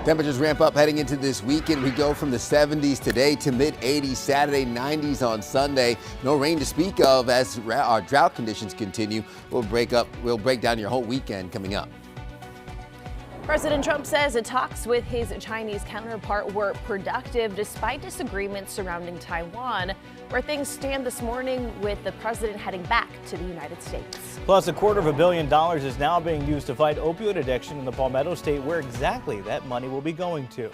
Temperatures ramp up heading into this weekend. We go from the 70s today to mid-80s Saturday, 90s on Sunday. No rain to speak of as our drought conditions continue. We'll break down your whole weekend coming up. President Trump says the talks with his Chinese counterpart were productive despite disagreements surrounding Taiwan, where things stand this morning with the president heading back to the United States. Plus, $250 million is now being used to fight opioid addiction in the Palmetto State, where exactly that money will be going to.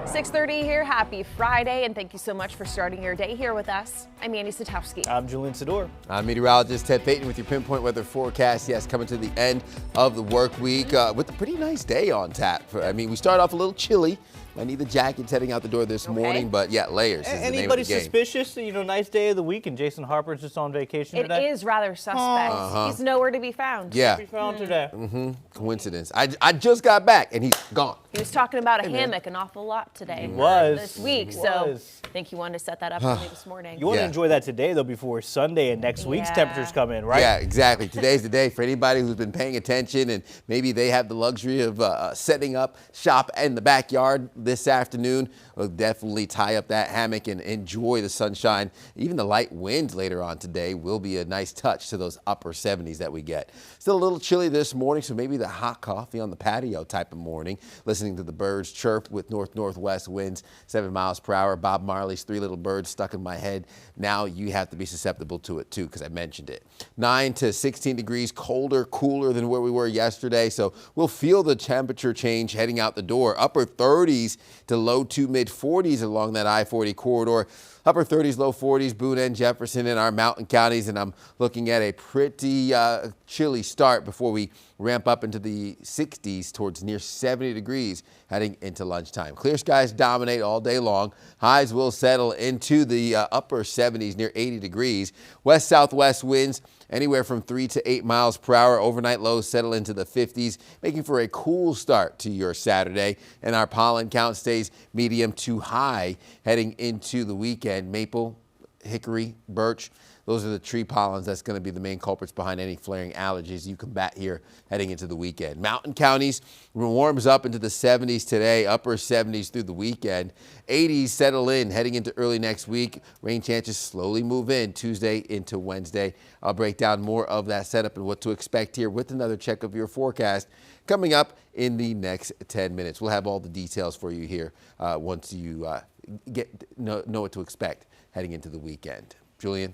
6:30 here. Happy Friday, and thank you so much for starting your day here with us. I'm Annie Satowski. I'm Julian Sador. I'm meteorologist Ted Payton with your pinpoint weather forecast. Yes, coming to the end of the work week with a pretty nice day on tap. I mean, we start off a little chilly. I need the jackets heading out the door this morning, but yeah, layers is the name of the Anybody game. suspicious? Nice day of the week, and Jason Harper's just on vacation today? It is rather suspect. He's nowhere to be found. Yeah. To be found today. Coincidence. I just got back, and he's gone. He was talking about a hammock an awful lot today. This week, so I think he wanted to set that up for me this morning. You want to enjoy that today, though, before Sunday and next week's temperatures come in, right? Yeah, exactly. Today's the day for anybody who's been paying attention, and maybe they have the luxury of setting up shop in the backyard this afternoon. We'll definitely tie up that hammock and enjoy the sunshine. Even the light wind later on today will be a nice touch to those upper 70s that we get. Still a little chilly this morning, so maybe the hot coffee on the patio type of morning. Listening to the birds chirp with north-northwest winds, 7 miles per hour. Bob Marley's Three Little Birds stuck in my head. Now you have to be susceptible to it too, because I mentioned it. 9 to 16 degrees colder, cooler than where we were yesterday. So we'll feel the temperature change heading out the door. Upper 30s to low to mid 40s along that I-40 corridor. Upper 30s, low 40s, Boone and Jefferson in our mountain counties, and I'm looking at a pretty chilly start before we ramp up into the 60s towards near 70 degrees heading into lunchtime. Clear skies dominate all day long. Highs will settle into the upper 70s near 80 degrees. West-southwest winds anywhere from 3 to 8 miles per hour. Overnight lows settle into the 50s, making for a cool start to your Saturday. And our pollen count stays medium to high heading into the weekend. Maple, hickory, birch, those are the tree pollens that's going to be the main culprits behind any flaring allergies you combat here heading into the weekend. Mountain counties warms up into the 70s today, upper 70s through the weekend. 80s settle in heading into early next week. Rain chances slowly move in Tuesday into Wednesday. I'll break down more of that setup and what to expect here with another check of your forecast coming up in the next 10 minutes. We'll have all the details for you here once you know what to expect heading into the weekend. Julian?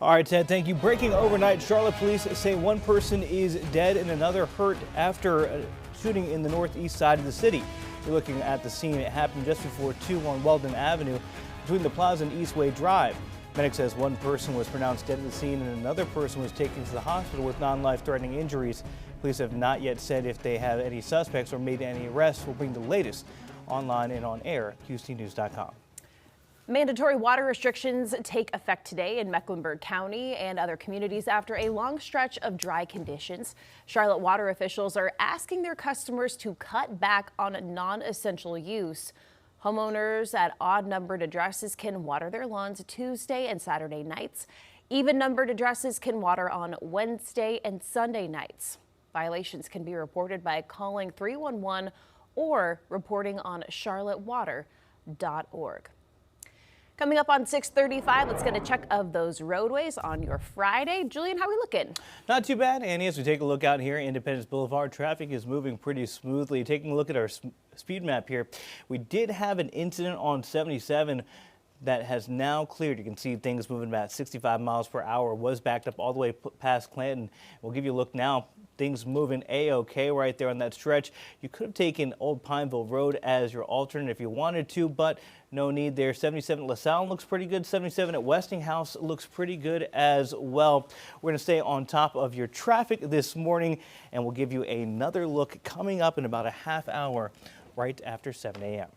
All right, Ted, thank you. Breaking overnight, Charlotte police say one person is dead and another hurt after a shooting in the northeast side of the city. You're looking at the scene. It happened just before 2 on Weldon Avenue between the Plaza and Eastway Drive. Medic says one person was pronounced dead at the scene and another person was taken to the hospital with non-life-threatening injuries. Police have not yet said if they have any suspects or made any arrests. We'll bring the latest online and on air at QCNews.com. Mandatory water restrictions take effect today in Mecklenburg County and other communities after a long stretch of dry conditions. Charlotte water officials are asking their customers to cut back on non-essential use. Homeowners at odd-numbered addresses can water their lawns Tuesday and Saturday nights. Even-numbered addresses can water on Wednesday and Sunday nights. Violations can be reported by calling 311 or reporting on charlottewater.org. Coming up on 6:35, let's get a check of those roadways on your Friday. Julian, how are we looking? Not too bad, Annie. As we take a look out here, Independence Boulevard, traffic is moving pretty smoothly. Taking a look at our speed map here, we did have an incident on 77 that has now cleared. You can see things moving about 65 miles per hour. Was backed up all the way past Clanton. We'll give you a look now. Things moving A-OK right there on that stretch. You could have taken Old Pineville Road as your alternate if you wanted to, but no need there. 77 at LaSalle looks pretty good. 77 at Westinghouse looks pretty good as well. We're going to stay on top of your traffic this morning, and we'll give you another look coming up in about a half hour right after 7 a.m.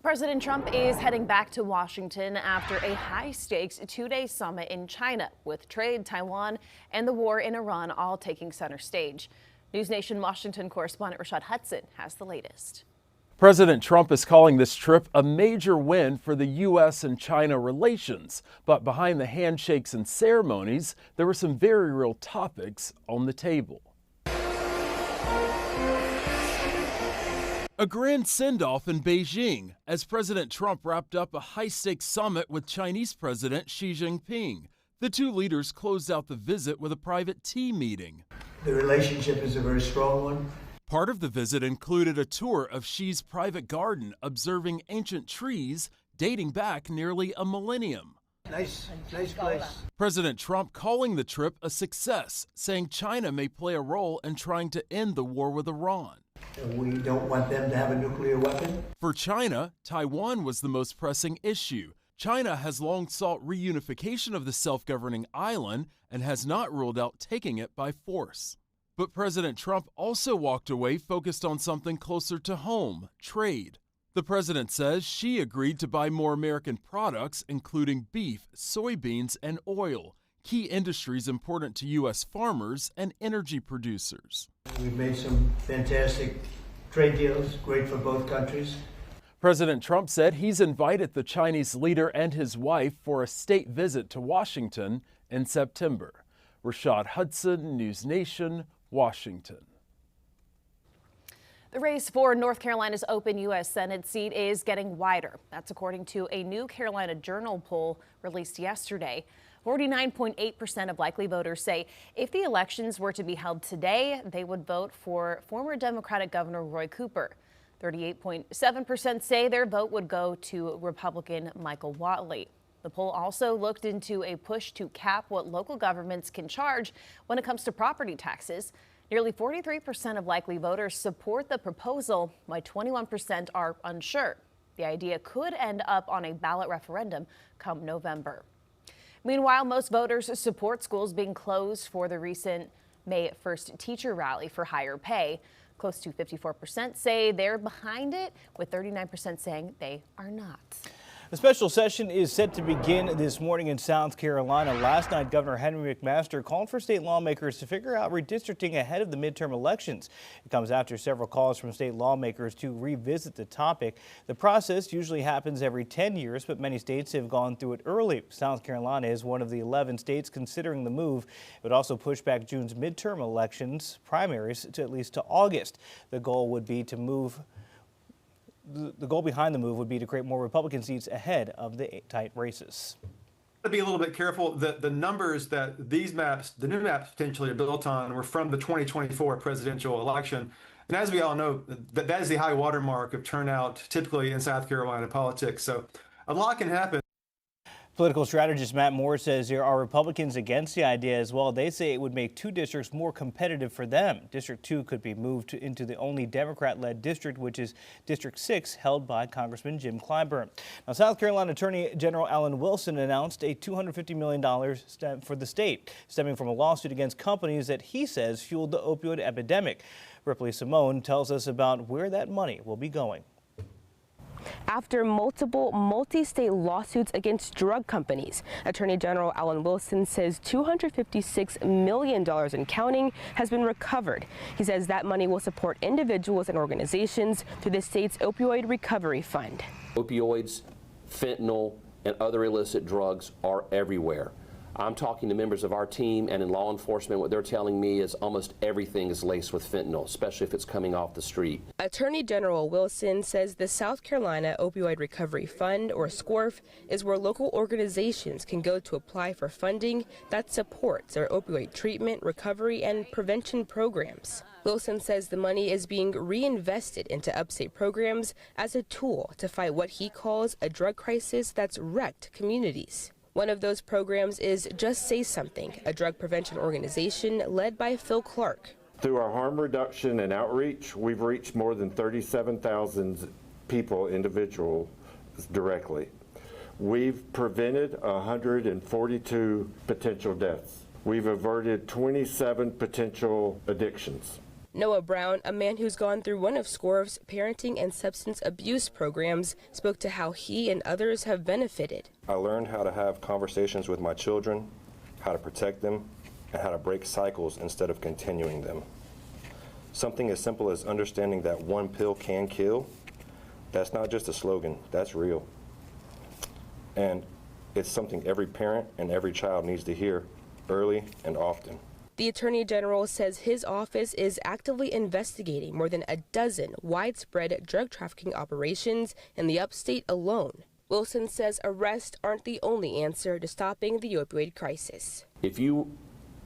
President Trump is heading back to Washington after a high-stakes two-day summit in China, with trade, Taiwan, and the war in Iran all taking center stage. News Nation Washington correspondent Rashad Hudson has the latest. President Trump is calling this trip a major win for the U.S. and China relations. But behind the handshakes and ceremonies, there were some very real topics on the table. A grand send-off in Beijing as President Trump wrapped up a high-stakes summit with Chinese President Xi Jinping. The two leaders closed out the visit with a private tea meeting. The relationship is a very strong one. Part of the visit included a tour of Xi's private garden, observing ancient trees dating back nearly a millennium. Nice place. President Trump calling the trip a success, saying China may play a role in trying to end the war with Iran. We don't want them to have a nuclear weapon. For China, Taiwan was the most pressing issue. China has long sought reunification of the self-governing island and has not ruled out taking it by force. But President Trump also walked away focused on something closer to home, trade. The president says Xi agreed to buy more American products, including beef, soybeans, and oil, key industries important to U.S. farmers and energy producers. We've made some fantastic trade deals, great for both countries. President Trump said he's invited the Chinese leader and his wife for a state visit to Washington in September. Rashad Hudson, News Nation, Washington. The race for North Carolina's open U.S. Senate seat is getting wider. That's according to a new Carolina Journal poll released yesterday. 49.8% of likely voters say if the elections were to be held today, they would vote for former Democratic Governor Roy Cooper. 38.7% say their vote would go to Republican Michael Whatley. The poll also looked into a push to cap what local governments can charge when it comes to property taxes. Nearly 43% of likely voters support the proposal, while 21% are unsure. The idea could end up on a ballot referendum come November. Meanwhile, most voters support schools being closed for the recent May 1st teacher rally for higher pay. Close to 54% say they're behind it, with 39% saying they are not. A special session is set to begin this morning in South Carolina. Last night, Governor Henry McMaster called for state lawmakers to figure out redistricting ahead of the midterm elections. It comes after several calls from state lawmakers to revisit the topic. The process usually happens every 10 years, but many states have gone through it early. South Carolina is one of the 11 states considering the move. It would also push back June's midterm elections primaries to at least to August. The goal would be to move The goal behind the move would be to create more Republican seats ahead of the tight races. To be a little bit careful. The numbers that these maps, the new maps potentially are built on, were from the 2024 presidential election. And as we all know, that is the high watermark of turnout typically in South Carolina politics. So a lot can happen. Political strategist Matt Moore says there are Republicans against the idea as well. They say it would make two districts more competitive for them. District 2 could be moved into the only Democrat-led district, which is District 6, held by Congressman Jim Clyburn. Now, South Carolina Attorney General Alan Wilson announced a $250 million for the state, stemming from a lawsuit against companies that he says fueled the opioid epidemic. Ripley Simone tells us about where that money will be going. After multiple multi-state lawsuits against drug companies, Attorney General Alan Wilson says $256 million and counting has been recovered. He says that money will support individuals and organizations through the state's opioid recovery fund. Opioids, fentanyl, and other illicit drugs are everywhere. I'm talking to members of our team and in law enforcement. What they're telling me is almost everything is laced with fentanyl, especially if it's coming off the street. Attorney General Wilson says the South Carolina Opioid Recovery Fund, or SCORF, is where local organizations can go to apply for funding that supports their opioid treatment, recovery, and prevention programs. Wilson says the money is being reinvested into upstate programs as a tool to fight what he calls a drug crisis that's wrecked communities. One of those programs is Just Say Something, a drug prevention organization led by Phil Clark. Through our harm reduction and outreach, we've reached more than 37,000 people, individuals, directly. We've prevented 142 potential deaths. We've averted 27 potential addictions. Noah Brown, a man who's gone through one of SCORF's parenting and substance abuse programs, spoke to how he and others have benefited. I learned how to have conversations with my children, how to protect them, and how to break cycles instead of continuing them. Something as simple as understanding that one pill can kill, that's not just a slogan, that's real. And it's something every parent and every child needs to hear early and often. The Attorney General says his office is actively investigating more than a dozen widespread drug trafficking operations in the upstate alone. Wilson says arrests aren't the only answer to stopping the opioid crisis. If you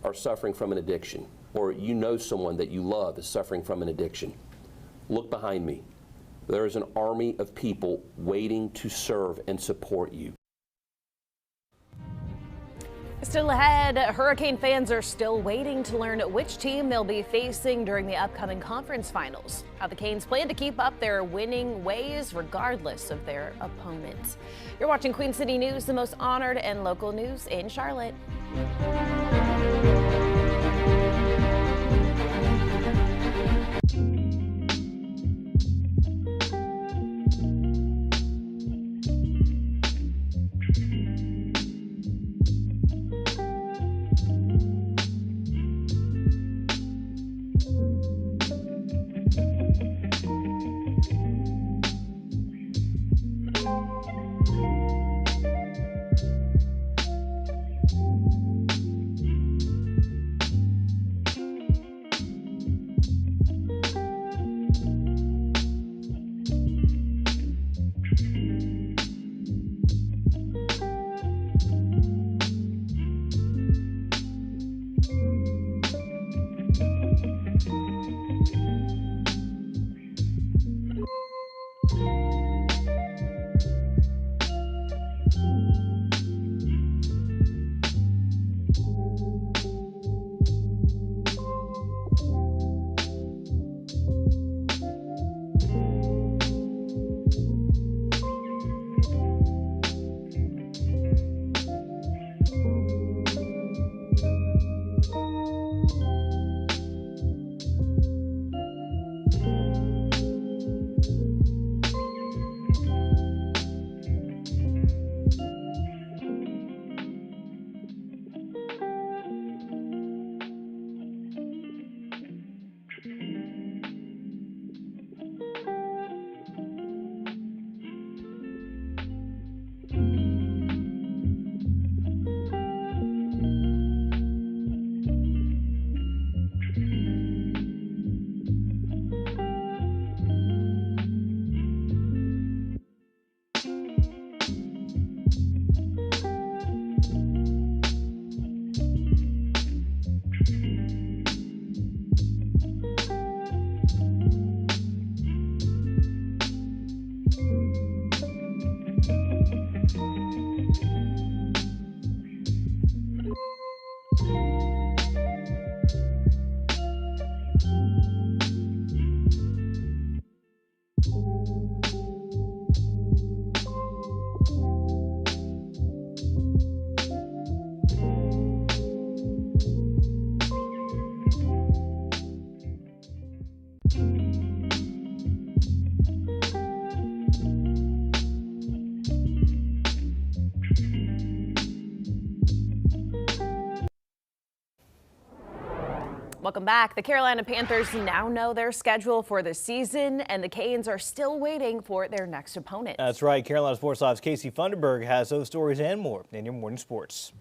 are suffering from an addiction, or you know someone that you love is suffering from an addiction, look behind me. There is an army of people waiting to serve and support you. Still ahead, Hurricane fans are still waiting to learn which team they'll be facing during the upcoming conference finals. How the Canes plan to keep up their winning ways regardless of their opponents. You're watching Queen City News, the most honored and local news in Charlotte. Welcome back. The Carolina Panthers now know their schedule for the season, and the Canes are still waiting for their next opponent. That's right. Carolina Sports Live's Casey Funderburg has those stories and more in your morning sports.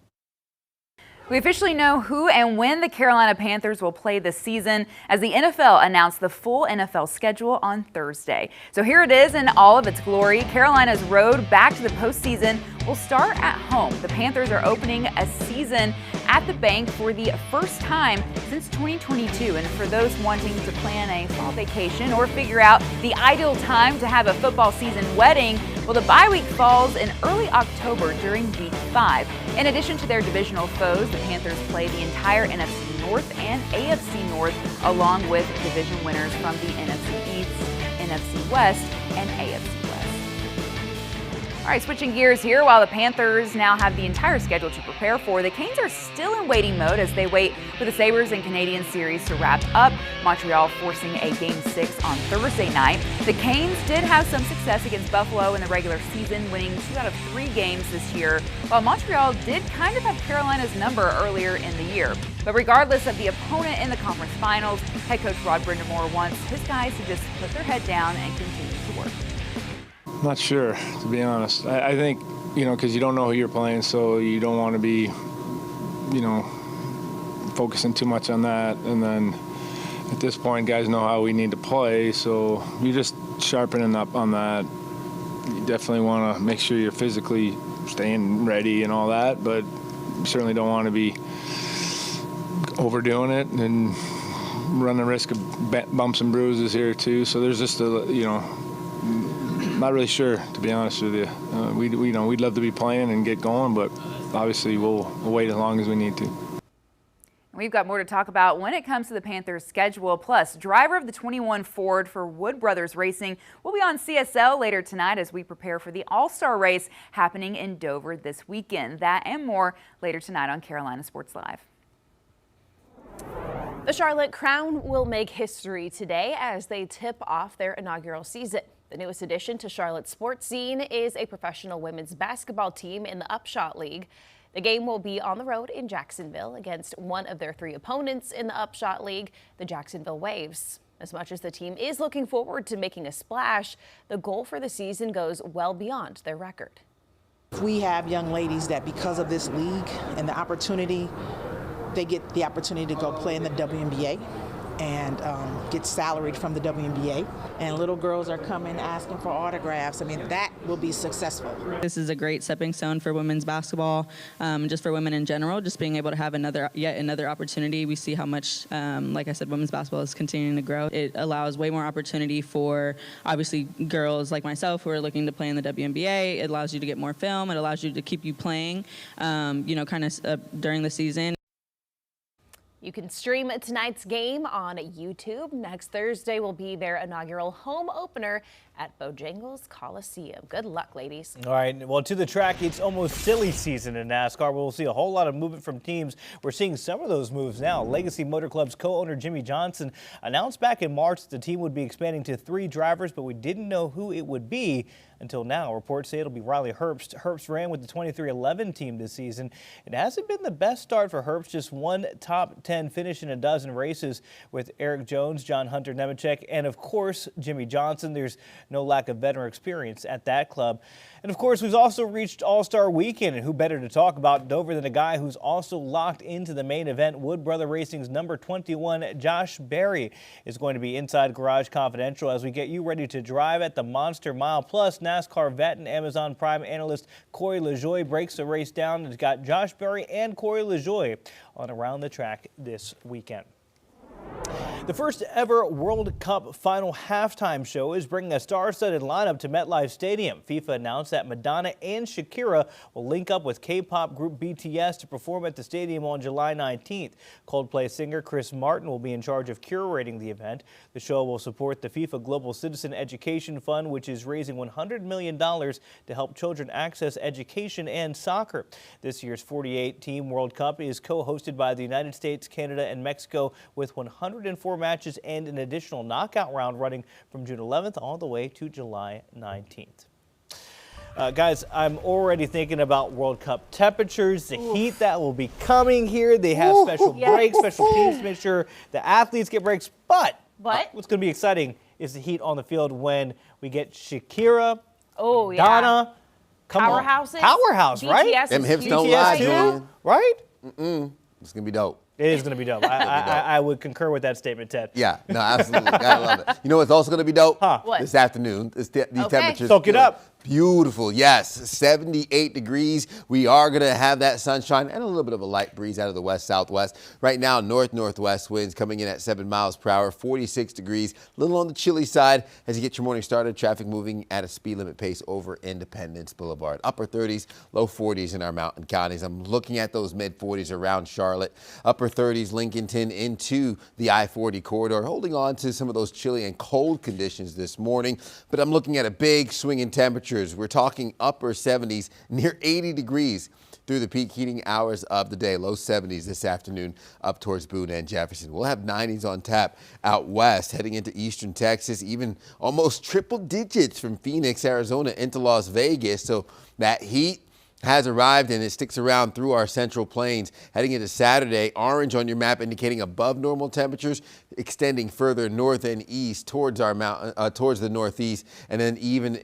We officially know who and when the Carolina Panthers will play this season as the NFL announced the full NFL schedule on Thursday. So here it is in all of its glory. Carolina's road back to the postseason will start at home. The Panthers are opening a season at the bank for the first time since 2022. And for those wanting to plan a fall vacation or figure out the ideal time to have a football season wedding, well, the bye week falls in early October during Week 5. In addition to their divisional foes, the Panthers play the entire NFC North and AFC North, along with division winners from the NFC East, NFC West, and AFC West. All right, switching gears here, while the Panthers now have the entire schedule to prepare for, the Canes are still in waiting mode as they wait for the Sabres and Canadiens series to wrap up. Montreal forcing a Game 6 on Thursday night. The Canes did have some success against Buffalo in the regular season, winning 2 out of 3 games this year, while Montreal did kind of have Carolina's number earlier in the year. But regardless of the opponent in the conference finals, head coach Rod Brindamore wants his guys to just put their head down and continue to work. Not sure, to be honest. I think, because you don't know who you're playing, so you don't want to be, focusing too much on that. And then at this point, guys know how we need to play, so you're just sharpening up on that. You definitely want to make sure you're physically staying ready and all that, but you certainly don't want to be overdoing it and run the risk of bumps and bruises here too. So there's just not really sure, to be honest with you. We'd love to be playing and get going, but obviously we'll wait as long as we need to. We've got more to talk about when it comes to the Panthers' schedule. Plus, driver of the 21 Ford for Wood Brothers Racing will be on CSL later tonight as we prepare for the All-Star race happening in Dover this weekend. That and more later tonight on Carolina Sports Live. The Charlotte Crown will make history today as they tip off their inaugural season. The newest addition to Charlotte's sports scene is a professional women's basketball team in the Upshot League. The game will be on the road in Jacksonville against one of their 3 opponents in the Upshot League, the Jacksonville Waves. As much as the team is looking forward to making a splash, the goal for the season goes well beyond their record. We have young ladies that, because of this league and the opportunity, they get the opportunity to go play in the WNBA and get salaried from the WNBA. And little girls are coming asking for autographs. I mean, that will be successful. This is a great stepping stone for women's basketball, just for women in general, just being able to have yet another opportunity. We see how much, like I said, women's basketball is continuing to grow. It allows way more opportunity for, obviously, girls like myself who are looking to play in the WNBA. It allows you to get more film. It allows you to keep you playing, during the season. You can stream tonight's game on YouTube. Next Thursday will be their inaugural home opener at Bojangles Coliseum. Good luck, ladies. All right, well, to the track, it's almost silly season in NASCAR. We'll see a whole lot of movement from teams. We're seeing some of those moves now. Legacy Motor Club's co-owner Jimmy Johnson announced back in March that the team would be expanding to 3 drivers, but we didn't know who it would be until now. Reports say it'll be Riley Herbst. Herbst ran with the 2311 team this season. It hasn't been the best start for Herbst, just 1 top 10 finish in a dozen races with Eric Jones, John Hunter Nemechek, and of course, Jimmy Johnson. There's no lack of veteran experience at that club. And of course, we've also reached All-Star Weekend, and who better to talk about Dover than a guy who's also locked into the main event. Wood Brother Racing's number 21, Josh Berry, is going to be inside Garage Confidential as we get you ready to drive at the Monster Mile. Plus, NASCAR vet and Amazon Prime analyst Corey LaJoie breaks the race down. It's got Josh Berry and Corey LaJoie on Around the Track this weekend. The first ever World Cup final halftime show is bringing a star-studded lineup to MetLife Stadium. FIFA announced that Madonna and Shakira will link up with K-pop group BTS to perform at the stadium on July 19th. Coldplay singer Chris Martin will be in charge of curating the event. The show will support the FIFA Global Citizen Education Fund, which is raising $100 million to help children access education and soccer. This year's 48-team World Cup is co-hosted by the United States, Canada, and Mexico with 104 matches and an additional knockout round running from June 11th all the way to July 19th. Guys, I'm already thinking about World Cup temperatures, the heat that will be coming here. They have special breaks, special teams to make sure the athletes get breaks. But what's going to be exciting is the heat on the field when we get Shakira, Donna, Powerhouses. Powerhouse, right? BTS Them hips don't lie, man. Right? It's going to be dope. It is going to be dope. I would concur with that statement, Ted. Yeah, no, absolutely. Gotta love it. You know what's also going to be dope? What? This afternoon. These temperatures. Soak it up. Beautiful, yes. 78 degrees. We are going to have that sunshine and a little bit of a light breeze out of the west-southwest. Right now, north-northwest winds coming in at 7 miles per hour, 46 degrees. A little on the chilly side as you get your morning started. Traffic moving at a speed limit pace over Independence Boulevard. Upper 30s, low 40s in our mountain counties. I'm looking at those mid-40s around Charlotte. Upper upper 30s Lincolnton into the I-40 corridor, holding on to some of those chilly and cold conditions this morning. But I'm looking at a big swing in temperatures. We're talking upper 70s, near 80 degrees through the peak heating hours of the day. Low 70s this afternoon up towards Boone and Jefferson. We'll have 90s on tap out west, heading into eastern Texas, even almost triple digits from Phoenix, Arizona into Las Vegas. So that heat has arrived and it sticks around through our central plains. Heading into Saturday, orange on your map indicating above normal temperatures, extending further north and east towards our towards the northeast, and then even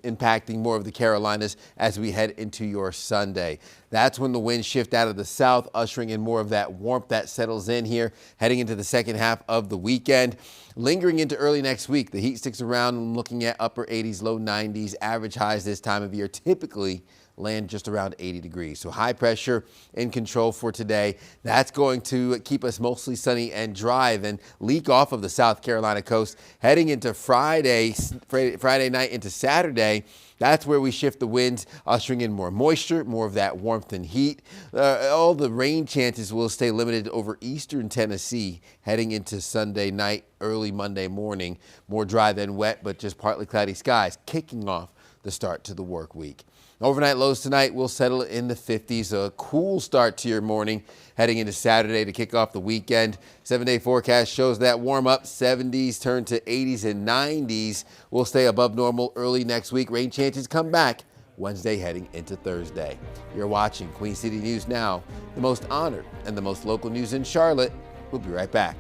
impacting more of the Carolinas as we head into your Sunday. That's when the winds shift out of the south, ushering in more of that warmth that settles in here, heading into the second half of the weekend. Lingering into early next week, the heat sticks around, looking at upper 80s, low 90s. Average highs this time of year typically land just around 80 degrees. So high pressure in control for today. That's going to keep us mostly sunny and dry, then leak off of the South Carolina coast. Heading into Friday night into Saturday, that's where we shift the winds, ushering in more moisture, more of that warmth and heat. All the rain chances will stay limited over eastern Tennessee heading into Sunday night, early Monday morning. More dry than wet, but just partly cloudy skies, kicking off the start to the work week. Overnight lows tonight will settle in the 50s. A cool start to your morning heading into Saturday to kick off the weekend. 7-day forecast shows that warm up. 70s turn to 80s and 90s. Will stay above normal early next week. Rain chances come back Wednesday heading into Thursday. You're watching Queen City News Now, the most honored and the most local news in Charlotte. We'll be right back.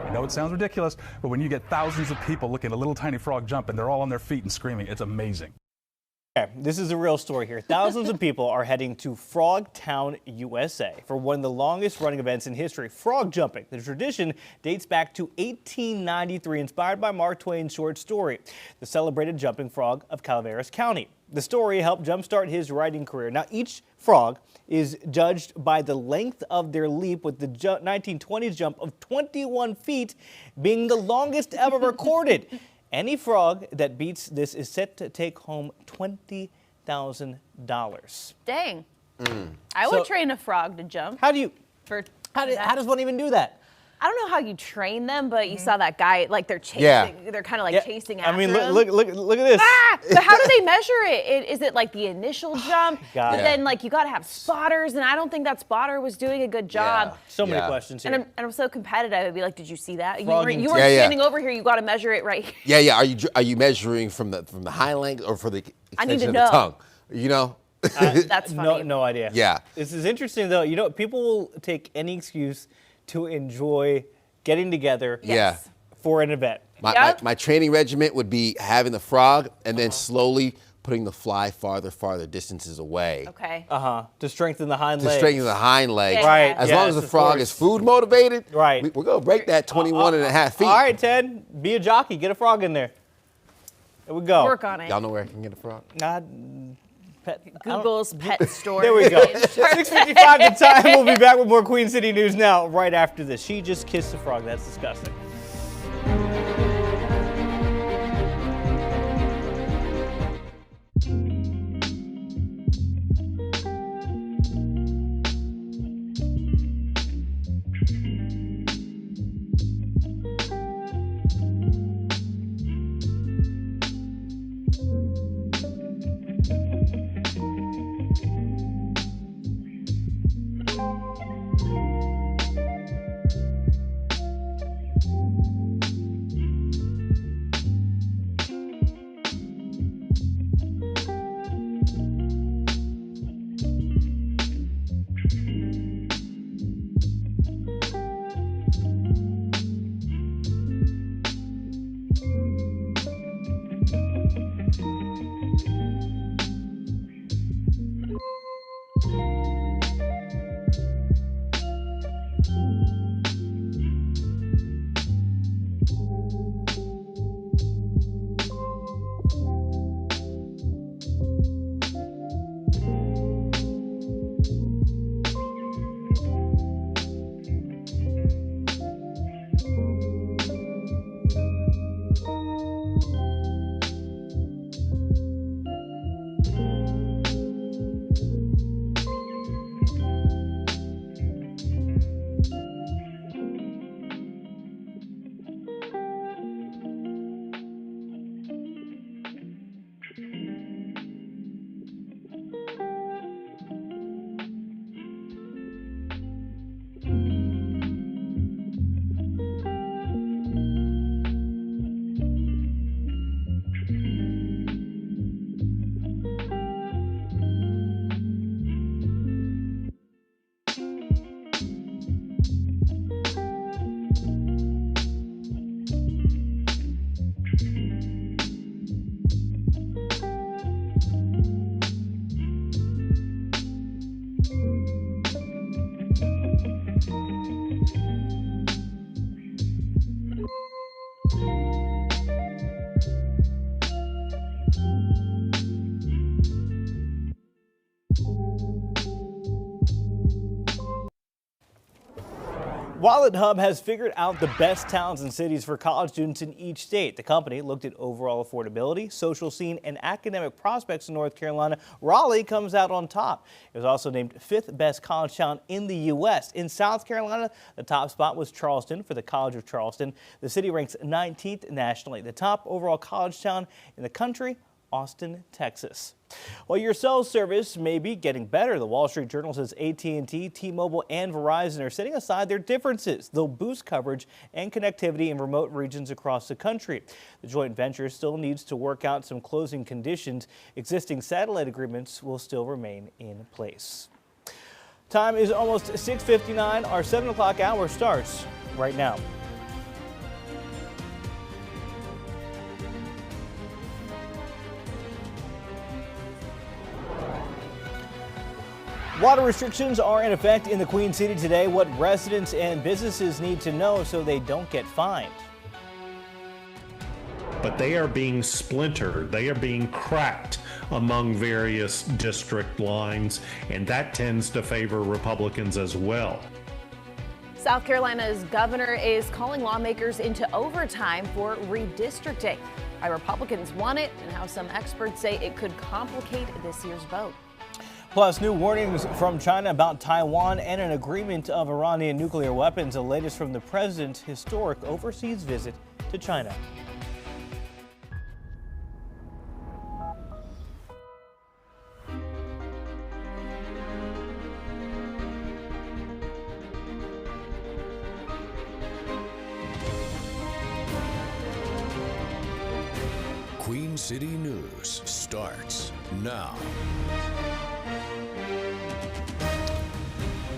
I know it sounds ridiculous, but when you get thousands of people looking at a little tiny frog jump and they're all on their feet and screaming, it's amazing. Okay, this is a real story here. Thousands of people are heading to Frog Town, USA for one of the longest running events in history, frog jumping. The tradition dates back to 1893, inspired by Mark Twain's short story, The Celebrated Jumping Frog of Calaveras County. The story helped jumpstart his writing career. Now, each frog is judged by the length of their leap, with the 1920s jump of 21 feet being the longest ever recorded. Any frog that beats this is set to take home $20,000. Dang. I would train a frog to jump. How do you? For how does one even do that? I don't know how you train them, but you saw that guy, like they're chasing. Yeah. They're kind of like chasing after I mean, him. look at this. Ah! But how do they measure it? Is it like the initial jump? God. But then like you got to have spotters, and I don't think that spotter was doing a good job. So many questions here. And I'm so competitive. I'd be like, did you see that? Frogging. You were standing over here. You got to measure it right here. Yeah. Are you measuring from the hind leg or for the I need extension to of the know. tongue? You know. That's funny. No idea. Yeah. This is interesting though. You know, people will take any excuse to enjoy getting together. Yes. For an event. My training regiment would be having the frog and then slowly putting the fly farther distances away. Okay. To strengthen the hind To legs. strengthen the hind legs. Right. As long as the frog is food motivated, right. We're going to break that 21 and a half feet. All right, Ted, be a jockey. Get a frog in there. There we go. Work on it. Y'all know where I can get a frog? Google's pet store. There we go. 6:55 the time. We'll be back with more Queen City news now, right after this. She just kissed a frog. That's disgusting. Wallet Hub has figured out the best towns and cities for college students in each state. The company looked at overall affordability, social scene, and academic prospects in North Carolina. Raleigh comes out on top. It was also named 5th best college town in the U.S. In South Carolina, the top spot was Charleston for the College of Charleston. The city ranks 19th nationally. The top overall college town in the country, Austin, Texas. While your cell service may be getting better, the Wall Street Journal says AT&T, T-Mobile, and Verizon are setting aside their differences. They'll boost coverage and connectivity in remote regions across the country. The joint venture still needs to work out some closing conditions. Existing satellite agreements will still remain in place. Time is almost 6:59. Our 7 o'clock hour starts right now. Water restrictions are in effect in the Queen City today. What residents and businesses need to know so they don't get fined. But they are being splintered. They are being cracked among various district lines, and that tends to favor Republicans as well. South Carolina's governor is calling lawmakers into overtime for redistricting. Why Republicans want it and how some experts say it could complicate this year's vote. Plus, new warnings from China about Taiwan and an agreement of Iranian nuclear weapons. The latest from the president's historic overseas visit to China. Queen City News starts now.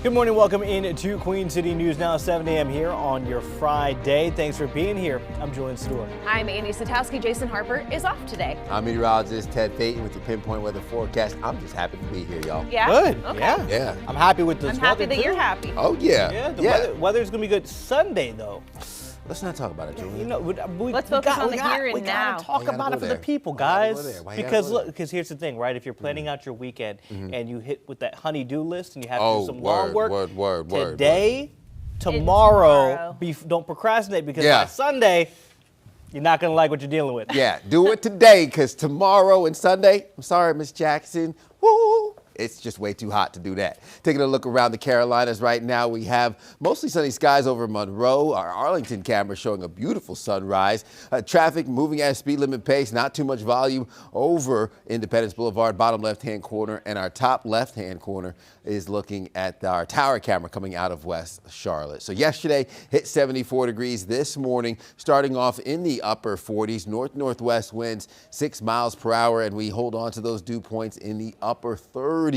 Good morning. Welcome in to Queen City News now, 7 a.m. here on your Friday. Thanks for being here. I'm Julian Stewart. I'm Andy Satowski. Jason Harper is off today. I'm meteorologist Ted Payton with the Pinpoint Weather Forecast. I'm just happy to be here, y'all. Yeah? Good. Okay. Yeah. I'm happy with this I'm weather, happy that too. you're happy. Oh, yeah. Yeah, the weather's going to be good Sunday, though. Let's not talk about it, Julian. You know, Let's focus on the here and we now. gotta talk about it for the people, guys. Because here's the thing, right? If you're planning out your weekend and you hit with that honey-do list and you have to do some lawn work, today, tomorrow, don't procrastinate because by Sunday, you're not gonna like what you're dealing with. Yeah, do it today because tomorrow and Sunday, I'm sorry, Miss Jackson, woo, it's just way too hot to do that. Taking a look around the Carolinas right now, we have mostly sunny skies over Monroe. Our Arlington camera showing a beautiful sunrise. Traffic moving at a speed limit pace, not too much volume over Independence Boulevard, bottom left-hand corner, and our top left-hand corner is looking at our tower camera coming out of West Charlotte. So yesterday hit 74 degrees. This morning starting off in the upper 40s, north-northwest winds 6 miles per hour, and we hold on to those dew points in the upper 30s.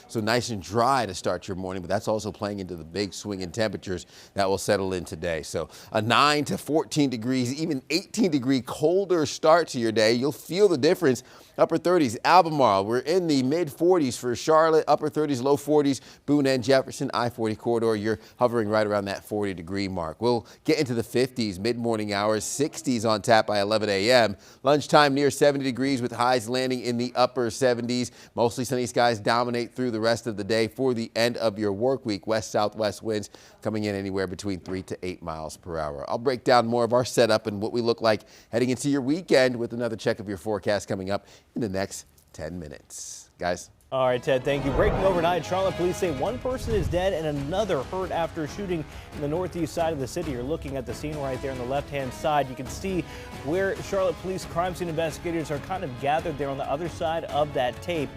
So nice and dry to start your morning, but that's also playing into the big swing in temperatures that will settle in today. So a 9 to 14 degrees, even 18-degree colder start to your day. You'll feel the difference. Upper 30s, Albemarle, we're in the mid-40s for Charlotte, upper 30s, low 40s, Boone and Jefferson, I-40 corridor, you're hovering right around that 40-degree mark. We'll get into the 50s, mid-morning hours, 60s on tap by 11 a.m. Lunchtime near 70 degrees with highs landing in the upper 70s. Mostly sunny skies dominate through the rest of the day for the end of your work week. West-southwest winds coming in anywhere between 3 to 8 miles per hour. I'll break down more of our setup and what we look like heading into your weekend with another check of your forecast coming up in the next 10 minutes. Guys. All right, Ted, thank you. Breaking overnight, Charlotte police say one person is dead and another hurt after a shooting in the northeast side of the city. You're looking at the scene right there on the left-hand side. You can see where Charlotte police crime scene investigators are kind of gathered there on the other side of that tape.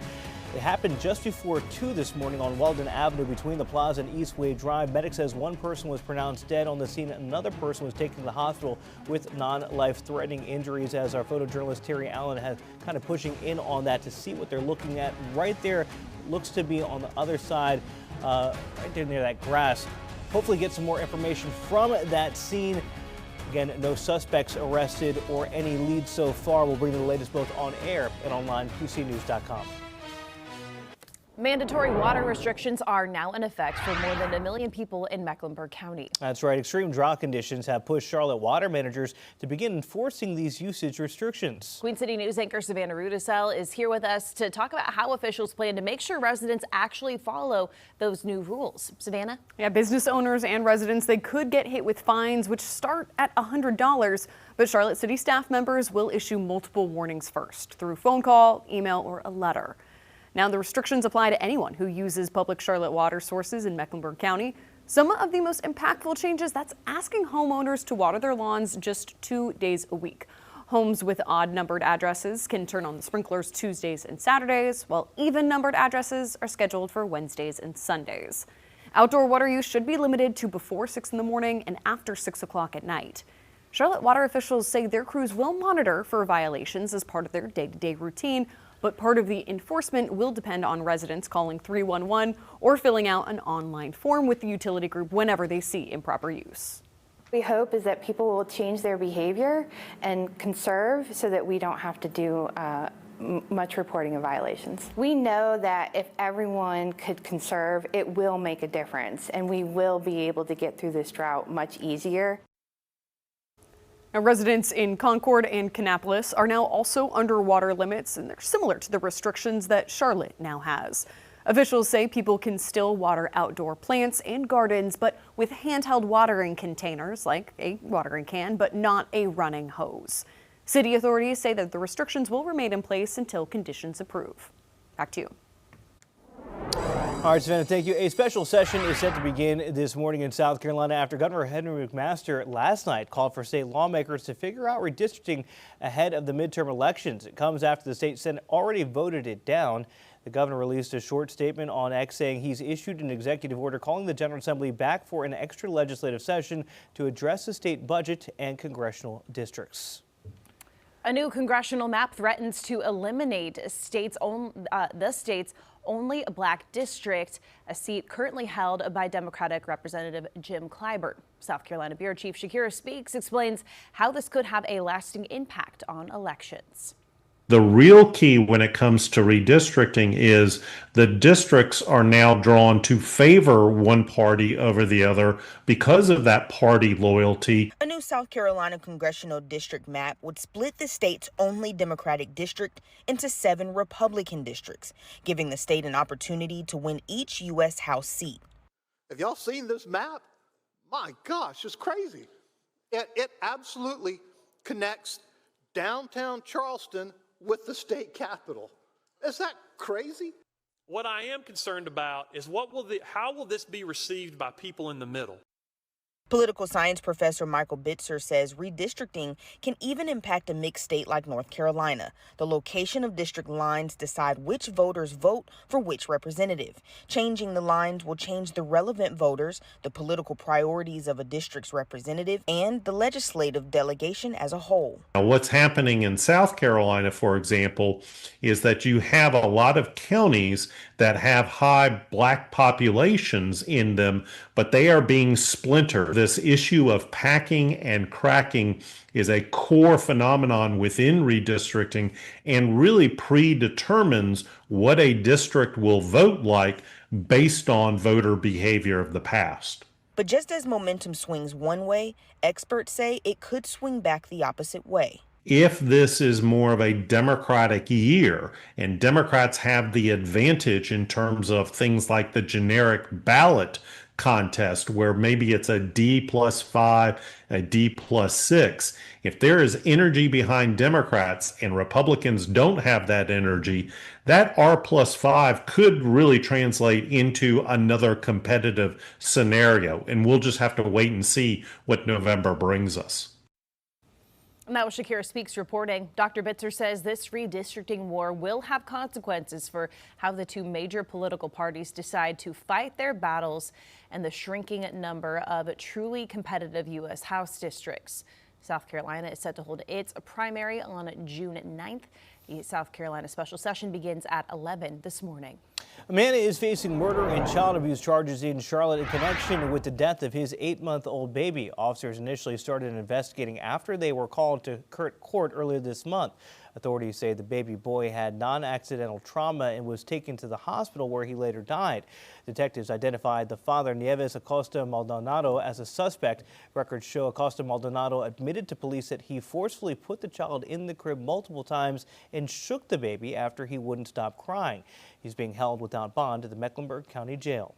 It happened just before 2 this morning on Weldon Avenue between the plaza and Eastway Drive. Medic says one person was pronounced dead on the scene. Another person was taken to the hospital with non-life-threatening injuries, as our photojournalist Terry Allen has kind of pushing in on that to see what they're looking at. Right there looks to be on the other side, right there near that grass. Hopefully get some more information from that scene. Again, no suspects arrested or any leads so far. We'll bring you the latest both on air and online, qcnews.com. Mandatory water restrictions are now in effect for more than 1 million people in Mecklenburg County. That's right. Extreme drought conditions have pushed Charlotte water managers to begin enforcing these usage restrictions. Queen City News anchor Savannah Rudisell is here with us to talk about how officials plan to make sure residents actually follow those new rules. Savannah? Yeah, business owners and residents, they could get hit with fines, which start at $100. But Charlotte City staff members will issue multiple warnings first through phone call, email, or a letter. Now, the restrictions apply to anyone who uses public Charlotte water sources in Mecklenburg County. Some of the most impactful changes, that's asking homeowners to water their lawns just 2 days a week. Homes with odd-numbered addresses can turn on the sprinklers Tuesdays and Saturdays, while even-numbered addresses are scheduled for Wednesdays and Sundays. Outdoor water use should be limited to before 6 in the morning and after 6 o'clock at night. Charlotte water officials say their crews will monitor for violations as part of their day-to-day routine, but part of the enforcement will depend on residents calling 311 or filling out an online form with the utility group whenever they see improper use. We hope is that people will change their behavior and conserve so that we don't have to do much reporting of violations. We know that if everyone could conserve, it will make a difference, and we will be able to get through this drought much easier. Now, residents in Concord and Kannapolis are now also under water limits, and they're similar to the restrictions that Charlotte now has. Officials say people can still water outdoor plants and gardens, but with handheld watering containers, like a watering can, but not a running hose. City authorities say that the restrictions will remain in place until conditions improve. Back to you. All right, Savannah, thank you. A special session is set to begin this morning in South Carolina after Governor Henry McMaster last night called for state lawmakers to figure out redistricting ahead of the midterm elections. It comes after the state Senate already voted it down. The governor released a short statement on X saying he's issued an executive order calling the General Assembly back for an extra legislative session to address the state budget and congressional districts. A new congressional map threatens to eliminate the state's only black district, a seat currently held by Democratic Representative Jim Clyburn. South Carolina Bureau Chief Shakira Speaks explains how this could have a lasting impact on elections. The real key when it comes to redistricting is the districts are now drawn to favor one party over the other because of that party loyalty. A new South Carolina congressional district map would split the state's only Democratic district into 7 Republican districts, giving the state an opportunity to win each U.S. House seat. Have y'all seen this map? My gosh, it's crazy. It absolutely connects downtown Charleston with the state capitol. Is that crazy? What I am concerned about is how will this be received by people in the middle? Political science professor Michael Bitzer says redistricting can even impact a mixed state like North Carolina. The location of district lines decide which voters vote for which representative. Changing the lines will change the relevant voters, the political priorities of a district's representative, and the legislative delegation as a whole. Now, what's happening in South Carolina, for example, is that you have a lot of counties that have high black populations in them, but they are being splintered. This issue of packing and cracking is a core phenomenon within redistricting and really predetermines what a district will vote like based on voter behavior of the past. But just as momentum swings one way, experts say it could swing back the opposite way. If this is more of a Democratic year and Democrats have the advantage in terms of things like the generic ballot contest where maybe it's a D+5, a D+6, if there is energy behind Democrats and Republicans don't have that energy, that R+5 could really translate into another competitive scenario. And we'll just have to wait and see what November brings us. And that was Shakira Speaks reporting. Dr. Bitzer says this redistricting war will have consequences for how the two major political parties decide to fight their battles and the shrinking number of truly competitive U.S. House districts. South Carolina is set to hold its primary on June 9th. The South Carolina special session begins at 11 this morning. A man is facing murder and child abuse charges in Charlotte in connection with the death of his 8-month-old baby. Officers initially started investigating after they were called to court earlier this month. Authorities say the baby boy had non-accidental trauma and was taken to the hospital where he later died. Detectives identified the father, Nieves Acosta Maldonado, as a suspect. Records show Acosta Maldonado admitted to police that he forcefully put the child in the crib multiple times and shook the baby after he wouldn't stop crying. He's being held without bond at the Mecklenburg County Jail.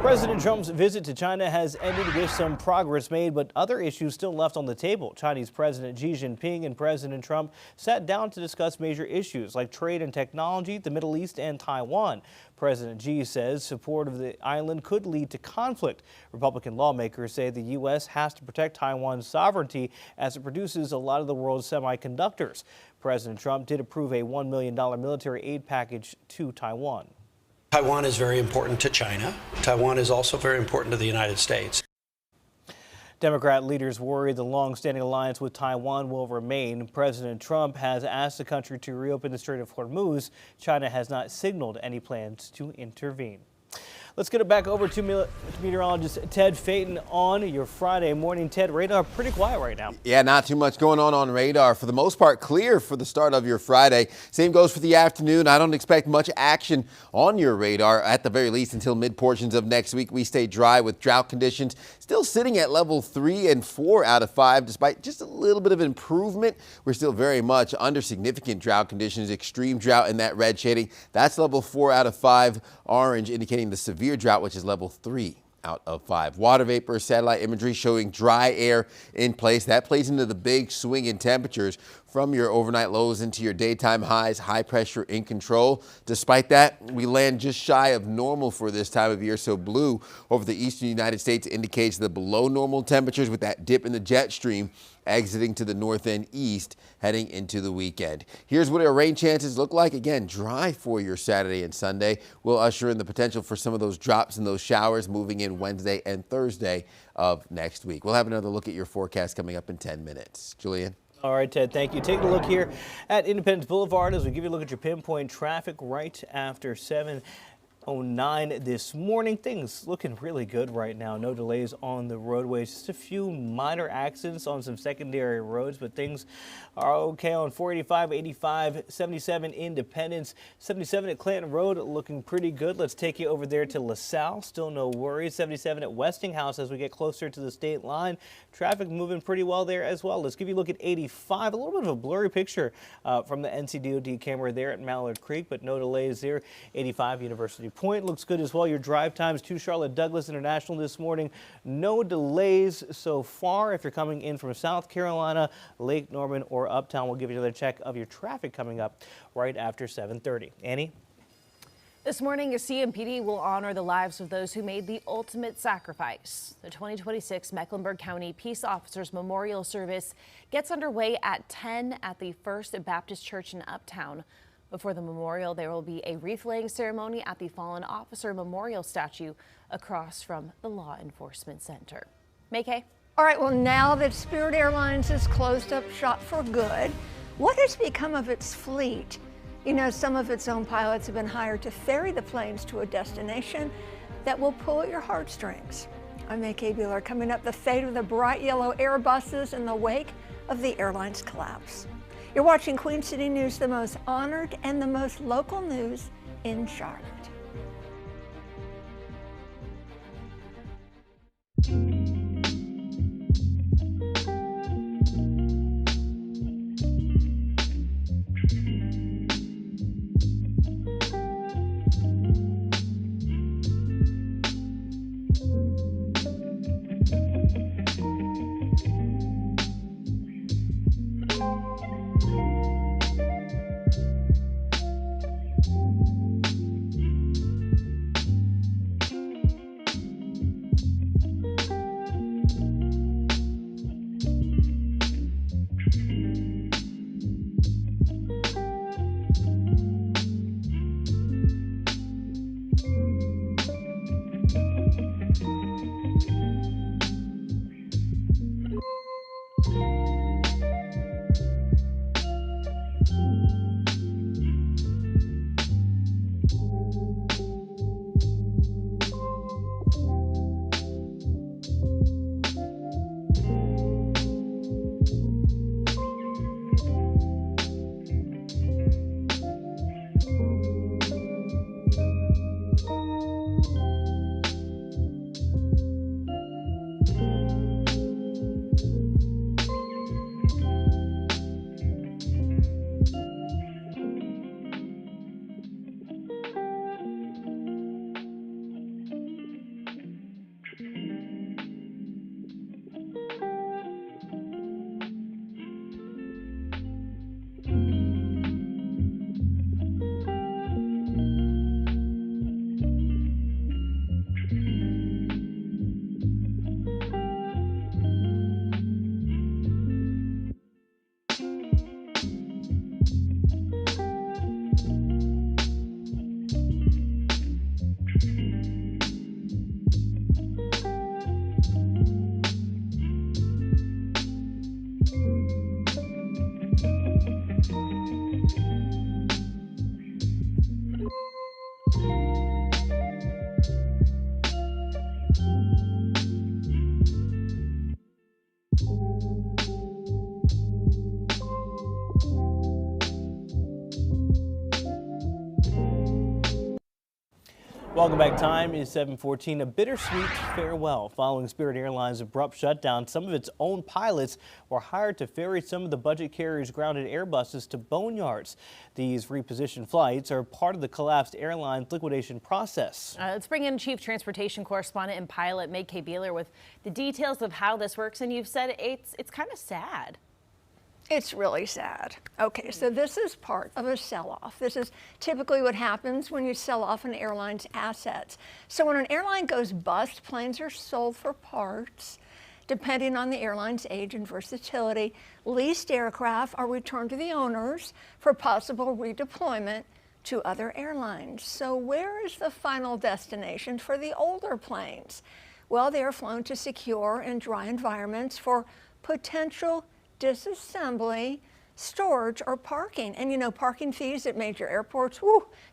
President Trump's visit to China has ended with some progress made, but other issues still left on the table. Chinese President Xi Jinping and President Trump sat down to discuss major issues like trade and technology, the Middle East, and Taiwan. President Xi says support of the island could lead to conflict. Republican lawmakers say the U.S. has to protect Taiwan's sovereignty as it produces a lot of the world's semiconductors. President Trump did approve a $1 million military aid package to Taiwan. Taiwan is very important to China. Taiwan is also very important to the United States. Democrat leaders worry the long-standing alliance with Taiwan will remain. President Trump has asked the country to reopen the Strait of Hormuz. China has not signaled any plans to intervene. Let's get it back over to meteorologist Ted Phaeton on your Friday morning. Ted, radar pretty quiet right now. Yeah, not too much going on radar. For the most part, clear for the start of your Friday. Same goes for the afternoon. I don't expect much action on your radar, at the very least, until mid-portions of next week. We stay dry with drought conditions still sitting at level 3 and 4 out of 5. Despite just a little bit of improvement, we're still very much under significant drought conditions. Extreme drought in that red shading. That's level 4 out of 5. Orange indicating the severe drought, which is level 3 out of 5. Water vapor satellite imagery showing dry air in place. That plays into the big swing in temperatures from your overnight lows into your daytime highs. High pressure in control. Despite that, we land just shy of normal for this time of year. So blue over the eastern United States indicates the below normal temperatures, with that dip in the jet stream exiting to the north and east heading into the weekend. Here's what our rain chances look like. Again, dry for your Saturday and Sunday. We'll usher in the potential for some of those drops and those showers moving in Wednesday and Thursday of next week. We'll have another look at your forecast coming up in 10 minutes. Julian? All right, Ted, thank you. Taking a look here at Independence Boulevard as we give you a look at your pinpoint traffic right after 7:09 this morning. Things looking really good right now. No delays on the roadways. Just a few minor accidents on some secondary roads, but things are okay on 485, 85, 77 Independence, 77 at Clanton Road looking pretty good. Let's take you over there to LaSalle. Still no worries. 77 at Westinghouse as we get closer to the state line. Traffic moving pretty well there as well. Let's give you a look at 85. A little bit of a blurry picture from the NCDOT camera there at Mallard Creek, but no delays there. 85 University Point looks good as well. Your drive times to Charlotte Douglas International this morning. No delays so far. If you're coming in from South Carolina, Lake Norman, or Uptown, we'll give you another check of your traffic coming up right after 7:30. Annie? This morning, a CMPD will honor the lives of those who made the ultimate sacrifice. The 2026 Mecklenburg County Peace Officers Memorial Service gets underway at 10 at the First Baptist Church in Uptown. Before the memorial, there will be a wreath-laying ceremony at the Fallen Officer Memorial statue across from the Law Enforcement Center. Maykay? All right, well, now that Spirit Airlines has closed up shop for good, what has become of its fleet? You know, some of its own pilots have been hired to ferry the planes to a destination that will pull at your heartstrings. I'm Maykay Bueller. Coming up, the fate of the bright yellow Airbuses in the wake of the airline's collapse. You're watching Queen City News, the most honored and the most local news in Charlotte. Welcome back. Time is 7:14. A bittersweet farewell following Spirit Airlines' abrupt shutdown. Some of its own pilots were hired to ferry some of the budget carrier's grounded Airbuses to boneyards. These repositioned flights are part of the collapsed airline's liquidation process. Let's bring in Chief Transportation Correspondent and pilot Meg K. Beeler with the details of how this works. And you've said it's kind of sad. It's really sad. Okay, so this is part of a sell-off. This is typically what happens when you sell off an airline's assets. So when an airline goes bust, planes are sold for parts. Depending on the airline's age and versatility, leased aircraft are returned to the owners for possible redeployment to other airlines. So where is the final destination for the older planes? Well, they are flown to secure and dry environments for potential disassembly, storage, or parking. And you know, parking fees at major airports,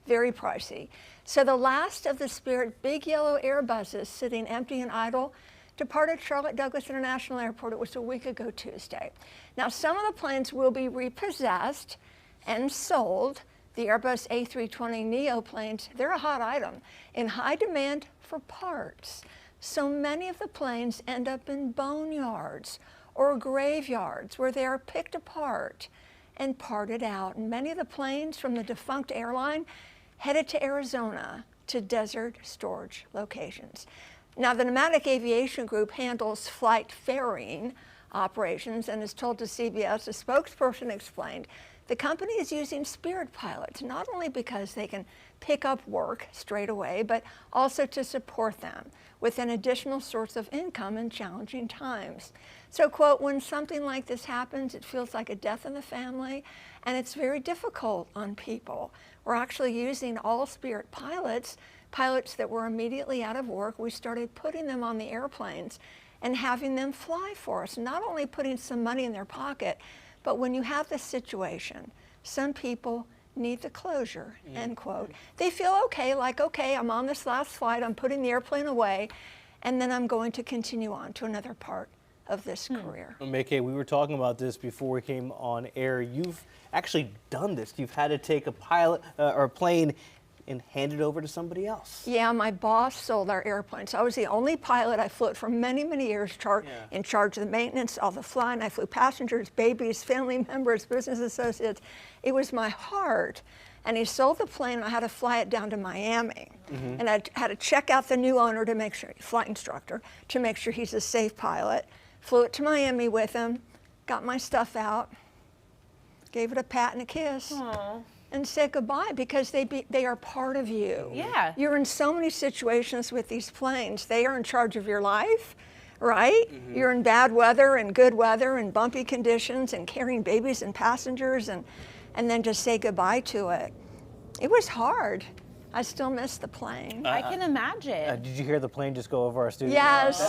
very pricey. So the last of the Spirit big yellow Airbuses sitting empty and idle departed Charlotte Douglas International Airport. It was a week ago Tuesday. Now, some of the planes will be repossessed and sold. The Airbus A320neo planes, they're a hot item in high demand for parts. So many of the planes end up in boneyards or graveyards where they are picked apart and parted out. And many of the planes from the defunct airline headed to Arizona to desert storage locations. Now, the Nomadic Aviation Group handles flight ferrying operations and is told to CBS, a spokesperson explained, the company is using Spirit pilots, not only because they can pick up work straight away, but also to support them with an additional source of income in challenging times. So, quote, when something like this happens, it feels like a death in the family, and it's very difficult on people. We're actually using all Spirit pilots that were immediately out of work. We started putting them on the airplanes and having them fly for us, not only putting some money in their pocket, but when you have this situation, some people need the closure, end quote. They feel okay, like, okay, I'm on this last flight, I'm putting the airplane away, and then I'm going to continue on to another part of this career. May-Kay, we were talking about this before we came on air. You've actually done this. You've had to take a pilot or a plane and hand it over to somebody else. Yeah, my boss sold our airplane. So I was the only pilot. I flew it for many, many years, in charge of the maintenance, all the flying. I flew passengers, babies, family members, business associates. It was my heart. And he sold the plane, and I had to fly it down to Miami. And I had to check out the new owner to make sure, flight instructor, to make sure he's a safe pilot. Flew it to Miami with him, got my stuff out, gave it a pat and a kiss. Aww. And said goodbye, because they are part of you. Yeah. You're in so many situations with these planes. They are in charge of your life, right? You're in bad weather and good weather and bumpy conditions and carrying babies and passengers and then just say goodbye to it. It was hard. I still miss the plane. I can imagine. Did you hear the plane just go over our studio? Yes.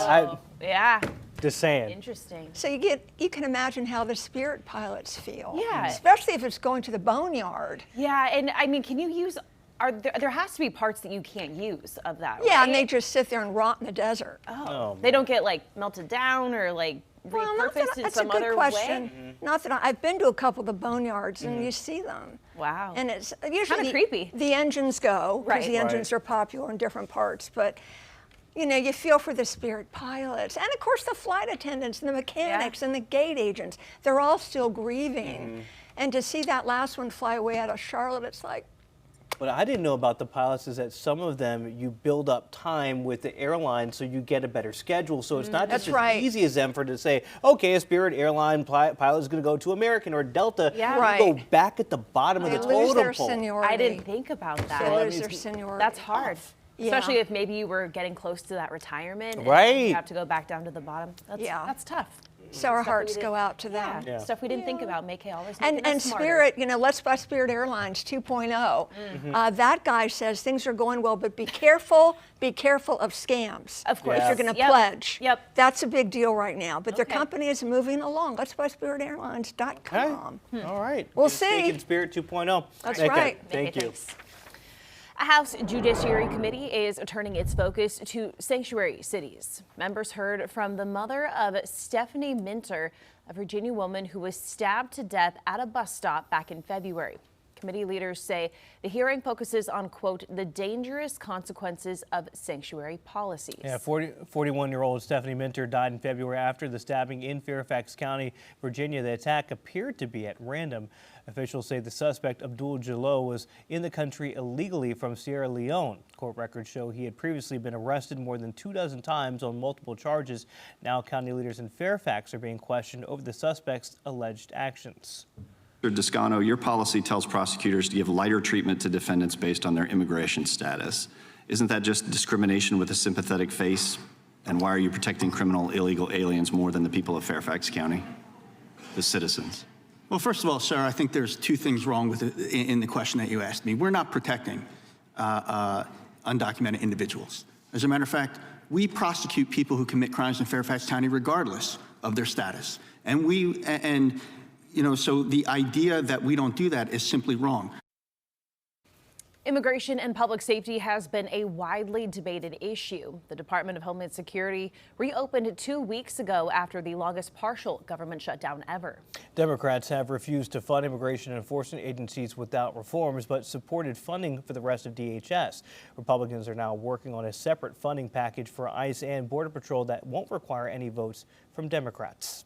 Yeah. Just saying. Interesting. So you can imagine how the Spirit pilots feel. Yeah. Especially if it's going to the boneyard. Yeah, and I mean, can you use, there has to be parts that you can't use of that, Yeah, right? and they just sit there and rot in the desert. Oh, they don't get like melted down or like repurposed in some other way? Not that I've been to a couple of the boneyards and you see them. Wow. And it's usually kind of creepy. The engines go, because the engines are popular in different parts, but you know, you feel for the Spirit pilots, and of course the flight attendants and the mechanics and the gate agents. They're all still grieving. And to see that last one fly away out of Charlotte, it's like, What I didn't know about the pilots is that some of them, you build up time with the airline so you get a better schedule. So it's not just as easy as them for to say, okay, a Spirit airline pilot is going to go to American or Delta. Yeah. You go back at the bottom of the totem pole. I didn't think about that. They lose their seniority. That's hard. Yeah. Especially if maybe you were getting close to that retirement. And Right. you have to go back down to the bottom. That's tough. So our Stuff hearts we go out to them. Yeah. Stuff we didn't think about. May-Kay always making And us smarter. Spirit, you know, Let's Buy Spirit Airlines 2.0. That guy says things are going well, but be careful of scams. Of course. If you're going to pledge. Yep. That's a big deal right now. But their company is moving along. Let's Buy Spirit Airlines.com. All right. We'll see. Taking Spirit 2.0. That's May-Kay, right. Thank you. A House Judiciary Committee is turning its focus to sanctuary cities. Members heard from the mother of Stephanie Minter, a Virginia woman who was stabbed to death at a bus stop back in February. committee leaders say the hearing focuses on, quote, the dangerous consequences of sanctuary policies. Yeah, 41-year-old Stephanie Minter died in February after the stabbing in Fairfax County, Virginia. The attack appeared to be at random. Officials say the suspect, Abdul Jallo, was in the country illegally from Sierra Leone. Court records show he had previously been arrested more than 24 times on multiple charges. Now county leaders in Fairfax are being questioned over the suspect's alleged actions. Mr. Descano, your policy tells prosecutors to give lighter treatment to defendants based on their immigration status. Isn't that just discrimination with a sympathetic face? And why are you protecting criminal illegal aliens more than the people of Fairfax County, the citizens? Well, first of all, sir, I think there's two things wrong with it in the question that you asked me. We're not protecting undocumented individuals. As a matter of fact, we prosecute people who commit crimes in Fairfax County regardless of their status. And so the idea that we don't do that is simply wrong. Immigration and public safety has been a widely debated issue. The Department of Homeland Security reopened 2 weeks ago after the longest partial government shutdown ever. Democrats have refused to fund immigration enforcement agencies without reforms, but supported funding for the rest of DHS. Republicans are now working on a separate funding package for ICE and Border Patrol that won't require any votes from Democrats.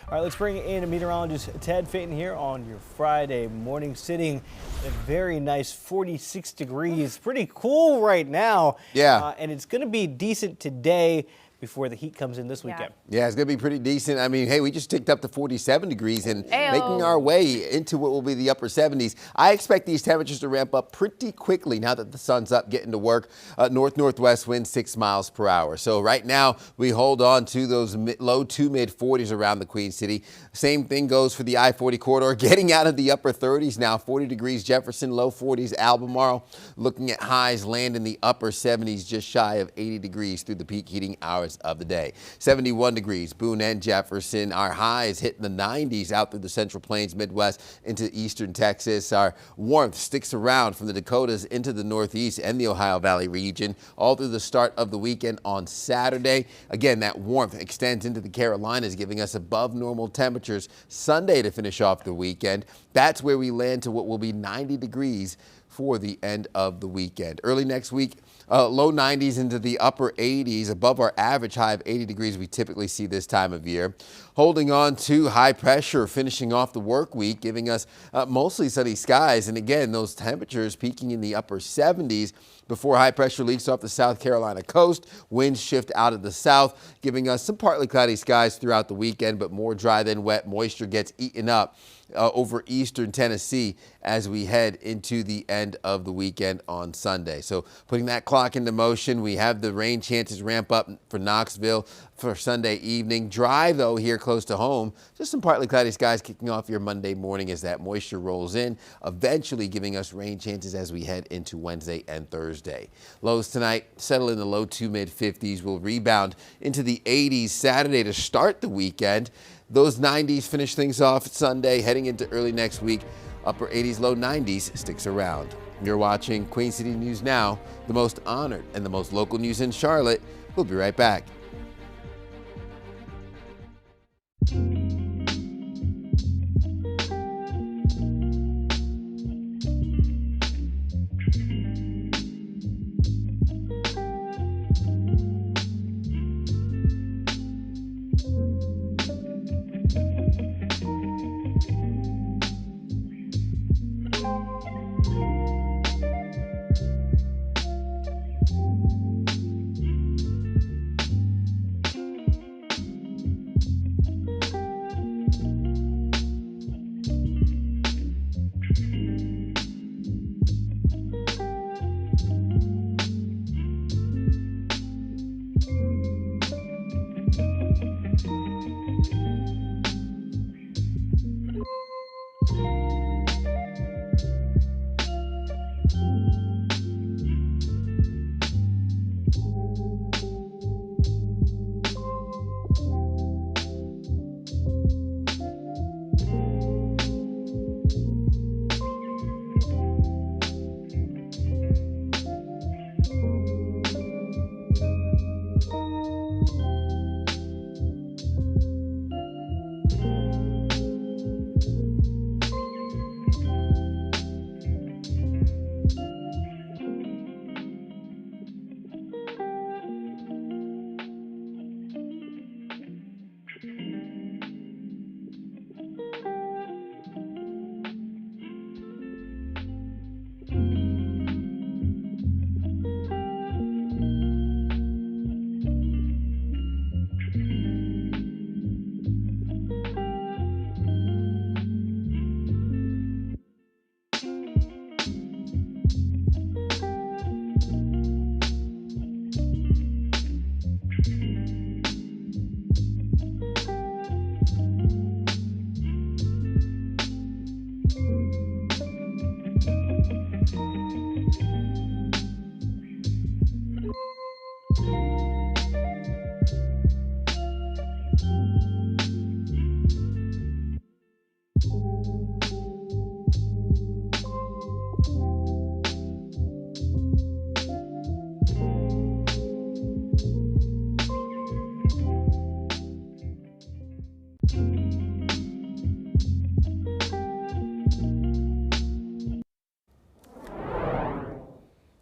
All right, let's bring in meteorologist Ted Fitton here on your Friday morning, sitting at a very nice 46 degrees. Pretty cool right now. Yeah. And it's going to be decent today before the heat comes in this weekend. Yeah, it's going to be pretty decent. I mean, hey, we just ticked up to 47 degrees and making our way into what will be the upper 70s. I expect these temperatures to ramp up pretty quickly now that the sun's up, getting to work. North-northwest winds 6 miles per hour. So right now we hold on to those low to mid 40s around the Queen City. Same thing goes for the I-40 corridor, getting out of the upper 30s now. 40 degrees Jefferson, low 40s Albemarle. Looking at highs, land in the upper 70s, just shy of 80 degrees through the peak heating hours of the day. 71 degrees, Boone and Jefferson. Our highs hitting the 90s out through the Central Plains, Midwest into eastern Texas. Our warmth sticks around from the Dakotas into the Northeast and the Ohio Valley region all through the start of the weekend on Saturday. Again, that warmth extends into the Carolinas, giving us above normal temperatures Sunday to finish off the weekend. That's where we land to what will be 90 degrees for the end of the weekend. Early next week, low 90s into the upper 80s, above our average high of 80 degrees we typically see this time of year. Holding on to high pressure, finishing off the work week, giving us mostly sunny skies. And again, those temperatures peaking in the upper 70s before high pressure leaks off the South Carolina coast. Winds shift out of the south, giving us some partly cloudy skies throughout the weekend, but more dry than wet. Moisture gets eaten up over eastern Tennessee as we head into the end of the weekend on Sunday. So putting that clock into motion, we have the rain chances ramp up for Knoxville for Sunday evening. Dry, though, here close to home. Just some partly cloudy skies kicking off your Monday morning as that moisture rolls in, eventually giving us rain chances as we head into Wednesday and Thursday. Lows tonight settle in the low to mid 50s. Will rebound into the 80s Saturday to start the weekend. Those 90s finish things off Sunday, heading into early next week. Upper 80s, low 90s sticks around. You're watching Queen City News Now, the most honored and the most local news in Charlotte. We'll be right back.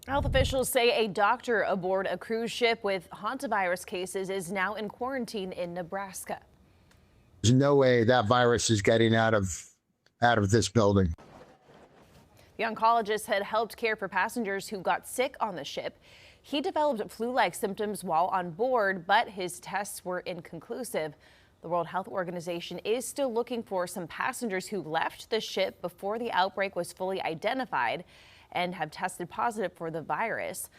Health officials say a doctor aboard a cruise ship with hantavirus cases is now in quarantine in Nebraska. There's no way that virus is getting out of this building. The oncologist had helped care for passengers who got sick on the ship. He developed flu-like symptoms while on board, but his tests were inconclusive. The World Health Organization is still looking for some passengers who left the ship before the outbreak was fully identified and have tested positive for the virus.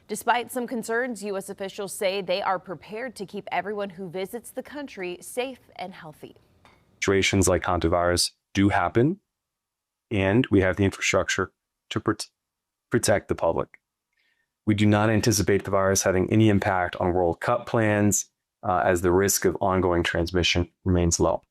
Despite some concerns, U.S. officials say they are prepared to keep everyone who visits the country safe and healthy. Situations like hantavirus do happen, and we have the infrastructure to protect the public. We do not anticipate the virus having any impact on World Cup plans, as the risk of ongoing transmission remains low.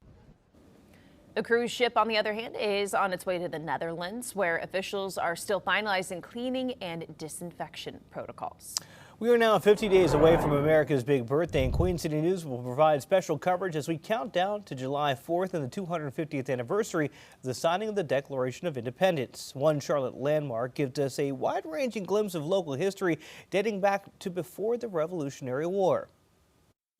The cruise ship, on the other hand, is on its way to the Netherlands, where officials are still finalizing cleaning and disinfection protocols. We are now 50 days away from America's big birthday, and Queen City News will provide special coverage as we count down to July 4th and the 250th anniversary of the signing of the Declaration of Independence. One Charlotte landmark gives us a wide-ranging glimpse of local history dating back to before the Revolutionary War.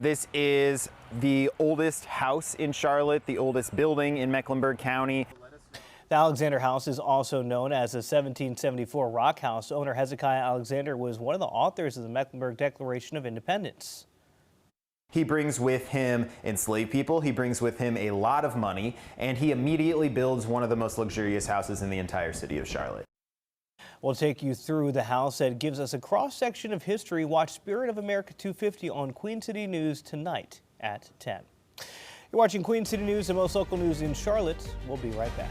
This is the oldest house in Charlotte, the oldest building in Mecklenburg County. The Alexander House is also known as the 1774 Rock House. Owner Hezekiah Alexander was one of the authors of the Mecklenburg Declaration of Independence. He brings with him enslaved people, he brings with him a lot of money, and he immediately builds one of the most luxurious houses in the entire city of Charlotte. We'll take you through the house that gives us a cross-section of history. Watch Spirit of America 250 on Queen City News tonight at 10. You're watching Queen City News, the most local news in Charlotte. We'll be right back.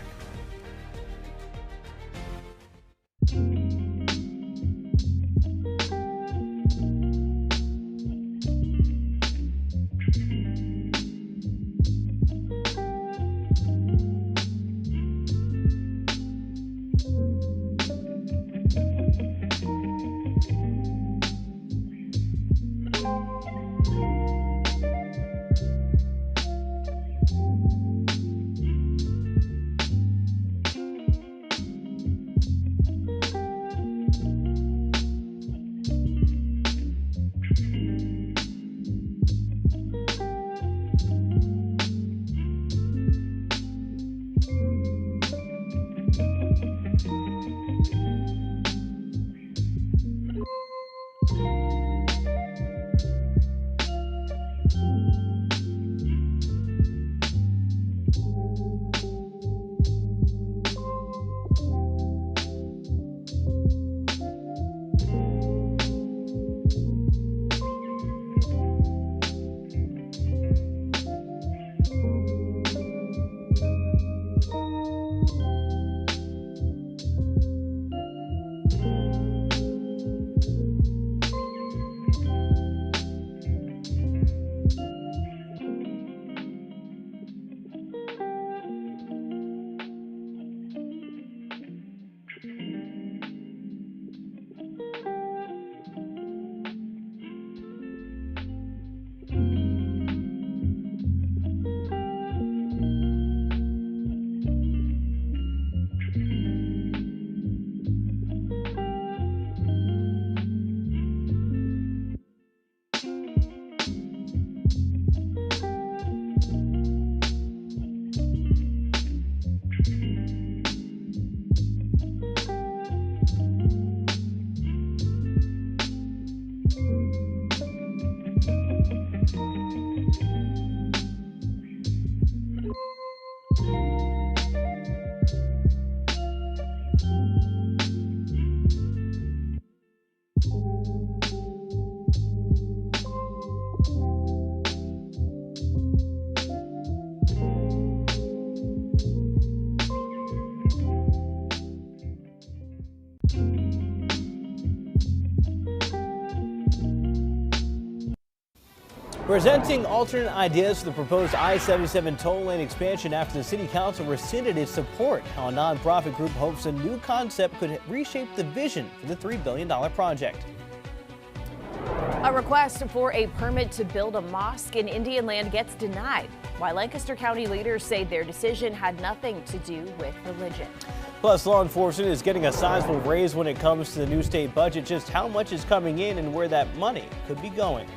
Presenting alternate ideas for the proposed I-77 toll lane expansion after the city council rescinded its support. How a nonprofit group hopes a new concept could reshape the vision for the $3 billion project. A request for a permit to build a mosque in Indian land gets denied, while Lancaster County leaders say their decision had nothing to do with religion. Plus, law enforcement is getting a sizable raise when it comes to the new state budget. Just how much is coming in and where that money could be going.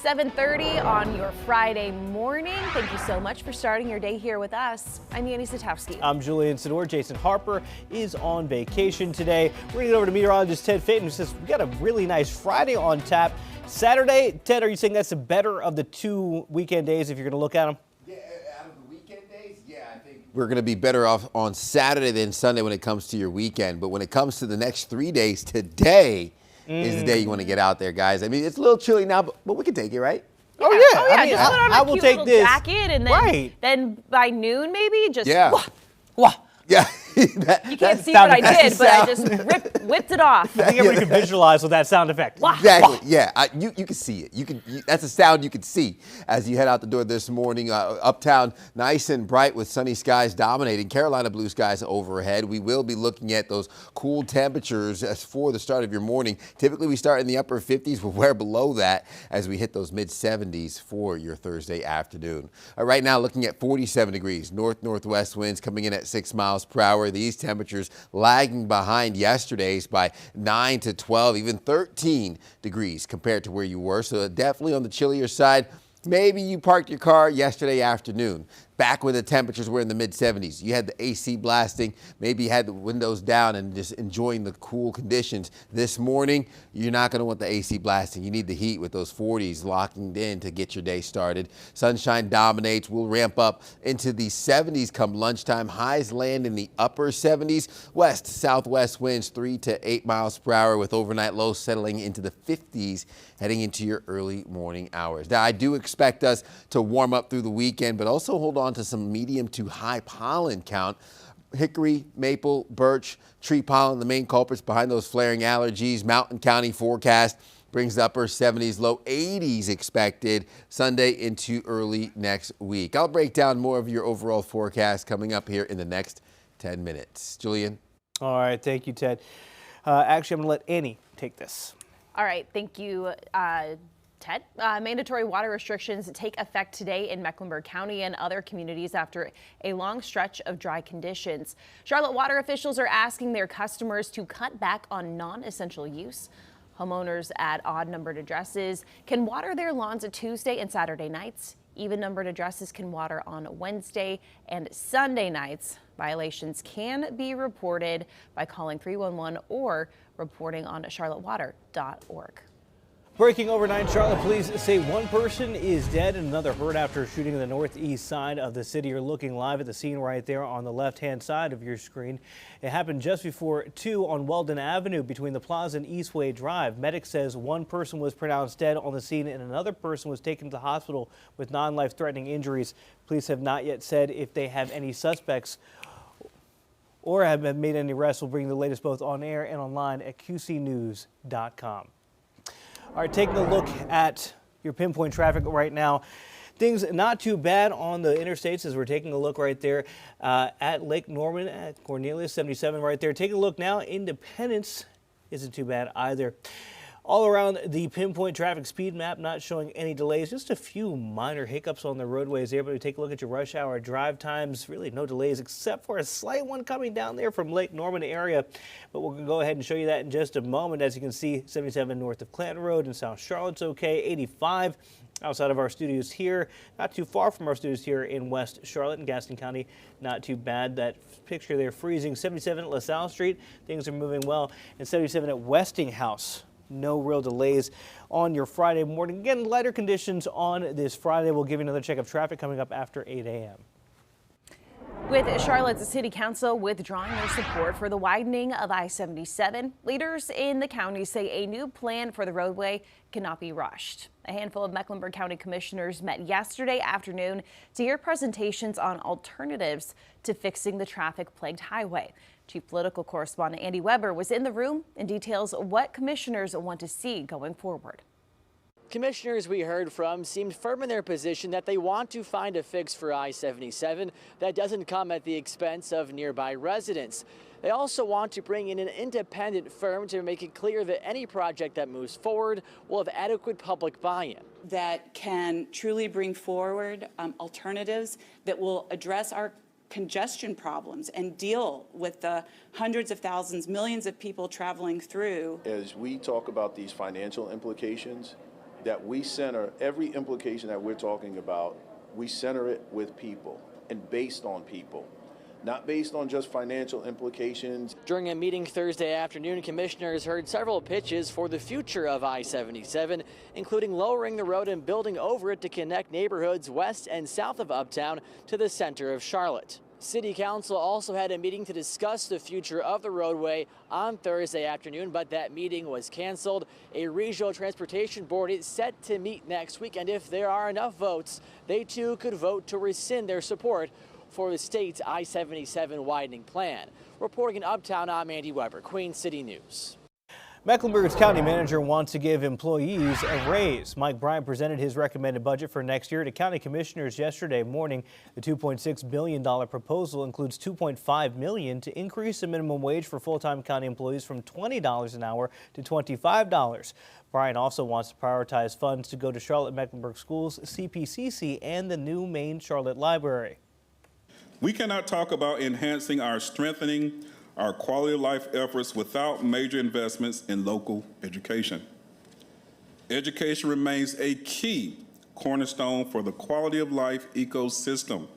7:30 on your Friday morning. Thank you so much for starting your day here with us. I'm Annie Satowski. I'm Julian Sidor. Jason Harper is on vacation today. We're going to go over to meteorologist Ted Fitton, who says we got a really nice Friday on tap. Saturday, Ted, are you saying that's the better of the 2 weekend days if you're going to look at them? Yeah, out of the weekend days, yeah, I think we're going to be better off on Saturday than Sunday when it comes to your weekend. But when it comes to the next 3 days, today is the day you want to get out there, guys. I mean, it's a little chilly now, but we can take it, right? Yeah. Oh yeah, I mean, just put on a cute little jacket, and then by noon maybe just wah. Yeah. You can't see what I did, but I just whipped it off. I think everybody can visualize with that sound effect. Exactly. Yeah. You can see it. That's a sound you can see as you head out the door this morning. Uptown, nice and bright with sunny skies dominating. Carolina blue skies overhead. We will be looking at those cool temperatures as for the start of your morning. Typically, we start in the upper 50s, but we're below that as we hit those mid 70s for your Thursday afternoon. Right now, looking at 47 degrees. North-northwest winds coming in at 6 miles per hour. These temperatures lagging behind yesterday's by 9 to 12, even 13 degrees compared to where you were. So definitely on the chillier side. Maybe you parked your car yesterday afternoon, back when the temperatures were in the mid 70s. You had the AC blasting, maybe you had the windows down and just enjoying the cool conditions. This morning, you're not going to want the AC blasting. You need the heat with those 40s locking in to get your day started. Sunshine dominates. We'll ramp up into the 70s come lunchtime. Highs land in the upper 70s. West-southwest winds 3 to 8 miles per hour with overnight lows settling into the 50s heading into your early morning hours. Now, I do expect us to warm up through the weekend, but also hold on to some medium to high pollen count. Hickory, maple, birch, tree pollen, the main culprits behind those flaring allergies. Mountain County forecast brings the upper 70s, low 80s expected Sunday into early next week. I'll break down more of your overall forecast coming up here in the next 10 minutes. Julian? All right, thank you, Ted. Actually, I'm going to let Annie take this. All right, thank you, Ted. Mandatory water restrictions take effect today in Mecklenburg County and other communities after a long stretch of dry conditions. Charlotte water officials are asking their customers to cut back on non-essential use. Homeowners at odd-numbered addresses can water their lawns on Tuesday and Saturday nights. Even-numbered addresses can water on Wednesday and Sunday nights. Violations can be reported by calling 311 or reporting on charlottewater.org. Breaking overnight, Charlotte police say one person is dead and another hurt after a shooting in the northeast side of the city. You're looking live at the scene right there on the left-hand side of your screen. It happened just before 2 on Weldon Avenue between the Plaza and Eastway Drive. Medic says one person was pronounced dead on the scene and another person was taken to the hospital with non-life-threatening injuries. Police have not yet said if they have any suspects or have made any arrests. We'll bring the latest both on air and online at qcnews.com. All right, taking a look at your pinpoint traffic right now. Things not too bad on the interstates as we're taking a look right there at Lake Norman at Cornelius 77 right there. Take a look now. Independence isn't too bad either. All around the pinpoint traffic speed map, not showing any delays, just a few minor hiccups on the roadways there. But take a look at your rush hour drive times, really no delays except for a slight one coming down there from Lake Norman area. But we're going to go ahead and show you that in just a moment. As you can see, 77 north of Clanton Road in South Charlotte's okay, 85 outside of our studios here, not too far from our studios here in West Charlotte and Gaston County, not too bad. That picture there freezing. 77 at LaSalle Street, things are moving well, and 77 at Westinghouse. No real delays on your Friday morning. Again, lighter conditions on this Friday. We'll give you another check of traffic coming up after 8 a.m. With Charlotte's City Council withdrawing their support for the widening of I-77, leaders in the county say a new plan for the roadway cannot be rushed. A handful of Mecklenburg County commissioners met yesterday afternoon to hear presentations on alternatives to fixing the traffic-plagued highway. Chief Political Correspondent Andy Weber was in the room and details what commissioners want to see going forward. Commissioners we heard from seemed firm in their position that they want to find a fix for I-77 that doesn't come at the expense of nearby residents. They also want to bring in an independent firm to make it clear that any project that moves forward will have adequate public buy-in. That can truly bring forward alternatives that will address our congestion problems and deal with the hundreds of thousands, millions of people traveling through. As we talk about these financial implications, that we center every implication that we're talking about, we center it with people and based on people. Not based on just financial implications. During a meeting Thursday afternoon, commissioners heard several pitches for the future of I-77, including lowering the road and building over it to connect neighborhoods west and south of Uptown to the center of Charlotte. City Council also had a meeting to discuss the future of the roadway on Thursday afternoon, but that meeting was canceled. A regional transportation board is set to meet next week, and if there are enough votes, they too could vote to rescind their support for the state's I-77 widening plan. Reporting in Uptown, I'm Andy Weber, Queen City News. Mecklenburg's county manager wants to give employees a raise. Mike Bryan presented his recommended budget for next year to county commissioners yesterday morning. The $2.6 billion proposal includes $2.5 million to increase the minimum wage for full-time county employees from $20 an hour to $25. Bryan also wants to prioritize funds to go to Charlotte Mecklenburg Schools, CPCC, and the new main Charlotte Library. We cannot talk about enhancing or strengthening our quality of life efforts without major investments in local education. Education remains a key cornerstone for the quality of life ecosystem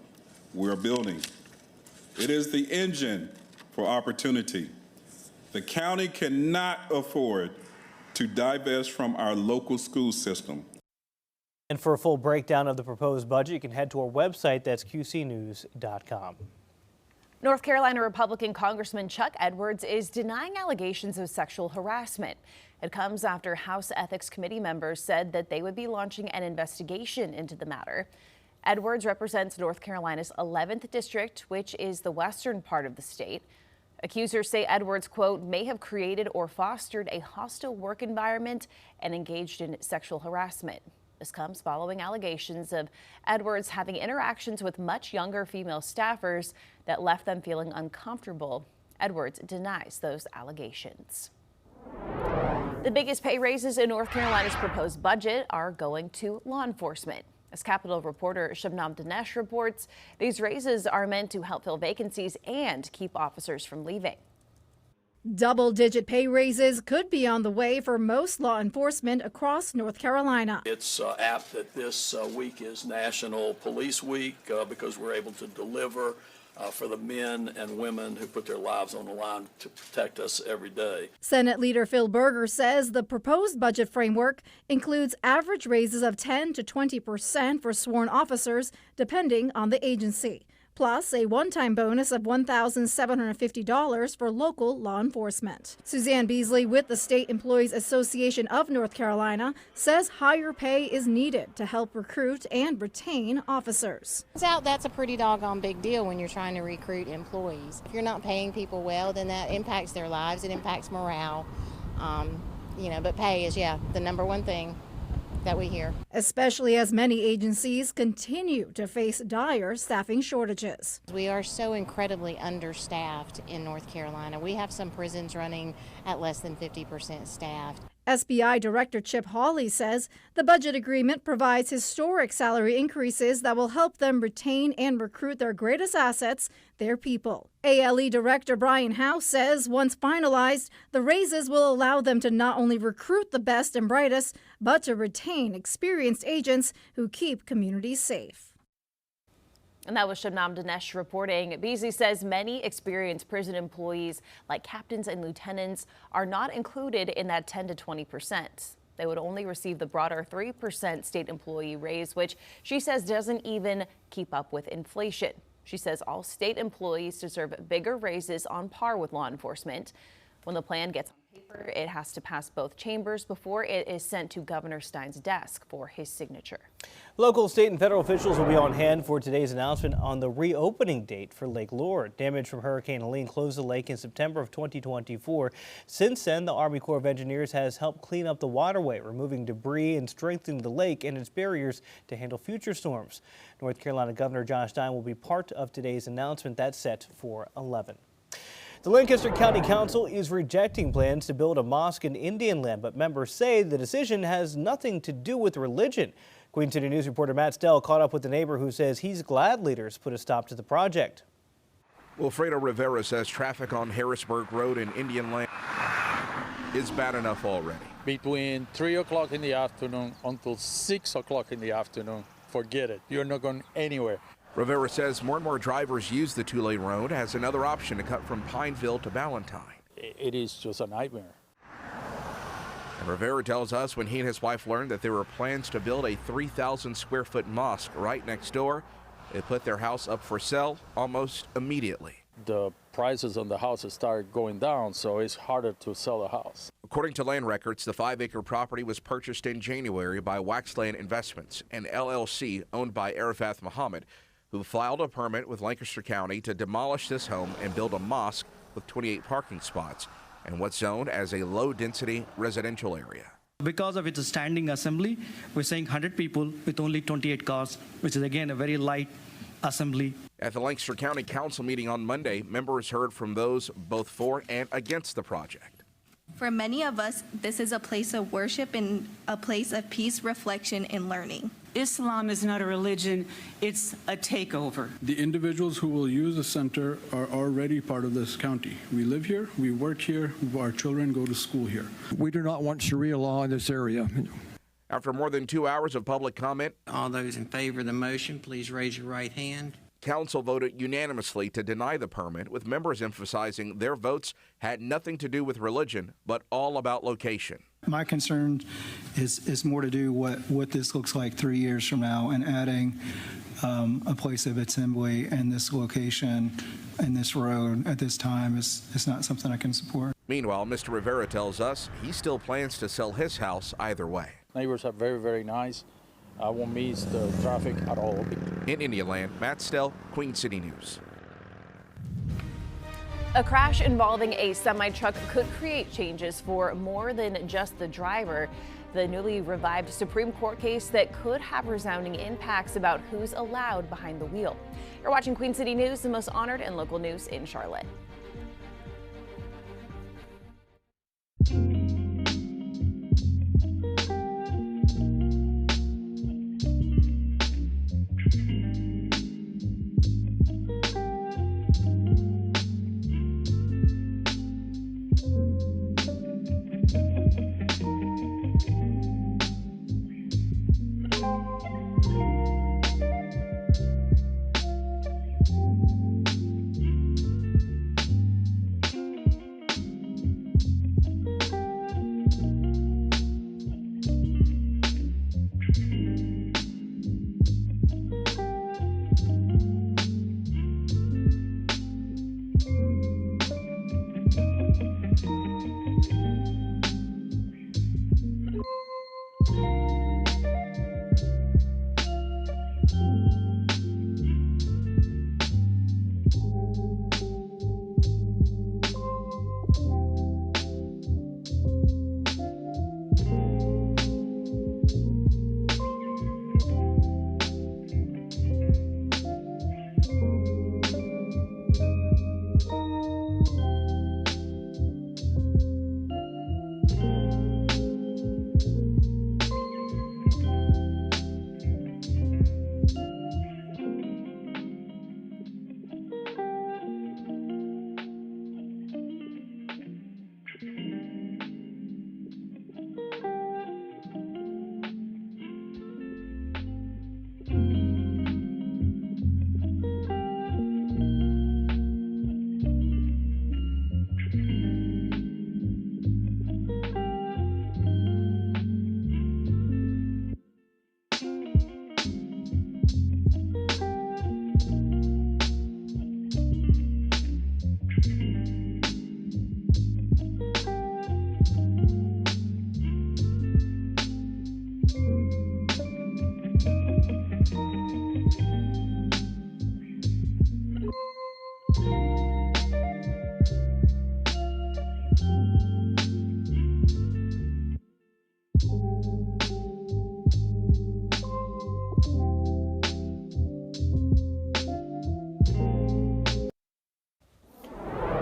we're building. It is the engine for opportunity. The county cannot afford to divest from our local school system. And for a full breakdown of the proposed budget, you can head to our website. That's qcnews.com. North Carolina Republican Congressman Chuck Edwards is denying allegations of sexual harassment. It comes after House Ethics Committee members said that they would be launching an investigation into the matter. Edwards represents North Carolina's 11th district, which is the western part of the state. Accusers say Edwards, quote, may have created or fostered a hostile work environment and engaged in sexual harassment. This comes following allegations of Edwards having interactions with much younger female staffers that left them feeling uncomfortable. Edwards denies those allegations. The biggest pay raises in North Carolina's proposed budget are going to law enforcement. As Capitol reporter Shabnam Dinesh reports, these raises are meant to help fill vacancies and keep officers from leaving. Double-digit pay raises could be on the way for most law enforcement across North Carolina. It's apt that this week is National Police Week because we're able to deliver for the men and women who put their lives on the line to protect us every day. Senate Leader Phil Berger says the proposed budget framework includes average raises of 10 to 20% for sworn officers, depending on the agency, plus a one-time bonus of $1,750 for local law enforcement. Suzanne Beasley with the State Employees Association of North Carolina says higher pay is needed to help recruit and retain officers. That's a pretty doggone big deal when you're trying to recruit employees. If you're not paying people well, then that impacts their lives, it impacts morale. But pay is, the number one thing that we hear. Especially as many agencies continue to face dire staffing shortages. We are so incredibly understaffed in North Carolina. We have some prisons running at less than 50% staffed. SBI Director Chip Hawley says the budget agreement provides historic salary increases that will help them retain and recruit their greatest assets, their people. ALE Director Brian House says once finalized, the raises will allow them to not only recruit the best and brightest, but to retain experienced agents who keep communities safe. And that was Shabnam Dinesh reporting. Beasley says many experienced prison employees, like captains and lieutenants, are not included in that 10 to 20%. They would only receive the broader 3% state employee raise, which she says doesn't even keep up with inflation. She says all state employees deserve bigger raises on par with law enforcement. When the plan gets on paper, It has to pass both chambers before it is sent to Governor Stein's desk for his signature. Local, state, and federal officials will be on hand for today's announcement on the reopening date for Lake Lure. Damage from Hurricane Helene closed the lake in September of 2024. Since then, the Army Corps of Engineers has helped clean up the waterway, removing debris and strengthening the lake and its barriers to handle future storms. North Carolina Governor Josh Stein will be part of today's announcement that's set for 11. The Lancaster County Council is rejecting plans to build a mosque in Indian Land, but members say the decision has nothing to do with religion. Queen City News reporter Matt Stell caught up with the neighbor who says he's glad leaders put a stop to the project. Wilfredo Rivera says traffic on Harrisburg Road in Indian Land is bad enough already. Between 3 o'clock in the afternoon until 6 o'clock in the afternoon, forget it. You're not going anywhere. Rivera says more and more drivers use the two-lane road as another option to cut from Pineville to Ballantyne. It is just a nightmare. And Rivera tells us when he and his wife learned that there were plans to build a 3,000 square foot mosque right next door, they put their house up for sale almost immediately. The prices on the houses started going down, so it's harder to sell a house. According to land records, the 5-acre property was purchased in January by Waxland Investments, an LLC owned by Arafath Muhammad, who filed a permit with Lancaster County to demolish this home and build a mosque with 28 parking spots and what's zoned as a low-density residential area. Because of its standing assembly, we're saying 100 people with only 28 cars, which is again a very light assembly. At the Lancaster County Council meeting on Monday, members heard from those both for and against the project. For many of us, this is a place of worship and a place of peace, reflection, and learning. Islam is not a religion, it's a takeover. The individuals who will use the center are already part of this county. We live here, we work here, our children go to school here. We do not want Sharia law in this area. After more than 2 hours of public comment, All those in favor of the motion, please raise your right hand. Council voted unanimously to deny the permit, with members emphasizing their votes had nothing to do with religion, but all about location. My concern is more to do what this looks like 3 years from now, and adding a place of assembly in this location and this road at this time is not something I can support. Meanwhile, Mr. Rivera tells us he still plans to sell his house either way. Neighbors are very, very nice. I won't miss the traffic at all. In Indian Land, Matt Stell, Queen City News. A crash involving a semi-truck could create changes for more than just the driver. The newly revived Supreme Court case that could have resounding impacts about who's allowed behind the wheel. You're watching Queen City News, the most honored and local news in Charlotte.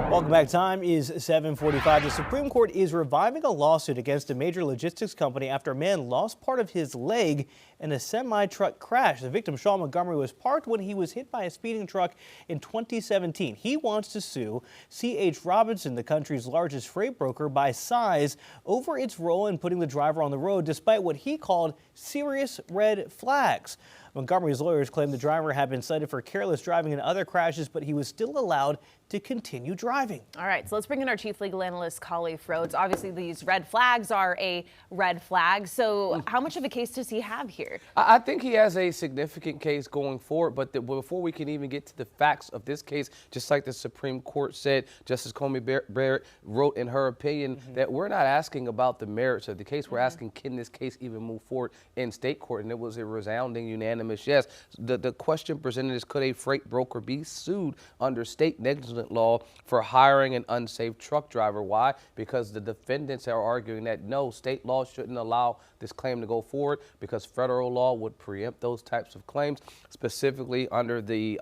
Welcome back. Time is 7:45. The Supreme Court is reviving a lawsuit against a major logistics company after a man lost part of his leg in a semi-truck crash. The victim, Sean Montgomery, was parked when he was hit by a speeding truck in 2017. He wants to sue C.H. Robinson, the country's largest freight broker by size, over its role in putting the driver on the road despite what he called serious red flags. Montgomery's lawyers claim the driver had been cited for careless driving in other crashes, but he was still allowed to continue driving. All right, so let's bring in our chief legal analyst, Khalif Rhodes. Obviously, these red flags are a red flag. So how much of a case does he have here? I think he has a significant case going forward, but before we can even get to the facts of this case, just like the Supreme Court said, Justice Comey Barrett wrote in her opinion that we're not asking about the merits of the case. We're asking, can this case even move forward in state court? And it was a resounding unanimous yes. The question presented is, could a freight broker be sued under state negligence law for hiring an unsafe truck driver? Why? Because the defendants are arguing that no, state law shouldn't allow this claim to go forward because federal law would preempt those types of claims, specifically under the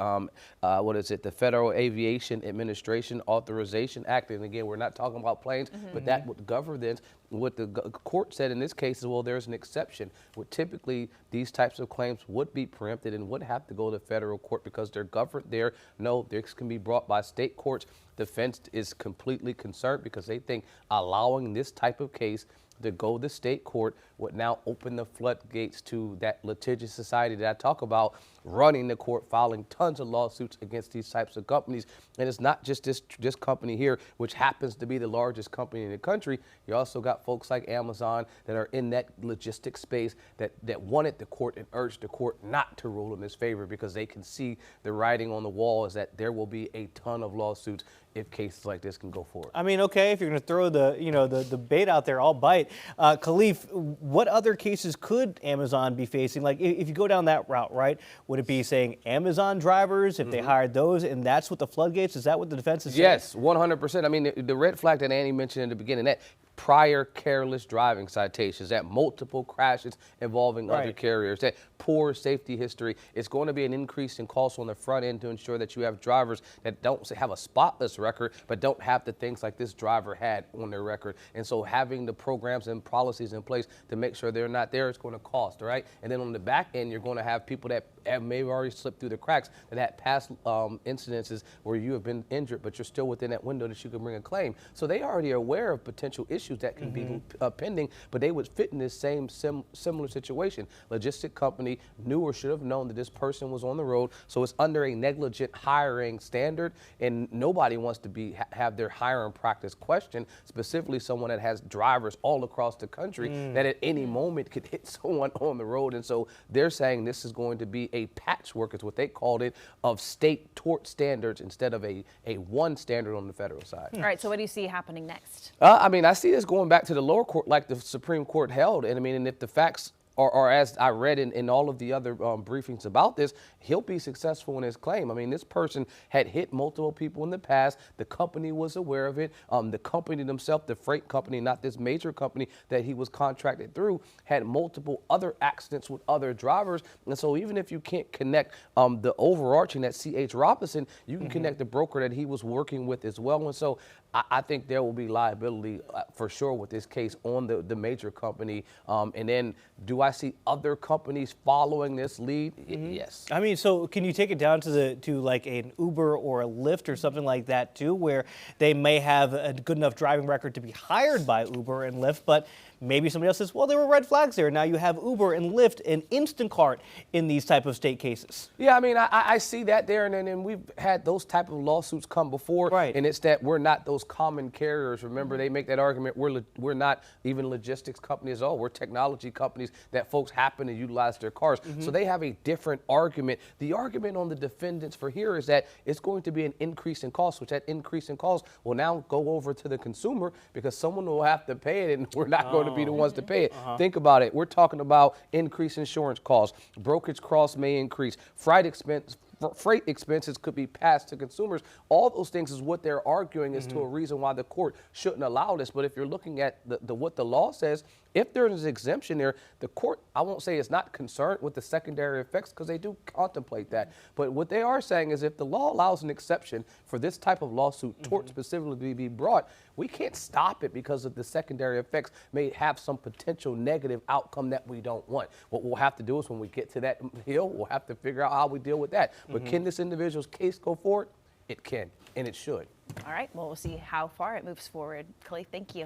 the Federal Aviation Administration Authorization Act. And again, we're not talking about planes, but that would govern this. What the court said in this case is, well, there's an exception. Typically, these types of claims would be preempted and would have to go to federal court because they're governed there. No, this can be brought by state courts. Defense is completely concerned because they think allowing this type of case to go to state court would now open the floodgates to that litigious society that I talk about, running the court, filing tons of lawsuits against these types of companies. And it's not just this company here, which happens to be the largest company in the country. You also got folks like Amazon that are in that logistics space that wanted the court and urged the court not to rule in his favor because they can see the writing on the wall is that there will be a ton of lawsuits if cases like this can go forward. I mean, okay, if you're going to throw the bait out there, I'll bite. Khalif, what other cases could Amazon be facing? Like, if you go down that route, right, would it be saying Amazon drivers, if they hired those, and that's what the floodgates, is that what the defense is saying? Yes, 100%. I mean, the red flag that Annie mentioned in the beginning, that prior careless driving citations, that multiple crashes involving other carriers, that poor safety history, it's going to be an increase in costs on the front end to ensure that you have drivers that don't have a spotless record, but don't have the things like this driver had on their record. And so having the programs and policies in place to make sure they're not there is going to cost, right? And then on the back end, you're going to have people that have maybe already slipped through the cracks that had past incidences where you have been injured, but you're still within that window that you can bring a claim. So they already are aware of potential issues that can be pending, but they would fit in this same similar situation. Logistic company knew or should have known that this person was on the road, so it's under a negligent hiring standard, and nobody wants to have their hiring practice questioned, specifically someone that has drivers all across the country that at any moment could hit someone on the road. And so they're saying this is going to be a patchwork, is what they called it, of state tort standards instead of a one standard on the federal side. All right, so what do you see happening next? I mean, I see this going back to the lower court like the Supreme Court held. And I mean, and if the facts or as I read in all of the other briefings about this, he'll be successful in his claim. I mean, this person had hit multiple people in the past. The company was aware of it. The company themselves, the freight company, not this major company that he was contracted through, had multiple other accidents with other drivers. And so even if you can't connect the overarching, that C.H. Robinson, you can connect the broker that he was working with as well. And so I think there will be liability for sure with this case on the major company. And then do I see other companies following this lead? Yes. I mean, so can you take it down to like an Uber or a Lyft or something like that too, where they may have a good enough driving record to be hired by Uber and Lyft, but maybe somebody else says, well, there were red flags there. Now you have Uber and Lyft and Instacart in these type of state cases. Yeah, I mean, I see that there, and then we've had those type of lawsuits come before, right? And it's that we're not those common carriers. Remember, they make that argument, we're not even logistics companies at all. We're technology companies that folks happen to utilize their cars. So they have a different argument. The argument on the defendants for here is that it's going to be an increase in cost, which that increase in cost will now go over to the consumer because someone will have to pay it, and we're not going to be the ones to pay it. Think about it. We're talking about increased insurance costs. Brokerage costs may increase. Freight expenses could be passed to consumers. All those things is what they're arguing as to a reason why the court shouldn't allow this. But if you're looking at what the law says, if there is an exemption there, the court, I won't say is not concerned with the secondary effects because they do contemplate that. But what they are saying is if the law allows an exception for this type of lawsuit, tort specifically to be brought, we can't stop it because of the secondary effects may have some potential negative outcome that we don't want. What we'll have to do is when we get to that hill, we'll have to figure out how we deal with that. But can this individual's case go forward? It can, and it should. All right, well, we'll see how far it moves forward. Clay, thank you.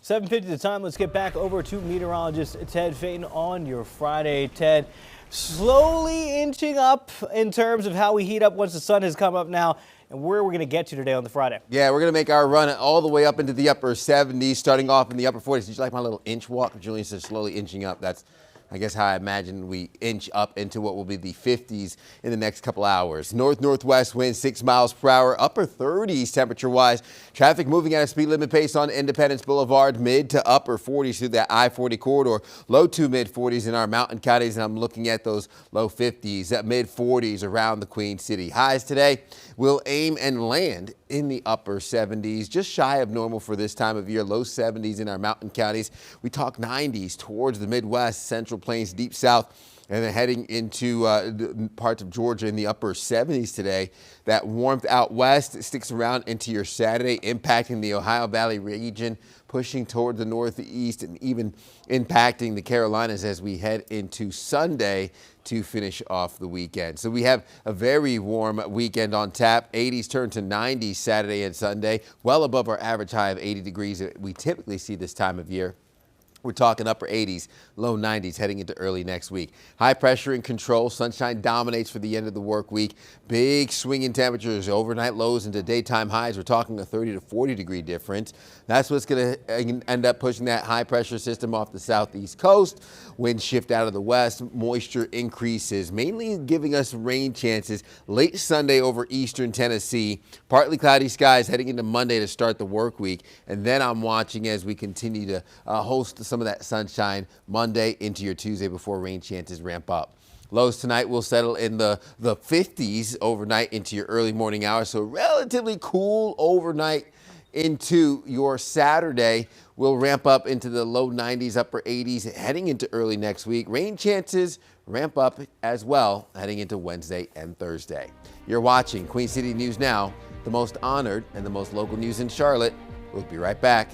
7:50 the time. Let's get back over to meteorologist Ted Phaeton on your Friday. Ted, slowly inching up in terms of how we heat up once the sun has come up now, and where we're going to get to today on the Friday. Yeah, we're going to make our run all the way up into the upper 70s, starting off in the upper 40s. Did you like my little inch walk? Julian says slowly inching up. That's, I guess, how I imagine we inch up into what will be the 50s in the next couple hours. North-northwest winds 6 miles per hour, upper 30s temperature-wise. Traffic moving at a speed limit pace on Independence Boulevard, mid to upper 40s through that I-40 corridor, low to mid 40s in our mountain counties, and I'm looking at those low 50s, at mid 40s around the Queen City. Highs today will aim and land in the upper 70s, just shy of normal for this time of year, low 70s in our mountain counties. We talk 90s towards the Midwest, Central Plains, Deep South, and then heading into parts of Georgia in the upper 70s today. That warmth out west sticks around into your Saturday, impacting the Ohio Valley region, pushing toward the northeast and even impacting the Carolinas as we head into Sunday to finish off the weekend. So we have a very warm weekend on tap. 80s turn to 90s Saturday and Sunday, well above our average high of 80 degrees that we typically see this time of year. We're talking upper 80s, low 90s heading into early next week. High pressure in control. Sunshine dominates for the end of the work week. Big swing in temperatures, overnight lows into daytime highs. We're talking a 30 to 40 degree difference. That's what's going to end up pushing that high pressure system off the southeast coast. Winds shift out of the west. Moisture increases, mainly giving us rain chances late Sunday over eastern Tennessee. Partly cloudy skies heading into Monday to start the work week. And then I'm watching as we continue to host some of that sunshine Monday into your Tuesday before rain chances ramp up. Lows tonight will settle in the 50s overnight into your early morning hours. So relatively cool overnight into your Saturday. We'll ramp up into the low 90s, upper 80s heading into early next week. Rain chances ramp up as well heading into Wednesday and Thursday. You're watching Queen City News Now, the most honored and the most local news in Charlotte. We'll be right back.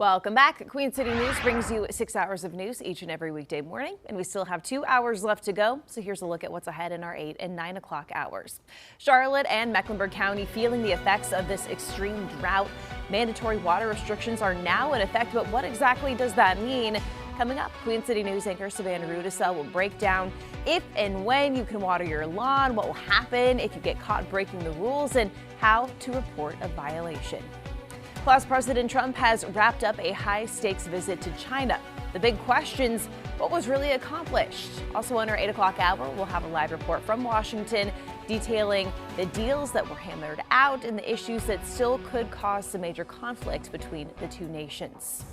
Welcome back. Queen City News brings you 6 hours of news each and every weekday morning, and we still have 2 hours left to go. So here's a look at what's ahead in our 8 and 9 o'clock hours. Charlotte and Mecklenburg County feeling the effects of this extreme drought. Mandatory water restrictions are now in effect, but what exactly does that mean? Coming up, Queen City News anchor Savannah Rudisell will break down if and when you can water your lawn, what will happen if you get caught breaking the rules, and how to report a violation. Plus, President Trump has wrapped up a high-stakes visit to China. The big questions: what was really accomplished? Also on our 8 o'clock hour, we'll have a live report from Washington detailing the deals that were hammered out and the issues that still could cause some major conflict between the two nations.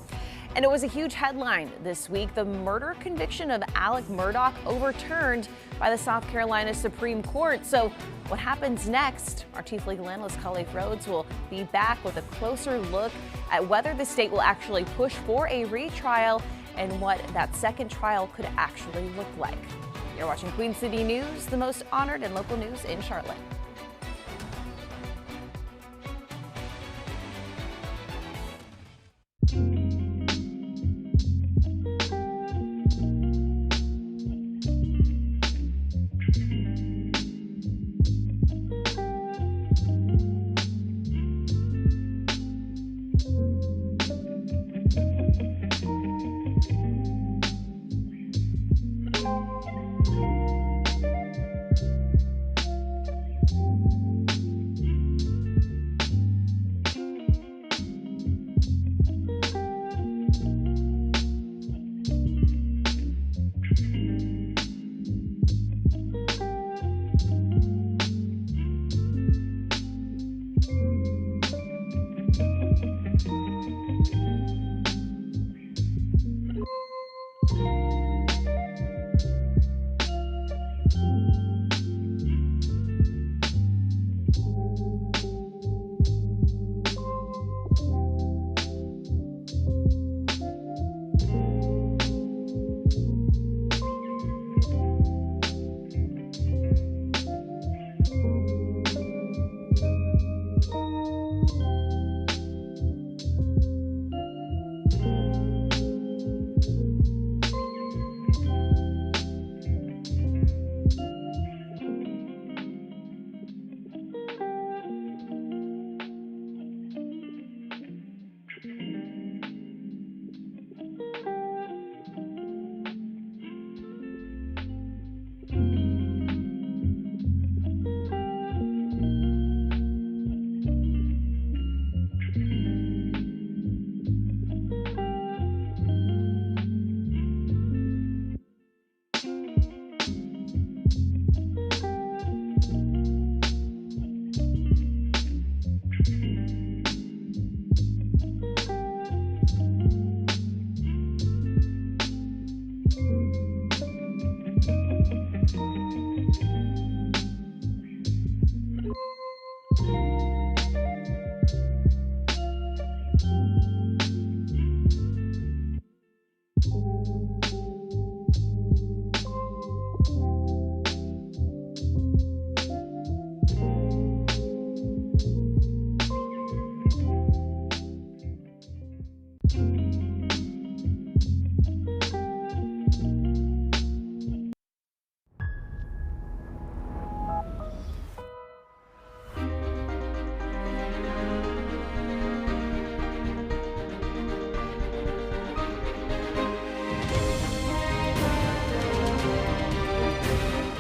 And it was a huge headline this week: the murder conviction of Alec Murdaugh overturned by the South Carolina Supreme Court. So what happens next? Our chief legal analyst, Khalif Rhodes, will be back with a closer look at whether the state will actually push for a retrial and what that second trial could actually look like. You're watching Queen City News, the most honored and local news in Charlotte.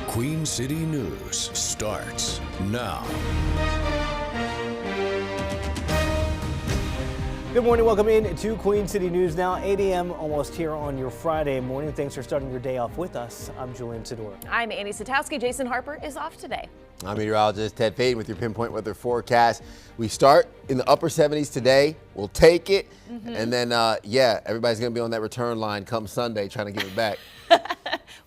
Queen City News starts now. Good morning. Welcome in to Queen City News now, 8 a.m. almost here on your Friday morning. Thanks for starting your day off with us. I'm Julian Sidor. I'm Annie Satowski. Jason Harper is off today. I'm meteorologist Ted Faden with your pinpoint weather forecast. We start in the upper 70s today. We'll take it. And then, everybody's going to be on that return line come Sunday trying to give it back.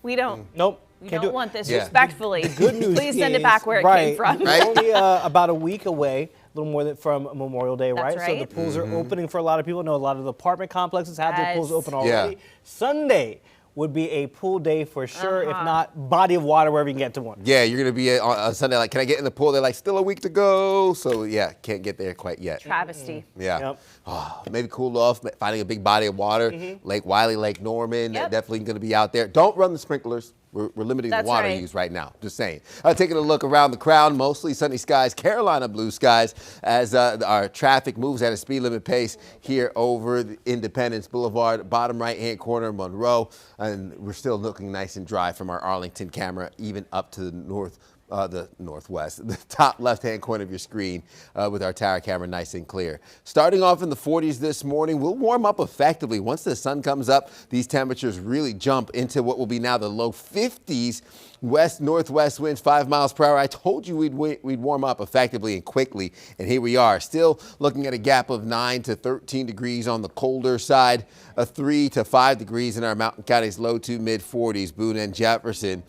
We don't. Nope. We Can't don't do it. want this Yeah. respectfully. Good news Please send it is- back where it right, came from. We're only about a week away, a little more than from Memorial Day, That's right? So the right. pools are opening for a lot of people. I know a lot of the apartment complexes have their pools open already. Yeah. Sunday would be a pool day for sure, if not body of water wherever you can get to one. Yeah, you're going to be on Sunday like, can I get in the pool? They're like, still a week to go. So, yeah, can't get there quite yet. Travesty. Yeah. Yep. Oh, maybe cool off, finding a big body of water. Lake Wiley, Lake Norman, Yep. definitely going to be out there. Don't run the sprinklers. We're limiting the That's water right. use right now. Just saying. Taking a look around the crowd, mostly sunny skies, Carolina blue skies, as our traffic moves at a speed limit pace here over the Independence Boulevard, bottom right-hand corner, Monroe, and we're still looking nice and dry from our Arlington camera, even up to the northwest, the top left-hand corner of your screen with our tower camera nice and clear. Starting off in the 40s this morning, we'll warm up effectively. Once the sun comes up, these temperatures really jump into what will be now the low 50s. West-northwest winds 5 miles per hour. I told you we'd warm up effectively and quickly, and here we are. Still looking at a gap of 9 to 13 degrees on the colder side, 3 to 5 degrees in our mountain counties, low to mid-40s, Boone and Jefferson.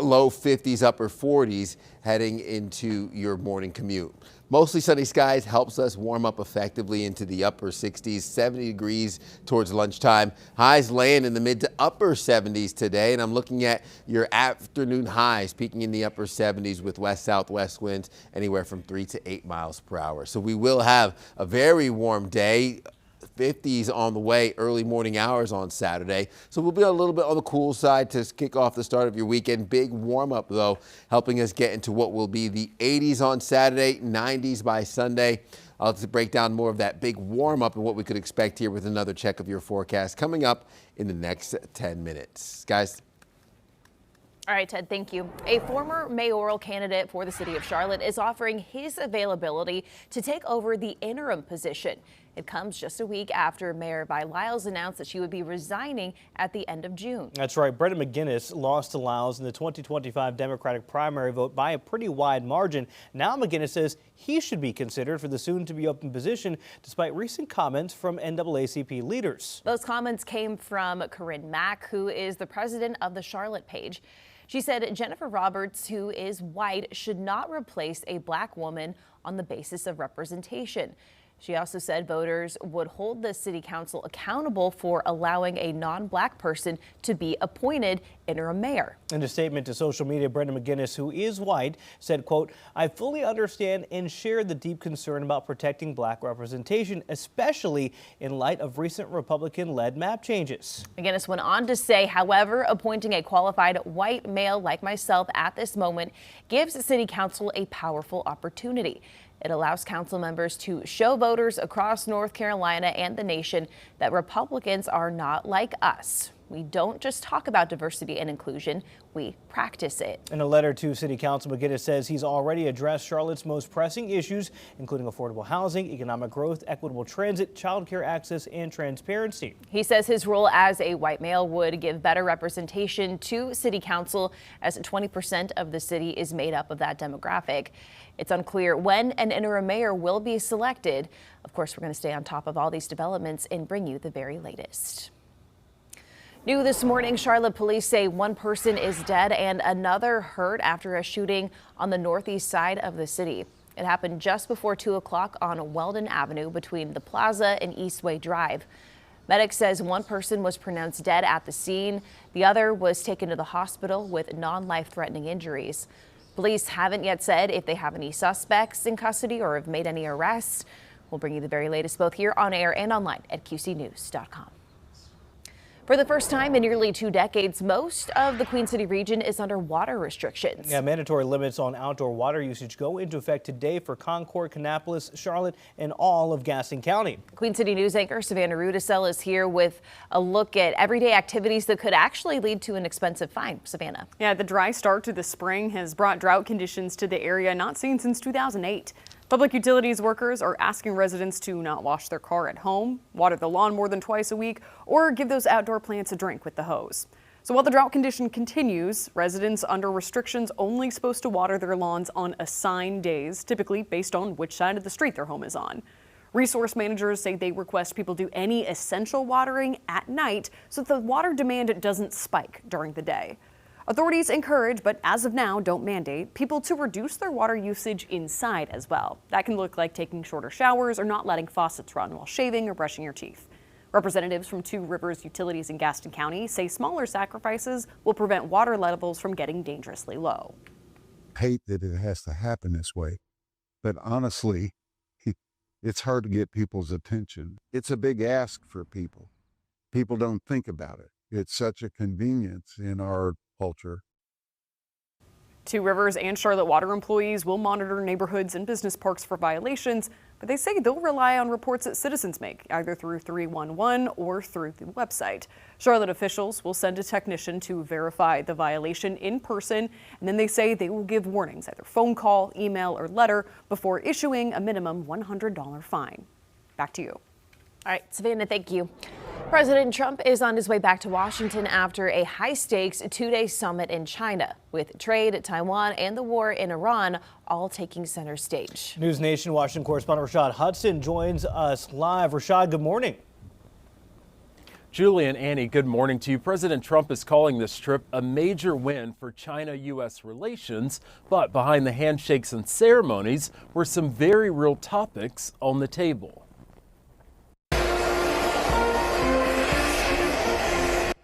Low 50s, upper 40s heading into your morning commute. Mostly sunny skies helps us warm up effectively into the upper 60s, 70 degrees towards lunchtime. Highs land in the mid to upper 70s today, and I'm looking at your afternoon highs peaking in the upper 70s with west-southwest winds anywhere from 3 to 8 miles per hour. So we will have a very warm day. 50s on the way early morning hours on Saturday. So we'll be a little bit on the cool side to kick off the start of your weekend. Big warm up though, helping us get into what will be the 80s on Saturday, 90s by Sunday. I'll have to break down more of that big warm up and what we could expect here with another check of your forecast coming up in the next 10 minutes. Guys. All right, Ted, thank you. A former mayoral candidate for the city of Charlotte is offering his availability to take over the interim position. It comes just a week after Mayor Vi Lyles announced that she would be resigning at the end of June. That's right. Brenda McGinnis lost to Lyles in the 2025 Democratic primary vote by a pretty wide margin. Now McGinnis says he should be considered for the soon-to-be open position, despite recent comments from NAACP leaders. Those comments came from Corinne Mack, who is the president of the Charlotte page. She said Jennifer Roberts, who is white, should not replace a black woman on the basis of representation. She also said voters would hold the city council accountable for allowing a non-black person to be appointed interim mayor. In a statement to social media, Brenda McGinnis, who is white, said, quote, "I fully understand and share the deep concern about protecting black representation, especially in light of recent Republican-led map changes." McGinnis went on to say, however, appointing a qualified white male like myself at this moment gives the city council a powerful opportunity. It allows council members to show voters across North Carolina and the nation that Republicans are not like us. We don't just talk about diversity and inclusion, we practice it. In a letter to City Council, McGinnis says he's already addressed Charlotte's most pressing issues, including affordable housing, economic growth, equitable transit, child care access, and transparency. He says his role as a white male would give better representation to City Council, as 20% of the city is made up of that demographic. It's unclear when an interim mayor will be selected. Of course, we're going to stay on top of all these developments and bring you the very latest. New this morning, Charlotte police say one person is dead and another hurt after a shooting on the northeast side of the city. It happened just before 2 o'clock on Weldon Avenue between the Plaza and Eastway Drive. Medics says one person was pronounced dead at the scene. The other was taken to the hospital with non-life-threatening injuries. Police haven't yet said if they have any suspects in custody or have made any arrests. We'll bring you the very latest both here on air and online at QCnews.com. For the first time in nearly 2 decades, most of the Queen City region is under water restrictions. Yeah, mandatory limits on outdoor water usage go into effect today for Concord, Kannapolis, Charlotte, and all of Gaston County. Queen City News anchor Savannah Rudisell is here with a look at everyday activities that could actually lead to an expensive fine. Savannah. Yeah, the dry start to the spring has brought drought conditions to the area not seen since 2008. Public utilities workers are asking residents to not wash their car at home, water the lawn more than twice a week, or give those outdoor plants a drink with the hose. So while the drought condition continues, residents under restrictions only supposed to water their lawns on assigned days, typically based on which side of the street their home is on. Resource managers say they request people do any essential watering at night so that the water demand doesn't spike during the day. Authorities encourage, but as of now don't mandate, people to reduce their water usage inside as well. That can look like taking shorter showers or not letting faucets run while shaving or brushing your teeth. Representatives from Two Rivers Utilities in Gaston County say smaller sacrifices will prevent water levels from getting dangerously low. I hate that it has to happen this way, but honestly, it's hard to get people's attention. It's a big ask for people. People don't think about it. It's such a convenience in our culture. Two Rivers and Charlotte Water employees will monitor neighborhoods and business parks for violations, but they say they'll rely on reports that citizens make, either through 311 or through the website. Charlotte officials will send a technician to verify the violation in person, and then they say they will give warnings, either phone call, email, or letter, before issuing a minimum $100 fine. Back to you. All right, Savannah, thank you. President Trump is on his way back to Washington after a high-stakes two-day summit in China, with trade, Taiwan, and the war in Iran all taking center stage. News Nation Washington correspondent Rashad Hudson joins us live. Rashad, good morning. Julie and Annie, good morning to you. President Trump is calling this trip a major win for China-U.S. relations, but behind the handshakes and ceremonies were some very real topics on the table.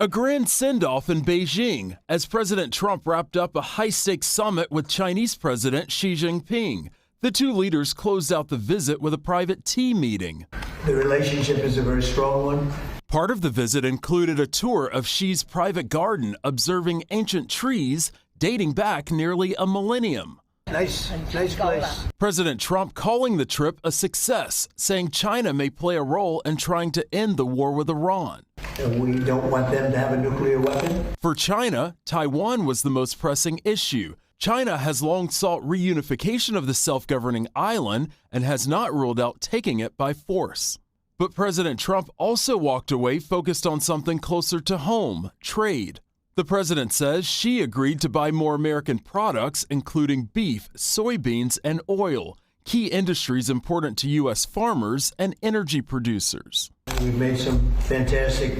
A grand send-off in Beijing as President Trump wrapped up a high-stakes summit with Chinese President Xi Jinping. The two leaders closed out the visit with a private tea meeting. The relationship is a very strong one. Part of the visit included a tour of Xi's private garden, observing ancient trees dating back nearly a millennium. Nice place. President Trump calling the trip a success, saying China may play a role in trying to end the war with Iran. And we don't want them to have a nuclear weapon. For China, Taiwan was the most pressing issue. China has long sought reunification of the self-governing island and has not ruled out taking it by force. But President Trump also walked away focused on something closer to home, trade. The president says Xi agreed to buy more American products, including beef, soybeans, and oil, key industries important to U.S. farmers and energy producers. We've made some fantastic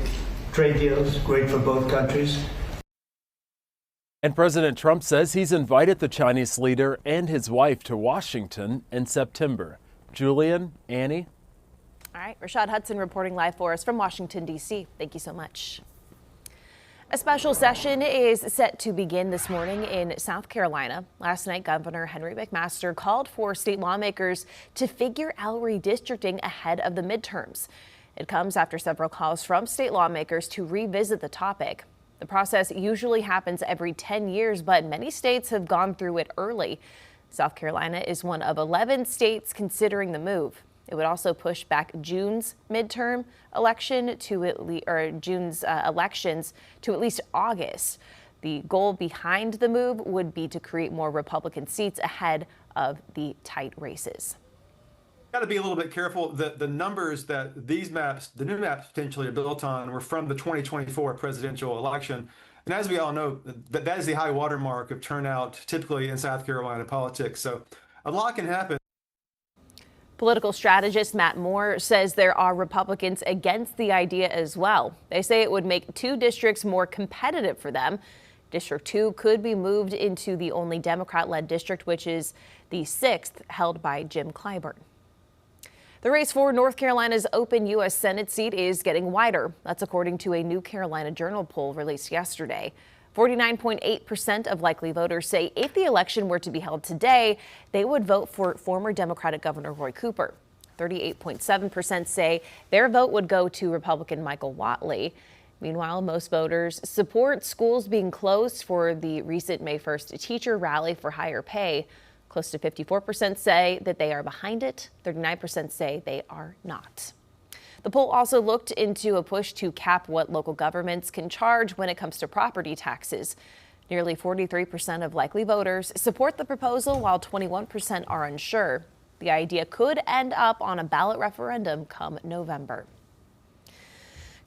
trade deals, great for both countries. And President Trump says he's invited the Chinese leader and his wife to Washington in September. Julian, Annie. All right, Rashad Hudson reporting live for us from Washington, D.C. Thank you so much. A special session is set to begin this morning in South Carolina. Last night, Governor Henry McMaster called for state lawmakers to figure out redistricting ahead of the midterms. It comes after several calls from state lawmakers to revisit the topic. The process usually happens every 10 years, but many states have gone through it early. South Carolina is one of 11 states considering the move. It would also push back June's midterm election to June's elections to at least August. The goal behind the move would be to create more Republican seats ahead of the tight races. Got to be a little bit careful. The numbers that these maps, the new maps potentially are built on, were from the 2024 presidential election. And as we all know, that is the high watermark of turnout typically in South Carolina politics. So a lot can happen. Political strategist Matt Moore says there are Republicans against the idea as well. They say it would make two districts more competitive for them. District 2 could be moved into the only Democrat-led district, which is the 6th, held by Jim Clyburn. The race for North Carolina's open U.S. Senate seat is getting wider. That's according to a New Carolina Journal poll released yesterday. 49.8% of likely voters say if the election were to be held today, they would vote for former Democratic Governor Roy Cooper. 38.7% say their vote would go to Republican Michael Whatley. Meanwhile, most voters support schools being closed for the recent May 1st teacher rally for higher pay. Close to 54% say that they are behind it. 39% say they are not. The poll also looked into a push to cap what local governments can charge when it comes to property taxes. Nearly 43% of likely voters support the proposal, while 21% are unsure. The idea could end up on a ballot referendum come November.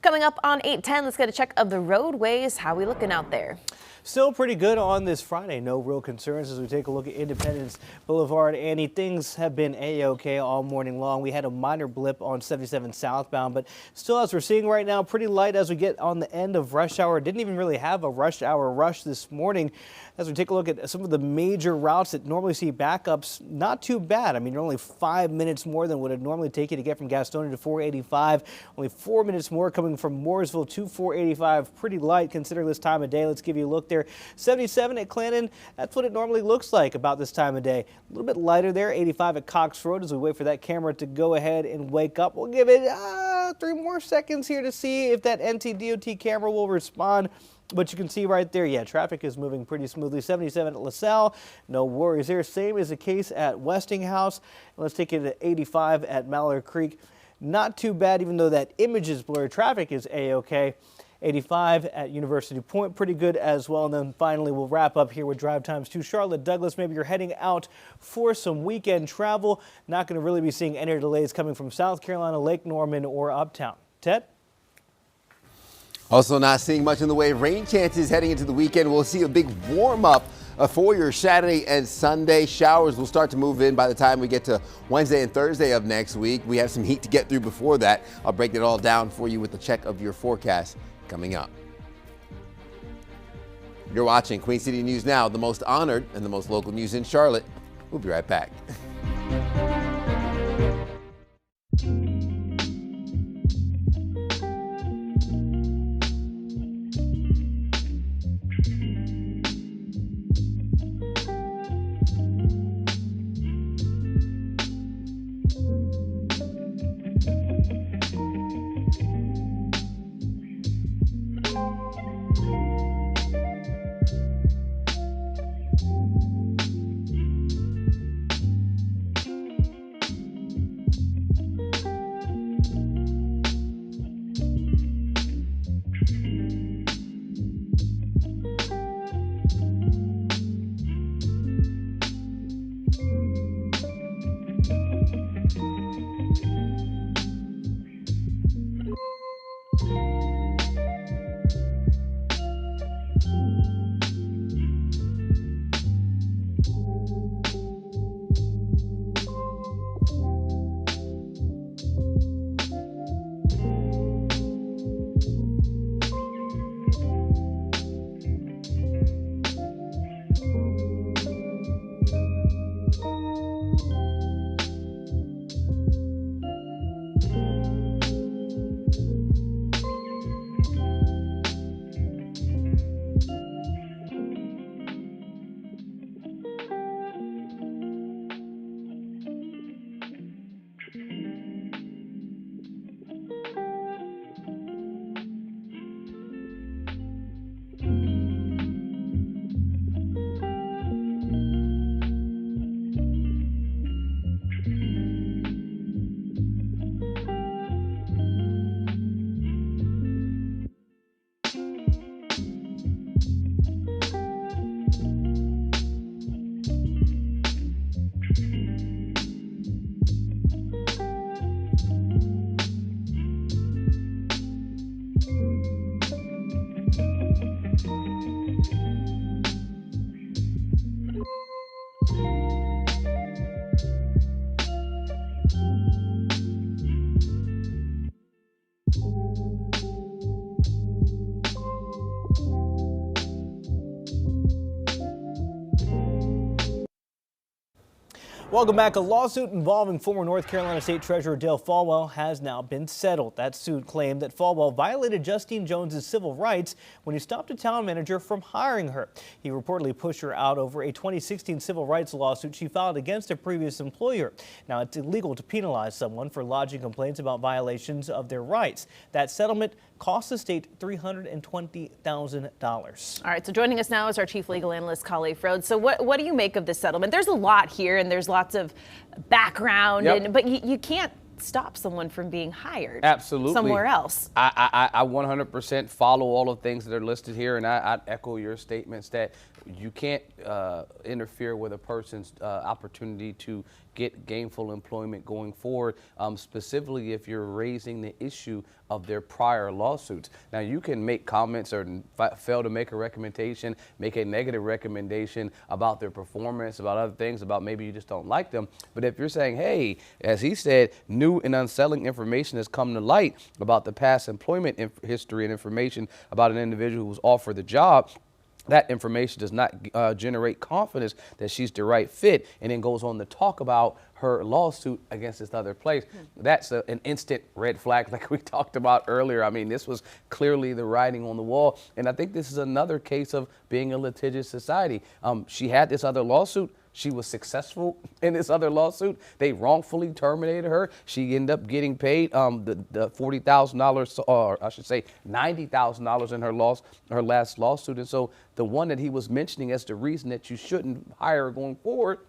Coming up on 8:10, let's get a check of the roadways. How are we looking out there? Still pretty good on this Friday. No real concerns as we take a look at Independence Boulevard. Annie, things have been A-OK all morning long. We had a minor blip on 77 southbound, but still, as we're seeing right now, pretty light as we get on the end of rush hour. Didn't even really have a rush hour rush this morning. As we take a look at some of the major routes that normally see backups, not too bad. I mean, you're only 5 minutes more than what it normally take you to get from Gastonia to 485. Only 4 minutes more coming from Mooresville to 485. Pretty light considering this time of day. Let's give you a look there. 77 at Clanton, that's what it normally looks like about this time of day. A little bit lighter there. 85 at Cox Road as we wait for that camera to go ahead and wake up. We'll give it 3 more seconds here to see if that NCDOT camera will respond. But you can see right there, yeah, traffic is moving pretty smoothly. 77 at LaSalle, no worries there. Same is the case at Westinghouse. Let's take it to 85 at Mallard Creek. Not too bad, even though that image is blurred. Traffic is A-OK. 85 at University Point, pretty good as well. And then finally, we'll wrap up here with drive times to Charlotte Douglas. Maybe you're heading out for some weekend travel. Not going to really be seeing any delays coming from South Carolina, Lake Norman, or Uptown. Ted? Also not seeing much in the way of rain chances heading into the weekend. We'll see a big warm-up for your Saturday and Sunday. Showers will start to move in by the time we get to Wednesday and Thursday of next week. We have some heat to get through before that. I'll break it all down for you with a check of your forecast coming up. You're watching Queen City News Now, the most honored and the most local news in Charlotte. We'll be right back. Welcome back. A lawsuit involving former North Carolina State Treasurer Dale Folwell has now been settled. That suit claimed that Folwell violated Justine Jones's civil rights when he stopped a town manager from hiring her. He reportedly pushed her out over a 2016 civil rights lawsuit she filed against a previous employer. Now, it's illegal to penalize someone for lodging complaints about violations of their rights. That settlement cost the state $320,000. All right, so joining us now is our chief legal analyst, Kali Frode. So what do you make of this settlement? There's a lot here, and there's lots of background, but you can't stop someone from being hired somewhere else. I 100% follow all of the things that are listed here, and I echo your statements that you can't interfere with a person's opportunity to get gainful employment going forward, specifically if you're raising the issue of their prior lawsuits. Now, you can make comments or fail to make a recommendation, make a negative recommendation about their performance, about other things, about maybe you just don't like them. But if you're saying, hey, as he said, new and unsettling information has come to light about the past employment history and information about an individual who was offered the job, that information does not generate confidence that she's the right fit, and then goes on to talk about her lawsuit against this other place. That's an instant red flag like we talked about earlier. I mean, this was clearly the writing on the wall, and I think this is another case of being a litigious society. She had this other lawsuit. She was successful in this other lawsuit. They wrongfully terminated her. She ended up getting paid the $40,000, or I should say $90,000 in her last lawsuit. And so the one that he was mentioning as the reason that you shouldn't hire her going forward,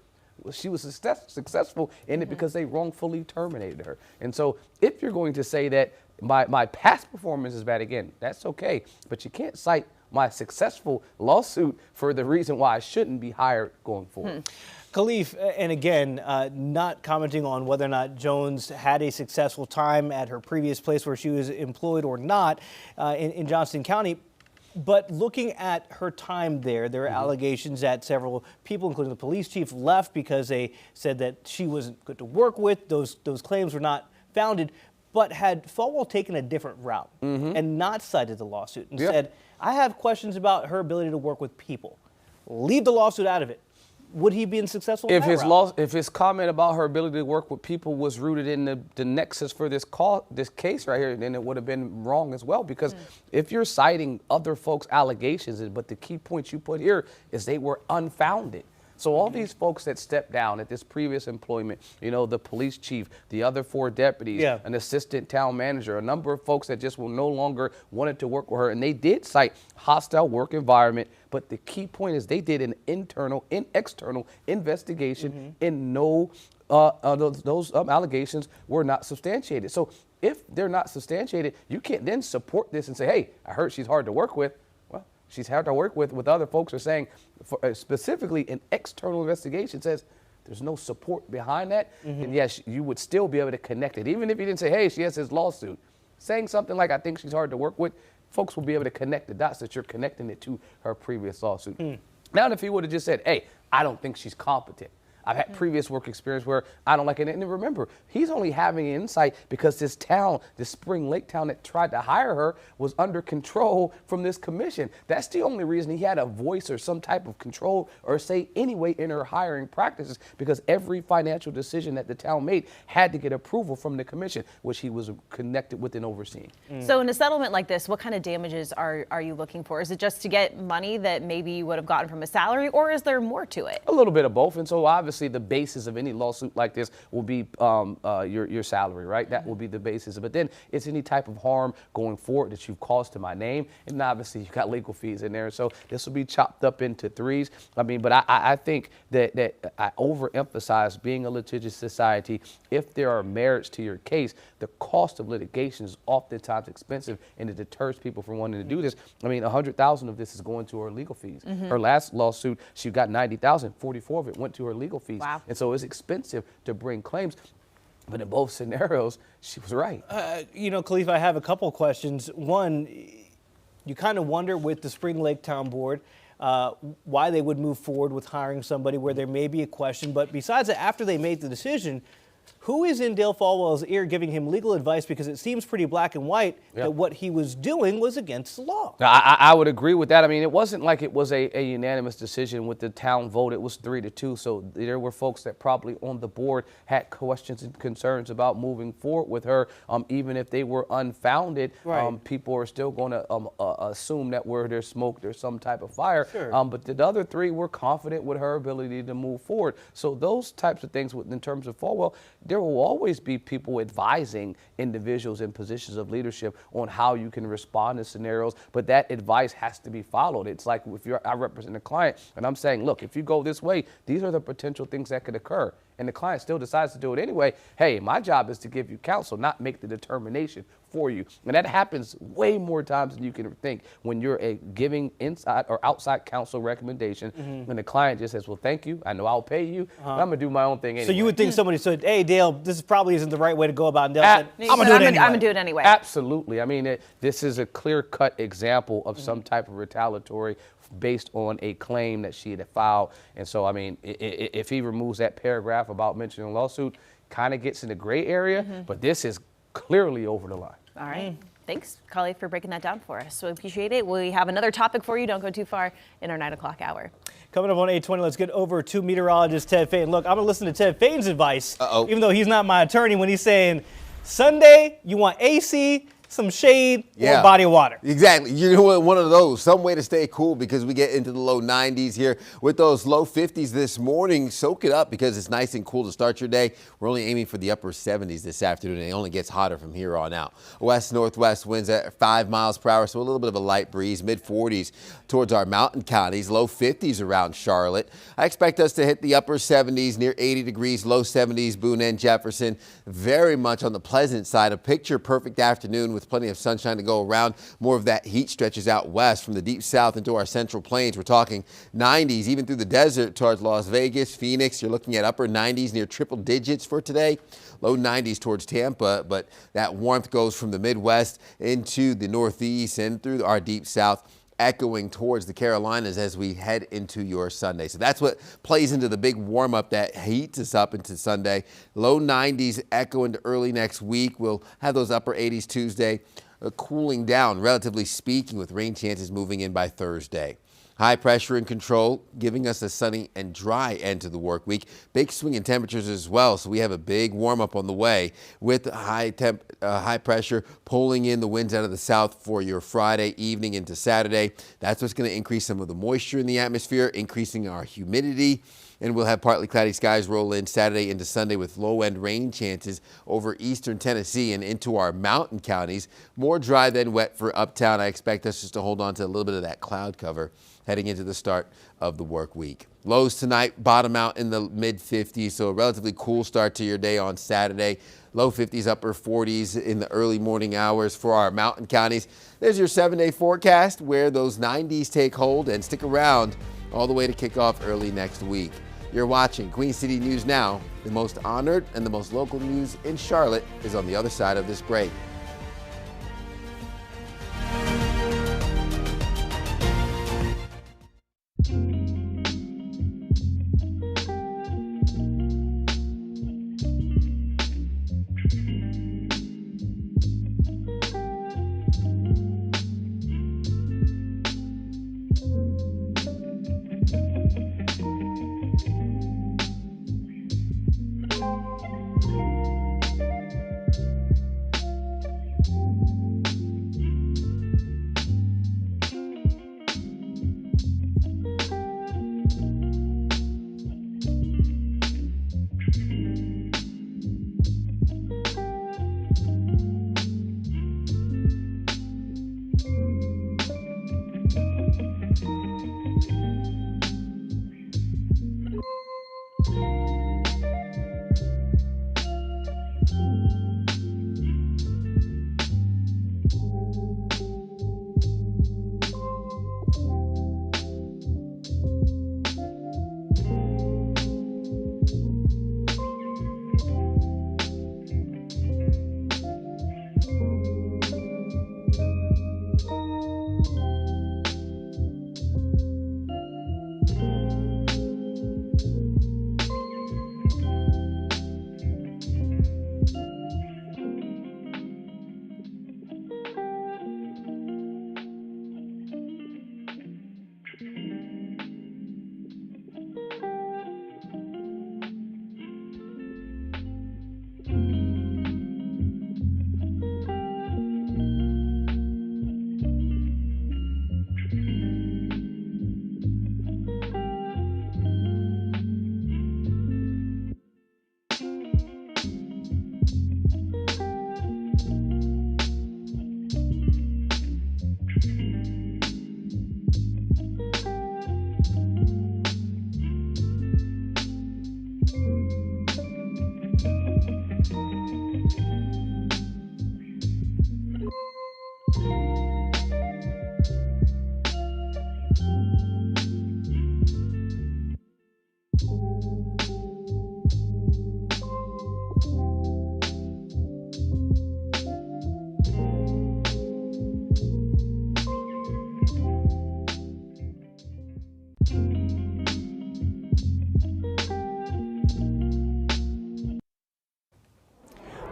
she was successful in it because they wrongfully terminated her. And so if you're going to say that my past performance is bad, again, that's okay, but you can't cite my successful lawsuit for the reason why I shouldn't be hired going forward. Khalif, and again, not commenting on whether or not Jones had a successful time at her previous place where she was employed or not in Johnston County, but looking at her time there are allegations that several people, including the police chief, left because they said that she wasn't good to work with. Those claims were not founded. But had Falwell taken a different route and not cited the lawsuit and said, I have questions about her ability to work with people, leave the lawsuit out of it, would he be successful in that route? If his comment about her ability to work with people was rooted in the nexus for this case right here, then it would have been wrong as well. Because if you're citing other folks' allegations, but the key point you put here is they were unfounded. So all these folks that stepped down at this previous employment, you know, the police chief, the other 4 deputies, an assistant town manager, a number of folks that just will no longer wanted to work with her. And they did cite hostile work environment. But the key point is they did an internal and external investigation, and no those allegations were not substantiated. So if they're not substantiated, you can't then support this and say, hey, I heard she's hard to work with. She's hard to work with other folks are saying, specifically an external investigation says there's no support behind that. And yes, you would still be able to connect it. Even if you didn't say, hey, she has his lawsuit. Saying something like, I think she's hard to work with, folks will be able to connect the dots that you're connecting it to her previous lawsuit. Now, if he would have just said, hey, I don't think she's competent. I've had previous work experience where I don't like it. And remember, he's only having insight because this town, this Spring Lake town that tried to hire her, was under control from this commission. That's the only reason he had a voice or some type of control or say anyway in her hiring practices, because every financial decision that the town made had to get approval from the commission, which he was connected with and overseeing. So in a settlement like this, what kind of damages are you looking for? Is it just to get money that maybe you would have gotten from a salary, or is there more to it? A little bit of both. And so obviously the basis of any lawsuit like this will be your salary, right? That will be the basis. But then it's any type of harm going forward that you've caused to my name. And obviously you've got legal fees in there. So this will be chopped up into threes. I mean, but I think that I overemphasize being a litigious society. If there are merits to your case, the cost of litigation is oftentimes expensive, and it deters people from wanting to do this. I mean, $100,000 of this is going to her legal fees. Her last lawsuit, she got $90,000, 44 of it went to her legal fees. Wow. And so it's expensive to bring claims. But in both scenarios, she was right. You know, Khalif, I have a couple questions. One, you kind of wonder with the Spring Lake Town Board why they would move forward with hiring somebody where there may be a question. But besides that, after they made the decision, who is in Dale Falwell's ear giving him legal advice? Because it seems pretty black and white that what he was doing was against the law. Now, I would agree with that. I mean, it wasn't like it was a unanimous decision with the town vote. It was 3-2. So there were folks that probably on the board had questions and concerns about moving forward with her. Even if they were unfounded, people are still going to assume that where there's smoke, there's some type of fire. But the other 3 were confident with her ability to move forward. So those types of things in terms of Falwell, there will always be people advising individuals in positions of leadership on how you can respond to scenarios, but that advice has to be followed. It's like if I represent a client and I'm saying, look, if you go this way, these are the potential things that could occur. and the client still decides to do it anyway, hey, my job is to give you counsel, not make the determination for you. And that happens way more times than you can think when you're giving inside or outside counsel recommendation, when the client just says, well, thank you, I know I'll pay you, but I'm going to do my own thing anyway. So you would think somebody said, hey, Dale, this probably isn't the right way to go about it. Dale said, I'm going to do it anyway. Absolutely. I mean, this is a clear-cut example of some type of retaliatory based on a claim that she had filed. And so, I mean, if he removes that paragraph about mentioning a lawsuit, kind of gets in the gray area, but this is clearly over the line. All right. Thanks, Kali, for breaking that down for us. So we appreciate it. We have another topic for you. Don't go too far in our 9 o'clock hour. Coming up on 8:20, let's get over to meteorologist Ted Fain. Look, I'm going to listen to Ted Fain's advice, even though he's not my attorney, when he's saying, Sunday, you want AC, some shade, or a body of water. Exactly. You're going to want one of those. Some way to stay cool because we get into the low 90s here with those low 50s this morning. Soak it up because it's nice and cool to start your day. We're only aiming for the upper 70s this afternoon, and it only gets hotter from here on out. West-northwest winds at 5 miles per hour, so a little bit of a light breeze. Mid-40s towards our mountain counties. Low 50s around Charlotte. I expect us to hit the upper 70s near 80 degrees. Low 70s, Boone and Jefferson. Very much on the pleasant side. A picture-perfect afternoon with plenty of sunshine to go around. More of that heat stretches out west from the deep south into our central plains. We're talking 90s even through the desert towards Las Vegas, Phoenix. You're looking at upper 90s near triple digits for today. Low 90s towards Tampa, but that warmth goes from the Midwest into the Northeast and through our deep south, echoing towards the Carolinas as we head into your Sunday. So that's what plays into the big warm-up that heats us up into Sunday. Low 90s echo into early next week. We'll have those upper 80s Tuesday, cooling down, relatively speaking, with rain chances moving in by Thursday. High pressure in control, giving us a sunny and dry end to the work week. Big swing in temperatures as well, so we have a big warm-up on the way with high pressure pulling in the winds out of the south for your Friday evening into Saturday. That's what's going to increase some of the moisture in the atmosphere, increasing our humidity. And we'll have partly cloudy skies roll in Saturday into Sunday with low-end rain chances over eastern Tennessee and into our mountain counties. More dry than wet for uptown. I expect us just to hold on to a little bit of that cloud cover heading into the start of the work week. Lows tonight bottom out in the mid-50s, so a relatively cool start to your day on Saturday. Low 50s, upper 40s in the early morning hours for our mountain counties. There's your 7-day forecast where those 90s take hold, and stick around all the way to kick off early next week. You're watching Queen City News Now. The most honored and the most local news in Charlotte is on the other side of this break.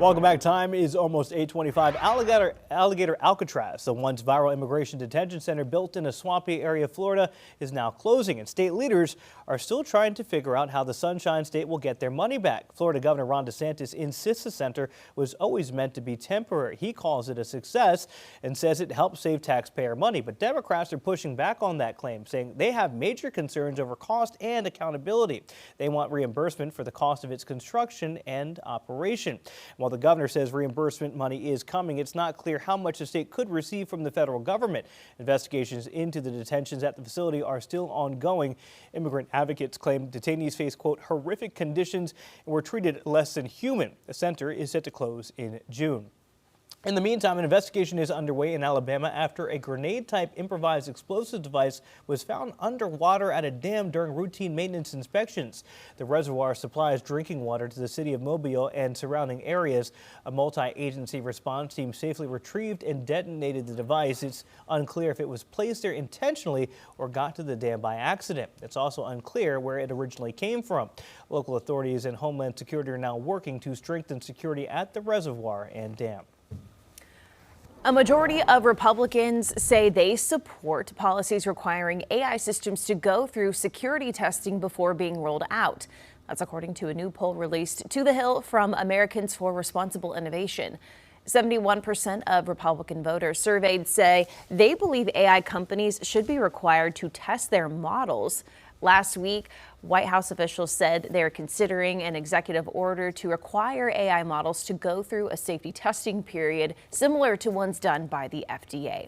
Welcome back. Time is almost 8:25. Alligator Alcatraz, the once viral immigration detention center built in a swampy area of Florida, is now closing, and state leaders are still trying to figure out how the Sunshine State will get their money back. Florida Governor Ron DeSantis insists the center was always meant to be temporary. He calls it a success and says it helped save taxpayer money. But Democrats are pushing back on that claim, saying they have major concerns over cost and accountability. They want reimbursement for the cost of its construction and operation. While the governor says reimbursement money is coming, it's not clear how much the state could receive from the federal government. Investigations into the detentions at the facility are still ongoing. Immigrant advocates claim detainees face, quote, horrific conditions and were treated less than human. The center is set to close in June. In the meantime, an investigation is underway in Alabama after a grenade-type improvised explosive device was found underwater at a dam during routine maintenance inspections. The reservoir supplies drinking water to the city of Mobile and surrounding areas. A multi-agency response team safely retrieved and detonated the device. It's unclear if it was placed there intentionally or got to the dam by accident. It's also unclear where it originally came from. Local authorities and Homeland Security are now working to strengthen security at the reservoir and dam. A majority of Republicans say they support policies requiring AI systems to go through security testing before being rolled out. That's according to a new poll released to the Hill from Americans for Responsible Innovation. 71% of Republican voters surveyed say they believe AI companies should be required to test their models. Last week, White House officials said they're considering an executive order to require AI models to go through a safety testing period similar to ones done by the FDA.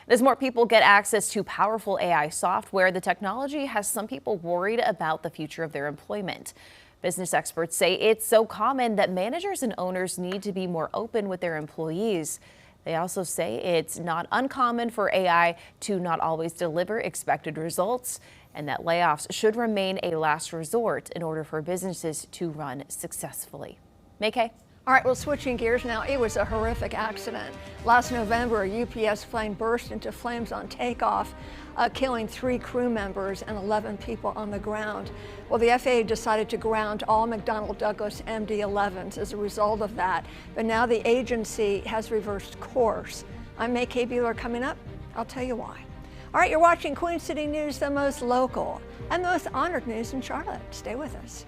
As more people get access to powerful AI software, the technology has some people worried about the future of their employment. Business experts say it's so common that managers and owners need to be more open with their employees. They also say it's not uncommon for AI to not always deliver expected results, and that layoffs should remain a last resort in order for businesses to run successfully. May-Kay? All right, well, switching gears now, it was a horrific accident. Last November, a UPS plane burst into flames on takeoff, killing 3 crew members and 11 people on the ground. Well, the FAA decided to ground all McDonnell Douglas MD-11s as a result of that, but now the agency has reversed course. I'm May-Kay Bueller. Coming up, I'll tell you why. All right, you're watching Queen City News, the most local and the most honored news in Charlotte. Stay with us.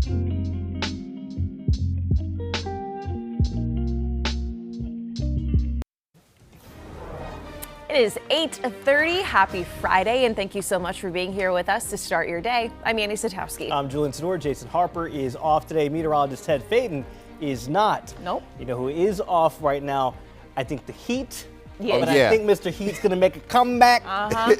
It is 8:30. Happy Friday, and thank you so much for being here with us to start your day. I'm Annie Satowski. I'm Julian Senor. Jason Harper is off today. Meteorologist Ted Phaeton is not. Nope. You know who is off right now? I think the Heat. Yeah. But I think Mr. Heat's going to make a comeback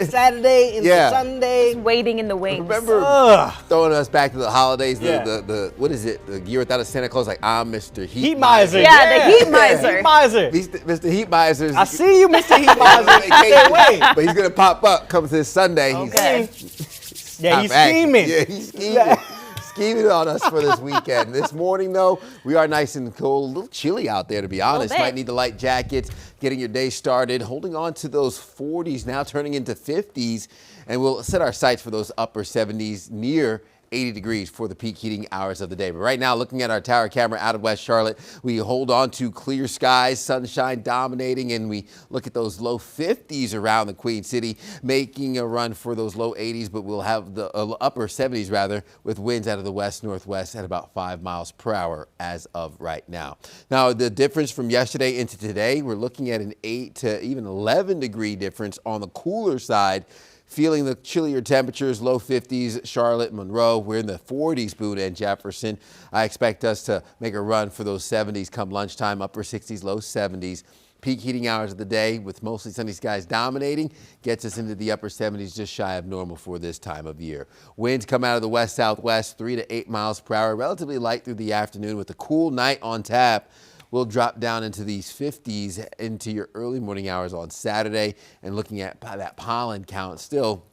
Saturday into Sunday. Just waiting in the wings. Remember throwing us back to the holidays, the what is it, the year without a Santa Claus, like, I'm Mr. Heat Miser. Yeah, the Heat Miser. Heat Miser. Mr. Heat Miser. I see you, Mr. Heat Miser. Stay away. But he's going to pop up, comes this Sunday. Okay. He's scheming. Yeah, he's scheming. Scheming on us for this weekend. This morning, though, we are nice and cold. A little chilly out there, to be honest. Might need the light jackets, getting your day started, holding on to those 40s, now turning into 50s. And we'll set our sights for those upper 70s near 80 degrees for the peak heating hours of the day. But right now, looking at our tower camera out of West Charlotte, we hold on to clear skies, sunshine dominating, and we look at those low 50s around the Queen City, making a run for those low 80s, but we'll have the upper 70s rather, with winds out of the west-northwest at about 5 miles per hour as of right now. Now, the difference from yesterday into today, we're looking at an 8 to even 11 degree difference on the cooler side. Feeling the chillier temperatures, low 50s, Charlotte, Monroe. We're in the 40s, Boone and Jefferson. I expect us to make a run for those 70s come lunchtime, upper 60s, low 70s. Peak heating hours of the day with mostly sunny skies dominating gets us into the upper 70s, just shy of normal for this time of year. Winds come out of the west-southwest, 3 to 8 miles per hour, relatively light through the afternoon with a cool night on tap. We'll drop down into these 50s into your early morning hours on Saturday. And looking at that pollen count, still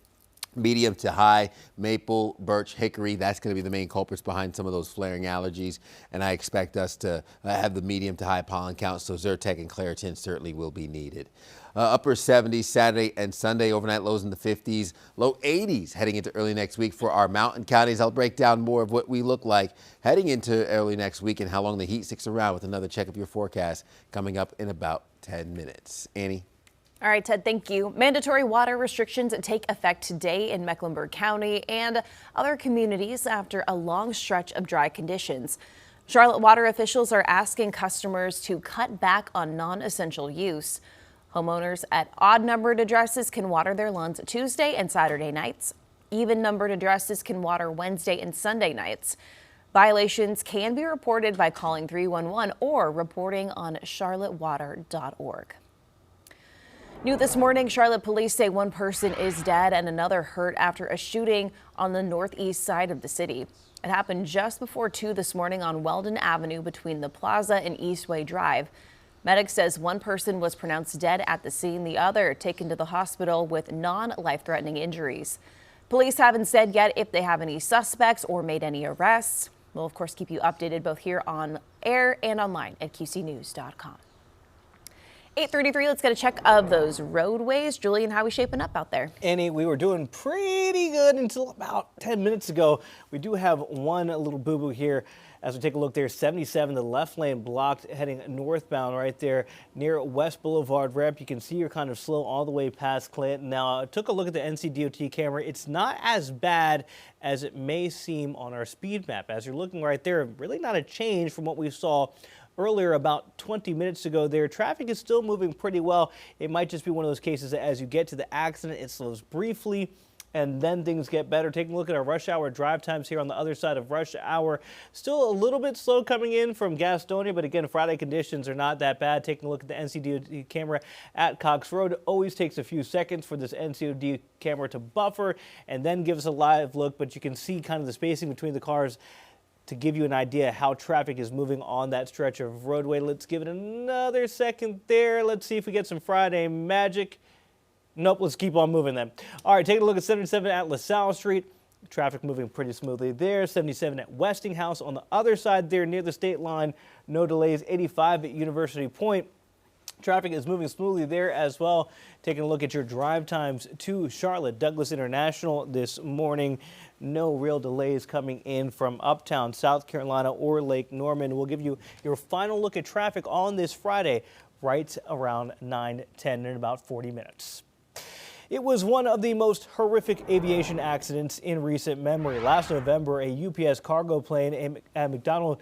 medium to high, maple, birch, hickory. That's going to be the main culprits behind some of those flaring allergies. And I expect us to have the medium to high pollen count, so Zyrtec and Claritin certainly will be needed. Upper 70s Saturday and Sunday, overnight lows in the 50s, low 80s heading into early next week for our mountain counties. I'll break down more of what we look like heading into early next week and how long the heat sticks around with another check of your forecast coming up in about 10 minutes. Annie? All right, Ted, thank you. Mandatory water restrictions take effect today in Mecklenburg County and other communities after a long stretch of dry conditions. Charlotte water officials are asking customers to cut back on non-essential use. Homeowners at odd-numbered addresses can water their lawns Tuesday and Saturday nights. Even-numbered addresses can water Wednesday and Sunday nights. Violations can be reported by calling 311 or reporting on charlottewater.org. New this morning, Charlotte police say one person is dead and another hurt after a shooting on the northeast side of the city. It happened just before 2 this morning on Weldon Avenue between the Plaza and Eastway Drive. Medics says one person was pronounced dead at the scene, the other taken to the hospital with non-life-threatening injuries. Police haven't said yet if they have any suspects or made any arrests. We'll, of course, keep you updated both here on air and online at QCnews.com. 8:33, let's get a check of those roadways. Julian, how are we shaping up out there? Annie, we were doing pretty good until about 10 minutes ago. We do have one little boo-boo here. As we take a look there, 77, the left lane blocked heading northbound right there near West Boulevard ramp. You can see you're kind of slow all the way past Clinton. Now, I took a look at the NCDOT camera. It's not as bad as it may seem on our speed map. As you're looking right there, really not a change from what we saw earlier about 20 minutes ago there. Traffic is still moving pretty well. It might just be one of those cases that as you get to the accident, it slows briefly and then things get better. Taking a look at our rush hour drive times here on the other side of rush hour. Still a little bit slow coming in from Gastonia, but again, Friday conditions are not that bad. Taking a look at the NCDOT camera at Cox Road, always takes a few seconds for this NCDOT camera to buffer and then give us a live look, but you can see kind of the spacing between the cars to give you an idea how traffic is moving on that stretch of roadway. Let's give it another second there. Let's see if we get some Friday magic. Nope, let's keep on moving then. All right, taking a look at 77 at LaSalle Street. Traffic moving pretty smoothly there. 77 at Westinghouse on the other side there near the state line. No delays. 85 at University Point. Traffic is moving smoothly there as well. Taking a look at your drive times to Charlotte Douglas International this morning. No real delays coming in from uptown South Carolina or Lake Norman. We'll give you your final look at traffic on this Friday right around 9:10 in about 40 minutes. It was one of the most horrific aviation accidents in recent memory. Last November, a UPS cargo plane at McDonnell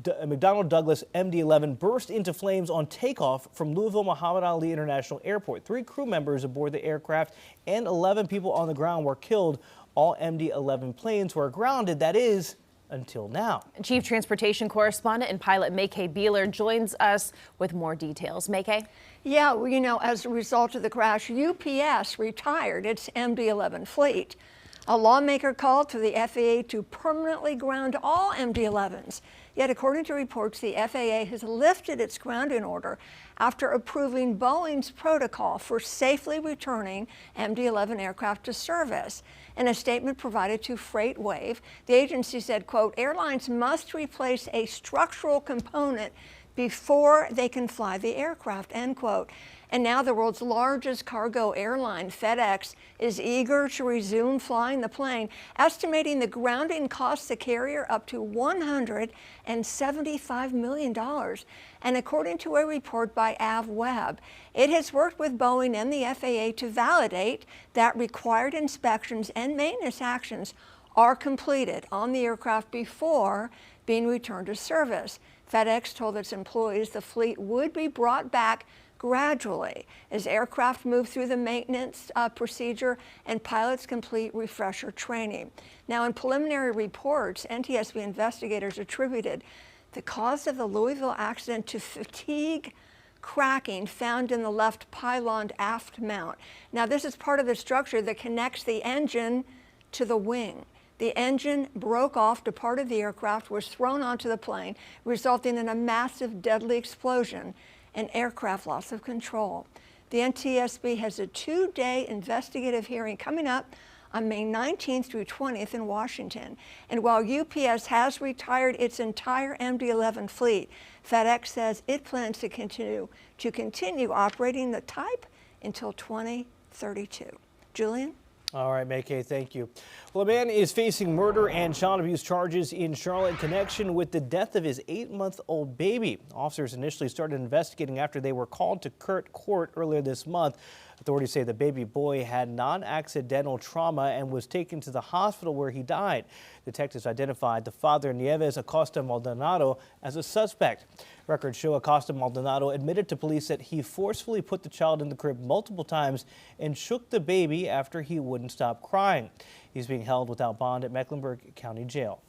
Douglas MD-11 burst into flames on takeoff from Louisville Muhammad Ali International Airport. 3 crew members aboard the aircraft and 11 people on the ground were killed. All MD-11 planes were grounded, that is, until now. Chief Transportation Correspondent and pilot Maykay Beeler joins us with more details. Maykay? Yeah, well, you know, as a result of the crash, UPS retired its MD-11 fleet. A lawmaker called for the FAA to permanently ground all MD-11s. Yet, according to reports, the FAA has lifted its grounding order after approving Boeing's protocol for safely returning MD-11 aircraft to service. In a statement provided to FreightWave, the agency said, quote, airlines must replace a structural component before they can fly the aircraft, end quote. And now the world's largest cargo airline, FedEx, is eager to resume flying the plane, estimating the grounding costs the carrier up to $175 million. And according to a report by AvWeb, it has worked with Boeing and the FAA to validate that required inspections and maintenance actions are completed on the aircraft before being returned to service. FedEx told its employees the fleet would be brought back gradually as aircraft move through the maintenance procedure and pilots complete refresher training. Now, in preliminary reports, NTSB investigators attributed the cause of the Louisville accident to fatigue cracking found in the left pylon aft mount. Now, this is part of the structure that connects the engine to the wing. The engine broke off, part of the aircraft was thrown onto the plane, resulting in a massive deadly explosion and aircraft loss of control. The NTSB has a 2-day investigative hearing coming up on May 19th through 20th in Washington. And while UPS has retired its entire MD-11 fleet, FedEx says it plans to continue operating the type until 2032. Julian? All right, Maykay, thank you. Well, a man is facing murder and child abuse charges in Charlotte in connection with the death of his 8-month-old baby. Officers initially started investigating after they were called to court earlier this month. Authorities say the baby boy had non-accidental trauma and was taken to the hospital where he died. Detectives identified the father, Nieves Acosta Maldonado, as a suspect. Records show Acosta Maldonado admitted to police that he forcefully put the child in the crib multiple times and shook the baby after he wouldn't stop crying. He's being held without bond at Mecklenburg County Jail.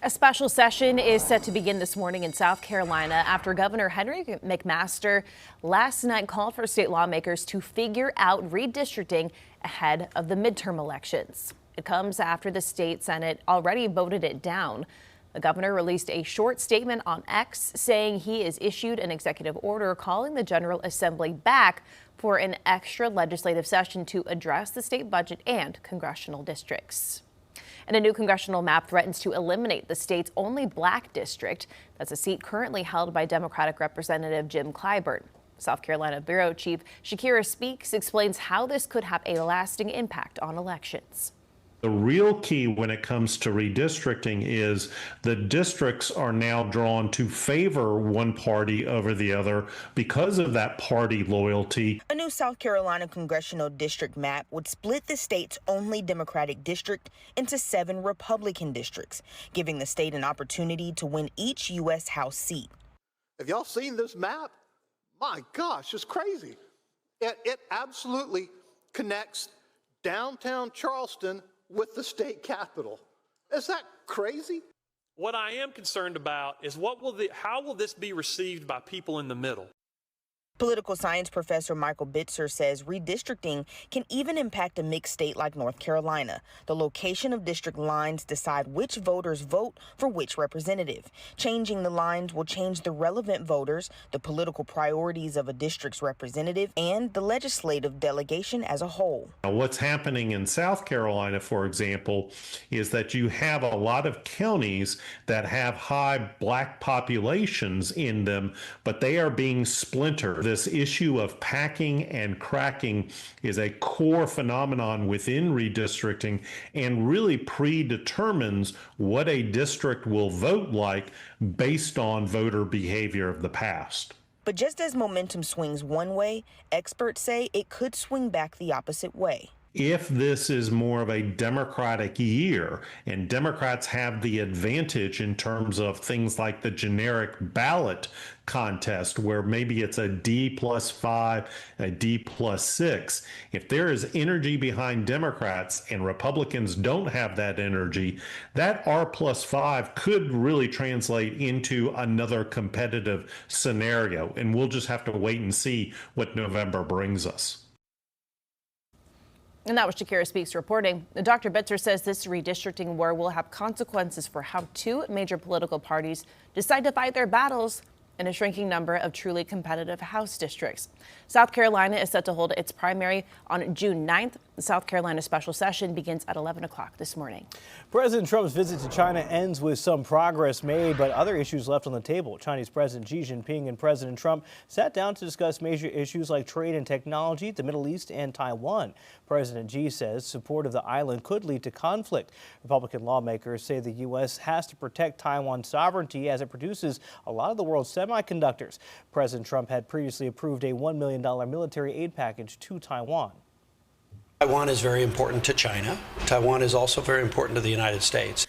A special session is set to begin this morning in South Carolina after Governor Henry McMaster last night called for state lawmakers to figure out redistricting ahead of the midterm elections. It comes after the state Senate already voted it down. The governor released a short statement on X saying he has issued an executive order calling the General Assembly back for an extra legislative session to address the state budget and congressional districts. And a new congressional map threatens to eliminate the state's only black district. That's a seat currently held by Democratic Representative Jim Clyburn. South Carolina Bureau Chief Shakira Speaks explains how this could have a lasting impact on elections. The real key when it comes to redistricting is the districts are now drawn to favor one party over the other because of that party loyalty. A new South Carolina congressional district map would split the state's only Democratic district into 7 Republican districts, giving the state an opportunity to win each U.S. House seat. Have y'all seen this map? My gosh, it's crazy. It absolutely connects downtown Charleston with the state capitol. Is that crazy? What I am concerned about is how will this be received by people in the middle? Political science professor Michael Bitzer says redistricting can even impact a mixed state like North Carolina. The location of district lines decide which voters vote for which representative. Changing the lines will change the relevant voters, the political priorities of a district's representative, and the legislative delegation as a whole. Now, what's happening in South Carolina, for example, is that you have a lot of counties that have high black populations in them, but they are being splintered. This issue of packing and cracking is a core phenomenon within redistricting and really predetermines what a district will vote like based on voter behavior of the past. But just as momentum swings one way, experts say it could swing back the opposite way. If this is more of a Democratic year and Democrats have the advantage in terms of things like the generic ballot contest, where maybe it's a D+5, a D+6, if there is energy behind Democrats and Republicans don't have that energy, that R+5 could really translate into another competitive scenario. And we'll just have to wait and see what November brings us. And that was Shakira Speaks reporting. Dr. Bitzer says this redistricting war will have consequences for how two major political parties decide to fight their battles in a shrinking number of truly competitive House districts. South Carolina is set to hold its primary on June 9th. The South Carolina special session begins at 11 o'clock this morning. President Trump's visit to China ends with some progress made, but other issues left on the table. Chinese President Xi Jinping and President Trump sat down to discuss major issues like trade and technology, the Middle East, and Taiwan. President Xi says support of the island could lead to conflict. Republican lawmakers say the U.S. has to protect Taiwan's sovereignty as it produces a lot of the world's semiconductors. President Trump had previously approved a $1 million military aid package to Taiwan. Taiwan is very important to China. Taiwan is also very important to the United States.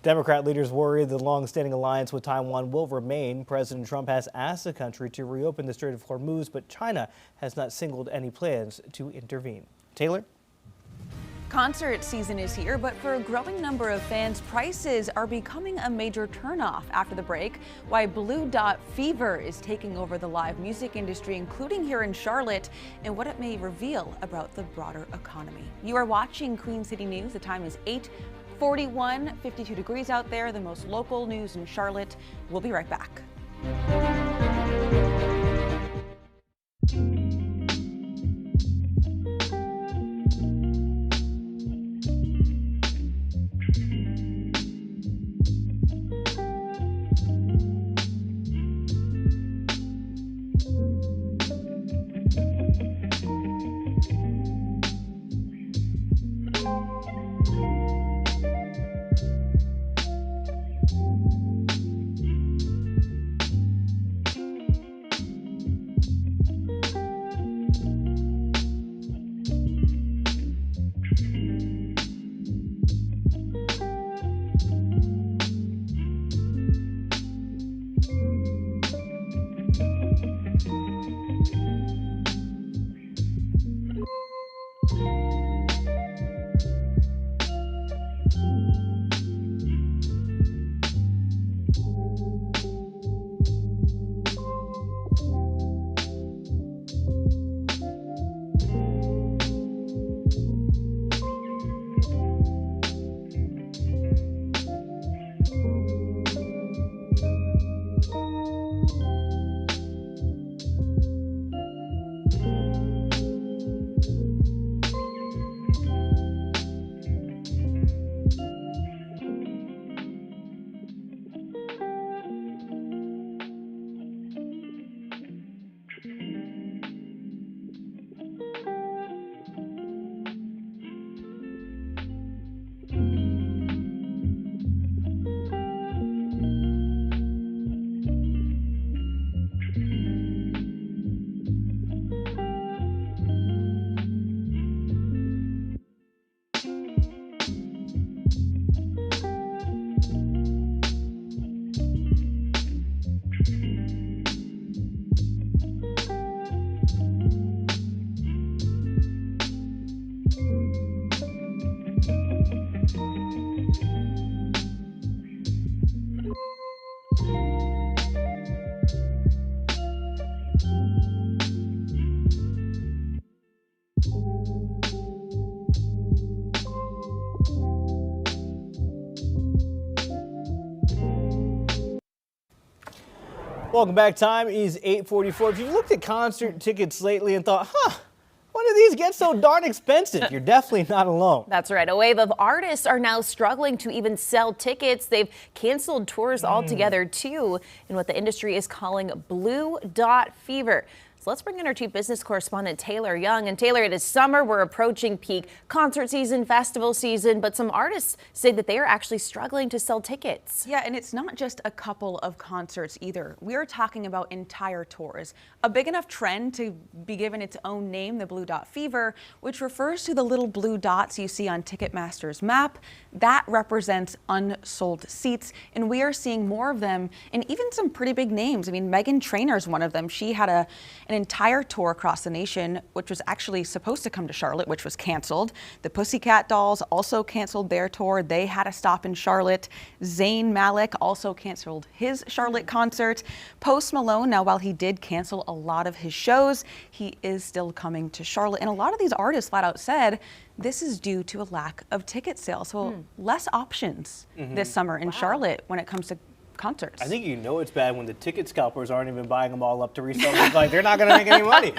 Democrat leaders worry the long-standing alliance with Taiwan will remain. President Trump has asked the country to reopen the Strait of Hormuz, but China has not signaled any plans to intervene. Taylor? Concert season is here, but for a growing number of fans, prices are becoming a major turnoff. After the break, why Blue Dot Fever is taking over the live music industry, including here in Charlotte, and what it may reveal about the broader economy. You are watching Queen City News. The time is 8:41, 52 degrees out there, the most local news in Charlotte. We'll be right back. Welcome back. Time is 8:44. If you looked at concert tickets lately and thought, when do these get so darn expensive? You're definitely not alone. That's right. A wave of artists are now struggling to even sell tickets. They've canceled tours altogether, too, in what the industry is calling Blue Dot Fever. So let's bring in our chief business correspondent, Taylor Young. And Taylor, it is summer. We're approaching peak concert season, festival season, but some artists say that they are actually struggling to sell tickets. Yeah, and it's not just a couple of concerts either. We are talking about entire tours. A big enough trend to be given its own name, the Blue Dot Fever, which refers to the little blue dots you see on Ticketmaster's map. That represents unsold seats, and we are seeing more of them, and even some pretty big names. I mean, Meghan Trainor's one of them. She had an entire tour across the nation, which was actually supposed to come to Charlotte, which was canceled. The Pussycat Dolls also canceled their tour. They had a stop in Charlotte. Zayn Malik also canceled his Charlotte concert. Post Malone, now while he did cancel a lot of his shows, he is still coming to Charlotte. And a lot of these artists flat out said this is due to a lack of ticket sales. So less options this summer in Charlotte when it comes to concerts. I think you know it's bad when the ticket scalpers aren't even buying them all up to resell them. It's like they're not going to make any money.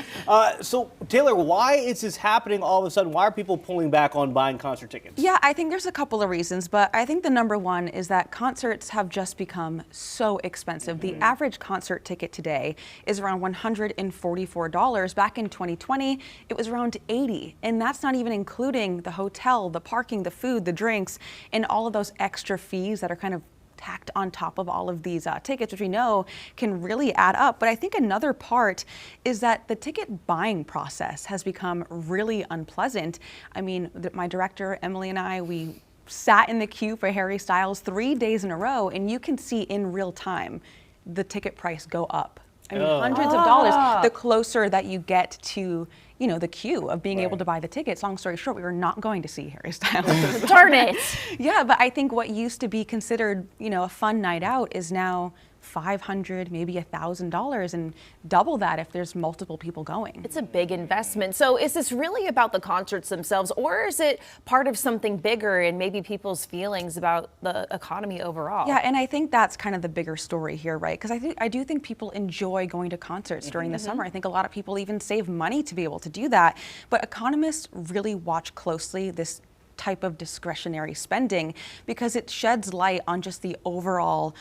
So Taylor, why is this happening all of a sudden? Why are people pulling back on buying concert tickets? Yeah, I think there's a couple of reasons, but I think the number one is that concerts have just become so expensive. The average concert ticket today is around $144. Back in 2020, it was around $80, and that's not even including the hotel, the parking, the food, the drinks, and all of those extra fees that are kind of tacked on top of all of these tickets, which we know can really add up. But I think another part is that the ticket buying process has become really unpleasant. I mean, my director, Emily, and I, we sat in the queue for Harry Styles 3 days in a row, and you can see in real time the ticket price go up. I mean, hundreds of dollars the closer that you get to, you know, the queue of being able to buy the tickets. Long story short, we were not going to see Harry Styles. Darn it. Yeah, but I think what used to be considered, you know, a fun night out is now $500, maybe $1,000, and double that if there's multiple people going. It's a big investment. So is this really about the concerts themselves, or is it part of something bigger and maybe people's feelings about the economy overall? Yeah, and I think that's kind of the bigger story here, right? Because I do think people enjoy going to concerts during the summer. I think a lot of people even save money to be able to do that. But economists really watch closely this type of discretionary spending because it sheds light on just the overall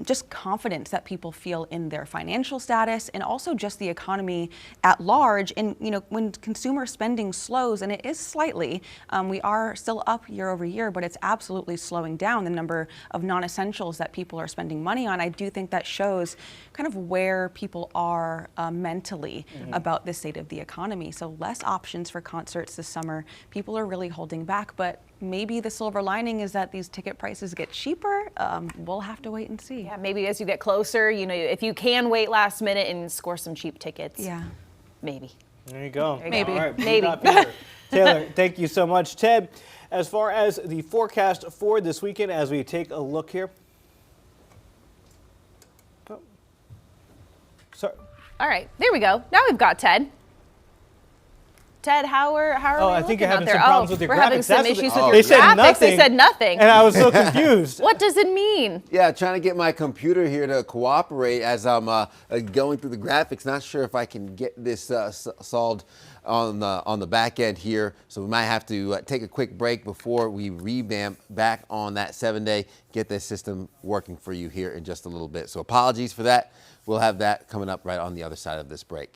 just confidence that people feel in their financial status and also just the economy at large. And you know, when consumer spending slows, and it is slightly, we are still up year over year, but it's absolutely slowing down the number of non-essentials that people are spending money on. I do think that shows kind of where people are mentally about the state of the economy. So less options for concerts this summer. People are really holding back, but maybe the silver lining is that these ticket prices get cheaper. We'll have to wait and see. Yeah, maybe as you get closer, you know, if you can wait last minute and score some cheap tickets. Yeah. Maybe. There you go. Maybe. All right, Maybe. Taylor, thank you so much. Ted, as far as the forecast for this weekend, as we take a look here. Oh. Sorry. All right, there we go. Now we've got Ted. Ted, how are we I think looking you're having out there? some problems with your we're graphics. having some That's issues what with your they said graphics. nothing, They said nothing. And I was so confused. What does it mean? Yeah, trying to get my computer here to cooperate as I'm going through the graphics. Not sure if I can get this solved on the back end here. So we might have to take a quick break before we revamp back on that 7-day. Get this system working for you here in just a little bit. So apologies for that. We'll have that coming up right on the other side of this break.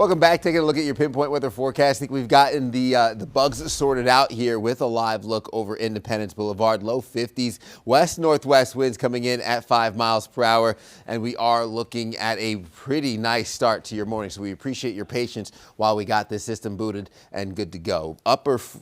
Welcome back. Taking a look at your pinpoint weather forecast. I think we've gotten the bugs sorted out here with a live look over Independence Boulevard. Low 50s, west-northwest winds coming in at 5 miles per hour, and we are looking at a pretty nice start to your morning. So we appreciate your patience while we got this system booted and good to go.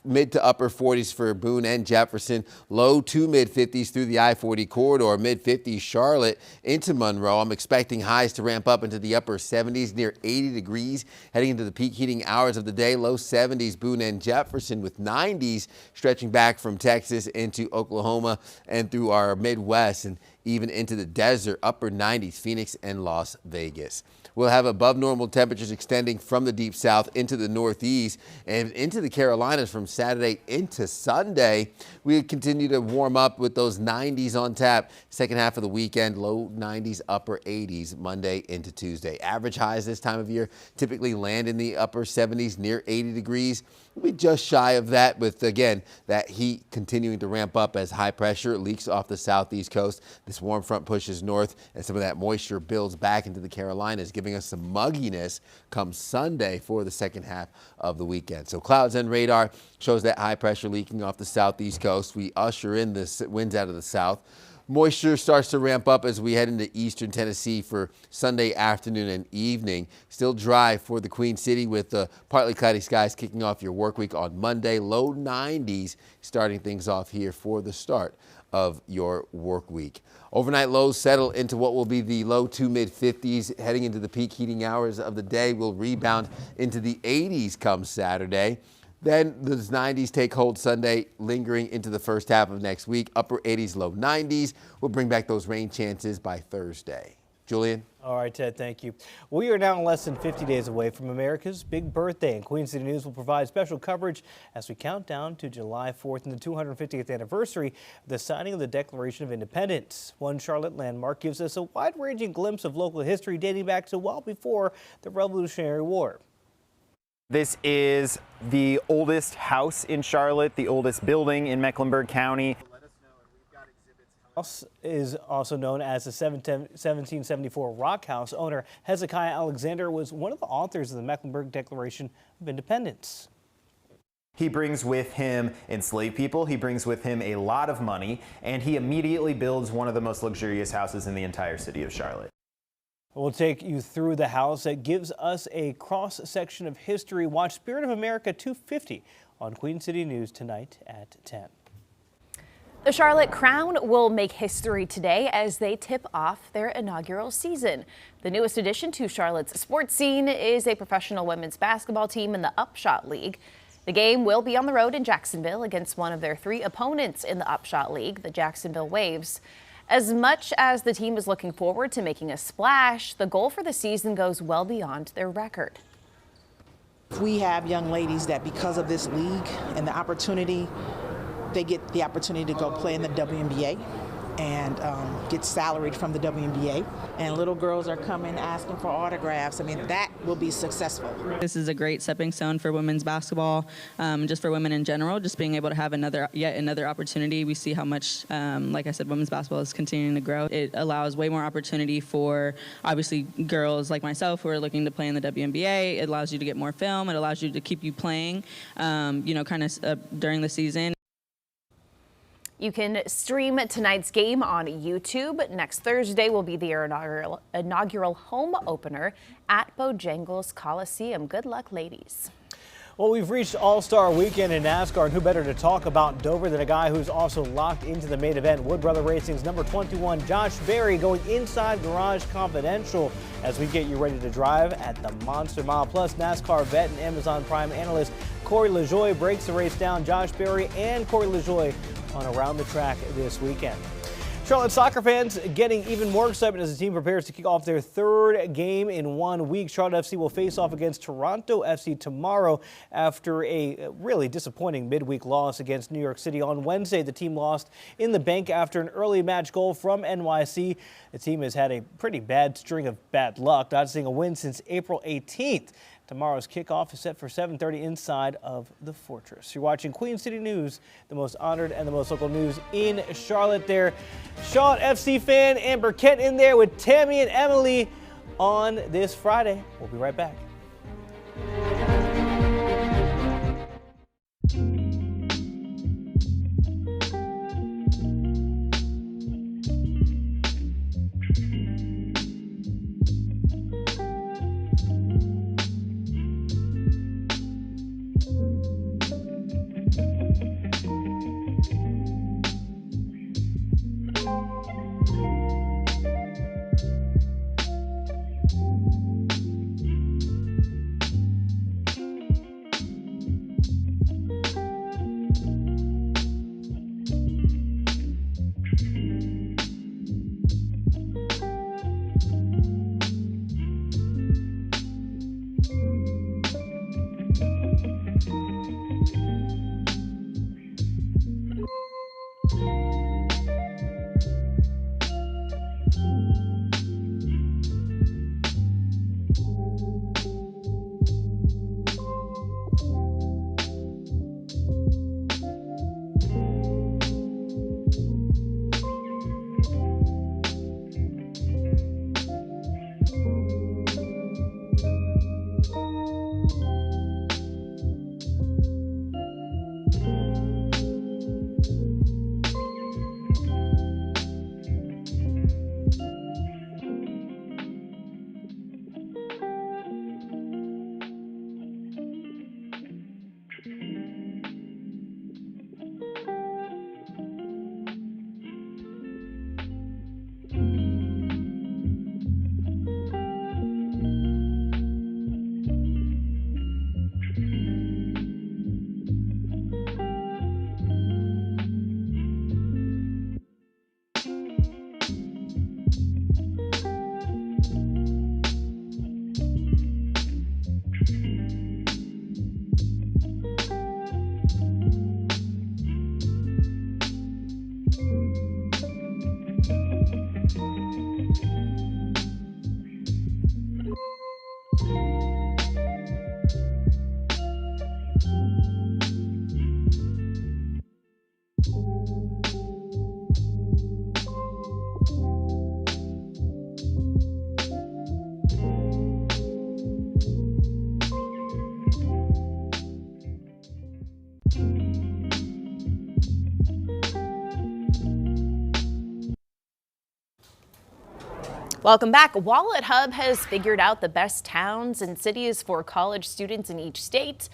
Mid to upper 40s for Boone and Jefferson. Low to mid 50s through the I-40 corridor. Mid 50s Charlotte into Monroe. I'm expecting highs to ramp up into the upper 70s, near 80 degrees. Heading into the peak heating hours of the day, low 70s Boone and Jefferson, with 90s stretching back from Texas into Oklahoma and through our Midwest and even into the desert, upper 90s Phoenix and Las Vegas. We'll have above normal temperatures extending from the deep south into the northeast and into the Carolinas from Saturday into Sunday. We continue to warm up with those 90s on tap. Second half of the weekend, low 90s, upper 80s Monday into Tuesday. Average highs this time of year typically land in the upper 70s, near 80 degrees. We'll be just shy of that with, again, that heat continuing to ramp up as high pressure leaks off the southeast coast. This warm front pushes north and some of that moisture builds back into the Carolinas, giving us some mugginess come Sunday for the second half of the weekend. So clouds and radar shows that high pressure leaking off the southeast coast. We usher in the winds out of the south. Moisture starts to ramp up as we head into eastern Tennessee for Sunday afternoon and evening. Still dry for the Queen City with partly cloudy skies kicking off your work week on Monday. Low 90s starting things off here for the start of your work week. Overnight lows settle into what will be the low to mid 50s. Heading into the peak heating hours of the day, will rebound into the 80s come Saturday. Then the 90s take hold Sunday, lingering into the first half of next week. Upper 80s, low 90s. We'll bring back those rain chances by Thursday. Julian? All right, Ted, thank you. We are now less than 50 days away from America's big birthday, and Queen City News will provide special coverage as we count down to July 4th and the 250th anniversary of the signing of the Declaration of Independence. One Charlotte landmark gives us a wide-ranging glimpse of local history dating back to well before the Revolutionary War. This is the oldest house in Charlotte, the oldest building in Mecklenburg County. House is also known as the 1774 Rock House. Owner Hezekiah Alexander was one of the authors of the Mecklenburg Declaration of Independence. He brings with him enslaved people, he brings with him a lot of money, and he immediately builds one of the most luxurious houses in the entire city of Charlotte. We'll take you through the house that gives us a cross-section of history. Watch Spirit of America 250 on Queen City News tonight at 10. The Charlotte Crown will make history today as they tip off their inaugural season. The newest addition to Charlotte's sports scene is a professional women's basketball team in the Upshot League. The game will be on the road in Jacksonville against one of their 3 opponents in the Upshot League, the Jacksonville Waves. As much as the team is looking forward to making a splash, the goal for the season goes well beyond their record. We have young ladies that because of this league and the opportunity, they get the opportunity to go play in the WNBA and get salaried from the WNBA. And little girls are coming asking for autographs. I mean, that will be successful. This is a great stepping stone for women's basketball, just for women in general, just being able to have yet another opportunity. We see how much, like I said, women's basketball is continuing to grow. It allows way more opportunity for, obviously, girls like myself who are looking to play in the WNBA. It allows you to get more film. It allows you to keep you playing, during the season. You can stream tonight's game on YouTube. Next Thursday will be the inaugural home opener at Bojangles Coliseum. Good luck, ladies. Well, we've reached All-Star Weekend in NASCAR, and who better to talk about Dover than a guy who's also locked into the main event. Wood Brother Racing's number 21, Josh Berry, going inside Garage Confidential as we get you ready to drive at the Monster Mile. Plus, NASCAR vet and Amazon Prime analyst Corey LaJoie breaks the race down. Josh Berry and Corey LaJoie on Around the Track this weekend. Charlotte soccer fans getting even more excitement as the team prepares to kick off their 3rd game in 1 week. Charlotte FC will face off against Toronto FC tomorrow after a really disappointing midweek loss against New York City on Wednesday. The team lost in the bank after an early match goal from NYC. The team has had a pretty bad string of bad luck, not seeing a win since April 18th. Tomorrow's kickoff is set for 7:30 inside of the Fortress. You're watching Queen City News, the most honored and the most local news in Charlotte there. Charlotte FC fan Amber Kent in there with Tammy and Emily on this Friday. We'll be right back. Welcome back. Wallet Hub has figured out the best towns and cities for college students in each state.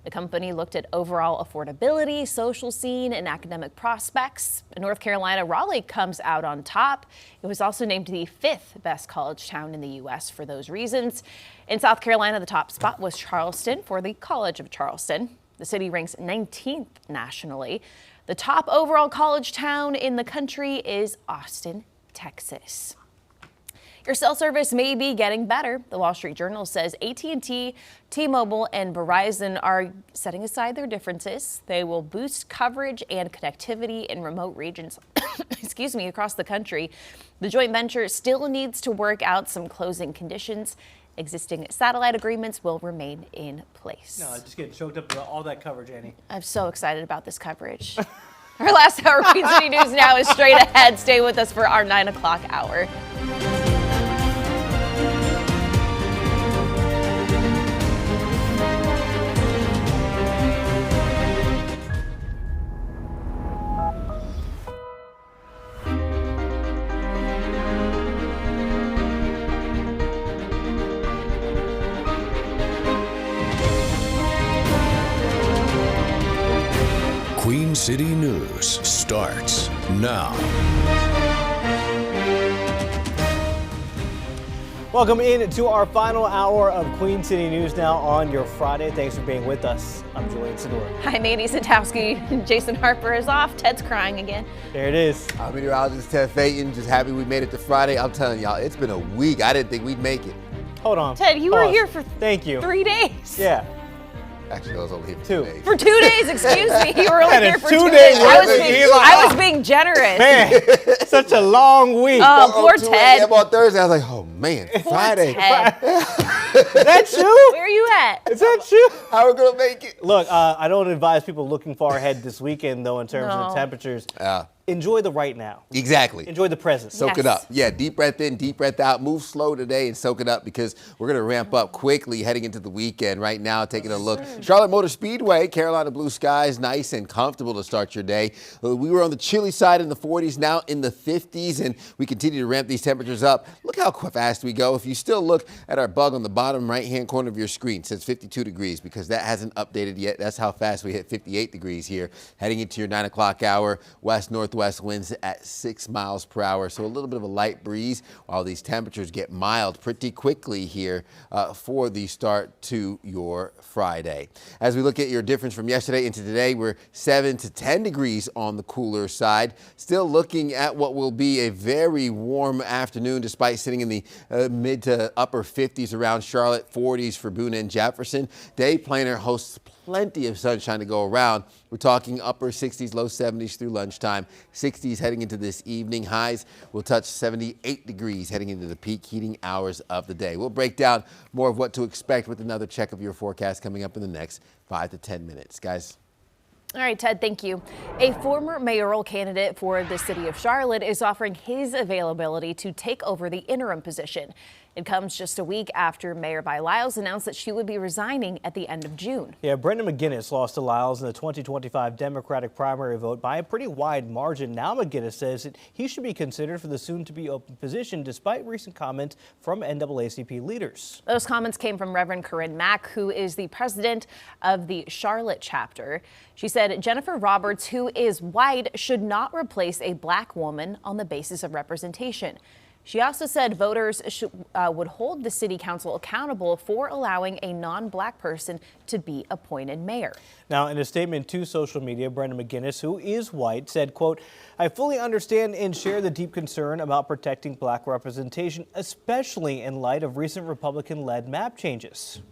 The company looked at overall affordability, social scene, and academic prospects. In North Carolina, Raleigh comes out on top. It was also named the 5th best college town in the U.S. for those reasons. In South Carolina, the top spot was Charleston for the College of Charleston. The city ranks 19th nationally. The top overall college town in the country is Austin, Texas. Your cell service may be getting better. The Wall Street Journal says AT&T, T-Mobile, and Verizon are setting aside their differences. They will boost coverage and connectivity in remote regions across the country. The joint venture still needs to work out some closing conditions. Existing satellite agreements will remain in place. No, I just get choked up with all that coverage, Annie. I'm so excited about this coverage. Our last hour of Queen City News now is straight ahead. Stay with us for our 9 o'clock hour. Queen City News starts now. Welcome in to our final hour of Queen City News now on your Friday. Thanks for being with us. I'm Julian Sador. I'm Andy Satowski. Jason Harper is off. Ted's crying again. There it is. I'm meteorologist Ted Phaeton. Just happy we made it to Friday. I'm telling y'all, it's been a week. I didn't think we'd make it. Hold on. Ted, you were here for Thank you. 3 days. Yeah. Actually, I was only here for 2 days. For 2 days, excuse me. You were only here for 2 days. days. I was being generous. Man, such a long week. Oh, poor Ted. On Thursday, I was like, oh man, Friday. Is that you? Where are you at? Is that you? How are we gonna make it? Look, I don't advise people looking far ahead this weekend, though, in terms of the temperatures. Enjoy the right now. Exactly. Enjoy the present. Soak it up. Yeah, deep breath in, deep breath out. Move slow today and soak it up because we're going to ramp up quickly heading into the weekend. Right now, taking a look. Charlotte Motor Speedway, Carolina blue skies, nice and comfortable to start your day. We were on the chilly side in the 40s, now in the 50s, and we continue to ramp these temperatures up. Look how fast we go. If you still look at our bug on the bottom right-hand corner of your screen, it says 52 degrees because that hasn't updated yet. That's how fast we hit 58 degrees here. Heading into your 9 o'clock hour, west-northwest winds at 6 miles per hour. So a little bit of a light breeze while these temperatures get mild pretty quickly here for the start to your Friday. As we look at your difference from yesterday into today, we're 7 to 10 degrees on the cooler side. Still looking at what will be a very warm afternoon despite sitting in the mid to upper 50s around Charlotte, 40s for Boone and Jefferson. Day planner hosts plenty of sunshine to go around. We're talking upper 60s, low 70s through lunchtime. 60s heading into this evening. Highs will touch 78 degrees heading into the peak heating hours of the day. We'll break down more of what to expect with another check of your forecast coming up in the next 5 to 10 minutes. Guys. All right, Ted, thank you. A former mayoral candidate for the city of Charlotte is offering his availability to take over the interim position. It comes just a week after Mayor Vi Lyles announced that she would be resigning at the end of June. Yeah, Brenda McGinnis lost to Lyles in the 2025 Democratic primary vote by a pretty wide margin. Now McGinnis says that he should be considered for the soon-to-be open position despite recent comments from NAACP leaders. Those comments came from Reverend Corinne Mack, who is the president of the Charlotte chapter. She said Jennifer Roberts, who is white, should not replace a black woman on the basis of representation. She also said voters would hold the city council accountable for allowing a non-black person to be appointed mayor. Now, in a statement to social media, Brenda McGinnis, who is white, said, quote, "I fully understand and share the deep concern about protecting black representation, especially in light of recent Republican-led map changes."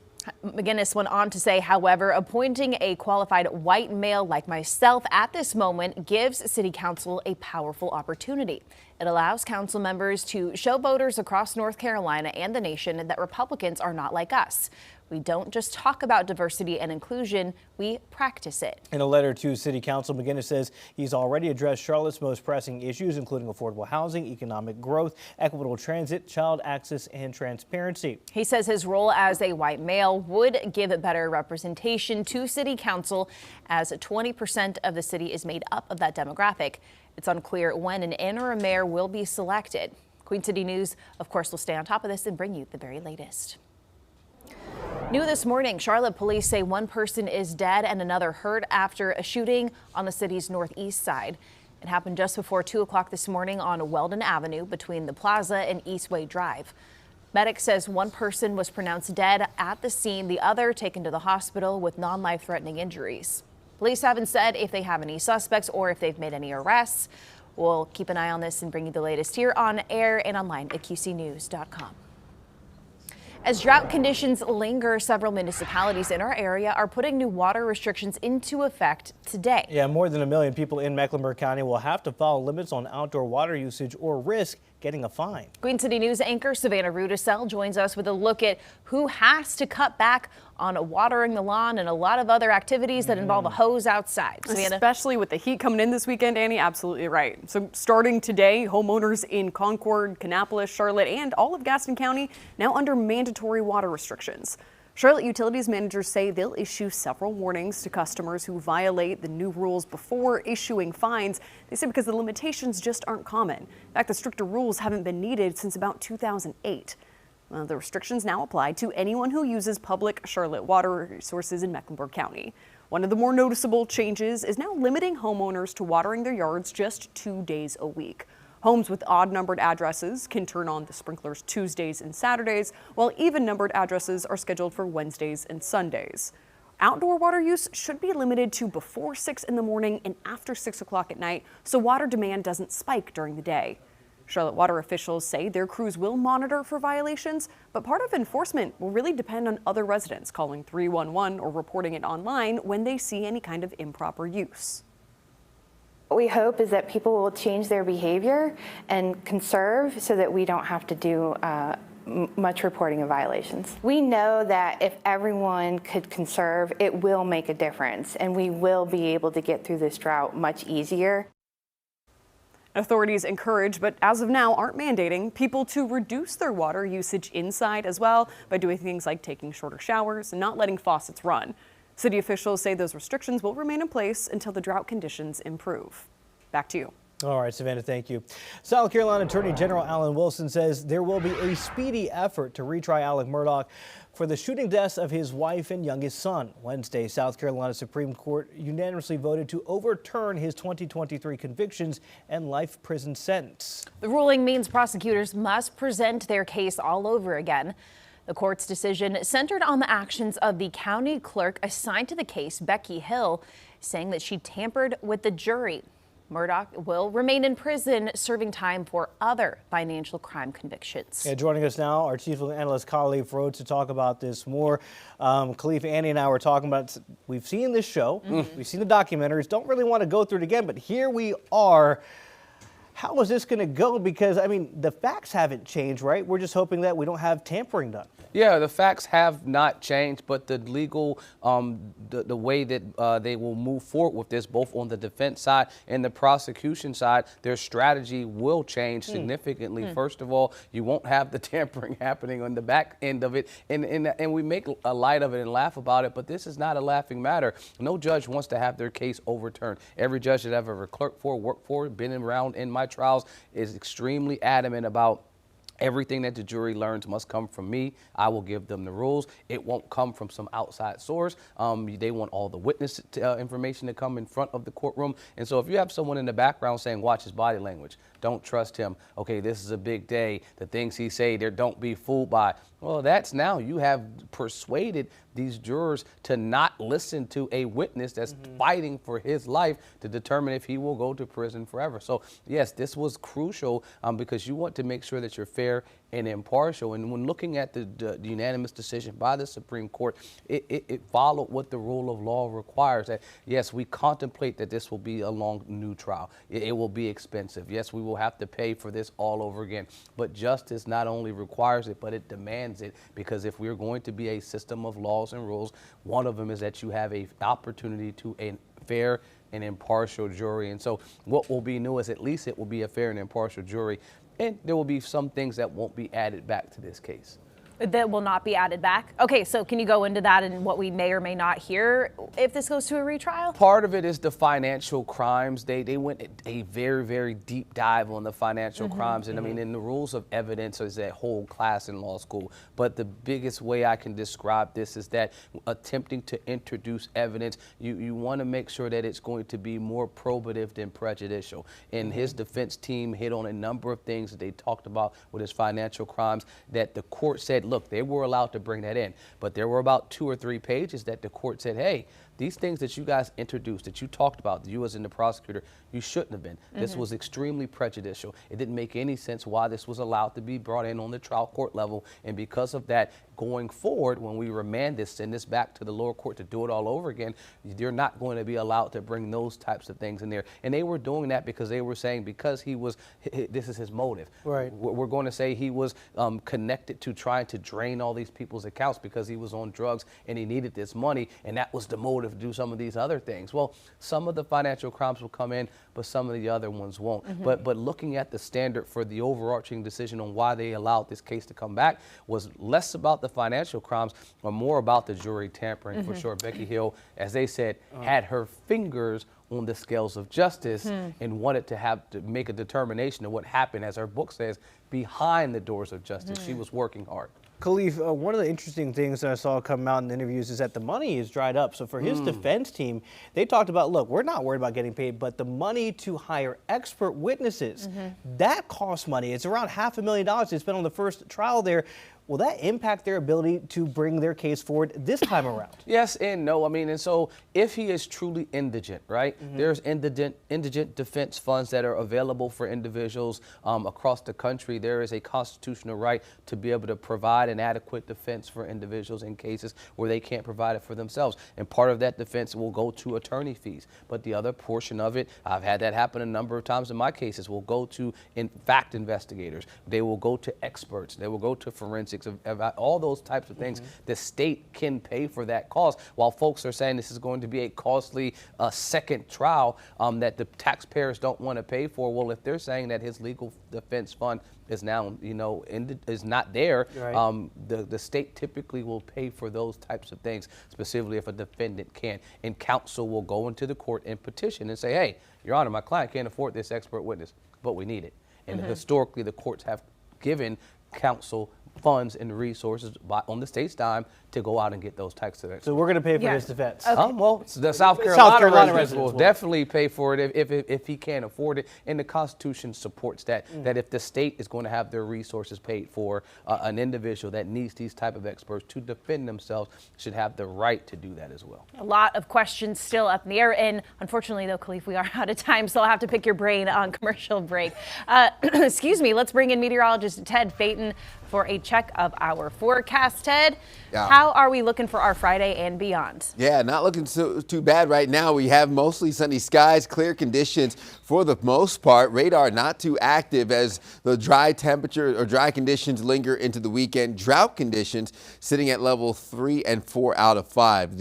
McGinnis went on to say, however, appointing a qualified white male like myself at this moment gives City Council a powerful opportunity. It allows council members to show voters across North Carolina and the nation that Republicans are not like us. We don't just talk about diversity and inclusion, we practice it. In a letter to City Council, McGinnis says he's already addressed Charlotte's most pressing issues, including affordable housing, economic growth, equitable transit, child access, and transparency. He says his role as a white male would give better representation to City Council, as 20% of the city is made up of that demographic. It's unclear when an interim mayor will be selected. Queen City News, of course, will stay on top of this and bring you the very latest. New this morning, Charlotte police say one person is dead and another hurt after a shooting on the city's northeast side. It happened just before 2 o'clock this morning on Weldon Avenue between the Plaza and Eastway Drive. Medic says one person was pronounced dead at the scene, the other taken to the hospital with non-life-threatening injuries. Police haven't said if they have any suspects or if they've made any arrests. We'll keep an eye on this and bring you the latest here on air and online at QCnews.com. As drought conditions linger, several municipalities in our area are putting new water restrictions into effect today. Yeah, more than 1 million people in Mecklenburg County will have to follow limits on outdoor water usage or risk getting a fine. Queen City News anchor Savannah Rudisell joins us with a look at who has to cut back on watering the lawn and a lot of other activities that involve a hose outside. Savannah? Especially with the heat coming in this weekend, Annie, absolutely right. So starting today, homeowners in Concord, Kannapolis, Charlotte, and all of Gaston County now under mandatory water restrictions. Charlotte Utilities managers say they'll issue several warnings to customers who violate the new rules before issuing fines. They say because the limitations just aren't common. In fact, the stricter rules haven't been needed since about 2008. Well, the restrictions now apply to anyone who uses public Charlotte water resources in Mecklenburg County. One of the more noticeable changes is now limiting homeowners to watering their yards just 2 days a week. Homes with odd-numbered addresses can turn on the sprinklers Tuesdays and Saturdays, while even-numbered addresses are scheduled for Wednesdays and Sundays. Outdoor water use should be limited to before 6 in the morning and after 6 o'clock at night, so water demand doesn't spike during the day. Charlotte water officials say their crews will monitor for violations, but part of enforcement will really depend on other residents calling 311 or reporting it online when they see any kind of improper use. What we hope is that people will change their behavior and conserve so that we don't have to do much reporting of violations. We know that if everyone could conserve, it will make a difference, and we will be able to get through this drought much easier. Authorities encourage, but as of now aren't mandating, people to reduce their water usage inside as well by doing things like taking shorter showers and not letting faucets run. City officials say those restrictions will remain in place until the drought conditions improve. Back to you. All right, Savannah, thank you. South Carolina Attorney General Alan Wilson says there will be a speedy effort to retry Alec Murdaugh for the shooting deaths of his wife and youngest son. Wednesday, South Carolina Supreme Court unanimously voted to overturn his 2023 convictions and life prison sentence. The ruling means prosecutors must present their case all over again. The court's decision centered on the actions of the county clerk assigned to the case, Becky Hill, saying that she tampered with the jury. Murdaugh will remain in prison serving time for other financial crime convictions. Yeah, joining us now, our chief legal analyst Khalif Rhodes to talk about this more. Khalif, Andy and I were talking about, we've seen this show, we've seen the documentaries, don't really want to go through it again, but here we are. How is this going to go? Because, I mean, the facts haven't changed, right? We're just hoping that we don't have tampering done. Yeah, the facts have not changed, but the legal, the way that they will move forward with this, both on the defense side and the prosecution side, their strategy will change significantly. First of all, you won't have the tampering happening on the back end of it, and we make a light of it and laugh about it, but this is not a laughing matter. No judge wants to have their case overturned. Every judge that I've ever clerked for, worked for, been around in my trials is extremely adamant about everything that the jury learns must come from me. I will give them the rules. It won't come from some outside source. They want all the witness information to come in front of the courtroom. And so if you have someone in the background saying, watch his body language, don't trust him, okay, this is a big day, the things he say there, don't be fooled by. Well, that's now you have persuaded these jurors to not listen to a witness that's fighting for his life to determine if he will go to prison forever. So, yes, this was crucial because you want to make sure that you're fair and impartial. And when looking at the unanimous decision by the Supreme Court, it followed what the rule of law requires. That, yes, we contemplate that this will be a long new trial. It will be expensive. Yes, we will have to pay for this all over again. But justice not only requires it, but it demands it, because if we're going to be a system of laws and rules, one of them is that you have an opportunity to a fair and impartial jury. And so what will be new is at least it will be a fair and impartial jury, and there will be some things that won't be added back to this case. That will not be added back? Okay, so can you go into that and what we may or may not hear if this goes to a retrial? Part of it is the financial crimes. They went a very, very deep dive on the financial crimes. And I mean, in the rules of evidence is a whole class in law school. But the biggest way I can describe this is that attempting to introduce evidence, you want to make sure that it's going to be more probative than prejudicial. And his defense team hit on a number of things that they talked about with his financial crimes that the court said, look, they were allowed to bring that in, but there were about 2 or 3 pages that the court said, hey, these things that you guys introduced, that you talked about, you as in the prosecutor, you shouldn't have been. This was extremely prejudicial. It didn't make any sense why this was allowed to be brought in on the trial court level. And because of that, going forward, when we remand this, send this back to the lower court to do it all over again, you're not going to be allowed to bring those types of things in there. And they were doing that because they were saying because he was, this is his motive. Right. We're going to say he was connected to trying to drain all these people's accounts because he was on drugs and he needed this money, and that was the motive to do some of these other things. Well, some of the financial crimes will come in, but some of the other ones won't. But looking at the standard for the overarching decision on why they allowed this case to come back was less about the financial crimes or more about the jury tampering. For sure, Becky Hill, as they said, had her fingers on the scales of justice and wanted to have to make a determination of what happened, as her book says, behind the doors of justice. She was working hard. Khalif, one of the interesting things that I saw come out in the interviews is that the money is dried up. So for his defense team, they talked about, look, we're not worried about getting paid, but the money to hire expert witnesses, that costs money. It's around $500,000 they spent on the first trial there. Will that impact their ability to bring their case forward this time around? Yes and no. I mean, and so if he is truly indigent, right, there's indigent defense funds that are available for individuals across the country. There is a constitutional right to be able to provide an adequate defense for individuals in cases where they can't provide it for themselves. And part of that defense will go to attorney fees. But the other portion of it, I've had that happen a number of times in my cases, will go to fact investigators. They will go to experts. They will go to forensics. Of all those types of things. The state can pay for that cost, while folks are saying this is going to be a costly second trial that the taxpayers don't want to pay for. Well, if they're saying that his legal defense fund is now, is not there, the state typically will pay for those types of things, specifically if a defendant can't. And counsel will go into the court and petition and say, hey, Your Honor, my client can't afford this expert witness, but we need it. And historically, the courts have given counsel funds and resources on the state's dime to go out and get those types of experts. So we're going to pay for his defense. Okay. Well, the South Carolina residents will will. definitely pay for it if he can't afford it. And the Constitution supports that, that if the state is going to have their resources paid for, an individual that needs these type of experts to defend themselves should have the right to do that as well. A lot of questions still up in the air. And unfortunately, though, Khalif, we are out of time, so I'll have to pick your brain on commercial break. Excuse me. Let's bring in meteorologist Ted Phaeton for a check of our forecast. Ted, how are we looking for our Friday and beyond? Yeah, not looking too bad right now. We have mostly sunny skies, clear conditions for the most part. Radar not too active as the dry temperature or dry conditions linger into the weekend. Drought conditions sitting at level 3 and 4 out of 5.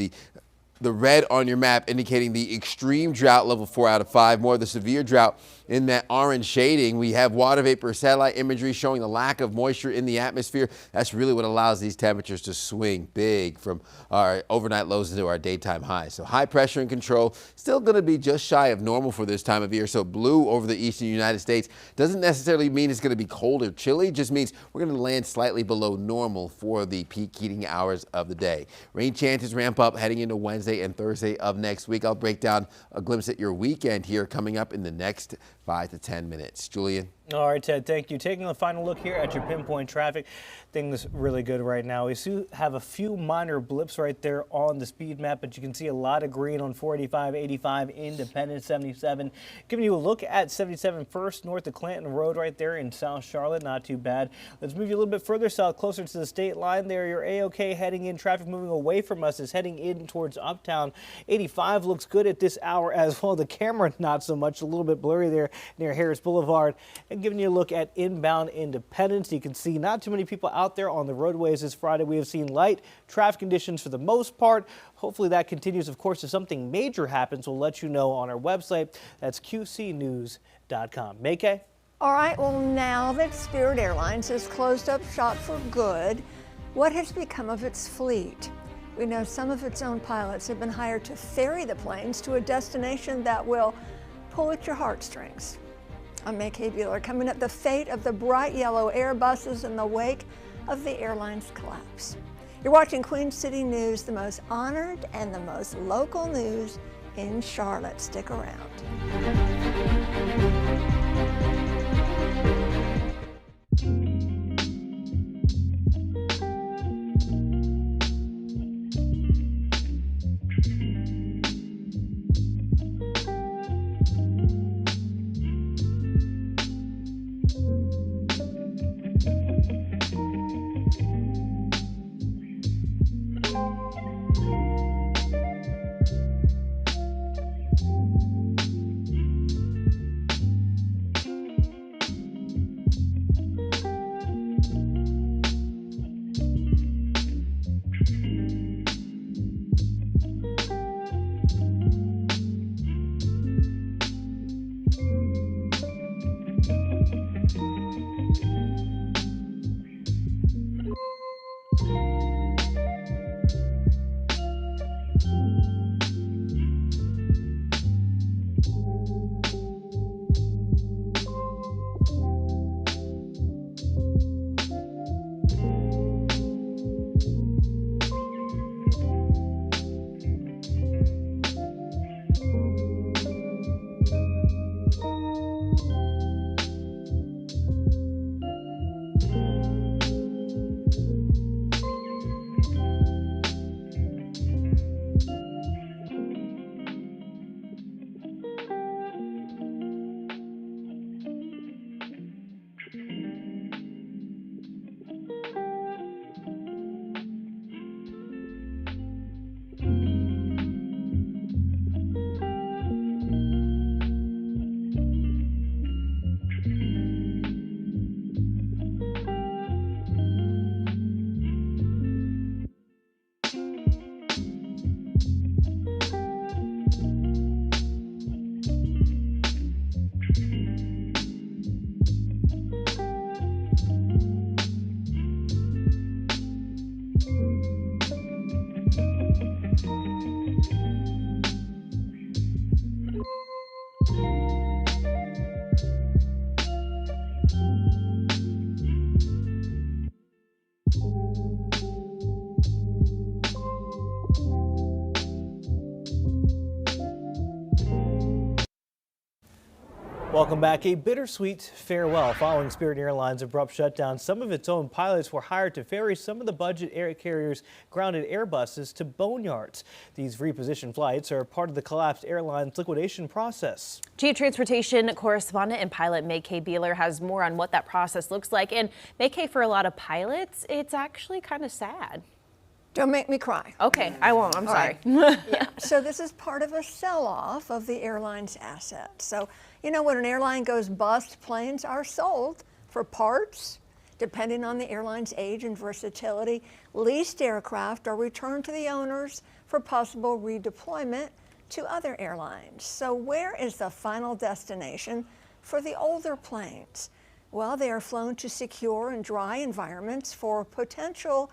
The red on your map indicating the extreme drought, level 4 out of 5. More of the severe drought in that orange shading. We have water vapor satellite imagery showing the lack of moisture in the atmosphere. That's really what allows these temperatures to swing big from our overnight lows into our daytime highs. So high pressure and control, still going to be just shy of normal for this time of year. So blue over the eastern United States doesn't necessarily mean it's going to be cold or chilly, just means we're going to land slightly below normal for the peak heating hours of the day. Rain chances ramp up heading into Wednesday and Thursday of next week. I'll break down a glimpse at your weekend here coming up in the next 5 to 10 minutes. Julian. All right, Ted, thank you. Taking a final look here at your pinpoint traffic. Things really good right now. We have a few minor blips right there on the speed map, but you can see a lot of green on 485, 85, Independence, 77. Giving you a look at 77 First north of Clanton Road right there in South Charlotte. Not too bad. Let's move you a little bit further south, closer to the state line there. You're A-OK heading in. Traffic moving away from us is heading in towards Uptown. 85 looks good at this hour as well. The camera not so much, a little bit blurry there near Harris Boulevard. And giving you a look at inbound Independence. You can see not too many people out there on the roadways this Friday. We have seen light traffic conditions for the most part. Hopefully that continues. Of course, if something major happens, we'll let you know on our website. That's qcnews.com. Maykay? All right, well, now that Spirit Airlines has closed up shop for good, what has become of its fleet? We know some of its own pilots have been hired to ferry the planes to a destination that will pull at your heartstrings. I'm Maykay Bueller. Coming up, the fate of the bright yellow Airbuses in the wake of the airline's collapse. You're watching Queen City News, the most honored and the most local news in Charlotte. Stick around. Welcome back. A bittersweet farewell following Spirit Airlines' abrupt shutdown. Some of its own pilots were hired to ferry some of the budget air carriers' grounded Airbuses to boneyards. These repositioned flights are part of the collapsed airline's liquidation process. Chief Transportation correspondent and pilot May-Kay Beeler has more on what that process looks like. And May-Kay, for a lot of pilots, it's actually kind of sad. Don't make me cry. Okay, I won't. I'm sorry. Right. Yeah. So this is part of a sell-off of the airline's assets. So, you know, when an airline goes bust, planes are sold for parts, depending on the airline's age and versatility. Leased aircraft are returned to the owners for possible redeployment to other airlines. So where is the final destination for the older planes? Well, they are flown to secure and dry environments for potential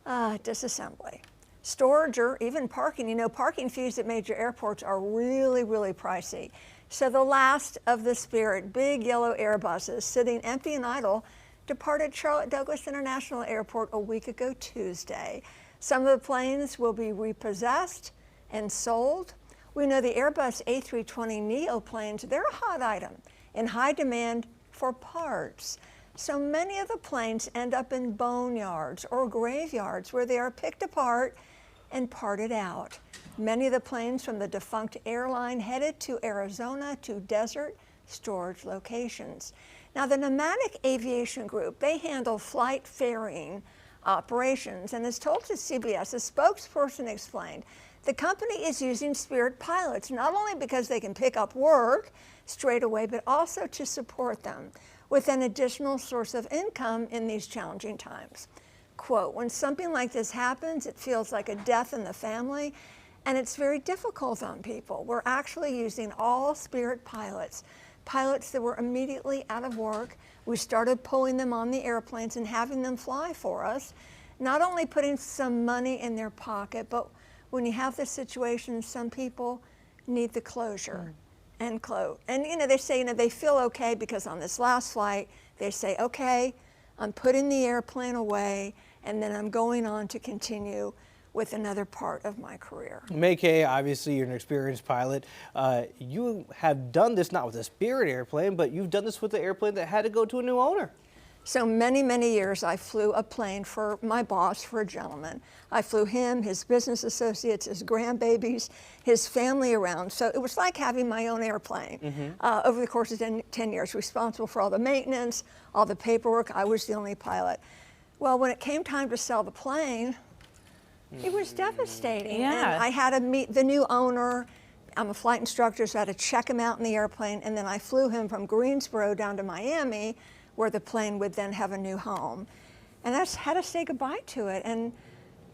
disassembly, storage, or even parking. You know, parking fees at major airports are really, really pricey. So the last of the Spirit big yellow Airbuses sitting empty and idle departed Charlotte Douglas International Airport a week ago Tuesday. Some of the planes will be repossessed and sold. We know the Airbus A320neo planes, they're a hot item in high demand for parts. So many of the planes end up in boneyards or graveyards where they are picked apart and parted out. Many of the planes from the defunct airline headed to Arizona to desert storage locations. Now, the Nomadic Aviation Group, they handle flight ferrying operations, and as told to CBS, a spokesperson explained, the company is using Spirit pilots not only because they can pick up work straight away, but also to support them with an additional source of income in these challenging times. Quote, when something like this happens, it feels like a death in the family, and it's very difficult on people. We're actually using all Spirit pilots, pilots that were immediately out of work. We started pulling them on the airplanes and having them fly for us, not only putting some money in their pocket, but when you have this situation, some people need the closure. End quote. And you know, they say, you know, they feel okay because on this last flight, they say, okay, I'm putting the airplane away and then I'm going on to continue with another part of my career. May-Kay, obviously you're an experienced pilot. You have done this not with a Spirit airplane, but you've done this with the airplane that had to go to a new owner. So many, many years I flew a plane for my boss, for a gentleman. I flew him, his business associates, his grandbabies, his family around. So it was like having my own airplane. Over the course of 10 years, responsible for all the maintenance, all the paperwork. I was the only pilot. Well, when it came time to sell the plane, it was devastating. Yeah. And I had to meet the new owner. I'm a flight instructor, so I had to check him out in the airplane. And then I flew him from Greensboro down to Miami, where the plane would then have a new home. And I had to say goodbye to it. And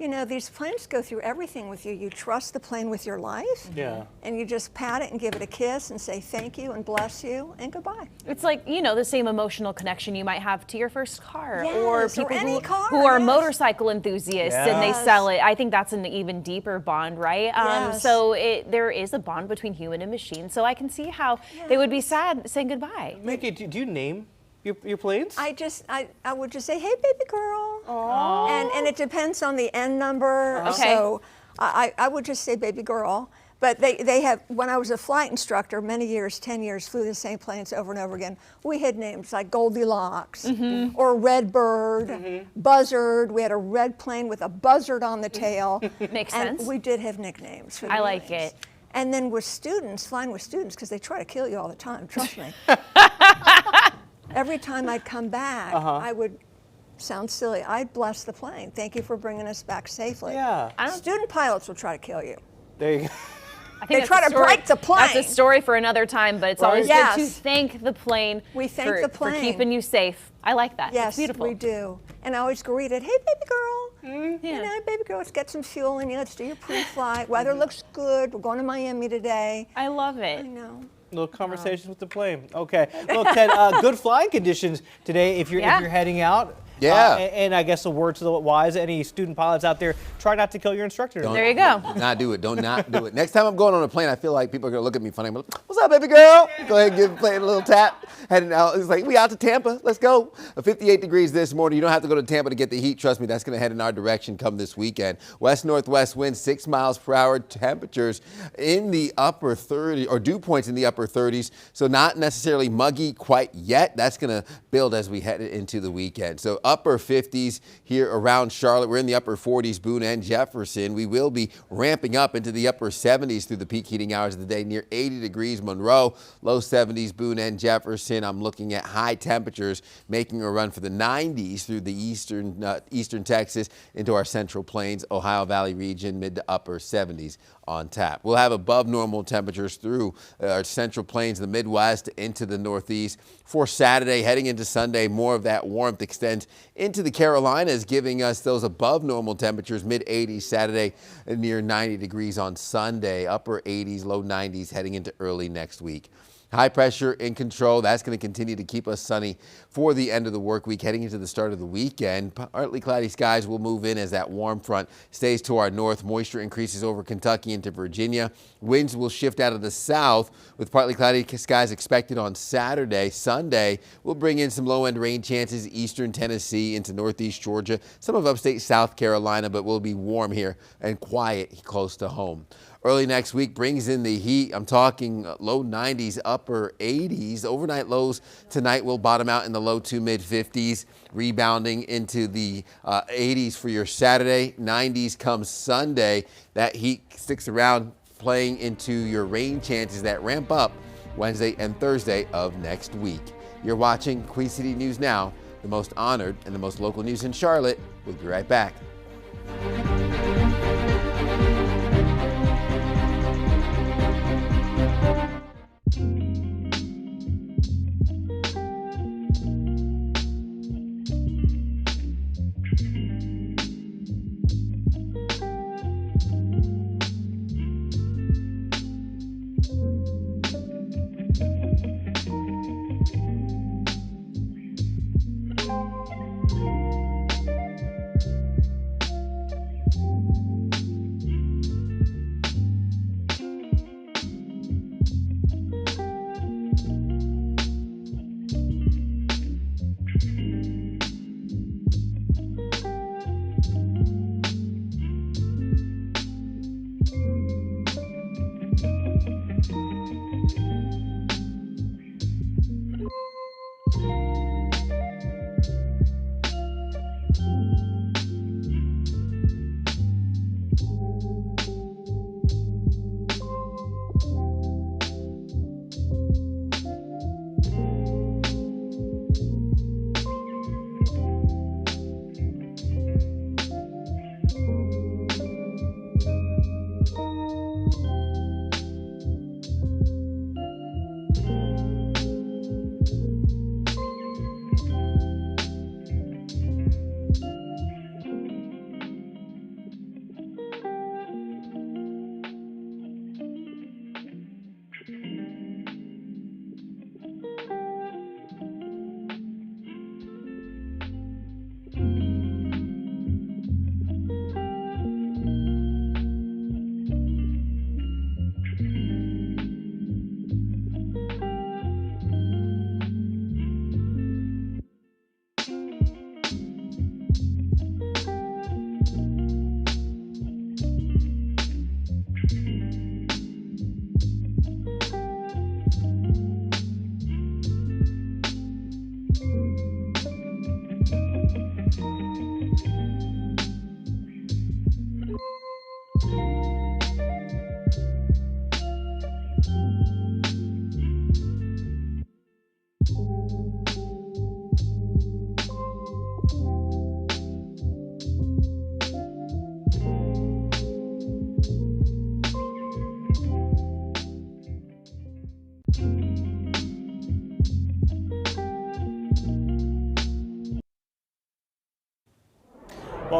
you know, these planes go through everything with you. You trust the plane with your life. Yeah. And you just pat it and give it a kiss and say thank you and bless you and goodbye. It's like, you know, the same emotional connection you might have to your first car, Yes, or people any car, who are yes. motorcycle enthusiasts and they Yes. sell it. I think that's an even deeper bond, right? Yes. So there is a bond between human and machine. So I can see how they would be sad saying goodbye. May-Kay, do you name your planes? I would just say, hey, baby girl. Aww. And it depends on the N number. Okay. So I would just say baby girl. But they have, when I was a flight instructor, many years, 10 years, flew the same planes over and over again. We had names like Goldilocks or Redbird, Buzzard. We had a red plane with a buzzard on the tail. Makes and sense. we did have nicknames for the I like planes. it. And then with students, flying with students, because they try to kill you all the time, trust me. Every time I'd come back, I would sound silly. I'd bless the plane. Thank you for bringing us back safely. Yeah. Student pilots will try to kill you. There you go. I think They that's try a to story- break the plane. That's a story for another time, but it's always Yes. good to thank the plane. We thank for, the for plane. keeping you safe. I like that. Yes, it's beautiful. we do. And I always greeted, hey, baby girl. You know, baby girl, let's get some fuel in you. Let's do your pre-flight. Weather looks good. We're going to Miami today. I love it. I know. Little conversations with the plane. Okay. Well, Ted, good flying conditions today if you're heading out. Yeah. And I guess a word to the wise, any student pilots out there, try not to kill your instructor. There you go. Do not do it. Don't not do it. Next time I'm going on a plane, I feel like people are going to look at me funny. I'm like, what's up, baby girl? Go ahead and give play a little tap. Heading out. It's like, we out to Tampa. Let's go. 58 degrees this morning. You don't have to go to Tampa to get the heat. Trust me, that's going to head in our direction come this weekend. West-northwest winds, 6 miles per hour. Temperatures in the upper 30s, or dew points in the upper 30s. So not necessarily muggy quite yet. That's going to build as we head into the weekend. So upper 50s here around Charlotte. We're in the upper 40s, Boone and Jefferson. We will be ramping up into the upper 70s through the peak heating hours of the day, near 80 degrees Monroe, low 70s Boone and Jefferson. I'm looking at high temperatures making a run for the 90s through the eastern Texas into our central plains, Ohio Valley region, mid to upper 70s on tap. We'll have above normal temperatures through our central plains, the Midwest, into the Northeast. For Saturday, heading into Sunday, more of that warmth extends into the Carolinas, giving us those above normal temperatures, mid-80s Saturday, near 90 degrees on Sunday, upper 80s, low 90s heading into early next week. High pressure in control. That's going to continue to keep us sunny for the end of the work week, heading into the start of the weekend. Partly cloudy skies will move in as that warm front stays to our north. Moisture increases over Kentucky into Virginia. Winds will shift out of the south with partly cloudy skies expected on Saturday. Sunday will bring in some low-end rain chances, eastern Tennessee into northeast Georgia, some of upstate South Carolina, but will be warm here and quiet close to home. Early next week brings in the heat. I'm talking low 90s, upper 80s. Overnight lows tonight will bottom out in the low to mid 50s, rebounding into the 80s for your Saturday. 90s comes Sunday. That heat sticks around, playing into your rain chances that ramp up Wednesday and Thursday of next week. You're watching Queen City News Now, the most honored and the most local news in Charlotte. We'll be right back.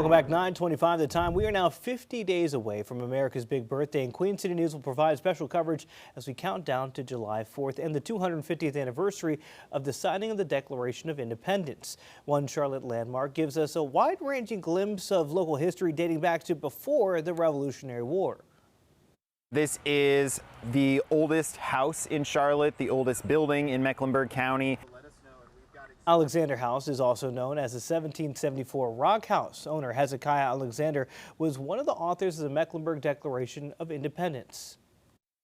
Welcome back. 9:25 the time. We are now 50 days away from America's big birthday, and Queen City News will provide special coverage as we count down to July 4th and the 250th anniversary of the signing of the Declaration of Independence. One Charlotte landmark gives us a wide-ranging glimpse of local history dating back to before the Revolutionary War. This is the oldest house in Charlotte, the oldest building in Mecklenburg County. Alexander House is also known as the 1774 Rock House. Owner Hezekiah Alexander was one of the authors of the Mecklenburg Declaration of Independence.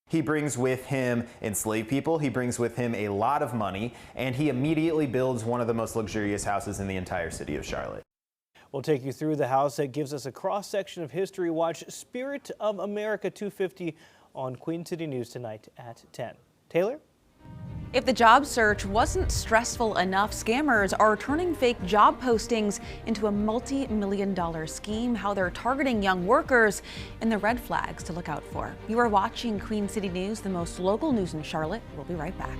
He brings with him enslaved people, he brings with him a lot of money, and he immediately builds one of the most luxurious houses in the entire city of Charlotte. We'll take you through the house that gives us a cross-section of history. Watch Spirit of America 250 on Queen City News tonight at 10. Taylor? If the job search wasn't stressful enough, scammers are turning fake job postings into a multi-million-dollar scheme. How they're targeting young workers and the red flags to look out for. You are watching Queen City News, the most local news in Charlotte. We'll be right back.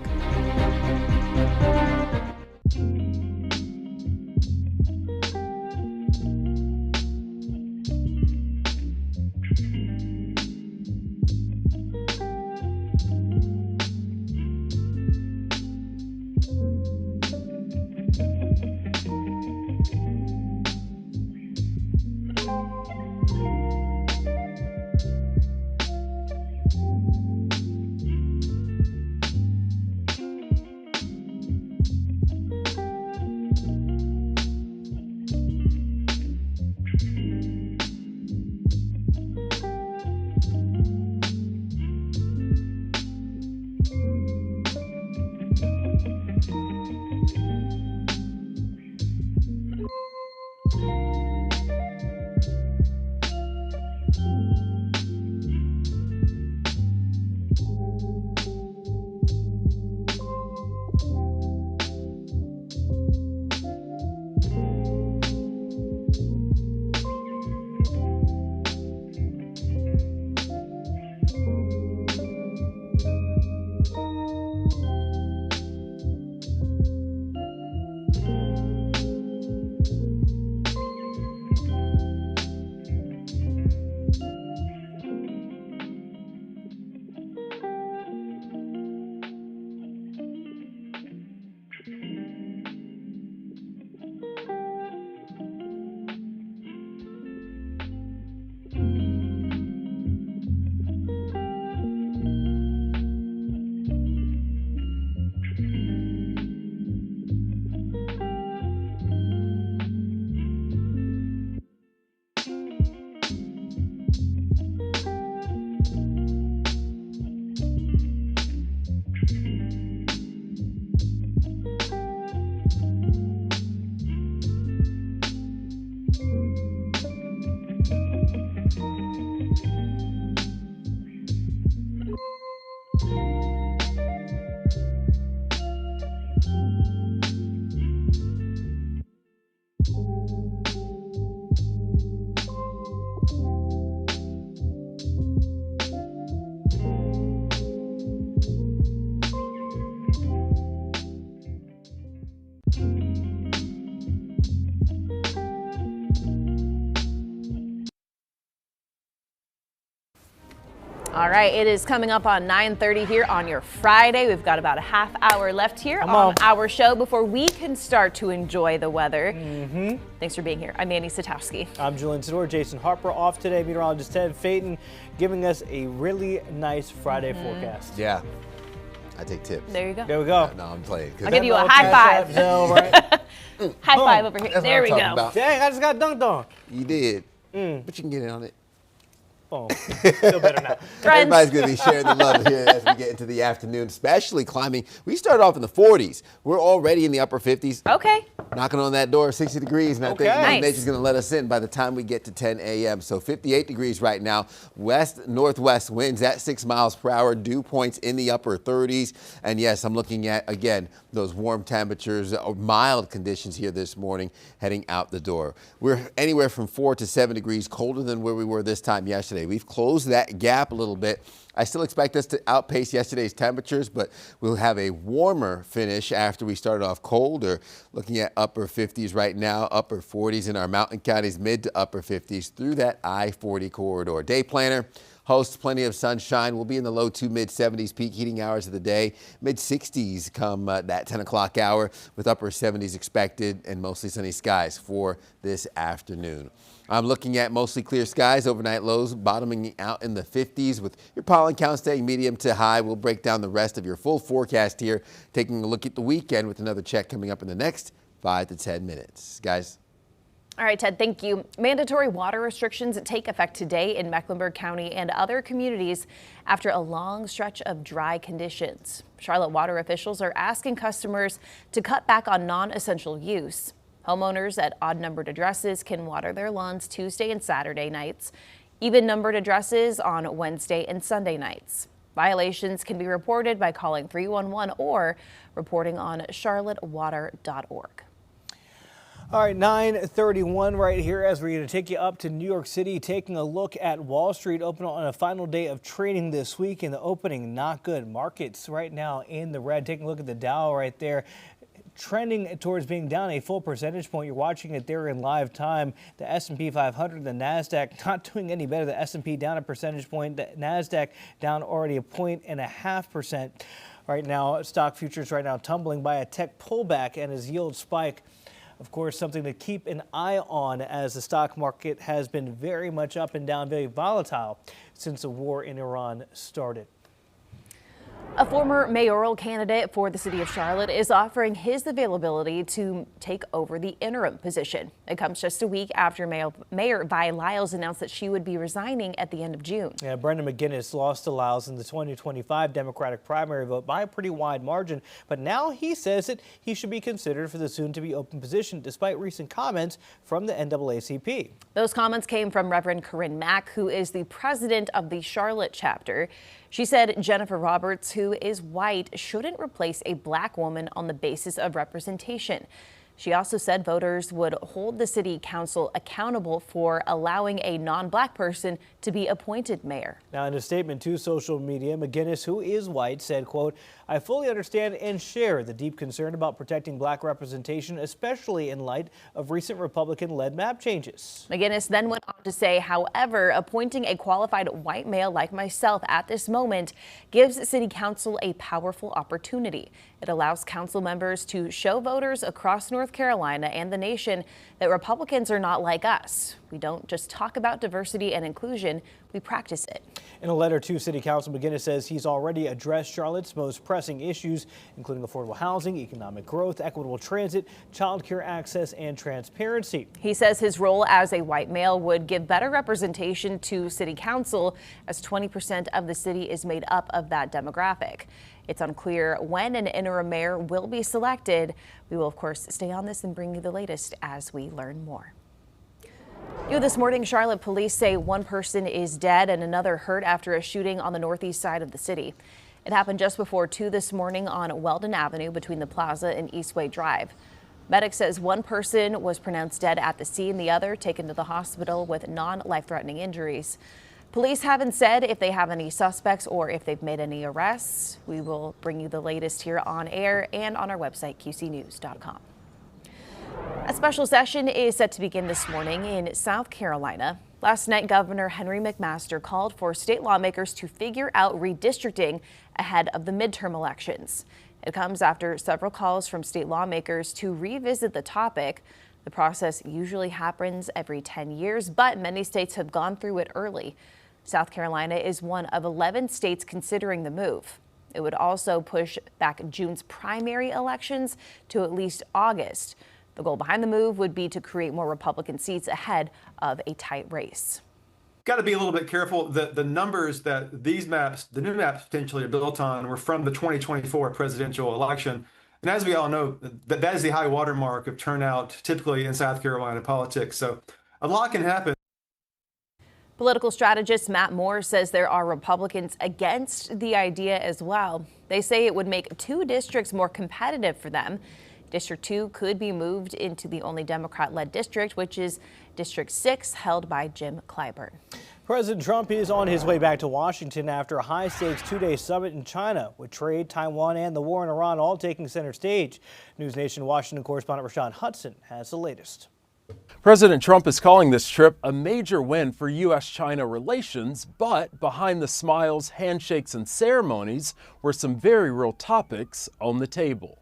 All right, it is coming up on 9:30 here on your Friday. We've got about a half hour left here on our show before we can start to enjoy the weather. Thanks for being here. I'm Annie Satowski. I'm Julian Sador. Jason Harper off today. Meteorologist Ted Phaeton giving us a really nice Friday forecast. Yeah. I take tips. There you go. There we go. No, I'm playing. I'll give you a high five. High five over here. That's there we what go. I'm talking about. Dang, I just got dunked on. You did. But you can get in on it. Oh, feel better now. Everybody's going to be sharing the love here as we get into the afternoon, especially climbing. We started off in the 40s. We're already in the upper 50s. Okay. Knocking on that door, 60 degrees, and I think Nice. nature's going to let us in by the time we get to 10 a.m. So 58 degrees right now. West-northwest winds at 6 miles per hour. Dew points in the upper 30s. And yes, I'm looking at, again, those warm temperatures, mild conditions here this morning heading out the door. We're anywhere from 4 to 7 degrees colder than where we were this time yesterday. We've closed that gap a little bit. I still expect us to outpace yesterday's temperatures, but we'll have a warmer finish after we started off colder. Looking at upper 50s right now, upper 40s in our mountain counties, mid to upper 50s through that I-40 corridor. Day planner hosts plenty of sunshine. We'll be in the low to mid 70s peak heating hours of the day. Mid 60s come that 10 o'clock hour with upper 70s expected and mostly sunny skies for this afternoon. I'm looking at mostly clear skies, overnight lows bottoming out in the 50s with your pollen count staying medium to high. We'll break down the rest of your full forecast here, taking a look at the weekend with another check coming up in the next 5 to 10 minutes. Guys. All right, Ted, thank you. Mandatory water restrictions take effect today in Mecklenburg County and other communities after a long stretch of dry conditions. Charlotte water officials are asking customers to cut back on non-essential use. Homeowners at odd-numbered addresses can water their lawns Tuesday and Saturday nights, even-numbered addresses on Wednesday and Sunday nights. Violations can be reported by calling 311 or reporting on charlottewater.org. All right, 9:31 right here as we're going to take you up to New York City, taking a look at Wall Street, open on a final day of trading this week. In the opening, not good. Markets right now in the red. Taking a look at the Dow right there, trending towards being down a full percentage point. You're watching it there in live time. The S&P 500, the NASDAQ not doing any better. The S&P down a percentage point. The NASDAQ down already 1.5% right now. Stock futures right now tumbling by a tech pullback and as yields spike. Of course, something to keep an eye on as the stock market has been very much up and down, very volatile since the war in Iran started. A former mayoral candidate for the city of Charlotte is offering his availability to take over the interim position. It comes just a week after Mayor Vi Lyles announced that she would be resigning at the end of June. Yeah, Brendan McGinnis lost to Lyles in the 2025 Democratic primary vote by a pretty wide margin, but now he says that he should be considered for the soon-to-be open position, despite recent comments from the NAACP. Those comments came from Reverend Corinne Mack, who is the president of the Charlotte chapter. She said Jennifer Roberts, who is white, shouldn't replace a black woman on the basis of representation. She also said voters would hold the city council accountable for allowing a non-black person to be appointed mayor. Now, in a statement to social media, McGinnis, who is white, said, quote, "I fully understand and share the deep concern about protecting black representation, especially in light of recent Republican-led map changes." McGinnis then went on to say, however, appointing a qualified white male like myself at this moment gives city council a powerful opportunity. It allows council members to show voters across North Carolina and the nation that Republicans are not like us. We don't just talk about diversity and inclusion, we practice it. In a letter to City Council, McGinnis says he's already addressed Charlotte's most pressing issues, including affordable housing, economic growth, equitable transit, child care access, and transparency. He says his role as a white male would give better representation to City Council, as 20% of the city is made up of that demographic. It's unclear when an interim mayor will be selected. We will, of course, stay on this and bring you the latest as we learn more. This morning, Charlotte police say one person is dead and another hurt after a shooting on the northeast side of the city. It happened just before 2 this morning on Weldon Avenue between the Plaza and Eastway Drive. Medic says one person was pronounced dead at the scene, the other taken to the hospital with non-life-threatening injuries. Police haven't said if they have any suspects or if they've made any arrests. We will bring you the latest here on air and on our website, qcnews.com. A special session is set to begin this morning in South Carolina. Last night, Governor Henry McMaster called for state lawmakers to figure out redistricting ahead of the midterm elections. It comes after several calls from state lawmakers to revisit the topic. The process usually happens every 10 years, but many states have gone through it early. South Carolina is one of 11 states considering the move. It would also push back June's primary elections to at least August. The goal behind the move would be to create more Republican seats ahead of a tight race. Got to be a little bit careful. The numbers that these maps, the new maps potentially are built on, were from the 2024 presidential election. And as we all know, that is the high watermark of turnout typically in South Carolina politics. So a lot can happen. Political strategist Matt Moore says there are Republicans against the idea as well. They say it would make 2 districts more competitive for them. District 2 could be moved into the only Democrat-led district, which is District 6, held by Jim Clyburn. President Trump is on his way back to Washington after a high-stakes two-day summit in China, with trade, Taiwan, and the war in Iran all taking center stage. News Nation Washington correspondent Rashawn Hudson has the latest. President Trump is calling this trip a major win for U.S.-China relations, but behind the smiles, handshakes, and ceremonies were some very real topics on the table.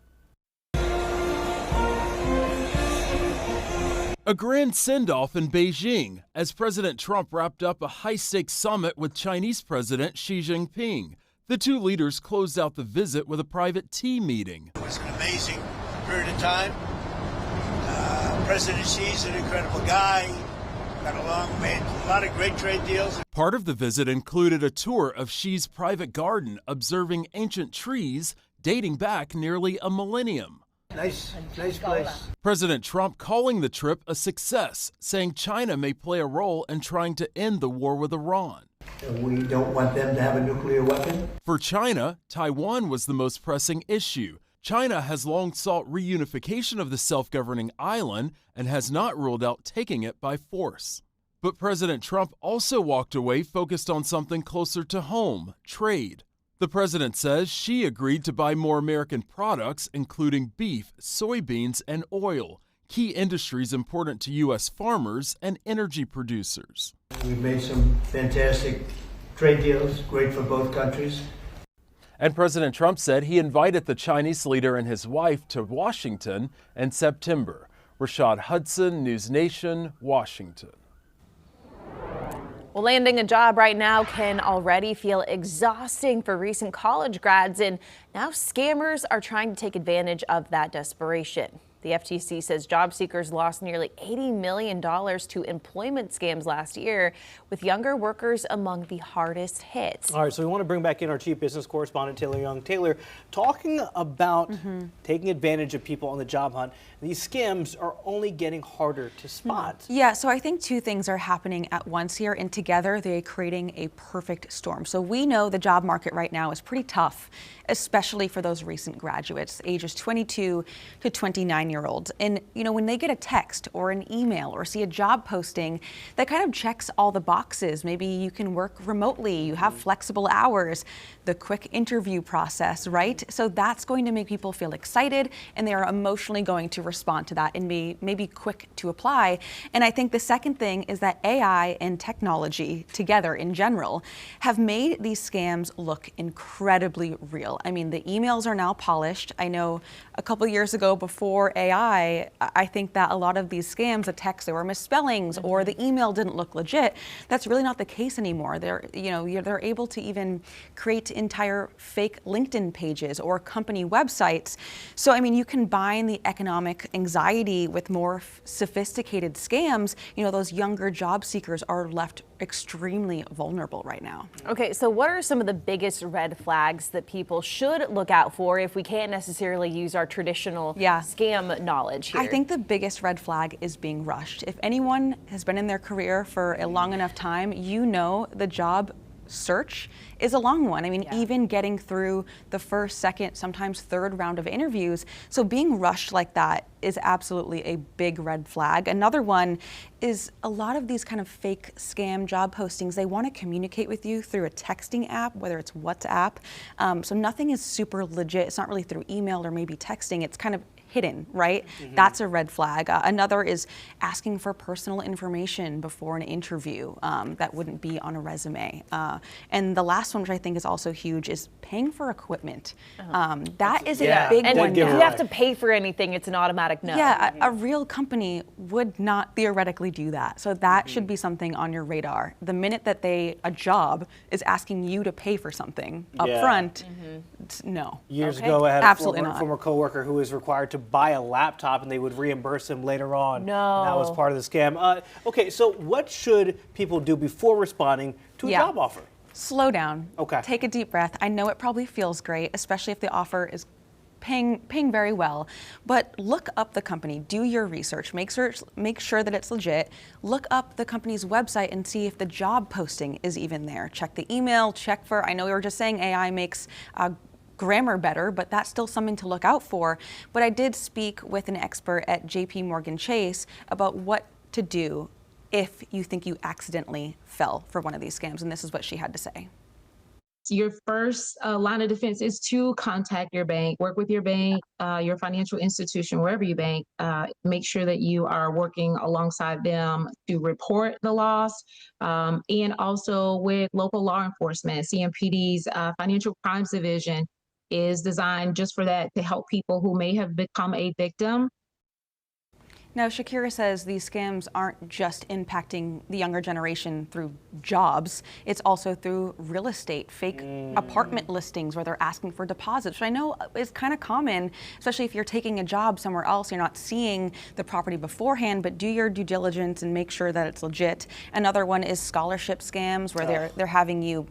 A grand send-off in Beijing as President Trump wrapped up a high-stakes summit with Chinese President Xi Jinping. The two leaders closed out the visit with a private tea meeting. It was an amazing period of time. President Xi's an incredible guy. Got along, made a lot of great trade deals. Part of the visit included a tour of Xi's private garden, observing ancient trees dating back nearly a millennium. Nice place. President Trump calling the trip a success, saying China may play a role in trying to end the war with Iran. We don't want them to have a nuclear weapon. For China, Taiwan was the most pressing issue. China has long sought reunification of the self-governing island and has not ruled out taking it by force. But President Trump also walked away focused on something closer to home, trade. The president says Xi agreed to buy more American products, including beef, soybeans, and oil, key industries important to U.S. farmers and energy producers. We've made some fantastic trade deals, great for both countries. And President Trump said he invited the Chinese leader and his wife to Washington in September. Rashad Hudson, News Nation, Washington. Well, landing a job right now can already feel exhausting for recent college grads, and now scammers are trying to take advantage of that desperation. The FTC says job seekers lost nearly $80 million to employment scams last year, with younger workers among the hardest hit. All right, so we want to bring back in our chief business correspondent, Taylor Young. Taylor, talking about taking advantage of people on the job hunt, these scams are only getting harder to spot. Yeah, so I think two things are happening at once here, and together they're creating a perfect storm. So we know the job market right now is pretty tough, especially for those recent graduates, ages 22 to 29-year-olds. And, you know, when they get a text or an email or see a job posting that kind of checks all the boxes, maybe you can work remotely, you have flexible hours, the quick interview process, right? So that's going to make people feel excited, and they are emotionally going to respond to that and be maybe quick to apply. And I think the second thing is that AI and technology together in general have made these scams look incredibly real. I mean, the emails are now polished. I know a couple years ago before AI, I think that a lot of these scams, the text, there were misspellings or the email didn't look legit. That's really not the case anymore. They're able to even create entire fake LinkedIn pages or company websites. So, I mean, you combine the economic anxiety with more sophisticated scams, you know, those younger job seekers are left extremely vulnerable right now. Okay, so what are some of the biggest red flags that people should look out for if we can't necessarily use our traditional scam knowledge here? I think the biggest red flag is being rushed. If anyone has been in their career for a long enough time, you know the job search is a long one. I mean, even getting through the first, second, sometimes third round of interviews. So being rushed like that is absolutely a big red flag. Another one is a lot of these kind of fake scam job postings, they want to communicate with you through a texting app, whether it's WhatsApp. So nothing is super legit. It's not really through email or maybe texting. It's kind of hidden, right? That's a red flag. Another is asking for personal information before an interview that wouldn't be on a resume. And the last one, which I think is also huge, is paying for equipment. That is a big one. If you have to pay for anything, it's an automatic no. Yeah, a real company would not theoretically do that. So that should be something on your radar. The minute that a job is asking you to pay for something up front, no. Years ago, I had a Absolutely former coworker who was required to buy a laptop, and they would reimburse him later on. No. And that was part of the scam. Okay, so what should people do before responding to a job offer? Slow down. Okay. Take a deep breath. I know it probably feels great, especially if the offer is paying very well, but look up the company, do your research, make sure that it's legit, look up the company's website and see if the job posting is even there. Check the email, check for, I know we were just saying AI makes grammar better, but that's still something to look out for. But I did speak with an expert at JP Morgan Chase about what to do if you think you accidentally fell for one of these scams. And this is what she had to say. Your first line of defense is to contact your bank, work with your bank, your financial institution, wherever you bank. Make sure that you are working alongside them to report the loss, and also with local law enforcement. CMPD's Financial Crimes Division is designed just for that, to help people who may have become a victim. Now, Shakira says these scams aren't just impacting the younger generation through jobs. It's also through real estate, fake apartment listings where they're asking for deposits, which I know is kind of common, especially if you're taking a job somewhere else. You're not seeing the property beforehand, but do your due diligence and make sure that it's legit. Another one is scholarship scams where they're having you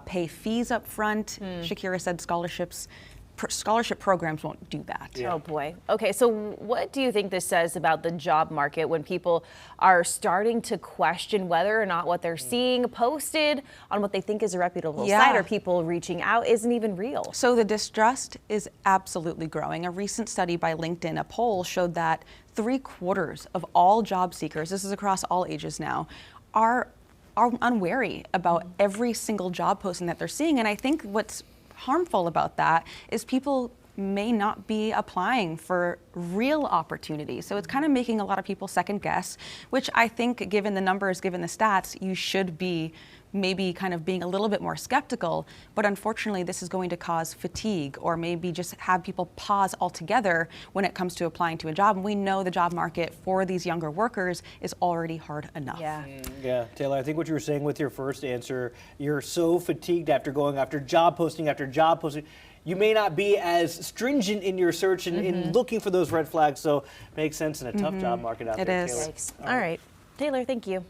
pay fees up front. Shakira said scholarship programs won't do that. Oh boy. Okay, so what do you think this says about the job market when people are starting to question whether or not what they're seeing posted on what they think is a reputable site or people reaching out isn't even real? So the distrust is absolutely growing. A recent study by LinkedIn, a poll, showed that 3/4 of all job seekers, this is across all ages now, are unwary about every single job posting that they're seeing. And I think what's harmful about that is people may not be applying for real opportunities. So it's kind of making a lot of people second guess, which I think, given the numbers, given the stats, you should be maybe kind of being a little bit more skeptical. But unfortunately, this is going to cause fatigue, or maybe just have people pause altogether when it comes to applying to a job. And we know the job market for these younger workers is already hard enough. Yeah, Taylor, I think what you were saying with your first answer, you're so fatigued after going after job posting after job posting. You may not be as stringent in your search and in looking for those red flags. So it makes sense in a tough job market out there. It is. All right. Taylor, thank you.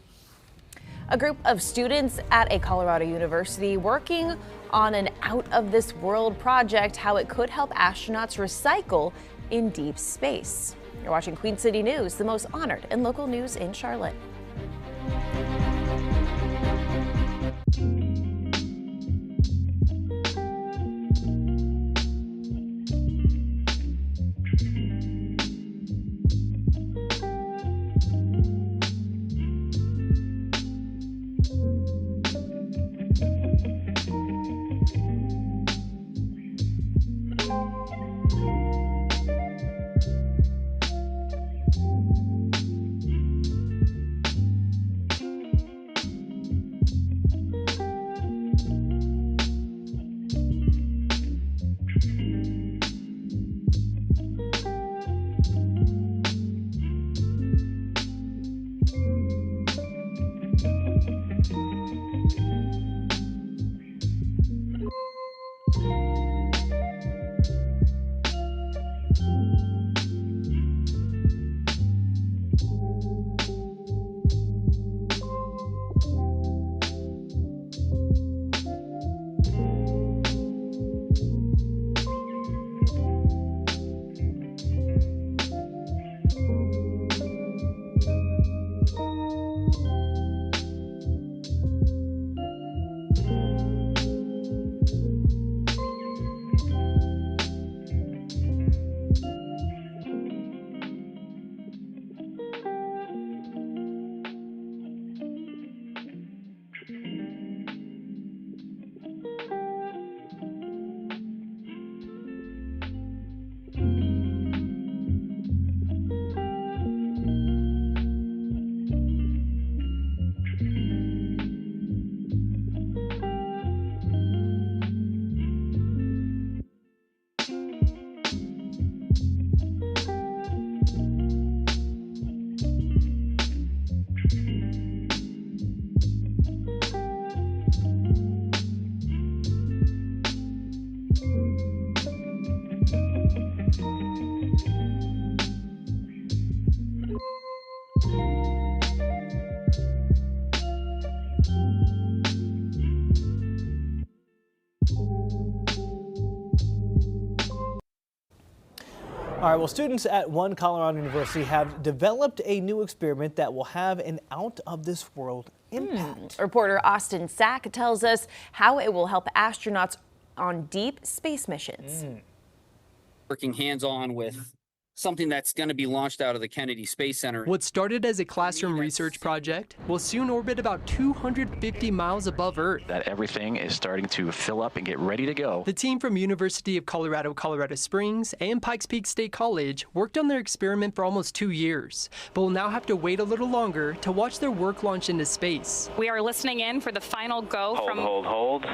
A group of students at a Colorado university working on an out-of-this-world project, how it could help astronauts recycle in deep space. You're watching Queen City News, the most honored and local news in Charlotte. All right, well, students at one Colorado university have developed a new experiment that will have an out-of-this-world impact. Reporter Austin Sack tells us how it will help astronauts on deep space missions. Working hands-on with something that's going to be launched out of the Kennedy Space Center. What started as a classroom research project will soon orbit about 250 miles above Earth. That everything is starting to fill up and get ready to go. The team from University of Colorado, Colorado Springs and Pikes Peak State College worked on their experiment for almost 2 years, but will now have to wait a little longer to watch their work launch into space. We are listening in for the final go from... Hold.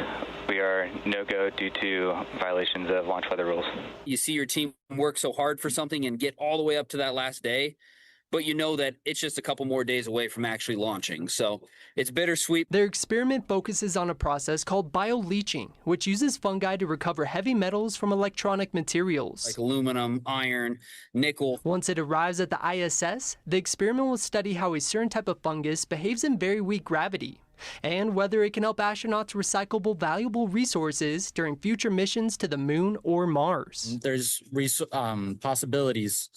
We are no-go due to violations of launch weather rules. You see your team work so hard for something and get all the way up to that last day, but you know that it's just a couple more days away from actually launching. So it's bittersweet. Their experiment focuses on a process called bioleaching, which uses fungi to recover heavy metals from electronic materials. Like aluminum, iron, nickel. Once it arrives at the ISS, the experiment will study how a certain type of fungus behaves in very weak gravity, and whether it can help astronauts recycle valuable resources during future missions to the moon or Mars. There's possibilities,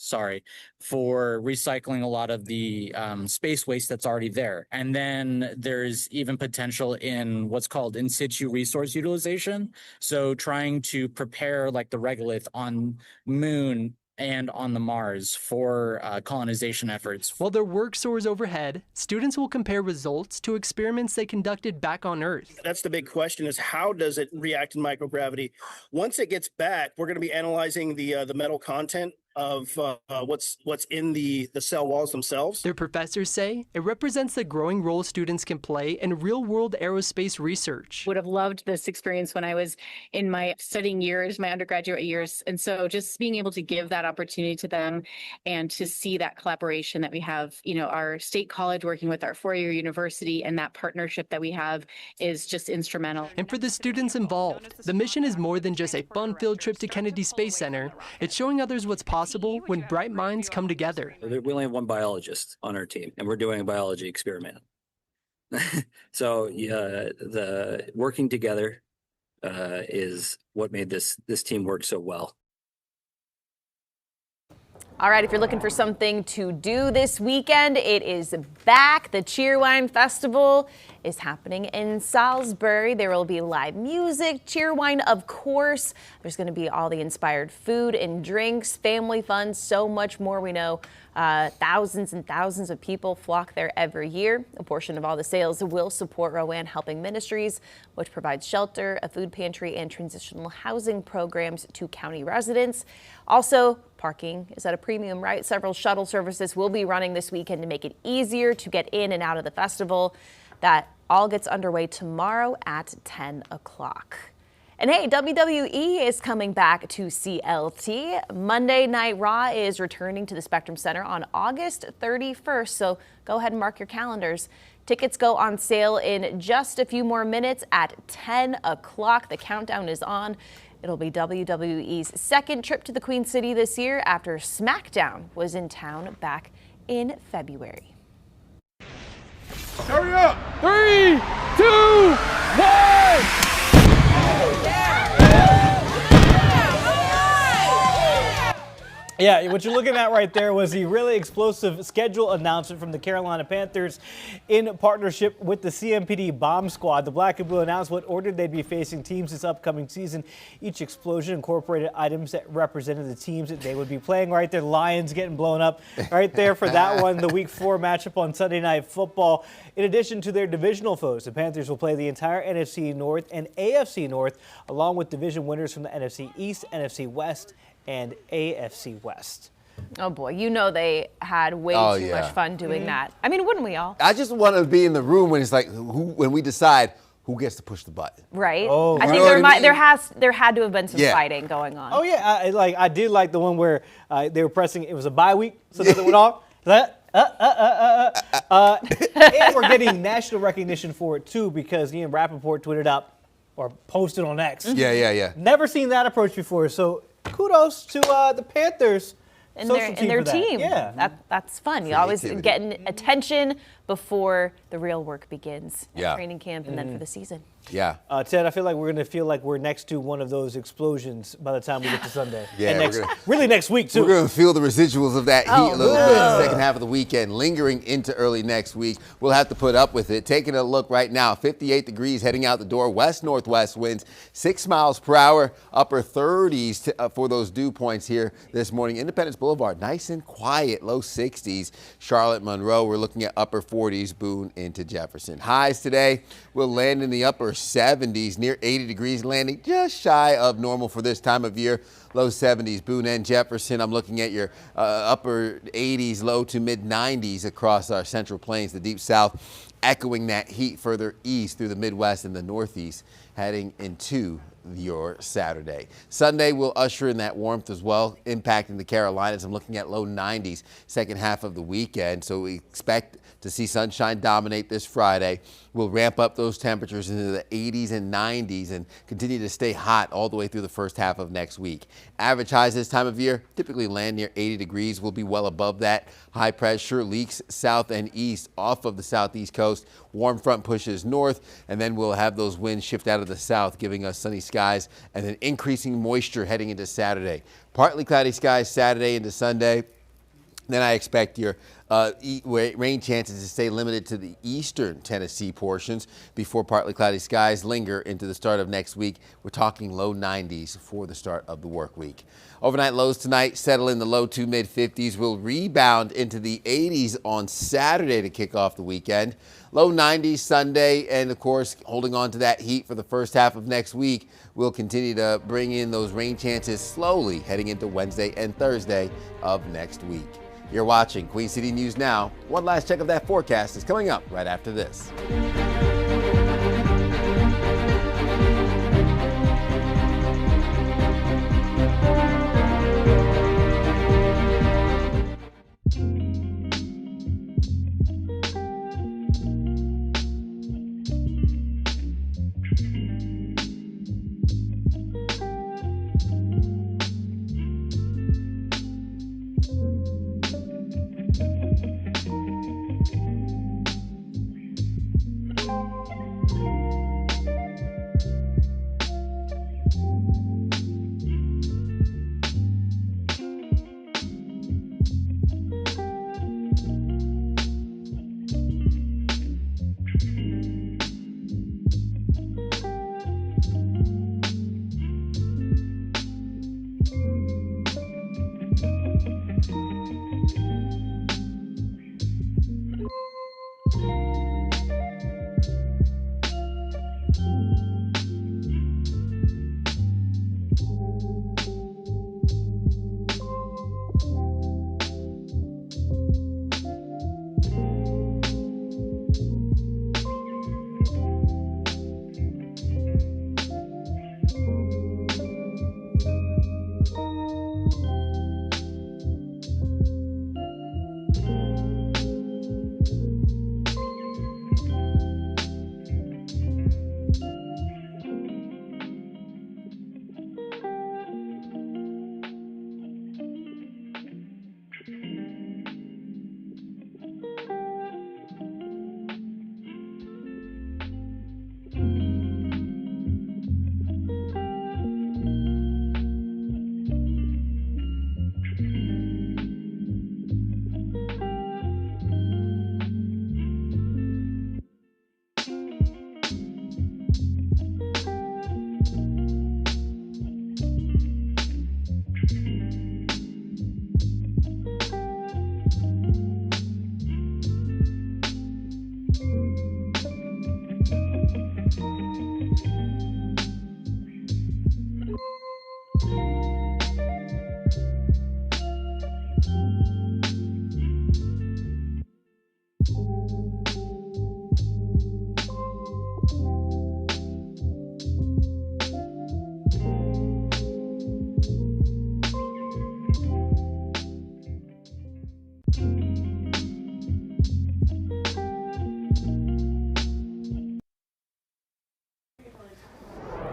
for recycling a lot of the space waste that's already there. And then there's even potential in what's called in situ resource utilization. So trying to prepare like the regolith on moon and on the Mars for colonization efforts. While their work soars overhead, students will compare results to experiments they conducted back on Earth. That's the big question, is how does it react in microgravity? Once it gets back, we're going to be analyzing the metal content of what's in the cell walls themselves. Their professors say it represents the growing role students can play in real-world aerospace research. Would have loved this experience when I was in my studying years, my undergraduate years. And so just being able to give that opportunity to them and to see that collaboration that we have, our state college working with our four-year university, and that partnership that we have is just instrumental. And for the students involved, the mission is more than just a fun field trip to Kennedy Space Center. It's showing others what's possible when bright minds come together. We only have one biologist on our team, and we're doing a biology experiment. So the working together is what made this team work so well. All right, if you're looking for something to do this weekend, it is back. The Cheerwine Festival is happening in Salisbury. There will be live music, cheerwine, of course. There's going to be all the inspired food and drinks, family fun, so much more. We know thousands and thousands of people flock there every year. A portion of all the sales will support Rowan Helping Ministries, which provides shelter, a food pantry, and transitional housing programs to county residents. Also, parking is at a premium, right? Several shuttle services will be running this weekend to make it easier to get in and out of the festival. That all gets underway tomorrow at 10 o'clock. And hey, WWE is coming back to CLT. Monday Night Raw is returning to the Spectrum Center on August 31st, so go ahead and mark your calendars. Tickets go on sale in just a few more minutes at 10 o'clock. The countdown is on. It'll be WWE's second trip to the Queen City this year after SmackDown was in town back in February. Hurry up! 3, 2, 1! Yeah, what you're looking at right there was the really explosive schedule announcement from the Carolina Panthers in partnership with the CMPD Bomb Squad. The Black and Blue announced what order they'd be facing teams this upcoming season. Each explosion incorporated items that represented the teams that they would be playing. Right there, Lions getting blown up right there for that one. The Week 4 matchup on Sunday Night Football. In addition to their divisional foes, the Panthers will play the entire NFC North and AFC North, along with division winners from the NFC East, NFC West, and AFC West. Oh boy, they had way too much fun doing that. I mean, wouldn't we all? I just want to be in the room when it's like, when we decide who gets to push the button. Right. Oh, I think there had to have been some fighting going on. Oh yeah, I did like the one where they were pressing. It was a bye week, so they went off. And we're getting national recognition for it too, because Ian Rappaport tweeted up or posted on X. Yeah. Never seen that approach before, so kudos to the Panthers and their team. Yeah, that's fun. You always getting attention before the real work begins. Yeah. Training camp and then for the season. Yeah. Ted, I feel like we're going to feel like we're next to one of those explosions by the time we get to Sunday. Yeah, and really next week, too. We're going to feel the residuals of that heat a little bit. Second half of the weekend, lingering into early next week. We'll have to put up with it. Taking a look right now, 58 degrees heading out the door. West-northwest winds, 6 miles per hour. Upper 30s for those dew points here this morning. Independence Boulevard, nice and quiet. Low 60s. Charlotte, Monroe, we're looking at upper 40s. Boone into Jefferson. Highs today will land in the upper 70s, near 80 degrees, landing just shy of normal for this time of year. Low 70s, Boone and Jefferson. I'm looking at your upper 80s, low to mid 90s across our central plains, the deep south, echoing that heat further east through the Midwest and the Northeast, heading into your Saturday. Sunday will usher in that warmth as well, impacting the Carolinas. I'm looking at low 90s second half of the weekend, so we expect to see sunshine dominate this Friday. We'll ramp up those temperatures into the 80s and 90s and continue to stay hot all the way through the first half of next week. Average highs this time of year typically land near 80 degrees. We'll be well above that. High pressure leaks south and east off of the southeast coast. Warm front pushes north, and then we'll have those winds shift out of the south, giving us sunny skies and then increasing moisture heading into Saturday. Partly cloudy skies Saturday into Sunday. Then I expect your rain chances to stay limited to the eastern Tennessee portions before partly cloudy skies linger into the start of next week. We're talking low 90s for the start of the work week. Overnight lows tonight settle in the low to mid 50s. We'll rebound into the 80s on Saturday to kick off the weekend. Low 90s Sunday, and of course, holding on to that heat for the first half of next week. We'll continue to bring in those rain chances slowly heading into Wednesday and Thursday of next week. You're watching Queen City News Now. One last check of that forecast is coming up right after this.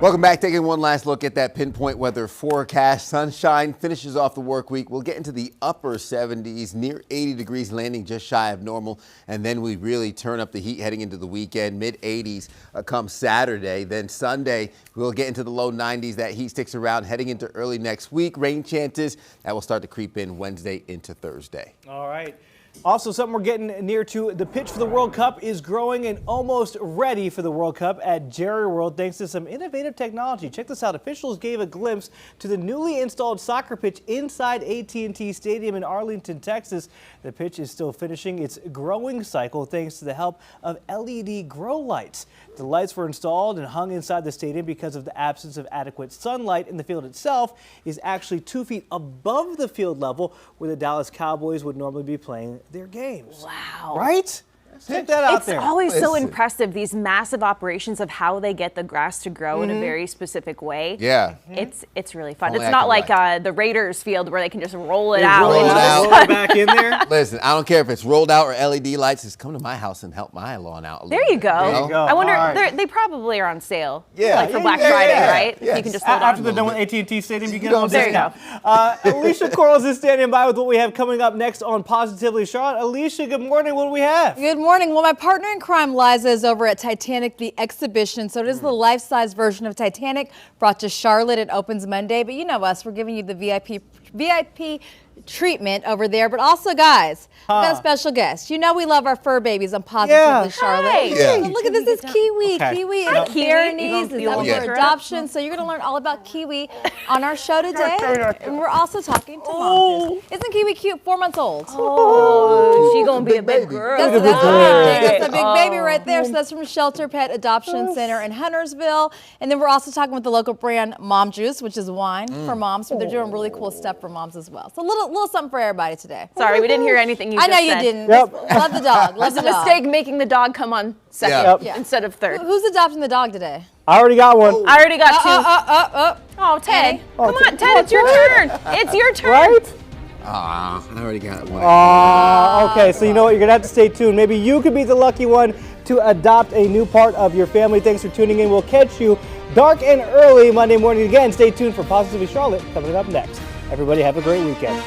Welcome back. Taking one last look at that pinpoint weather forecast. Sunshine finishes off the work week. We'll get into the upper 70s, near 80 degrees, landing just shy of normal. And then we really turn up the heat heading into the weekend. Mid 80s come Saturday. Then Sunday, we'll get into the low 90s. That heat sticks around heading into early next week. Rain chances that will start to creep in Wednesday into Thursday. All right. Also, something we're getting near to, the pitch for the World Cup is growing and almost ready for the World Cup at Jerry World thanks to some innovative technology. Check this out. Officials gave a glimpse to the newly installed soccer pitch inside AT&T Stadium in Arlington, Texas. The pitch is still finishing its growing cycle thanks to the help of LED grow lights. The lights were installed and hung inside the stadium because of the absence of adequate sunlight, and the field itself is actually 2 feet above the field level where the Dallas Cowboys would normally be playing their games. Wow. Right? Check that out there. It's always so impressive, these massive operations of how they get the grass to grow in a very specific way. Yeah. It's really fun. Only It's I not can like the Raiders field where they can just roll it out. Roll it out. Roll it back in there. Listen, I don't care if it's rolled out or LED lights. Just come to my house and help my lawn out a little There you bit, go. know? go. I wonder, All right. they probably are on sale. Yeah. Like for Black Yeah, Friday, yeah. right? Yes. You can just hold After on. they're done with AT&T Stadium, you get You them on know, there you discount. Alicia Corals is standing by with what we have coming up next on Positively Charlotte. Alicia, good morning. What do we have? Good morning. Well, my partner in crime, Liza, is over at Titanic, the exhibition. So it is the life-size version of Titanic brought to Charlotte. It opens Monday, but you know us. We're giving you the VIP treatment over there. But also, guys, we've got a special guest. You know we love our fur babies on Positively Charlotte. Hi. Yeah. Look at this. This is Kiwi. Okay. Kiwi is Hi, a Kiwi. Pyrenees. You Is gonna up feel for her? adoption. So you're going to learn all about Kiwi on our show today. And we're also talking to Mom. Isn't Kiwi cute? 4 months old. Oh, she gonna be a big girl. That's a big thing. That's a big baby right there. So that's from Shelter Pet Adoption Center in Huntersville. And then we're also talking with the local brand Mom Juice, which is wine for moms. So they're doing really cool stuff for moms as well. So a little something for everybody today. Sorry, we didn't hear anything you I just know you said. didn't. Yep. Love the dog. Love It was the a dog. mistake making the dog come on second Yep. instead of third. Who's adopting the dog today? I already got one. I already got two. Oh, Ted. Come on, Ted, it's your turn. It's your turn. Right? I already got one. Okay, so you know what? You're going to have to stay tuned. Maybe you could be the lucky one to adopt a new part of your family. Thanks for tuning in. We'll catch you dark and early Monday morning. Again, stay tuned for Positively Charlotte coming up next. Everybody have a great weekend.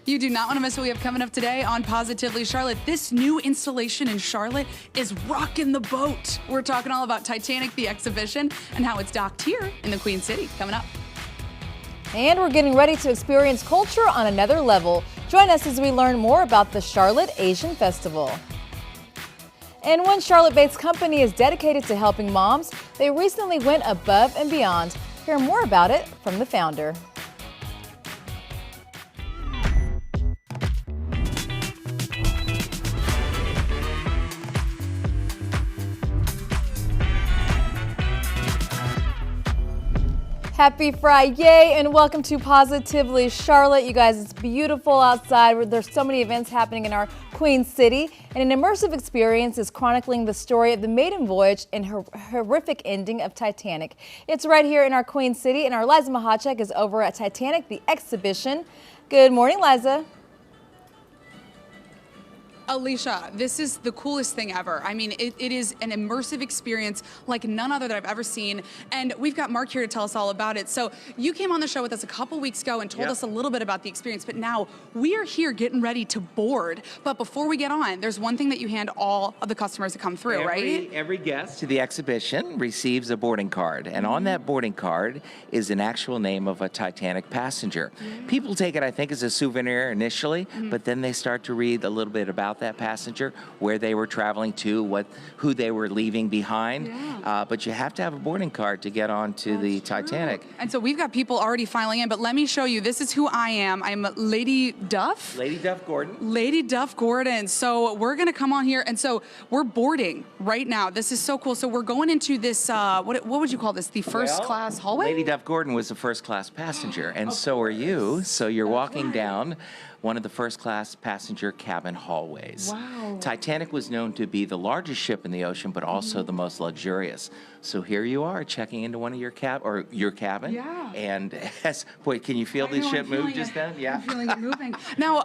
You do not want to miss what we have coming up today on Positively Charlotte. This new installation in Charlotte is rocking the boat. We're talking all about Titanic, the exhibition, and how it's docked here in the Queen City. Coming up. And we're getting ready to experience culture on another level. Join us as we learn more about the Charlotte Asian Festival. And one Charlotte-based company is dedicated to helping moms. They recently went above and beyond. Hear more about it from the founder. Happy Friday and welcome to Positively Charlotte. You guys, it's beautiful outside. There's so many events happening in our Queen City, and an immersive experience is chronicling the story of the maiden voyage and her horrific ending of Titanic. It's right here in our Queen City, and our Liza Mahacek is over at Titanic, the exhibition. Good morning, Liza. Alicia, this is the coolest thing ever. I mean, it is an immersive experience like none other that I've ever seen. And we've got Mark here to tell us all about it. So you came on the show with us a couple weeks ago and told us a little bit about the experience. But now we are here getting ready to board. But before we get on, there's one thing that you hand all of the customers that come through, right? Every guest to the exhibition receives a boarding card. And on that boarding card is an actual name of a Titanic passenger. People take it, I think, as a souvenir initially, but then they start to read a little bit about that passenger, where they were traveling to, who they were leaving behind. But you have to have a boarding card to get onto the Titanic. And so we've got people already filing in, but let me show you. This is who I am. I'm Lady Duff. Lady Duff Gordon. Lady Duff Gordon. So we're going to come on here, and so we're boarding right now. This is so cool. So we're going into this, what would you call this? The first class hallway? Lady Duff Gordon was a first class passenger, and so are you. So you're walking down one of the first-class passenger cabin hallways. Wow. Titanic was known to be the largest ship in the ocean, but also the most luxurious. So here you are, checking into one of your cabin. Yeah. And wait, can you feel the ship move just then? Yeah. I'm feeling it moving. Now,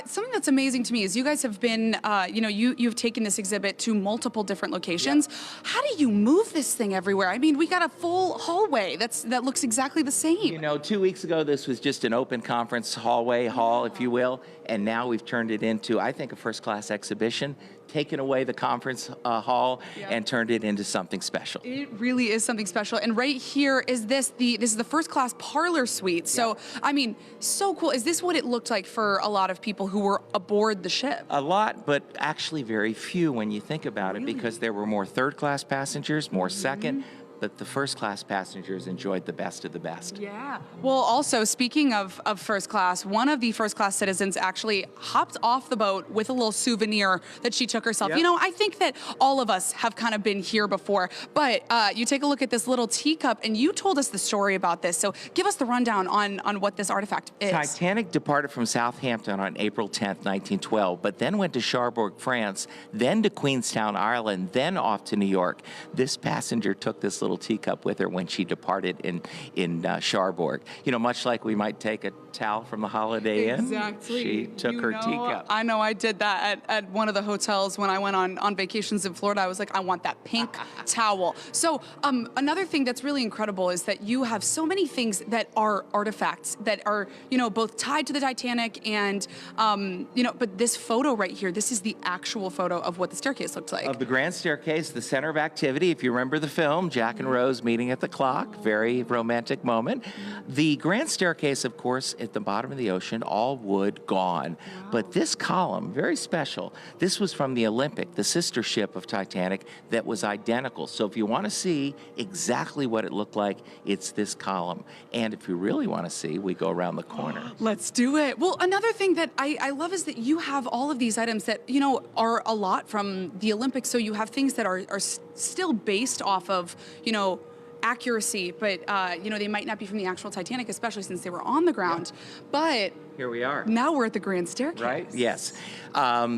something that's amazing to me is you guys have been, you've taken this exhibit to multiple different locations. Yeah. How do you move this thing everywhere? I mean, we got a full hallway that looks exactly the same. You know, 2 weeks ago, this was just an open conference hall, if you will. And now we've turned it into, I think, a first-class exhibition, taken away the conference hall and turned it into something special. It really is something special. And right here is this is the first-class parlor suite. So, I mean, so cool. Is this what it looked like for a lot of people who were aboard the ship? A lot, but actually very few when you think about it, because there were more third-class passengers, more second. But the first-class passengers enjoyed the best of the best. Yeah. Well, also, speaking of first class, one of the first-class citizens actually hopped off the boat with a little souvenir that she took herself. Yep. You know, I think that all of us have kind of been here before, but you take a look at this little teacup, and you told us the story about this. So give us the rundown on what this artifact is. Titanic departed from Southampton on April 10th, 1912, but then went to Cherbourg, France, then to Queenstown, Ireland, then off to New York. This passenger took this little teacup with her when she departed in Cherbourg. You know, much like we might take a towel from the Holiday Inn. Exactly. She took her teacup. I know I did that at one of the hotels when I went on vacations in Florida. I was like, I want that pink towel. So another thing that's really incredible is that you have so many things that are artifacts that are, both tied to the Titanic and, but this photo right here, this is the actual photo of what the staircase looked like. Of the grand staircase, the center of activity. If you remember the film, Jack and Rose meeting at the clock, very romantic moment. The grand staircase, of course, at the bottom of the ocean, all wood, gone. Wow. But this column, very special. This was from the Olympic, the sister ship of Titanic, that was identical. So if you want to see exactly what it looked like, it's this column. And if you really want to see, we go around the corner. Let's do it. Well, another thing that I love is that you have all of these items that, are a lot from the Olympics. So you have things that are still based off of, accuracy, but they might not be from the actual Titanic, especially since they were on the ground. Yeah. But here we are. Now we're at the grand staircase. Right? Yes.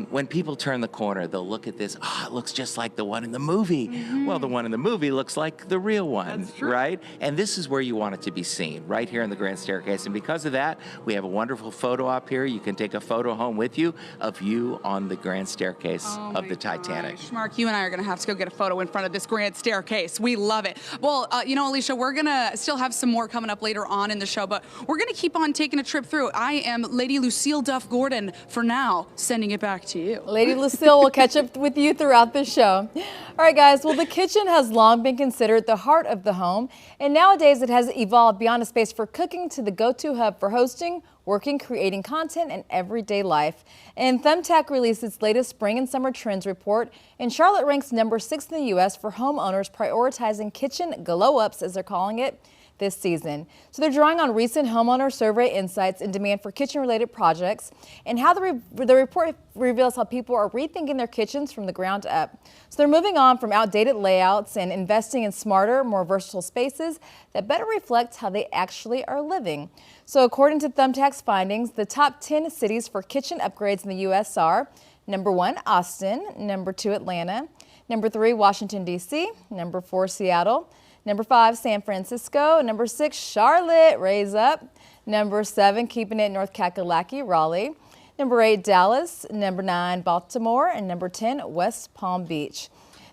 When people turn the corner, they'll look at this. Oh, it looks just like the one in the movie. Mm-hmm. Well, the one in the movie looks like the real one. That's true. Right? And this is where you want it to be seen, right here in the grand staircase. And because of that, we have a wonderful photo up here. You can take a photo home with you of you on the grand staircase of the Titanic. Gosh. Mark, you and I are going to have to go get a photo in front of this grand staircase. We love it. Well, Alicia, we're going to still have some more coming up later on in the show, but we're going to keep on taking a trip through. I am Lady Lucille Duff Gordon. For now, sending it back to you. Lady Lucille will catch up with you throughout the show. All right, guys. Well, the kitchen has long been considered the heart of the home, and nowadays it has evolved beyond a space for cooking to the go-to hub for hosting, working, creating content, and everyday life. And Thumbtack released its latest spring and summer trends report, and Charlotte ranks number 6 in the U.S. for homeowners prioritizing kitchen glow-ups, as they're calling it, this season. So they're drawing on recent homeowner survey insights and demand for kitchen-related projects, and how the report reveals how people are rethinking their kitchens from the ground up. So they're moving on from outdated layouts and investing in smarter, more versatile spaces that better reflect how they actually are living. So according to Thumbtack's findings, the top 10 cities for kitchen upgrades in the U.S. are number 1, Austin, number 2, Atlanta, number 3, Washington, D.C., number 4, Seattle, number 5, San Francisco. Number 6, Charlotte, raise up. Number 7, keeping it North Kakalaki, Raleigh. Number 8, Dallas. Number 9, Baltimore. And number 10, West Palm Beach.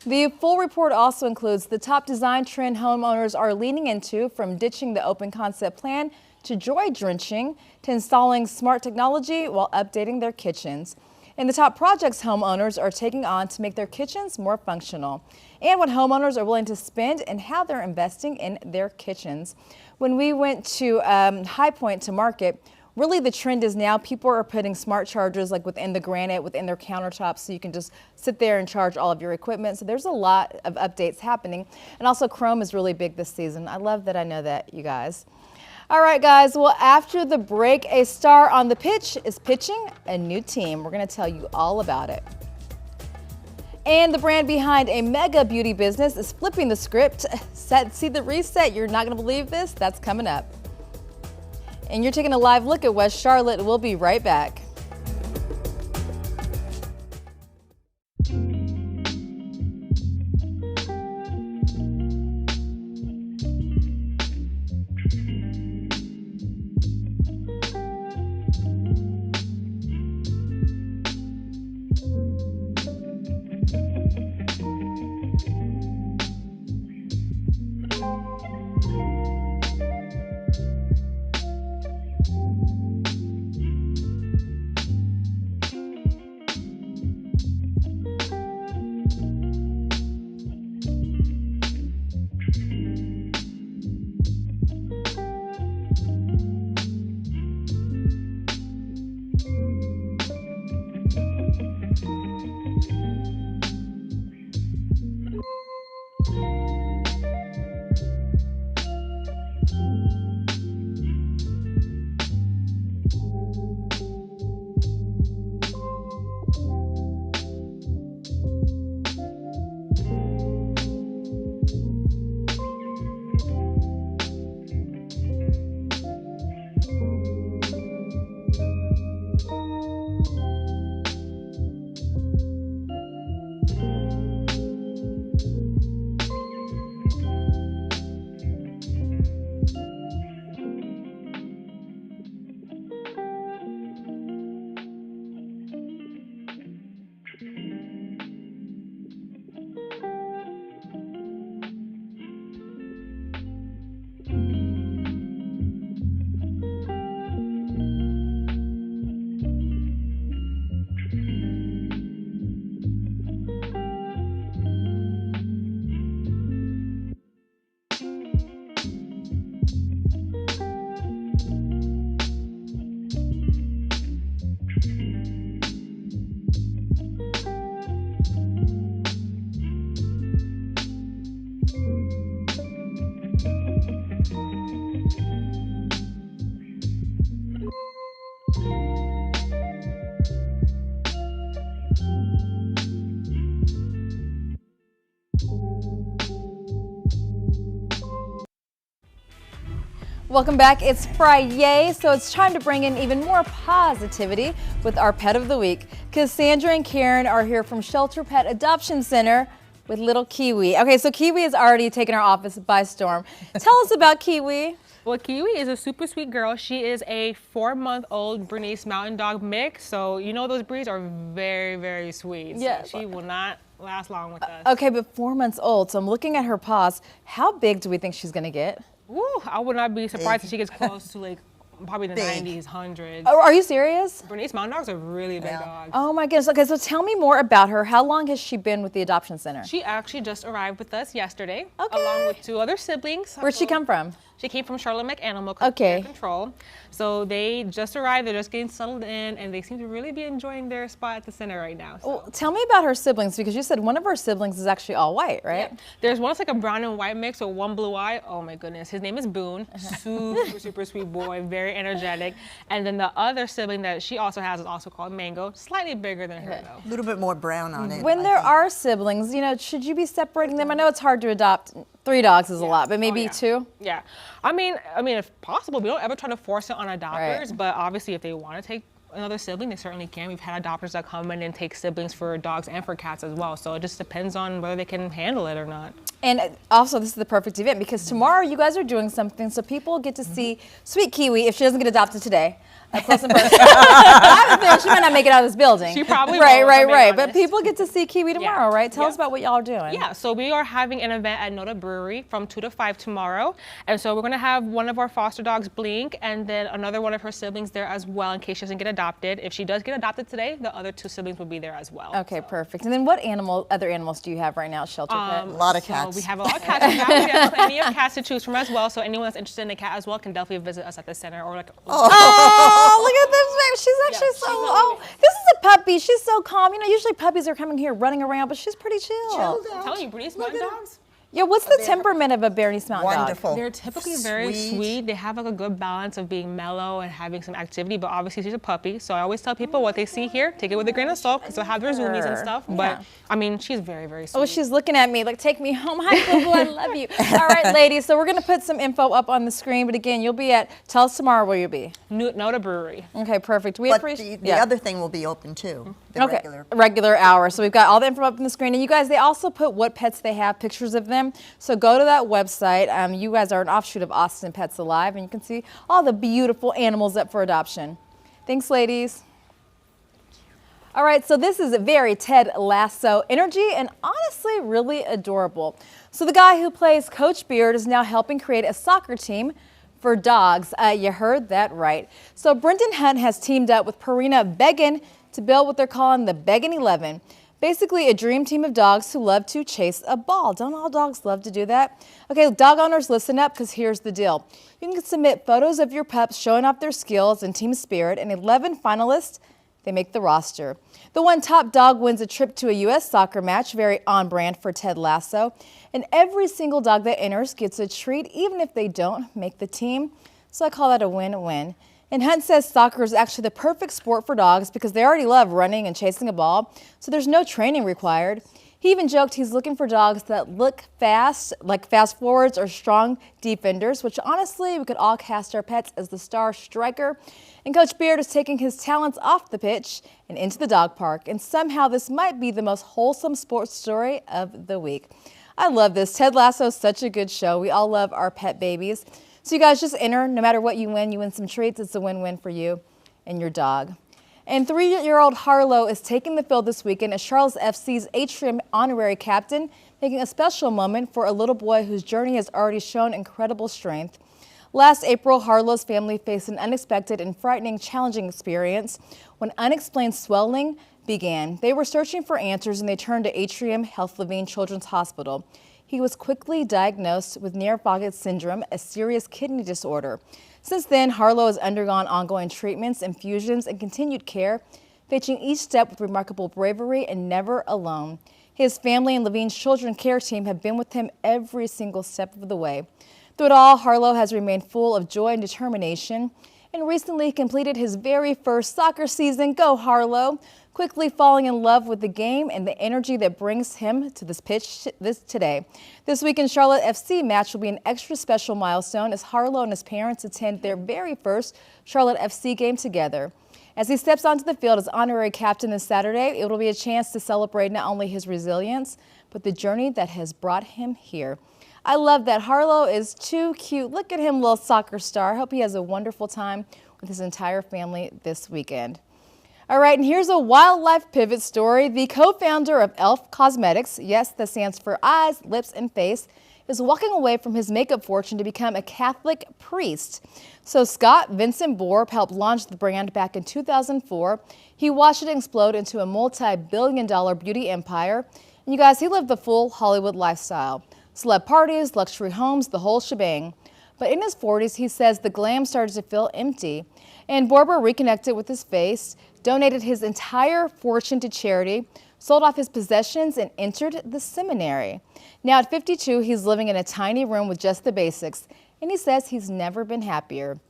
The full report also includes the top design trend homeowners are leaning into, from ditching the open concept plan to joy drenching to installing smart technology while updating their kitchens. And the top projects homeowners are taking on to make their kitchens more functional, and what homeowners are willing to spend and how they're investing in their kitchens. When we went to High Point to market, really the trend is now people are putting smart chargers like within the granite, within their countertops, so you can just sit there and charge all of your equipment. So there's a lot of updates happening. And also Chrome is really big this season. I love that I know that, you guys. All right, guys, well, after the break, a star on the pitch is pitching a new team. We're going to tell you all about it. And the brand behind a mega beauty business is flipping the script. See the reset? You're not going to believe this. That's coming up. And you're taking a live look at West Charlotte. We'll be right back. Welcome back. It's Friday, so it's time to bring in even more positivity with our pet of the week. Cassandra and Karen are here from Shelter Pet Adoption Center with little Kiwi. Okay, so Kiwi has already taken our office by storm. Tell us about Kiwi. Well, Kiwi is a super sweet girl. She is a 4-month-old Bernese Mountain Dog mix. So you know those breeds are very, very sweet. Yeah. So she will not last long with us. Okay, but 4 months old. So I'm looking at her paws. How big do we think she's gonna get? Woo, I would not be surprised if she gets close to like probably the 90s, 100s. Oh, are you serious? Bernese Mountain Dogs are really big dogs. Oh my goodness. Okay, so tell me more about her. How long has she been with the adoption center? She actually just arrived with us yesterday, along with 2 other siblings. Where'd she come from? She came from Charlotte Animal Control. So they just arrived, they're just getting settled in, and they seem to really be enjoying their spot at the center right now. So. Well, tell me about her siblings, because you said one of her siblings is actually all white, right? Yeah. There's one that's like a brown and white mix with one blue eye. Oh my goodness. His name is Boone. Super, super sweet boy, very energetic. And then the other sibling that she also has is also called Mango, slightly bigger than her though. A little bit more brown on it. When there are siblings, you know, should you be separating them? I know it's hard to adopt. 3 dogs is a lot, but maybe 2? Yeah. I mean, if possible, we don't ever try to force it on adopters, but obviously if they want to take another sibling, they certainly can. We've had adopters that come in and take siblings for dogs and for cats as well. So it just depends on whether they can handle it or not. And also, this is the perfect event because tomorrow you guys are doing something so people get to see Sweet Kiwi if she doesn't get adopted today. Up close and personal. She might not make it out of this building. She probably right, won't, right. But people get to see Kiwi tomorrow, right? Tell us about what y'all are doing. Yeah, so we are having an event at Noda Brewery from 2 to 5 tomorrow. And so we're going to have one of our foster dogs, Blink, and then another one of her siblings there as well in case she doesn't get adopted. If she does get adopted today, the other 2 siblings will be there as well. Okay, perfect. And then what other animals do you have right now at Shelter Pet? A lot of cats. So we have a lot of cats. We have plenty of cats to choose from as well. So anyone that's interested in a cat as well can definitely visit us at the center or Oh, look at this. She's actually this is a puppy. She's so calm. You know, usually puppies are coming here running around, but she's pretty chill. I'm telling you, Bernese Mountain Dogs. Yeah, what's the temperament of a Bernese Mountain Dog? Wonderful. They're typically very sweet. They have like a good balance of being mellow and having some activity, but obviously she's a puppy. So I always tell people what they see here, take it with a grain of salt because they'll have their zoomies and stuff. But I mean, she's very, very sweet. Oh, she's looking at me like, take me home. Hi, Boo Boo, I love you. All right, ladies, so we're going to put some info up on the screen. But again, you'll be tell us tomorrow where you'll be. Noda Brewery. Okay, perfect. We appreciate the other thing will be open too. The regular hour. So we've got all the info up on the screen. And you guys, they also put what pets they have, pictures of them. So go to that website. You guys are an offshoot of Austin Pets Alive, and you can see all the beautiful animals up for adoption. Thanks, ladies. All right, so this is a very Ted Lasso energy and honestly really adorable. So the guy who plays Coach Beard is now helping create a soccer team for dogs. You heard that right. So Brendan Hunt has teamed up with Purina Beggin to build what they're calling the Beggin 11. Basically a dream team of dogs who love to chase a ball. Don't all dogs love to do that? Okay, dog owners, listen up because here's the deal. You can submit photos of your pups showing off their skills and team spirit, and 11 finalists, they make the roster. The one top dog wins a trip to a U.S. soccer match, very on brand for Ted Lasso. And every single dog that enters gets a treat, even if they don't make the team. So I call that a win-win. And Hunt says soccer is actually the perfect sport for dogs because they already love running and chasing a ball, so there's no training required. He even joked he's looking for dogs that look fast, like fast forwards or strong defenders, which honestly, we could all cast our pets as the star striker. And Coach Beard is taking his talents off the pitch and into the dog park. And somehow this might be the most wholesome sports story of the week. I love this. Ted Lasso is such a good show. We all love our pet babies. So you guys just enter. No matter what you win some treats. It's a win-win for you and your dog. And 3-year-old Harlow is taking the field this weekend as Charlotte FC's Atrium honorary captain, making a special moment for a little boy whose journey has already shown incredible strength. Last April, Harlow's family faced an unexpected and frightening, challenging experience when unexplained swelling began. They were searching for answers and they turned to Atrium Health Levine Children's Hospital. He was quickly diagnosed with Neer-Fogg syndrome, a serious kidney disorder. Since then, Harlow has undergone ongoing treatments, infusions, and continued care, facing each step with remarkable bravery and never alone. His family and Levine's children's care team have been with him every single step of the way. Through it all, Harlow has remained full of joy and determination, and recently completed his very first soccer season. Go Harlow! Quickly falling in love with the game and the energy that brings him to this pitch today. This weekend Charlotte FC match will be an extra special milestone as Harlow and his parents attend their very first Charlotte FC game together. As he steps onto the field as honorary captain this Saturday, it will be a chance to celebrate not only his resilience, but the journey that has brought him here. I love that. Harlow is too cute. Look at him, little soccer star. I hope he has a wonderful time with his entire family this weekend. All right, and here's a wildlife pivot story. The co-founder of e.l.f. Cosmetics, yes, that stands for eyes, lips, and face, is walking away from his makeup fortune to become a Catholic priest. So Scott Vincent Borb helped launch the brand back in 2004. He watched it explode into a multi-billion-dollar beauty empire. And you guys, he lived the full Hollywood lifestyle. Celeb parties, luxury homes, the whole shebang. But in his 40s, he says the glam started to feel empty. And Borber reconnected with his face, donated his entire fortune to charity, sold off his possessions, and entered the seminary. Now at 52, he's living in a tiny room with just the basics, and he says he's never been happier.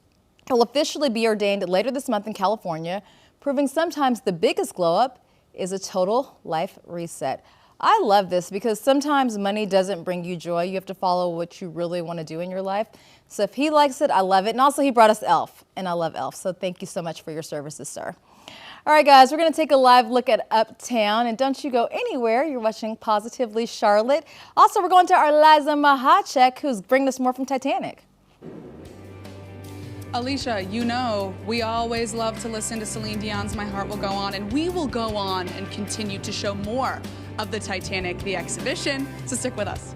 He'll officially be ordained later this month in California, proving sometimes the biggest glow up is a total life reset. I love this because sometimes money doesn't bring you joy. You have to follow what you really want to do in your life. So if he likes it, I love it. And also he brought us Elf, and I love Elf. So thank you so much for your services, sir. All right, guys, we're going to take a live look at Uptown, and don't you go anywhere. You're watching Positively Charlotte. Also, we're going to our Liza Mahacek, who's bringing us more from Titanic. Alicia, you know, we always love to listen to Celine Dion's My Heart Will Go On, and we will go on and continue to show more of the Titanic, the exhibition, so stick with us.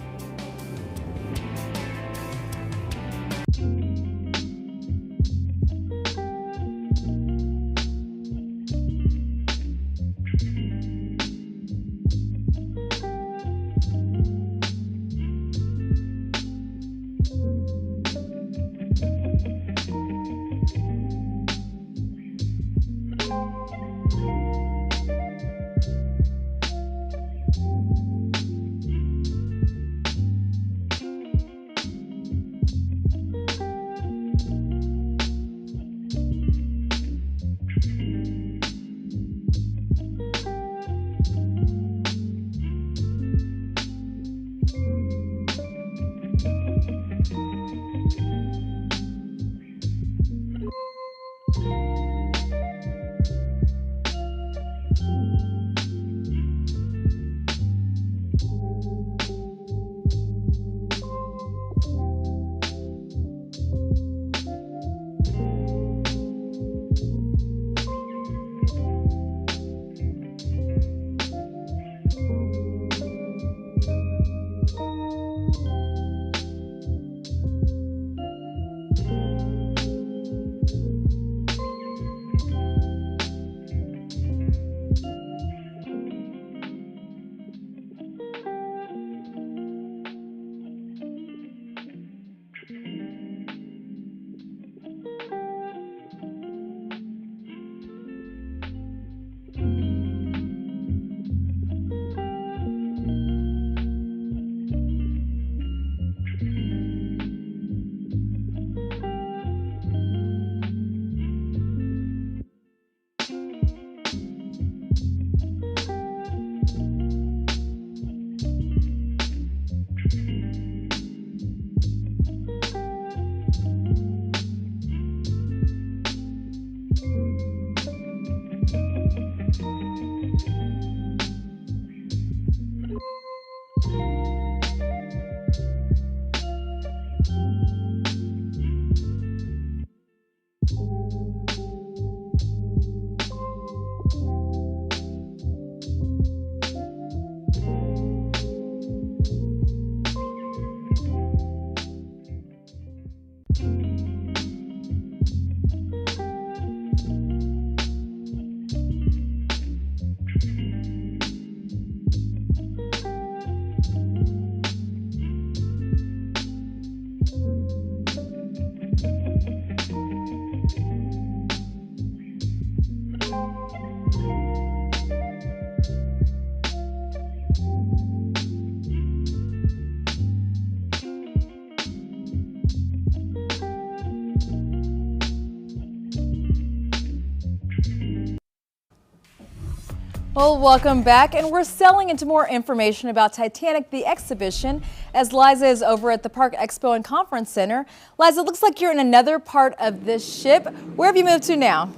Well, welcome back, and we're selling into more information about Titanic, the exhibition, as Liza is over at the Park Expo and Conference Center. Liza, it looks like you're in another part of this ship. Where have you moved to now?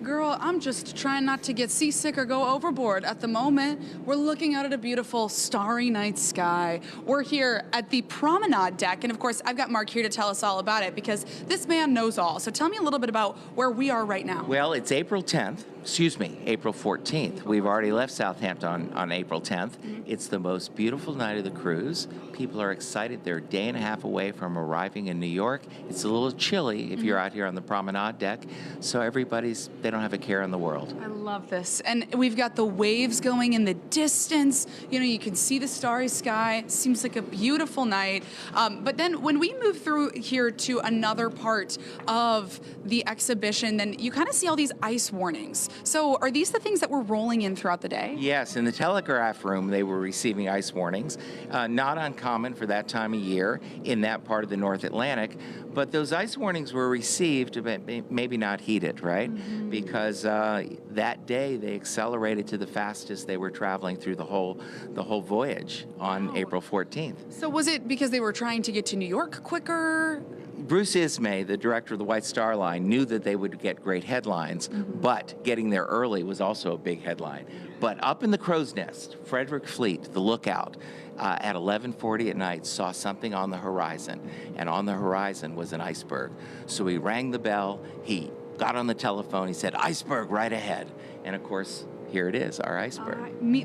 Girl, I'm just trying not to get seasick or go overboard at the moment. We're looking out at a beautiful starry night sky. We're here at the promenade deck, and of course, I've got Mark here to tell us all about it because this man knows all. So tell me a little bit about where we are right now. Well, it's April 10th. excuse me, April 14th. We've already left Southampton on April 10th. It's the most beautiful night of the cruise. People are excited. They're a day and a half away from arriving in New York. It's a little chilly if you're out here on the promenade deck, so they don't have a care in the world. I love this. And we've got the waves going in the distance. You know, you can see the starry sky. It seems like a beautiful night. But then when we move through here to another part of the exhibition, then you kind of see all these ice warnings. So are these the things that were rolling in throughout the day? Yes, in the telegraph room, they were receiving ice warnings. Not uncommon for that time of year in that part of the North Atlantic. But those ice warnings were received, but maybe not heeded, right? Because that day they accelerated to the fastest they were traveling through the whole voyage on April 14th. So was it because they were trying to get to New York quicker? Bruce Ismay, the director of the White Star Line, knew that they would get great headlines, but getting there early was also a big headline. But up in the crow's nest, Frederick Fleet, the lookout, at 11:40 at night saw something on the horizon, and on the horizon was an iceberg. So he rang the bell, he got on the telephone, he said, "Iceberg right ahead." And of course, here it is, our iceberg.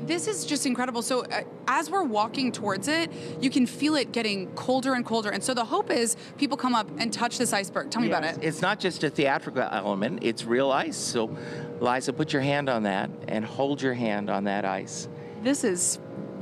This is just incredible. So as we're walking towards it, you can feel it getting colder and colder. And so the hope is people come up and touch this iceberg. Tell me about it. It's not just a theatrical element, it's real ice. So Liza, put your hand on that and hold your hand on that ice. This is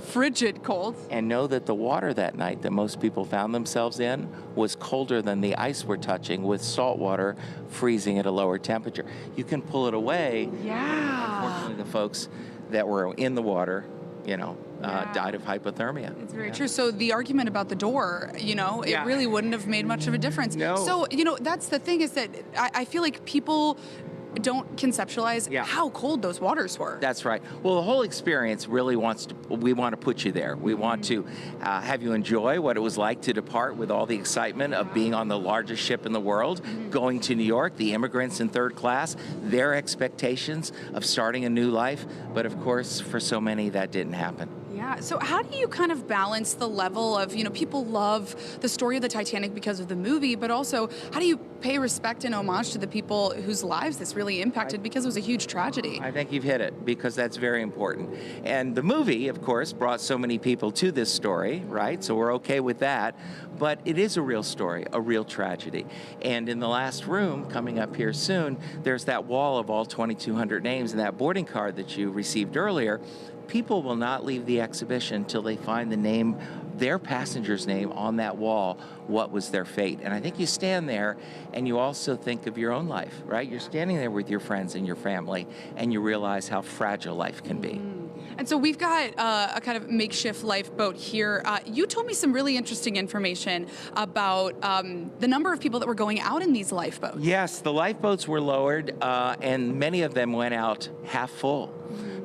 frigid cold. And know that the water that night that most people found themselves in was colder than the ice we're touching, with salt water freezing at a lower temperature. You can pull it away. Yeah. Unfortunately, the folks that were in the water, died of hypothermia. It's very true. So the argument about the door, it really wouldn't have made much of a difference. No. So, that's the thing, is that I feel like people don't conceptualize how cold those waters were. That's right. Well, the whole experience really we want to put you there. We want to have you enjoy what it was like to depart with all the excitement of being on the largest ship in the world, going to New York, the immigrants in third class, their expectations of starting a new life. But of course, for so many, that didn't happen. Yeah. So how do you kind of balance the level of, people love the story of the Titanic because of the movie, but also how do you pay respect and homage to the people whose lives this really impacted because it was a huge tragedy? I think you've hit it, because that's very important. And the movie, of course, brought so many people to this story, right? So we're okay with that. But it is a real story, a real tragedy. And in the last room, coming up here soon, there's that wall of all 2,200 names and that boarding card that you received earlier. People will not leave the exhibition till they find the name, their passenger's name on that wall. What was their fate? And I think you stand there and you also think of your own life, right? You're standing there with your friends and your family, and you realize how fragile life can be. And so we've got a kind of makeshift lifeboat here. You told me some really interesting information about the number of people that were going out in these lifeboats. Yes, the lifeboats were lowered, and many of them went out half full,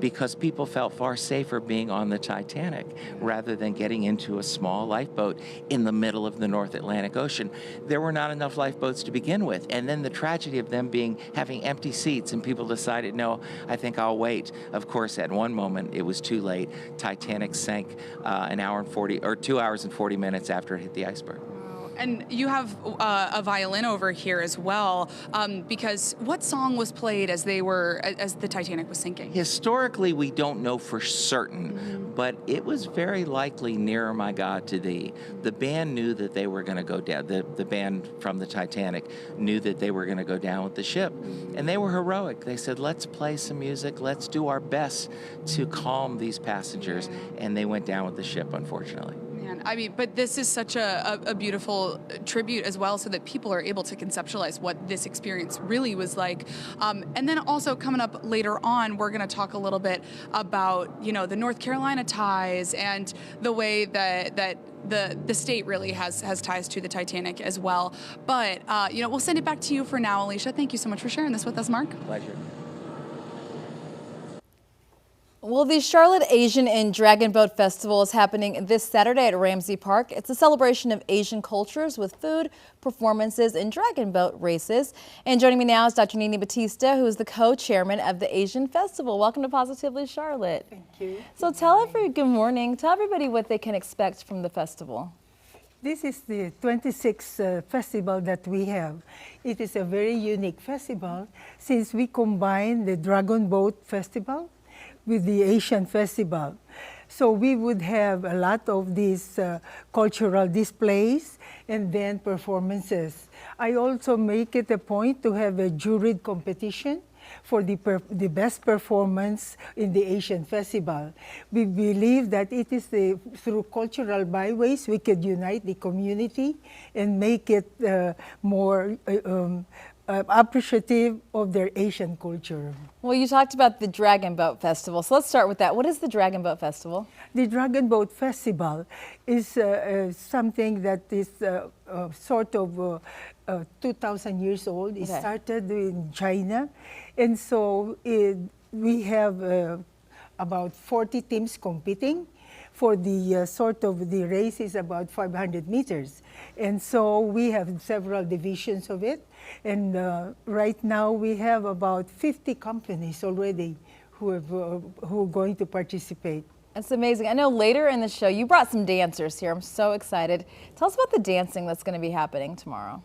because people felt far safer being on the Titanic rather than getting into a small lifeboat in the middle of the North Atlantic Ocean. There were not enough lifeboats to begin with, and then the tragedy of them having empty seats, and people decided, no, I think I'll wait. Of course, at one moment it was too late. Titanic sank 2 hours and 40 minutes after it hit the iceberg. And you have a violin over here as well, because what song was played as the Titanic was sinking? Historically, we don't know for certain, but it was very likely "Nearer, My God, to Thee." The band knew that they were going to go down. The band from the Titanic knew that they were going to go down with the ship, and they were heroic. They said, "Let's play some music. Let's do our best to calm these passengers," and they went down with the ship, unfortunately. But this is such a beautiful tribute as well, so that people are able to conceptualize what this experience really was like. And then also coming up later on, we're going to talk a little bit about, the North Carolina ties and the way that the state really has ties to the Titanic as well. But, we'll send it back to you for now, Alicia. Thank you so much for sharing this with us, Mark. Pleasure. Well, the Charlotte Asian and Dragon Boat Festival is happening this Saturday at Ramsey Park. It's a celebration of Asian cultures with food, performances, and dragon boat races. And joining me now is Dr. Nini Batista, who is the co-chairman of the Asian Festival. Welcome to Positively Charlotte. Thank you. So good morning. Tell everybody what they can expect from the festival. This is the 26th festival that we have. It is a very unique festival since we combine the Dragon Boat Festival with the Asian Festival. So we would have a lot of these cultural displays and then performances. I also make it a point to have a juried competition for the best performance in the Asian Festival. We believe that it is through cultural byways we could unite the community and make it more appreciative of their Asian culture. Well, you talked about the Dragon Boat Festival, so let's start with that. What is the Dragon Boat Festival? The Dragon Boat Festival is something that is sort of 2,000 years old. It started in China, and so we have about 40 teams competing. For the sort of the race is about 500 meters. And so we have several divisions of it. And right now we have about 50 companies already who are going to participate. That's amazing. I know later in the show you brought some dancers here. I'm so excited. Tell us about the dancing that's going to be happening tomorrow.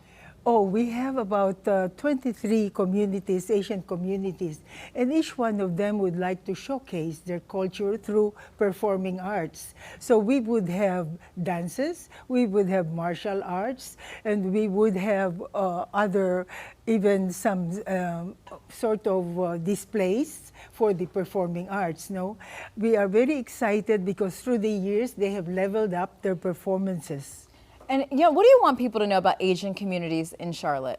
Oh, we have about 23 communities, Asian communities, and each one of them would like to showcase their culture through performing arts. So we would have dances, we would have martial arts, and we would have other, even some sort of displays for the performing arts. No, we are very excited because through the years they have leveled up their performances. And what do you want people to know about Asian communities in Charlotte?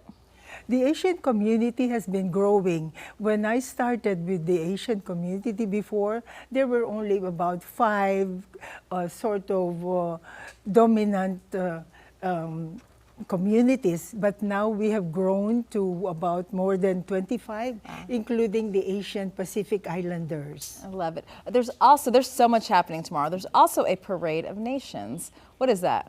The Asian community has been growing. When I started with the Asian community before, there were only about 5 sort of dominant communities, but now we have grown to about more than 25, including the Asian Pacific Islanders. I love it. There's so much happening tomorrow. There's also a Parade of Nations. What is that?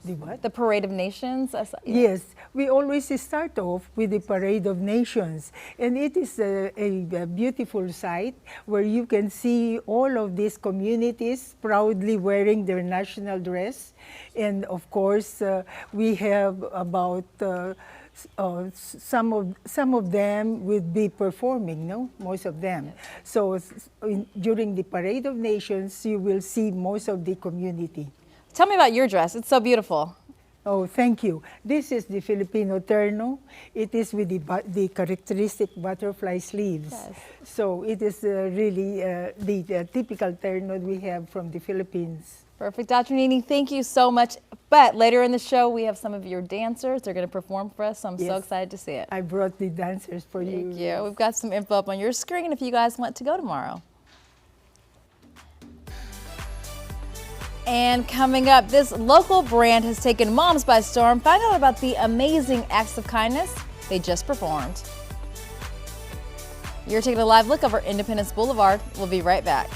The what? The Parade of Nations? Yes, we always start off with the Parade of Nations. And it is a beautiful sight where you can see all of these communities proudly wearing their national dress. And of course, we have about some of them would be performing, no? Most of them. So during the Parade of Nations, you will see most of the community. Tell me about your dress. It's so beautiful. Oh, thank you. This is the Filipino terno. It is with the characteristic butterfly sleeves. Yes. So it is really the typical terno we have from the Philippines. Perfect. Dr. Nini, thank you so much. But later in the show, we have some of your dancers. They're going to perform for us, so I'm so excited to see it. I brought the dancers for you. Thank you. We've got some info up on your screen if you guys want to go tomorrow. And coming up, this local brand has taken moms by storm. Find out about the amazing acts of kindness they just performed. You're taking a live look over Independence Boulevard. We'll be right back.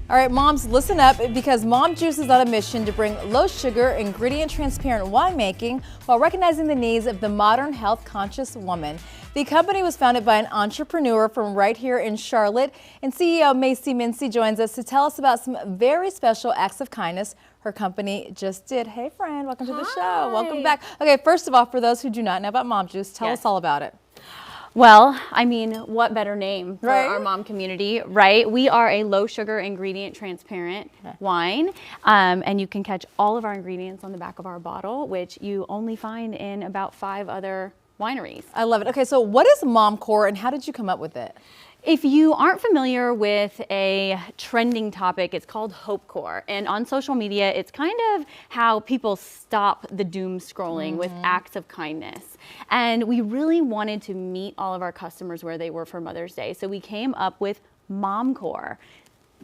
All right, moms, listen up, because Mom Juice is on a mission to bring low-sugar, ingredient-transparent winemaking while recognizing the needs of the modern, health-conscious woman. The company was founded by an entrepreneur from right here in Charlotte, and CEO Macy Mincy joins us to tell us about some very special acts of kindness her company just did. Hey, friend, welcome to the show. Welcome back. Okay, first of all, for those who do not know about Mom Juice, tell us all about it. Well, I mean, what better name for Right? our mom community, right? We are a low sugar ingredient transparent wine, and you can catch all of our ingredients on the back of our bottle, which you only find in about 5 other wineries. I love it. Okay, so what is MomCore and how did you come up with it? If you aren't familiar with a trending topic, it's called HopeCore. And on social media, it's kind of how people stop the doom scrolling with acts of kindness. And we really wanted to meet all of our customers where they were for Mother's Day. So we came up with MomCore.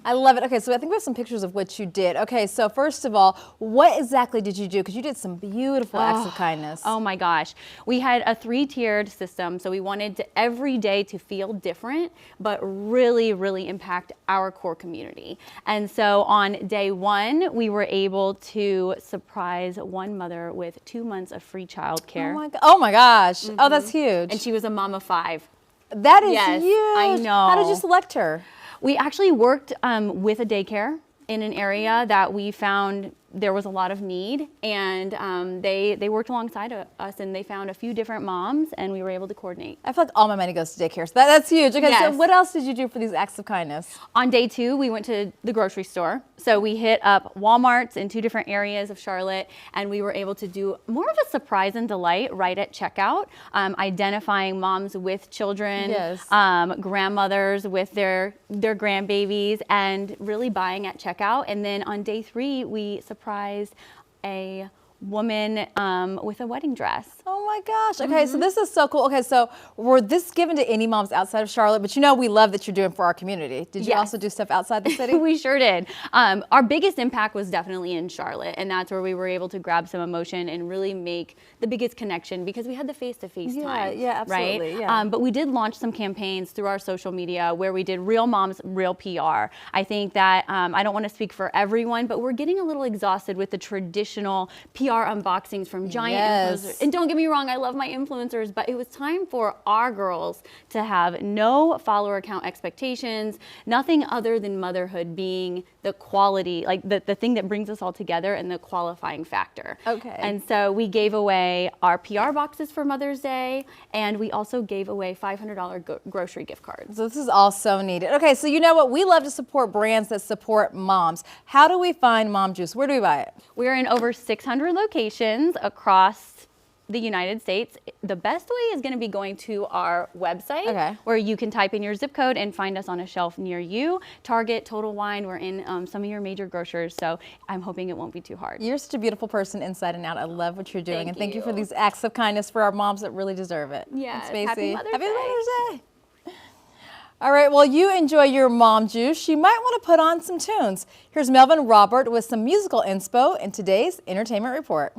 I love it. Okay, so I think we have some pictures of what you did. Okay, so first of all, what exactly did you do? Because you did some beautiful acts of kindness. Oh my gosh. We had a 3-tiered system, so we wanted every day to feel different, but really, really impact our core community. And so on day 1, we were able to surprise one mother with 2 months of free childcare. Oh my gosh. Oh, that's huge. And she was a mom of 5. That is huge. I know. How did you select her? We actually worked with a daycare in an area that we found there was a lot of need, and they worked alongside us, and they found a few different moms, and we were able to coordinate. I feel like all my money goes to daycare, so that's huge. Okay, Yes. so what else did you do for these acts of kindness? On day 2, we went to the grocery store. So we hit up Walmarts in 2 different areas of Charlotte, and we were able to do more of a surprise and delight right at checkout, identifying moms with children, grandmothers with their grandbabies, and really buying at checkout. And then on day 3, we surprised a woman with a wedding dress. Oh my gosh. Okay, so this is so cool. Okay, so were this given to any moms outside of Charlotte? But you know we love that you're doing for our community. Did you also do stuff outside the city? We sure did. Our biggest impact was definitely in Charlotte, and that's where we were able to grab some emotion and really make the biggest connection because we had the face-to-face time. Yeah, absolutely. Right? Yeah. But we did launch some campaigns through our social media where we did Real Moms, Real PR. I think that, I don't want to speak for everyone, but we're getting a little exhausted with the traditional PR unboxings from giant influencers. And don't get me wrong, I love my influencers, but it was time for our girls to have no follower count expectations, nothing other than motherhood being the quality, like the thing that brings us all together and the qualifying factor. Okay. And so we gave away our PR boxes for Mother's Day, and we also gave away $500 grocery gift cards. So this is all so needed. Okay, so you know what? We love to support brands that support moms. How do we find Mom Juice? Where do we buy it? We're in over 600 locations across the United States. The best way is going to be going to our website, where you can type in your zip code and find us on a shelf near you. Target, Total Wine, we're in some of your major grocers, so I'm hoping it won't be too hard. You're such a beautiful person inside and out. I love what you're doing. Thank you for these acts of kindness for our moms that really deserve it. Yes, Thanks, happy Macy. Mother's Day. All right, well, you enjoy your Mom Juice. You might want to put on some tunes. Here's Melvin Robert with some musical inspo in today's Entertainment Report.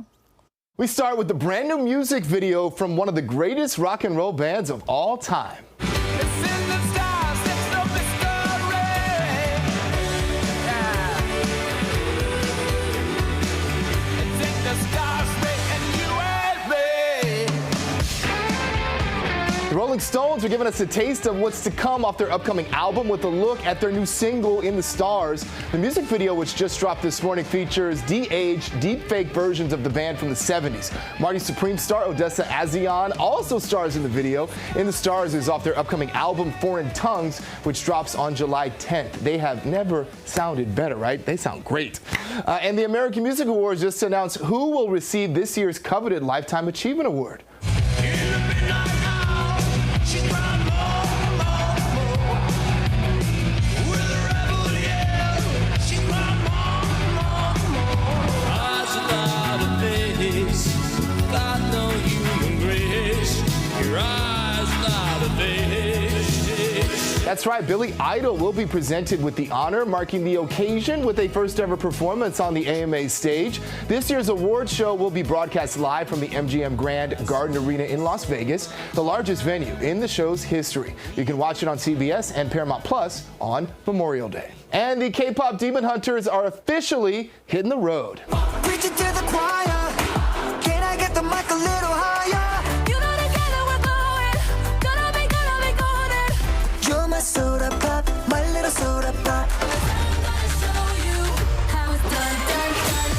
We start with the brand new music video from one of the greatest rock and roll bands of all time. The Rolling Stones are giving us a taste of what's to come off their upcoming album with a look at their new single, In the Stars. The music video, which just dropped this morning, features de-aged, deepfake versions of the band from the 70s. Marty Supreme star Odessa Azion also stars in the video. In the Stars is off their upcoming album, Foreign Tongues, which drops on July 10th. They have never sounded better, right? They sound great. And the American Music Awards just announced who will receive this year's coveted Lifetime Achievement Award. Your eyes without a face. That's right, Billy Idol will be presented with the honor, marking the occasion with a first ever performance on the AMA stage. This year's award show will be broadcast live from the MGM Grand Garden Arena in Las Vegas, the largest venue in the show's history. You can watch it on CBS and Paramount Plus on Memorial Day. And the K-pop Demon Hunters are officially hitting the road. Preaching to the choir. Can I get the mic a little higher? You know together we're going. Gonna be golden. You're my soda pop, my little soda pop. I'm gonna show you how it's done, done, done.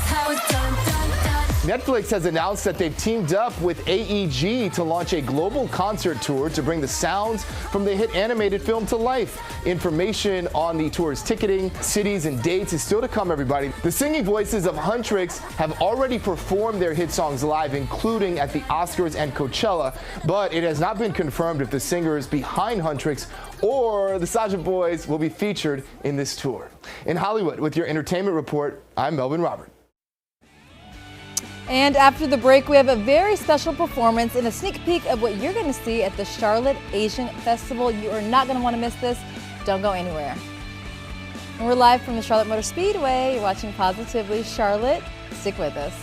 How it's done, done, done. Netflix has announced that they've teamed up with AEG to launch a global concert tour to bring the sounds from the hit animated film to life. Information on the tour's ticketing, cities, and dates is still to come, everybody. The singing voices of Huntrix have already performed their hit songs live, including at the Oscars and Coachella, but it has not been confirmed if the singers behind Huntrix or the Sergeant Boys will be featured in this tour. In Hollywood, with your entertainment report, I'm Melvin Robert. And after the break, we have a very special performance and a sneak peek of what you're going to see at the Charlotte Asian Festival. You are not going to want to miss this. Don't go anywhere. And we're live from the Charlotte Motor Speedway. You're watching Positively Charlotte. Stick with us.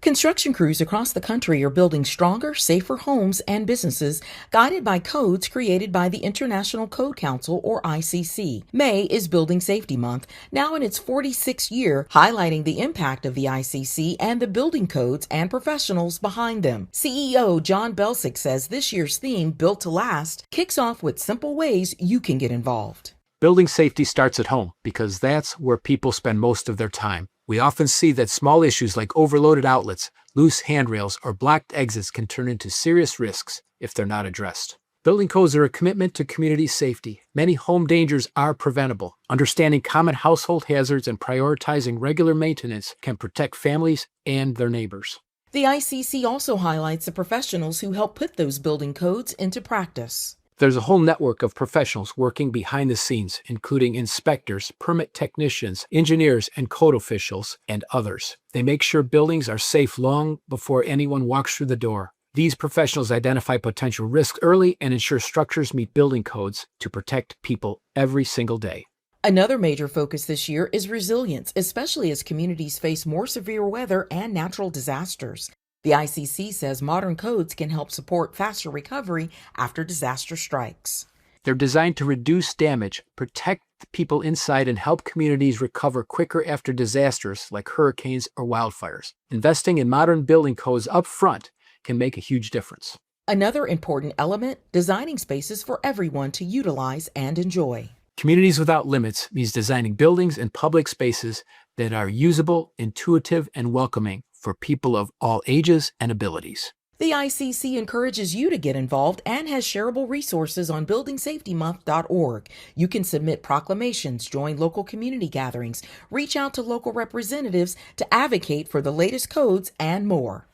Construction crews across the country are building stronger, safer homes and businesses guided by codes created by the International Code Council, or ICC. May is Building Safety Month, now in its 46th year, highlighting the impact of the ICC and the building codes and professionals behind them. CEO John Belsick says this year's theme, Built to Last, kicks off with simple ways you can get involved. Building safety starts at home because that's where people spend most of their time. We often see that small issues like overloaded outlets, loose handrails, or blocked exits can turn into serious risks if they're not addressed. Building codes are a commitment to community safety. Many home dangers are preventable. Understanding common household hazards and prioritizing regular maintenance can protect families and their neighbors. The ICC also highlights the professionals who help put those building codes into practice. There's a whole network of professionals working behind the scenes, including inspectors, permit technicians, engineers, and code officials, and others. They make sure buildings are safe long before anyone walks through the door. These professionals identify potential risks early and ensure structures meet building codes to protect people every single day. Another major focus this year is resilience, especially as communities face more severe weather and natural disasters. The ICC says modern codes can help support faster recovery after disaster strikes. They're designed to reduce damage, protect the people inside, and help communities recover quicker after disasters like hurricanes or wildfires. Investing in modern building codes up front can make a huge difference. Another important element, designing spaces for everyone to utilize and enjoy. Communities Without Limits means designing buildings and public spaces that are usable, intuitive, and welcoming for people of all ages and abilities. The ICC encourages you to get involved and has shareable resources on buildingsafetymonth.org. You can submit proclamations, join local community gatherings, reach out to local representatives to advocate for the latest codes, and more.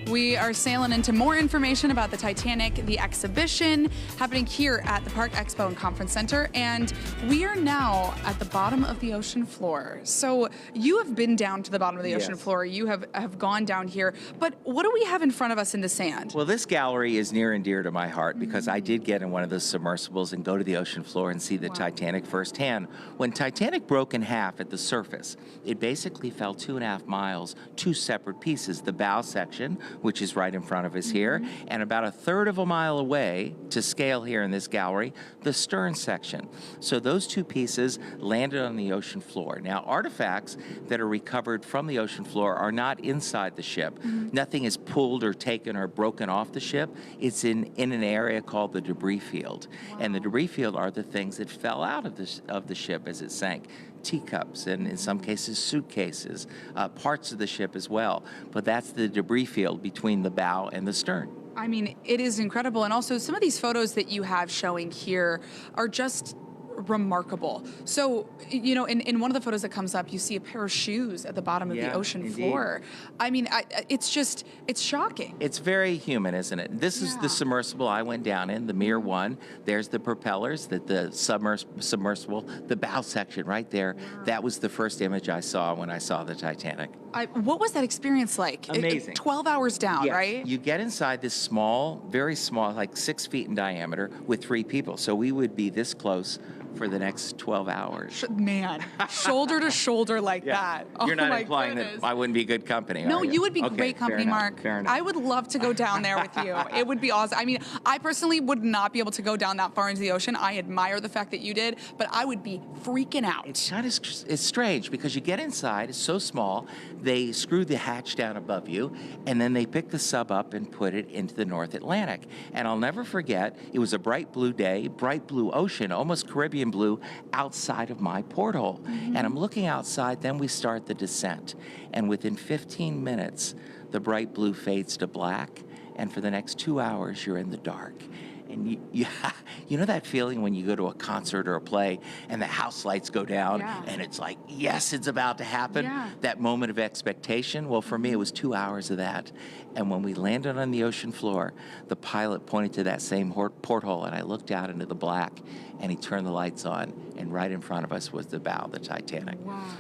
We are sailing into more information about the Titanic, the exhibition happening here at the Park Expo and Conference Center, and we are now at the bottom of the ocean floor. So you have been down to the bottom of the ocean floor. You have gone down here, but what do we have in front of us in the sand? Well, this gallery is near and dear to my heart because I did get in one of those submersibles and go to the ocean floor and see the Titanic firsthand. When Titanic broke in half at the surface, it basically fell 2.5 miles, two separate pieces. The bow section, which is right in front of us here, and about 1/3 of a mile away to scale here in this gallery, the stern section. So those two pieces landed on the ocean floor. Now, artifacts that are recovered from the ocean floor are not inside the ship. Nothing is pulled or taken or broken off the ship. It's in an area called the debris field. And the debris field are the things that fell out of the ship as it sank. Teacups and in some cases suitcases, parts of the ship as well. But that's the debris field between the bow and the stern. I mean, it is incredible. And also some of these photos that you have showing here are just remarkable. So, you know, in one of the photos that comes up, you see a pair of shoes at the bottom of the ocean floor. I mean, it's shocking. It's very human, isn't it? This is the submersible I went down in, the Mir 1. There's the propellers, the submersible, the bow section right there. That was the first image I saw when I saw the Titanic. What was that experience like? Amazing. 12 hours down, right? You get inside this small, very small, like 6 feet in diameter with 3 people. So we would be this close for the next 12 hours. Man, shoulder to shoulder like that. Oh, You're not my implying goodness. that I wouldn't be good company, No, are you? you would be Okay, great company, fair enough, Mark. fair enough. I would love to go down there with you. It would be awesome. I mean, I personally would not be able to go down that far into the ocean. I admire the fact that you did, but I would be freaking out. It's strange because you get inside, it's so small, they screw the hatch down above you, and then they pick the sub up and put it into the North Atlantic. And I'll never forget, it was a bright blue day, bright blue ocean, almost Caribbean blue, outside of my porthole. And I'm looking outside, then we start the descent. And within 15 minutes, the bright blue fades to black, and for the next 2 hours, you're in the dark. And you know that feeling when you go to a concert or a play and the house lights go down and it's like, yes, it's about to happen. That moment of expectation. Well, for me, it was 2 hours of that. And when we landed on the ocean floor, the pilot pointed to that same porthole and I looked out into the black and he turned the lights on and right in front of us was the bow of the Titanic.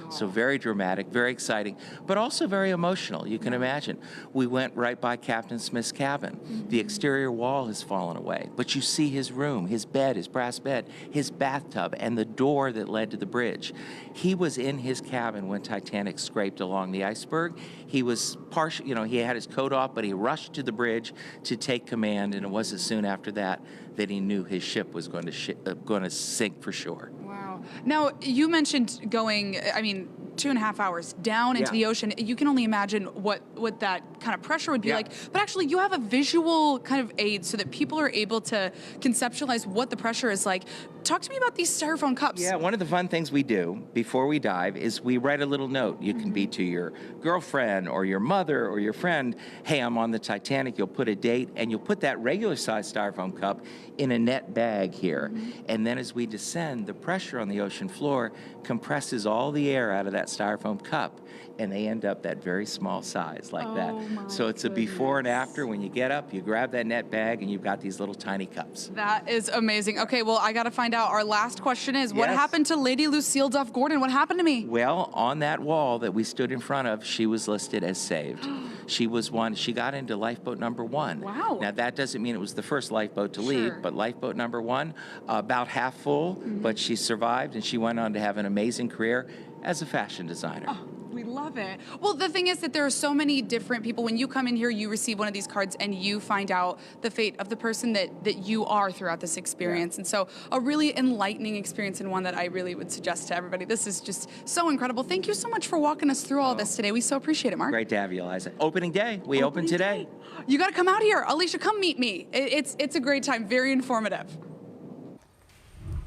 So very dramatic, very exciting, but also very emotional. You can imagine. We went right by Captain Smith's cabin. The exterior wall has fallen away, but you see his room, his bed, his brass bed, his bathtub, and the door that led to the bridge. He was in his cabin when Titanic scraped along the iceberg. He was partial, you know, he had his coat off, but he rushed to the bridge to take command, and it wasn't soon after that that he knew his ship was going to sink for sure. Wow. Now, you mentioned going, I mean, 2.5 hours down into the ocean. You can only imagine what that kind of pressure would be like. But actually, you have a visual kind of aid so that people are able to conceptualize what the pressure is like. Talk to me about these styrofoam cups. Yeah, one of the fun things we do before we dive is we write a little note. You can be to your girlfriend or your mother or your friend, hey, I'm on the Titanic. You'll put a date and you'll put that regular size styrofoam cup in a net bag here. And then as we descend, the pressure on the ocean floor compresses all the air out of that styrofoam cup and they end up that very small size like that. So it's a before and after. When you get up, you grab that net bag and you've got these little tiny cups. That is amazing. Okay, well, I got to find out. Our last question is, what happened to Lady Lucille Duff Gordon? What happened to me? Well, on that wall that we stood in front of, she was listed as saved. She was she got into lifeboat number 1. Wow. Now, that doesn't mean it was the first lifeboat to leave, but lifeboat number 1, about half full, but she survived and she went on to have an amazing career as a fashion designer. We love it. Well, the thing is that there are so many different people. When you come in here, you receive one of these cards and you find out the fate of the person that you are throughout this experience. And so a really enlightening experience and one that I really would suggest to everybody. This is just so incredible. Thank you so much for walking us through all this today. We so appreciate it, Mark. Great to have you, Eliza. Opening day. We open today. You got to come out here. Alicia, come meet me. It's a great time. Very informative.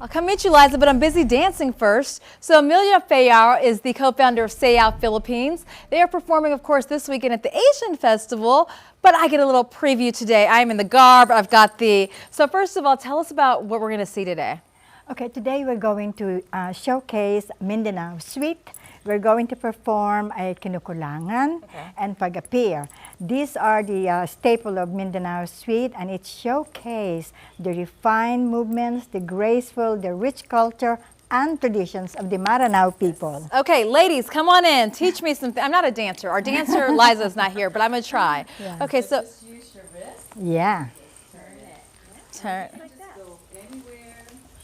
I'll come meet you, Liza, but I'm busy dancing first. So Amelia Fayao is the co-founder of Sayaw Philippines. They are performing, of course, this weekend at the Asian Festival, but I get a little preview today. I'm in the garb, I've got the... So first of all, tell us about what we're going to see today. Okay, today we're going to showcase Mindanao Suite. We're going to perform a Kinukulangan and Pag-appear. These are the staple of Mindanao Suite, and it showcases the refined movements, the graceful, the rich culture, and traditions of the Maranao people. Okay, ladies, come on in. Teach me something. I'm not a dancer. Our dancer, Liza's not here, but I'm going to try. Yeah. Okay, so. Just use your wrist. Yeah. Turn.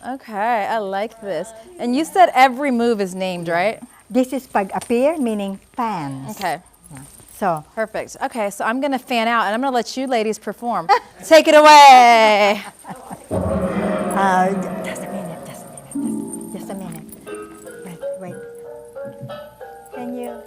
Okay, I like this. And you said every move is named, right? This is pag-appear, meaning fans. Okay. Yeah. So. Perfect. Okay, so I'm going to fan out, and I'm going to let you ladies perform. Take it away. Just a minute. Wait. Can you?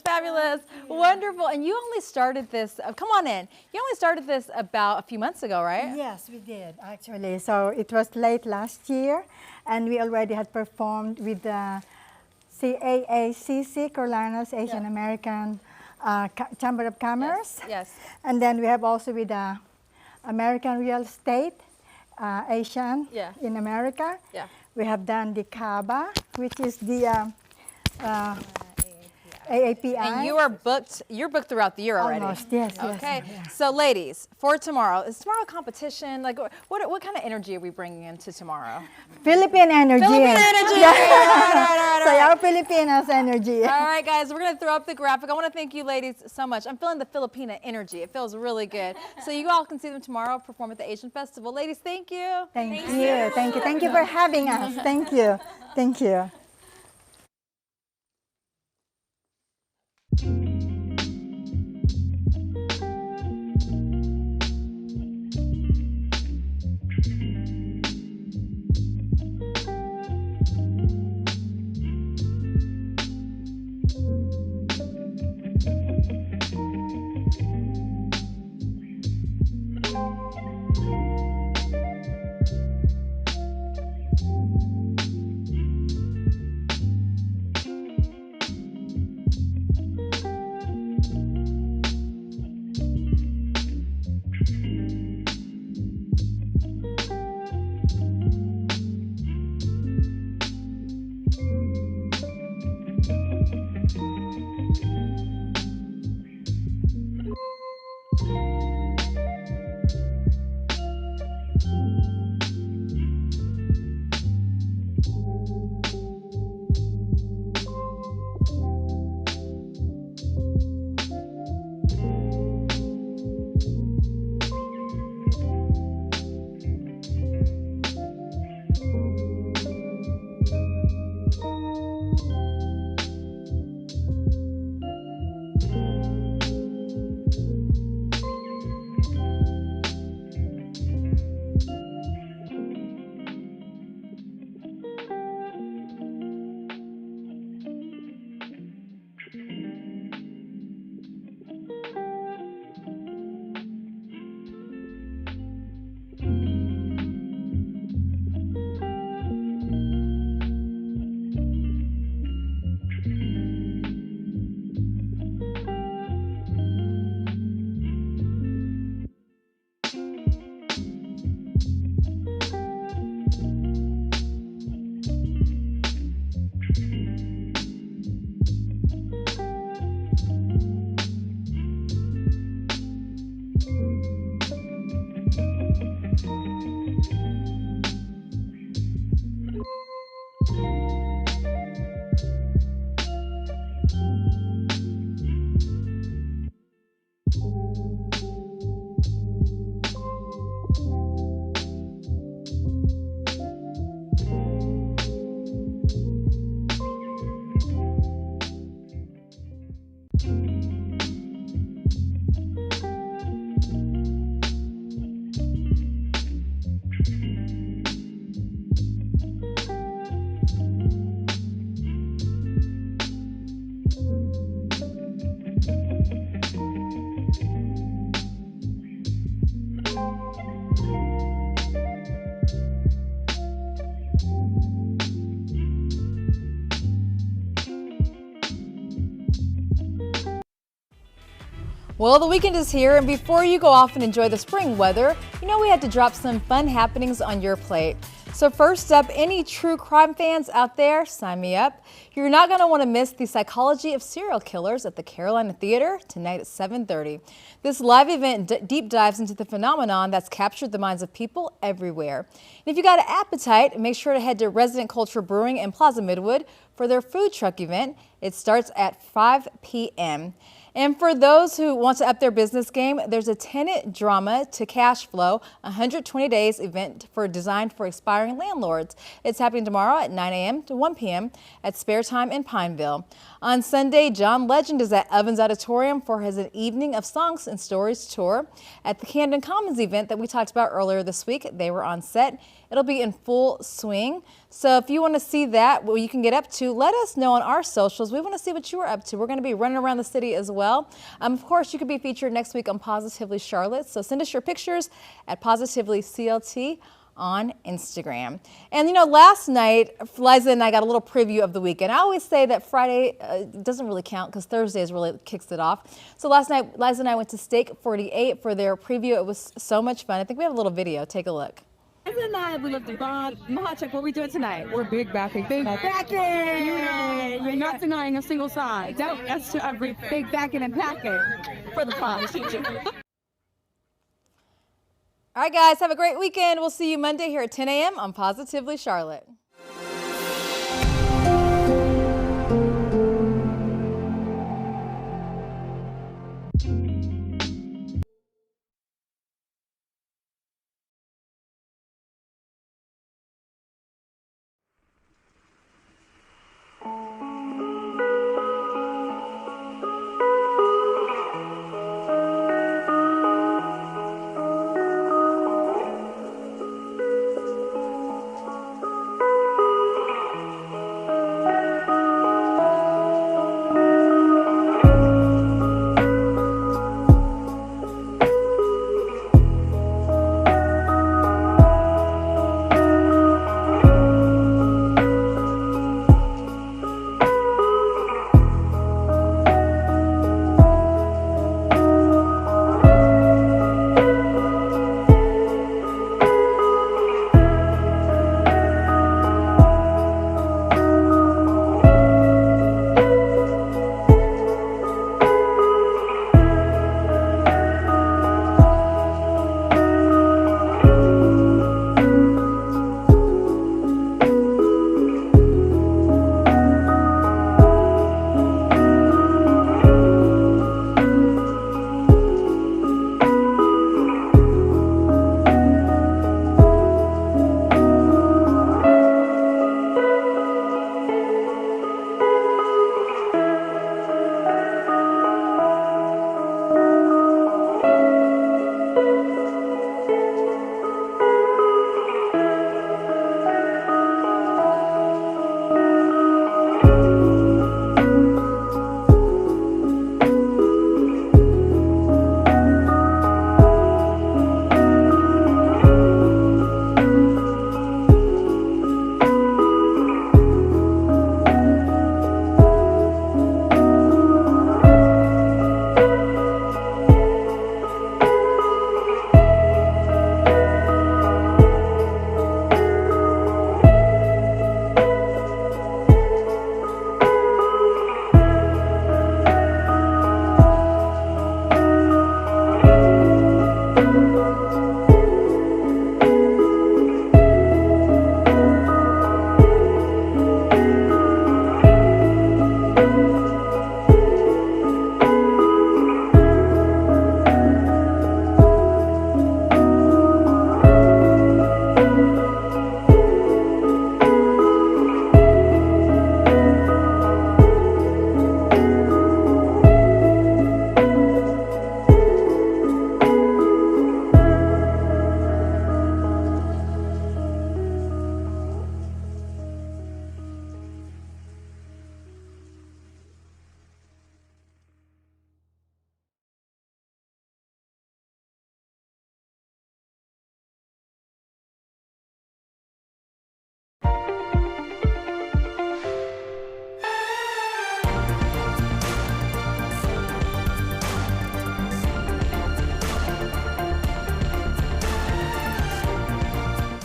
Fabulous. Wonderful. And you only started this, come on in. You only started this about a few months ago, right? Yes, we did, actually. So it was late last year, and we already had performed with the CAACC, Carolinas Asian American Chamber of Commerce. Yes. And then we have also with the American Real Estate, Asian in America. Yeah. We have done the CABA, which is the AAPI. And you are booked. You're booked throughout the year already. Almost, yes. Okay. Yes. So, ladies, for tomorrow, is tomorrow a competition? Like, what kind of energy are we bringing into tomorrow? Philippine energy. Philippine energy. Yeah. All right. Sayaw Filipinas energy. All right, guys, we're going to throw up the graphic. I want to thank you ladies so much. I'm feeling the Filipina energy. It feels really good. So you all can see them tomorrow perform at the Asian Festival. Ladies, thank you. Thank you. Thank you for having us. Thank you. Thank you. Well, the weekend is here, and before you go off and enjoy the spring weather, you know we had to drop some fun happenings on your plate. So first up, any true crime fans out there, sign me up. You're not going to want to miss The Psychology of Serial Killers at the Carolina Theater tonight at 7:30. This live event deep dives into the phenomenon that's captured the minds of people everywhere. And if you got an appetite, make sure to head to Resident Culture Brewing in Plaza Midwood for their food truck event. It starts at 5 p.m. And for those who want to up their business game, there's a tenant drama to cash flow, 120 days event designed for expiring landlords. It's happening tomorrow at 9 a.m. to 1 p.m. at Spare Time in Pineville. On Sunday, John Legend is at Ovens Auditorium for his Evening of Songs and Stories tour. At the Camden Commons event that we talked about earlier this week, they were on set. It'll be in full swing. So if you want to see that, what you can get up to, let us know on our socials. We want to see what you are up to. We're going to be running around the city as well. Of course, you could be featured next week on Positively Charlotte. So send us your pictures at Positively CLT on Instagram. And you know, last night, Liza and I got a little preview of the weekend. I always say that Friday doesn't really count because Thursday is really kicks it off. So last night, Liza and I went to Steak 48 for their preview. It was so much fun. I think we have a little video. Take a look. and I have lifted. Mahachek, what are we doing tonight? We're big backing. Big backing! Yay! We're not denying a single side. That's to every big backing and packing for the fun. All right, guys, have a great weekend. We'll see you Monday here at 10 a.m. on Positively Charlotte.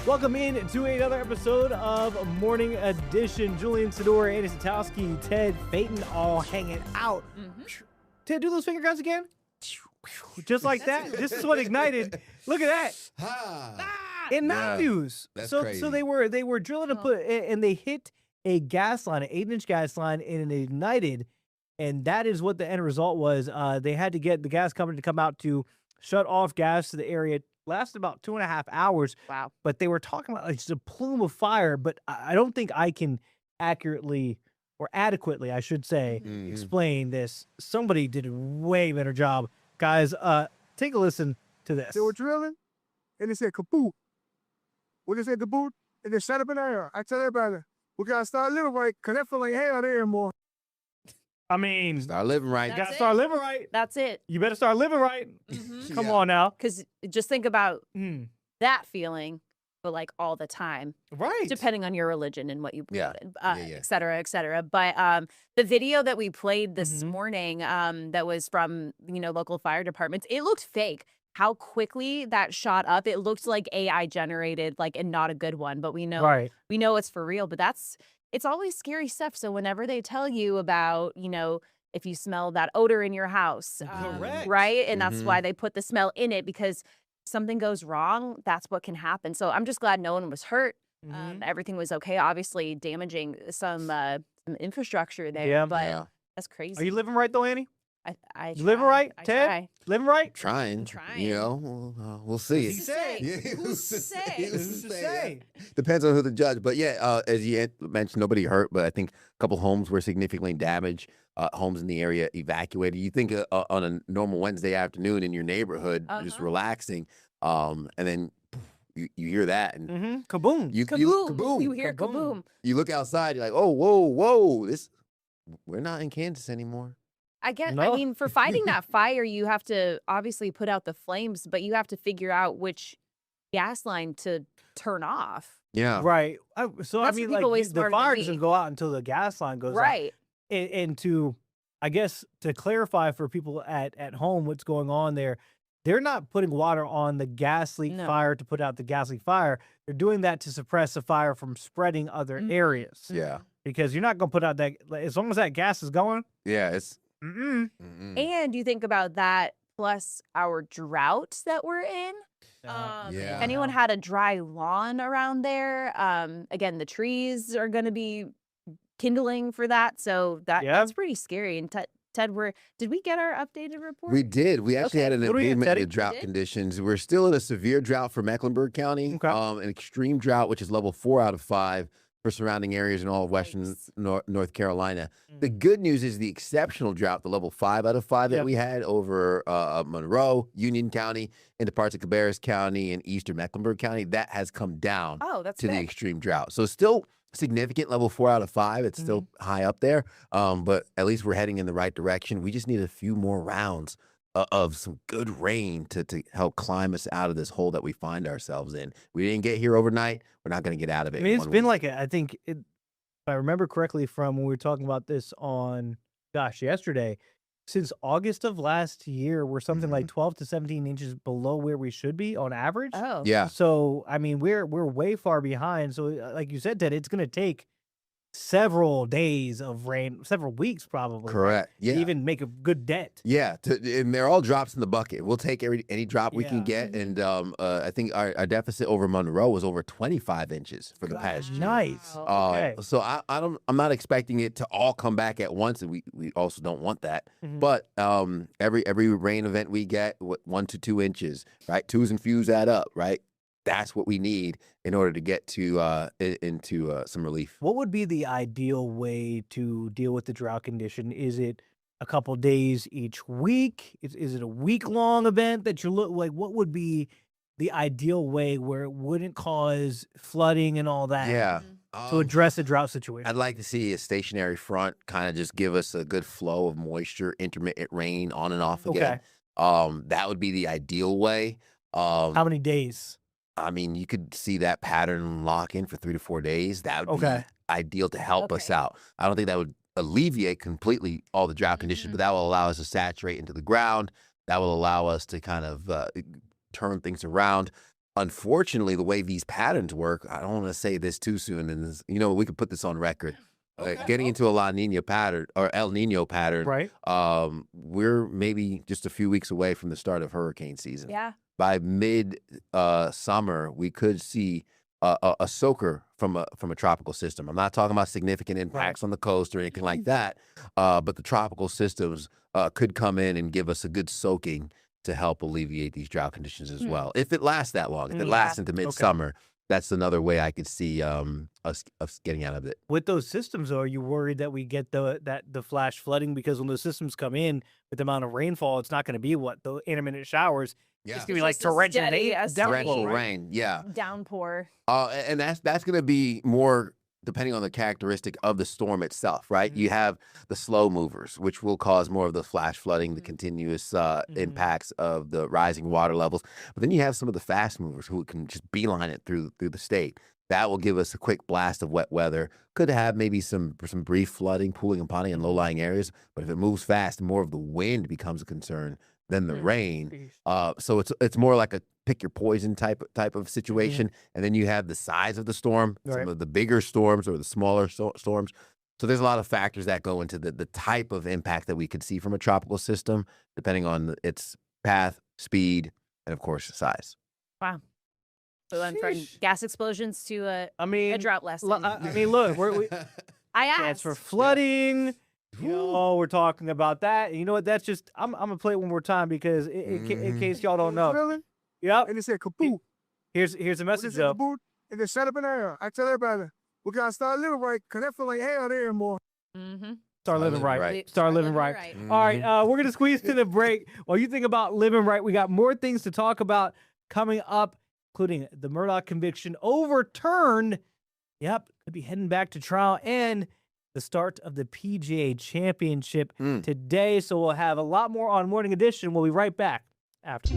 Welcome in to another episode of Morning Edition. Julian Sador, Andy Satowski, Ted Payton all hanging out. Ted, do those finger guns again. Just like that. This is what ignited. Look at that. In Matthews. That's so crazy. so they were drilling and they hit a gas line, an 8-inch gas line, and it ignited. And that is what the end result was. They had to get the gas company to come out to shut off gas to the area. It lasted about 2.5 hours. Wow. But they were talking about just a plume of fire. But I don't think I can accurately or adequately, I should say, explain this. Somebody did a way better job. Guys, take a listen to this. They were drilling, and they said kaput. When they said kaput, and they shut up in the air. I tell everybody, we gotta start living right, because that feel like hell there anymore. I mean, start living right. You gotta start living right. That's it. You better start living right. Come on now. Because just think about that feeling, but like all the time. Right. Depending on your religion and what you believe in, Yeah. et cetera, et cetera. But the video that we played this morning that was from, local fire departments, it looked fake. how quickly that shot up. It looked like AI generated, like, and not a good one, but we know Right. it's for real. But it's always scary stuff. So whenever they tell you about, if you smell that odor in your house, Correct. right? And that's why Mhm. they put the smell in it, because something goes wrong, that's what can happen. So I'm just glad no one was hurt. Everything was okay. Obviously damaging some infrastructure there, Yeah. but Yeah. that's crazy. Are you living right though, Annie? I You living try. right, I Ted? try. Living right? Trying. Trying. You know, we'll see. Who's to say? Yeah, Who's to say? Who's to say? Depends on who the judge. But yeah, as you mentioned, nobody hurt, but I think a couple homes were significantly damaged. Homes in the area evacuated. You think on a normal Wednesday afternoon in your neighborhood, just relaxing, and then you hear that, and Kaboom. Kaboom. You hear kaboom. You look outside, you're like, oh, whoa, we're not in Kansas anymore. I No. mean, for fighting that fire, you have to obviously put out the flames, but you have to figure out which gas line to turn off. Yeah. Right. So I That's mean, for people way the smarter than fire me. doesn't go out until the gas line goes out. Right. And to, I guess, to clarify for people at home what's going on there, they're not putting water on the gas leak fire to put out the gas leak fire. They're doing that to suppress the fire from spreading other areas. Yeah. Because you're not going to put out that, as long as that gas is going. Yeah, it's. And you think about that plus our drought that we're in. If anyone had a dry lawn around there, again, the trees are going to be kindling for that. So that's pretty scary. And Ted, did we get our updated report? We did. We actually had an What do we get, improvement in Teddy? the drought conditions. We're still in a severe drought for Mecklenburg County, an extreme drought, which is level 4 out of 5 for surrounding areas in all of western North Carolina. The good news is the exceptional drought, the level 5 out of 5 that we had over Monroe, Union County, into parts of Cabarrus County and eastern Mecklenburg County, that has come down that's to the good. extreme drought. So still significant, level 4 out of 5. It's still high up there, but at least we're heading in the right direction. We just need a few more rounds of some good rain to help climb us out of this hole that we find ourselves in. We didn't get here overnight. We're not going to get out of it. I mean, in it's one been week. like, I think, if I remember correctly from when we were talking about this on, yesterday, since August of last year, we're something like 12 to 17 inches below where we should be on average. Oh. Yeah. So, I mean, we're way far behind. So, like you said, Ted, it's going to take several days of rain, several weeks probably. Correct. To Yeah. even make a good dent. Yeah, and they're all drops in the bucket. We'll take any drop we can get, and I think our deficit over Monroe was over 25 inches for the past year. Nice. Okay. So I'm not expecting it to all come back at once, and we also don't want that. But every rain event we get, 1 to 2 inches, right? Twos and fews add up, right? That's what we need in order to get to into some relief. What would be the ideal way to deal with the drought condition? Is it a couple days each week? Is it a week-long event that you're like? What would be the ideal way where it wouldn't cause flooding and all that? Yeah. To address a drought situation. I'd like to see a stationary front kind of just give us a good flow of moisture, intermittent rain on and off again. That would be the ideal way. How many days? I mean, you could see that pattern lock in for 3 to 4 days. That would be ideal to help us out. I don't think that would alleviate completely all the drought conditions, but that will allow us to saturate into the ground. That will allow us to kind of turn things around. Unfortunately, the way these patterns work, I don't want to say this too soon, and we could put this on record. Getting into a La Nina pattern or El Nino pattern, right? We're maybe just a few weeks away from the start of hurricane season. Yeah. By mid summer, we could see a soaker from a tropical system. I'm not talking about significant impacts on the coast or anything like that, but the tropical systems could come in and give us a good soaking to help alleviate these drought conditions as well. If it lasts that long, if it lasts into midsummer, that's another way I could see us getting out of it. With those systems, though, are you worried that we get the flash flooding? Because when those systems come in with the amount of rainfall, it's not going to be the intermittent showers. Yeah. It's going to be like torrential rain. Yeah. Downpour. And that's going to be more depending on the characteristic of the storm itself, right? You have the slow movers, which will cause more of the flash flooding, the continuous impacts of the rising water levels. But then you have some of the fast movers who can just beeline it through the state. That will give us a quick blast of wet weather. Could have maybe some brief flooding, pooling and ponding in low-lying areas. But if it moves fast and more of the wind becomes a concern, than the rain. So it's more like a pick your poison type of situation. And then you have the size of the storm, some of the bigger storms or the smaller storms. So there's a lot of factors that go into the type of impact that we could see from a tropical system, depending on its path, speed, and of course size. Wow. We went from gas explosions to a drought lesson. I mean, look, I asked. chance for flooding. You know, we're talking about that. And you know what? That's just I'm gonna play it one more time because in case y'all don't know. Yep. And it said kaput. Here's a message though. Kaput, and then shut up in there. I tell everybody, we gotta start living right, cause that feel like hell there anymore. Start living right. Start living right. All right, we're gonna squeeze to the break. While you think about living right, we got more things to talk about coming up, including the Murdaugh conviction overturned. Yep, could be heading back to trial, and the start of the PGA Championship today. So we'll have a lot more on Morning Edition. We'll be right back after.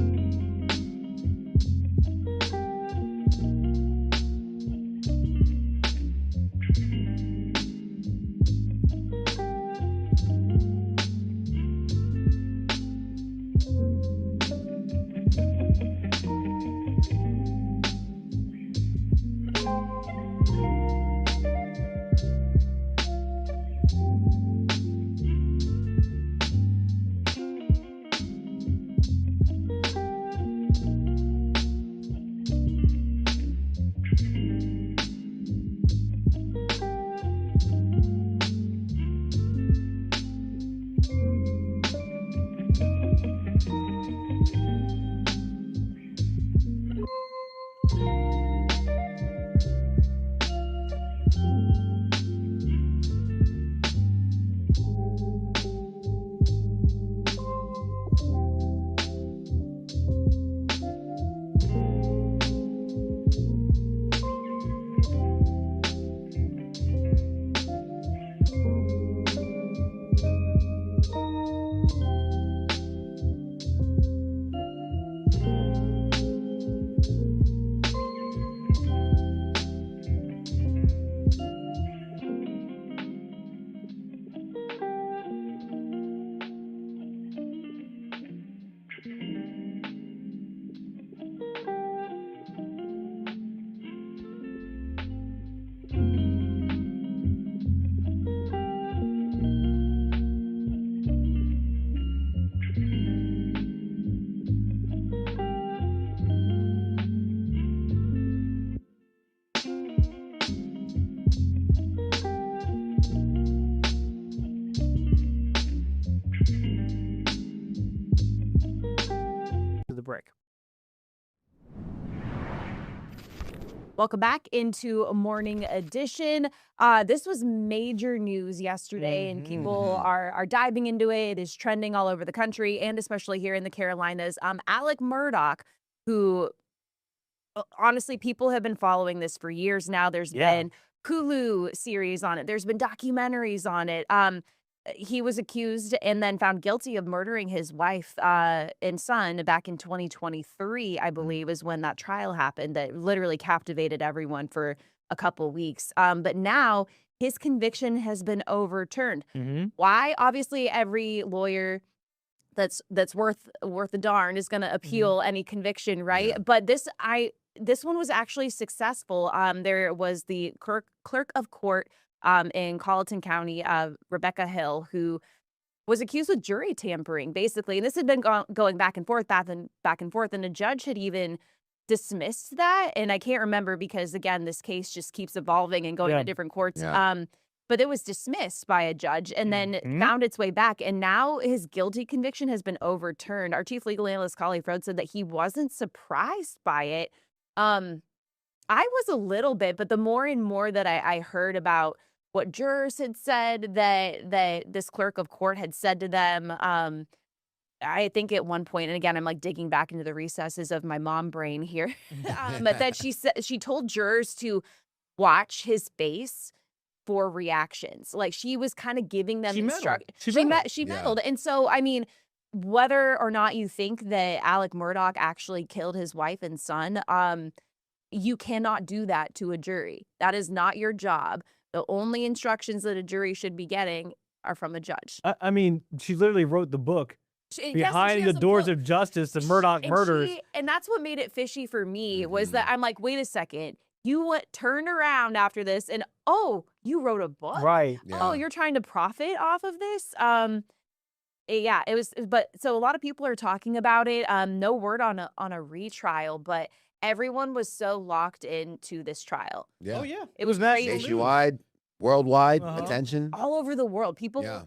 Break. Welcome back into a Morning Edition. This was major news yesterday, and people are diving into it. It is trending all over the country, and especially here in the Carolinas. Alec Murdaugh, who honestly, people have been following this for years now. There's been Hulu series on it. There's been documentaries on it. He was accused and then found guilty of murdering his wife and son back in 2023, I believe, is when that trial happened that literally captivated everyone for a couple weeks. But now his conviction has been overturned. Why? Obviously, every lawyer that's worth a darn is going to appeal any conviction, right? But this one was actually successful. There was the clerk of court in Colleton County, Rebecca Hill, who was accused of jury tampering, basically. And this had been going back and forth, and the judge had even dismissed that. And I can't remember because, again, this case just keeps evolving and going to different courts. But it was dismissed by a judge and then found its way back. And now his guilty conviction has been overturned. Our chief legal analyst, Kali Frode, said that he wasn't surprised by it. I was a little bit, but the more and more that I heard about what jurors had said that this clerk of court had said to them, I think at one point, and again, I'm like digging back into the recesses of my mom brain here, but that she told jurors to watch his face for reactions. Like she was kind of giving them instructions. She meddled. And so, I mean, whether or not you think that Alec Murdaugh actually killed his wife and son, you cannot do that to a jury. That is not your job. The only instructions that a jury should be getting are from a judge. I mean, she literally wrote the book behind the doors of justice, the Murdaugh murders. And that's what made it fishy for me was that I'm like, wait a second. You turned around after this and, oh, you wrote a book? Right. Oh, you're trying to profit off of this? Yeah, it was, but so a lot of people are talking about it. No word on a retrial, but everyone was so locked into this trial. Yeah. Oh, yeah. It was national crazy. Nationwide, worldwide attention. All over the world. People, Yeah.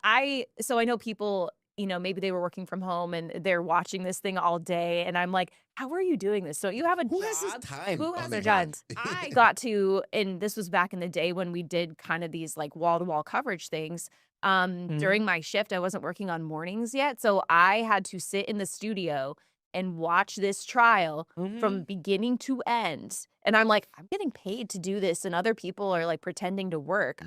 I know people, maybe they were working from home and they're watching this thing all day. And I'm like, how are you doing this? So you have a Who job. has this time? Who Oh has my the God. guns? I got to, and this was back in the day when we did kind of these like wall-to-wall coverage things. During my shift, I wasn't working on mornings yet. So I had to sit in the studio and watch this trial from beginning to end. And I'm like, I'm getting paid to do this. And other people are like pretending to work.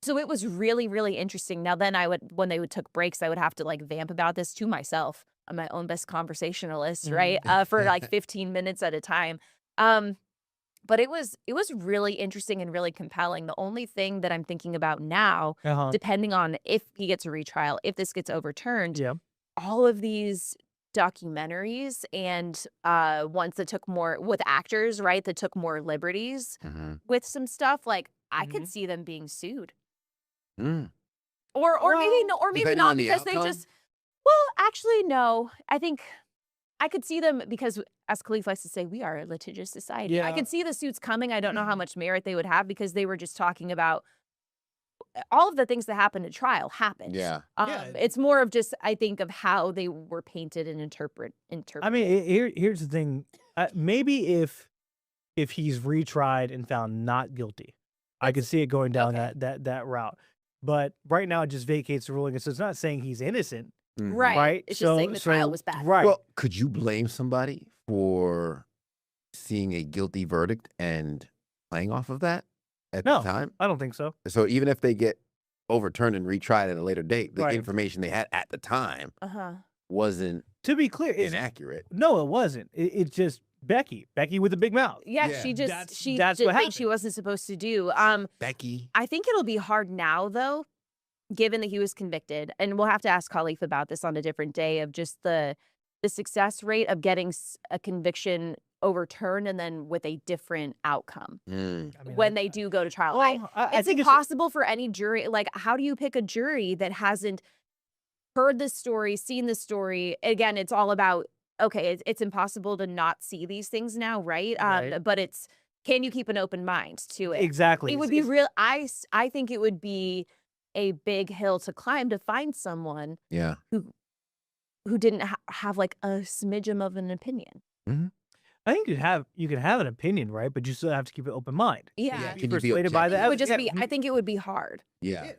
So it was really, really interesting. Now then when they would took breaks, I would have to like vamp about this to myself. I'm my own best conversationalist, right? For like 15 minutes at a time. But it was really interesting and really compelling. The only thing that I'm thinking about now, depending on if he gets a retrial, if this gets overturned, all of these documentaries and ones that took more with actors, right, that took more liberties with some stuff, like I could see them being sued. Or maybe no, or maybe depending not on the because they outcome? just. Well, actually, no. I think I could see them because, as Khalif likes to say, we are a litigious society. I Yeah. could see the suits coming. I don't know how much merit they would have because they were just talking about all of the things that happened at trial happened. Yeah. It's more of just, I think, of how they were painted and interpreted. I mean, here's the thing. Maybe if he's retried and found not guilty, I could see it going down that route. But right now, it just vacates the ruling. So it's not saying he's innocent. Right. Right. It's just saying the trial was bad. Right. Well, could you blame somebody for seeing a guilty verdict and playing off of that at the time? I don't think so. So even if they get overturned and retried at a later date, the Right. information they had at the time wasn't To be clear, inaccurate. No, it wasn't. It's just Becky with the big mouth. Yeah, she just That's she what did things happened. she wasn't supposed to do. Becky. I think it'll be hard now, though, given that he was convicted, and we'll have to ask Khalif about this on a different day, of just the success rate of getting a conviction overturned and then with a different outcome when they do go to trial. I It's think impossible for any jury. Like, how do you pick a jury that hasn't heard this story, seen this story? Again, it's all about, okay, it's impossible to not see these things now, right? Right. But can you keep an open mind to it? Exactly. It would be real. I think it would be a big hill to climb to find someone Yeah. who didn't have like a smidgen of an opinion. I think you can have an opinion, right? But you still have to keep an open mind. Yeah. Be persuaded by the It would just evidence. be. I think it would be hard. Yeah.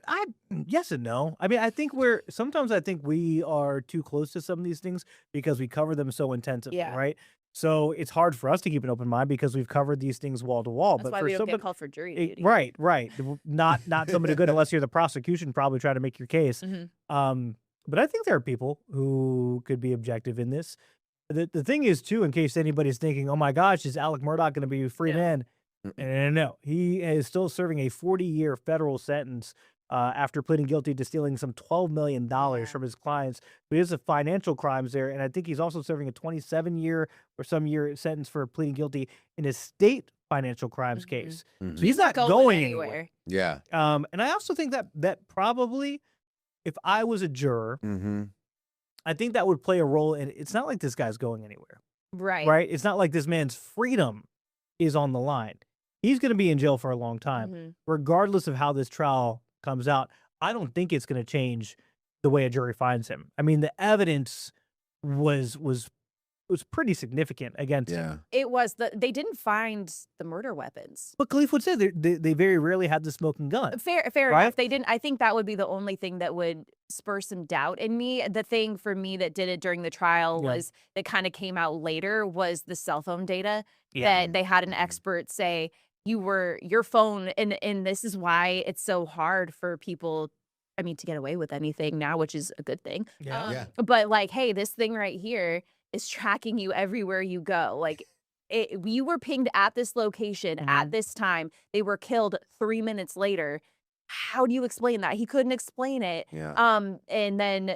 Yes and no. I mean, I think sometimes I think we are too close to some of these things because we cover them so intensively, Yeah. right? So it's hard for us to keep an open mind because we've covered these things wall to wall. That's But why for we don't somebody, get called for jury duty. right. Not somebody good unless you're the prosecution, probably trying to make your case. But I think there are people who could be objective in this. The thing is, too, in case anybody's thinking, oh my gosh, is Alec Murdaugh going to be a free man? No, he is still serving a 40-year federal sentence after pleading guilty to stealing some $12 million from his clients. But he has a financial crimes there, and I think he's also serving a 27-year or some year sentence for pleading guilty in a state financial crimes case. So he's not going anywhere. Yeah. And I also think that probably, if I was a juror, I think that would play a role in. It's not like this guy's going anywhere. Right. Right? It's not like this man's freedom is on the line. He's going to be in jail for a long time, regardless of how this trial comes out. I don't think it's going to change the way a jury finds him. I mean, the evidence was pretty significant against him. It was they didn't find the murder weapons. But Khalif would say they very rarely had the smoking gun. Fair right? enough. They didn't. I think that would be the only thing that would spur some doubt in me. The thing for me that did it during the trial was that kind of came out later was the cell phone data that they had an expert say your phone, and this is why it's so hard for people, I mean, to get away with anything now, which is a good thing. But like, hey, this thing right here is tracking you everywhere you go. Like, you were pinged at this location at this time. They were killed 3 minutes later. How do you explain that? He couldn't explain it. Yeah. And then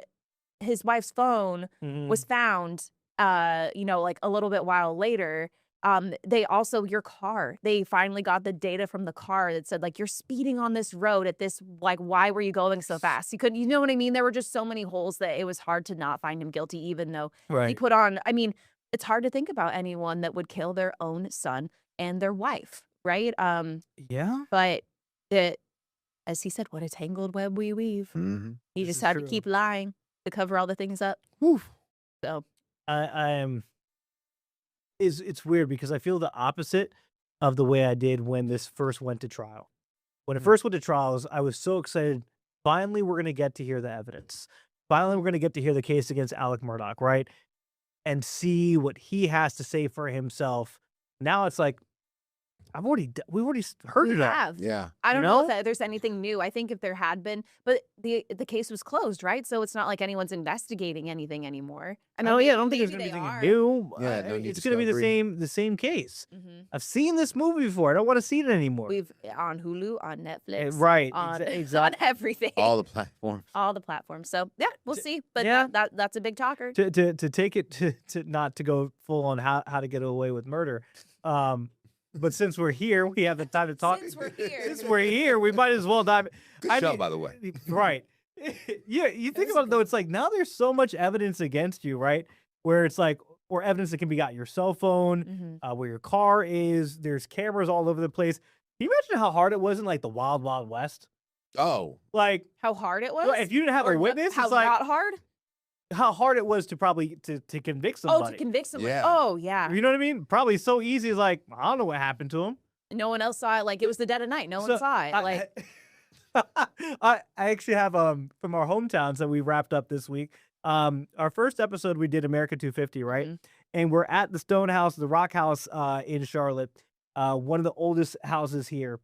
his wife's phone was found, like a little bit while later. They also, your car, they finally got the data from the car that said, like, you're speeding on this road at this, like, why were you going so fast? You couldn't, you know what I mean? There were just so many holes that it was hard to not find him guilty, even though he put on, I mean, it's hard to think about anyone that would kill their own son and their wife, right? Yeah. But as he said, what a tangled web we weave. He just had to keep lying to cover all the things up. So I am. It's weird because I feel the opposite of the way I did when this first went to trial. When it first went to trials, I was so excited. Finally, we're going to get to hear the evidence. Finally, we're going to get to hear the case against Alec Murdaugh, right? And see what he has to say for himself. Now it's like, we've already heard it. Yeah. I don't know if there's anything new. I think if there had been, but the case was closed, right? So it's not like anyone's investigating anything anymore. I mean, I don't think there's gonna be anything new. Yeah, no new it's gonna be the same case. I've seen this movie before. I don't want to see it anymore. We've on Hulu, on Netflix, right? On, exactly. on everything, all the platforms, So yeah, we'll see. But that's a big talker. To take it to not to go full on how to get away with murder. But since we're here, we have the time to talk. Since we're here, we might as well dive. Good show, by the way. Right. Yeah, you think about it, though, it's like now there's so much evidence against you, right? Where it's like, or evidence that can be got your cell phone, where your car is, there's cameras all over the place. Can you imagine how hard it was in like the Wild Wild West? Oh. Like how hard it was? If you didn't have a witness, how it's like, not hard? How hard it was to probably to convict somebody. Oh, to convict somebody. Oh, yeah. You know what I mean? Probably so easy. It's like, I don't know what happened to him. No one else saw it. Like, it was the dead of night. No one saw it. Like, I actually have from our hometowns that we wrapped up this week. Our first episode we did America 250, right? And we're at the Stone House, the Rock House in Charlotte, one of the oldest houses here.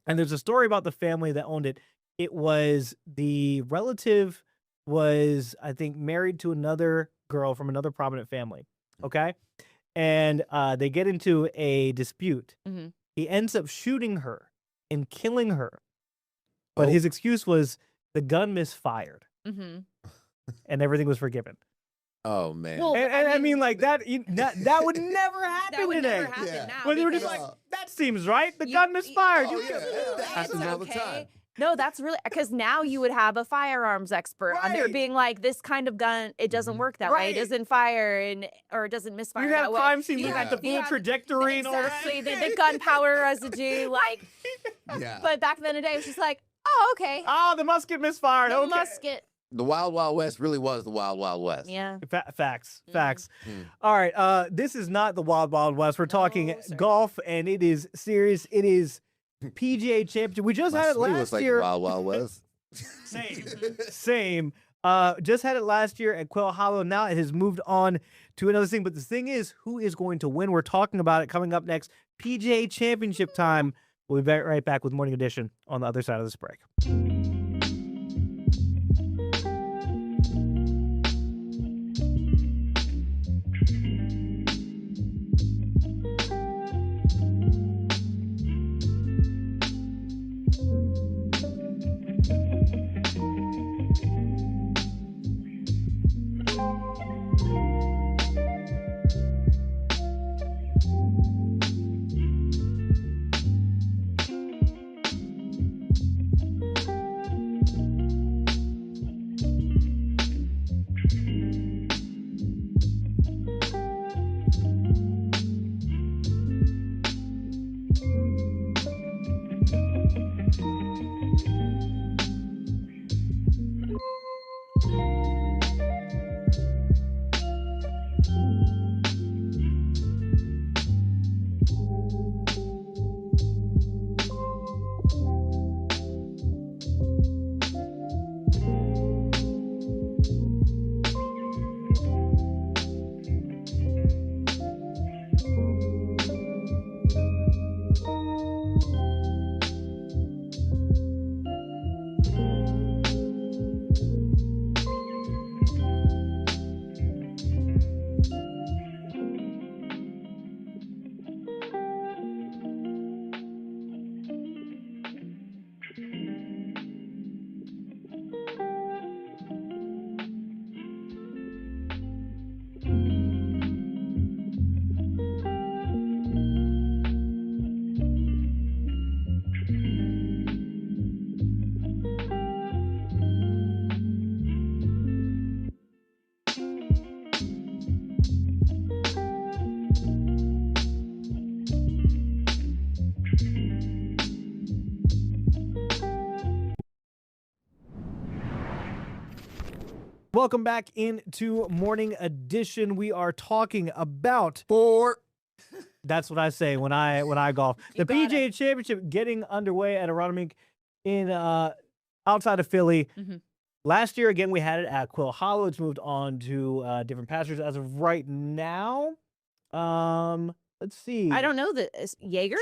And there's a story about the family that owned it. It was the relative was, I think, married to another girl from another prominent family. Okay. And they get into a dispute. He ends up shooting her and killing her. But his excuse was the gun misfired. And everything was forgiven. Oh, man. Well, and I mean, like that would never happen that would today. never happen now. When they were just like, that seems right. The gun misfired. That happens all the time. No, that's really, because now you would have a firearms expert on there being like, this kind of gun, it doesn't work that way. It doesn't fire or it doesn't misfire. You have that way. crime scene at the full trajectory and all that. Exactly, the gunpowder residue, like. But back then in the day, it was just like, oh, okay. Oh, the musket misfired. The okay. musket. The Wild Wild West really was the Wild Wild West. Yeah. Facts. All right. This is not the Wild Wild West. We're talking golf, and it is serious. It is PGA Championship. We just had it last year. Wild Wild West. Same. Just had it last year at Quail Hollow. Now it has moved on to another thing. But the thing is, who is going to win? We're talking about it coming up next. PGA Championship time. We'll be right back with Morning Edition on the other side of this break. Welcome back into Morning Edition. We are talking about That's what I say when I golf. The PGA Championship getting underway at Aronimink in outside of Philly. Last year, again, we had it at Quill Hollow. It's moved on to different pastures as of right now. Let's see. I don't know Jaeger.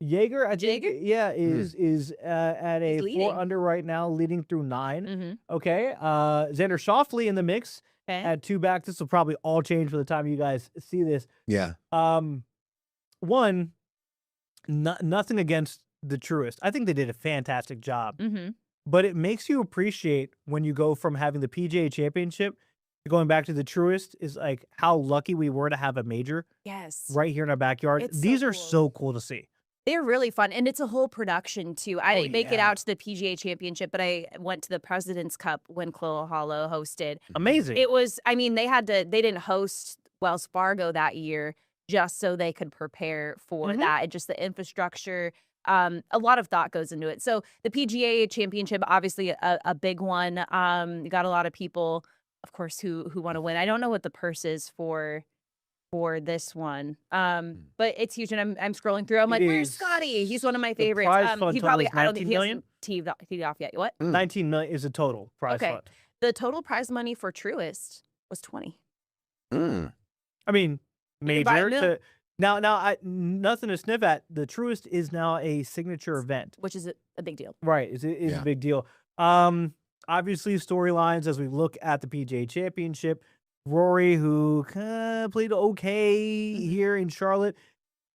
Jaeger, I think, yeah, is at a leading. 4 under right now, leading through 9. Okay, Xander Schauffele in the mix at 2 back. This will probably all change by the time you guys see this. Yeah. Nothing against the Truist. I think they did a fantastic job. But it makes you appreciate when you go from having the PGA Championship to going back to the Truist is like how lucky we were to have a major. Yes. Right here in our backyard. It's These so are cool. so cool to see. They're really fun, and it's a whole production too. I didn't make it out to the PGA Championship, but I went to the President's Cup when Quill Hollow hosted. Amazing. It was. I mean, they didn't host Wells Fargo that year just so they could prepare for that, and just the infrastructure. A lot of thought goes into it. So the PGA Championship, obviously a big one. You got a lot of people, of course, who want to win. I don't know what the purse is for this one. But it's huge, and I'm scrolling through. I'm like, where's Scotty? He's one of my favorites. prize fund He total probably is I don't think 19 he million? hasn't teed off yet. What? 19 million is the total prize Okay. fund. The total prize money for Truist was 20. I mean, can buy a major mill. to now nothing to sniff at. The Truist is now a signature event, which is a big deal. Right, is a big deal. Obviously storylines as we look at the PGA Championship. Rory, who played okay here in Charlotte,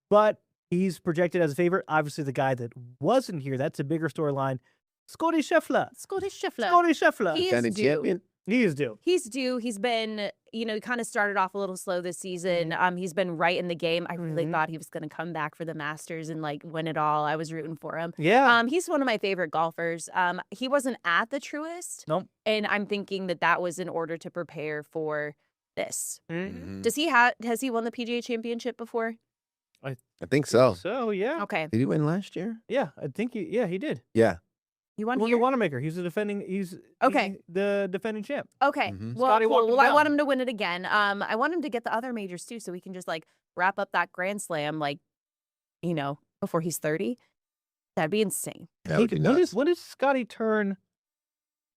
but he's projected as a favorite. Obviously, the guy that wasn't here, that's a bigger storyline. Scotty Scheffler. Scotty Scheffler. Scotty Scheffler. He is due. He is due. He's due. He's been, he kind of started off a little slow this season. He's been right in the game. I really thought he was going to come back for the Masters and win it all. I was rooting for him. Yeah. He's one of my favorite golfers. He wasn't at the Truist. Nope. And I'm thinking that was in order to prepare for this. Mm-hmm. Has he won the PGA Championship before? I think so. So, yeah. Okay. Did he win last year? Yeah, I think he did. Yeah. You won the here? Wanamaker. He's the defending champ. Okay. Well, Scotty cool. walked him Well, I down. want him to win it again. I want him to get the other majors too, so we can just wrap up that Grand Slam, before he's 30. That'd be insane. That would be nuts. When does Scotty turn?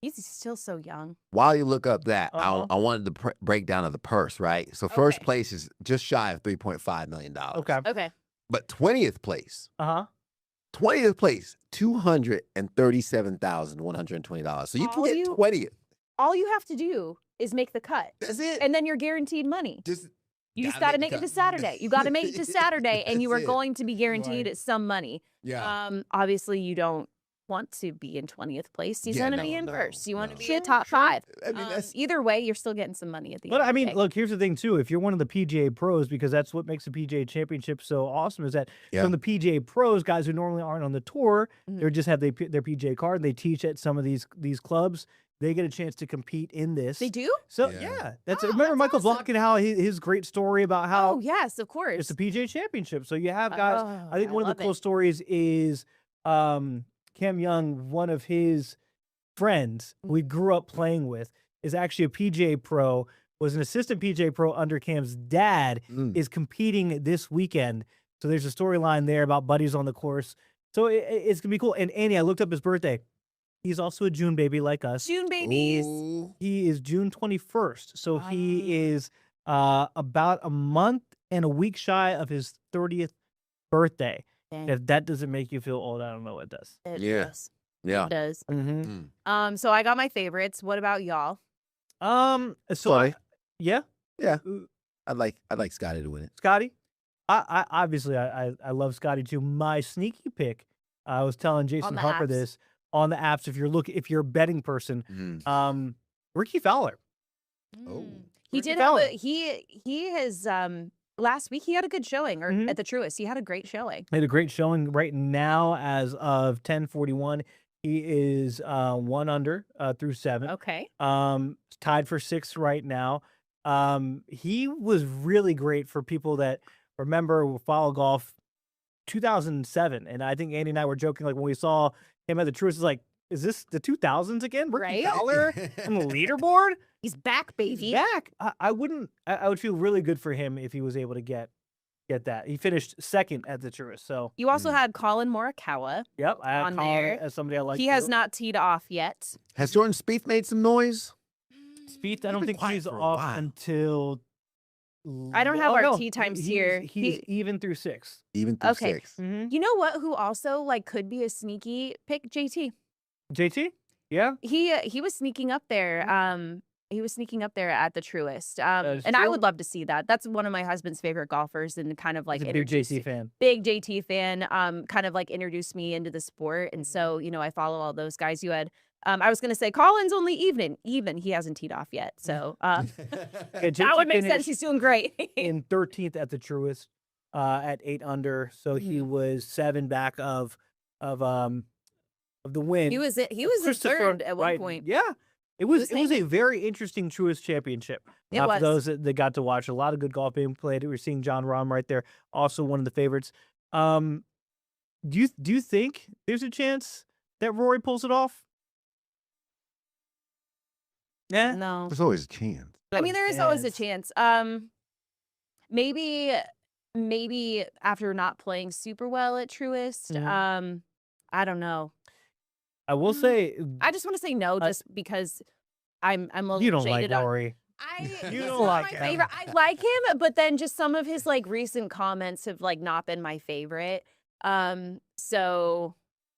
He's still so young. While you look up that, I wanted the breakdown of the purse, right? So first place is just shy of $3.5 million. Okay. But 20th place. 20th place, $237,120. So you can get 20th. All you have to do is make the cut. That's it. And then you're guaranteed money. You just got gotta to make make the it to cut. Saturday. You got to make it to Saturday, and you are That's it. going to be guaranteed some money. Yeah. Obviously, you don't want to be in 20th place. You want to be in no, first. You want to be a top 5. I mean, either way, you're still getting some money at the But end. I of the mean, day. look, here's the thing too. If you're one of the PGA pros, because that's what makes the PGA Championship so awesome, is that from the PGA pros, guys who normally aren't on the tour, they just have their PGA card and they teach at some of these clubs. They get a chance to compete in this. They do? So yeah, remember Michael Block and how his great story about how yes, of course, it's the PGA Championship. So you have guys. I think one of the love cool it. stories is Cam Young, one of his friends who he grew up playing with, is actually a PGA pro, was an assistant PGA pro under Cam's dad, is competing this weekend. So there's a storyline there about buddies on the course. So it's going to be cool. And Annie, I looked up his birthday. He's also a June baby like us. June babies. He is June 21st. So he is about a month and a week shy of his 30th birthday. Dang. If that doesn't make you feel old, I don't know what does. It Yeah. does. Yeah. It does. Mm-hmm. So I got my favorites. What about y'all? So yeah. I'd like Scotty to win it. Scotty? I obviously I love Scotty too. My sneaky pick, I was telling Jason the Harper apps? this on the apps. If you're a betting person, Ricky Fowler. He Ricky did Fowler. have he has last week he had a good showing at the Truist. He had a great showing. Made a great showing right now as of 10:41. He is 1 under through 7. Okay. Tied for 6th right now. He was really great for people that remember follow golf 2007. And I think Andy and I were joking, like when we saw him at the Truist, it's like, is this the 2000s again? Ricky Right? Fowler on the leaderboard? He's back, baby. He's back. I would feel really good for him if he was able to get that. He finished second at the Truist. So You also had Colin Morikawa. yep, I had on Colin there. as somebody I like. He has not teed off yet. Has Jordan Spieth made some noise? Spieth. I don't been think quiet he's for a off while. until. I don't have Oh, our no, tee times he's- here. He's even through 6. Even through Okay. 6. You know what? Who also like could be a sneaky pick? JT. JT? Yeah. He was sneaking up there. He was sneaking up there at the Truist. is And I true. would love to see that. That's one of my husband's favorite golfers, and kind of like He's a big introduced- JT fan. Big JT fan. Kind of like introduced me into the sport, and so I follow all those guys. You had. I was gonna say Colin's only even. He hasn't teed off yet, so Yeah, that JT would make sense. finished He's doing great. in 13th at the Truist at 8 under. So he was 7 back of the win. He was in Christopher third at one Wright. point. Yeah. It was was a very interesting Truist championship. It For was. those that got to watch, a lot of good golf being played. We're seeing John Rahm right there, also one of the favorites. Do you think there's a chance that Rory pulls it off? Yeah. No. There's always a chance. I mean, there is always a chance. Maybe after not playing super well at Truist. I don't know. I will say I just want to say no, just because I'm a little you don't like jaded on- Rory. You You he's don't not like my him. favorite. I like him, but then just some of his like recent comments have like not been my favorite. So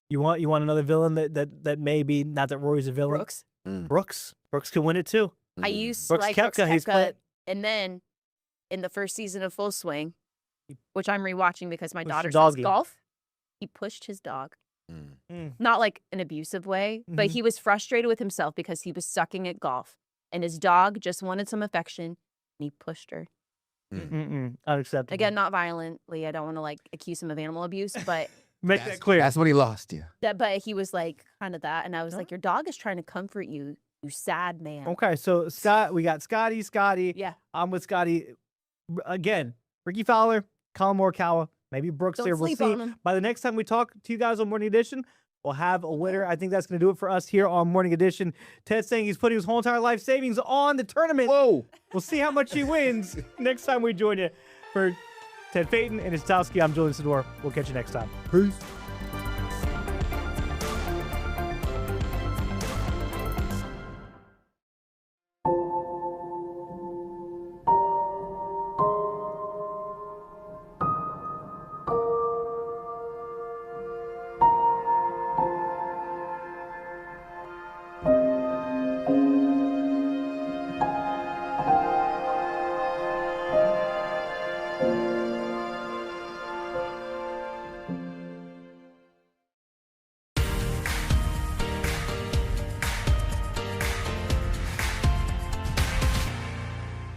You want another villain that may be, not that Rory's a villain. Brooks. Brooks can win it too. I used to Brooks like Koepka, Brooks he's Koepka, playing- and then in the first season of Full Swing, which I'm rewatching because my Pushed daughter the says doggy. golf, he pushed his dog. Mm. Not like an abusive way, but Mhm. he was frustrated with himself because he was sucking at golf, and his dog just wanted some affection, and he pushed her. Unacceptable. Again, not violently. I don't want to like accuse him of animal abuse, but Make that clear. That's when he lost you. but he was like kind of that, and I was like, your dog is trying to comfort you, you sad man. Okay, so Scott, we got Scotty. Yeah. I'm with Scotty. Again, Ricky Fowler, Colin Morikawa, maybe Brooks Don't there. We'll sleep see. on him. By the next time we talk to you guys on Morning Edition, we'll have a winner. I think that's going to do it for us here on Morning Edition. Ted saying he's putting his whole entire life savings on the tournament. Whoa. We'll see how much he wins next time we join you. For Ted Payton and Istowski, I'm Julian Sador. We'll catch you next time. Peace.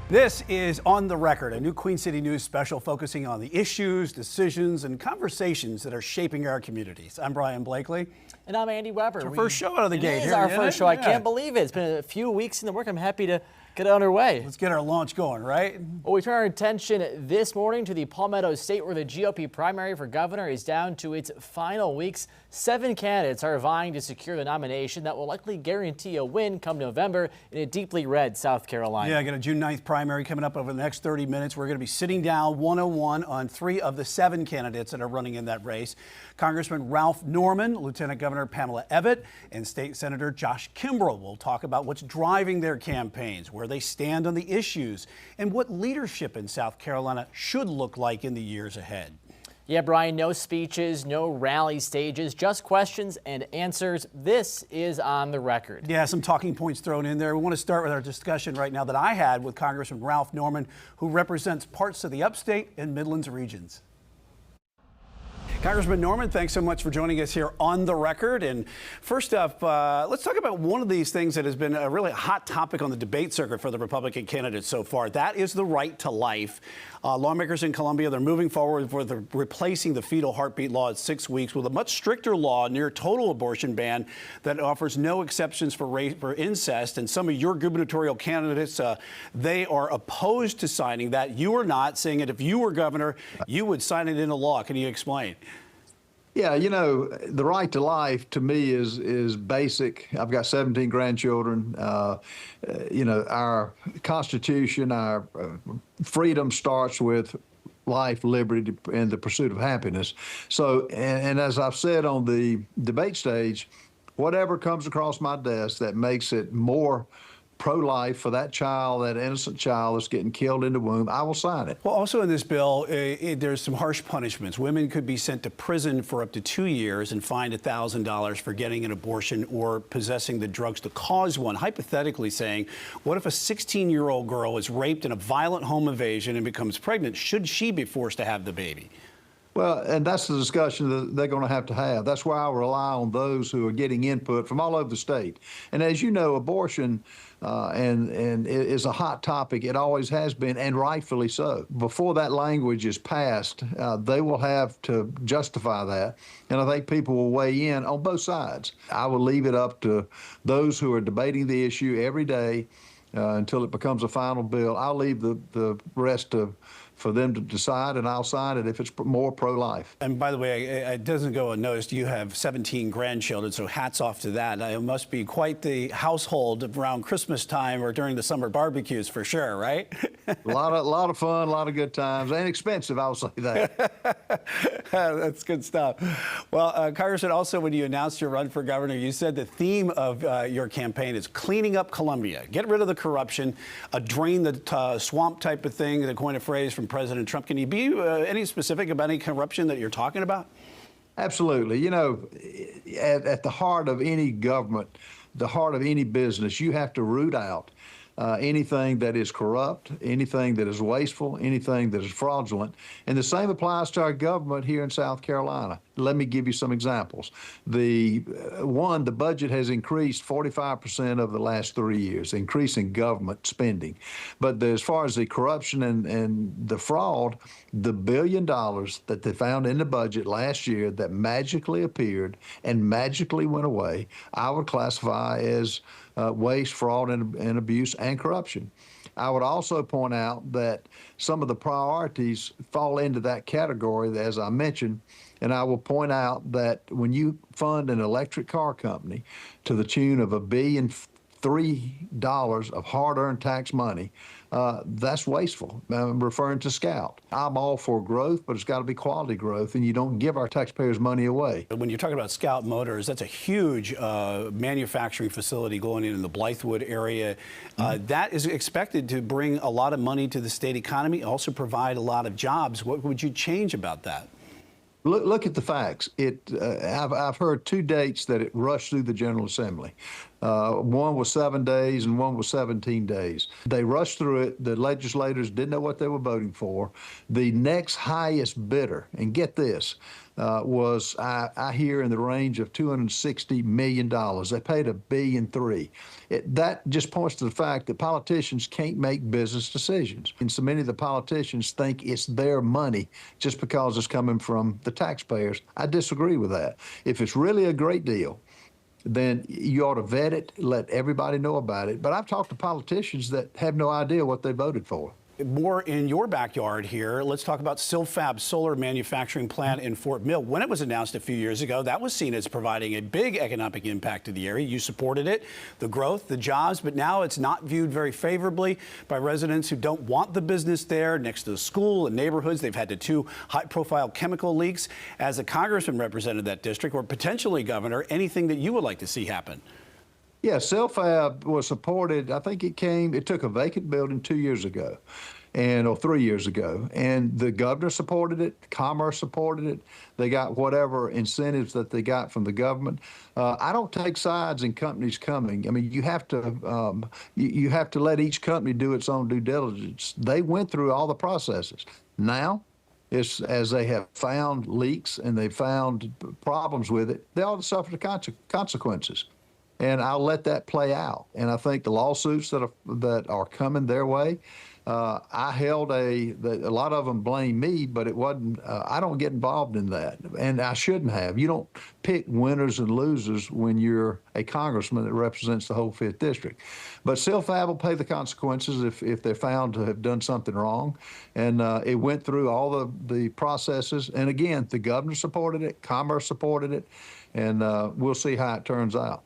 This is On the Record, a new Queen City News special focusing on the issues, decisions, and conversations that are shaping our communities. I'm Brian Blakely. And I'm Andy Weber. It's our first show out of the gate. It is here, our isn't first it? show. I Yeah. can't believe it. It's been a few weeks in the work. I'm happy to get it underway. Let's get our launch going, right? Well, we turn our attention this morning to the Palmetto State, where the GOP primary for governor is down to its final weeks. 7 candidates are vying to secure the nomination that will likely guarantee a win come November in a deeply red South Carolina. Yeah, I got a June 9th primary coming up over the next 30 minutes. We're going to be sitting down one-on-one on 3 of the 7 candidates that are running in that race. Congressman Ralph Norman, Lieutenant Governor Pamela Evette, and State Senator Josh Kimbrell will talk about what's driving their campaigns, where they stand on the issues, and what leadership in South Carolina should look like in the years ahead. Yeah, Brian, no speeches, no rally stages, just questions and answers. This is On the Record. Yeah, some talking points thrown in there. We want to start with our discussion right now that I had with Congressman Ralph Norman, who represents parts of the upstate and Midlands regions. Congressman Norman, thanks so much for joining us here on the record. And first up, let's talk about one of these things that has been a really hot topic on the debate circuit for the Republican candidates so far. That is the right to life. Lawmakers in Columbia, they're moving forward with replacing the fetal heartbeat law at 6 weeks with a much stricter law, near total abortion ban, that offers no exceptions for incest. And some of your gubernatorial candidates, they are opposed to signing that. You are not, saying that if you were governor, you would sign it into law. Can you explain? Yeah, you know, the right to life to me is basic. I've got 17 grandchildren. You know, our Constitution, our freedom starts with life, liberty, and the pursuit of happiness. So, and as I've said on the debate stage, whatever comes across my desk that makes it more pro-life for that child, that innocent child that's getting killed in the womb, I will sign it. Well, also in this bill, there's some harsh punishments. Women could be sent to prison for up to 2 years and fined $1,000 for getting an abortion or possessing the drugs to cause one. Hypothetically saying, what if a 16-year-old girl is raped in a violent home invasion and becomes pregnant? Should she be forced to have the baby? Well, and that's the discussion that they're going to have. That's why I rely on those who are getting input from all over the state. And as you know, abortion and is a hot topic. It always has been, and rightfully so. Before that language is passed, they will have to justify that. And I think people will weigh in on both sides. I will leave it up to those who are debating the issue every day until it becomes a final bill. I'll leave the rest for them to decide, and I'll sign it if it's more pro-life. And by the way, it doesn't go unnoticed. You have 17 grandchildren, so hats off to that. It must be quite the household around Christmas time or during the summer barbecues for sure, right? a lot of fun, a lot of good times, and expensive, I'll say that. That's good stuff. Well, Congressman, also when you announced your run for governor, you said the theme of your campaign is cleaning up Columbia. Get rid of the corruption, drain the swamp type of thing, to coin a phrase from President Trump. Can you be any specific about any corruption that you're talking about? Absolutely. You know, at the heart of any government, the heart of any business, you have to root out anything that is corrupt, anything that is wasteful, anything that is fraudulent. And the same applies to our government here in South Carolina. Let me give you some examples. The budget has increased 45% over the last 3 years, increasing government spending. But as far as the corruption and the fraud, the $1 billion that they found in the budget last year that magically appeared and magically went away, I would classify as waste, fraud, and abuse and corruption. I would also point out that some of the priorities fall into that category, as I mentioned, and I will point out that when you fund an electric car company to the tune of $1.3 billion of hard-earned tax money, that's wasteful. I'm referring to Scout. I'm all for growth, but it's got to be quality growth, and you don't give our taxpayers money away. When you're talking about Scout Motors, that's a huge manufacturing facility going in the Blythewood area. That is expected to bring a lot of money to the state economy, also provide a lot of jobs. What would you change about that? Look at the facts. I've heard 2 dates that it rushed through the General Assembly. One was 7 days and one was 17 days. They rushed through it. The legislators didn't know what they were voting for. The next highest bidder, and get this, was I hear in the range of $260 million. They paid $1.3 billion. That just points to the fact that politicians can't make business decisions. And so many of the politicians think it's their money just because it's coming from the taxpayers. I disagree with that. If it's really a great deal, then you ought to vet it, let everybody know about it. But I've talked to politicians that have no idea what they voted for. More in your backyard here, let's talk about Silfab Solar Manufacturing Plant in Fort Mill. When it was announced a few years ago, that was seen as providing a big economic impact to the area. You supported it, the growth, the jobs, but now it's not viewed very favorably by residents who don't want the business there next to the school and neighborhoods. They've had 2 high-profile chemical leaks. As a congressman represented that district, or potentially governor, anything that you would like to see happen? Yeah, Silfab was supported. I think it took a vacant building 2 years ago, or 3 years ago, and the governor supported it, Commerce supported it. They got whatever incentives that they got from the government. I don't take sides in companies coming. I mean, you have to let each company do its own due diligence. They went through all the processes. Now, as they have found leaks and they found problems with it, they ought to suffer the consequences. and I'll let that play out. And I think the lawsuits that are coming their way, I held a lot of them blame me, but it wasn't. I don't get involved in that, and I shouldn't have. You don't pick winners and losers when you're a congressman that represents the whole 5th district. But CILFAB will pay the consequences if they're found to have done something wrong, and it went through all the processes. And again, the governor supported it, Commerce supported it, and we'll see how it turns out.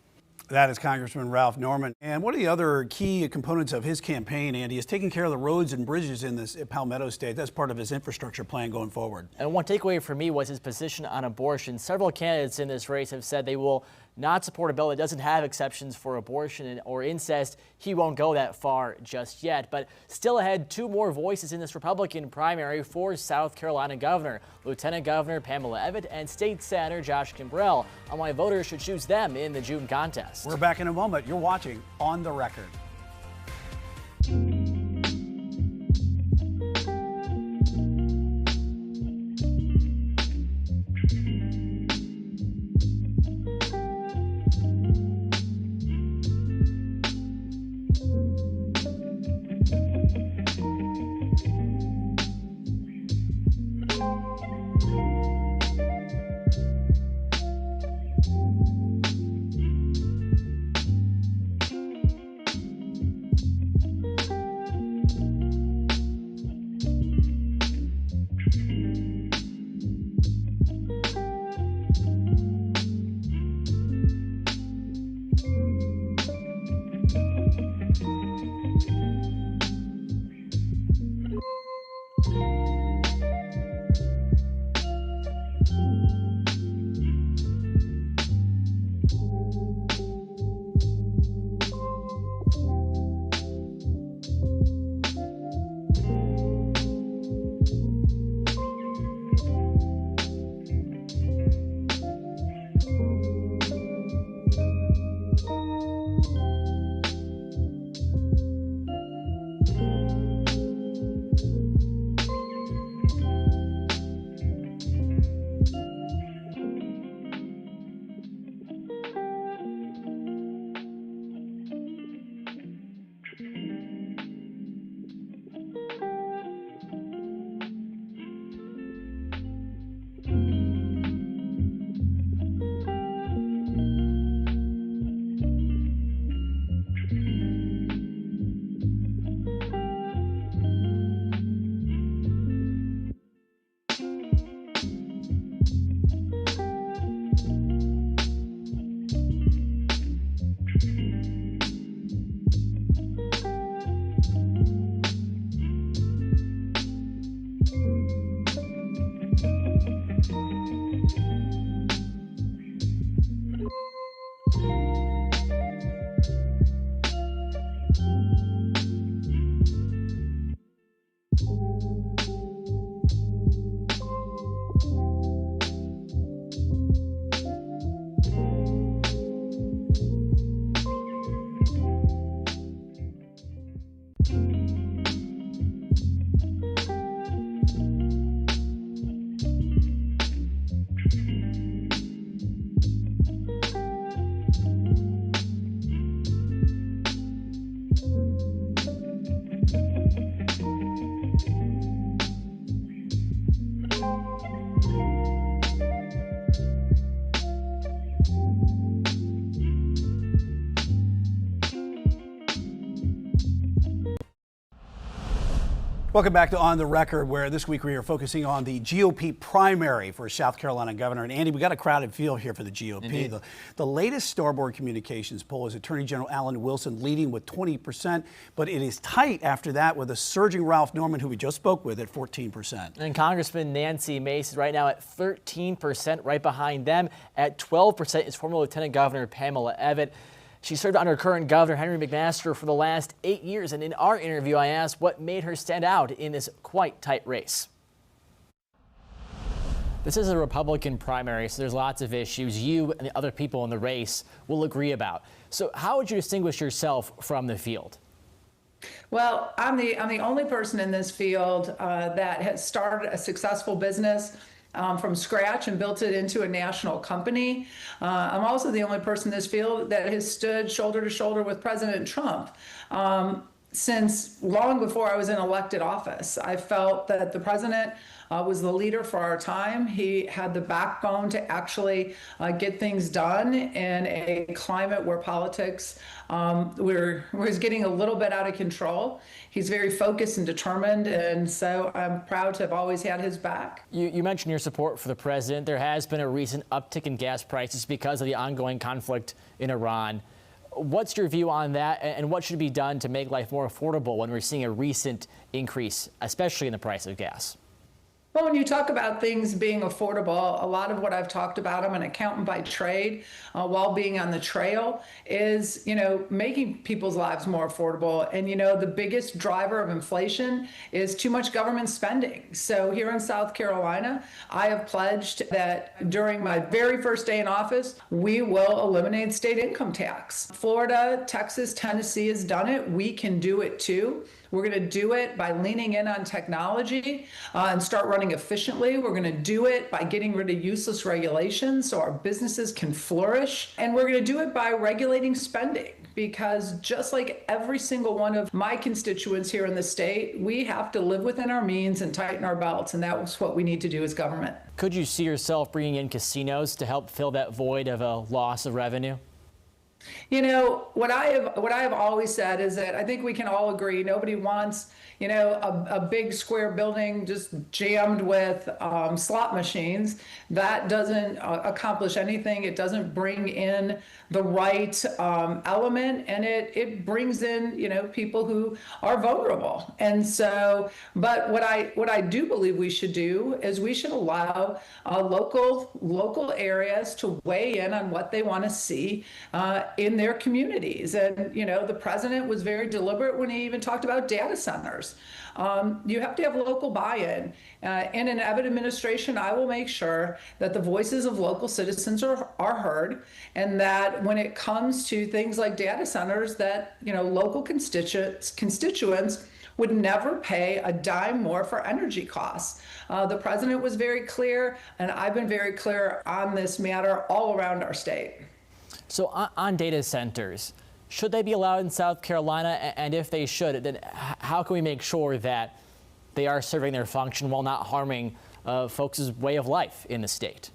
That is Congressman Ralph Norman. And one of the other key components of his campaign, Andy, is taking care of the roads and bridges in this Palmetto State. That's part of his infrastructure plan going forward. And one takeaway for me was his position on abortion. Several candidates in this race have said they will not support a bill that doesn't have exceptions for abortion or incest. He won't go that far just yet, but still ahead, 2 more voices in this Republican primary for South Carolina governor, Lieutenant Governor Pamela Evette and State Senator Josh Kimbrell, on why voters should choose them in the June contest. We're back in a moment. You're watching On the Record. Welcome back to On the Record, where this week we are focusing on the GOP primary for South Carolina governor. And Andy, we got a crowded field here for the GOP. The latest Starboard Communications poll is Attorney General Alan Wilson leading with 20%, but it is tight after that with a surging Ralph Norman, who we just spoke with, at 14%. And Congressman Nancy Mace is right now at 13%. Right behind them at 12% is former Lieutenant Governor Pamela Evette. She served under current Governor Henry McMaster for the last 8 years, and in our interview, I asked what made her stand out in this quite tight race. This is a Republican primary, so there's lots of issues you and the other people in the race will agree about. So how would you distinguish yourself from the field? Well, I'm the only person in this field that has started a successful business from scratch and built it into a national company. I'm also the only person in this field that has stood shoulder to shoulder with President Trump. Since long before I was in elected office, I felt that the president was the leader for our time. He had the backbone to actually get things done in a climate where politics was getting a little bit out of control. He's very focused and determined, and so I'm proud to have always had his back. You mentioned your support for the president. There has been a recent uptick in gas prices because of the ongoing conflict in Iran. What's your view on that, and what should be done to make life more affordable when we're seeing a recent increase, especially in the price of gas? Well, when you talk about things being affordable, a lot of what I've talked about, I'm an accountant by trade, while being on the trail, is, making people's lives more affordable. And, the biggest driver of inflation is too much government spending. So here in South Carolina, I have pledged that during my very first day in office, we will eliminate state income tax. Florida, Texas, Tennessee has done it. We can do it too. We're going to do it by leaning in on technology and start running efficiently. We're going to do it by getting rid of useless regulations so our businesses can flourish. And we're going to do it by regulating spending, because just like every single one of my constituents here in the state, we have to live within our means and tighten our belts. And that's what we need to do as government. Could you see yourself bringing in casinos to help fill that void of a loss of revenue? What I have always said is that I think we can all agree nobody wants, a big square building just jammed with slot machines. That doesn't accomplish anything. It doesn't bring in the right element, and it brings in, people who are vulnerable. And so, but what I do believe we should do is we should allow local areas to weigh in on what they want to see in their communities. And, the president was very deliberate when he even talked about data centers. You have to have local buy-in. In an Abbott administration, I will make sure that the voices of local citizens are heard, and that when it comes to things like data centers, that, local constituents would never pay a dime more for energy costs. The president was very clear, and I've been very clear on this matter all around our state. So on data centers, should they be allowed in South Carolina? And if they should, then how can we make sure that they are serving their function while not harming folks' way of life in the state?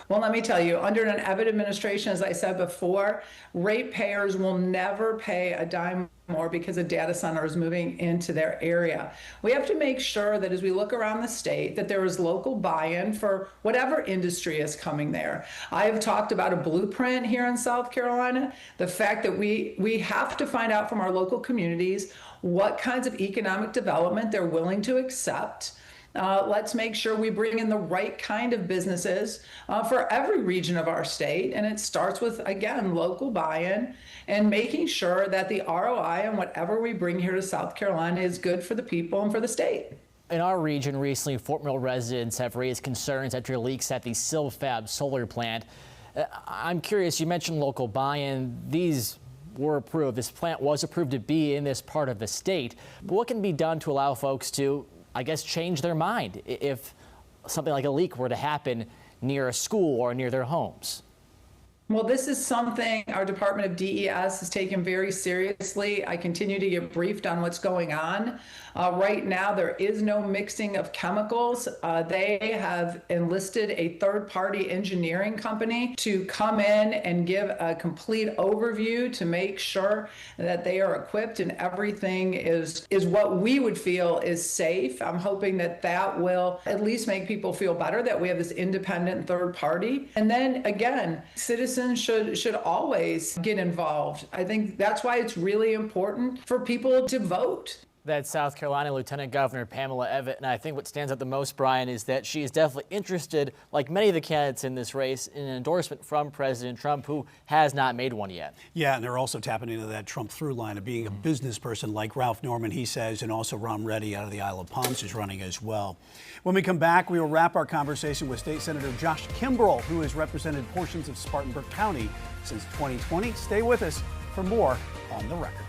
Well, let me tell you, under an Abbott administration, as I said before, ratepayers will never pay a dime more because a data center is moving into their area. We have to make sure that as we look around the state, that there is local buy-in for whatever industry is coming there. I have talked about a blueprint here in South Carolina, the fact that we have to find out from our local communities what kinds of economic development they're willing to accept. Let's make sure we bring in the right kind of businesses for every region of our state. And it starts with, again, local buy-in and making sure that the ROI on whatever we bring here to South Carolina is good for the people and for the state. In our region recently, Fort Mill residents have raised concerns after leaks at the Silfab solar plant. I'm curious, you mentioned local buy-in. These were approved. This plant was approved to be in this part of the state. But what can be done to allow folks to, I guess, change their mind if something like a leak were to happen near a school or near their homes? Well, this is something our Department of DES has taken very seriously. I continue to get briefed on what's going on. Right now, there is no mixing of chemicals. They have enlisted a third-party engineering company to come in and give a complete overview to make sure that they are equipped and everything is what we would feel is safe. I'm hoping that that will at least make people feel better that we have this independent third party. And then again, citizens should always get involved. I think that's why it's really important for people to vote. That's South Carolina Lieutenant Governor Pamela Evett, and I think what stands out the most, Brian, is that she is definitely interested, like many of the candidates in this race, in an endorsement from President Trump, who has not made one yet. Yeah, and they're also tapping into that Trump through line of being a business person like Ralph Norman, he says, and also Ron Reddy out of the Isle of Palms is running as well. When we come back, we will wrap our conversation with State Senator Josh Kimbrell, who has represented portions of Spartanburg County since 2020. Stay with us for more On the Record.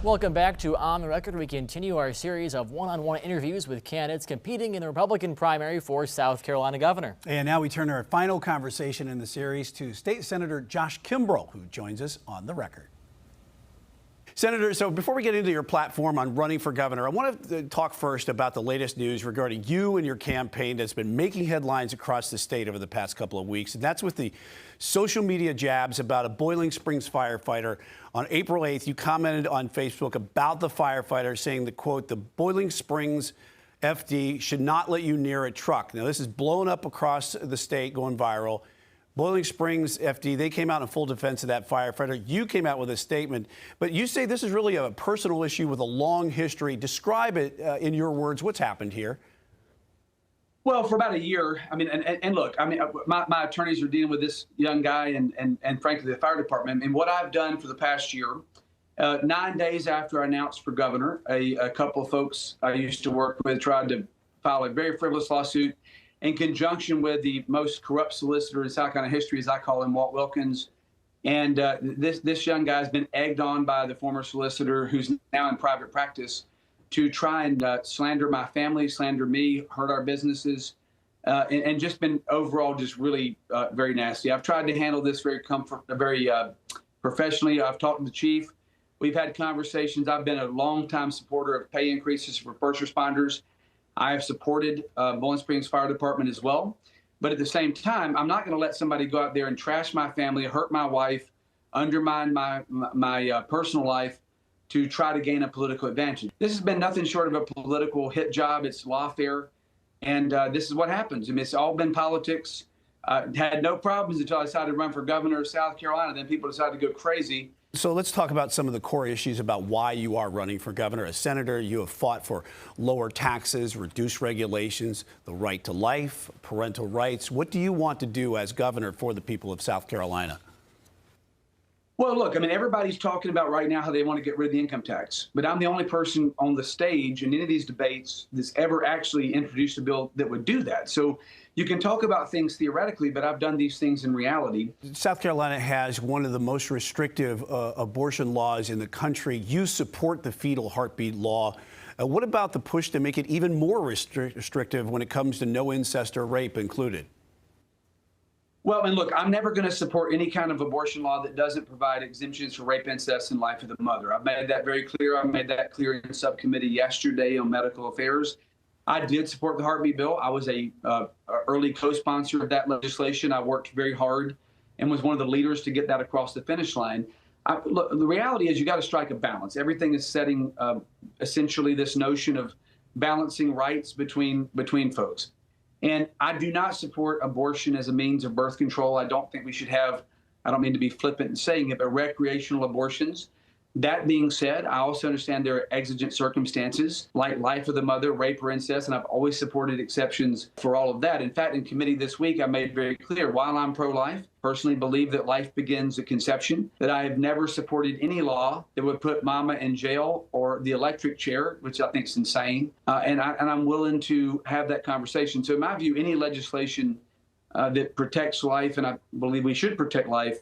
Welcome back to On the Record. We continue our series of one-on-one interviews with candidates competing in the Republican primary for South Carolina governor. And now we turn our final conversation in the series to State Senator Josh Kimbrell, who joins us on the record. Senator, so before we get into your platform on running for governor, I want to talk first about the latest news regarding you and your campaign that's been making headlines across the state over the past couple of weeks. And that's with the social media jabs about a Boiling Springs firefighter. On April 8th, you commented on Facebook about the firefighter saying that, quote, the Boiling Springs FD should not let you near a truck. Now, this is blown up across the state, going viral. Boiling Springs FD, they came out in full defense of that firefighter. You came out with a statement, but you say this is really a personal issue with a long history. Describe it in your words. What's happened here? Well, for about a year, I mean, and look, I mean, my attorneys are dealing with this young guy and frankly, the fire department. And what I've done for the past year, 9 days after I announced for governor, a couple of folks I used to work with tried to file a very frivolous lawsuit in conjunction with the most corrupt solicitor in South Carolina history, as I call him, Walt Wilkins. And this young guy has been egged on by the former solicitor, who's now in private practice, to try and slander my family, slander me, hurt our businesses, and just been overall just really very nasty. I've tried to handle this very professionally. I've talked to the chief. We've had conversations. I've been a longtime supporter of pay increases for first responders. I have supported Boiling Springs Fire Department as well. But at the same time, I'm not going to let somebody go out there and trash my family, hurt my wife, undermine my personal life to try to gain a political advantage. This has been nothing short of a political hit job. It's lawfare. And this is what happens. I mean, it's all been politics. Had no problems until I decided to run for governor of South Carolina. Then people decided to go crazy. So let's talk about some of the core issues about why you are running for governor. As senator, you have fought for lower taxes, reduced regulations, the right to life, parental rights. What do you want to do as governor for the people of South Carolina? Well, look, I mean, everybody's talking about right now how they want to get rid of the income tax, but I'm the only person on the stage in any of these debates that's ever actually introduced a bill that would do that. So you can talk about things theoretically, but I've done these things in reality. South Carolina has one of the most restrictive abortion laws in the country. You support the fetal heartbeat law. What about the push to make it even more restrictive when it comes to no incest or rape included? Well, and look, I'm never going to support any kind of abortion law that doesn't provide exemptions for rape, incest, and life of the mother. I've made that very clear. I made that clear in subcommittee yesterday on medical affairs. I did support the heartbeat bill. I was a early co-sponsor of that legislation. I worked very hard and was one of the leaders to get that across the finish line. Look, the reality is you got to strike a balance. Everything is setting essentially this notion of balancing rights between folks. And I do not support abortion as a means of birth control. I don't think we should have, I don't mean to be flippant in saying it, but recreational abortions. That being said, I also understand there are exigent circumstances like life of the mother, rape, or incest, and I've always supported exceptions for all of that. In fact, in committee this week, I made very clear, while I'm pro-life, personally believe that life begins at conception, that I have never supported any law that would put mama in jail or the electric chair, which I think is insane, and I'm willing to have that conversation. So in my view, any legislation that protects life, and I believe we should protect life,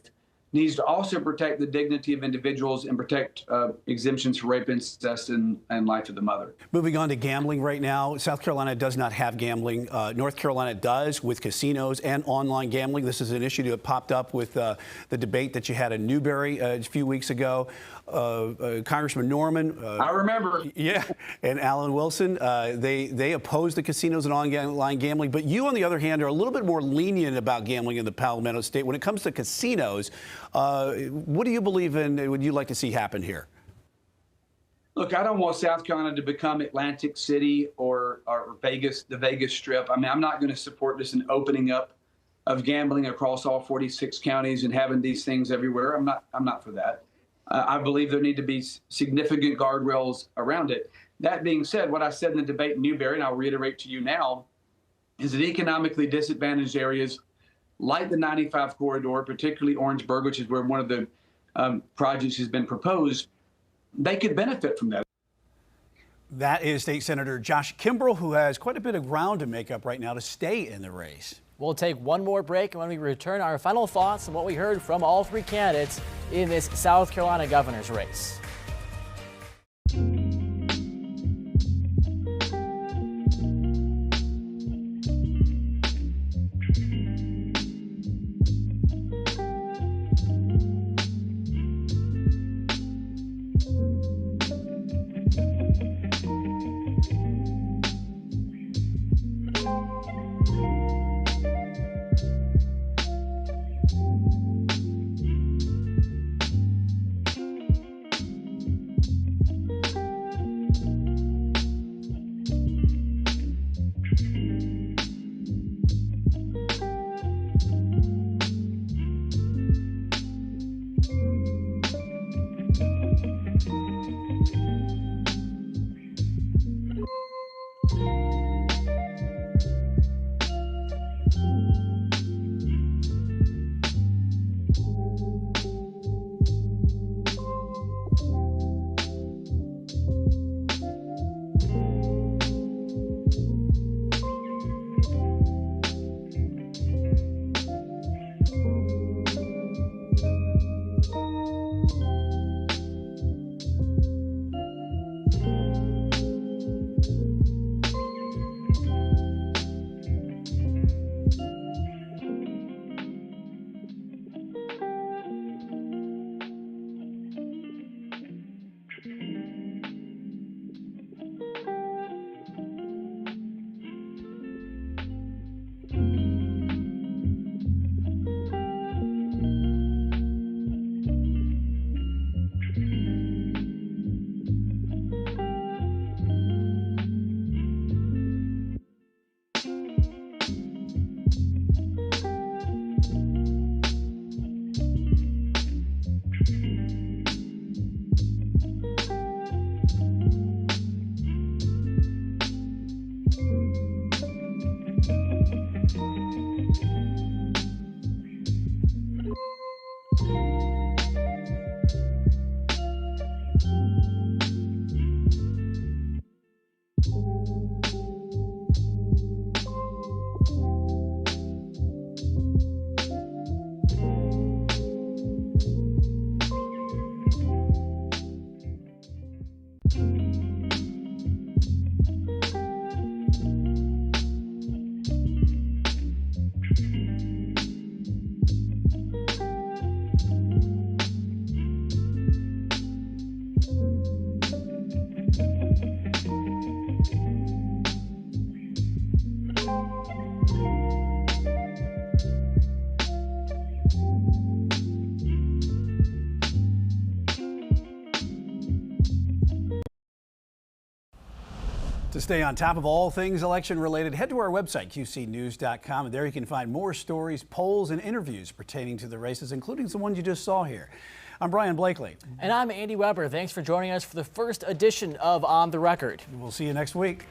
needs to also protect the dignity of individuals and protect exemptions for rape, incest, and life of the mother. Moving on to gambling right now. South Carolina does not have gambling. North Carolina does with casinos and online gambling. This is an issue that popped up with the debate that you had in Newberry a few weeks ago. Congressman Norman. I remember. Yeah, and Alan Wilson. They oppose the casinos and online gambling. But you, on the other hand, are a little bit more lenient about gambling in the Palmetto State. When it comes to casinos, what do you believe in, would you like to see happen here? Look, I don't want South Carolina to become Atlantic City or Vegas, the Vegas Strip. I mean, I'm not going to support just an opening up of gambling across all 46 counties and having these things everywhere. I'm not for that. I believe there need to be significant guardrails around it. That being said, what I said in the debate in Newberry, and I'll reiterate to you now, is that economically disadvantaged areas like the 95 corridor, particularly Orangeburg, which is where one of the projects has been proposed, they could benefit from that. That is State Senator Josh Kimbrell, who has quite a bit of ground to make up right now to stay in the race. We'll take one more break, and when we return, our final thoughts on what we heard from all three candidates in this South Carolina governor's race. To stay on top of all things election related, head to our website, qcnews.com, and there you can find more stories, polls, and interviews pertaining to the races, including the ones you just saw here. I'm Brian Blakely. And I'm Andy Weber. Thanks for joining us for the first edition of On the Record. We'll see you next week.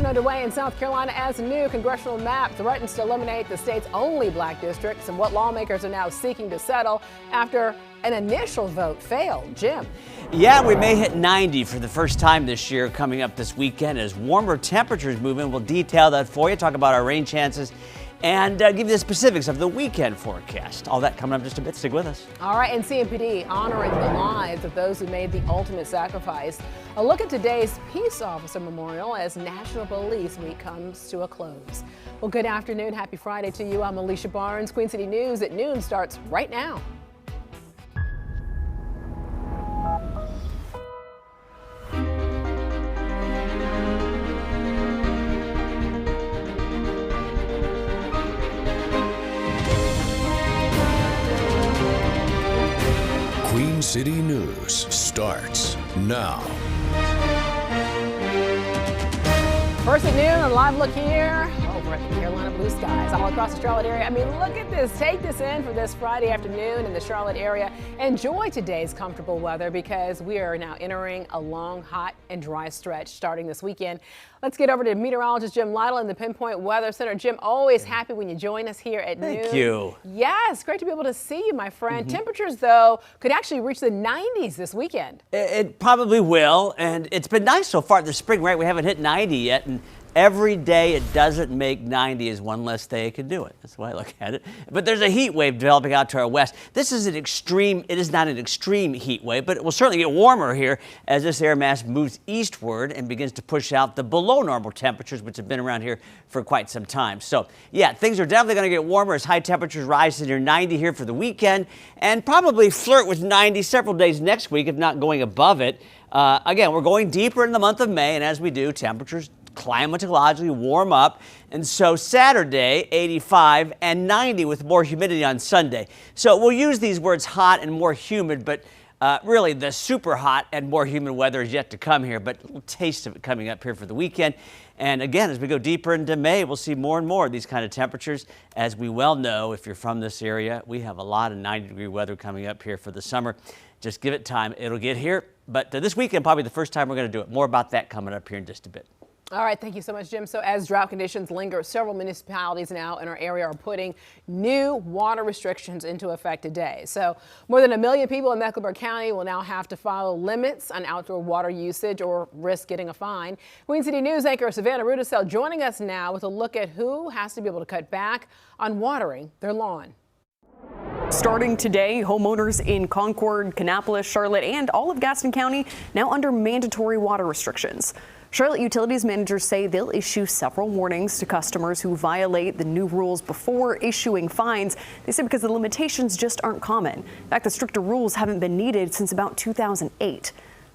Underway in South Carolina as a new congressional map threatens to eliminate the state's only black districts and what lawmakers are now seeking to settle after an initial vote failed. Jim. Yeah, we may hit 90 for the first time this year coming up this weekend as warmer temperatures move in. We'll detail that for you, talk about our rain chances, and give you the specifics of the weekend forecast. All that coming up just a bit. Stick with us. All right, and CMPD honoring the lives of those who made the ultimate sacrifice. A look at today's Peace Officer Memorial as National Police Week comes to a close. Well, good afternoon. Happy Friday to you. I'm Alicia Barnes. Queen City News at noon starts right now. Queen City News starts now. First at noon, a live look here over at the Carolina blue skies all across the Charlotte area. I mean, look at this. Take this in for this Friday afternoon in the Charlotte area. Enjoy today's comfortable weather because we are now entering a long, hot and dry stretch starting this weekend. Let's get over to meteorologist Jim Lytle in the Pinpoint Weather Center. Jim, always happy when you join us here at noon. Thank you. Yes, great to be able to see you, my friend. Temperatures, though, could actually reach the 90s this weekend. It probably will, and it's been nice so far this spring, right? We haven't hit 90 yet, and every day it doesn't make 90 is one less day it can do it. That's the way I look at it. But there's a heat wave developing out to our west. This is an extreme, it is not an extreme heat wave, but it will certainly get warmer here as this air mass moves eastward and begins to push out the below normal temperatures, which have been around here for quite some time. So yeah, things are definitely going to get warmer as high temperatures rise to near 90 here for the weekend and probably flirt with 90 several days next week, if not going above it. Again, we're going deeper in the month of May, and as we do, temperatures climatologically warm up. And so Saturday, 85 and 90 with more humidity on Sunday. So we'll use these words hot and more humid, but really the super hot and more humid weather is yet to come here, but a little taste of it coming up here for the weekend. And again, as we go deeper into May, we'll see more and more of these kind of temperatures. As we well know, if you're from this area, we have a lot of 90-degree weather coming up here for the summer. Just give it time. It'll get here. But this weekend, probably the first time we're going to do it. More about that coming up here in just a bit. All right, thank you so much, Jim. So as drought conditions linger, several municipalities now in our area are putting new water restrictions into effect today. So more than 1 million people in Mecklenburg County will now have to follow limits on outdoor water usage or risk getting a fine. Queen City News anchor Savannah Rudisell joining us now with a look at who has to be able to cut back on watering their lawn. Starting today, homeowners in Concord, Kannapolis, Charlotte, and all of Gaston County now under mandatory water restrictions. Charlotte utilities managers say they'll issue several warnings to customers who violate the new rules before issuing fines. They say because the limitations just aren't common. In fact, the stricter rules haven't been needed since about 2008.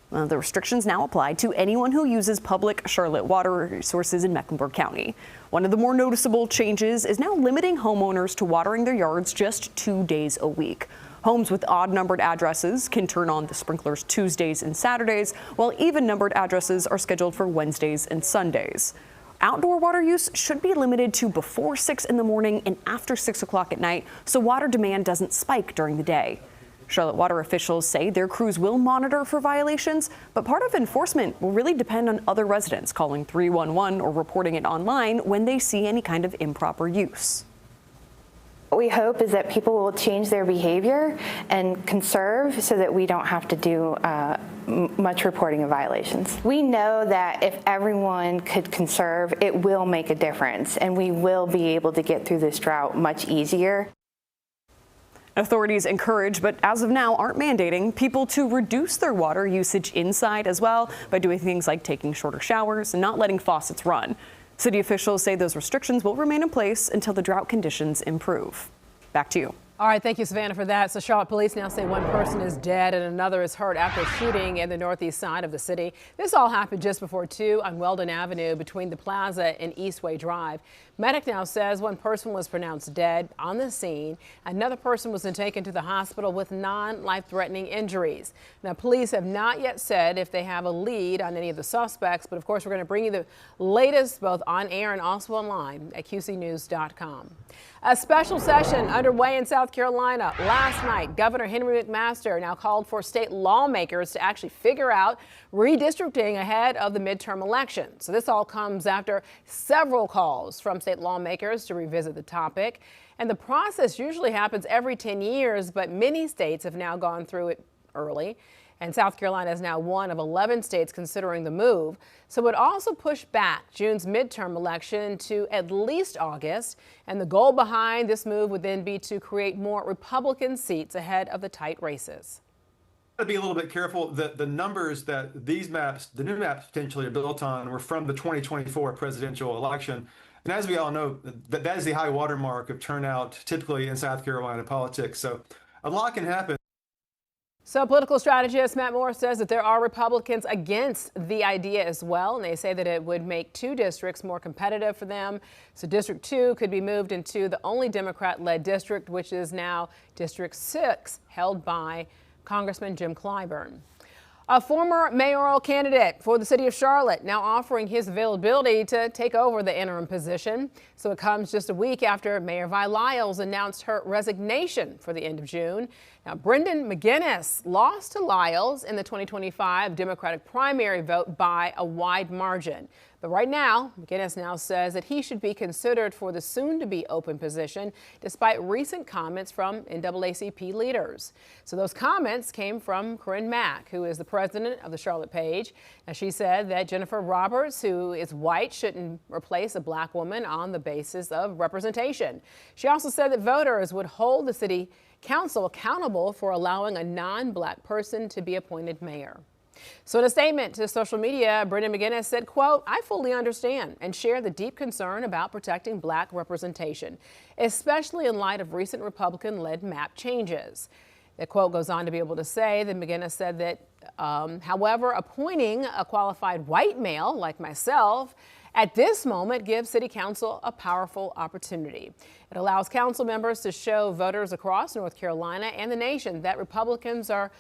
Well, the restrictions now apply to anyone who uses public Charlotte water resources in Mecklenburg County. One of the more noticeable changes is now limiting homeowners to watering their yards just 2 days a week. Homes with odd-numbered addresses can turn on the sprinklers Tuesdays and Saturdays, while even-numbered addresses are scheduled for Wednesdays and Sundays. Outdoor water use should be limited to before 6 in the morning and after 6 o'clock at night, so water demand doesn't spike during the day. Charlotte water officials say their crews will monitor for violations, but part of enforcement will really depend on other residents calling 311 or reporting it online when they see any kind of improper use. What we hope is that people will change their behavior and conserve so that we don't have to do much reporting of violations. We know that if everyone could conserve, it will make a difference, and we will be able to get through this drought much easier. Authorities encourage, but as of now aren't mandating, people to reduce their water usage inside as well by doing things like taking shorter showers and not letting faucets run. City officials say those restrictions will remain in place until the drought conditions improve. Back to you. All right, thank you, Savannah, for that. So Charlotte police now say one person is dead and another is hurt after a shooting in the northeast side of the city. This all happened just before 2 on Weldon Avenue between the Plaza and Eastway Drive. Medic now says one person was pronounced dead on the scene. Another person was then taken to the hospital with non-life-threatening injuries. Now, police have not yet said if they have a lead on any of the suspects, but of course, we're going to bring you the latest both on air and also online at QCnews.com. A special session underway in South Carolina. Last night, Governor Henry McMaster now called for state lawmakers to actually figure out redistricting ahead of the midterm election. So this all comes after several calls from state lawmakers to revisit the topic. And the process usually happens every 10 years, but many states have now gone through it early. And South Carolina is now one of 11 states considering the move. So it also pushed back June's midterm election to at least August. And the goal behind this move would then be to create more Republican seats ahead of the tight races. To be a little bit careful that the numbers that these maps, the new maps potentially are built on, were from the 2024 presidential election. And as we all know, that is the high watermark of turnout typically in South Carolina politics. So a lot can happen. So political strategist Matt Moore says that there are Republicans against the idea as well, and they say that it would make 2 districts more competitive for them. So District 2 could be moved into the only Democrat-led district, which is now District 6, held by Congressman Jim Clyburn. A former mayoral candidate for the city of Charlotte now offering his availability to take over the interim position. So it comes just a week after Mayor Vi Lyles announced her resignation for the end of June. Now, Brendan McGinnis lost to Lyles in the 2025 Democratic primary vote by a wide margin. But right now, McGinnis now says that he should be considered for the soon-to-be open position, despite recent comments from NAACP leaders. So those comments came from Corinne Mack, who is the president of the Charlotte Page. Now, she said that Jennifer Roberts, who is white, shouldn't replace a black woman on the basis of representation. She also said that voters would hold the city council accountable for allowing a non-black person to be appointed mayor. So in a statement to social media, Brendan McGinnis said, quote, "I fully understand and share the deep concern about protecting black representation, especially in light of recent Republican-led map changes." The quote goes on to be able to say that McGinnis said that, however, appointing a qualified white male like myself at this moment gives City Council a powerful opportunity. It allows council members to show voters across North Carolina and the nation that Republicans are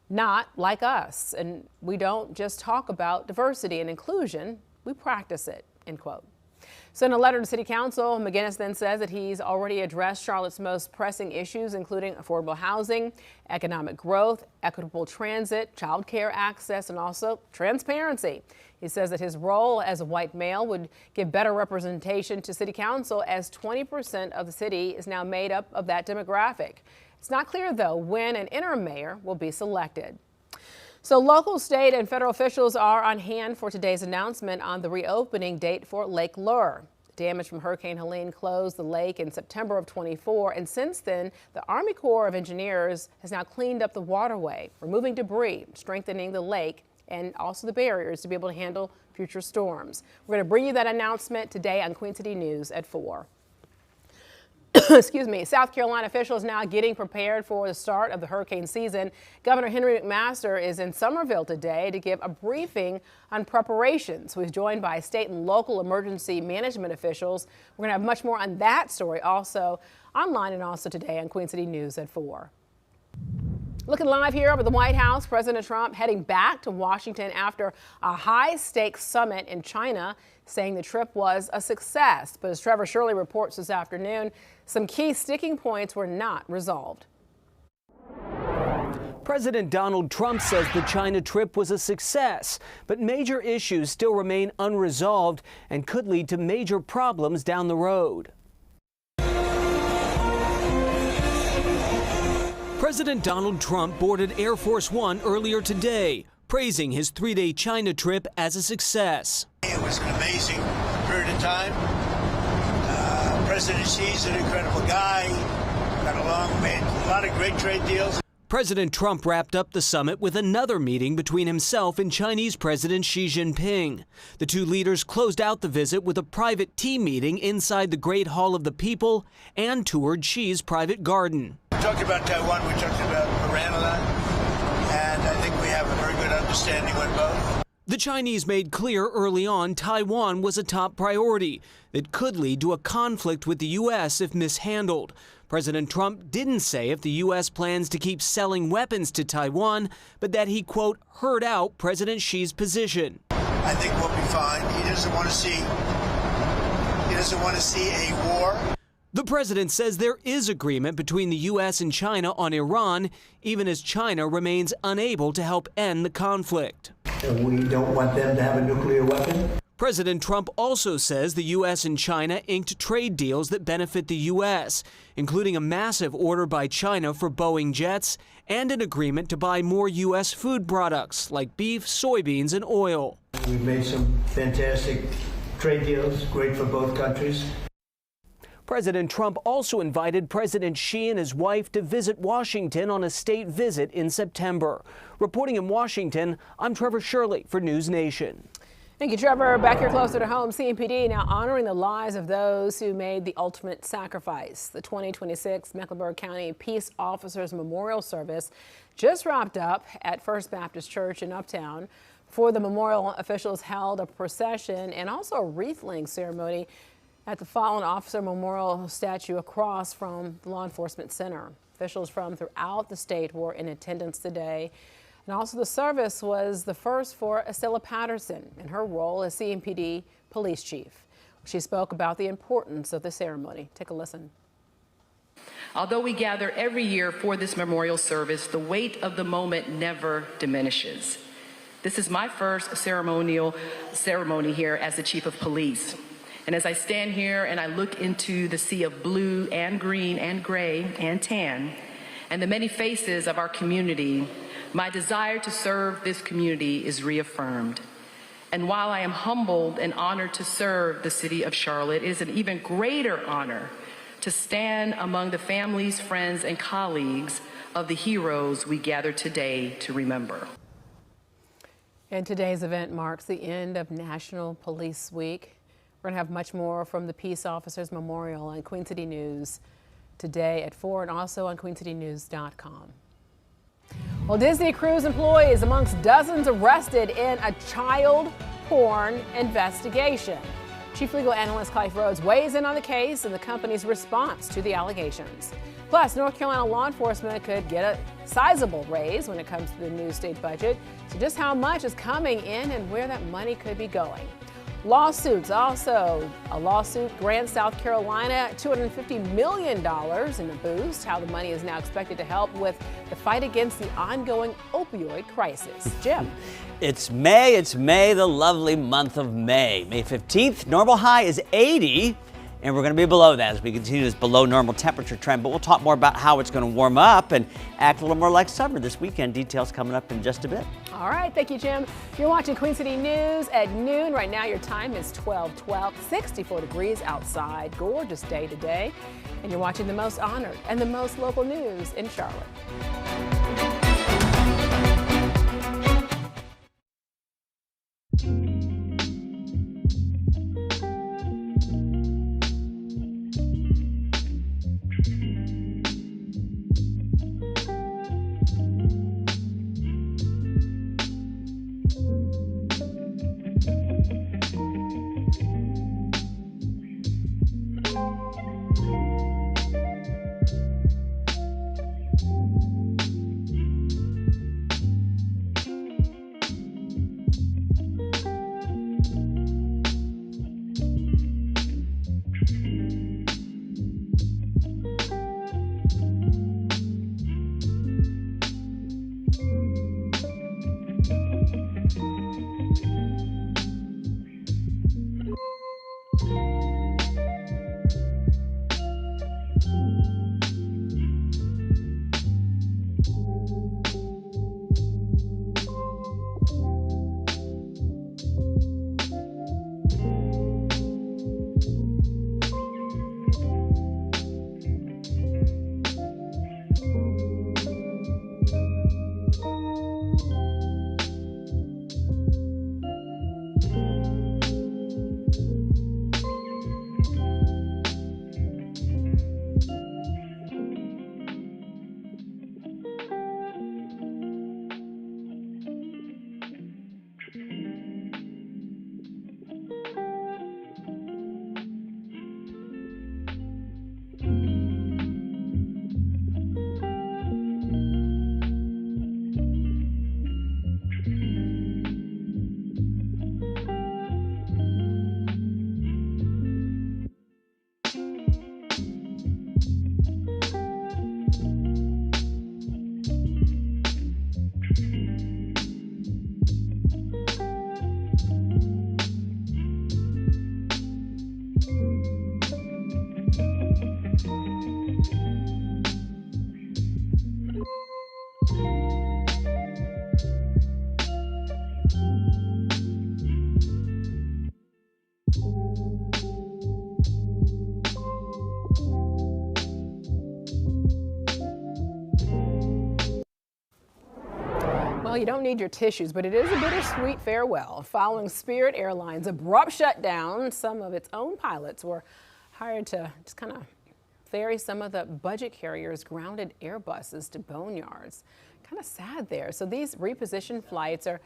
not like us, and we don't just talk about diversity and inclusion, we practice it, end quote. So in a letter to City Council, McGinnis then says that he's already addressed Charlotte's most pressing issues, including affordable housing, economic growth, equitable transit, child care access, and also transparency. He says that his role as a white male would give better representation to City Council, as 20% of the city is now made up of that demographic. It's not clear, though, when an interim mayor will be selected. So local, state, and federal officials are on hand for today's announcement on the reopening date for Lake Lure. Damage from Hurricane Helene closed the lake in September of 24, and since then, the Army Corps of Engineers has now cleaned up the waterway, removing debris, strengthening the lake, and also the barriers to be able to handle future storms. We're going to bring you that announcement today on Queen City News at 4. Excuse me. South Carolina officials now getting prepared for the start of the hurricane season. Governor Henry McMaster is in Summerville today to give a briefing on preparations. He's joined by state and local emergency management officials. We're going to have much more on that story also online and also today on Queen City News at 4. Looking live here over at the White House, President Trump heading back to Washington after a high-stakes summit in China, saying the trip was a success. But as Trevor Shirley reports this afternoon, some key sticking points were not resolved. President Donald Trump says the China trip was a success, but major issues still remain unresolved and could lead to major problems down the road. President Donald Trump boarded Air Force One earlier today, praising his 3-day China trip as a success. It was an amazing period of time. President Xi's an incredible guy. Got along, made a lot of great trade deals. President Trump wrapped up the summit with another meeting between himself and Chinese President Xi Jinping. The two leaders closed out the visit with a private tea meeting inside the Great Hall of the People and toured Xi's private garden. We talked about Taiwan, we talked about Iran a lot, and I think we have a very good understanding with both. The Chinese made clear early on Taiwan was a top priority that could lead to a conflict with the U.S. if mishandled. President Trump didn't say if the U.S. plans to keep selling weapons to Taiwan, but that he, quote, heard out President Xi's position. I think we'll be fine. He doesn't want to see a war. The president says there is agreement between the U.S. and China on Iran, even as China remains unable to help end the conflict. And we don't want them to have a nuclear weapon. President Trump also says the U.S. and China inked trade deals that benefit the U.S., including a massive order by China for Boeing jets and an agreement to buy more U.S. food products like beef, soybeans, and oil. We've made some fantastic trade deals, great for both countries. President Trump also invited President Xi and his wife to visit Washington on a state visit in September. Reporting in Washington, I'm Trevor Shirley for News Nation. Thank you, Trevor. Back here closer to home, CMPD now honoring the lives of those who made the ultimate sacrifice. The 2026 Mecklenburg County Peace Officers Memorial Service just wrapped up at First Baptist Church in Uptown. For the memorial, officials held a procession and also a wreath-laying ceremony at the Fallen Officer Memorial statue across from the Law Enforcement Center. Officials from throughout the state were in attendance today. And also the service was the first for Estella Patterson in her role as CMPD police chief. She spoke about the importance of the ceremony. Take a listen. Although we gather every year for this memorial service, the weight of the moment never diminishes. This is my first ceremony here as the chief of police. And as I stand here and I look into the sea of blue and green and gray and tan and the many faces of our community, my desire to serve this community is reaffirmed. And while I am humbled and honored to serve the city of Charlotte, it is an even greater honor to stand among the families, friends, and colleagues of the heroes we gather today to remember. And today's event marks the end of National Police Week. We're going to have much more from the Peace Officers Memorial on Queen City News today at 4 and also on queencitynews.com. Well, Disney Cruise employees amongst dozens arrested in a child porn investigation. Chief Legal Analyst Clive Rhodes weighs in on the case and the company's response to the allegations. Plus, North Carolina law enforcement could get a sizable raise when it comes to the new state budget. So just how much is coming in and where that money could be going. Lawsuits also. A lawsuit grants South Carolina $250 million in a boost. How the money is now expected to help with the fight against the ongoing opioid crisis. Jim. It's May, the lovely month of May. May 15th, normal high is 80. And we're going to be below that as we continue this below normal temperature trend. But we'll talk more about how it's going to warm up and act a little more like summer this weekend. Details coming up in just a bit. All right. Thank you, Jim. You're watching Queen City News at noon. Right now, your time is 12:12, 64 degrees outside. Gorgeous day today. And you're watching the most honored and the most local news in Charlotte. Well, you don't need your tissues, but it is a bittersweet farewell. Following Spirit Airlines' abrupt shutdown, some of its own pilots were hired to just kind of ferry some of the budget carriers' grounded Airbuses to boneyards. Kind of sad there. So these repositioned flights are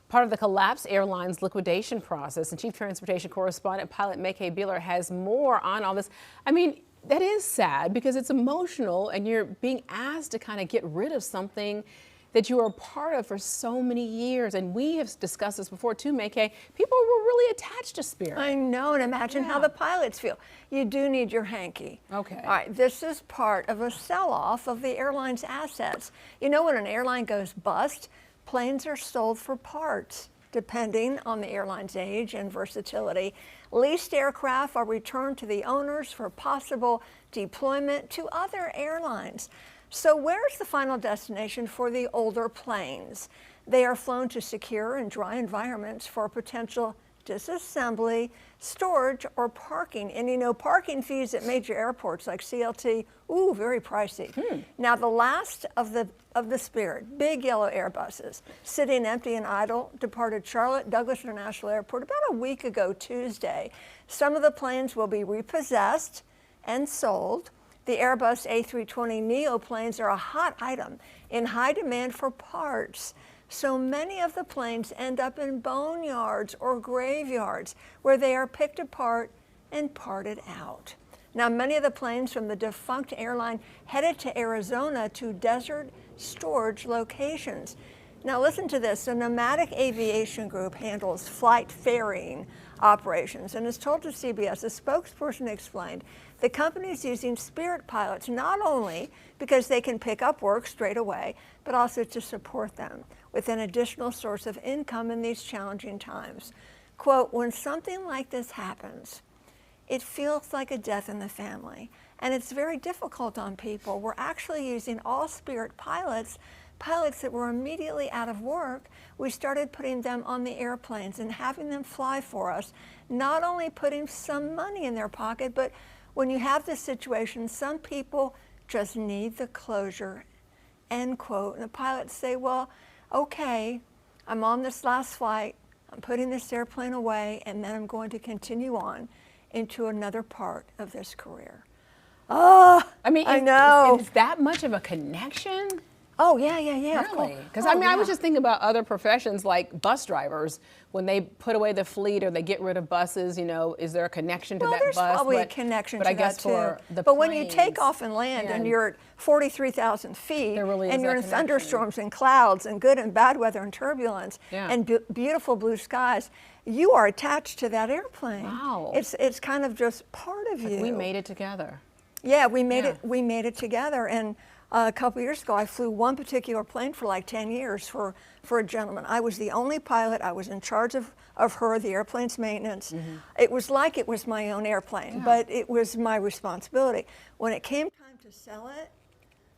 part of the collapsed airline's liquidation process. And Chief Transportation Correspondent Pilot Mackay Beeler has more on all this. I mean, that is sad because it's emotional and you're being asked to kind of get rid of something that you were a part of for so many years. And we have discussed this before too, Mackay. People were really attached to Spirit. I know, and imagine how the pilots feel. You do need your hanky. Okay. All right, this is part of a sell-off of the airline's assets. You know, when an airline goes bust, planes are sold for parts, depending on the airline's age and versatility. Leased aircraft are returned to the owners for possible deployment to other airlines. So where's the final destination for the older planes? They are flown to secure and dry environments for potential disassembly, storage, or parking. And you know, parking fees at major airports like CLT, ooh, very pricey. Now the last of the Spirit, big yellow Airbuses, sitting empty and idle, departed Charlotte Douglas International Airport about a week ago Tuesday. Some of the planes will be repossessed and sold. The Airbus A320neo planes are a hot item in high demand for parts. So many of the planes end up in boneyards or graveyards where they are picked apart and parted out. Now, many of the planes from the defunct airline headed to Arizona to desert storage locations. Now listen to this, the Nomadic Aviation Group handles flight ferrying operations. And as told to CBS, a spokesperson explained the company is using Spirit pilots not only because they can pick up work straight away, but also to support them with an additional source of income in these challenging times. Quote, when something like this happens, it feels like a death in the family, and it's very difficult on people. We're actually using all Spirit pilots that were immediately out of work. We started putting them on the airplanes and having them fly for us, not only putting some money in their pocket, but when you have this situation, some people just need the closure, end quote. And the pilots say, well, okay, I'm on this last flight, I'm putting this airplane away, and then I'm going to continue on into another part of this career. Oh, I mean, I know. Is that much of a connection? Oh, yeah. Really? Because I was just thinking about other professions like bus drivers. When they put away the fleet or they get rid of buses, is there a connection to that there's bus? Probably a connection to I guess that too. For the but when you take off and land and you're at 43,000 feet really and you're in thunderstorms and clouds and good and bad weather and turbulence and beautiful blue skies, you are attached to that airplane. Wow. It's kind of just part of you. We made it together. Yeah, we made it together. And a couple years ago, I flew one particular plane for like 10 years for a gentleman. I was the only pilot. I was in charge of her, the airplane's maintenance. Mm-hmm. It was like it was my own airplane, but it was my responsibility. When it came time to sell it,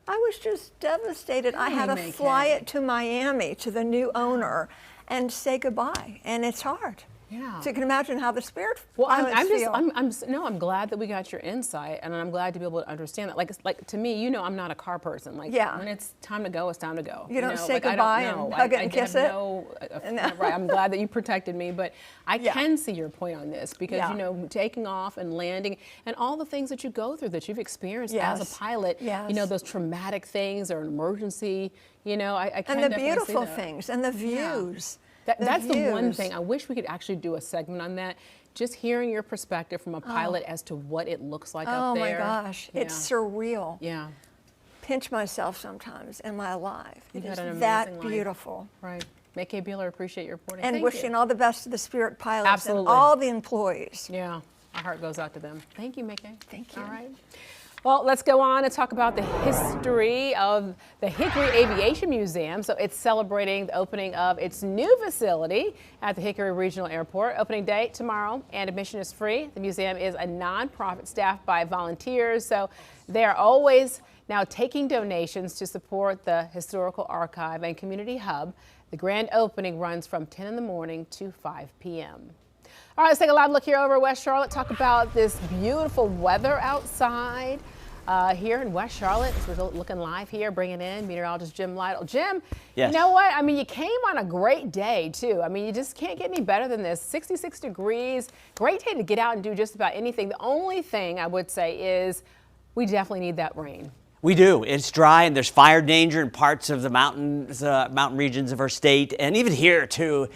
I was just devastated. I had to fly it to Miami to the new owner and say goodbye, and it's hard. Yeah. So you can imagine how the Spirit pilots feel. I'm glad that we got your insight, and I'm glad to be able to understand that. Like to me, I'm not a car person. Like when it's time to go, it's time to go. You don't say goodbye and hug it and kiss it. Right. I'm glad that you protected me, but I can see your point on this because taking off and landing and all the things that you go through that you've experienced as a pilot. Yes. Those traumatic things or an emergency. I can and the definitely beautiful see that. things and the views. That's the one thing. I wish we could actually do a segment on that. Just hearing your perspective from a pilot as to what it looks like up there. Oh my gosh, it's surreal. Yeah. Pinch myself sometimes. Am I alive? It is is that beautiful. Right. May K. Beeler, appreciate your reporting. And wishing all the best to the Spirit pilots Absolutely. and all the employees. Yeah, our heart goes out to them. Thank you, May K. Thank you. All right. Well, let's go on and talk about the history of the Hickory Aviation Museum. So it's celebrating the opening of its new facility at the Hickory Regional Airport. Opening date tomorrow, and admission is free. The museum is a nonprofit staffed by volunteers, so they are always now taking donations to support the Historical Archive and Community Hub. The grand opening runs from 10 in the morning to 5 p.m. All right, let's take a live look here over West Charlotte. Talk about this beautiful weather outside. Here in West Charlotte, we're looking live here, bringing in meteorologist Jim Lytle. Jim, yes. You know what? I mean, you came on a great day, too. I mean, you just can't get any better than this. 66 degrees, great day to get out and do just about anything. The only thing I would say is we definitely need that rain. We do. It's dry, and there's fire danger in parts of the mountains, mountain regions of our state, and even here, too.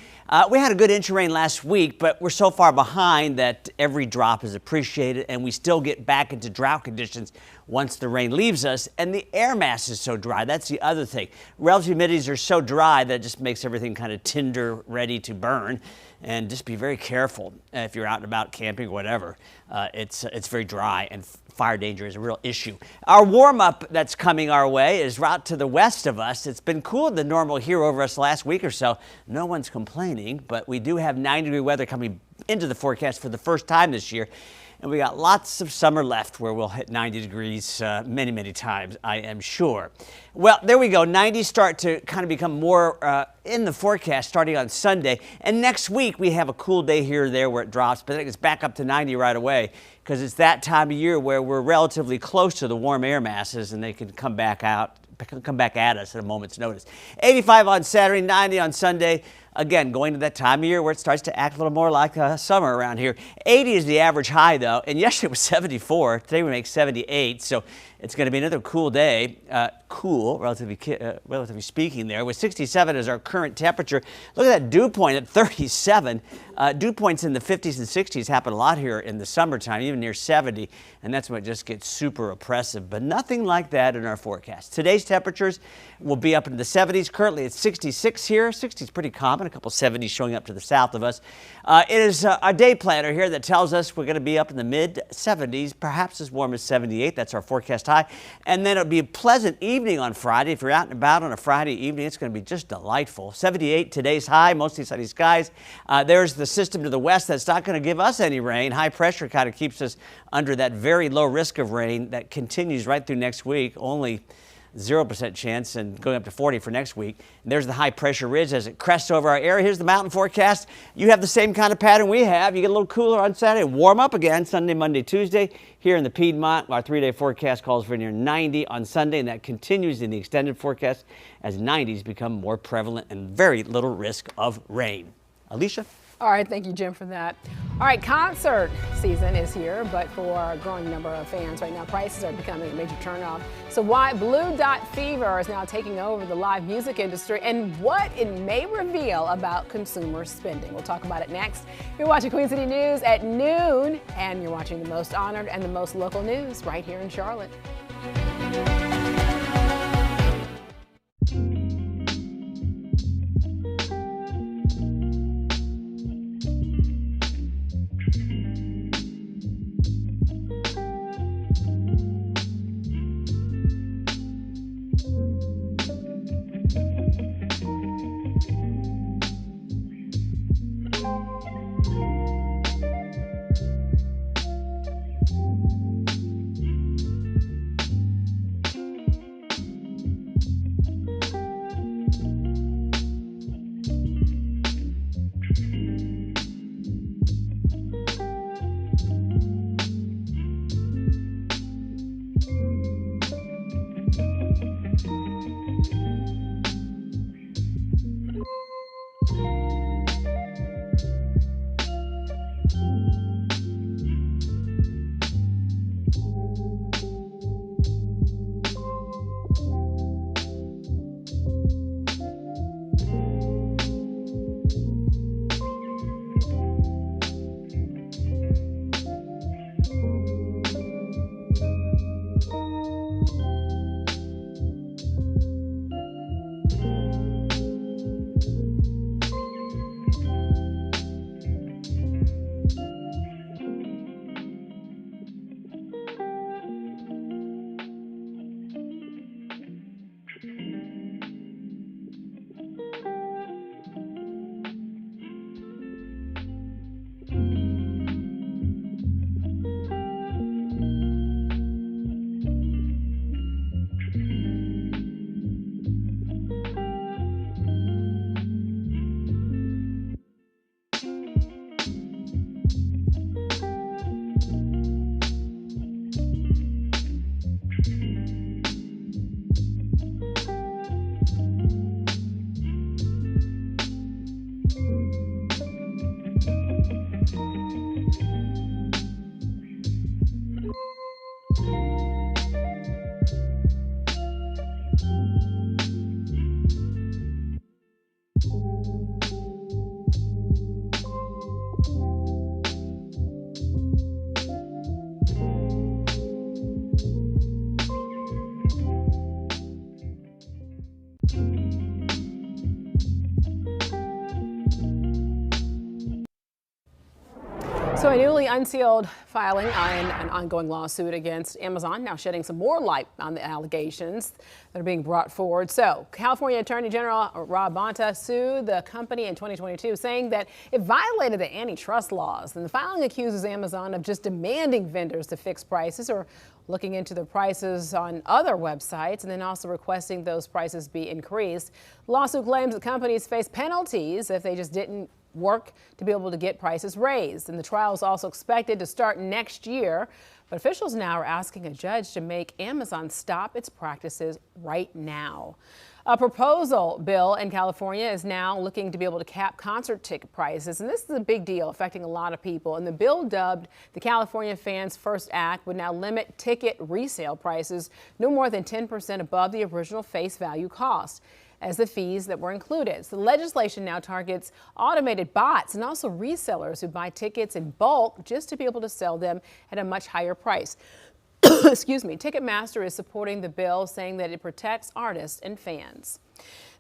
We had a good inch of rain last week, but we're so far behind that every drop is appreciated, and we still get back into drought conditions once the rain leaves us, and the air mass is so dry. That's the other thing. Relative humidities are so dry that it just makes everything kind of tinder, ready to burn. And just be very careful if you're out and about camping or whatever. It's very dry, and fire danger is a real issue. Our warm-up that's coming our way is out to the west of us. It's been cooler than normal here over us the last week or so. No one's complaining, but we do have 90-degree weather coming into the forecast for the first time this year. And we got lots of summer left where we'll hit 90 degrees many, many times, I am sure. Well, there we go. 90s start to kind of become more in the forecast starting on Sunday. And next week we have a cool day here or there where it drops, but it gets back up to 90 right away because it's that time of year where we're relatively close to the warm air masses and they can come back at us at a moment's notice. 85 on Saturday, 90 on Sunday. Again, going to that time of year where it starts to act a little more like summer around here. 80 is the average high, though, and yesterday it was 74. Today we make 78, so it's going to be another cool day. Cool, relatively speaking there, with 67 as our current temperature. Look at that dew point at 37. Dew points in the 50s and 60s happen a lot here in the summertime, even near 70, and that's when it just gets super oppressive, but nothing like that in our forecast. Today's temperatures will be up into the 70s. Currently it's 66 here. 60 is pretty common. and a couple 70s showing up to the south of us. It is a day planner here that tells us we're going to be up in the mid-70s, perhaps as warm as 78. That's our forecast high. And then it'll be a pleasant evening on Friday. If you're out and about on a Friday evening, it's going to be just delightful. 78 today's high, mostly sunny skies. There's the system to the west that's not going to give us any rain. High pressure kind of keeps us under that very low risk of rain that continues right through next week. Only 0% chance and going up to 40 for next week. And there's the high pressure ridge as it crests over our area. Here's the mountain forecast. You have the same kind of pattern we have. You get a little cooler on Saturday, warm up again Sunday, Monday, Tuesday. Here in the Piedmont, our 3-day forecast calls for near 90 on Sunday, and that continues in the extended forecast as 90s become more prevalent and very little risk of rain. Alicia? All right, thank you, Jim, for that. All right, concert season is here, but for a growing number of fans right now, prices are becoming a major turnoff. So why Blue Dot Fever is now taking over the live music industry and what it may reveal about consumer spending. We'll talk about it next. You're watching Queen City News at noon, and you're watching the most honored and the most local news right here in Charlotte. So a newly unsealed filing on an ongoing lawsuit against Amazon now shedding some more light on the allegations that are being brought forward. So California Attorney General Rob Bonta sued the company in 2022, saying that it violated the antitrust laws. And the filing accuses Amazon of just demanding vendors to fix prices or looking into the prices on other websites and then also requesting those prices be increased. The lawsuit claims that companies face penalties if they just didn't work to be able to get prices raised. And the trial is also expected to start next year. But officials now are asking a judge to make Amazon stop its practices right now. A proposal bill in California is now looking to be able to cap concert ticket prices. And this is a big deal affecting a lot of people. And the bill, dubbed the California Fans First Act, would now limit ticket resale prices no more than 10% above the original face value cost as the fees that were included. So the legislation now targets automated bots and also resellers who buy tickets in bulk just to be able to sell them at a much higher price. Excuse me. Ticketmaster is supporting the bill, saying that it protects artists and fans.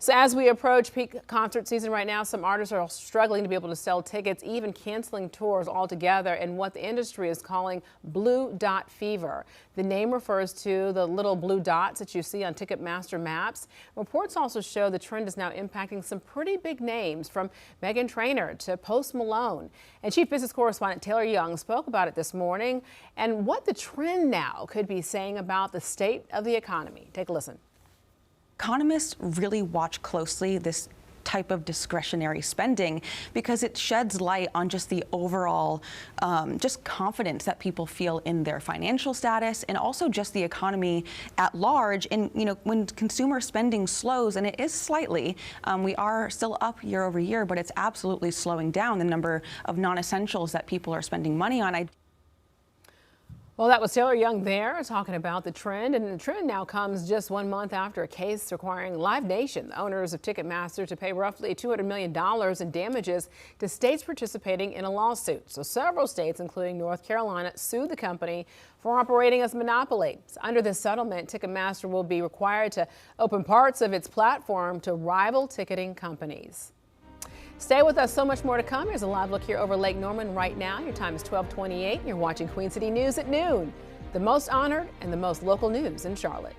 So as we approach peak concert season right now, some artists are struggling to be able to sell tickets, even canceling tours altogether in what the industry is calling blue dot fever. The name refers to the little blue dots that you see on Ticketmaster maps. Reports also show the trend is now impacting some pretty big names, from Meghan Trainor to Post Malone. And Chief Business Correspondent Taylor Young spoke about it this morning and what the trend now could be saying about the state of the economy. Take a listen. Economists really watch closely this type of discretionary spending because it sheds light on just the overall just confidence that people feel in their financial status, and also just the economy at large. And when consumer spending slows, and it is slightly, we are still up year over year, but it's absolutely slowing down the number of non-essentials that people are spending money on. Well, that was Taylor Young there talking about the trend, and the trend now comes just 1 month after a case requiring Live Nation, the owners of Ticketmaster, to pay roughly $200 million in damages to states participating in a lawsuit. So several states, including North Carolina, sued the company for operating as a monopoly. So under this settlement, Ticketmaster will be required to open parts of its platform to rival ticketing companies. Stay with us, so much more to come. Here's a live look here over Lake Norman right now. Your time is 12:28. You're watching Queen City News at noon. The most honored and the most local news in Charlotte.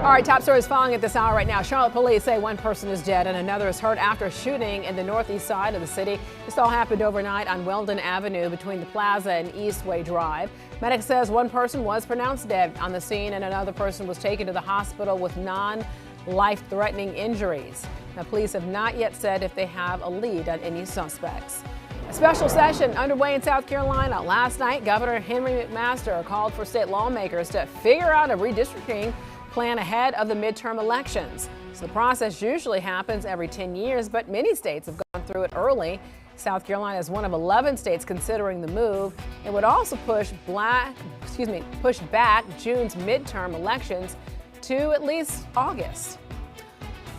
All right, top stories following at this hour right now. Charlotte police say one person is dead and another is hurt after a shooting in the northeast side of the city. This all happened overnight on Weldon Avenue between the Plaza and Eastway Drive. Medic says one person was pronounced dead on the scene and another person was taken to the hospital with non-life-threatening injuries. Now, police have not yet said if they have a lead on any suspects. A special session underway in South Carolina. Last night, Governor Henry McMaster called for state lawmakers to figure out a redistricting plan ahead of the midterm elections. So the process usually happens every 10 years, but many states have gone through it early. South Carolina is one of 11 states considering the move. It would also push back June's midterm elections to at least August.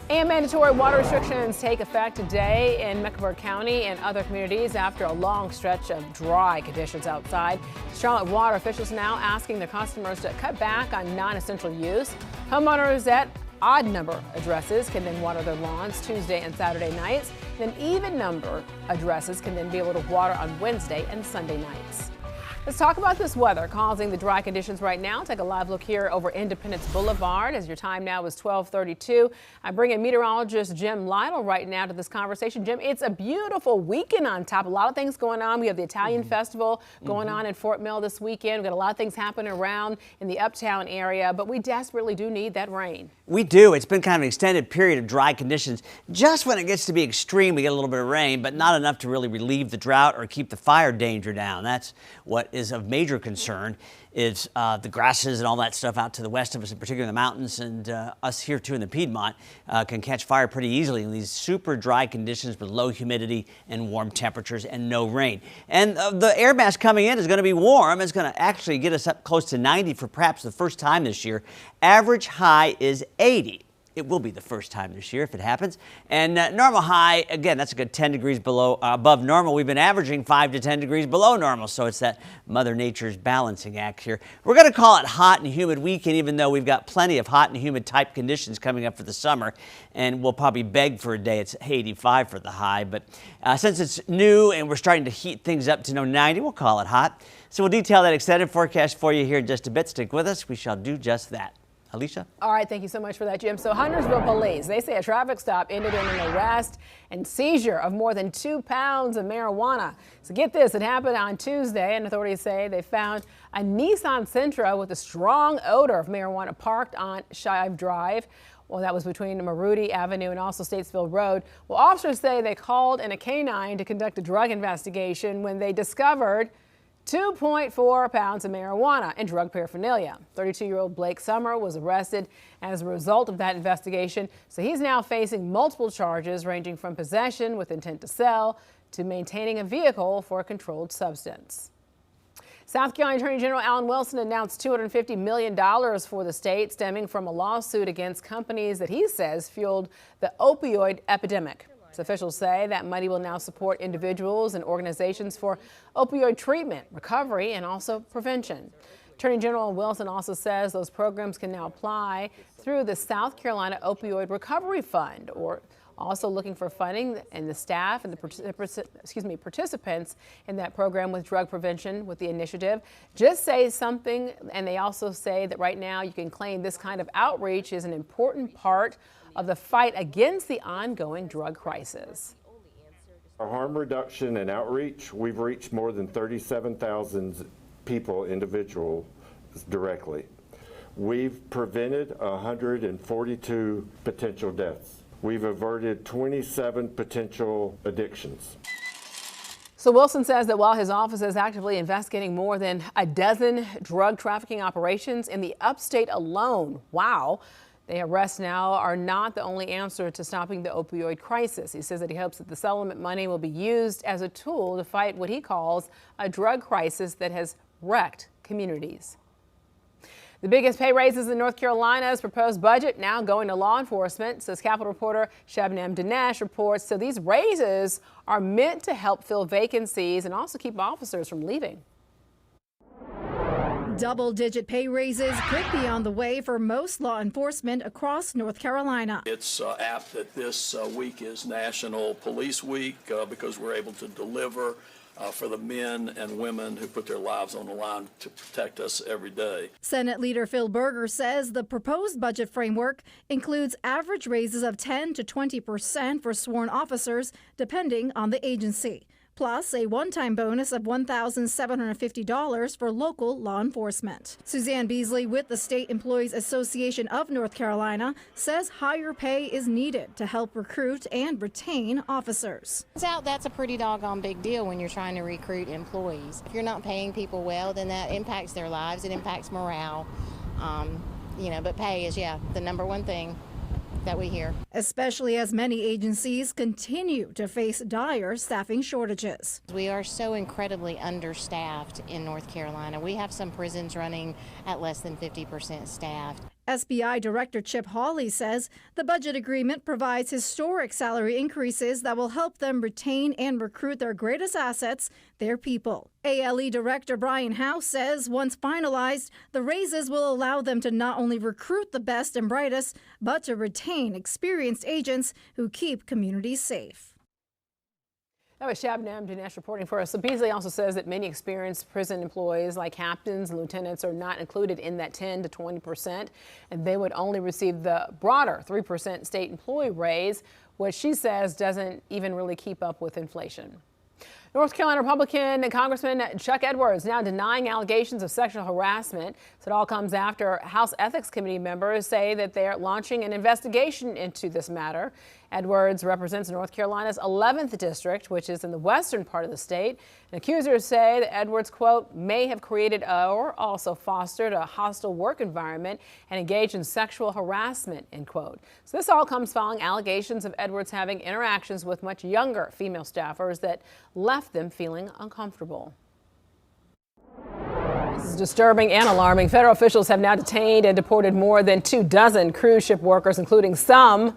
And mandatory water restrictions take effect today in Mecklenburg County and other communities after a long stretch of dry conditions outside. Charlotte water officials now asking their customers to cut back on non-essential use. Homeowners at odd number addresses can then water their lawns Tuesday and Saturday nights. Then even number addresses can then be able to water on Wednesday and Sunday nights. Let's talk about this weather causing the dry conditions right now. Take a live look here over Independence Boulevard as your time now is 12:32. I bring in meteorologist Jim Lytle right now to this conversation. Jim, it's a beautiful weekend on top. A lot of things going on. We have the Italian Festival going on in Fort Mill this weekend. We've got a lot of things happening around in the uptown area, but we desperately do need that rain. We do. It's been kind of an extended period of dry conditions. Just when it gets to be extreme, we get a little bit of rain, but not enough to really relieve the drought or keep the fire danger down. That's what is of major concern is the grasses and all that stuff out to the west of us, in particular the mountains, and us here too in the Piedmont can catch fire pretty easily in these super dry conditions with low humidity and warm temperatures and no rain. And the air mass coming in is going to be warm. It's going to actually get us up close to 90 for perhaps the first time this year. Average high is 80. It will be the first time this year if it happens. And normal high, again, that's a good 10 degrees above normal. We've been averaging 5 to 10 degrees below normal, so it's that Mother Nature's balancing act here. We're going to call it hot and humid weekend, even though we've got plenty of hot and humid type conditions coming up for the summer. And we'll probably beg for a day. It's 85 for the high. But since it's new and we're starting to heat things up to 90, we'll call it hot. So we'll detail that extended forecast for you here in just a bit. Stick with us. We shall do just that. Alicia? All right, thank you so much for that, Jim. So Huntersville police, they say a traffic stop ended in an arrest and seizure of more than 2 pounds of marijuana. So get this, it happened on Tuesday, and authorities say they found a Nissan Sentra with a strong odor of marijuana parked on Shive Drive. Well, that was between Maruti Avenue and also Statesville Road. Well, officers say they called in a canine to conduct a drug investigation when they discovered 2.4 pounds of marijuana and drug paraphernalia. 32-year-old Blake Summer was arrested as a result of that investigation. So he's now facing multiple charges ranging from possession with intent to sell to maintaining a vehicle for a controlled substance. South Carolina Attorney General Alan Wilson announced $250 million for the state stemming from a lawsuit against companies that he says fueled the opioid epidemic. Officials say that money will now support individuals and organizations for opioid treatment, recovery, and also prevention. Attorney General Wilson also says those programs can now apply through the South Carolina Opioid Recovery Fund, or also looking for funding and the staff and the participants in that program with drug prevention with the initiative. Just say something, and they also say that right now you can claim this kind of outreach is an important part of the fight against the ongoing drug crisis. Our harm reduction and outreach, we've reached more than 37,000 people, individuals, directly. We've prevented 142 potential deaths. We've averted 27 potential addictions. So Wilson says that while his office is actively investigating more than a dozen drug trafficking operations in the upstate alone, wow, the arrests now are not the only answer to stopping the opioid crisis. He says that he hopes that the settlement money will be used as a tool to fight what he calls a drug crisis that has wrecked communities. The biggest pay raises in North Carolina's proposed budget now going to law enforcement, says Capitol reporter Shabnam Dinesh reports. So these raises are meant to help fill vacancies and also keep officers from leaving. Double-digit pay raises could be on the way for most law enforcement across North Carolina. It's apt that this week is National Police Week because we're able to deliver for the men and women who put their lives on the line to protect us every day. Senate Leader Phil Berger says the proposed budget framework includes average raises of 10 to 20% for sworn officers, depending on the agency, plus a one-time bonus of $1,750 for local law enforcement. Suzanne Beasley with the State Employees Association of North Carolina says higher pay is needed to help recruit and retain officers. Turns out that's a pretty doggone big deal when you're trying to recruit employees. If you're not paying people well, then that impacts their lives, it impacts morale. But pay is, the number one thing that we hear. Especially as many agencies continue to face dire staffing shortages. We are so incredibly understaffed in North Carolina. We have some prisons running at less than 50% staffed. SBI Director Chip Hawley says the budget agreement provides historic salary increases that will help them retain and recruit their greatest assets, their people. ALE Director Brian House says once finalized, the raises will allow them to not only recruit the best and brightest, but to retain experienced agents who keep communities safe. That was Shabnam Dinesh reporting for us. So Beasley also says that many experienced prison employees like captains and lieutenants are not included in that 10 to 20%, and they would only receive the broader 3% state employee raise, which she says doesn't even really keep up with inflation. North Carolina Republican Congressman Chuck Edwards now denying allegations of sexual harassment. So it all comes after House Ethics Committee members say that they're launching an investigation into this matter. Edwards represents North Carolina's 11th district, which is in the western part of the state. And accusers say that Edwards, quote, may have created or also fostered a hostile work environment and engaged in sexual harassment, end quote. So this all comes following allegations of Edwards having interactions with much younger female staffers that left them feeling uncomfortable. This is disturbing and alarming. Federal officials have now detained and deported more than 24 cruise ship workers, including some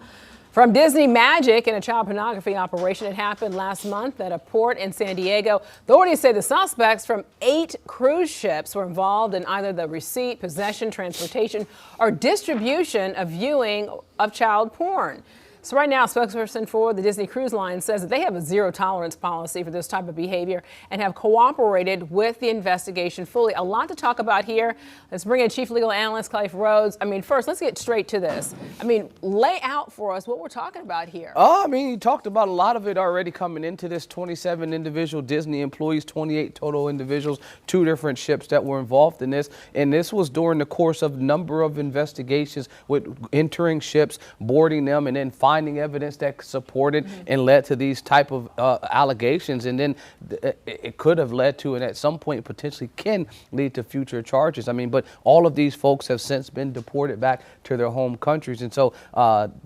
from Disney Magic in a child pornography operation. It happened last month at a port in San Diego. Authorities say the suspects from 8 cruise ships were involved in either the receipt, possession, transportation, or distribution of viewing of child porn. So right now, a spokesperson for the Disney Cruise Line says that they have a zero tolerance policy for this type of behavior and have cooperated with the investigation fully. A lot to talk about here. Let's bring in Chief Legal Analyst Clive Rhodes. I mean, first, let's get straight to this. I mean, lay out for us what we're talking about here. I mean, you talked about a lot of it already coming into this. 27 individual Disney employees, 28 total individuals, 2 different ships that were involved in this. And this was during the course of a number of investigations with entering ships, boarding them, and then finding evidence that supported and led to these type of allegations. And then it could have led to, and at some point potentially can lead to future charges. I mean, but all of these folks have since been deported back to their home countries. And so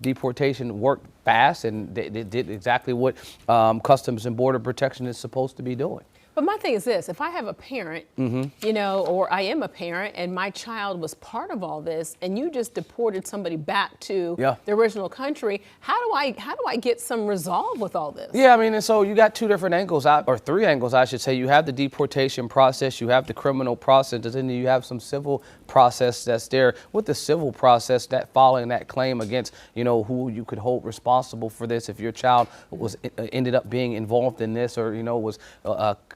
deportation worked fast, and they did exactly what Customs and Border Protection is supposed to be doing. But my thing is this, if I have a parent, you know, or I am a parent and my child was part of all this and you just deported somebody back to the original country, how do I get some resolve with all this? Yeah, I mean, and so you got 2 different angles, or 3 angles, I should say. You have the deportation process, you have the criminal process, and then you have some civil process that's there. With the civil process, that following that claim against, you know, who you could hold responsible for this if your child was ended up being involved in this, or, you know, was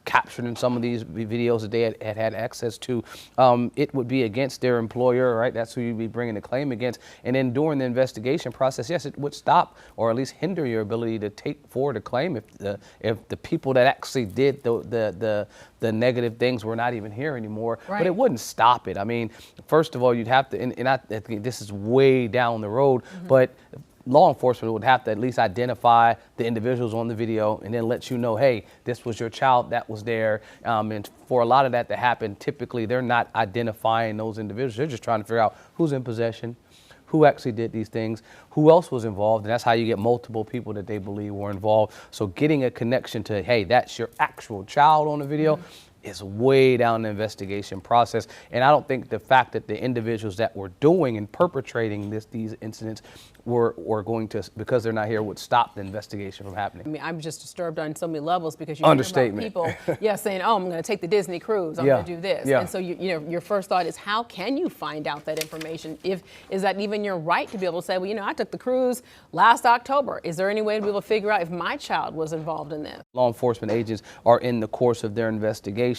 captured in some of these videos that they had access to, it would be against their employer, right? That's who you'd be bringing the claim against. And then during the investigation process, yes, it would stop or at least hinder your ability to take forward a claim if the people that actually did the negative things were not even here anymore. Right. But it wouldn't stop it. I mean, first of all, you'd have to, and I think this is way down the road, but law enforcement would have to at least identify the individuals on the video and then let you know, hey, this was your child that was there. And for a lot of that to happen, typically they're not identifying those individuals. They're just trying to figure out who's in possession, who actually did these things, who else was involved, and that's how you get multiple people that they believe were involved. So getting a connection to, hey, that's your actual child on the video, is way down the investigation process. And I don't think the fact that the individuals that were doing and perpetrating these incidents were going to, because they're not here, would stop the investigation from happening. I mean, I'm just disturbed on so many levels because you hear about people, saying, oh, I'm going to take the Disney cruise, I'm going to do this. And so, you know, your first thought is, how can you find out that information? Is that even your right to be able to say, well, you know, I took the cruise last October. Is there any way to be able to figure out if my child was involved in this? Law enforcement agents are in the course of their investigation.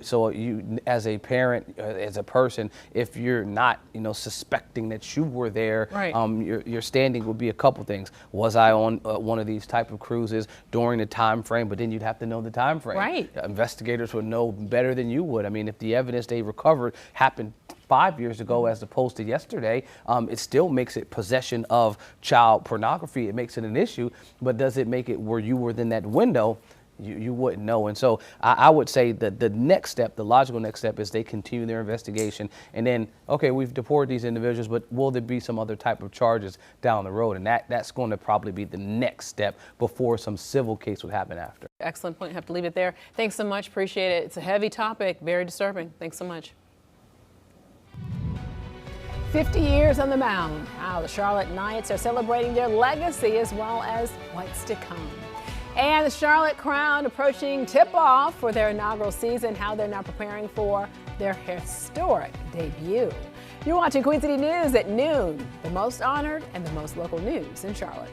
So you, as a parent, as a person, if you're not, you know, suspecting that you were there, your standing would be a couple things. Was I on one of these type of cruises during the time frame? But then you'd have to know the time frame. Right. Investigators would know better than you would. I mean, if the evidence they recovered happened 5 years ago as opposed to yesterday, it still makes it possession of child pornography. It makes it an issue, but does it make it where you were within that window? You wouldn't know. And so I would say that the next step, the logical next step, is they continue their investigation. And then, okay, we've deported these individuals, but will there be some other type of charges down the road? And that's going to probably be the next step before some civil case would happen after. Excellent point. Have to leave it there. Thanks so much. Appreciate it. It's a heavy topic. Very disturbing. Thanks so much. 50 years on the mound. How the Charlotte Knights are celebrating their legacy as well as what's to come. And the Charlotte Crown approaching tip-off for their inaugural season, how they're now preparing for their historic debut. You're watching Queen City News at noon, the most honored and the most local news in Charlotte.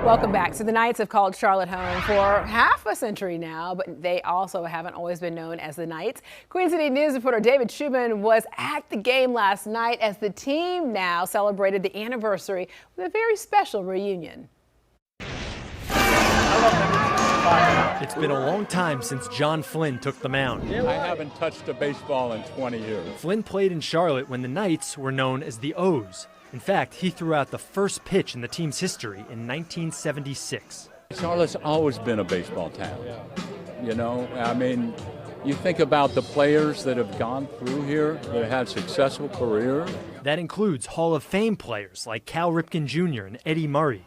Welcome back. So the Knights have called Charlotte home for half a century now, but they also haven't always been known as the Knights. Queen City News reporter David Schumann was at the game last night as the team now celebrated the anniversary with a very special reunion. It's been a long time since John Flynn took the mound. I haven't touched a baseball in 20 years. Flynn played in Charlotte when the Knights were known as the O's. In fact, he threw out the first pitch in the team's history in 1976. Charlotte's always been a baseball town. You know, I mean, you think about the players that have gone through here that have had successful careers. That includes Hall of Fame players like Cal Ripken Jr. and Eddie Murray.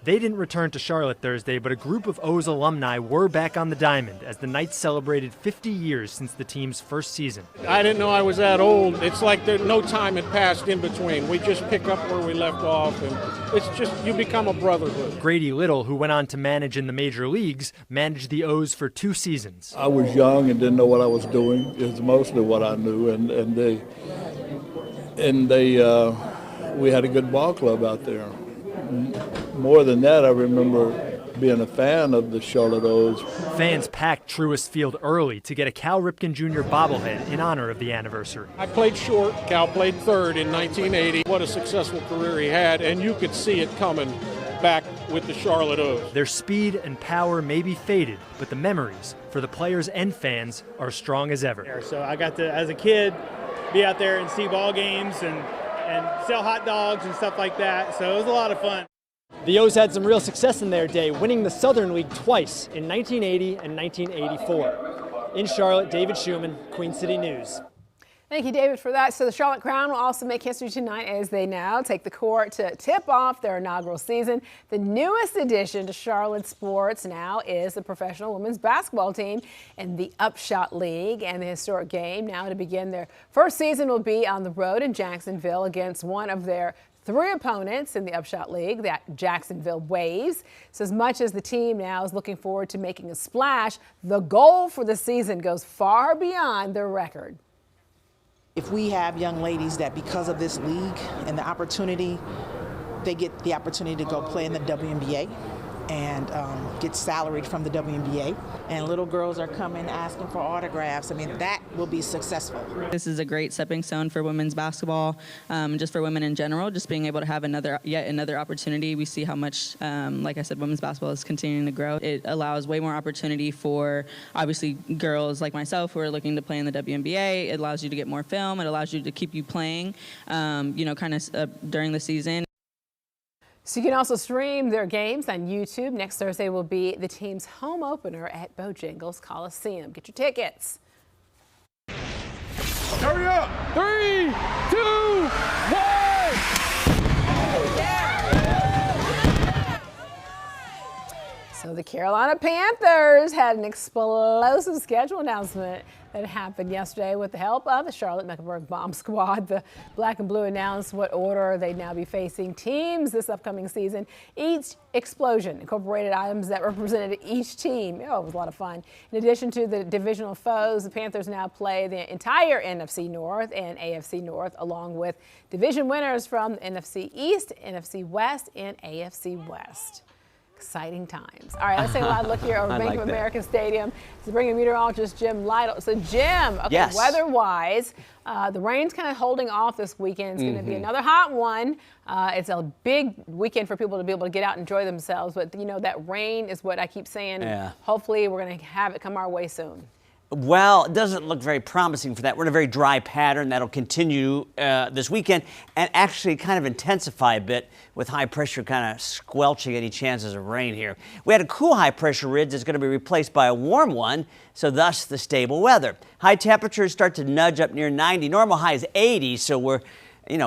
They didn't return to Charlotte Thursday, but a group of O's alumni were back on the diamond as the Knights celebrated 50 years since the team's first season. I didn't know I was that old. It's like no time had passed in between. We just pick up where we left off, and it's just, you become a brotherhood. Grady Little, who went on to manage in the major leagues, managed the O's for 2 seasons. I was young and didn't know what I was doing. It was mostly what I knew, and we had a good ball club out there. More than that, I remember being a fan of the Charlotte O's. Fans packed Truist Field early to get a Cal Ripken Jr. bobblehead in honor of the anniversary. I played short. Cal played third in 1980. What a successful career he had, and you could see it coming back with the Charlotte O's. Their speed and power may be faded, but the memories for the players and fans are strong as ever. So I got to, as a kid, be out there and see ball games and sell hot dogs and stuff like that. So it was a lot of fun. The O's had some real success in their day, winning the Southern League twice in 1980 and 1984. In Charlotte, David Schumann, Queen City News. Thank you, David, for that. So the Charlotte Crown will also make history tonight as they now take the court to tip off their inaugural season. The newest addition to Charlotte sports now is the professional women's basketball team in the Upshot League, and the historic game now to begin their first season will be on the road in Jacksonville against one of their 3 opponents in the Upshot League, the Jacksonville Waves. So as much as the team now is looking forward to making a splash, the goal for the season goes far beyond their record. If we have young ladies that because of this league and the opportunity, they get the opportunity to go play in the WNBA and get salaried from the WNBA. And little girls are coming asking for autographs. I mean, that will be successful. This is a great stepping stone for women's basketball, just for women in general, just being able to have yet another opportunity. We see how much, like I said, women's basketball is continuing to grow. It allows way more opportunity for, obviously, girls like myself who are looking to play in the WNBA. It allows you to get more film. It allows you to keep you playing, during the season. So you can also stream their games on YouTube. Next Thursday will be the team's home opener at Bojangles Coliseum. Get your tickets. Hurry up! 3, 2, 1! So the Carolina Panthers had an explosive schedule announcement that happened yesterday with the help of the Charlotte Mecklenburg Bomb Squad. The Black and Blue announced what order they'd now be facing teams this upcoming season. Each explosion incorporated items that represented each team. Oh, it was a lot of fun. In addition to the divisional foes, the Panthers now play the entire NFC North and AFC North, along with division winners from the NFC East, NFC West, and AFC West. Exciting times. All right, let's take a live look here over Bank of America Stadium to bring in meteorologist Jim Lytle. So, Jim, okay, yes. Weather-wise, the rain's kind of holding off this weekend. It's going to be another hot one. It's a big weekend for people to be able to get out and enjoy themselves. But, you know, that rain is what I keep saying. Yeah. Hopefully, we're going to have it come our way soon. Well, it doesn't look very promising for that. We're in a very dry pattern that'll continue this weekend and actually kind of intensify a bit with high pressure kind of squelching any chances of rain here. We had a cool high pressure ridge that's going to be replaced by a warm one, so thus the stable weather. High temperatures start to nudge up near 90. Normal high is 80, so we're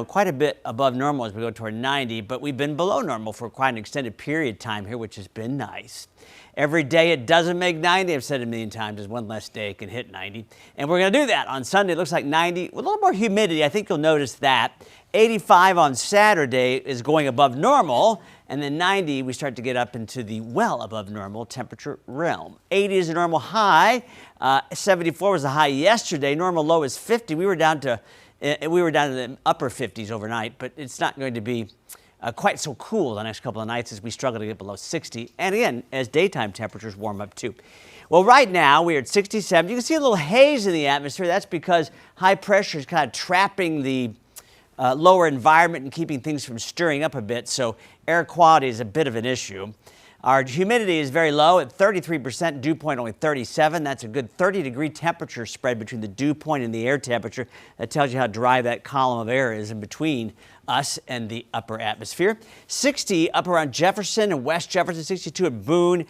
quite a bit above normal as we go toward 90, but we've been below normal for quite an extended period of time here, which has been nice. Every day it doesn't make 90, I've said it a million times, there's one less day it can hit 90. And we're going to do that on Sunday. It looks like 90 with a little more humidity. I think you'll notice that. 85 on Saturday is going above normal. And then 90, we start to get up into the well above normal temperature realm. 80 is a normal high. 74 was the high yesterday. Normal low is 50. We were down to the upper 50s overnight, but it's not going to be quite so cool the next couple of nights as we struggle to get below 60. And again, as daytime temperatures warm up too. Well, right now we're at 67. You can see a little haze in the atmosphere. That's because high pressure is kind of trapping the lower environment and keeping things from stirring up a bit. So air quality is a bit of an issue. Our humidity is very low at 33%, dew point only 37. That's a good 30-degree temperature spread between the dew point and the air temperature. That tells you how dry that column of air is in between us and the upper atmosphere. 60 up around Jefferson and West Jefferson, 62 at Boone.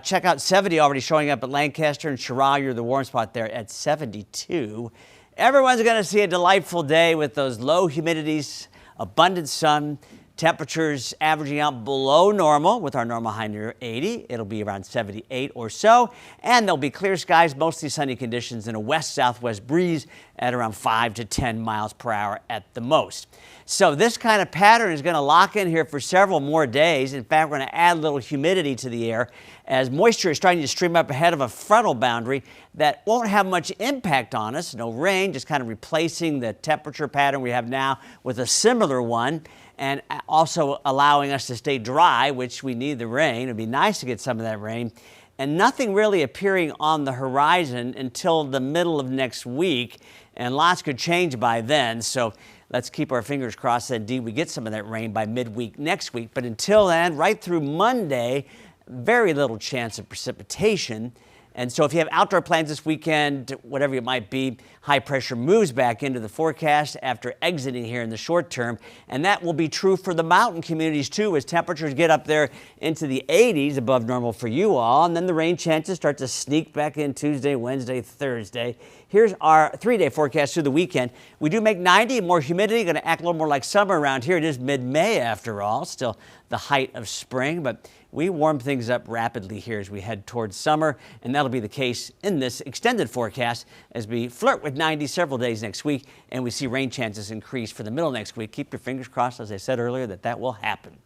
Check out 70 already showing up at Lancaster and Cheraw. You're the warm spot there at 72. Everyone's going to see a delightful day with those low humidities, abundant sun. Temperatures averaging out below normal with our normal high near 80. It'll be around 78 or so. And there'll be clear skies, mostly sunny conditions, and a west-southwest breeze at around 5 to 10 miles per hour at the most. So this kind of pattern is going to lock in here for several more days. In fact, we're going to add a little humidity to the air as moisture is starting to stream up ahead of a frontal boundary that won't have much impact on us. No rain, just kind of replacing the temperature pattern we have now with a similar one, and also allowing us to stay dry, which we need the rain. It'd be nice to get some of that rain. And nothing really appearing on the horizon until the middle of next week, and lots could change by then. So let's keep our fingers crossed that indeed we get some of that rain by midweek next week. But until then, right through Monday, very little chance of precipitation. And so if you have outdoor plans this weekend, whatever it might be, high pressure moves back into the forecast after exiting here in the short term. And that will be true for the mountain communities too, as temperatures get up there into the 80s above normal for you all. And then the rain chances start to sneak back in Tuesday, Wednesday, Thursday. Here's our 3-day forecast through the weekend. We do make 90, more humidity, going to act a little more like summer around here. It is mid-May after all, still the height of spring, but we warm things up rapidly here as we head towards summer, and that'll be the case in this extended forecast as we flirt with 90 several days next week, and we see rain chances increase for the middle of next week. Keep your fingers crossed, as I said earlier, that will happen.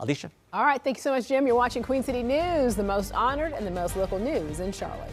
Alicia? All right, thank you so much, Jim. You're watching Queen City News, the most honored and the most local news in Charlotte.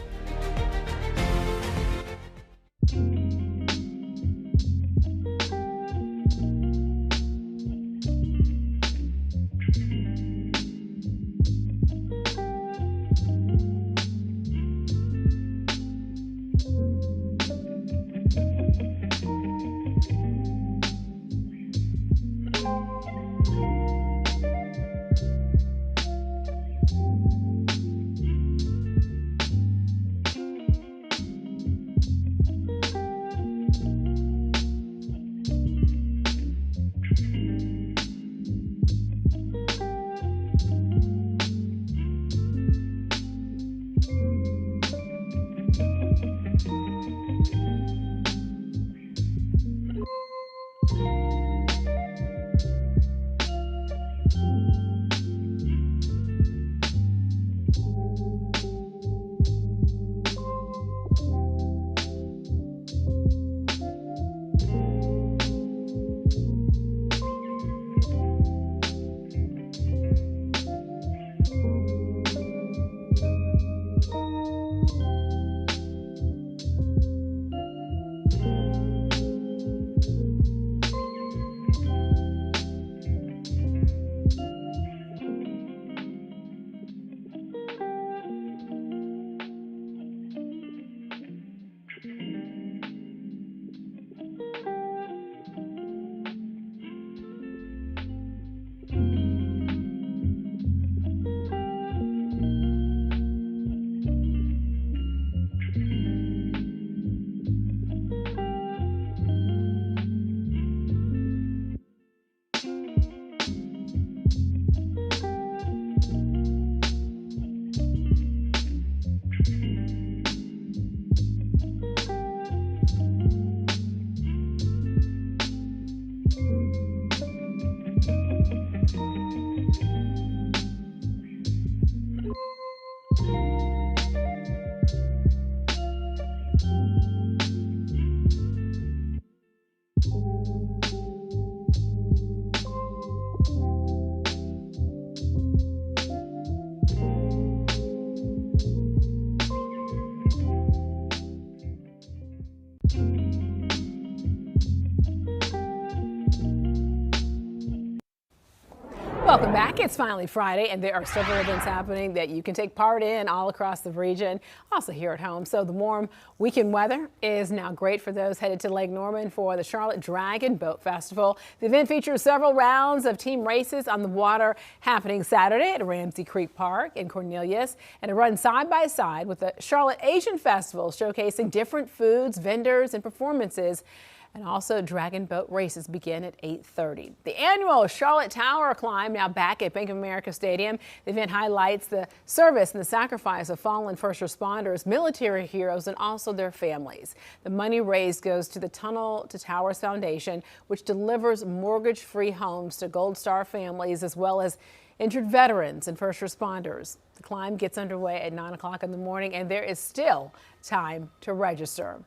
Welcome back. It's finally Friday, and there are several events happening that you can take part in all across the region, also here at home. So the warm weekend weather is now great for those headed to Lake Norman for the Charlotte Dragon Boat Festival. The event features several rounds of team races on the water happening Saturday at Ramsey Creek Park in Cornelius, and it runs side by side with the Charlotte Asian Festival, showcasing different foods, vendors, and performances. And also, Dragon Boat races begin at 8:30. The annual Charlotte Tower Climb now back at Bank of America Stadium. The event highlights the service and the sacrifice of fallen first responders, military heroes, and also their families. The money raised goes to the Tunnel to Towers Foundation, which delivers mortgage-free homes to Gold Star families as well as injured veterans and first responders. The climb gets underway at 9 o'clock in the morning, and there is still time to register.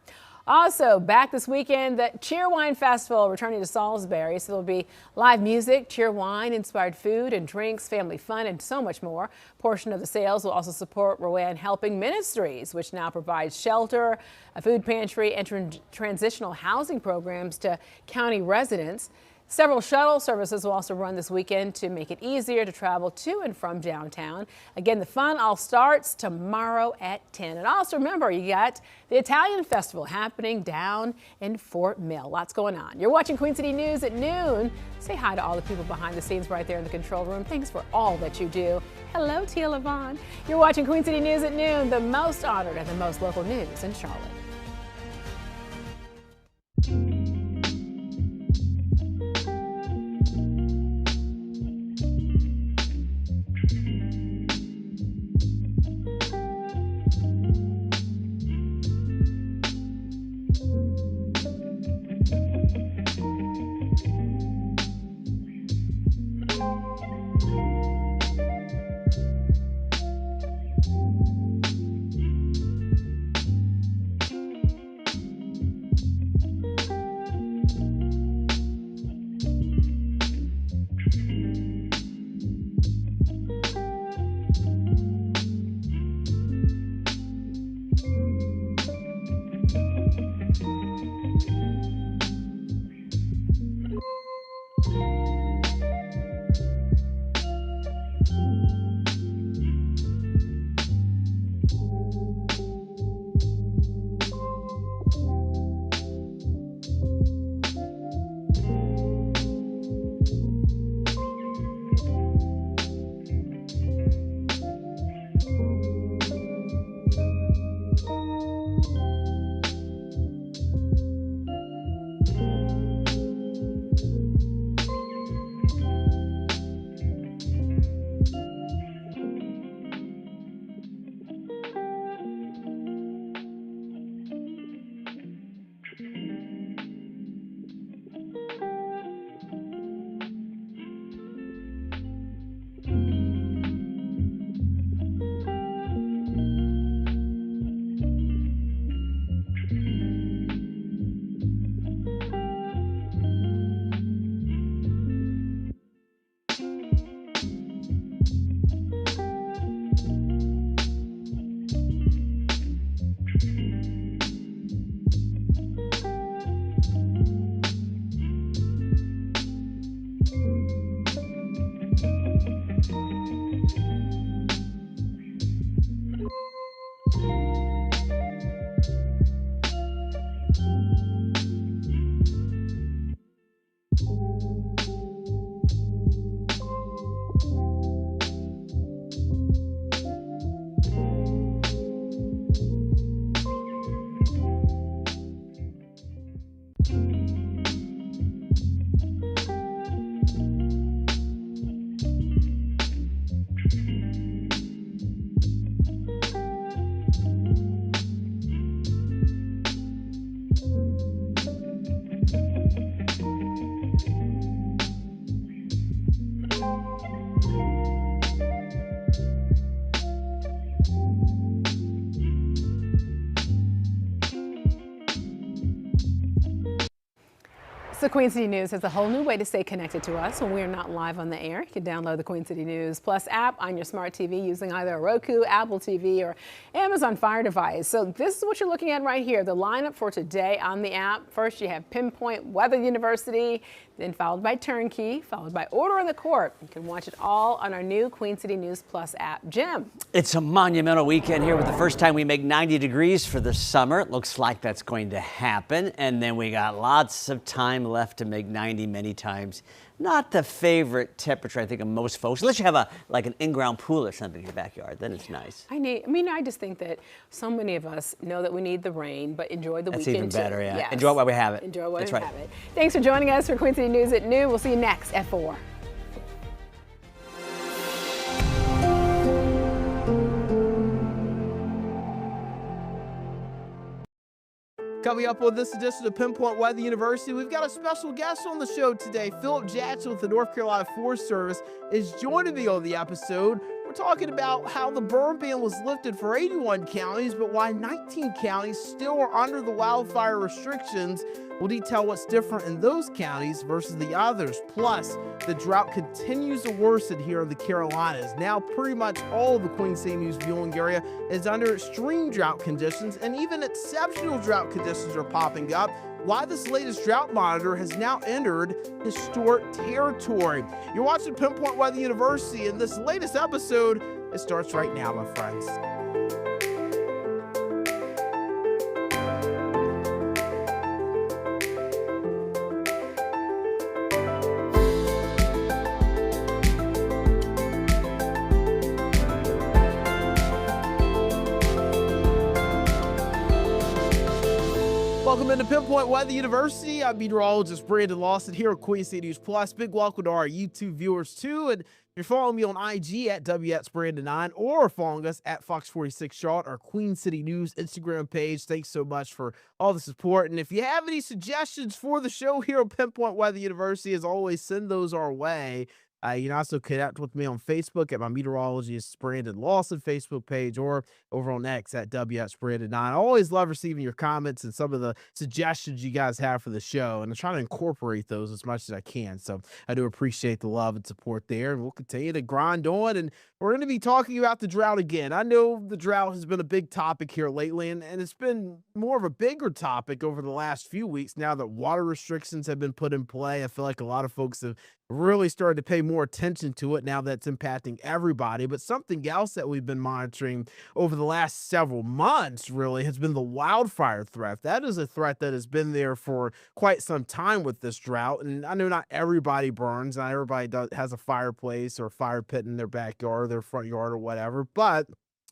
Also, back this weekend, the Cheerwine Festival returning to Salisbury. So there'll be live music, cheerwine, inspired food and drinks, family fun, and so much more. A portion of the sales will also support Rowan Helping Ministries, which now provides shelter, a food pantry, and transitional housing programs to county residents. Several shuttle services will also run this weekend to make it easier to travel to and from downtown. Again, the fun all starts tomorrow at 10. And also remember, you got the Italian Festival happening down in Fort Mill. Lots going on. You're watching Queen City News at noon. Say hi to all the people behind the scenes right there in the control room. Thanks for all that you do. Hello, Tia Levon. You're watching Queen City News at noon, the most honored and the most local news in Charlotte. So Queen City News has a whole new way to stay connected to us when we're not live on the air. You can download the Queen City News Plus app on your smart TV using either a Roku, Apple TV, or Amazon Fire device. So this is what you're looking at right here, the lineup for today on the app. First, you have Pinpoint Weather University, then followed by Turnkey, followed by Order in the Court. You can watch it all on our new Queen City News Plus app. Jim. It's a monumental weekend here with the first time we make 90 degrees for the summer. It looks like that's going to happen. And then we got lots of time left to make 90 many times. Not the favorite temperature, I think, of most folks, unless you have like an in-ground pool or something in your backyard. Then it's nice. I just think that so many of us know that we need the rain, but enjoy the That's weekend even better, too. yeah. Yes. Enjoy it while we have it. Enjoy it while That's we right. have it. Thanks for joining us for Queen City News at noon. We'll see you next at 4. Coming up on this edition of Pinpoint Weather University, we've got a special guest on the show today. Philip Jackson with the North Carolina Forest Service is joining me on the episode. We're talking about how the burn ban was lifted for 81 counties, but why 19 counties still are under the wildfire restrictions. We'll detail what's different in those counties versus the others. Plus, the drought continues to worsen here in the Carolinas. Now, pretty much all of the Queen City News viewing area is under extreme drought conditions, and even exceptional drought conditions are popping up. Why this latest drought monitor has now entered historic territory. You're watching Pinpoint Weather University, and this latest episode, it starts right now, my friends. Welcome into Pinpoint Weather University. I'm meteorologist Brandon Lawson here at Queen City News Plus. Big welcome to our YouTube viewers too. And if you're following me on IG at WXBrandon9 or following us at Fox 46 Charlotte, our Queen City News Instagram page, thanks so much for all the support. And if you have any suggestions for the show here at Pinpoint Weather University, as always, send those our way. You can also connect with me on Facebook at my meteorologist Brandon Lawson Facebook page or over on X at WXBrandon9. I always love receiving your comments and some of the suggestions you guys have for the show, and I'm trying to incorporate those as much as I can. So I do appreciate the love and support there, and we'll continue to grind on. And we're going to be talking about the drought again. I know the drought has been a big topic here lately, and it's been more of a bigger topic over the last few weeks now that water restrictions have been put in play. I feel like a lot of folks have really started to pay more attention to it now that's impacting everybody. But something else that we've been monitoring over the last several months really has been the wildfire threat. That is a threat that has been there for quite some time with this drought. And I know not everybody burns, not everybody has a fireplace or a fire pit in their backyard or their front yard or whatever, but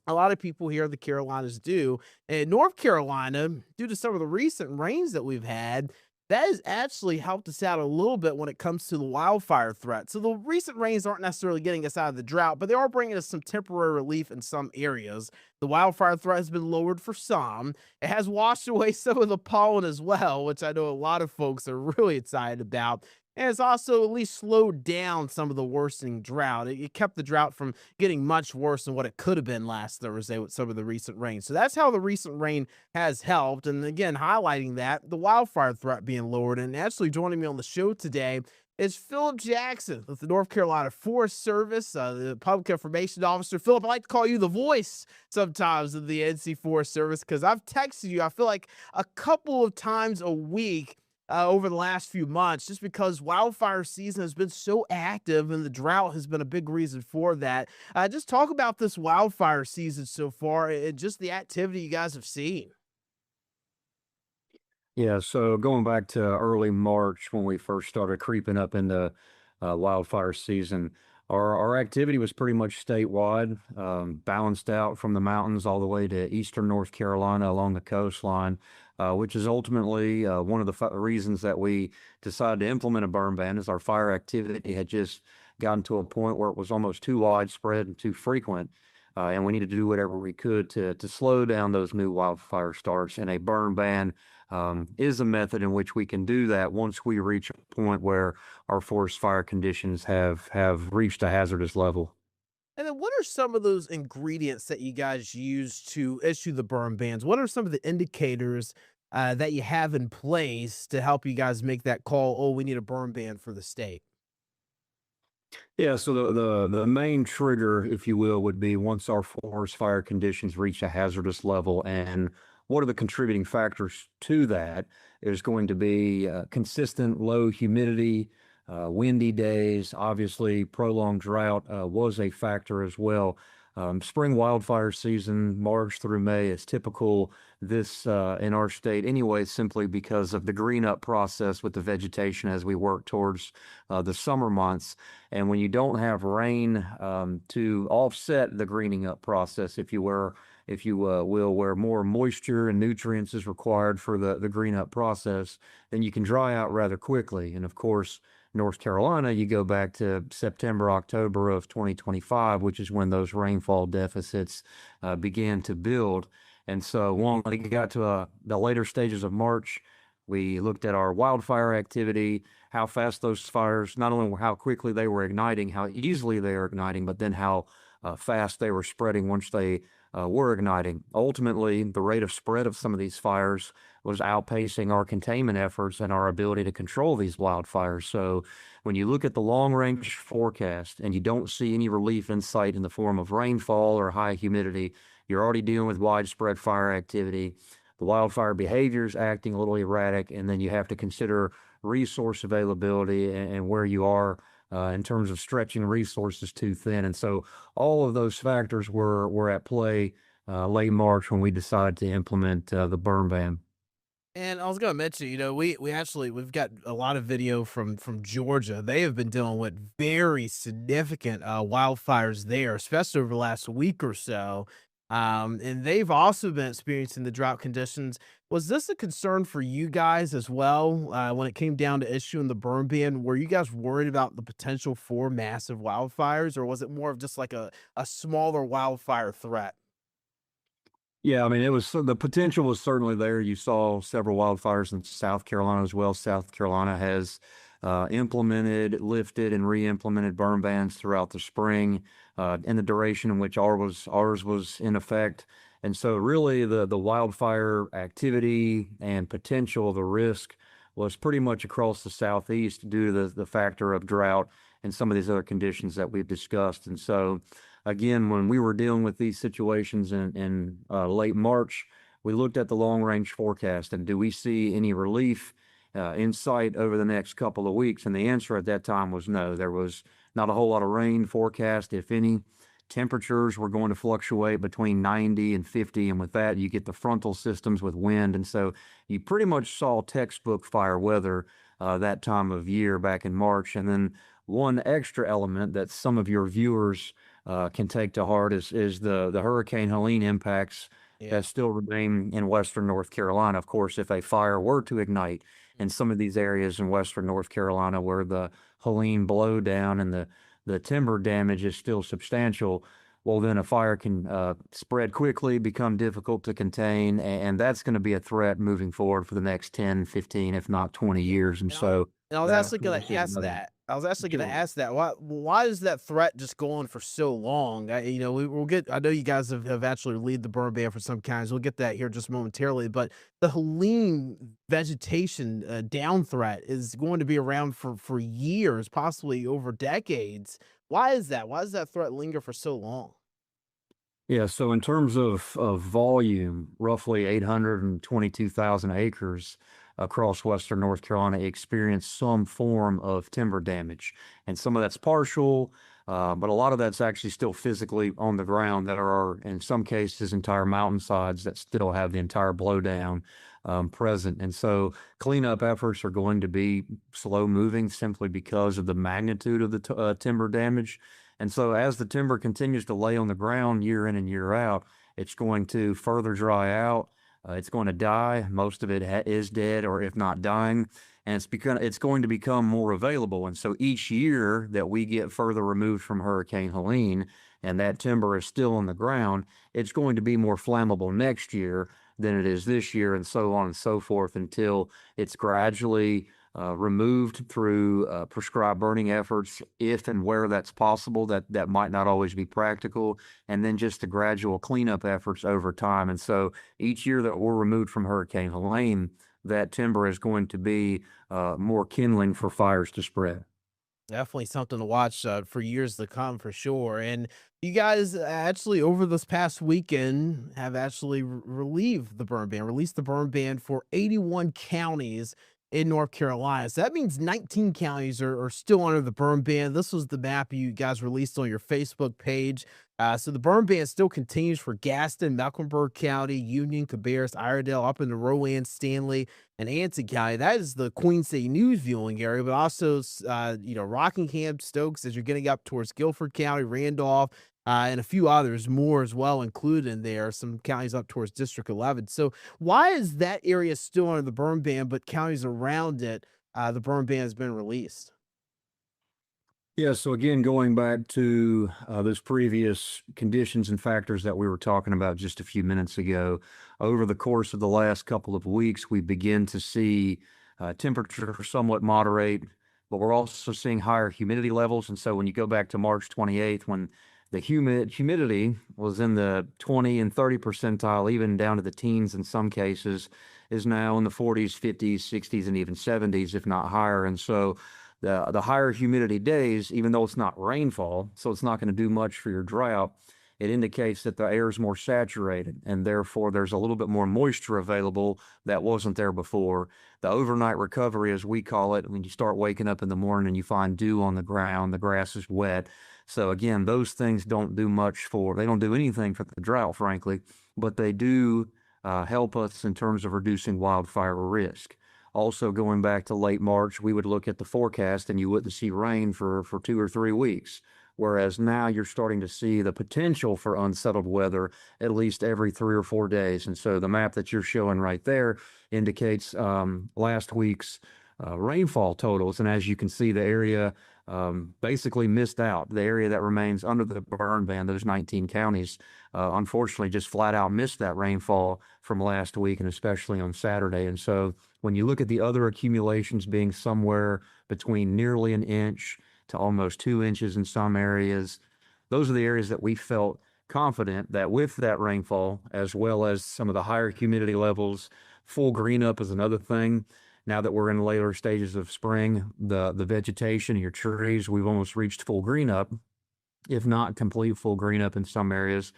a lot of people here in the Carolinas do. In North Carolina, due to some of the recent rains that we've had, that has actually helped us out a little bit when it comes to the wildfire threat. So the recent rains aren't necessarily getting us out of the drought, but they are bringing us some temporary relief in some areas. The wildfire threat has been lowered for some. It has washed away some of the pollen as well, which I know a lot of folks are really excited about. And it's also at least slowed down some of the worsening drought. It kept the drought from getting much worse than what it could have been last Thursday with some of the recent rain. So that's how the recent rain has helped. And again, highlighting that, the wildfire threat being lowered. And actually joining me on the show today is Philip Jackson with the North Carolina Forest Service, the Public Information Officer. Philip, I like to call you the voice sometimes of the NC Forest Service because I've texted you, I feel like, a couple of times a week over the last few months, just because wildfire season has been so active and the drought has been a big reason for that. Just talk about this wildfire season so far and just the activity you guys have seen. Yeah, so going back to early March when we first started creeping up into wildfire season, our activity was pretty much statewide, balanced out from the mountains all the way to eastern North Carolina along the coastline, which is ultimately one of the reasons that we decided to implement a burn ban is our fire activity had just gotten to a point where it was almost too widespread and too frequent. And we needed to do whatever we could to slow down those new wildfire starts. And a burn ban is a method in which we can do that once we reach a point where our forest fire conditions have reached a hazardous level. And then what are some of those ingredients that you guys use to issue the burn bans? What are some of the indicators that you have in place to help you guys make that call? Oh, we need a burn ban for the state. Yeah, so the main trigger, if you will, would be once our forest fire conditions reach a hazardous level. And what are the contributing factors to that? Is going to be consistent low humidity, windy days. Obviously, prolonged drought was a factor as well. Spring wildfire season, March through May, is typical this in our state anyway, simply because of the green up process with the vegetation as we work towards the summer months. And when you don't have rain to offset the greening up process, if you will, where more moisture and nutrients is required for the green up process, then you can dry out rather quickly. And of course, North Carolina, you go back to September, October of 2025, which is when those rainfall deficits began to build. And so when we got to the later stages of March, we looked at our wildfire activity, how fast those fires, not only how quickly they were igniting, how easily they were igniting, but then how fast they were spreading once they were igniting. Ultimately, the rate of spread of some of these fires was outpacing our containment efforts and our ability to control these wildfires. So when you look at the long range forecast and you don't see any relief in sight in the form of rainfall or high humidity, you're already dealing with widespread fire activity. The wildfire behavior is acting a little erratic, and then you have to consider resource availability and where you are in terms of stretching resources too thin. And so all of those factors were at play late March when we decided to implement the burn ban. And I was gonna mention, we've got a lot of video from Georgia. They have been dealing with very significant wildfires there, especially over the last week or so. And they've also been experiencing the drought conditions. Was this a concern for you guys as well when it came down to issuing the burn ban? Were you guys worried about the potential for massive wildfires, or was it more of just like a smaller wildfire threat? Yeah, I mean, the potential was certainly there. You saw several wildfires in South Carolina as well. South Carolina has implemented, lifted, and re-implemented burn bans throughout the spring, in the duration in which ours was in effect. And so, really, the wildfire activity and potential, the risk, was pretty much across the southeast due to the factor of drought and some of these other conditions that we've discussed. And so, again, when we were dealing with these situations in late March, we looked at the long range forecast and do we see any relief in sight over the next couple of weeks? And the answer at that time was no. There was not a whole lot of rain forecast, if any. Temperatures were going to fluctuate between 90 and 50, and with that, you get the frontal systems with wind. And so you pretty much saw textbook fire weather that time of year back in March. And then one extra element that some of your viewers can take to heart is the Hurricane Helene impacts that still remain in Western North Carolina. Of course, if a fire were to ignite in some of these areas in Western North Carolina where the Helene blowdown and the timber damage is still substantial, well, then a fire can spread quickly, become difficult to contain, and that's going to be a threat moving forward for the next 10, 15, if not 20 years. And so And I was that, actually of gonna course, is ask another that. I was actually gonna killer. ask that. Why is that threat just going for so long? We'll get. I know you guys have actually lead the burn ban for some kinds. We'll get that here just momentarily. But the Helene vegetation down threat is going to be around for years, possibly over decades. Why is that? Why does that threat linger for so long? Yeah, so in terms of volume, roughly 822,000 acres across Western North Carolina experienced some form of timber damage. And some of that's partial, but a lot of that's actually still physically on the ground. That are, in some cases, entire mountainsides that still have the entire blowdown present. And so cleanup efforts are going to be slow moving simply because of the magnitude of the timber damage. And so as the timber continues to lay on the ground year in and year out, it's going to further dry out. It's going to die. Most of it is dead, or if not dying, and it's going to become more available. And so each year that we get further removed from Hurricane Helene, and that timber is still on the ground, it's going to be more flammable next year than it is this year, and so on and so forth until it's gradually removed through prescribed burning efforts, if and where that's possible. That might not always be practical, and then just the gradual cleanup efforts over time. And so each year that we're removed from Hurricane Helene, that timber is going to be more kindling for fires to spread. Definitely something to watch for years to come, for sure. And you guys actually, over this past weekend, have actually relieved the burn ban, released the burn ban for 81 counties in North Carolina. So that means 19 counties are still under the burn ban. This was the map you guys released on your Facebook page. So the burn ban still continues for Gaston, Mecklenburg County, Union, Cabarrus, Iredell, up in the Rowan, Stanley, and Anson County. That is the Queen City News viewing area, but also, Rockingham, Stokes, as you're getting up towards Guilford County, Randolph, and a few others more as well included in there, some counties up towards District 11. So why is that area still under the burn ban, but counties around it, the burn ban has been released? Yeah, so again, going back to those previous conditions and factors that we were talking about just a few minutes ago, over the course of the last couple of weeks, we begin to see temperature somewhat moderate, but we're also seeing higher humidity levels. And so when you go back to March 28th, when the humidity was in the 20 and 30 percentile, even down to the teens in some cases, is now in the 40s, 50s, 60s, and even 70s, if not higher. And so the higher humidity days, even though it's not rainfall, so it's not going to do much for your drought, it indicates that the air is more saturated, and therefore there's a little bit more moisture available that wasn't there before. The overnight recovery, as we call it, when you start waking up in the morning and you find dew on the ground, the grass is wet. So again, those things they don't do anything for the drought, frankly, but they do help us in terms of reducing wildfire risk. Also, going back to late March, we would look at the forecast and you wouldn't see rain for 2 or 3 weeks. Whereas now you're starting to see the potential for unsettled weather at least every 3 or 4 days. And so the map that you're showing right there indicates last week's rainfall totals. And as you can see, the area basically missed out. The area that remains under the burn ban, those 19 counties, unfortunately just flat out missed that rainfall from last week, and especially on Saturday. And so when you look at the other accumulations being somewhere between nearly an inch to almost 2 inches in some areas, those are the areas that we felt confident that with that rainfall, as well as some of the higher humidity levels, full green up is another thing. Now that we're in later stages of spring, the vegetation, your trees, we've almost reached full green up, if not complete full green up in some areas.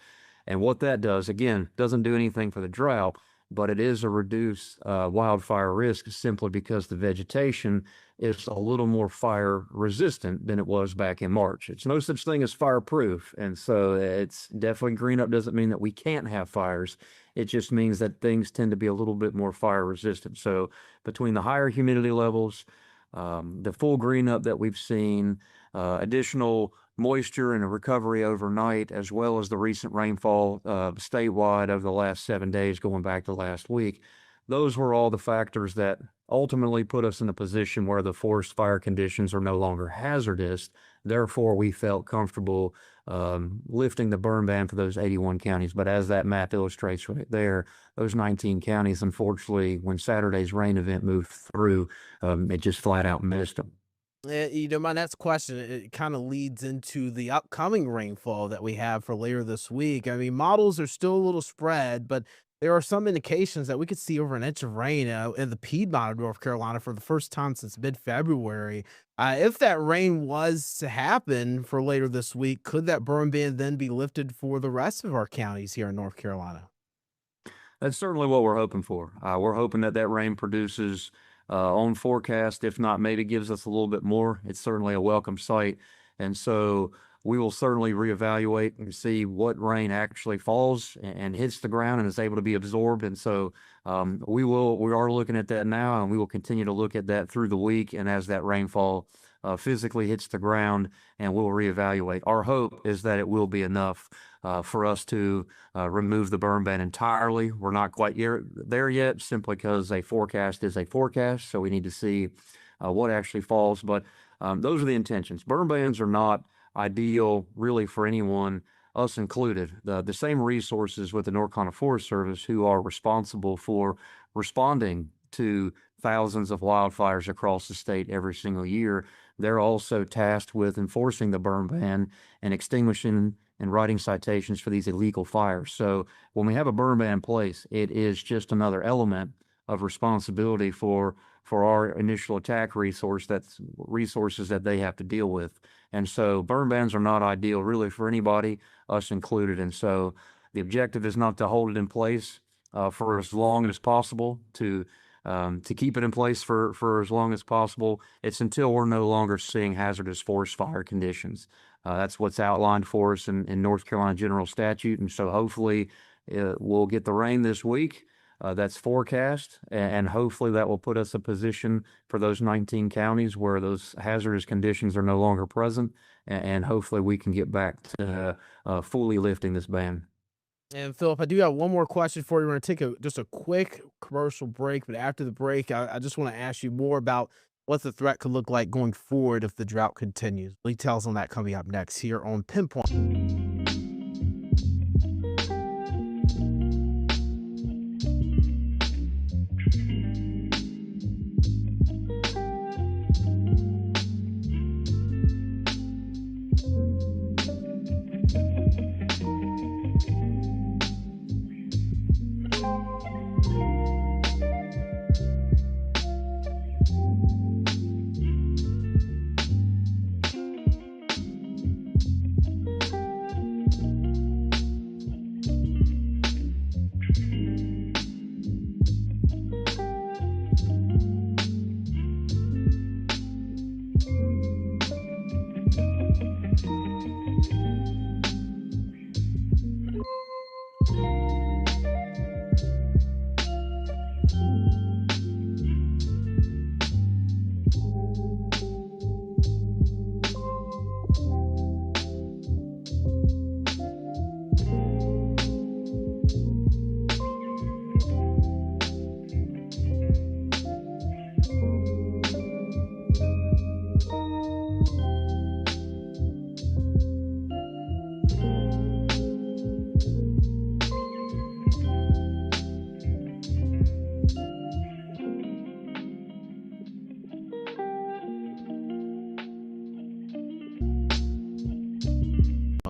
And what that does, again, doesn't do anything for the drought, but it is a reduced wildfire risk simply because the vegetation is a little more fire resistant than it was back in March. It's no such thing as fireproof. And so it's definitely green up doesn't mean that we can't have fires. It just means that things tend to be a little bit more fire resistant. So between the higher humidity levels, the full green up that we've seen, additional moisture and a recovery overnight, as well as the recent rainfall statewide over the last 7 days going back to last week, those were all the factors that ultimately put us in a position where the forest fire conditions are no longer hazardous. Therefore, we felt comfortable lifting the burn ban for those 81 counties. But as that map illustrates right there, those 19 counties, unfortunately, when Saturday's rain event moved through, it just flat out missed them. My next question, it kind of leads into the upcoming rainfall that we have for later this week. I mean, models are still a little spread, but there are some indications that we could see over an inch of rain in the Piedmont of North Carolina for the first time since mid-February. If that rain was to happen for later this week, could that burn ban then be lifted for the rest of our counties here in North Carolina? That's certainly what we're hoping for. We're hoping that rain produces on forecast, if not maybe gives us a little bit more. It's certainly a welcome sight. And so we will certainly reevaluate and see what rain actually falls and hits the ground and is able to be absorbed. And so we are looking at that now, and we will continue to look at that through the week and as that rainfall physically hits the ground, and we'll reevaluate. Our hope is that it will be enough for us to remove the burn ban entirely. We're not quite there yet, simply because a forecast is a forecast, so we need to see what actually falls. But those are the intentions. Burn bans are not ideal really for anyone, us included. The same resources with the North Carolina Forest Service, who are responsible for responding to thousands of wildfires across the state every single year, they're also tasked with enforcing the burn ban and extinguishing and writing citations for these illegal fires. So when we have a burn ban in place, it is just another element of responsibility for our initial attack resources that they have to deal with. And so burn bans are not ideal really for anybody, us included. And so the objective is not to hold it in place for as long as possible, to keep it in place for as long as possible. It's until we're no longer seeing hazardous forest fire conditions. That's what's outlined for us in North Carolina General Statute. And so hopefully we'll get the rain this week. That's forecast, and hopefully that will put us in a position for those 19 counties where those hazardous conditions are no longer present, and hopefully we can get back to fully lifting this ban. And Philip, I do have one more question for you. We're going to take just a quick commercial break, but after the break, I just want to ask you more about what the threat could look like going forward if the drought continues. Details on that coming up next here on Pinpoint.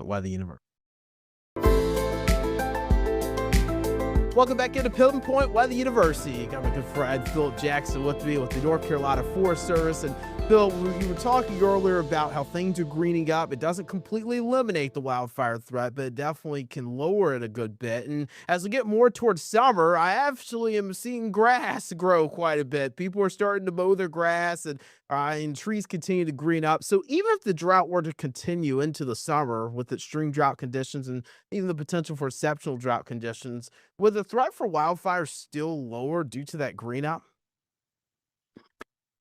Weather Universe. Welcome back into Pinpoint Weather University. Got my good friend Philip Jackson with me with the North Carolina Forest Service. And Phil, you were talking earlier about how things are greening up. It doesn't completely eliminate the wildfire threat, but it definitely can lower it a good bit. And as we get more towards summer, I actually am seeing grass grow quite a bit. People are starting to mow their grass, and trees continue to green up. So even if the drought were to continue into the summer with extreme drought conditions and even the potential for exceptional drought conditions, would the threat for wildfires still lower due to that green up?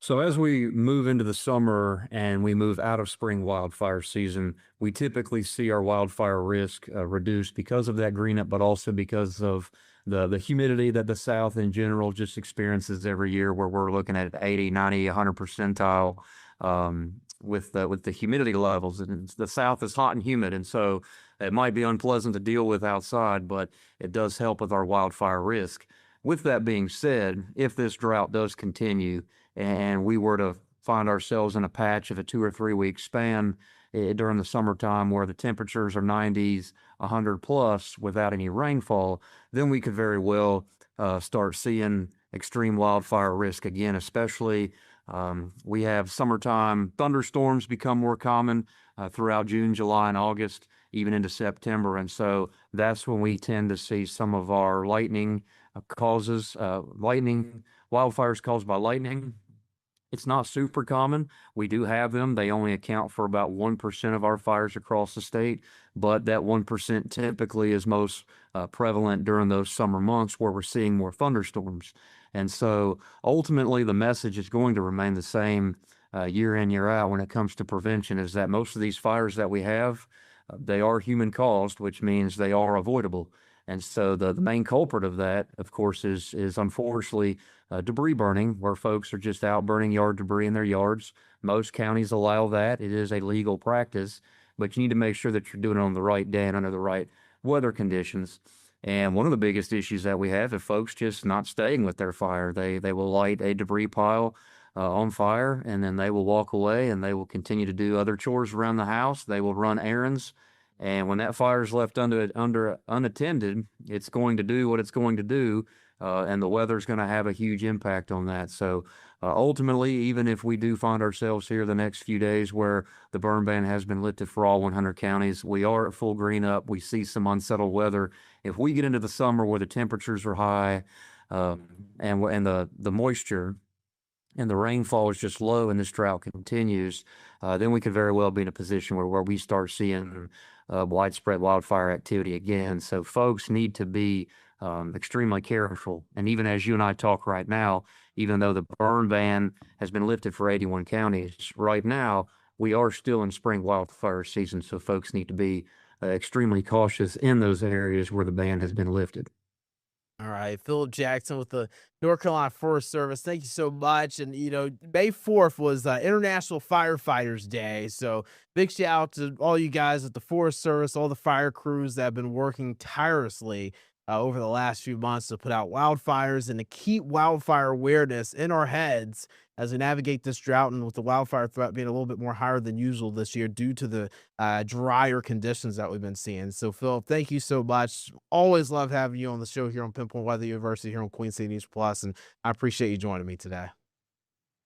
So as we move into the summer and we move out of spring wildfire season, we typically see our wildfire risk reduced because of that green up, but also because of the humidity that the South in general just experiences every year, where we're looking at 80, 90, 100 percentile with the humidity levels. And the South is hot and humid, and so it might be unpleasant to deal with outside, but it does help with our wildfire risk. With that being said, if this drought does continue and we were to find ourselves in a patch of a 2 or 3 week span during the summertime where the temperatures are 90s, 100 plus without any rainfall, then we could very well start seeing extreme wildfire risk again, especially we have summertime thunderstorms become more common throughout June, July, and August, even into September. And so that's when we tend to see some of our lightning wildfires caused by lightning. It's not super common. We do have them. They only account for about 1% of our fires across the state, but that 1% typically is most prevalent during those summer months where we're seeing more thunderstorms. And so ultimately the message is going to remain the same year in, year out when it comes to prevention, is that most of these fires that we have, they are human caused, which means they are avoidable. And so the main culprit of that, of course, is unfortunately debris burning, where folks are just out burning yard debris in their yards. Most counties allow that. It is a legal practice, but you need to make sure that you're doing it on the right day and under the right weather conditions. And one of the biggest issues that we have is folks just not staying with their fire. They will light a debris pile on fire, and then they will walk away, and they will continue to do other chores around the house. They will run errands, and when that fire is left under unattended, it's going to do what it's going to do, and the weather's going to have a huge impact on that. So ultimately, even if we do find ourselves here the next few days where the burn ban has been lifted for all 100 counties, we are at full green up. We see some unsettled weather. If we get into the summer where the temperatures are high, and the moisture and the rainfall is just low and this drought continues, then we could very well be in a position where we start seeing widespread wildfire activity again. So folks need to be extremely careful. And even as you and I talk right now, even though the burn ban has been lifted for 81 counties, right now we are still in spring wildfire season. So folks need to be extremely cautious in those areas where the ban has been lifted. All right, Philip Jackson with the North Carolina Forest Service. Thank you so much. And, May 4th was International Firefighters Day. So big shout out to all you guys at the Forest Service, all the fire crews that have been working tirelessly over the last few months to put out wildfires and to keep wildfire awareness in our heads as we navigate this drought, and with the wildfire threat being a little bit more higher than usual this year due to the drier conditions that we've been seeing. So, Phil, thank you so much. Always love having you on the show here on Pinpoint Weather University here on Queen City News Plus, and I appreciate you joining me today.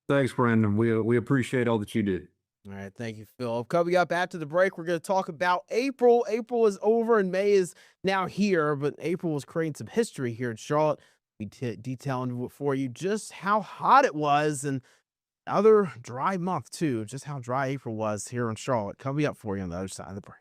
Thanks, Brandon. We appreciate all that you do. All right, thank you, Phil. Coming up after the break, we're going to talk about April. April is over and May is now here, but April was creating some history here in Charlotte. We detailing for you just how hot it was, and other dry month too, just how dry April was here in Charlotte. Coming up for you on the other side of the break.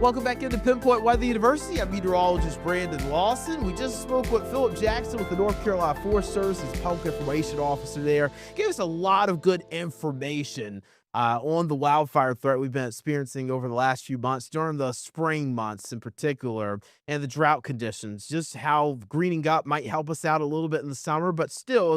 Welcome back into Pinpoint Weather University. I'm meteorologist Brandon Lawson. We just spoke with Philip Jackson with the North Carolina Forest Service, public information officer there. Gave us a lot of good information on the wildfire threat we've been experiencing over the last few months, during the spring months in particular, and the drought conditions. Just how greening up might help us out a little bit in the summer, but still,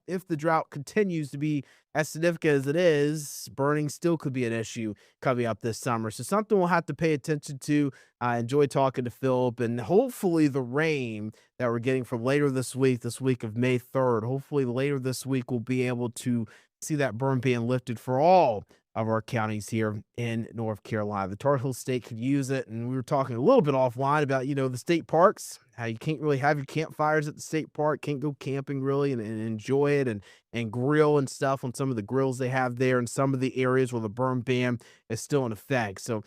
if the drought continues to be as significant as it is, burning still could be an issue coming up this summer. So something we'll have to pay attention to. I enjoy talking to Philip, and hopefully the rain that we're getting from later this week of May 3rd, hopefully later this week we'll be able to see that burn ban lifted for all of our counties here in North Carolina. The Tar Heel State could use it, and we were talking a little bit offline about, the state parks, how you can't really have your campfires at the state park, can't go camping really and enjoy it and grill and stuff on some of the grills they have there in some of the areas where the burn ban is still in effect. So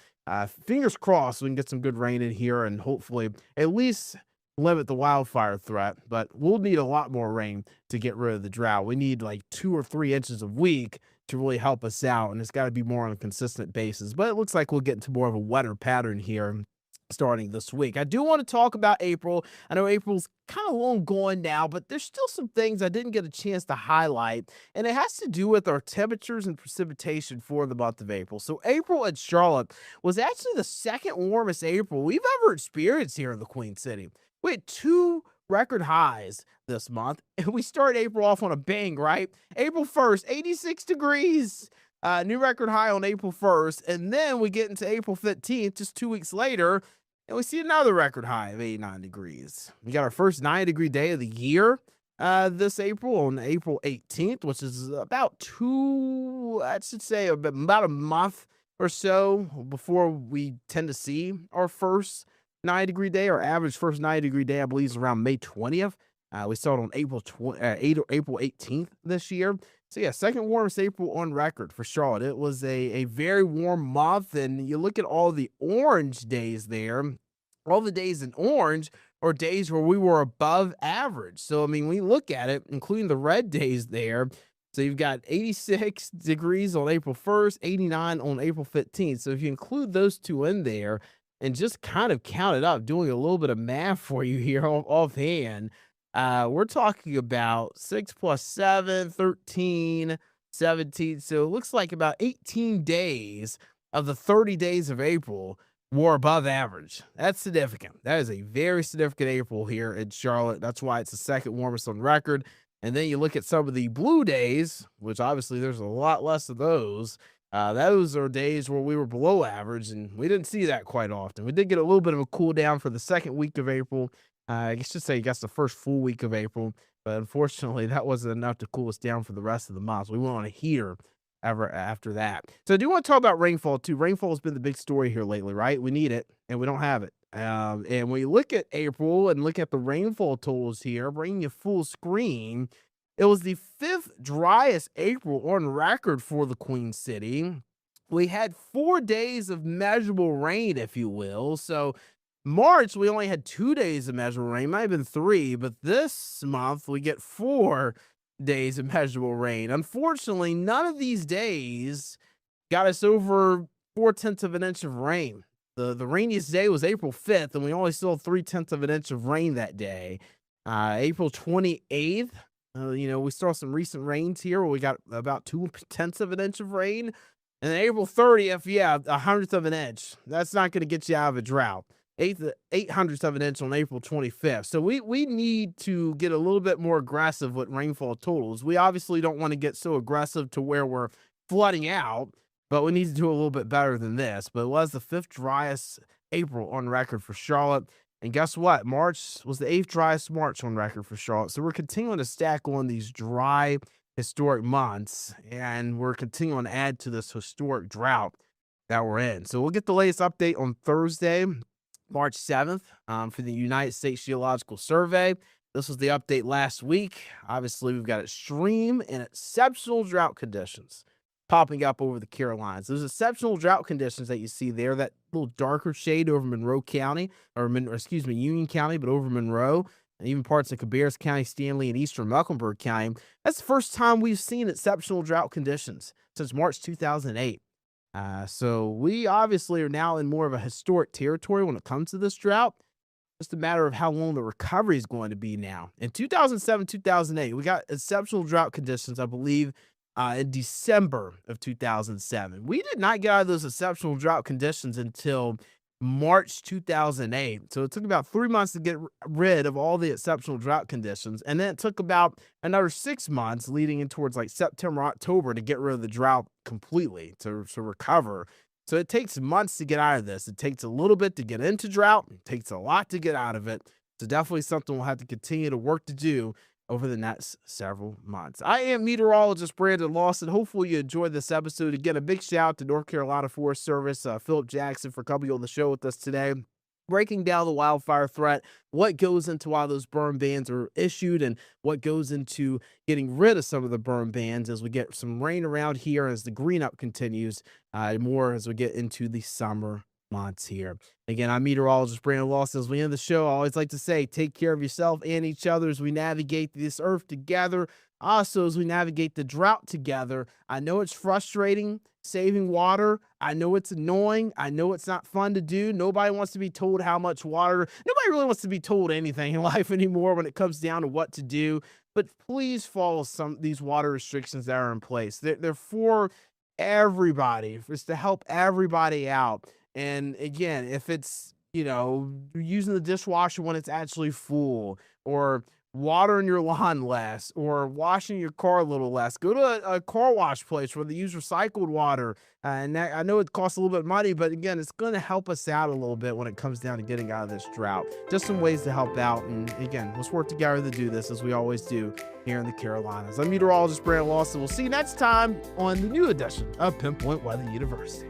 fingers crossed we can get some good rain in here and hopefully at least limit the wildfire threat, but we'll need a lot more rain to get rid of the drought. We need like 2 or 3 inches a week to really help us out, and it's got to be more on a consistent basis. But it looks like we'll get into more of a wetter pattern here starting this week. I do want to talk about April. I know April's kind of long gone now, but there's still some things I didn't get a chance to highlight, and it has to do with our temperatures and precipitation for the month of April. So April at Charlotte was actually the second warmest April we've ever experienced here in the Queen City. We had 2 record highs this month, and we start April off on a bang, right? April 1st, 86 degrees, new record high on April 1st, and then we get into April 15th, just 2 weeks later, and we see another record high of 89 degrees. We got our first 90-degree day of the year this April on April 18th, which is about about a month or so before we tend to see our first 90-degree day. Our average first 90-degree day, I believe, is around May 20th. We saw it on April 18th this year. So yeah, second warmest April on record for Charlotte. It was a very warm month, and you look at all the orange days there. All the days in orange are days where we were above average. So I mean, we look at it, including the red days there. So you've got 86 degrees on April 1st, 89 on April 15th. So if you include those 2 in there, and just kind of count it up, doing a little bit of math for you here offhand, we're talking about 6 plus 7, 13, 17. So it looks like about 18 days of the 30 days of April were above average. That's significant. That is a very significant April here in Charlotte. That's why it's the second warmest on record. And then you look at some of the blue days, which obviously there's a lot less of those. Those are days where we were below average, and we didn't see that quite often. We did get a little bit of a cool down for the second week of April. I should say, the first full week of April, but unfortunately, that wasn't enough to cool us down for the rest of the month. So we went on a heater ever after that. So I do want to talk about rainfall too. Rainfall has been the big story here lately, right? We need it, and we don't have it. And when you look at April and look at the rainfall totals here, bringing you full screen, it was the 5th driest April on record for the Queen City. We had 4 days of measurable rain, if you will. So March, we only had 2 days of measurable rain. Might have been 3, but this month we get 4 days of measurable rain. Unfortunately, none of these days got us over 4/10 of an inch of rain. The rainiest day was April 5th, and we only saw 3/10 of an inch of rain that day. April 28th, we saw some recent rains here where we got about 2/10 of an inch of rain. And then April 30th, 1/100th of an inch. That's not going to get you out of a drought. 8/100th of an inch on April 25th. So we need to get a little bit more aggressive with rainfall totals. We obviously don't want to get so aggressive to where we're flooding out, but we need to do a little bit better than this. But it was the 5th driest April on record for Charlotte. And guess what? March was the 8th driest March on record for Charlotte. So we're continuing to stack on these dry, historic months, and we're continuing to add to this historic drought that we're in. So we'll get the latest update on Thursday, March 7th, for the United States Geological Survey. This was the update last week. Obviously, we've got extreme and exceptional drought conditions popping up over the Carolinas. Those exceptional drought conditions that you see there, that little darker shade over Monroe County, Union County, but over Monroe, and even parts of Cabarrus County, Stanley, and eastern Mecklenburg County. That's the first time we've seen exceptional drought conditions since March 2008. So we obviously are now in more of a historic territory when it comes to this drought. Just a matter of how long the recovery is going to be now. In 2007, 2008, we got exceptional drought conditions, I believe, in December of 2007. We did not get out of those exceptional drought conditions until March 2008. So it took about 3 months to get rid of all the exceptional drought conditions. And then it took about another 6 months leading in towards like September, October to get rid of the drought completely, to recover. So it takes months to get out of this. It takes a little bit to get into drought. It takes a lot to get out of it. So definitely something we'll have to continue to work to do over the next several months. I am meteorologist Brandon Lawson. Hopefully you enjoyed this episode. Again, a big shout out to North Carolina Forest Service, Philip Jackson, for coming on the show with us today, breaking down the wildfire threat, what goes into why those burn bans are issued, and what goes into getting rid of some of the burn bans as we get some rain around here as the green up continues, more as we get into the summer months here. Again, I'm meteorologist Brandon Lawson. As we end the show, I always like to say, take care of yourself and each other as we navigate this earth together. Also, as we navigate the drought together, I know it's frustrating saving water. I know it's annoying. I know it's not fun to do. Nobody wants to be told how much water. Nobody really wants to be told anything in life anymore when it comes down to what to do. But please follow some of these water restrictions that are in place. They're for everybody. It's to help everybody out. And again, if it's, using the dishwasher when it's actually full, or watering your lawn less, or washing your car a little less, go to a car wash place where they use recycled water. And that, I know it costs a little bit of money, but again, it's going to help us out a little bit when it comes down to getting out of this drought. Just some ways to help out. And again, let's work together to do this, as we always do here in the Carolinas. I'm meteorologist Brandon Lawson. We'll see you next time on the new edition of Pinpoint Weather University.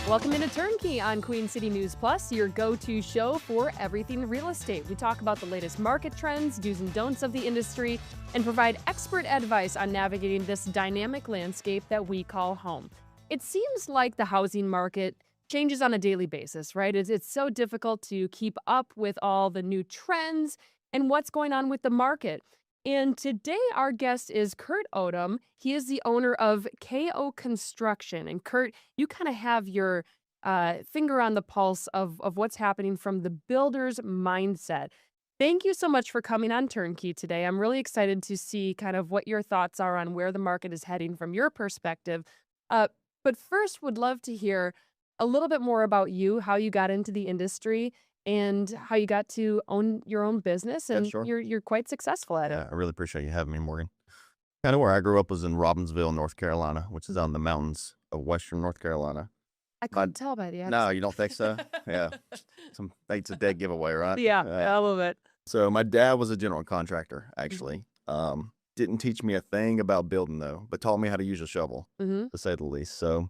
Welcome into Turnkey on Queen City News Plus, your go-to show for everything real estate. We talk about the latest market trends, do's and don'ts of the industry, and provide expert advice on navigating this dynamic landscape that we call home. It seems like the housing market changes on a daily basis, right? It's so difficult to keep up with all the new trends and what's going on with the market. And today our guest is Kurt Odom. He is the owner of KO Construction. And Kurt, you kind of have your finger on the pulse of what's happening from the builder's mindset. Thank you so much for coming on Turnkey today. I'm really excited to see kind of what your thoughts are on where the market is heading from your perspective. But first, would love to hear a little bit more about you, how you got into the industry, and how you got to own your own business, and sure. you're quite successful at it. Yeah, I really appreciate you having me, Morgan. Kind of where I grew up was in Robbinsville, North Carolina, which is out in the mountains of western North Carolina. I couldn't tell by the accent. No, you don't think so? Yeah. It's a dead giveaway, right? Yeah, I love it. So my dad was a general contractor, actually. Didn't teach me a thing about building, though, but taught me how to use a shovel, to say the least. So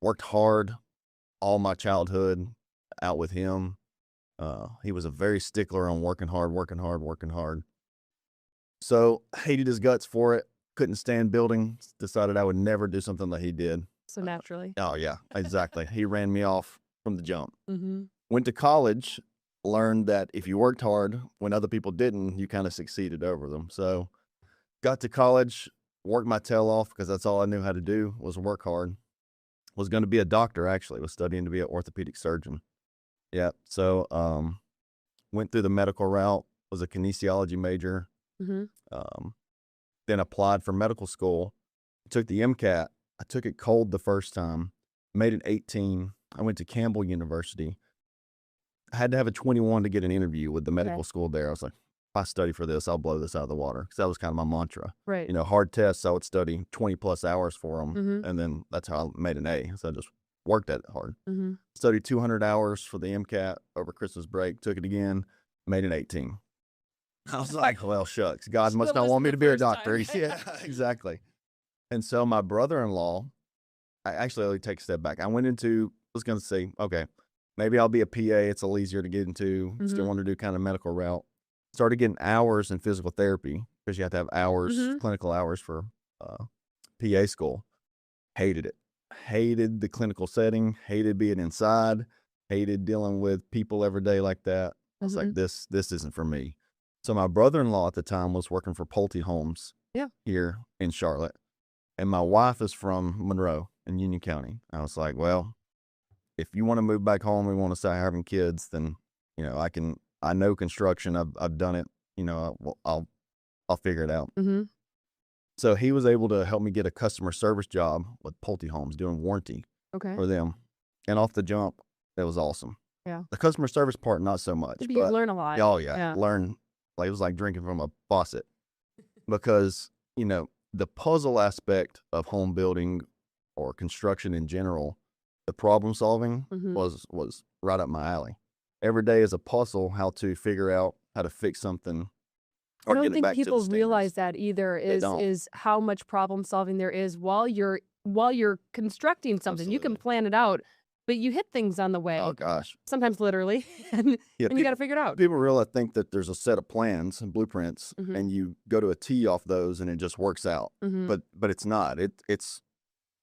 worked hard all my childhood out with him. He was a very stickler on working hard. So hated his guts for it. Couldn't stand building. Decided I would never do something that he did. So naturally. Oh yeah, exactly. He ran me off from the jump. Mm-hmm. Went to college, learned that if you worked hard when other people didn't, you kind of succeeded over them. So got to college, worked my tail off because that's all I knew how to do was work hard. Was going to be a doctor, actually. Was studying to be an orthopedic surgeon. Yeah. So went through the medical route, was a kinesiology major. Then applied for medical school. Took the MCAT. I took it cold the first time. Made it 18. I went to Campbell University. I had to have a 21 to get an interview with the medical school there. I was like, if I study for this, I'll blow this out of the water. Because that was kind of my mantra. Right. Hard tests, I would study 20 plus hours for them. And then that's how I made an A. So I just worked at it hard. Studied 200 hours for the MCAT over Christmas break. Took it again. Made an 18. I was like, well, shucks. God must not want me to be a doctor. Yeah, exactly. And so my brother-in-law, let me take a step back. I was going to say, okay, maybe I'll be a PA. It's a little easier to get into. Still want to do kind of medical route. Started getting hours in physical therapy because you have to have hours, clinical hours for PA school. Hated it. Hated the clinical setting. Hated being inside. Hated dealing with people every day like that. I was like, this isn't for me. So my brother-in-law at the time was working for Pulte Homes here in Charlotte. And my wife is from Monroe, in Union County. I was like, well, if you want to move back home and want to start having kids, then, you know, I know construction. I've done it, you know, I'll figure it out. Mm-hmm. So he was able to help me get a customer service job with Pulte Homes doing warranty Okay. for them. And off the jump, it was awesome. Yeah. The customer service part, not so much. But you learn a lot. Oh yeah. Yeah. Learn, like, it was like drinking from a faucet because, you know, the puzzle aspect of home building or construction in general, the problem solving Mhm. was right up my alley. Every day is a puzzle how to figure out how to fix something I or don't get it think back to the people standards. realize that either don't. is how much problem solving there is while you're constructing something. You can plan it out, but you hit things on the way. Oh gosh. Sometimes literally, and Yeah, you got to figure it out. People really think that there's a set of plans and blueprints, Mhm. and you go to a T off those, and it just works out. Mhm. But it's not. It's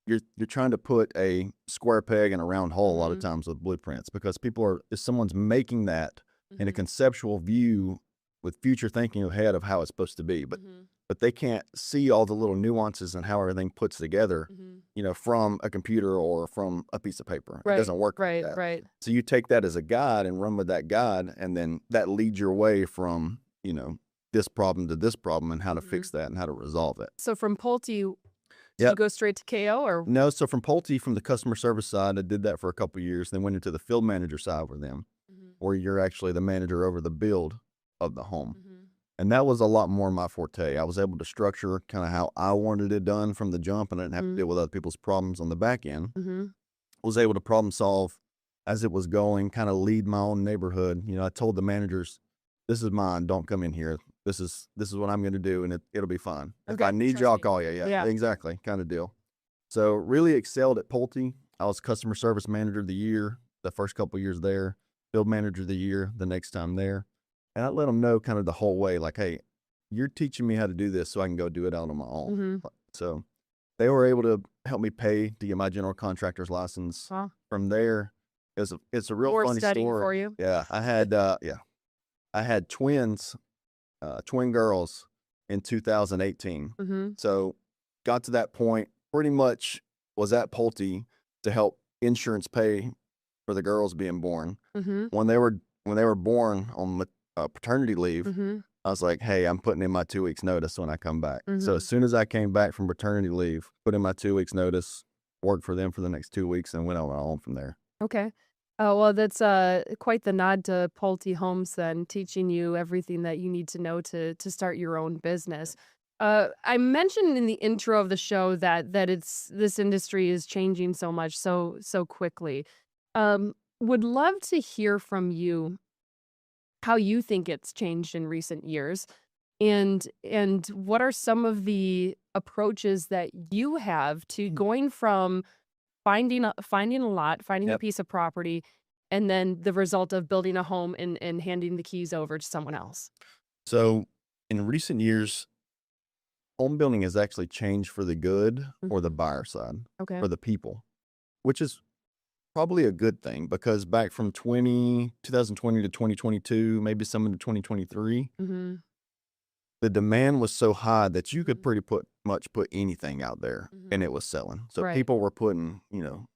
you're trying to put a square peg in a round hole a lot of Mhm. times with blueprints because if someone's making that in a Mhm. conceptual view with future thinking ahead of how it's supposed to be, Mhm. but they can't see all the little nuances and how everything puts together, Mhm. you know, from a computer or from a piece of paper. Right. It doesn't work like Right. that. Right. So you take that as a guide and run with that guide, and then that leads your way from, you know, this problem to this problem and how to fix that and how to resolve it. So from Pulte, did you Yep. go straight to KO or? No, so from Pulte, from the customer service side, I did that for a couple of years, then went into the field manager side with them, where you're actually the manager over the build of the home. And that was a lot more my forte. I was able to structure kind of how I wanted it done from the jump, and I didn't have to deal with other people's problems on the back end. Mm-hmm. Was able to problem solve as it was going, kind of lead my own neighborhood. You know, I told the managers, "This is mine. Don't come in here. This is what I'm going to do, and it'll be fine. If Okay, I need you, I'll call you." Yeah. Yeah, exactly, kind of deal. So really excelled at Pulte. I was customer service manager of the year the first couple of years there, field manager of the year the next time there, and I let them know kind of the whole way, like, "Hey, you're teaching me how to do this, so I can go do it out on my own." Mhm. So they were able to help me pay to get my general contractor's license. Wow. From there, it's a real More funny studying story. for you. Yeah, I had twins, twin girls in 2018. Mm-hmm. So got to that point, pretty much was at Pulte to help insurance pay for the girls being born. Mm-hmm. When they were born on paternity leave, Mm-hmm. I was like, "Hey, I'm putting in my 2 weeks notice when I come back." So Mhm. as soon as I came back from paternity leave, put in my 2 weeks notice, worked for them for the next 2 weeks, and went on my own from there. Okay. Well, that's quite the nod to Pulte Homes then, teaching you everything that you need to know to start your own business. I mentioned in the intro of the show that this industry is changing so much so quickly. Would love to hear from you how you think it's changed in recent years, and what are some of the approaches that you have to going from finding a lot, finding a Yep. piece of property, and then the result of building a home and handing the keys over to someone else. So in recent years, home building has actually changed for the good or the buyer side, Okay. for the people, which is probably a good thing because back from 2020 to 2022, maybe some into 2023, Mm-hmm. the demand was so high that you could pretty much put anything out there and it was selling. So Right. people were putting, you know,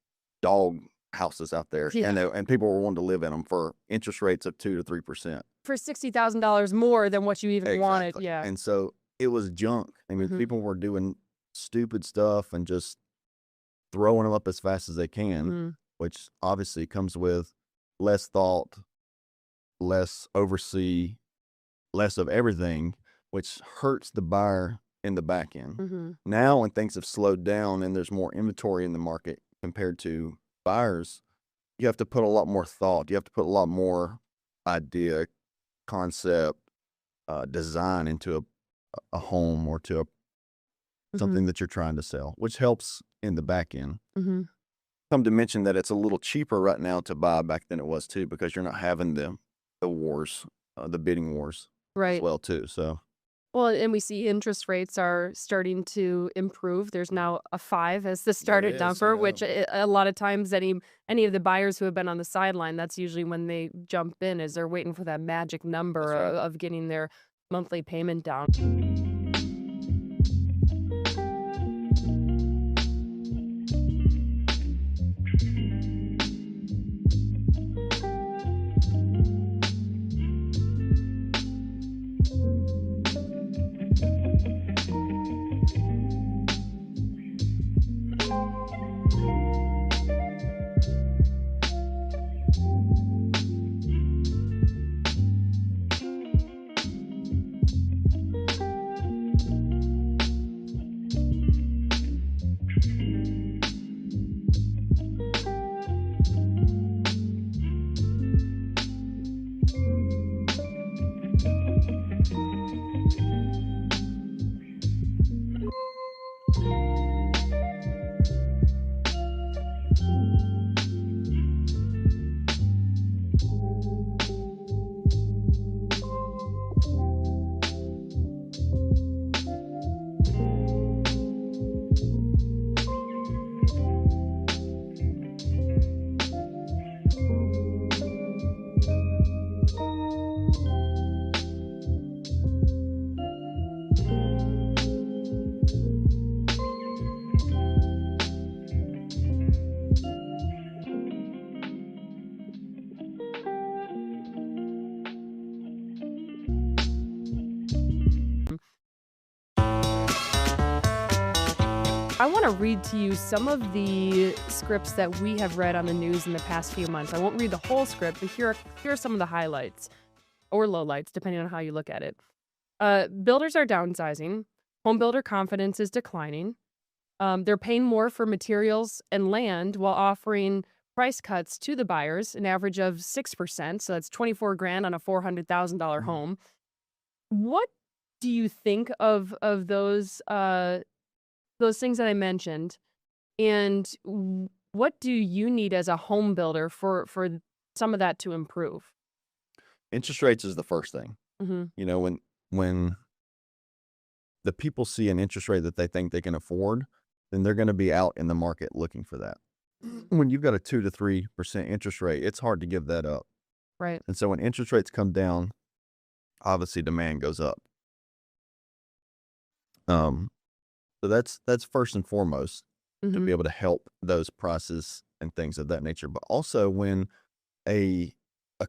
dog houses out there Yeah. and people were wanting to live in them for interest rates of 2 to 3%. For $60,000 more than what you even wanted. Exactly. Yeah. And so it was junk. I mean, Mhm. people were doing stupid stuff and just throwing them up as fast as they can, Mhm. which obviously comes with less thought, less oversee, less of everything, which hurts the buyer in the back end. Mhm. Now, when things have slowed down and there's more inventory in the market compared to buyers, you have to put a lot more thought. You have to put a lot more idea, concept, design into a home or to something that you're trying to sell, which helps in the back end. Mm-hmm. Come to mention that it's a little cheaper right now to buy back than it was too, because you're not having the wars, the bidding wars as Right. well too. So Well, and we see interest rates are starting to improve. There's now a 5 as the starter is, dumper, yeah. which a lot of times any of the buyers who have been on the sideline, that's usually when they jump in, is they're waiting for that magic number That's right. of getting their monthly payment down. I want to read to you some of the scripts that we have read on the news in the past few months. I won't read the whole script, but here are some of the highlights or lowlights, depending on how you look at it. Builders are downsizing. Home builder confidence is declining. They're paying more for materials and land while offering price cuts to the buyers, an average of 6%. So that's $24,000 on a $400,000 home. What do you think of those things that I mentioned, and what do you need as a home builder for some of that to improve? Interest rates is the first thing. Mm-hmm. You know, when the people see an interest rate that they think they can afford, then they're going to be out in the market looking for that. When you've got a 2 to 3% interest rate, it's hard to give that up. Right. And so when interest rates come down, obviously demand goes up. So that's first and foremost to be able to help those prices and things of that nature. But also when a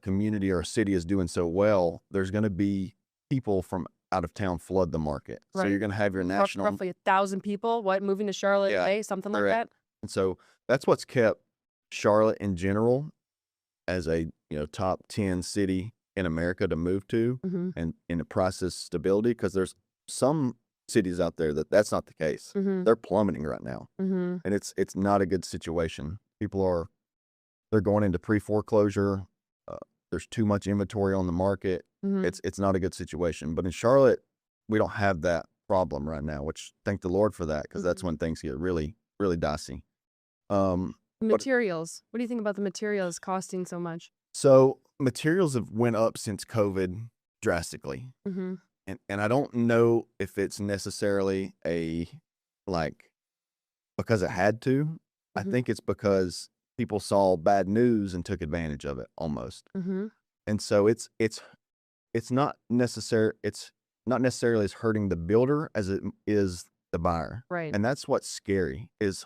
community or a city is doing so well, there's going to be people from out of town flood the market. Right. So you're going to have your national Roughly 1,000 people, moving to Charlotte, Yeah, something like correct. that? And so that's what's kept Charlotte in general as a top 10 city in America to move to, and in the process stability, because there's some cities out there that's not the case. They're plummeting right now, and it's not a good situation. People they're going into pre-foreclosure. There's too much inventory on the market. It's not a good situation. But in Charlotte, we don't have that problem right now, which thank the Lord for that, because that's when things get really, really dicey. Materials. What do you think about the materials costing so much? So materials have went up since COVID drastically. And I don't know if it's necessarily because it had to. I think it's because people saw bad news and took advantage of it almost. And so it's not necessarily as hurting the builder as it is the buyer. Right. And that's what's scary is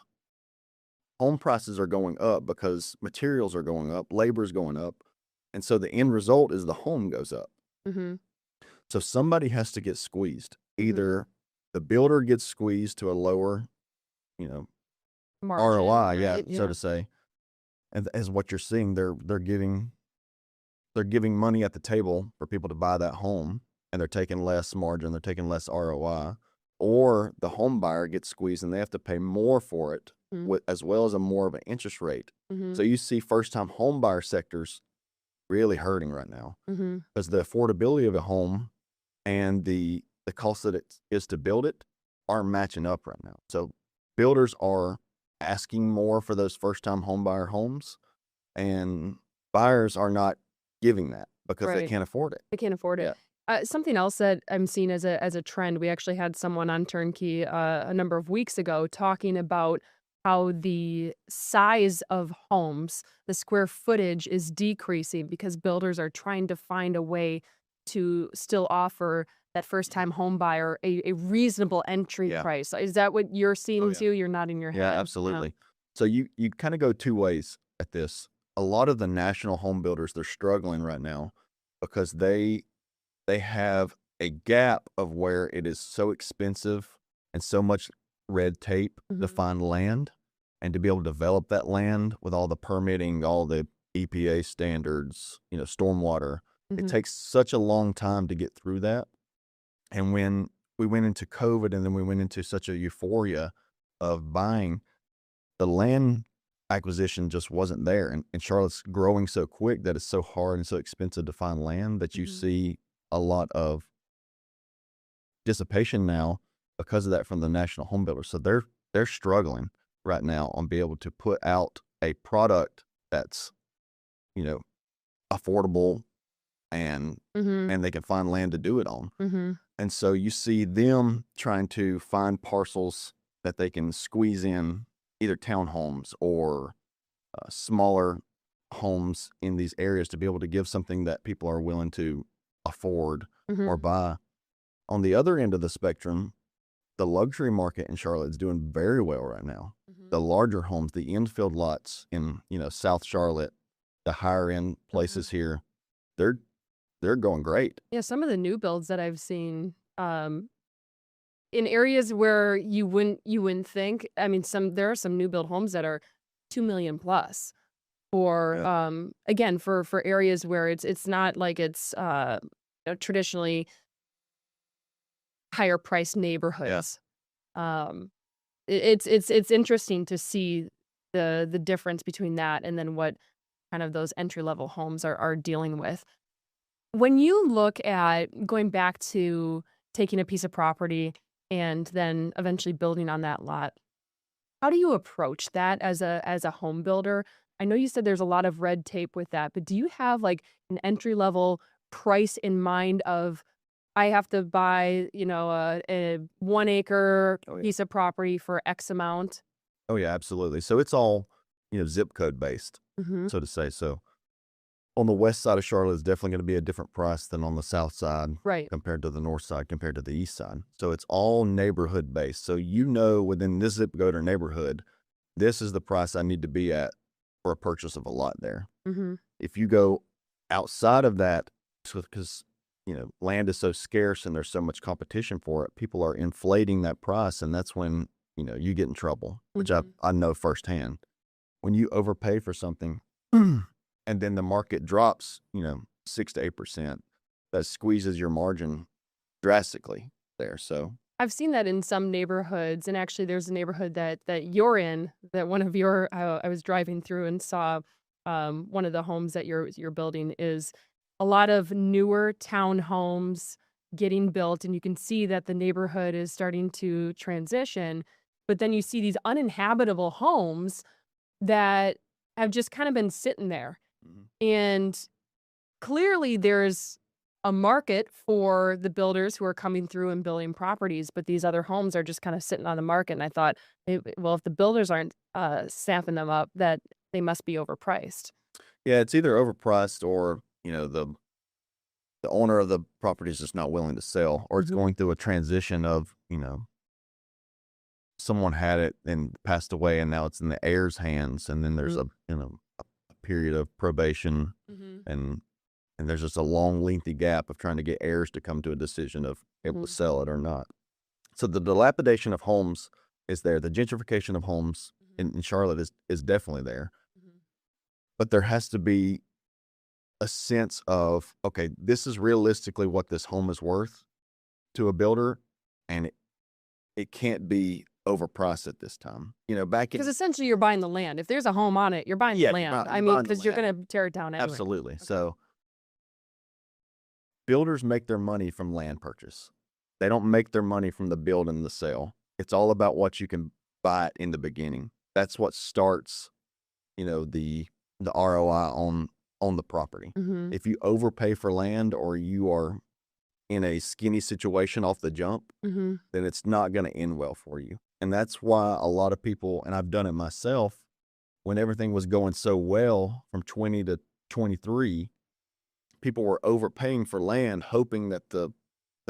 home prices are going up because materials are going up, labor is going up. And so the end result is the home goes up. So somebody has to get squeezed. Either the builder gets squeezed to a lower, Margin, ROI, right? so to say. And as what you're seeing, they're giving money at the table for people to buy that home, and they're taking less margin, they're taking less ROI, or the home buyer gets squeezed and they have to pay more for it, as well as more of an interest rate. So you see first-time home buyer sectors really hurting right now because the affordability of a home and the cost that it is to build it aren't matching up right now. So builders are asking more for those first-time home buyer homes, and buyers are not giving that because they can't afford it. They can't afford it. Something else that I'm seeing as a trend, we actually had someone on Turnkey a number of weeks ago talking about how the size of homes, the square footage is decreasing because builders are trying to find a way to still offer that first-time home buyer a reasonable entry price. Is that what you're seeing too? You're nodding your head. Yeah, absolutely. So you kind of go two ways at this. A lot of the national home builders, they're struggling right now because they have a gap of where it is so expensive and so much red tape to find land and to be able to develop that land with all the permitting, all the EPA standards, stormwater. It takes such a long time to get through that. And when we went into COVID and then we went into such a euphoria of buying, the land acquisition just wasn't there. And Charlotte's growing so quick that it's so hard and so expensive to find land that you see a lot of dissipation now because of that from the national home builders. So they're struggling right now on being able to put out a product that's, affordable and they can find land to do it on. And so you see them trying to find parcels that they can squeeze in either townhomes or smaller homes in these areas to be able to give something that people are willing to afford or buy. On the other end of the spectrum, the luxury market in Charlotte is doing very well right now. The larger homes, the infield lots in, South Charlotte, the higher end places here, they're going great. Yeah, some of the new builds that I've seen in areas where you wouldn't think. I mean, there are some new build homes that are 2 million plus for again for areas where it's not like it's traditionally higher priced neighborhoods. It's interesting to see the difference between that and then what kind of those entry level homes are dealing with. When you look at going back to taking a piece of property and then eventually building on that lot, how do you approach that as a home builder? I know you said there's a lot of red tape with that, but do you have like an entry level price in mind of I have to buy, a 1 acre piece of property for X amount? Oh yeah, absolutely. So it's all, zip code based, so to say. So on the west side of Charlotte is definitely going to be a different price than on the south side, right, compared to the north side, compared to the east side. So it's all neighborhood based. So within this zip code or neighborhood, this is the price I need to be at for a purchase of a lot there. If you go outside of that, because land is so scarce and there's so much competition for it, people are inflating that price, and that's when you get in trouble, which I know firsthand. When you overpay for something and then the market drops 6 to 8%, that squeezes your margin drastically there. So I've seen that in some neighborhoods, and actually there's a neighborhood that you're in, that one of your I was driving through and saw one of the homes that you're building is a lot of newer townhomes getting built, and you can see that the neighborhood is starting to transition, but then you see these uninhabitable homes that have just kind of been sitting there. And clearly there's a market for the builders who are coming through and building properties, but these other homes are just kind of sitting on the market. And I thought, well, if the builders aren't snapping them up, that they must be overpriced. yeah, it's either overpriced or the owner of the property is just not willing to sell, or it's going through a transition of someone had it and passed away and now it's in the heir's hands, and then there's a period of probation, and there's just a long lengthy gap of trying to get heirs to come to a decision of able to sell it or not. So the dilapidation of homes is there. The gentrification of homes in Charlotte is definitely there. But there has to be a sense of, okay, this is realistically what this home is worth to a builder, and it can't be overpriced at this time. Because essentially you're buying the land. If there's a home on it, you're buying the land. I mean, because you're going to tear it down anyway. Absolutely. Okay. So builders make their money from land purchase. They don't make their money from the build and the sale. It's all about what you can buy it in the beginning. That's what starts, the ROI on the property. If you overpay for land, or you are in a skinny situation off the jump, then it's not going to end well for you. And that's why a lot of people, and I've done it myself, when everything was going so well from 20 to 23, people were overpaying for land, hoping that the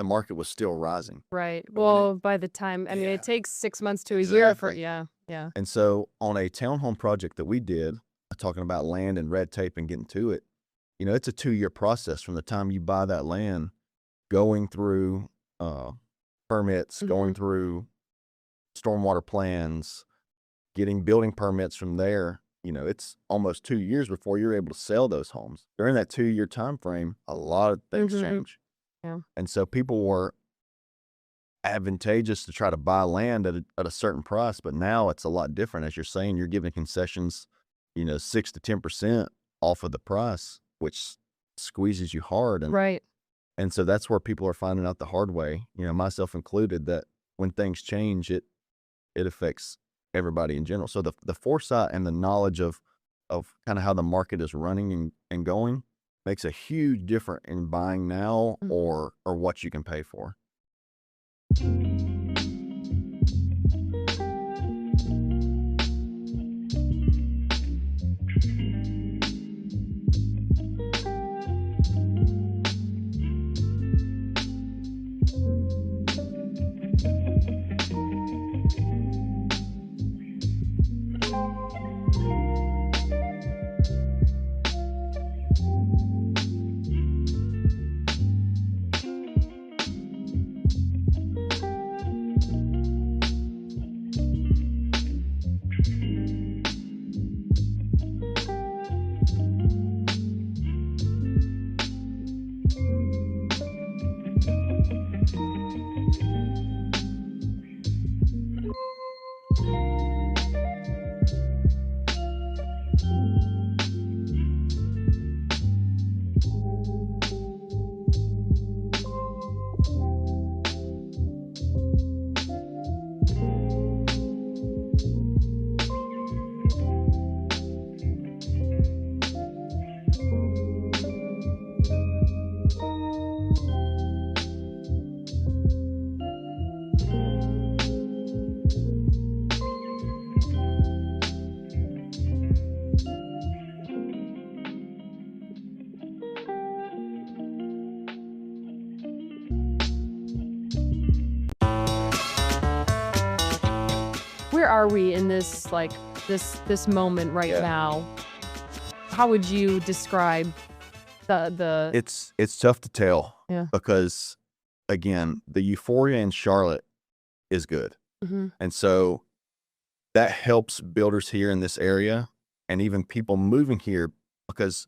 market was still rising. Right. Well, by the time, I mean, it takes 6 months to a year for, yeah. And so on a townhome project that we did, talking about land and red tape and getting to it, it's a 2-year process from the time you buy that land going through permits, going through stormwater plans, getting building permits from there, it's almost 2 years before you're able to sell those homes. During that 2-year time frame, a lot of things change. Yeah. And so people were advantageous to try to buy land at a certain price, but now it's a lot different. As you're saying, you're giving concessions, 6 to 10% off of the price, which squeezes you hard. Right. And so that's where people are finding out the hard way, myself included, that when things change, it affects everybody in general. So the foresight and the knowledge of kind of how the market is running and going makes a huge difference in buying now or what you can pay for. Where are we in this this moment right now? How would you describe the It's tough to tell. Yeah. Because again, the euphoria in Charlotte is good. And so that helps builders here in this area and even people moving here, because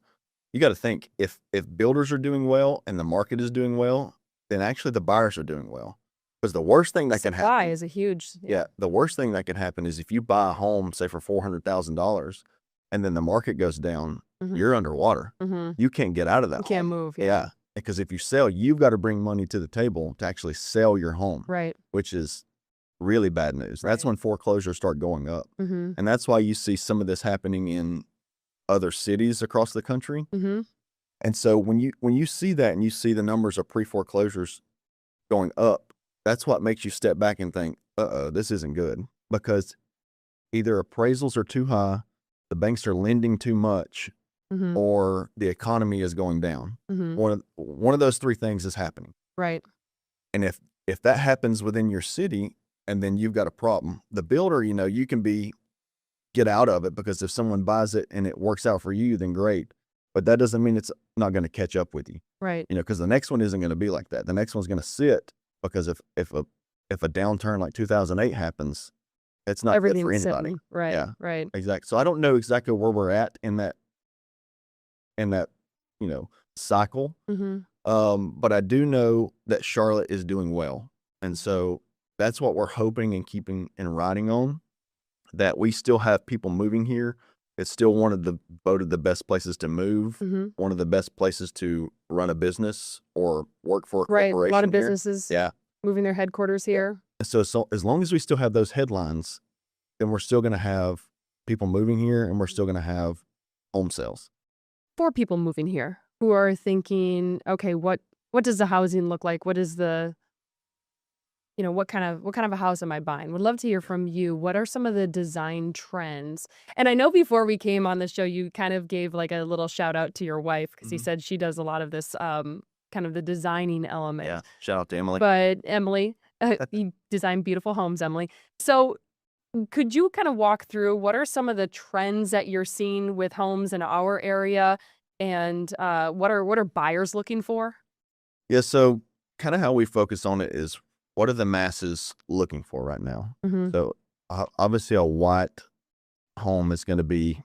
you got to think, if builders are doing well and the market is doing well, then actually the buyers are doing well. Because the worst thing that can happen supply is a huge the worst thing that can happen is if you buy a home, say for $400,000, and then the market goes down, you're underwater. You can't get out of that. You can't move. Yeah. Because if you sell, you've got to bring money to the table to actually sell your home. Right. Which is really bad news. That's when foreclosures start going up. Mhm. And that's why you see some of this happening in other cities across the country. And so when you see that and you see the numbers of pre-foreclosures going up, that's what makes you step back and think, this isn't good, because either appraisals are too high, the banks are lending too much, or the economy is going down. One of those three things is happening. Right. And if that happens within your city, and then you've got a problem, the builder, you can get out of it, because if someone buys it and it works out for you, then great. But that doesn't mean it's not going to catch up with you. Right. Because the next one isn't going to be like that. The next one's going to sit, because if a downturn like 2008 happens, it's not good for Everything's anybody. sitting. Right. Yeah. Right. Exactly. So I don't know exactly where we're at in that cycle. But I do know that Charlotte is doing well. And so that's what we're hoping and keeping and riding on, that we still have people moving here. It's still voted the best places to move, one of the best places to run a business or work for a corporation. Right. A lot of here. businesses Yeah. moving their headquarters here. So as long as we still have those headlines, then we're still going to have people moving here, and we're still going to have home sales. For people moving here who are thinking, okay, what does the housing look like? What is the what kind of a house am I buying? Would love to hear from you. What are some of the design trends? And I know before we came on the show, you kind of gave like a little shout out to your wife, because you said she does a lot of this kind of the designing element. Yeah. Shout out to Emily. But Emily, you design beautiful homes, Emily. So could you kind of walk through what are some of the trends that you're seeing with homes in our area, and what are buyers looking for? Yeah. So kind of how we focus on it is what are the masses looking for right now? Mhm. So obviously a white home is going to be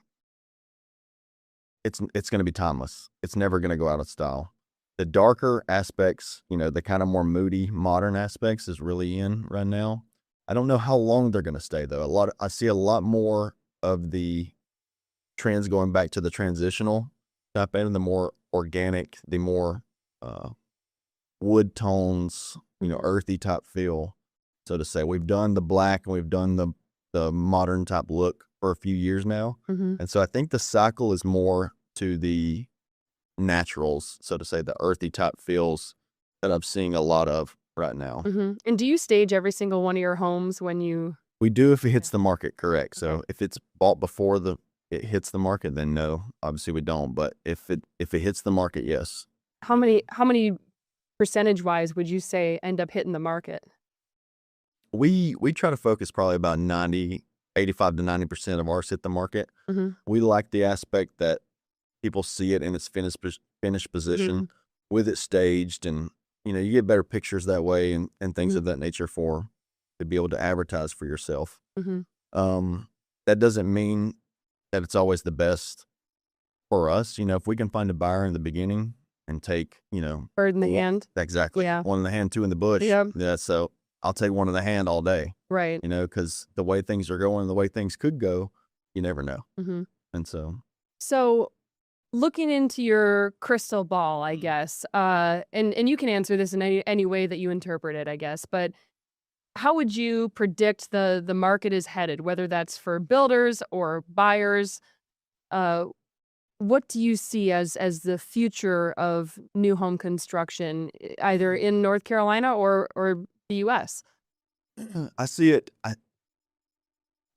it's going to be timeless. It's never going to go out of style. The darker aspects, the kind of more moody modern aspects is really in right now. I don't know how long they're going to stay though. I see a lot more of the trends going back to the transitional type and the more organic, the more wood tones, earthy type feel, so to say. We've done the black and we've done the modern type look for a few years now. Mhm. And so I think the cycle is more to the naturals, so to say, the earthy type feels that I'm seeing a lot of right now. Mhm. And do you stage every single one of your homes when you? We do if it hits the market, correct. So if it's bought before it hits the market, then no, obviously we don't. But if it hits the market, yes. How many percentage-wise would you say end up hitting the market? We try to focus probably about 85 to 90% of ours hit the market. Mhm. We like the aspect that people see it in its finished position Mhm. with it staged, and you get better pictures that way and things Mhm. of that nature to be able to advertise for yourself. Mhm. That doesn't mean that it's always the best for us. If we can find a buyer in the beginning and take, Bird in the hand. exactly, Yeah. one in the hand, two in the bush. Yep. Yeah. So I'll take one in the hand all day, Right. because the way things are going, the way things could go, you never know. Mhm. And so, So, looking into your crystal ball, I guess, and you can answer this in any way that you interpret it, I guess, but how would you predict the market is headed, whether that's for builders or buyers? Uh, what do you see as the future of new home construction, either in North Carolina or the U.S.? I see it.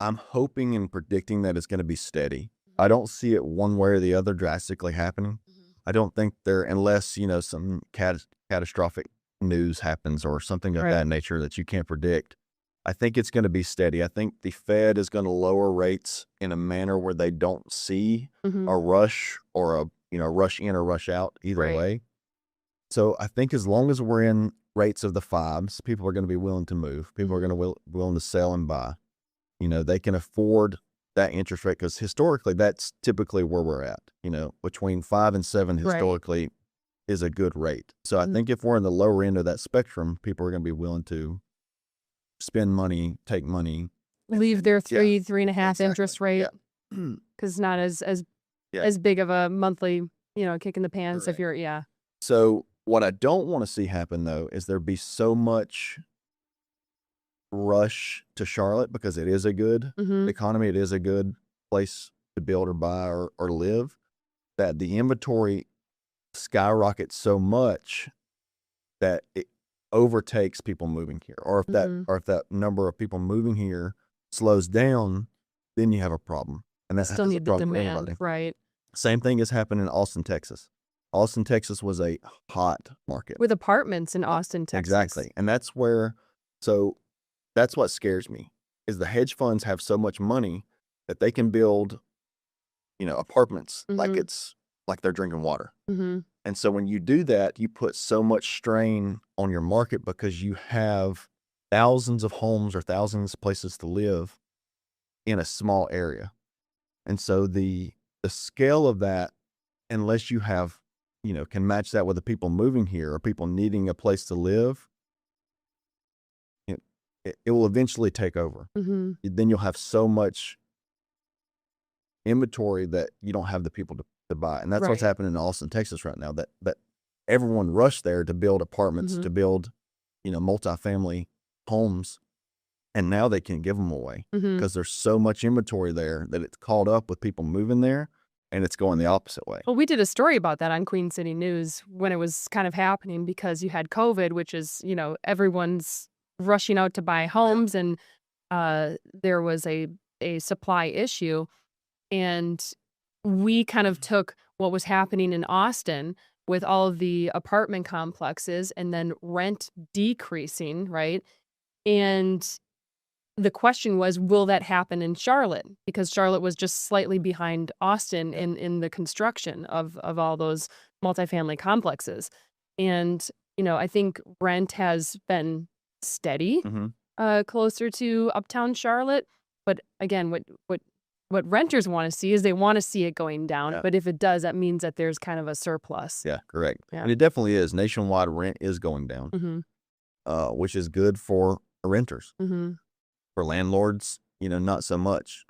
I'm hoping and predicting that it's going to be steady. I don't see it one way or the other drastically happening. I don't think unless, some catastrophic news happens or something of Right. that nature that you can't predict. I think it's going to be steady. I think the Fed is going to lower rates in a manner where they don't see Mhm. a rush or rush in or rush out either Right. way. So I think as long as we're in rates of the fives, people are going to be willing to move. People are going to willing to sell and buy. They can afford that interest rate because historically that's typically where we're at. Between 5 and 7 Right. historically is a good rate. So I Mhm. think if we're in the lower end of that spectrum, people are going to be willing to spend money, take money. Leave their Yeah. 3.5 interest Exactly. rate Yeah. because not Yeah. as big of a monthly, kick in the pants if Correct. you're, yeah. So what I don't want to see happen though is there be so much rush to Charlotte because it is a good Mhm. economy. It is a good place to build or buy or live, that the inventory skyrockets so much that it overtakes people moving here. Or if Mhm. that number of people moving here slows down, then you have a problem. And that's Still a need the problem for demand, anybody. right? Same thing has happened in Austin, Texas. Austin, Texas was a hot market. With apartments in Austin, Texas. Exactly. And that's what scares me is the hedge funds have so much money that they can build, apartments Mhm. like they're drinking water. Mhm. And so when you do that, you put so much strain on your market because you have thousands of homes or thousands of places to live in a small area. And so the scale of that, unless you have, can match that with the people moving here or people needing a place to live, it will eventually take over. Mhm. Then you'll have so much inventory that you don't have the people to buy. And that's what's Right. happening in Austin, Texas right now, that everyone rushed there to build apartments, Mhm. to build, multifamily homes. And now they can't give them away Mhm. because there's so much inventory there that it's caught up with people moving there and it's going the opposite way. Well, we did a story about that on Queen City News when it was kind of happening because you had COVID, which is, everyone's rushing out to buy homes, and there was a supply issue. And we kind of took what was happening in Austin with all of the apartment complexes and then rent decreasing, right? And the question was, will that happen in Charlotte? Because Charlotte was just slightly behind Austin in the construction of all those multifamily complexes. And, I think rent has been steady, closer to uptown Charlotte. But again, what renters want to see is they want to see it going down. Yeah. But if it does, that means that there's kind of a surplus. Yeah, correct. Yeah. And it definitely is. Nationwide rent is going down, which is good for renters. For landlords, not so much.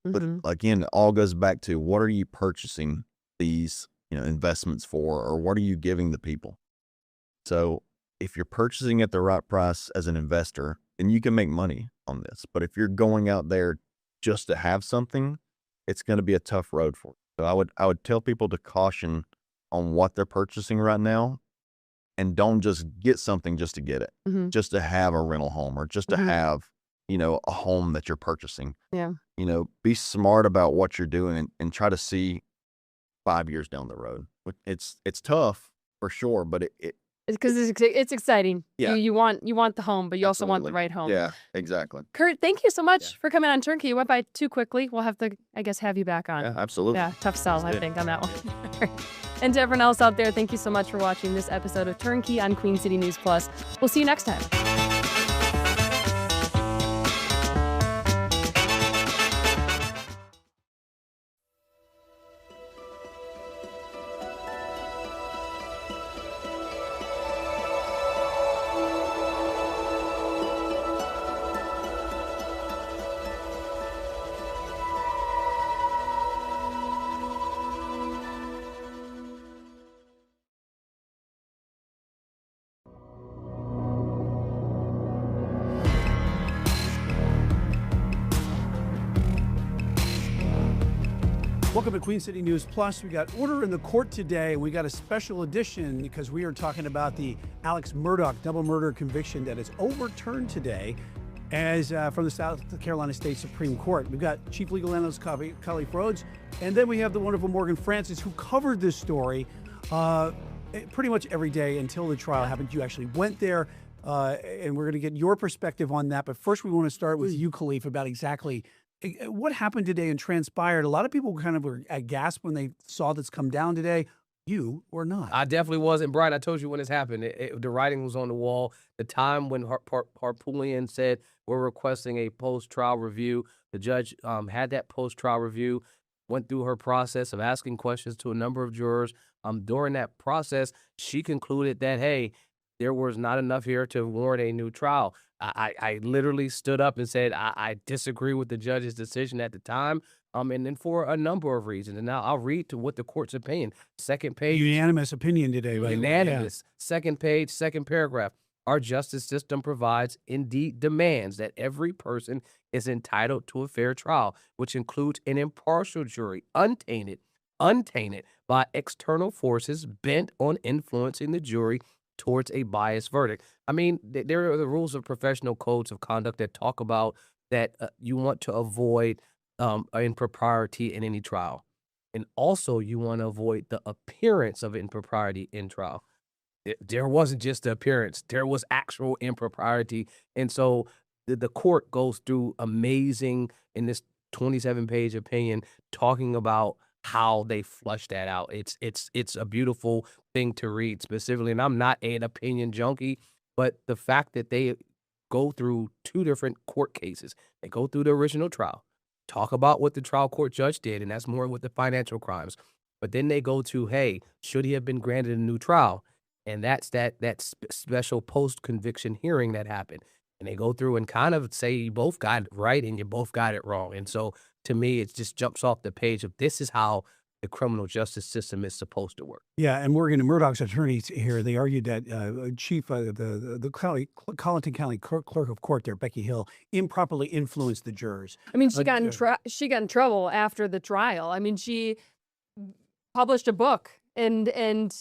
But again, it all goes back to what are you purchasing these, investments for, or what are you giving the people? So if you're purchasing at the right price as an investor, then you can make money on this. But if you're going out there just to have something, it's going to be a tough road for you. So I would tell people to caution on what they're purchasing right now, and don't just get something just to get it, just to have a rental home or just to have, a home that you're purchasing. Yeah. Be smart about what you're doing and try to see 5 years down the road. It's tough for sure, but it Because it's exciting. Yeah. You want the home, but you also want the right home. Yeah, exactly. Kurt, thank you so much for coming on Turnkey. You went by too quickly. We'll have to, I guess, have you back on. Yeah, absolutely. Yeah, tough sell, I Yeah. think, on that one. And to everyone else out there, thank you so much for watching this episode of Turnkey on Queen City News Plus. We'll see you next time. Welcome to Queen City News Plus. We got order in the court today. We got a special edition because we are talking about the Alex Murdaugh double murder conviction that is overturned today as from the South Carolina State Supreme Court. We've got Chief Legal Analyst Kali Rhodes, and then we have the wonderful Morgan Francis, who covered this story pretty much every day until the trial happened. You actually went there, and we're going to get your perspective on that. But first, we want to start with you, Khalif, about exactly what happened today and transpired. A lot of people kind of were aghast when they saw this come down today. You were not. I definitely wasn't. Brian, I told you when this happened. The writing was on the wall. The time when Harpootlian said, we're requesting a post-trial review, the judge had that post-trial review, went through her process of asking questions to a number of jurors. During that process, she concluded that, hey, there was not enough here to warrant a new trial. I literally stood up and said, I disagree with the judge's decision at the time, and then for a number of reasons. And now I'll read to what the court's opinion. Second page. Unanimous opinion today. By the way. Unanimous. Second page, second paragraph. Our justice system provides, indeed demands, that every person is entitled to a fair trial, which includes an impartial jury, untainted by external forces bent on influencing the jury towards a biased verdict. I mean, there are the rules of professional codes of conduct that talk about that you want to avoid impropriety in any trial. And also you want to avoid the appearance of impropriety in trial. There wasn't just the appearance. There was actual impropriety. And so the court goes through amazing, in this 27-page opinion, talking about how they flush that out. It's a beautiful thing to read specifically. And I'm not an opinion junkie, but the fact that they go through two different court cases, they go through the original trial, talk about what the trial court judge did, and that's more with the financial crimes. But then they go to, hey, should he have been granted a new trial? And that's that special post-conviction hearing that happened. And they go through and kind of say you both got it right and you both got it wrong. And so to me, it just jumps off the page of this is how the criminal justice system is supposed to work. Yeah, and Morgan and Murdaugh's attorneys here, they argued that the Colleton County clerk of court there, Becky Hill, improperly influenced the jurors. I mean, she got in trouble after the trial. I mean, she published a book, and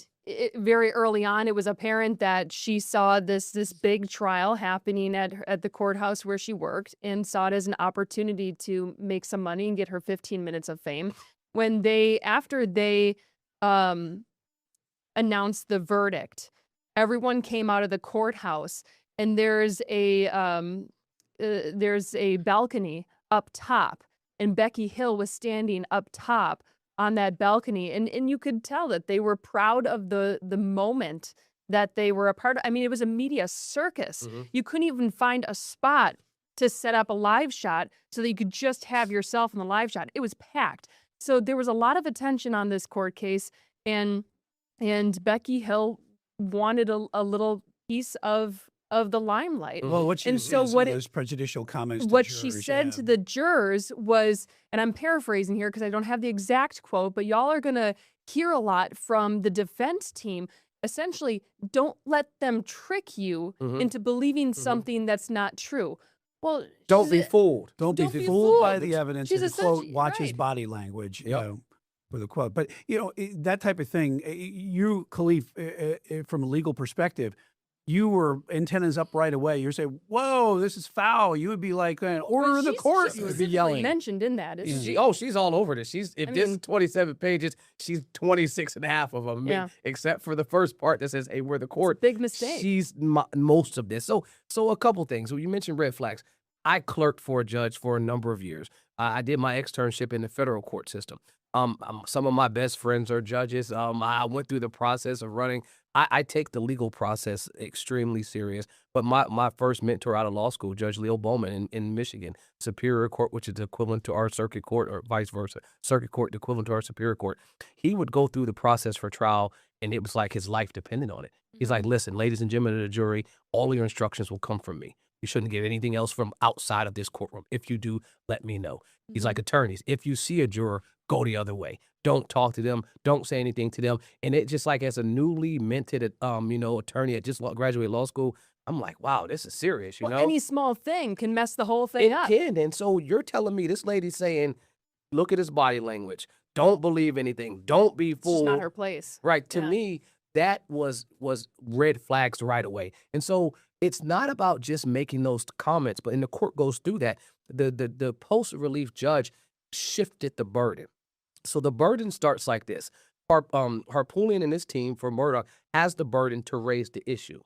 very early on, it was apparent that she saw this big trial happening at the courthouse where she worked, and saw it as an opportunity to make some money and get her 15 minutes of fame. After they announced the verdict, everyone came out of the courthouse, and there's a balcony up top, and Becky Hill was standing up top on that balcony, and you could tell that they were proud of the moment that they were a part of. I mean, it was a media circus. You couldn't even find a spot to set up a live shot so that you could just have yourself in the live shot. It was packed. So there was a lot of attention on this court case, and Becky Hill wanted a little piece of the limelight. Well, what she and was so saying, what some of it, those prejudicial comments. To what jurors, she said to the jurors was, and I'm paraphrasing here because I don't have the exact quote, but y'all are going to hear a lot from the defense team. Essentially, don't let them trick you into believing something that's not true. Well, Don't be fooled. Don't be be fooled by fooled. the evidence. She's And quote, essentially- watch his right. body language. You Yep. know, with a quote. But that type of thing. You, Khalif, from a legal perspective, you were antennas up right away. You're saying, "Whoa, this is foul." You would be like, "Order in the court." You would be yelling. Mentioned in that. Isn't she? She's all over this. If this is 27 pages, she's 26 and a half of them, Yeah. except for the first part that says, hey, we're the court. Big mistake. She's most of this. So a couple things. You mentioned red flags. I clerked for a judge for a number of years. I did my externship in the federal court system. Some of my best friends are judges. I went through the process of running. I take the legal process extremely serious. But my first mentor out of law school, Judge Leo Bowman in Michigan, Superior Court, which is the equivalent to our circuit court, or vice versa, circuit court, the equivalent to our Superior Court, he would go through the process for trial, and it was like his life depended on it. He's like, listen, ladies and gentlemen of the jury, all your instructions will come from me. You shouldn't give anything else from outside of this courtroom. If you do, let me know. He's like, attorneys, if you see a juror, go the other way. Don't talk to them. Don't say anything to them. And it just like, as a newly minted, attorney at just graduated law school, I'm like, wow, this is serious, you know? Any small thing can mess the whole thing up. It can. And so you're telling me this lady's saying, look at his body language. Don't believe anything. Don't be It's fooled. just not her place. Right. To me, that was red flags right away. And so it's not about just making those comments, but in the court goes through that. The post-relief judge shifted the burden. So the burden starts like this. Harpoonian and his team for Murdaugh has the burden to raise the issue.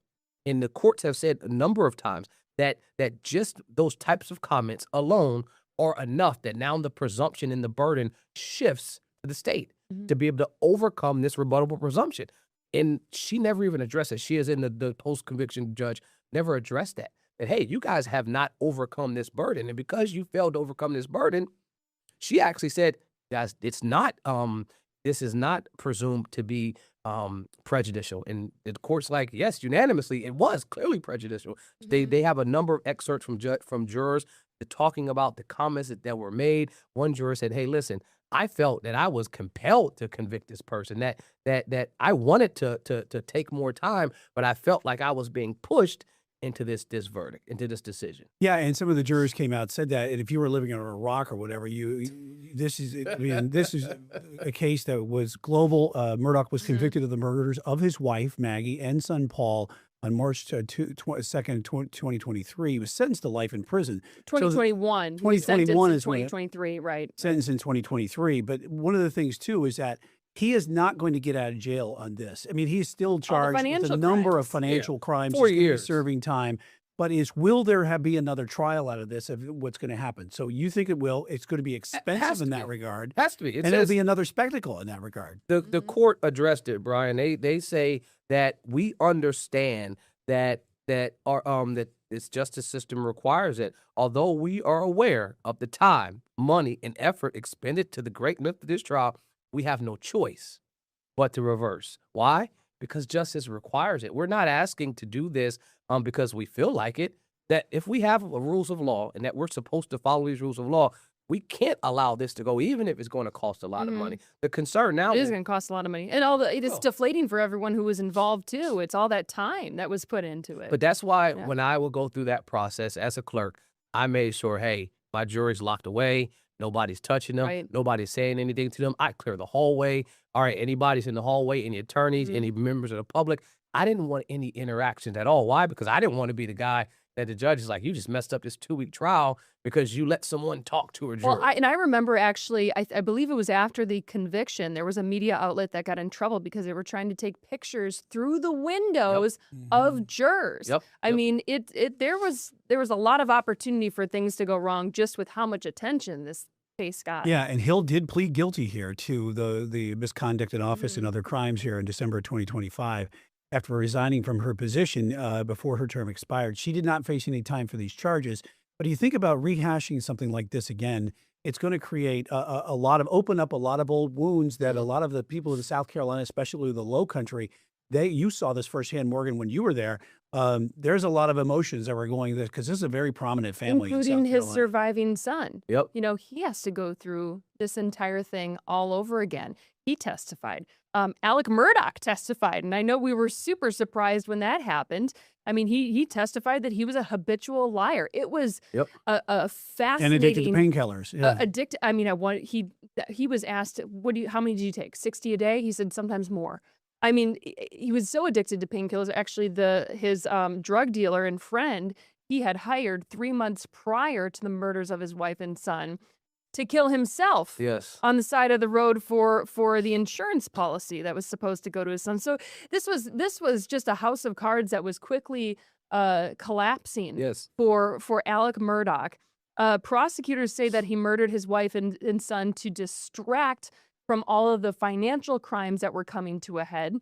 And the courts have said a number of times that just those types of comments alone are enough that now the presumption and the burden shifts to the state to be able to overcome this rebuttable presumption. And she never even addressed it. She, as in the post-conviction judge, never addressed that. That, hey, you guys have not overcome this burden. And because you failed to overcome this burden, she actually said, guys, it's not, this is not presumed to be prejudicial. And the court's like, yes, unanimously, it was clearly prejudicial. They have a number of excerpts from jurors talking about the comments that were made. One juror said, hey, listen, I felt that I was compelled to convict this person, that I wanted to take more time, but I felt like I was being pushed into this verdict, into this decision. Yeah, and some of the jurors came out and said that, and if you were living under a rock or whatever, this is a case that was global. Murdaugh was convicted of the murders of his wife, Maggie, and son, Paul, on March 2nd, 2023. He was sentenced to life in prison. 2021. 2021 is when 2023, right. Sentenced in 2023. But one of the things, too, is that he is not going to get out of jail on this. I mean, he's still charged with a number of financial crimes. 4 He's gonna be years. serving time. But will there be another trial out of this of what's going to happen? So you think it will. It's going to be expensive in that regard. Has to be. And it'll be another spectacle in that regard. The court addressed it, Brian. They say that we understand that its justice system requires it. Although we are aware of the time, money, and effort expended to the great length of this trial, we have no choice but to reverse. Why? Because justice requires it. We're not asking to do this because we feel like it. That if we have rules of law and that we're supposed to follow these rules of law, we can't allow this to go, even if it's going to cost a lot of money. The concern now It is going to cost a lot of money. And it is deflating for everyone who was involved, too. It's all that time that was put into it. But that's why when I will go through that process as a clerk, I made sure, hey, my jury's locked away. Nobody's touching them. Right. Nobody's saying anything to them. I clear the hallway. All right, anybody's in the hallway, any attorneys, any members of the public. I didn't want any interactions at all. Why? Because I didn't want to be the guy that the judge is like, you just messed up this 2-week trial because you let someone talk to a jury. Well, I remember actually, I believe it was after the conviction, there was a media outlet that got in trouble because they were trying to take pictures through the windows of jurors. I mean, there was a lot of opportunity for things to go wrong just with how much attention this case got. Yeah, and Hill did plead guilty here to the misconduct in office and other crimes here in December of 2025. after resigning from her position before her term expired. She did not face any time for these charges. But you think about rehashing something like this again, it's going to create open up a lot of old wounds that a lot of the people in South Carolina, especially the Low Country, you saw this firsthand, Morgan, when you were there. There's a lot of emotions that were going there because this is a very prominent family, including in South his Carolina. surviving son. Yep. You know, he has to go through this entire thing all over again. He testified. Alec Murdaugh testified, and I know we were super surprised when that happened. I mean, he testified that he was a habitual liar. It was a fascinating. And addicted to painkillers. Yeah. Addicted. I mean, he was asked, how many did you take? 60 a day? He said sometimes more. I mean, he was so addicted to painkillers. Actually, his drug dealer and friend he had hired 3 months prior to the murders of his wife and son to kill himself. Yes. On the side of the road for the insurance policy that was supposed to go to his son. So this was just a house of cards that was quickly collapsing. Yes. For Alec Murdaugh. Prosecutors say that he murdered his wife and son to distract from all of the financial crimes that were coming to a head.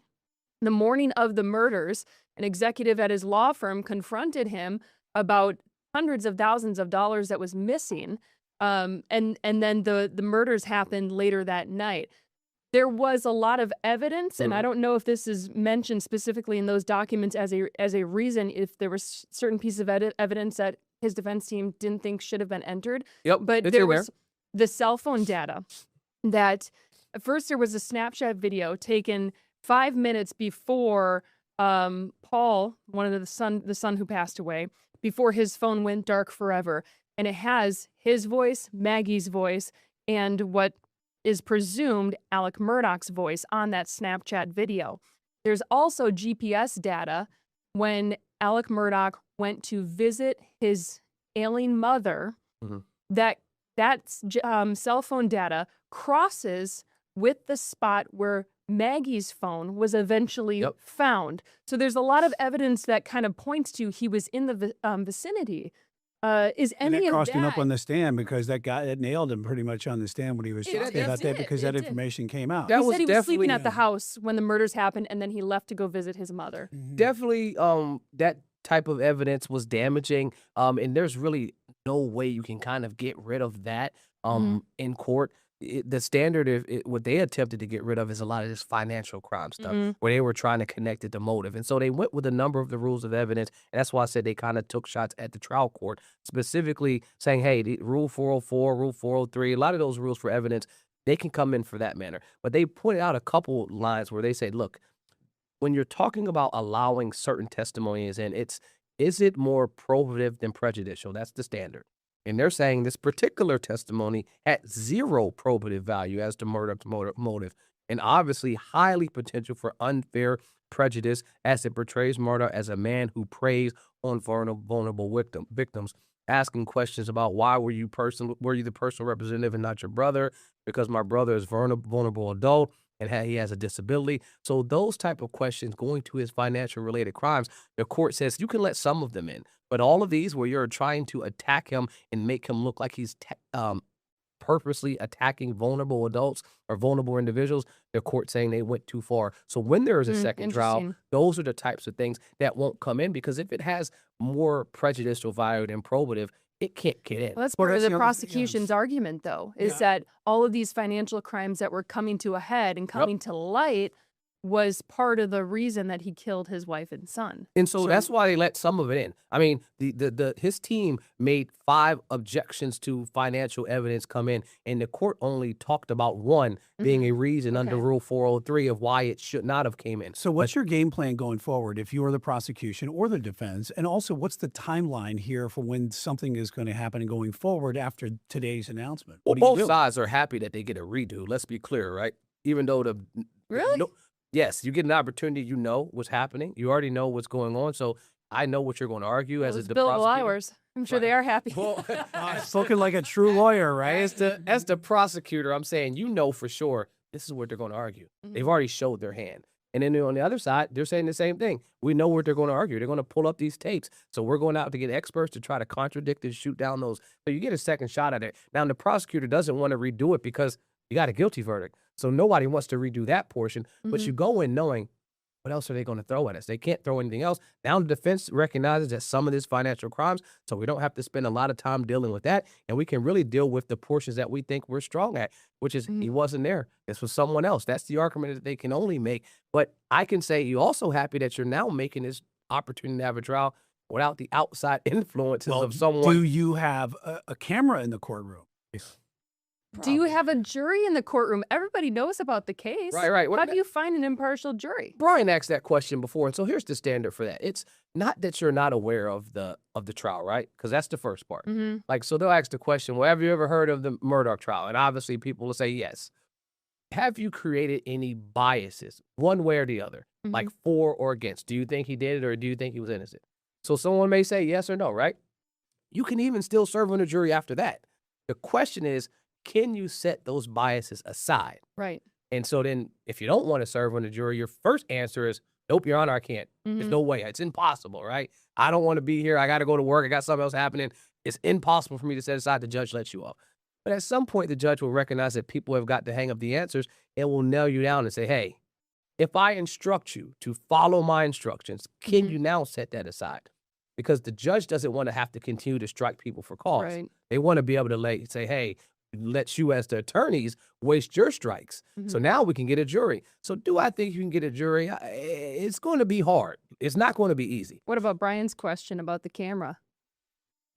The morning of the murders, an executive at his law firm confronted him about hundreds of thousands of dollars that was missing. And then the murders happened later that night. There was a lot of evidence, and I don't know if this is mentioned specifically in those documents as a reason, if there was certain pieces of evidence that his defense team didn't think should have been entered. Yep, But it's there aware. was the cell phone data that first there was a Snapchat video taken 5 minutes before Paul, one of the son who passed away, before his phone went dark forever. And it has his voice, Maggie's voice, and what is presumed Alec Murdaugh's voice on that Snapchat video. There's also GPS data when Alec Murdaugh went to visit his ailing mother. That cell phone data crosses with the spot where Maggie's phone was eventually found. So there's a lot of evidence that kind of points to he was in the vicinity. Is And any that of crossed him up that? on the stand because that nailed him pretty much on the stand when he was talking about that because that information came out. He said he was sleeping at the house when the murders happened, and then he left to go visit his mother. Definitely, that type of evidence was damaging. And there's really no way you can kind of get rid of that in court. The standard, what they attempted to get rid of is a lot of this financial crime stuff, where they were trying to connect it to motive. And so they went with a number of the rules of evidence. And that's why I said they kind of took shots at the trial court, specifically saying, hey, Rule 404, Rule 403, a lot of those rules for evidence, they can come in for that manner. But they pointed out a couple lines where they say, look, when you're talking about allowing certain testimonies in, is it more probative than prejudicial? That's the standard. And they're saying this particular testimony had zero probative value as to Murdoch's motive, and obviously highly potential for unfair prejudice as it portrays Murdoch as a man who preys on vulnerable victims, asking questions about why were you the personal representative and not your brother? Because my brother is vulnerable adult and he has a disability. So those type of questions going to his financial related crimes, the court says you can let some of them in. But all of these where you're trying to attack him and make him look like he's purposely attacking vulnerable adults or vulnerable individuals, the court saying they went too far. So when there is a second trial, interesting. those are the types of things that won't come in, because if it has more prejudicial value than probative, it can't get in. Well, that's part of the prosecution's argument, though, is that all of these financial crimes that were coming to a head and coming to light was part of the reason that he killed his wife and son. And so that's why they let some of it in. I mean, his team made 5 objections to financial evidence come in, and the court only talked about one being a reason under Rule 403 of why it should not have came in. So what's your game plan going forward if you are the prosecution or the defense? And also, what's the timeline here for when something is going to happen going forward after today's announcement? Well, What do you both do? sides are happy that they get a redo. Let's be clear, right? Even though Really? Yes, you get an opportunity. You know what's happening. You already know what's going on. So I know what you're going to argue as Those the billable prosecutor. hours. I'm sure they are happy. Spoken like a true lawyer, right? As the prosecutor, I'm saying you know for sure this is what they're going to argue. They've already showed their hand. And then on the other side, they're saying the same thing. We know what they're going to argue. They're going to pull up these tapes. So we're going out to get experts to try to contradict and shoot down those. So you get a second shot at it. Now, the prosecutor doesn't want to redo it because you got a guilty verdict. So nobody wants to redo that portion. But you go in knowing what else are they going to throw at us? They can't throw anything else. Now the defense recognizes that some of this financial crimes, so we don't have to spend a lot of time dealing with that, and we can really deal with the portions that we think we're strong at, which is he wasn't there. This was someone else. That's the argument that they can only make. But I can say you're also happy that you're now making this opportunity to have a trial without the outside influences of someone. Do you have a camera in the courtroom? Do you have a jury in the courtroom? Everybody knows about the case. Right. How do you find an impartial jury? Brian asked that question before, and so here's the standard for that. It's not that you're not aware of the trial, right? Because that's the first part. Like, so they'll ask the question, well, have you ever heard of the Murdoch trial? And obviously people will say yes. Have you created any biases, one way or the other, like for or against? Do you think he did it, or do you think he was innocent? So someone may say yes or no, right? You can even still serve on a jury after that. The question is, can you set those biases aside? Right. And so then if you don't want to serve on the jury, your first answer is, nope, Your Honor, I can't. There's no way. It's impossible, right? I don't want to be here. I got to go to work. I got something else happening. It's impossible for me to set aside. The judge lets you off. But at some point, the judge will recognize that people have got to hang up the answers and will nail you down and say, hey, if I instruct you to follow my instructions, can you now set that aside? Because the judge doesn't want to have to continue to strike people for cause. Right. They want to be able to say, hey, let you as the attorneys waste your strikes. So now we can get a jury. So do I think you can get a jury? It's going to be hard. It's not going to be easy. What about Brian's question about the camera?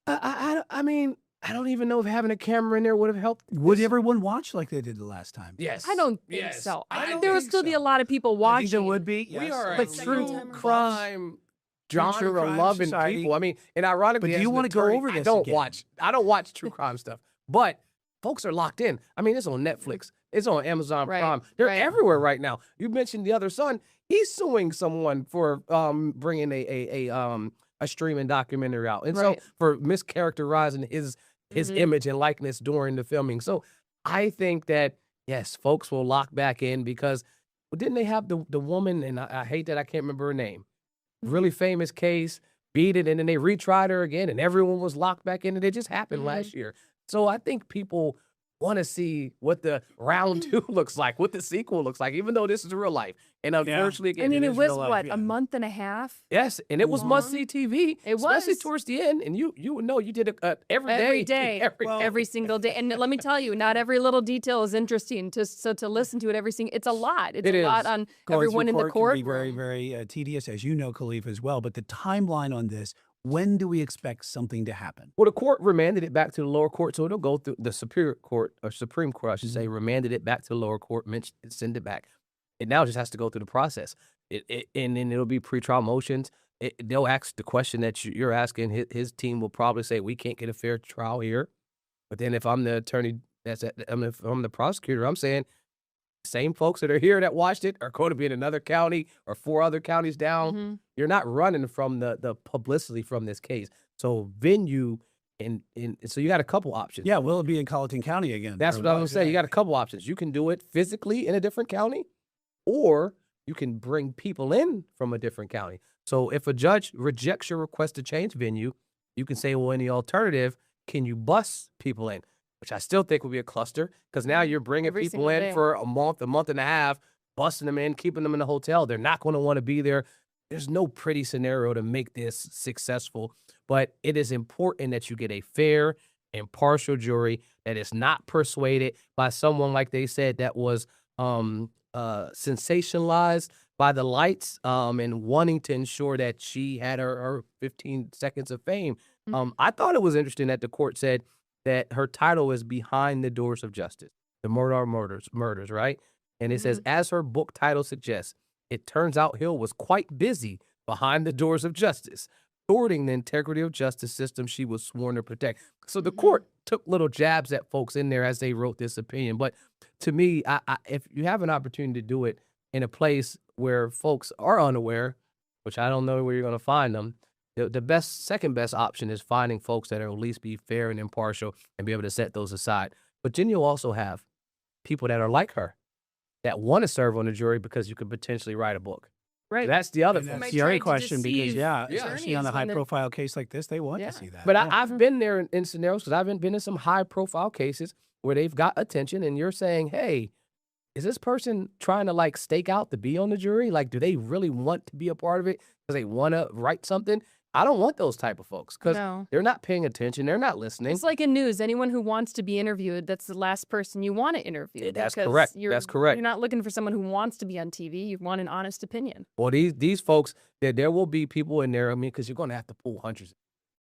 I mean, I don't even know if having a camera in there would have helped. Would everyone watch like they did the last time? Yes. I don't think so. I think there will still be a lot of people watching. There would be. We Yes. are But a true crime genre crime loving society. people. I mean, and ironically, But do as you an wanna go attorney, over this again? I don't watch true crime stuff, but folks are locked in. I mean, it's on Netflix. It's on Amazon Prime. They're everywhere right now. You mentioned The Other Son. He's suing someone for bringing a streaming documentary out, and so for mischaracterizing his image and likeness during the filming. So I think that yes, folks will lock back in because didn't they have the woman, and I hate that I can't remember her name, really famous case, beat it, and then they retried her again, and everyone was locked back in, and it just happened last year. So I think people want to see what the round 2 looks like, what the sequel looks like, even though this is real life. And unfortunately, again, I mean, it was real life, what, yeah. a month and a half? yes, and it was must-see TV, It especially was. towards the end. And you would know you did it every day. Every single day. And let me tell you, not every little detail is interesting. So to listen to it every single, it's a lot. It's a lot on everyone in the court. Can be very, very tedious, as you know, Khalif, as well. But the timeline on this, when do we expect something to happen? Well, the court remanded it back to the lower court, so it'll go through the Superior Court, or Supreme Court, I should say, remanded it back to the lower court, send it back. It now just has to go through the process. And then it'll be pretrial motions. They'll ask the question that you're asking. His team will probably say, we can't get a fair trial here. But then if I'm the attorney, if I'm the prosecutor, I'm saying, same folks that are here that watched it are going to be in another county or 4 other counties down. You're not running from the publicity from this case. So venue, and so you got a couple options. Yeah, will it be in Colleton County again? That's what I was going to say. You got a couple options. You can do it physically in a different county, or you can bring people in from a different county. So if a judge rejects your request to change venue, you can say, well, in the alternative, can you bus people in? Which I still think would be a cluster, because now you're bringing Every people single in day. for a month and a half, busting them in, keeping them in the hotel. They're not going to want to be there. There's no pretty scenario to make this successful, but it is important that you get a fair, impartial jury that is not persuaded by someone, like they said, that was sensationalized by the lights and wanting to ensure that she had her 15 seconds of fame. I thought it was interesting that the court said that her title is Behind the Doors of Justice, the Murdoch murders, right? And it says, as her book title suggests, it turns out Hill was quite busy behind the doors of justice, thwarting the integrity of justice system she was sworn to protect. So the court took little jabs at folks in there as they wrote this opinion. But to me, if you have an opportunity to do it in a place where folks are unaware, which I don't know where you're going to find them, the second best option is finding folks that will at least be fair and impartial and be able to set those aside. But then you'll also have people that are like her, that want to serve on the jury because you could potentially write a book. Right. That's the other And thing. that's the other question, because, especially on a high-profile case like this, they want to see that. But I've been there in scenarios, because I've been in some high-profile cases where they've got attention, and you're saying, hey, is this person trying to like stake out to be on the jury? Like, do they really want to be a part of it because they want to write something? I don't want those type of folks because No. they're not paying attention. They're not listening. It's like in news, anyone who wants to be interviewed, that's the last person you want to interview. That's because correct. You're, That's correct. You're not looking for someone who wants to be on TV. You want an honest opinion. Well, these folks, there will be people in there. I mean, because you're going to have to pull hundreds.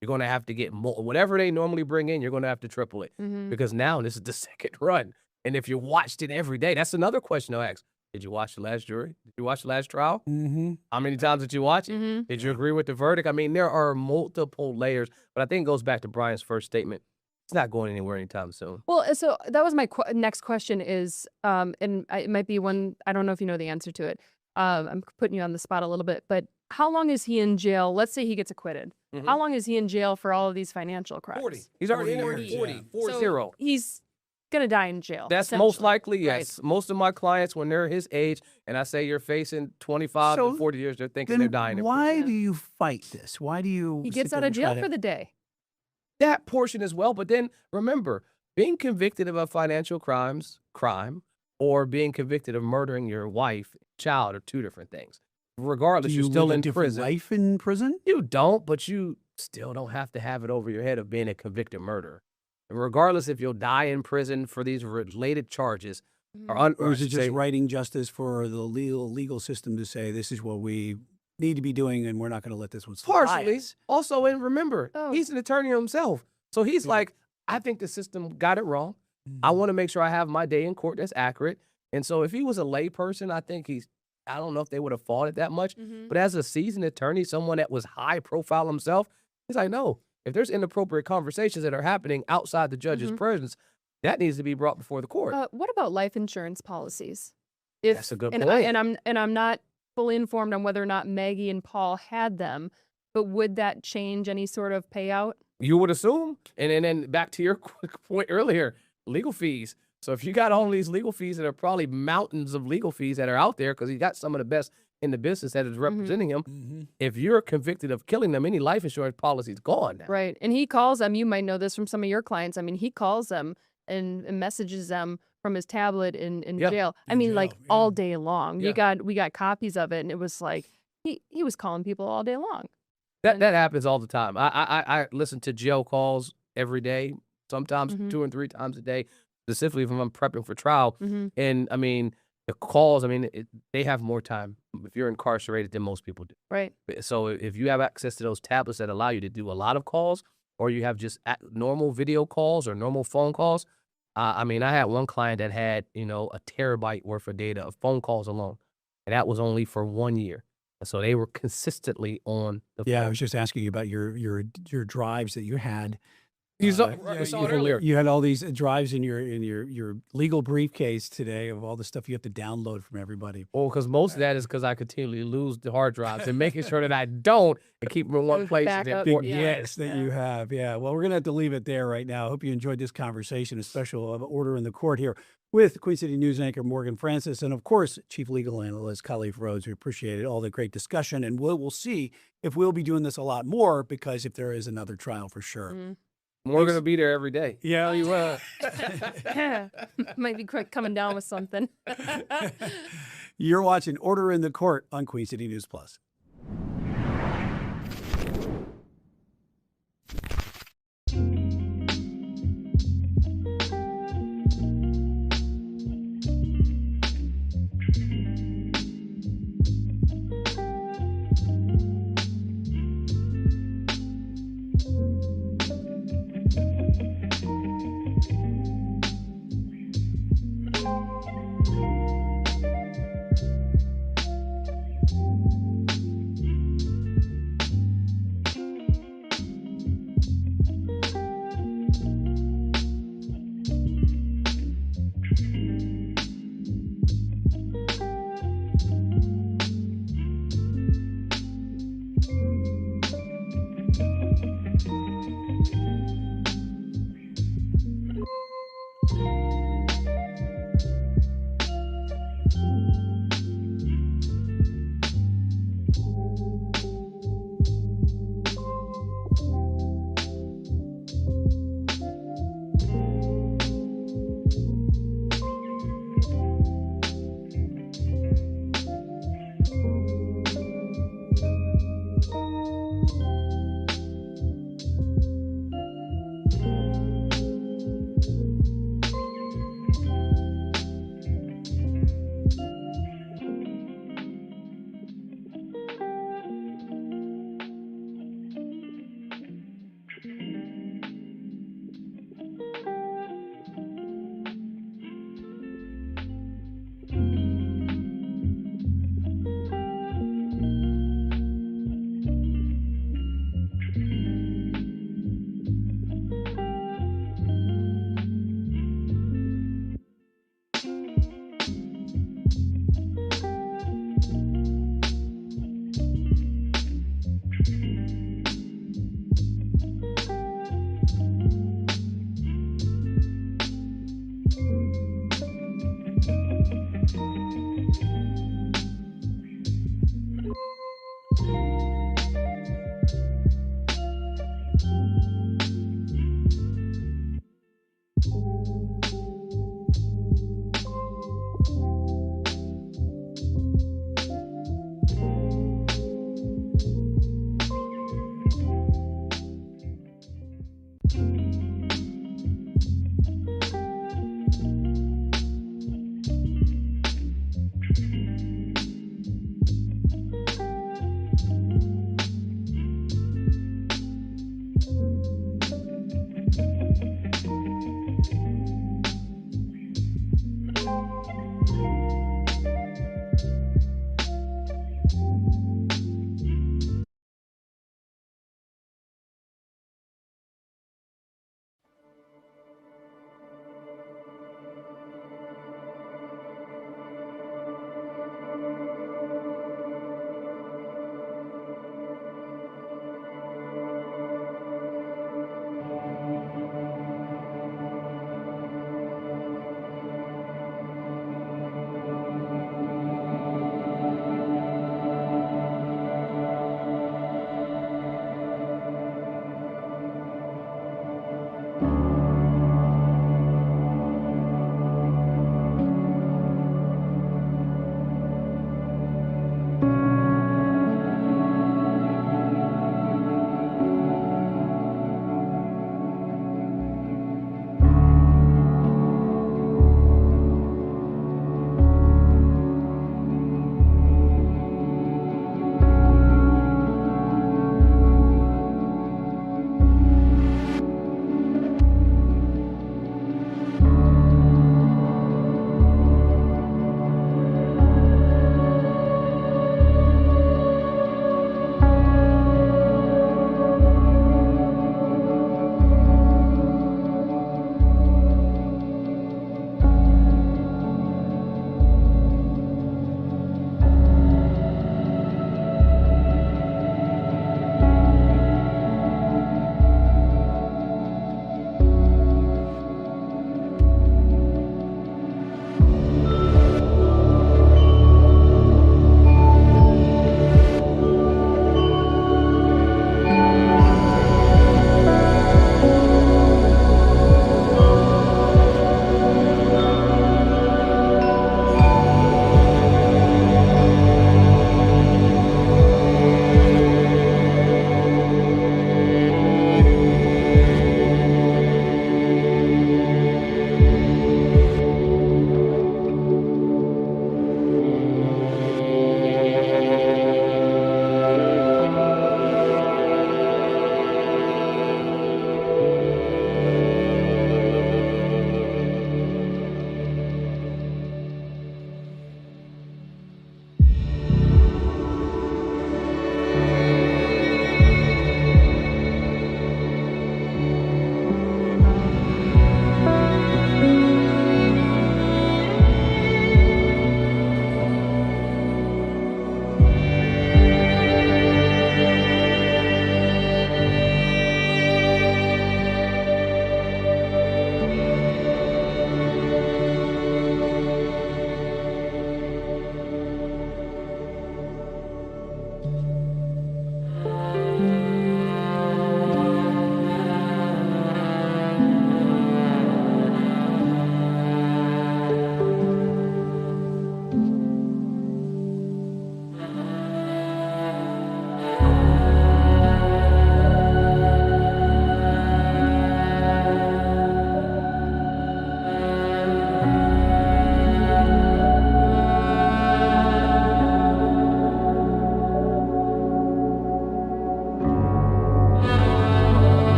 You're going to have to get more. Whatever they normally bring in, you're going to have to triple it because now this is the second run. And if you watched it every day, that's another question I'll ask. Did you watch the last jury? Did you watch the last trial? Mm-hmm. How many times did you watch it? Did you agree with the verdict? I mean, there are multiple layers, but I think it goes back to Brian's first statement. It's not going anywhere anytime soon. Well, so that was my next question is, it might be one, I don't know if you know the answer to it. I'm putting you on the spot a little bit, but how long is he in jail? Let's say he gets acquitted. How long is he in jail for all of these financial crimes? 40. He's already in there. 40. So he's going to die in jail. That's most essentially. likely, yes. Right. Most of my clients, when they're his age, and I say you're facing 25 to 40 years, they're thinking they're dying. in Why prison. do you fight this? Why do you? He sit gets there out of and try jail to- for the day. That portion as well, but then remember, being convicted of a financial crime, or being convicted of murdering your wife, child are two different things. Regardless, Do you're you still live a in different prison. life in prison? You don't, but you still don't have to have it over your head of being a convicted murderer. And regardless if you'll die in prison for these related charges, Or is it just writing justice for the legal system to say this is what we need to be doing and we're not going to let this one slide? partially. Also, and remember, he's an attorney himself. So he's like, I think the system got it wrong. I want to make sure I have my day in court that's accurate. And so if he was a lay person, I think I don't know if they would have fought it that much. But as a seasoned attorney, someone that was high profile himself, he's like, no, if there's inappropriate conversations that are happening outside the judge's presence, that needs to be brought before the court. What about life insurance policies? That's a good and point. I'm not fully informed on whether or not Maggie and Paul had them, but would that change any sort of payout? You would assume. And then back to your point earlier, legal fees. So if you got all these legal fees that are probably mountains of legal fees that are out there because he got some of the best in the business that is representing him, if you're convicted of killing them, any life insurance policy is gone now. Right. And he calls them, you might know this from some of your clients. I mean, he calls them and messages them from his tablet in jail. I mean, like all day long. We got copies of it, and it was like he was calling people all day long. That happens all the time. I listen to jail calls every day, sometimes 2 and 3 times a day, specifically if I'm prepping for trial. And I mean, the calls, I mean, they have more time if you're incarcerated than most people do. Right. So if you have access to those tablets that allow you to do a lot of calls, or you have just normal video calls or normal phone calls. I mean, I had one client that had, a terabyte worth of data of phone calls alone, and that was only for 1 year. And so they were consistently on the phone. I was just asking you about your drives that you had. You saw it earlier. You had all these drives in your legal briefcase today of all the stuff you have to download from everybody. Well, because most of that is because I continually lose the hard drives and making sure that I don't and keep them in one place. Big yes that you have. Yeah. Well, we're going to have to leave it there right now. I hope you enjoyed this conversation, a special order in the court here with Queen City News anchor Morgan Francis and, of course, Chief Legal Analyst Khalif Rhodes. We appreciated all the great discussion, and we'll see if we'll be doing this a lot more because if there is another trial for sure. We're going to be there every day. Yeah, you will. Might be quick coming down with something. You're watching Order in the Court on Queen City News Plus.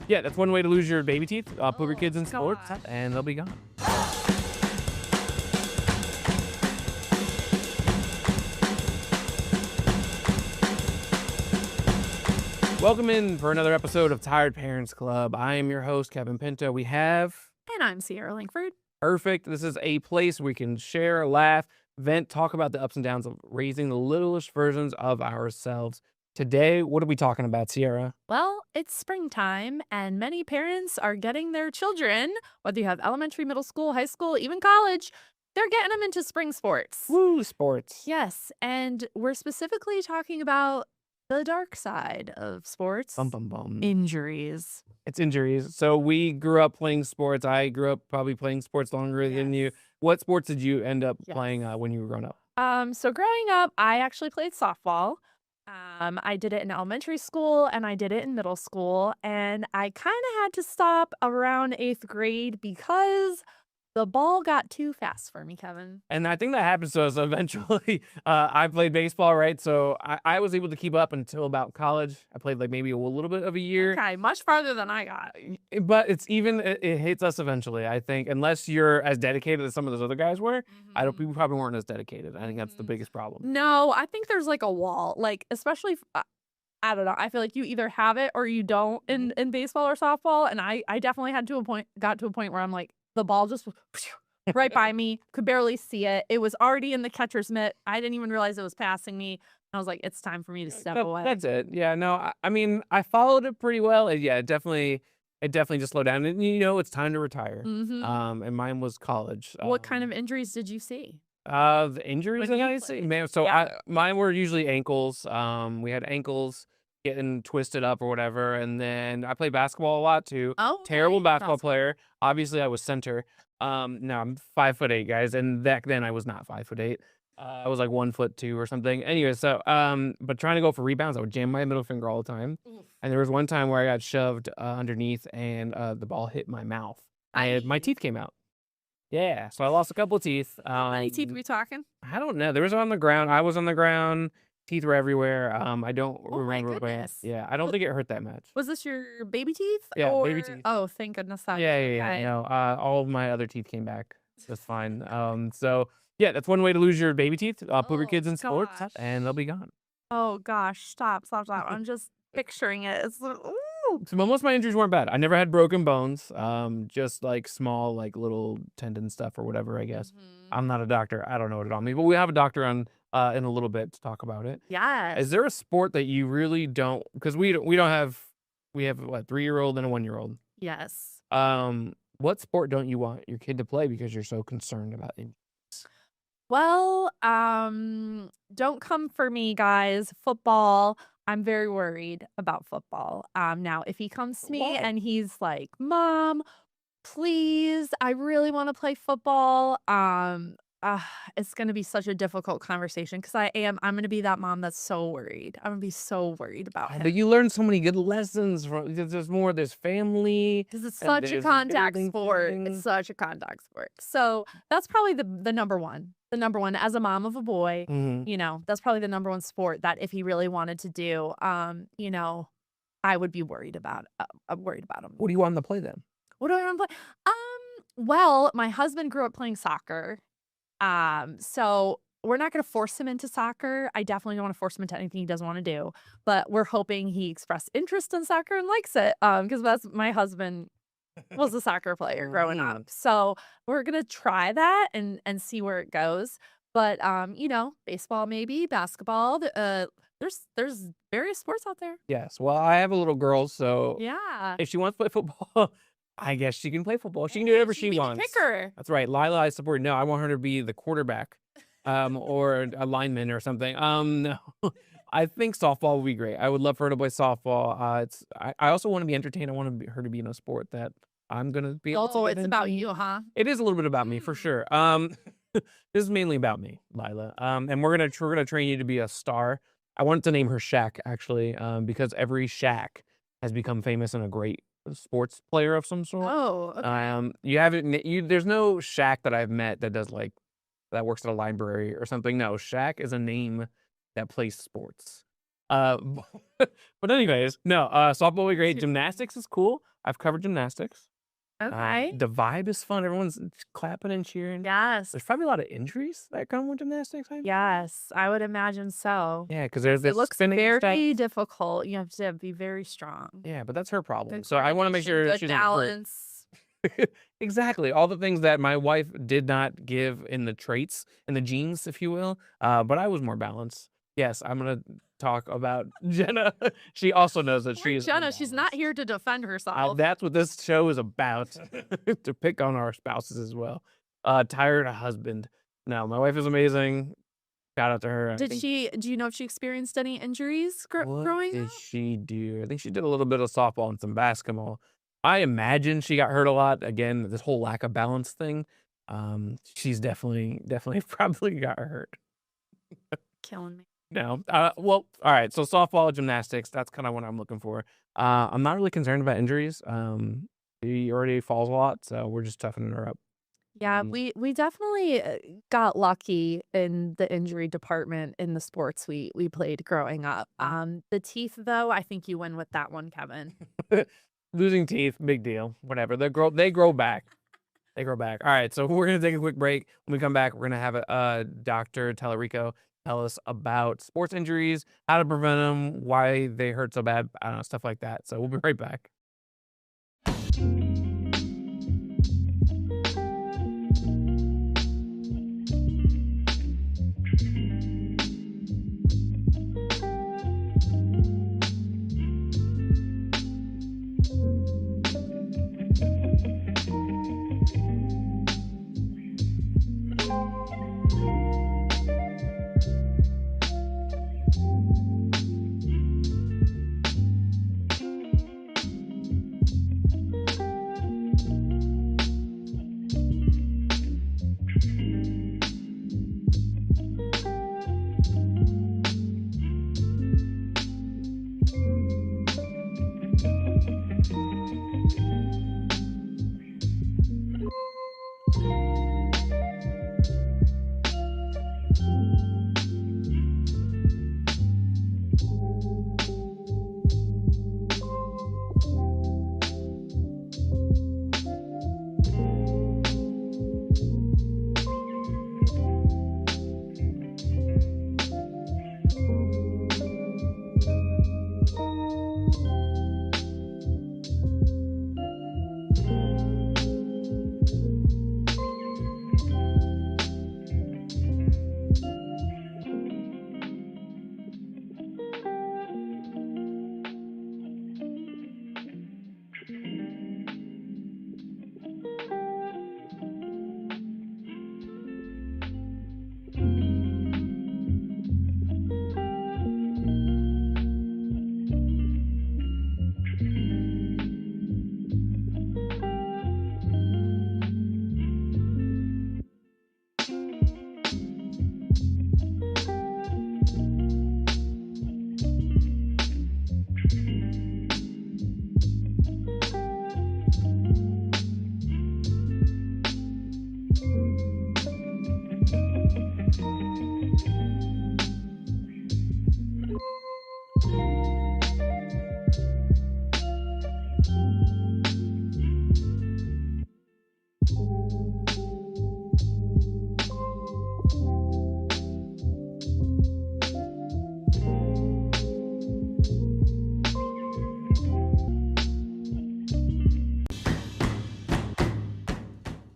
Yeah, that's one way to lose your baby teeth. Put your kids in sports, and they'll be gone. Welcome in for another episode of Tired Parents Club. I am your host, Kevin Pinto. We have... And I'm Sierra Langford. Perfect. This is a place we can share, laugh, vent, talk about the ups and downs of raising the littlest versions of ourselves. Today, what are we talking about, Sierra? Well, it's springtime, and many parents are getting their children, whether you have elementary, middle school, high school, even college, they're getting them into spring sports. Woo, sports. Yes, and we're specifically talking about the dark side of sports. Bum, bum, bum. Injuries. It's injuries. So we grew up playing sports. I grew up probably playing sports longer than you. What sports did you end up playing when you were growing up? So growing up, I actually played softball. I did it in elementary school and I did it in middle school, and I kind of had to stop around 8th grade because the ball got too fast for me, Kevin. And I think that happens to us eventually. I played baseball, right? So I was able to keep up until about college. I played like maybe a little bit of a year. Okay, much farther than I got. But it hits us eventually, I think, unless you're as dedicated as some of those other guys were. We probably weren't as dedicated. I think that's the biggest problem. No, I think there's like a wall, like especially I don't know. I feel like you either have it or you don't in baseball or softball. And I definitely got to a point where I'm like, the ball just right by me, could barely see it. It was already in the catcher's mitt. I didn't even realize it was passing me. I was like, it's time for me to step away. That's it. Yeah, no, I mean, I followed it pretty well. Yeah, it definitely just slowed down. And it's time to retire. And mine was college. What kind of injuries did you see? The injuries that I see, man. So mine were usually ankles. We had ankles getting twisted up or whatever, and then I played basketball a lot too. Oh, terrible basketball player. Obviously, I was center. Now I'm 5'8", guys, and back then I was not 5'8". I was like 1'2" or something. Anyway, so but trying to go for rebounds, I would jam my middle finger all the time. And there was one time where I got shoved underneath, and the ball hit my mouth. My teeth came out. Yeah, so I lost a couple of teeth. How many teeth were we talking? I don't know. There was on the ground. I was on the ground. Teeth were everywhere. I don't remember. My goodness. Yeah, I don't think it hurt that much. Was this your baby teeth? Yeah, baby teeth. Oh, thank goodness. Yeah. No, all of my other teeth came back just fine. So yeah, that's one way to lose your baby teeth. Put your kids in sports, and they'll be gone. Oh gosh, stop. I'm just picturing it. It's ooh. So most of my injuries weren't bad. I never had broken bones. Just like small, like little tendon stuff or whatever, I guess. I'm not a doctor. I don't know what it all means, but we have a doctor on in a little bit to talk about it. Yes. Is there a sport that you really don't? Because we have what, 3-year-old and a 1-year-old. Yes. What sport don't you want your kid to play because you're so concerned about it? Well, don't come for me, guys. Football. I'm very worried about football. Now, if he comes to me and he's like, "Mom, please, I really want to play football," it's going to be such a difficult conversation because I'm going to be that mom that's so worried. I'm going to be so worried about him. But you learn so many good lessons from. There's family. Because it's such a contact sport. It's such a contact sport. So that's probably the number one. The number one, as a mom of a boy, that's probably the number one sport that if he really wanted to do, I would be worried about. Worried about him. What do you want him to play then? What do I want to play? Well, my husband grew up playing soccer. So we're not going to force him into soccer. I definitely don't want to force him into anything he doesn't want to do. But we're hoping he expressed interest in soccer and likes it. Because that's my husband was a soccer player growing up. So we're going to try that and see where it goes. But, baseball, maybe basketball. There's various sports out there. Yes. Well, I have a little girl, so yeah, if she wants to play football, I guess she can play football. She can do whatever she wants. Picker. That's right. Lila, I support. No, I want her to be the quarterback, or a lineman or something. No, I think softball would be great. I would love for her to play softball. I also want to be entertained. I want her to be in a sport that I'm gonna be able to get it's about you, huh? It is a little bit about me for sure. This is mainly about me, Lila. And we're gonna train you to be a star. I wanted to name her Shaq actually, because every Shaq has become famous and a great sports player of some sort. Oh, okay. You haven't. There's no Shaq that I've met that does like that works at a library or something. No, Shaq is a name that plays sports. But anyways, no. Softball would be great. Gymnastics is cool. I've covered gymnastics. Okay. The vibe is fun. Everyone's clapping and cheering. Yes. There's probably a lot of injuries that come with gymnastics. Yes, I would imagine so. Yeah, because there's It this looks spinning very stuff. difficult. You have to be very strong. Yeah, but that's her problem. Good So I want to make sure coordination, she good doesn't hurt. balance. Exactly. All the things that my wife did not give in the traits, in the genes, if you will. But I was more balanced. Yes, I'm going to talk about Jenna. She also knows that she Poor is. Jenna, she's not here to defend herself. That's what this show is about, to pick on our spouses as well. Tired husband. No, my wife is amazing. Shout out to her. I Do think- you know if she experienced any injuries growing did up? she do? I think she did a little bit of softball and some basketball. I imagine she got hurt a lot. Again, this whole lack of balance thing. She's definitely probably got hurt. Killing me. No. Well, all right. So softball, gymnastics, that's kind of what I'm looking for. I'm not really concerned about injuries. She already falls a lot, so we're just toughening her up. Yeah, we definitely got lucky in the injury department in the sports we played growing up. The teeth, though, I think you win with that one, Kevin. Losing teeth, big deal. Whatever. They grow back. They grow back. All right, so we're gonna take a quick break. When we come back, we're gonna have Dr. Tallarico tell us about sports injuries, how to prevent them, why they hurt so bad, I don't know, stuff like that. So we'll be right back.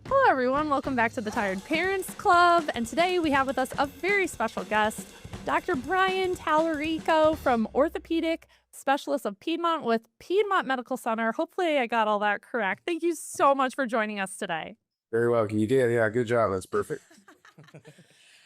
Hello, everyone. Welcome back to the Tired Parents Club. And today we have with us a very special guest, Dr. Brian Tallarico from Orthopedic Specialist of Piedmont with Piedmont Medical Center. Hopefully I got all that correct. Thank you so much for joining us today. Very well. You did. Yeah, good job. That's perfect.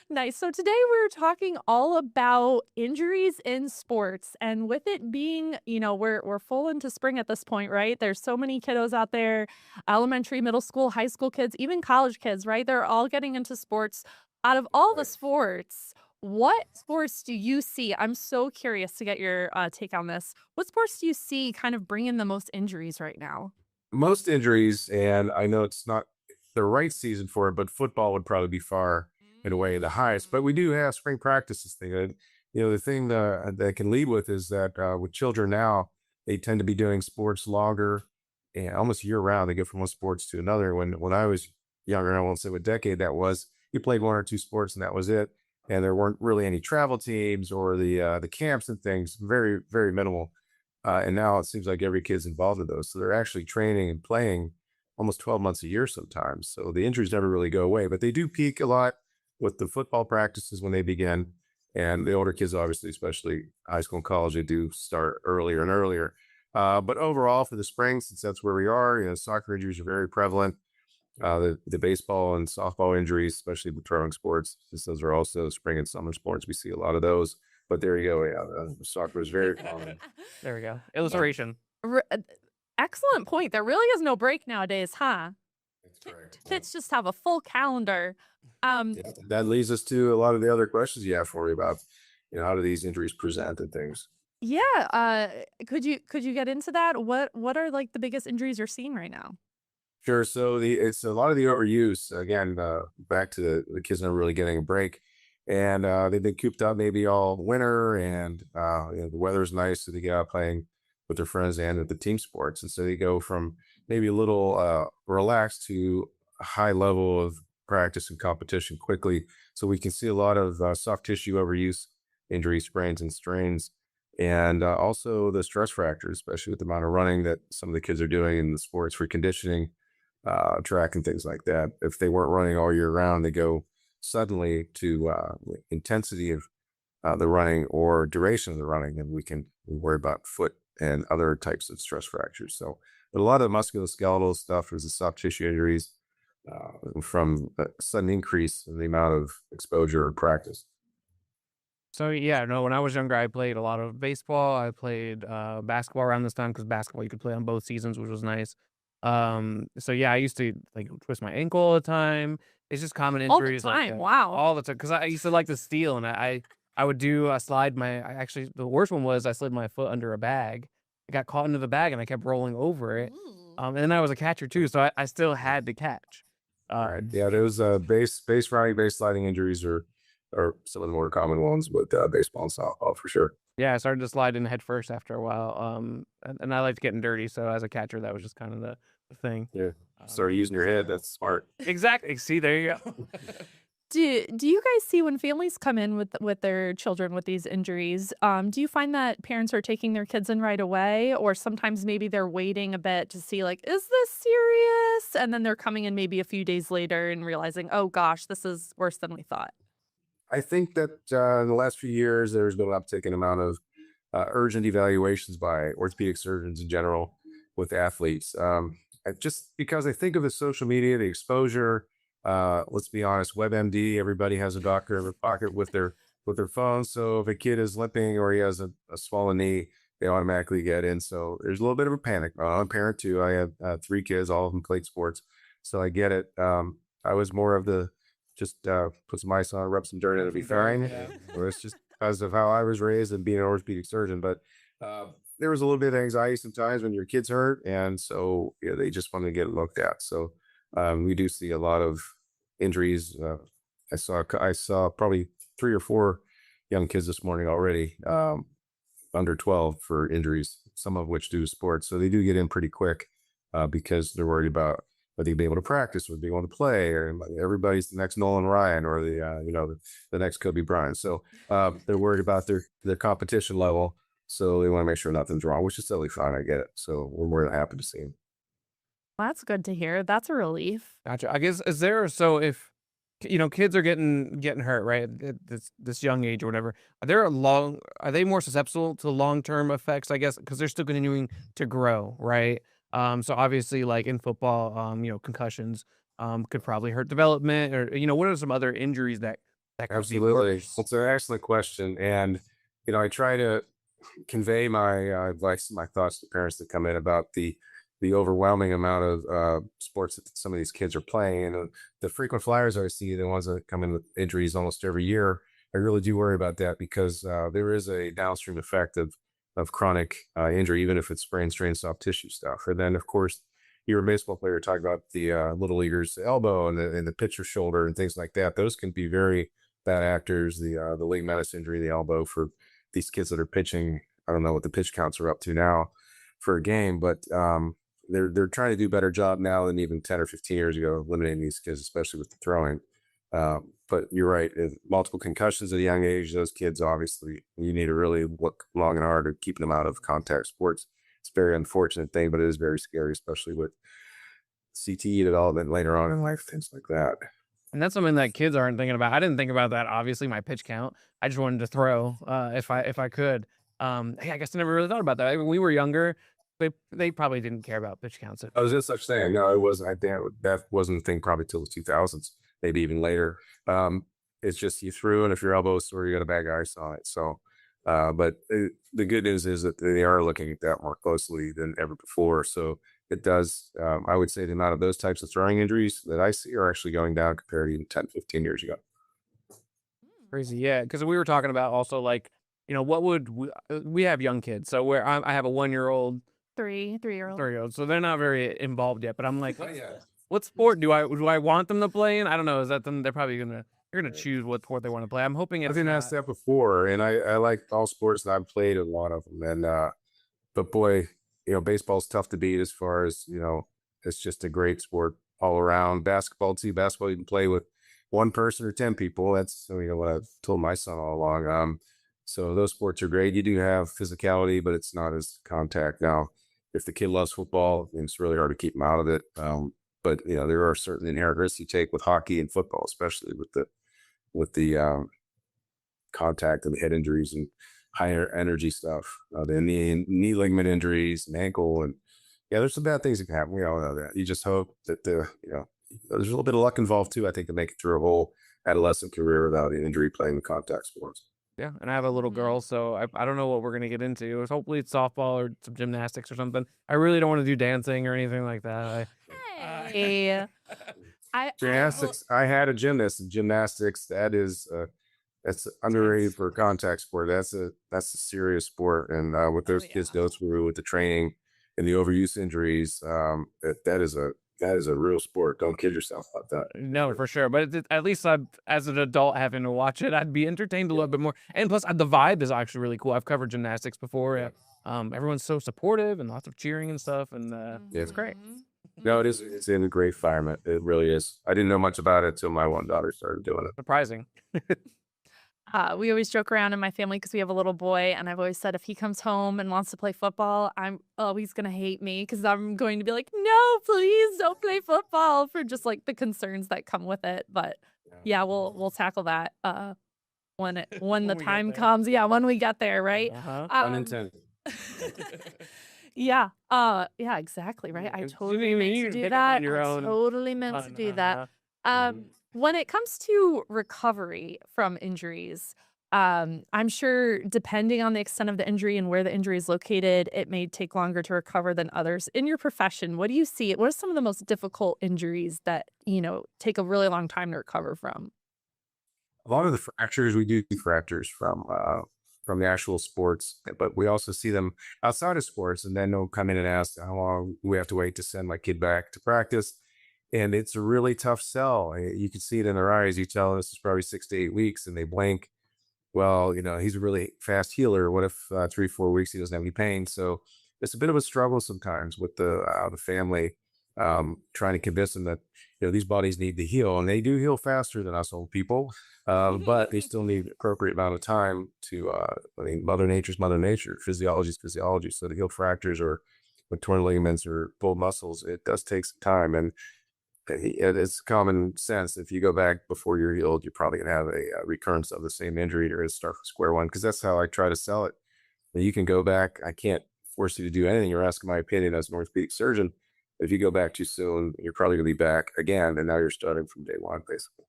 Nice. So today we're talking all about injuries in sports, and with it being, we're full into spring at this point, right? There's so many kiddos out there, elementary, middle school, high school kids, even college kids, right? They're all getting into sports. Out of all the sports, what sports do you see? I'm so curious to get your take on this. What sports do you see kind of bringing the most injuries right now? Most injuries, and I know it's not the right season for it, but football would probably be far and away the highest. But we do have spring practices thing. And, the thing that can lead with is that with children now, they tend to be doing sports longer and almost year round. They go from one sports to another. When I was younger, I won't say what decade that was, you played one or two sports and that was it. And there weren't really any travel teams or the camps and things, very, very minimal. And now it seems like every kid's involved in those. So they're actually training and playing almost 12 months a year sometimes. So the injuries never really go away, but they do peak a lot with the football practices when they begin. And the older kids, obviously, especially high school and college, they do start earlier and earlier. But overall, for the spring, since that's where we are, soccer injuries are very prevalent. The baseball and softball injuries, especially with throwing sports, since those are also spring and summer sports, we see a lot of those. But there you go. Yeah, soccer is very common. There we go. Illustration. Excellent point. There really is no break nowadays, huh? That's correct. Kids just have a full calendar. Yeah, that leads us to a lot of the other questions you have for me about, how do these injuries present and things. Yeah. Could you get into that? What are like the biggest injuries you're seeing right now? Sure. So it's a lot of the overuse. Again, back to the kids not really getting a break, and they've been cooped up maybe all winter, and the weather's nice, so they get out playing with their friends and at the team sports, and so they go from maybe a little relaxed to a high level of practice and competition quickly. So we can see a lot of soft tissue overuse, injuries, sprains, and strains. And also the stress fractures, especially with the amount of running that some of the kids are doing in the sports for conditioning, track and things like that. If they weren't running all year round, they go suddenly to intensity of the running or duration of the running, and we worry about foot and other types of stress fractures. So, but a lot of the musculoskeletal stuff is the soft tissue injuries from a sudden increase in the amount of exposure or practice. So yeah, no, when I was younger, I played a lot of baseball. I played basketball around this time because basketball you could play on both seasons, which was nice. So yeah, I used to like twist my ankle all the time. It's just common All the injuries like time. that. Wow. All the time because I used to like to steal, and I would do a slide my. I actually the worst one was I slid my foot under a bag. I got caught into the bag and I kept rolling over it. And then I was a catcher too, so I still had to catch. All right. Yeah, those base running, base sliding injuries are some of the more common ones with baseball and softball for sure. Yeah, I started to slide in head first after a while. And I liked getting dirty, so as a catcher, that was just kind of the thing. Yeah. Start using your head. That's smart. Exactly. See, there you go. Do you guys see when families come in with their children with these injuries, do you find that parents are taking their kids in right away, or sometimes maybe they're waiting a bit to see like, is this serious? And then they're coming in maybe a few days later and realizing, oh gosh, this is worse than we thought. I think that in the last few years, there's been an uptick in amount of urgent evaluations by orthopedic surgeons in general with athletes. Just because I think of the social media, the exposure. Let's be honest, WebMD, everybody has a doctor in their pocket with their phone. So if a kid is limping or he has a swollen knee, they automatically get in. So there's a little bit of a panic. I'm a parent too. I have 3 kids, all of them played sports. So I get it. I was more of the just put some ice on, rub some dirt in, it'll be fine. Or it's just because of how I was raised and being an orthopedic surgeon. But there was a little bit of anxiety sometimes when your kid's hurt. And so they just wanted to get it looked at. So we do see a lot of injuries. I saw probably 3 or 4 young kids this morning already, under 12 for injuries, some of which due to sports. So they do get in pretty quick because they're worried about whether you'll be able to practice, whether you want to play, or everybody's the next Nolan Ryan or the next Kobe Bryant. So they're worried about their competition level. So they want to make sure nothing's wrong, which is totally fine. I get it. So we're more than happy to see them. That's good to hear. That's a relief. Gotcha. I guess if kids are getting hurt right at this young age or whatever, are they more susceptible to long-term effects, I guess, because they're still continuing to grow, right? So obviously like in football, concussions could probably hurt development, or what are some other injuries that could be Absolutely. worse? It's an excellent question. And, I try to convey my advice, my thoughts to parents that come in about the overwhelming amount of sports that some of these kids are playing. And the frequent flyers I see, the ones that come in with injuries almost every year, I really do worry about that because there is a downstream effect of chronic injury, even if it's sprain, strain, soft tissue stuff. And then, of course, you're a baseball player talking about the little leaguer's elbow and the pitcher's shoulder and things like that. Those can be very bad actors. The ligamentous injury, the elbow for these kids that are pitching. I don't know what the pitch counts are up to now for a game, but they're trying to do a better job now than even 10 or 15 years ago, eliminating these kids, especially with the throwing. But you're right, multiple concussions at a young age, those kids, obviously, you need to really look long and hard at keeping them out of contact sports. It's a very unfortunate thing, but it is very scary, especially with CTE development later on in life, things like that. And that's something that kids aren't thinking about. I didn't think about that, obviously, my pitch count. I just wanted to throw if I could. Hey, I guess I never really thought about that. When we were younger, they probably didn't care about pitch counts. I was just such saying, no, it wasn't. I think that wasn't a thing probably till the 2000s, maybe even later. It's just you threw, and if your elbow was sore, you got a bad ice on it. So, but the good news is that they are looking at that more closely than ever before. So it does. I would say the amount of those types of throwing injuries that I see are actually going down compared to even 10, 15 years ago. Crazy, yeah. Because we were talking about also like, what would we have young kids? So where I have a 1-year-old, three-year-old. 3-year-old, so they're not very involved yet. But I'm like, what sport do I want them to play in? I don't know. Is that them? They're probably they're gonna choose what sport they want to play. I'm hoping it's. I've been asked that before, and I like all sports, and I've played a lot of them. And but boy, baseball's tough to beat as far as it's just a great sport all around. Basketball too. Basketball you can play with one person or 10 people. That's what I've told my son all along. So those sports are great. You do have physicality, but it's not as contact. Now, if the kid loves football, it's really hard to keep him out of it. But there are certain inherent risks you take with hockey and football, especially with the contact and the head injuries and higher energy stuff, the knee ligament injuries and ankle, and there's some bad things that can happen. We all know that. You just hope that there's a little bit of luck involved too. I think to make it through a whole adolescent career without an injury playing the contact sports. Yeah, and I have a little girl, so I don't know what we're gonna get into. Hopefully it's softball or some gymnastics or something. I really don't want to do dancing or anything like that. Hey. Gymnastics. I had a gymnast in gymnastics. That's underrated for a contact sport. That's a serious sport, and what those kids go through with the training and the overuse injuries, that is a real sport. Don't kid yourself about that. No, for sure. But at least as an adult having to watch it, I'd be entertained a little bit more. And plus, the vibe is actually really cool. I've covered gymnastics before. Yeah. Everyone's so supportive and lots of cheering and stuff, and it's great. No, it is. It's in a great environment. It really is. I didn't know much about it until my one daughter started doing it. Surprising. We always joke around in my family because we have a little boy, and I've always said if he comes home and wants to play football, I'm always gonna hate me because I'm going to be like, no, please don't play football, for just like the concerns that come with it. But yeah, we'll tackle that when the time comes. Yeah, when we get there, right? Unintended. Yeah. Yeah, exactly. Right. I totally meant to do that. Totally meant to do that. When it comes to recovery from injuries, I'm sure depending on the extent of the injury and where the injury is located, it may take longer to recover than others. In your profession, what do you see? What are some of the most difficult injuries that, take a really long time to recover from? A lot of the fractures, we do fractures from the actual sports, but we also see them outside of sports, and then they'll come in and ask how long we have to wait to send my kid back to practice. And it's a really tough sell. You can see it in their eyes. You tell them this is probably 6 to 8 weeks, and they blink. Well, he's a really fast healer. What if 3-4 weeks he doesn't have any pain? So it's a bit of a struggle sometimes with the family, trying to convince them that these bodies need to heal, and they do heal faster than us old people, but they still need appropriate amount of time to. Mother Nature's Mother Nature, physiology's physiology. So to heal fractures or with torn ligaments or pulled muscles, it does take some time, and it's common sense. If you go back before you're healed, you're probably gonna have a recurrence of the same injury or start from square one. Because that's how I try to sell it. You can go back. I can't force you to do anything. You're asking my opinion as an orthopedic surgeon. If you go back too soon, you're probably gonna be back again, and now you're starting from day one, basically.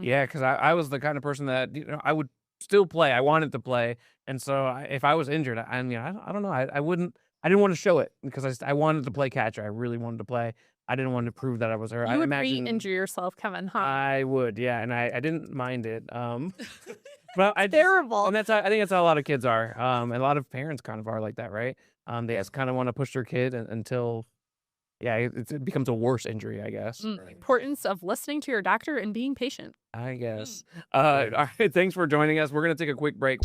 Yeah, because I was the kind of person that I would still play. I wanted to play, and so if I was injured, I don't know. I wouldn't. I didn't want to show it because I wanted to play catcher. I really wanted to play. I didn't want to prove that I was hurt. You would re-injure yourself, Kevin, huh? I would, yeah, and I didn't mind it. But terrible. And I think that's how a lot of kids are. And a lot of parents kind of are like that, right? They just kind of want to push their kid until, it becomes a worse injury, I guess. Importance of listening to your doctor and being patient, I guess. All right, thanks for joining us. We're gonna take a quick break.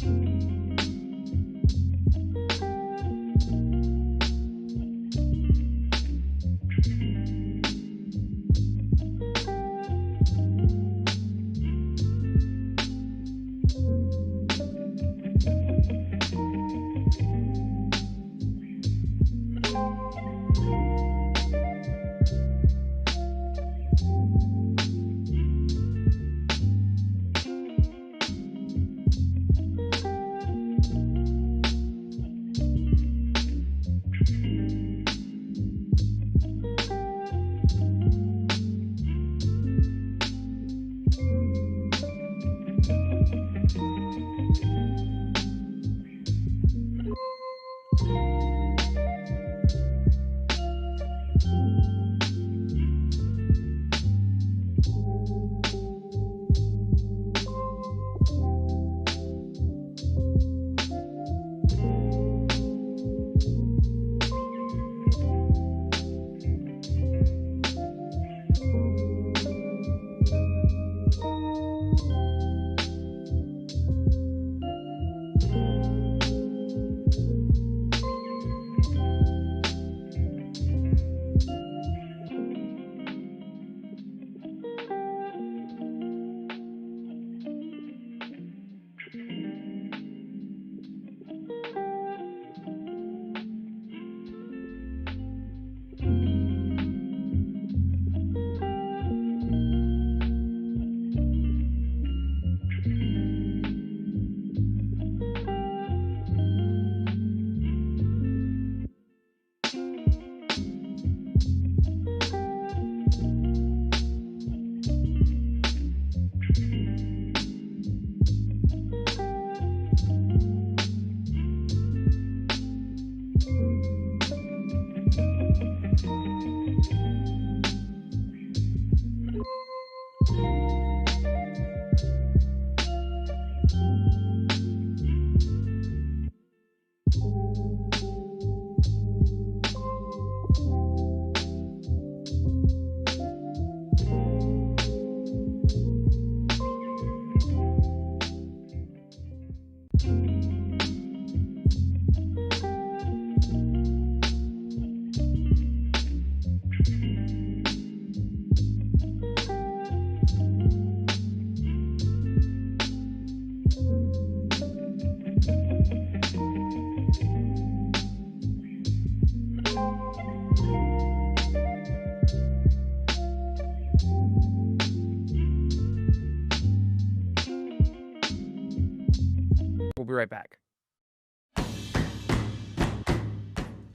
We'll be right back.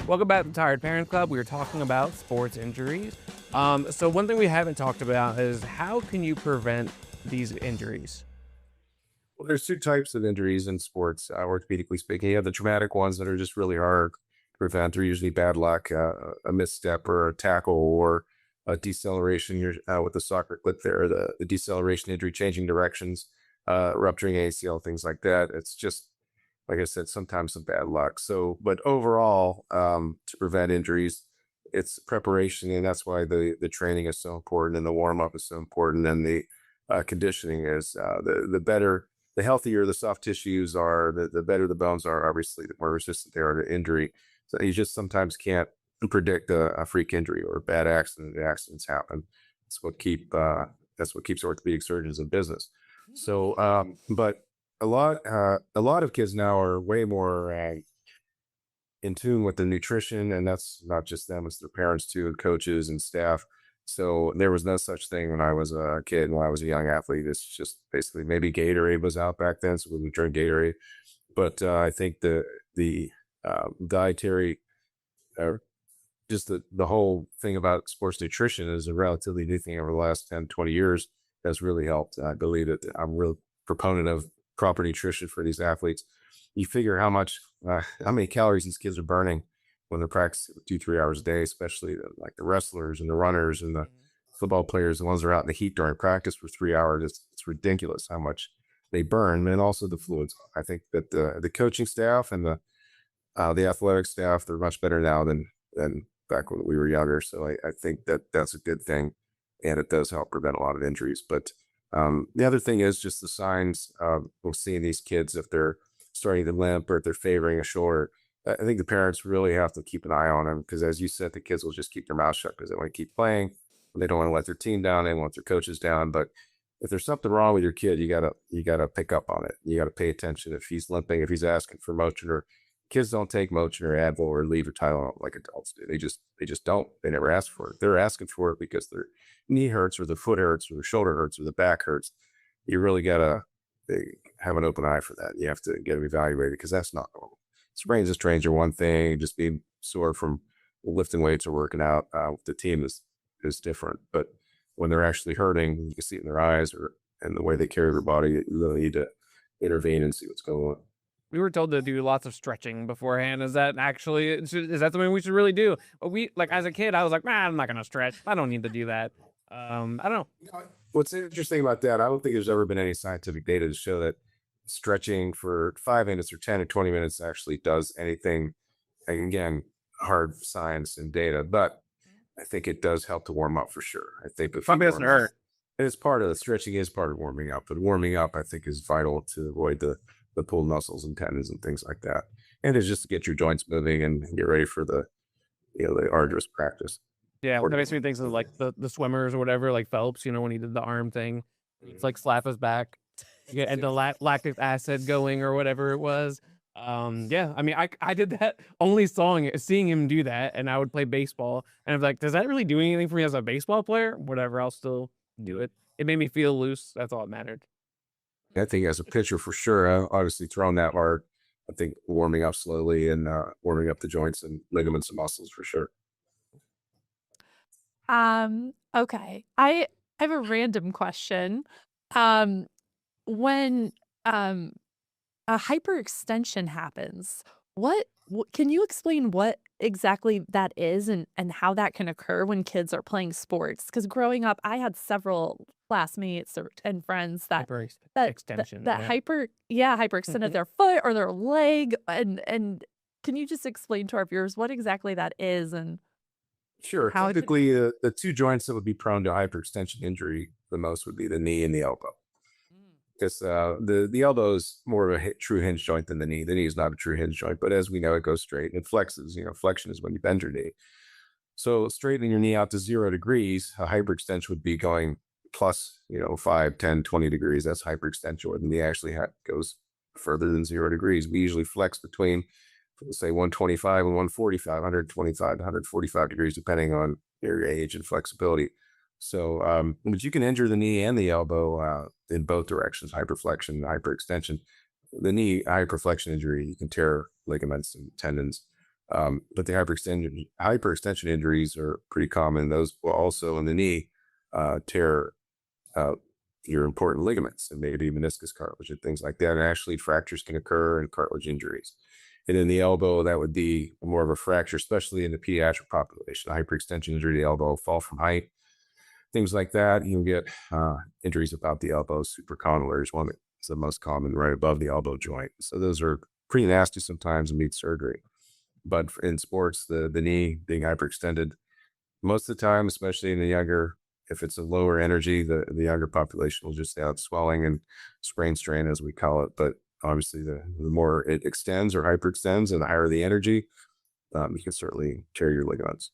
Welcome back to Tired Parents Club. We were talking about sports injuries. So one thing we haven't talked about is how can you prevent these injuries? Well, there's two types of injuries in sports, orthopedically speaking. You have the traumatic ones that are just really hard to prevent. They're usually bad luck, a misstep or a tackle or a deceleration. You're with the soccer clip there, the deceleration injury, changing directions, rupturing ACL, things like that. It's just, like I said, sometimes some bad luck. So, but overall, to prevent injuries, it's preparation, and that's why the training is so important, and the warm up is so important, and the conditioning is. The healthier the soft tissues are, the better the bones are. Obviously, the more resistant they are to injury. So you just sometimes can't predict a freak injury or a bad accident. The accidents happen. That's what keeps orthopedic surgeons in business. So, but a lot of kids now are way more in tune with the nutrition, and that's not just them; it's their parents too, and coaches and staff. So there was no such thing when I was a kid, and when I was a young athlete. It's just basically maybe Gatorade was out back then, so we would drink Gatorade. But I think the dietary, just the whole thing about sports nutrition is a relatively new thing over the last 10, 20 years has really helped. I believe that I'm a real proponent of proper nutrition for these athletes. You figure how many calories these kids are burning when they're practicing 2-3 hours a day, especially like the wrestlers and the runners and the football players, the ones that are out in the heat during practice for 3 hours. It's ridiculous how much they burn, and also the fluids. I think that the coaching staff and the athletic staff, they're much better now than back when we were younger. So I think that that's a good thing, and it does help prevent a lot of injuries. But the other thing is just the signs we'll see in these kids if they're starting to limp or if they're favoring a shoulder. I think the parents really have to keep an eye on them because, as you said, the kids will just keep their mouth shut because they want to keep playing. They don't want to let their team down. They want their coaches down. But if there's something wrong with your kid, you gotta pick up on it. You gotta pay attention. If he's limping, if he's asking for motion, or kids don't take motion or Advil or Aleve or Tylenol like adults do. They just don't. They never ask for it. They're asking for it because their knee hurts or the foot hurts or the shoulder hurts or the back hurts. You really gotta have an open eye for that. You have to get them evaluated because that's not normal. Sprains and strains are one thing. Just being sore from lifting weights or working out with the team is different. But when they're actually hurting, you can see it in their eyes or in the way they carry their body. You really need to intervene and see what's going on. We were told to do lots of stretching beforehand. Is that something we should really do? But as a kid, I was like, I'm not going to stretch. I don't need to do that. I don't know. What's interesting about that, I don't think there's ever been any scientific data to show that stretching for 5 minutes or 10 or 20 minutes actually does anything. And again, hard science and data, but I think it does help to warm up for sure. I think if Something doesn't hurt. And it's part of the stretching is part of warming up, but warming up I think is vital to avoid the pulled muscles and tendons and things like that. And it's just to get your joints moving and get ready for the arduous practice. Yeah, that makes me think of like the swimmers or whatever, like Phelps, when he did the arm thing. It's like slap his back, and the lactic acid going or whatever it was. Yeah, I mean, I did that only seeing him do that, and I would play baseball, and I'm like, does that really do anything for me as a baseball player? Whatever, I'll still do it. It made me feel loose. That's all that mattered. I think as a pitcher, for sure, obviously throwing that hard, I think warming up slowly and warming up the joints and ligaments and muscles for sure. Okay. I have a random question. When a hyperextension happens, what Can you explain what exactly that is and how that can occur when kids are playing sports? Because growing up, I had several classmates and friends that Hyperextension, that yeah. hyperextended their foot or their leg. And can you just explain to our viewers what exactly that is and Sure. how it could Typically, the two joints that would be prone to hyperextension injury the most would be the knee and the elbow. Because the elbow is more of a true hinge joint than the knee. The knee is not a true hinge joint, but as we know, it goes straight and it flexes. Flexion is when you bend your knee. So straightening your knee out to 0 degrees, a hyperextension would be going plus, 5, 10, 20 degrees. That's hyperextension, where the knee actually goes further than 0 degrees. We usually flex between, say, 125 and 145, 125 to 145 degrees, depending on your age and flexibility. So, but you can injure the knee and the elbow in both directions, hyperflexion and hyperextension. The knee hyperflexion injury, you can tear ligaments and tendons. But the hyperextension injuries are pretty common. Those will also in the knee tear your important ligaments and maybe meniscus cartilage and things like that. And actually fractures can occur and cartilage injuries. And in the elbow, that would be more of a fracture, especially in the pediatric population. A hyperextension injury to the elbow, fall from height, things like that. You can get injuries about the elbow. Supracondylar is one that's the most common, right above the elbow joint. So those are pretty nasty sometimes and need surgery. But in sports, the knee being hyperextended, most of the time, especially in the younger, if it's a lower energy, the younger population will just have swelling and sprain strain, as we call it. But obviously, the more it extends or hyperextends and the higher the energy, you can certainly tear your ligaments.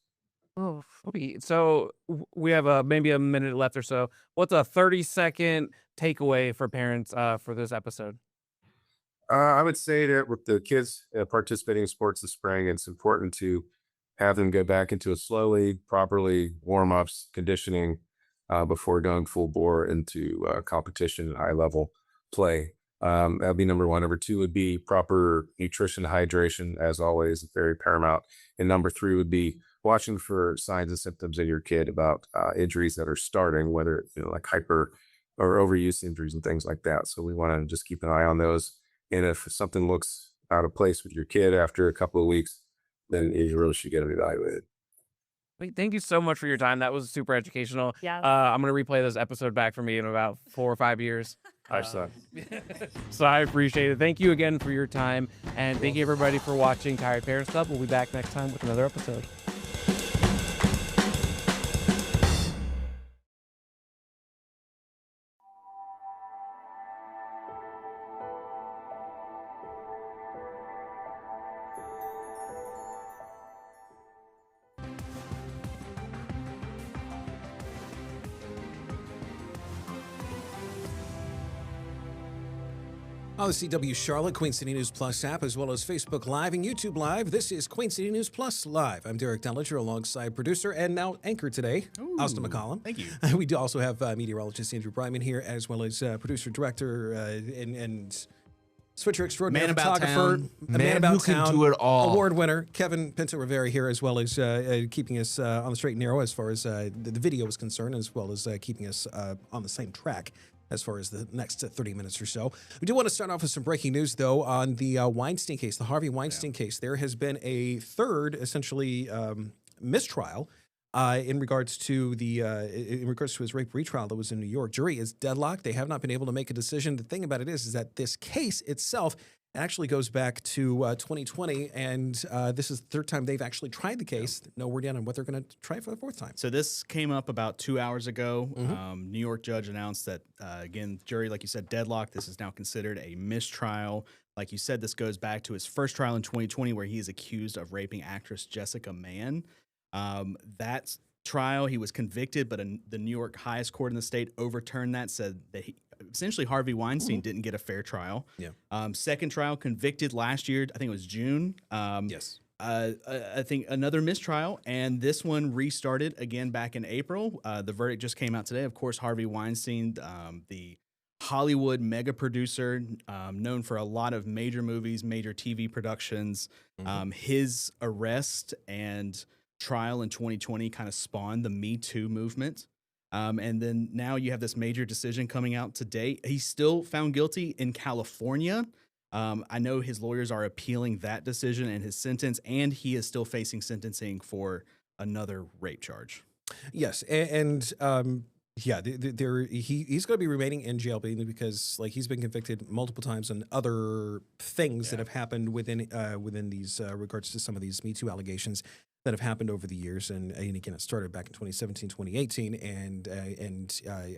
Oh, okay. So we have maybe a minute left or so. What's a 30-second takeaway for parents for this episode? I would say that with the kids participating in sports this spring, it's important to have them go back into it slowly, properly, warm-ups, conditioning before going full bore into competition and high-level play. That would be number one. Number two would be proper nutrition, hydration, as always, very paramount. And number three would be watching for signs and symptoms in your kid about injuries that are starting, whether like hyper or overuse injuries and things like that. So we want to just keep an eye on those. And if something looks out of place with your kid after a couple of weeks, then you really should get it evaluated. Wait, thank you so much for your time. That was super educational. Yes. I'm going to replay this episode back for me in about 4 or 5 years. So I appreciate it. Thank you again for your time. And thank you, everybody, for watching Tired Parents Club. We'll be back next time with another episode. On the CW Charlotte, Queen City News Plus app, as well as Facebook Live and YouTube Live, this is Queen City News Plus Live. I'm Derek Dellinger alongside producer and now anchor today, Austin McCollum. Thank you. We do also have meteorologist Andrew Bryman here, as well as producer, director, and switcher extraordinary, Man about photographer, town. a man Man about who can town, do it all. award winner, Kevin Pinto Rivera here, as well as keeping us on the straight and narrow as far as the video is concerned, as well as keeping us on the same track as far as the next 30 minutes or so. We do want to start off with some breaking news, though, on the Weinstein case, the Harvey Weinstein case. There has been a third, essentially, mistrial in regards to his rape retrial that was in New York. Jury is deadlocked. They have not been able to make a decision. The thing about it is that this case itself actually goes back to 2020, and this is the third time they've actually tried the case. No word yet on what they're going to try for the fourth time. So this came up about 2 hours ago. New York judge announced that, again, jury, like you said, deadlocked. This is now considered a mistrial. Like you said, this goes back to his first trial in 2020 where he is accused of raping actress Jessica Mann. That trial, he was convicted, but the New York highest court in the state overturned that, said that essentially Harvey Weinstein didn't get a fair trial. Yeah. Second trial, convicted last year, I think it was June. Yes. I think another mistrial, and this one restarted again back in April. The verdict just came out today. Of course, Harvey Weinstein, the Hollywood mega producer, known for a lot of major movies, major TV productions. His arrest and trial in 2020 kind of spawned the Me Too movement. And then now you have this major decision coming out today. He's still found guilty in California. I know his lawyers are appealing that decision and his sentence, and he is still facing sentencing for another rape charge. Yes, and yeah, he's going to be remaining in jail because like he's been convicted multiple times on other things that have happened within these regards to some of these Me Too allegations that have happened over the years, and again, it started back in 2017, 2018, and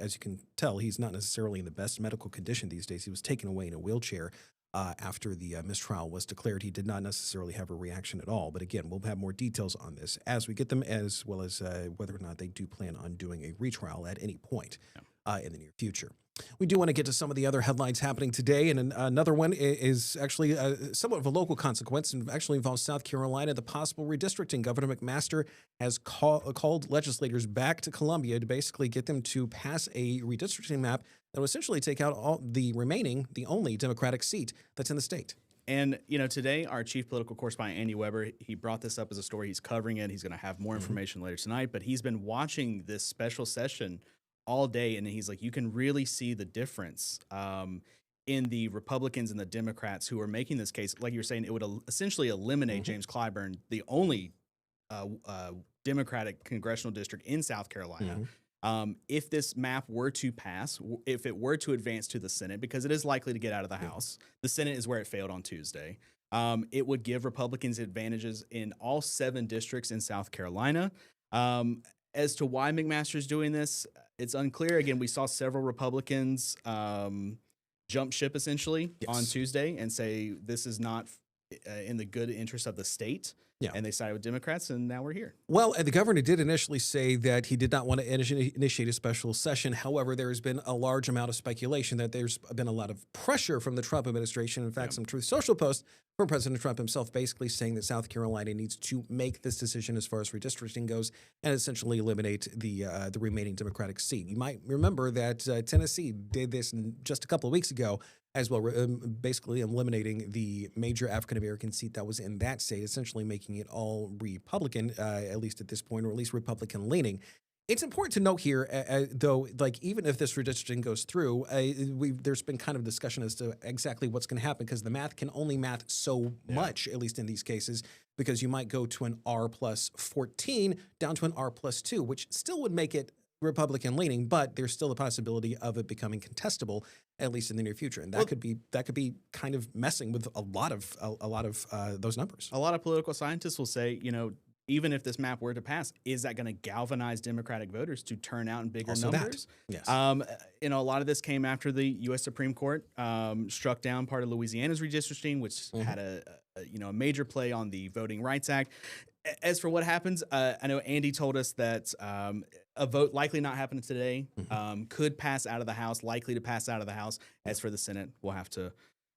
as you can tell, he's not necessarily in the best medical condition these days. He was taken away in a wheelchair. After the mistrial was declared. He did not necessarily have a reaction at all. But again, we'll have more details on this as we get them, as well as whether or not they do plan on doing a retrial at any point in the near future. We do want to get to some of the other headlines happening today, and another one is actually somewhat of a local consequence and actually involves South Carolina, the possible redistricting. Governor McMaster has called legislators back to Columbia to basically get them to pass a redistricting map that will essentially take out all the only Democratic seat that's in the state. And, today our chief political correspondent, Andy Weber, he brought this up as a story. He's covering it. He's going to have more information later tonight, but he's been watching this special session all day, and he's like, you can really see the difference in the Republicans and the Democrats who are making this case. Like you were saying, it would essentially eliminate James Clyburn, the only Democratic congressional district in South Carolina. If this map were to pass, if it were to advance to the Senate, because it is likely to get out of the House, the Senate is where it failed on Tuesday. It would give Republicans advantages in all 7 districts in South Carolina. As to why McMaster's doing this, it's unclear. Again, we saw several Republicans jump ship essentially on Tuesday and say this is not in the good interest of the state. Yeah. And they sided with Democrats, and now we're here. Well, the governor did initially say that he did not want to initiate a special session. However, there has been a large amount of speculation that there's been a lot of pressure from the Trump administration. In fact, some Truth Social posts from President Trump himself basically saying that South Carolina needs to make this decision as far as redistricting goes and essentially eliminate the remaining Democratic seat. You might remember that Tennessee did this just a couple of weeks ago as well, basically eliminating the major African-American seat that was in that state, essentially making it all Republican, at least at this point, or at least Republican-leaning. It's important to note here, though, like even if this redistricting goes through, there's been kind of discussion as to exactly what's going to happen because the math can only math so much, at least in these cases, because you might go to an R plus 14 down to an R plus 2, which still would make it Republican leaning, but there's still a possibility of it becoming contestable, at least in the near future, and that could be kind of messing with a lot of those numbers. A lot of political scientists will say, even if this map were to pass, is that going to galvanize Democratic voters to turn out in bigger numbers? Yes. A lot of this came after the U.S. Supreme Court struck down part of Louisiana's redistricting, which had a major play on the Voting Rights Act. As for what happens, I know Andy told us that a vote likely not happening today, could pass out of the House, likely to pass out of the House. As for the Senate, we'll have to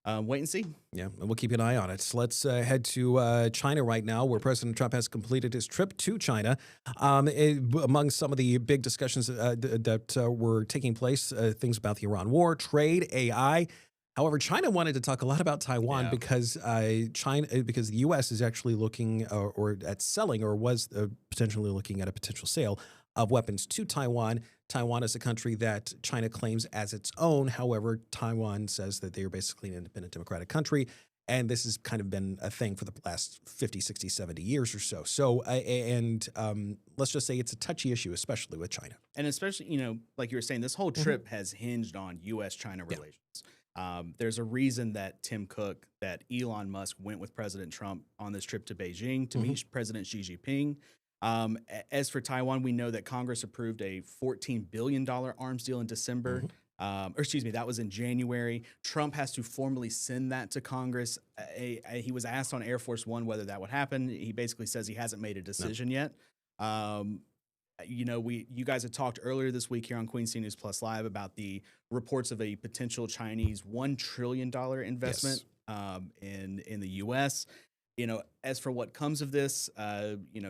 wait and see. Yeah, and we'll keep an eye on it. So let's head to China right now, where President Trump has completed his trip to China. Among some of the big discussions that were taking place, things about the Iran war, trade, AI. However, China wanted to talk a lot about Taiwan because because the U.S. is actually looking or at selling or was potentially looking at a potential sale of weapons to Taiwan. Taiwan is a country that China claims as its own. However, Taiwan says that they are basically an independent democratic country. And this has kind of been a thing for the last 50, 60, 70 years or so. So, let's just say it's a touchy issue, especially with China. And especially, like you were saying, this whole trip has hinged on U.S.-China relations. There's a reason that Tim Cook, that Elon Musk went with President Trump on this trip to Beijing to meet President Xi Jinping. As for Taiwan, we know that Congress approved a $14 billion arms deal in December. That was in January. Trump has to formally send that to Congress. He was asked on Air Force One whether that would happen. He basically says he hasn't made a decision yet. You guys had talked earlier this week here on Queen City News Plus Live about the reports of a potential Chinese $1 trillion investment in the U.S. As for what comes of this,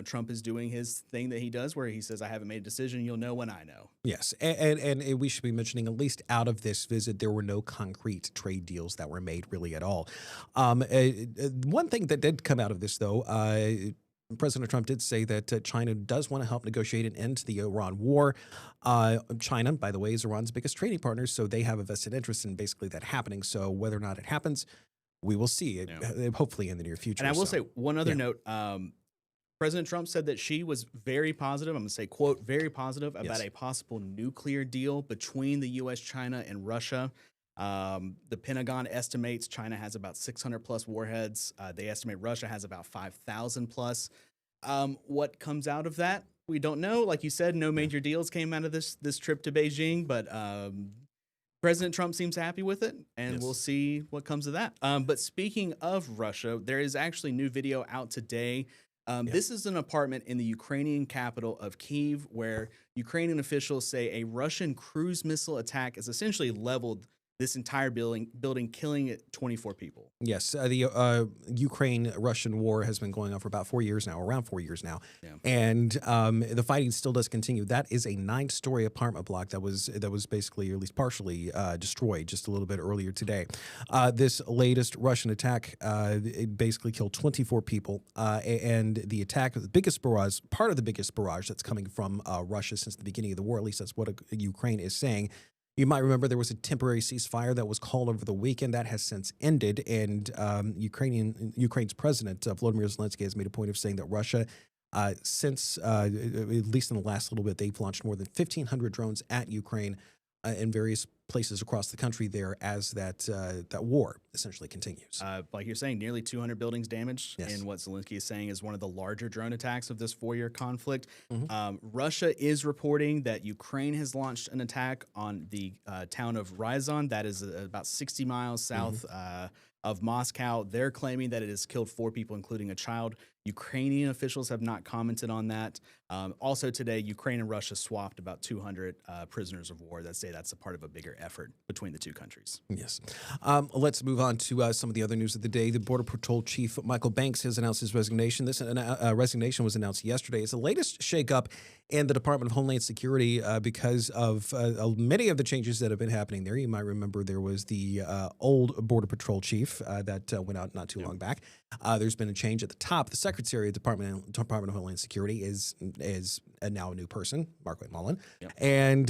Trump is doing his thing that he does where he says, I haven't made a decision. You'll know when I know. Yes. And we should be mentioning, at least out of this visit, there were no concrete trade deals that were made really at all. One thing that did come out of this, though, President Trump did say that China does want to help negotiate an end to the Iran war. China, by the way, is Iran's biggest trading partner, so they have a vested interest in basically that happening. So whether or not it happens, we will see it hopefully in the near future. And I will so. say one other note. President Trump said that she was very positive. I'm going to say, quote, very positive about a possible nuclear deal between the U.S., China, and Russia. The Pentagon estimates China has about 600 plus warheads. They estimate Russia has about 5,000 plus. What comes out of that? We don't know. Like you said, no major deals came out of this trip to Beijing, but President Trump seems happy with it, and we'll see what comes of that. But speaking of Russia, there is actually new video out today. This is an apartment in the Ukrainian capital of Kyiv, where Ukrainian officials say a Russian cruise missile attack has essentially leveled this entire building, killing 24 people. Yes, the Ukraine-Russian war has been going on for about 4 years now, around 4 years now, and the fighting still does continue. That is a 9-story apartment block that was basically, or at least partially, destroyed just a little bit earlier today. This latest Russian attack it basically killed 24 people, and the attack, the biggest barrage, part of the biggest barrage that's coming from Russia since the beginning of the war. At least that's what Ukraine is saying. You might remember there was a temporary ceasefire that was called over the weekend that has since ended, and Ukraine's president Volodymyr Zelensky has made a point of saying that Russia, since at least in the last little bit, they've launched more than 1,500 drones at Ukraine in various places across the country there as that war essentially continues. Like you're saying, nearly 200 buildings damaged in what Zelensky is saying is one of the larger drone attacks of this 4-year conflict. Russia is reporting that Ukraine has launched an attack on the town of Ryazan. That is about 60 miles south of Moscow. They're claiming that it has killed 4 people, including a child. Ukrainian officials have not commented on that. Also today, Ukraine and Russia swapped about 200 prisoners of war that say that's a part of a bigger effort between the two countries. Yes. Let's move on to some of the other news of the day. The Border Patrol Chief Michael Banks has announced his resignation. This resignation was announced yesterday. It's the latest shakeup in the Department of Homeland Security because of many of the changes that have been happening there. You might remember there was the old Border Patrol Chief that went out not too long back. There's been a change at the top. The Secretary of Department of Homeland Security is now a new person, Mark Mullen, and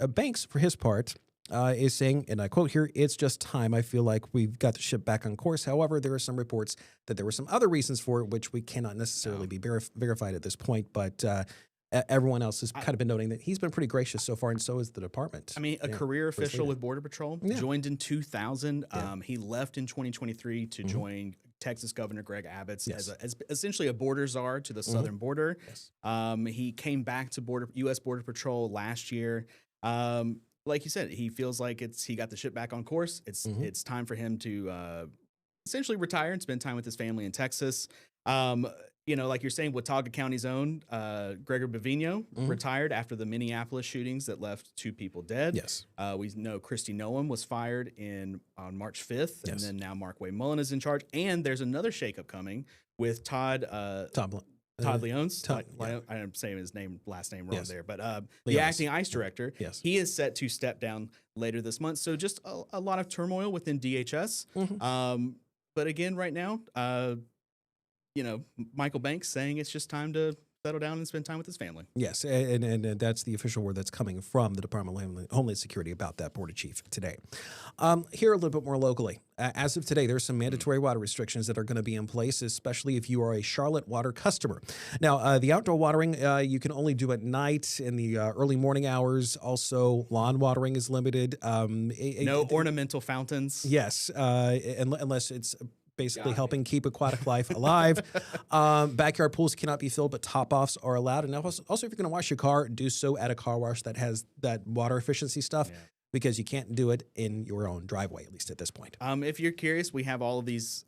Banks, for his part, is saying, and I quote here, "It's just time. I feel like we've got the ship back on course. However, there are some reports that there were some other reasons for it, which we cannot necessarily be verified at this point, but." Everyone else has kind of been noting that he's been pretty gracious so far, and so is the department. I mean, a career official with Border Patrol, joined in 2000. He left in 2023 to join Texas Governor Greg Abbott as essentially a border czar to the southern border. He came back to U.S. Border Patrol last year. Like you said, he feels like he got the ship back on course. It's time for him to essentially retire and spend time with his family in Texas. You know, like you're saying, Watauga County's own Gregor Bavino retired after the Minneapolis shootings that left 2 people dead. We know Kristi Noem was fired on March 5th, and then now Mark Wade Mullen is in charge. And there's another shakeup coming with Todd Leones. I'm saying his last name wrong there, but the acting ICE director. He is set to step down later this month. So just a lot of turmoil within DHS. But again, right now, you know, Michael Banks saying it's just time to settle down and spend time with his family. Yes, and that's the official word that's coming from the Department of Homeland Security about that border chief today. Here a little bit more locally. As of today, there's some mandatory water restrictions that are going to be in place, especially if you are a Charlotte Water customer. Now, the outdoor watering, you can only do at night in the early morning hours. Also, lawn watering is limited. No ornamental fountains. Yes, unless it's basically helping keep aquatic life alive. Backyard pools cannot be filled, but top-offs are allowed. And also, if you're going to wash your car, do so at a car wash that has that water efficiency stuff, because you can't do it in your own driveway, at least at this point. If you're curious, we have all of these.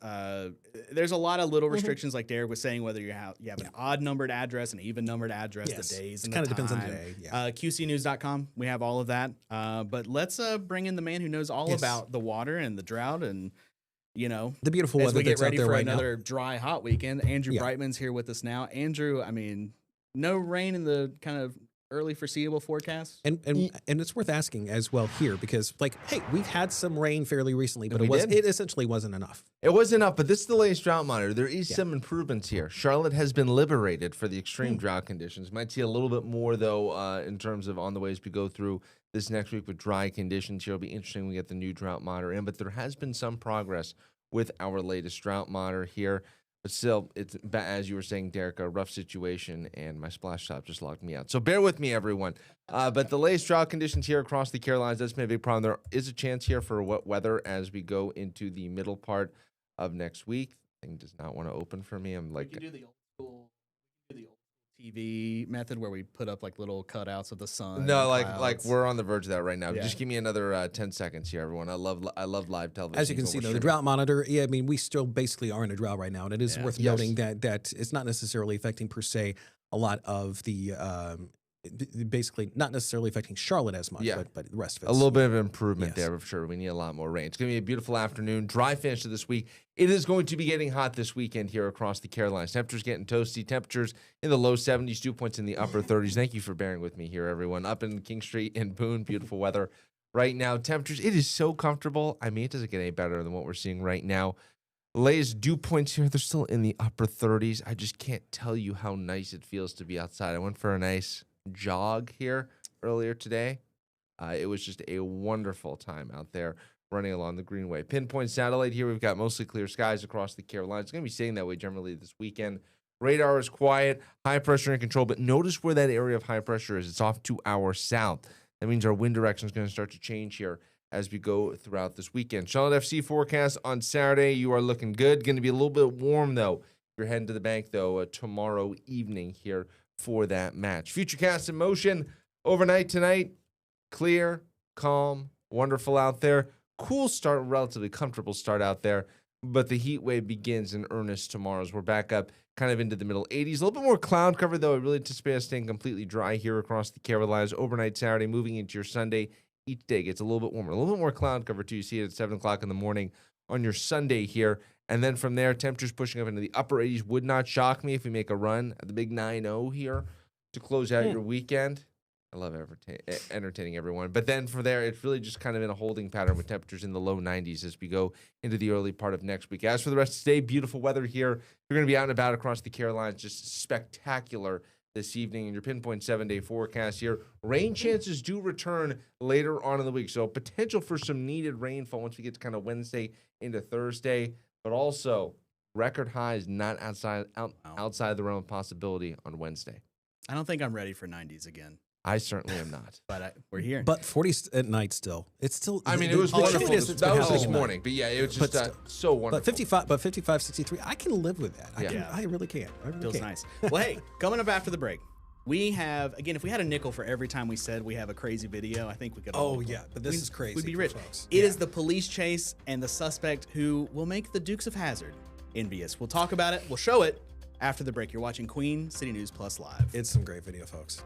There's a lot of little restrictions, like Derek was saying, whether you have an odd-numbered address, an even-numbered address, the days, and the time. It kind of depends on the day. QCnews.com, we have all of that. But let's bring in the man who knows all about the water and the drought and, you know, the beautiful as weather we get that's ready out there for right another now. dry, hot weekend. Andrew Brightman's here with us now. Andrew, I mean, no rain in the kind of early foreseeable forecast. And it's worth asking as well here, because, like, hey, we've had some rain fairly recently, but it essentially wasn't enough. It wasn't enough, but this is the latest drought monitor. There is some improvements here. Charlotte has been liberated for the extreme drought conditions. Might see a little bit more, though, in terms of on the way as we go through this next week with dry conditions here. It'll be interesting when we get the new drought monitor in, but there has been some progress with our latest drought monitor here. But still, it's, as you were saying, Derek, a rough situation, and my splash top just locked me out. So bear with me, everyone. But the latest drought conditions here across the Carolinas, that's been a big problem. There is a chance here for wet weather as we go into the middle part of next week. Thing does not want to open for me. I'm like, We can do the old school TV method where we put up like little cutouts of the sun. no, and like clouds. we're on the verge of that right now. Yeah. Just give me another 10 seconds here, everyone. I love live television. As you can see, though, the drought monitor, yeah, I mean, we still basically are in a drought right now. And it is worth Yes. noting that it's not necessarily affecting, per se, a lot of the, basically not necessarily affecting Charlotte as much, but the rest of it. A little bit of improvement there for sure. We need a lot more rain. It's going to be a beautiful afternoon. Dry finish to this week. It is going to be getting hot this weekend here across the Carolinas. Temperatures getting toasty. Temperatures in the low 70s, dew points in the upper 30s. Thank you for bearing with me here, everyone. Up in King Street in Boone, beautiful weather right now. Temperatures, it is so comfortable. I mean, it doesn't get any better than what we're seeing right now. Latest dew points here, they're still in the upper 30s. I just can't tell you how nice it feels to be outside. I went for a nice jog here earlier today. It was just a wonderful time out there running along the Greenway. Pinpoint satellite here. We've got mostly clear skies across the Carolinas. It's going to be staying that way generally this weekend. Radar is quiet, high pressure in control, but notice where that area of high pressure is. It's off to our south. That means our wind direction is going to start to change here as we go throughout this weekend. Charlotte FC forecast on Saturday. You are looking good. Going to be a little bit warm, though. If you're heading to the bank, though, tomorrow evening here for that match. Futurecast in motion overnight tonight. Clear, calm, wonderful out there. Cool start, relatively comfortable start out there. But the heat wave begins in earnest tomorrow as we're back up kind of into the middle 80s. A little bit more cloud cover, though. I really anticipate us staying completely dry here across the Carolinas. Overnight Saturday, moving into your Sunday. Each day gets a little bit warmer. A little bit more cloud cover, too. You see it at 7 o'clock in the morning on your Sunday here. And then from there, temperatures pushing up into the upper 80s. Would not shock me if we make a run at the big 9-0 here to close out your weekend. I love entertaining everyone. But then from there, it's really just kind of in a holding pattern with temperatures in the low 90s as we go into the early part of next week. As for the rest of today, beautiful weather here. You're going to be out and about across the Carolinas. Just spectacular this evening in your pinpoint 7-day forecast here. Rain chances do return later on in the week. So potential for some needed rainfall once we get to kind of Wednesday into Thursday. But also record highs not outside the realm of possibility on Wednesday. I don't think I'm ready for 90s again. I certainly am not. But we're here. But 40 at night still. It's still. I mean, it was wonderful. That was this morning. But yeah, it was just so wonderful. But 55, 63, I can live with that. I really can. I really Feels can. nice. Well, hey, coming up after the break, we have, again, if we had a nickel for every time we said we have a crazy video, I think we could all. Oh, yeah, but this is crazy. We'd be for rich. folks. It is the police chase and the suspect who will make the Dukes of Hazzard envious. We'll talk about it. We'll show it after the break. You're watching Queen City News Plus Live. It's some great video, folks.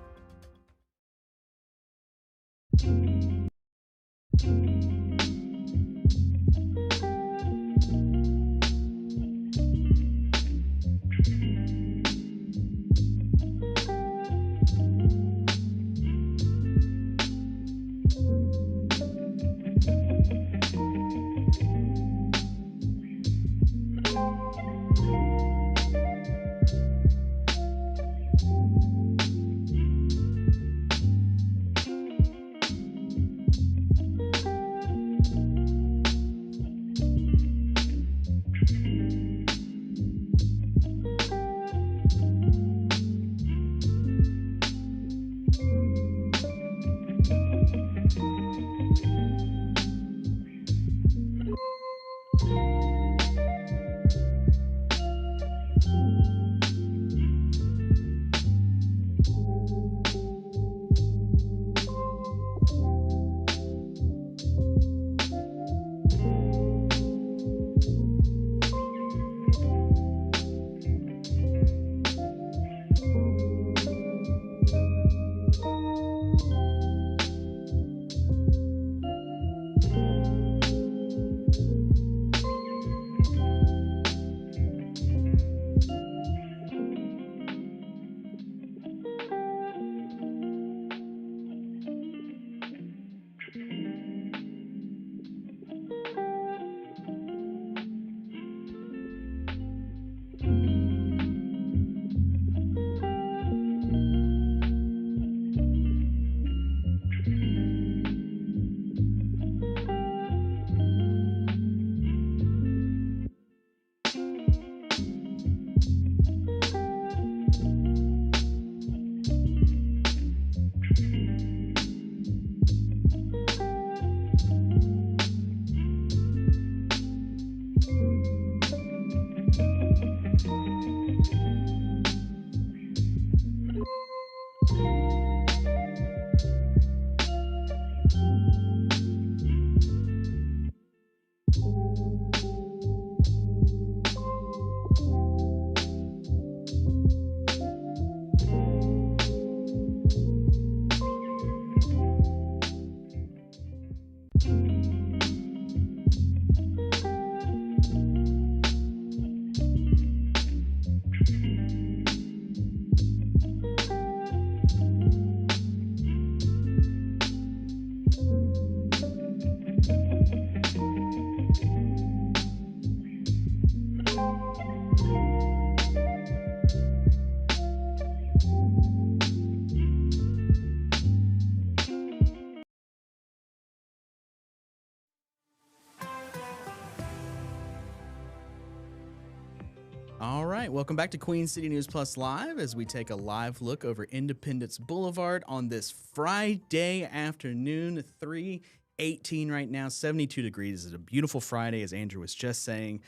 All right, welcome back to Queen City News Plus Live as we take a live look over Independence Boulevard on this Friday afternoon, 3:18 right now, 72 degrees. It's a beautiful Friday, as Andrew was just saying,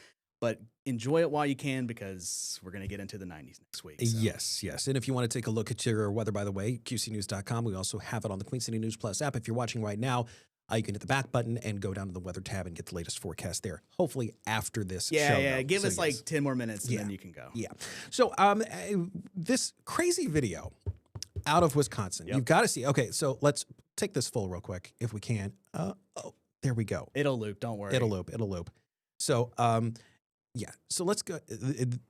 but enjoy it while you can because we're going to get into the 90s next week. So. Yes, yes. And if you want to take a look at your weather, by the way, QCnews.com, we also have it on the Queen City News Plus app. If you're watching right now, you can hit the back button and go down to the weather tab and get the latest forecast there. Hopefully after this show. Yeah, give so us like 10 more minutes and then you can go. Yeah. So this crazy video out of Wisconsin, you've got to see. Okay, so let's take this full real quick if we can. Oh, there we go. It'll loop, don't worry. It'll loop. So, yeah, so let's go.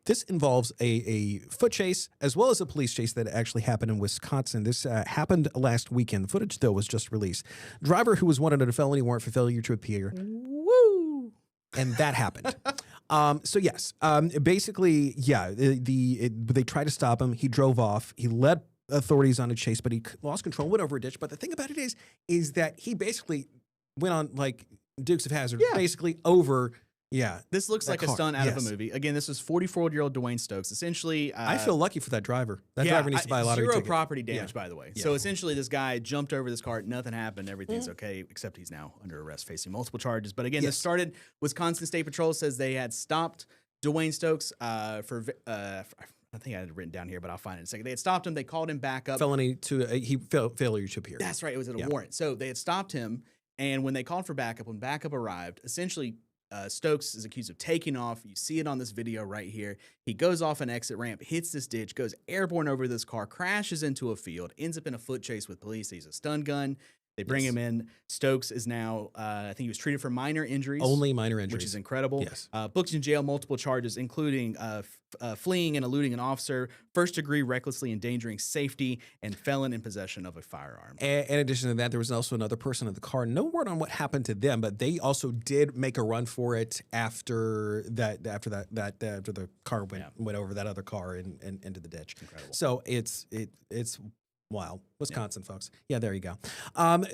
This involves a foot chase as well as a police chase that actually happened in Wisconsin. This happened last weekend. Footage, though, was just released. Driver who was wanted on a felony warrant for failure to appear. Woo! And that happened. So, yes, basically, yeah, they tried to stop him. He drove off. He led authorities on a chase, but he lost control, went over a ditch. But the thing about it is that he basically went on, like, Dukes of Hazzard, basically over... Yeah. This looks like a stunt out of a movie. Again, this is 44-year-old Dwayne Stokes. Essentially... I feel lucky for that driver. That driver needs to buy a lottery ticket. Zero property damage, by the way. So essentially, this guy jumped over this car. Nothing happened. Everything's okay, except he's now under arrest, facing multiple charges. But again, this started... Wisconsin State Patrol says they had stopped Dwayne Stokes for... I think I had it written down here, but I'll find it in a second. They had stopped him. They called him back up. Felony to... failure to appear. That's right. It was at a warrant. So they had stopped him, and when they called for backup, when backup arrived, essentially... Stokes is accused of taking off. You see it on this video right here. He goes off an exit ramp, hits this ditch, goes airborne over this car, crashes into a field, ends up in a foot chase with police. He's a stun gun. They bring him in. Stokes is now, I think he was treated for minor injuries. Only minor injuries. Which is incredible. Yes. Booked in jail, multiple charges, including fleeing and eluding an officer, first-degree recklessly endangering safety, and felon in possession of a firearm. And in addition to that, there was also another person in the car. No word on what happened to them, but they also did make a run for it after the car went over that other car and into the ditch. Incredible. So it's wow. Wisconsin, folks. Yeah, there you go.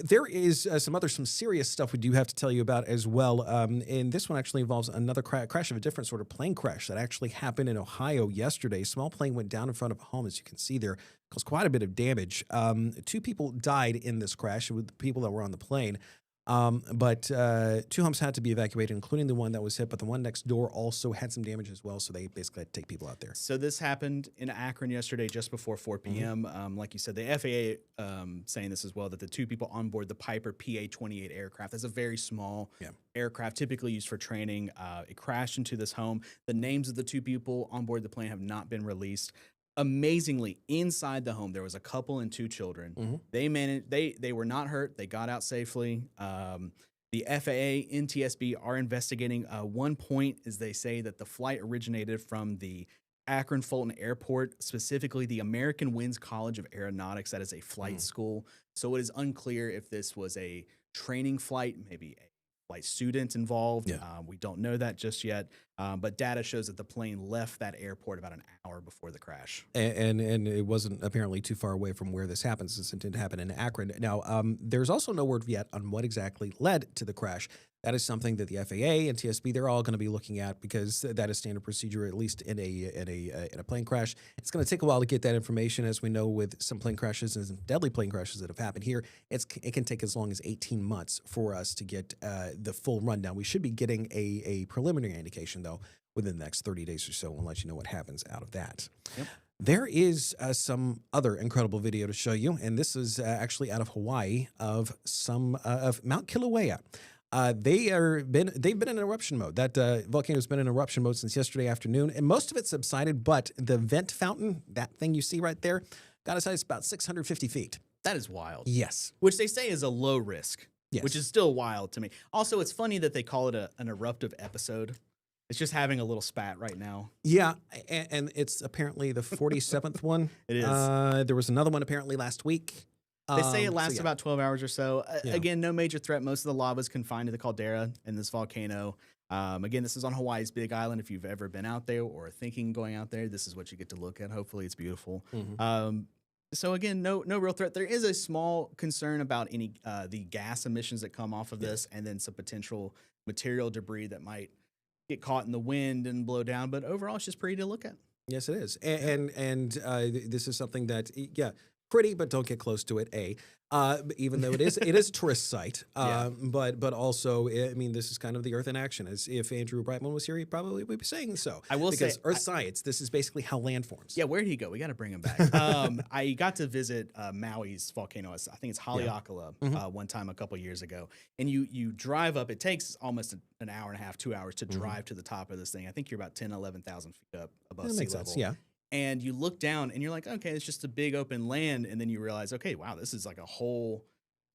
There is some serious stuff we do have to tell you about as well. And this one actually involves another crash of a different sort of plane crash that actually happened in Ohio yesterday. A small plane went down in front of a home, as you can see there. Caused quite a bit of damage. 2 people died in this crash with the people that were on the plane. But 2 homes had to be evacuated, including the one that was hit, but the one next door also had some damage as well, so they basically had to take people out there. So this happened in Akron yesterday, just before 4 p.m. Like you said, the FAA saying this as well, that the 2 people on board the Piper PA-28 aircraft, that's a very small aircraft, typically used for training. It crashed into this home. The names of the 2 people on board the plane have not been released. Amazingly, inside the home, there was a couple and 2 children. They managed. They were not hurt. They got out safely. The FAA, NTSB are investigating. One point is they say that the flight originated from the Akron Fulton Airport, specifically the American Winds College of Aeronautics. That is a flight school. So it is unclear if this was a training flight, maybe a flight student involved. We don't know that just yet. But data shows that the plane left that airport about an hour before the crash. And it wasn't apparently too far away from where this happened, since it didn't happen in Akron. Now, there's also no word yet on what exactly led to the crash. That is something that the FAA and TSB, they're all going to be looking at, because that is standard procedure, at least in a plane crash. It's going to take a while to get that information, as we know with some plane crashes and some deadly plane crashes that have happened here. It can take as long as 18 months for us to get the full rundown. We should be getting a preliminary indication, though, within the next 30 days or so. We'll let you know what happens out of that. There is some other incredible video to show you, and this is actually out of Hawaii of Mount Kilauea. They've been in eruption mode. That volcano's been in eruption mode since yesterday afternoon, and most of it subsided, but the vent fountain, that thing you see right there, got as high as about 650 feet. That is wild. Yes. Which they say is a low risk. which is still wild to me. Also, it's funny that they call it an eruptive episode. It's just having a little spat right now. Yeah, and it's apparently the 47th one. It is. There was another one apparently last week. They say it So, lasts yeah. about 12 hours or so. Yeah. Again, no major threat. Most of the lava is confined to the caldera and this volcano. Again, this is on Hawaii's Big Island. If you've ever been out there or thinking going out there, this is what you get to look at. Hopefully, it's beautiful. So again, no real threat. There is a small concern about any the gas emissions that come off of this, and then some potential material debris that might get caught in the wind and blow down. But overall, it's just pretty to look at. Yes, it is, and this is something that pretty, but don't get close to it. Even though it is a tourist site, but also I mean this is kind of the Earth in action. As if Andrew Brightman was here, he probably would be saying so. I will because say, Earth science. This is basically how land forms. Yeah, where did he go? We got to bring him back. I got to visit Maui's volcano. I think it's Haleakala one time a couple years ago. And you drive up. It takes almost an hour and a half, 2 hours to drive to the top of this thing. I think you're about 10, 11,000 feet up above That sea makes level. sense, yeah. And you look down and you're like, okay, it's just a big open land. And then you realize, okay, wow, this is like a whole.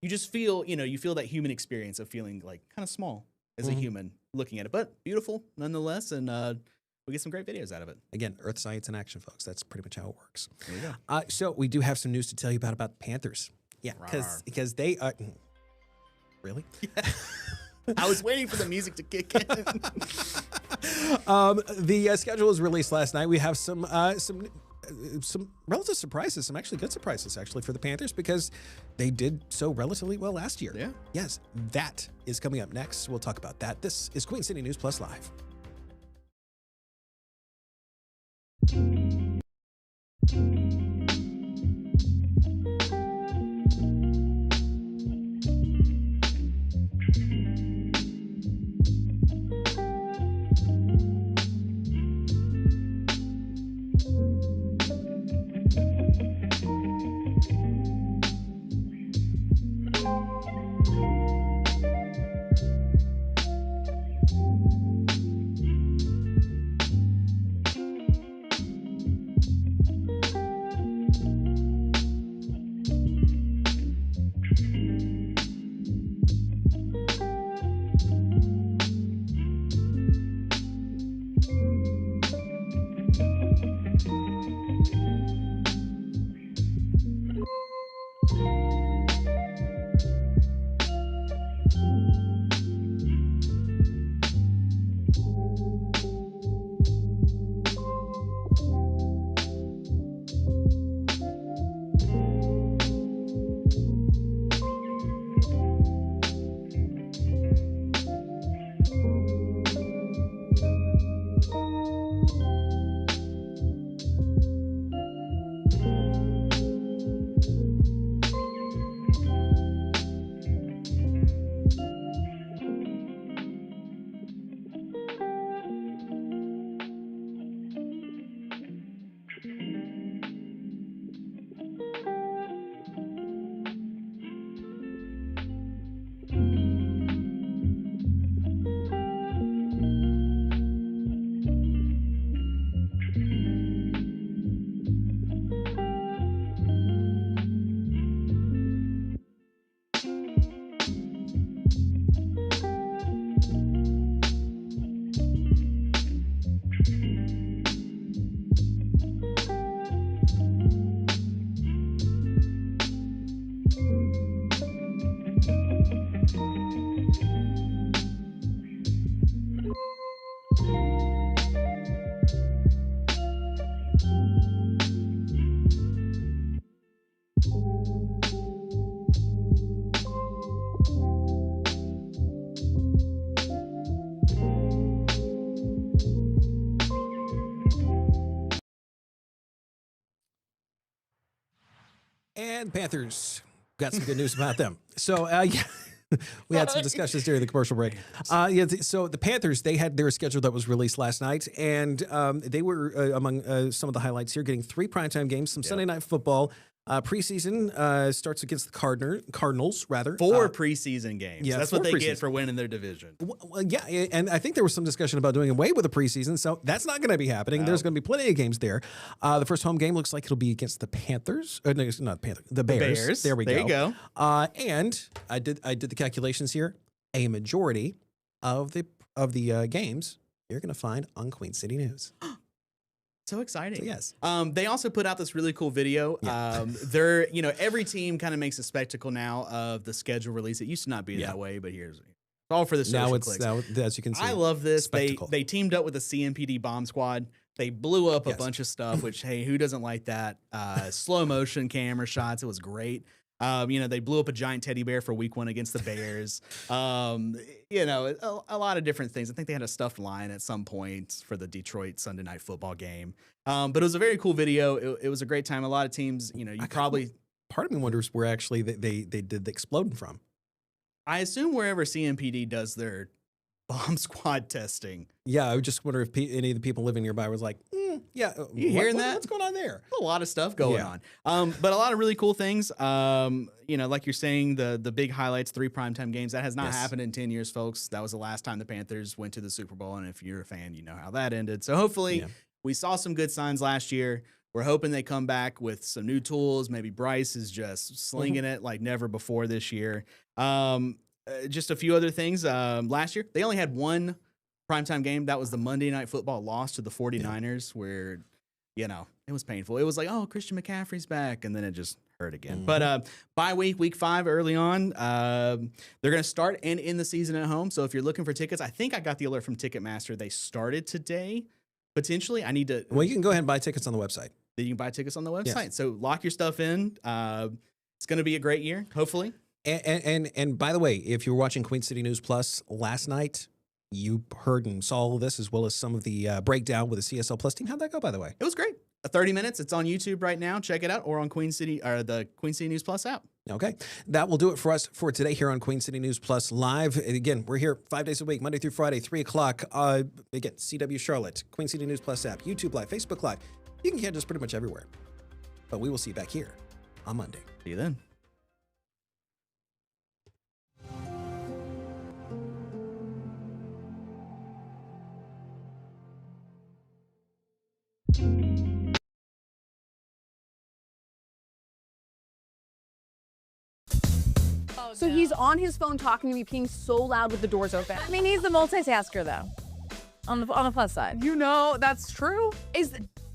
You just feel, you feel that human experience of feeling like kind of small as a human looking at it, but beautiful nonetheless. And we get some great videos out of it. Again, Earth science in action, folks. That's pretty much how it works. There we go. So we do have some news to tell you about the Panthers. Yeah, because they really. I was waiting for the music to kick in. The schedule was released last night. We have some relative surprises, some actually good surprises actually for the Panthers because they did so relatively well last year. Yeah. Yes, that is coming up next. We'll talk about that. This is Queen City News Plus Live. And Panthers, got some good news about them. So, we had some discussions during the commercial break. So the Panthers, they had their schedule that was released last night, and they were among some of the highlights here, getting 3 primetime games, some Sunday night football, Preseason starts against the Cardinals, rather. 4 preseason games. Yeah, That's 4 what they preseason. get for winning their division. Well, yeah, and I think there was some discussion about doing away with the preseason, so that's not going to be happening. There's going to be plenty of games there. The first home game looks like it'll be against the Panthers. No, it's not the Panthers. The Bears. There we go. There you go. And I did the calculations here. A majority of the games you're going to find on Queen City News. So exciting. So, yes. They also put out this really cool video. Yeah. They're, every team kind of makes a spectacle now of the schedule release. It used to not be that way, but here's all for the social clicks. Now, as you can see, I love this. spectacle. They teamed up with the CMPD bomb squad. They blew up a bunch of stuff, which, hey, who doesn't like that? Slow motion camera shots. It was great. They blew up a giant teddy bear for week 1 against the Bears. A lot of different things. I think they had a stuffed lion at some point for the Detroit Sunday Night Football game. But it was a very cool video. It was a great time. A lot of teams, Part of me wonders where actually they did the exploding from. I assume wherever CMPD does their bomb squad testing. Yeah, I would just wonder if any of the people living nearby was like, yeah, you hearing that? What's going on there? A lot of stuff going on. But a lot of really cool things. Like you're saying, the big highlights, 3 primetime games. That has not happened in 10 years, folks. That was the last time the Panthers went to the Super Bowl. And if you're a fan, you know how that ended. So hopefully we saw some good signs last year. We're hoping they come back with some new tools. Maybe Bryce is just slinging it like never before this year. Just a few other things. Last year, they only had 1 primetime game. That was the Monday Night Football loss to the 49ers where, it was painful. It was like, oh, Christian McCaffrey's back. And then it just hurt again. But bye week 5 early on, they're going to start and end the season at home. So if you're looking for tickets, I think I got the alert from Ticketmaster. They started today. Potentially, I need to. Well, you can go ahead and buy tickets on the website. You can buy tickets on the website. Yes. So lock your stuff in. It's going to be a great year, hopefully. And by the way, if you were watching Queen City News Plus last night, you heard and saw all of this as well as some of the breakdown with the CSL Plus team. How'd that go, by the way? It was great. 30 minutes. It's on YouTube right now. Check it out, or on the Queen City News Plus app. Okay. That will do it for us for today here on Queen City News Plus Live. And again, we're here 5 days a week, Monday through Friday, 3 o'clock. Again, CW Charlotte, Queen City News Plus app, YouTube Live, Facebook Live. You can catch us pretty much everywhere. But we will see you back here on Monday. See you then. So he's on his phone talking to me, being so loud with the doors open. I mean, he's the multitasker, though. On the plus side. That's true.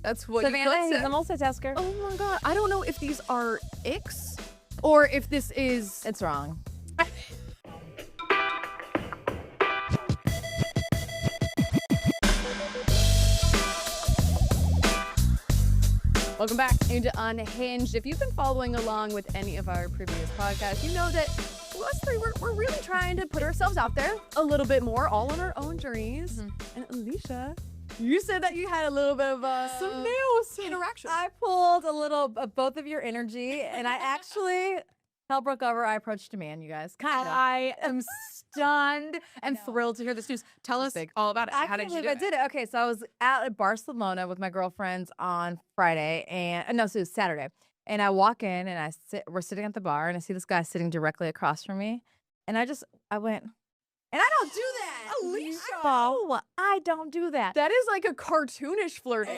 That's what Savannah, you he's could a multitasker. Oh my god. I don't know if these are icks or if this is. It's wrong. Welcome back into Unhinged. If you've been following along with any of our previous podcasts, you know that us three, we're really trying to put ourselves out there a little bit more, all on our own journeys. And Alicia, you said that you had a little bit of some news interaction. I pulled a little of both of your energy, and I actually, hell broke over. I approached a man, you guys. I am stunned and thrilled to hear this news. Tell us all about it. How did you do it? I did it. Okay, so I was out at Barcelona with my girlfriends on Friday, and no, so it was Saturday. And I walk in, and we're sitting at the bar, and I see this guy sitting directly across from me, and I went, and I don't do that, Alicia. No, I don't do that. That is like a cartoonish flirting.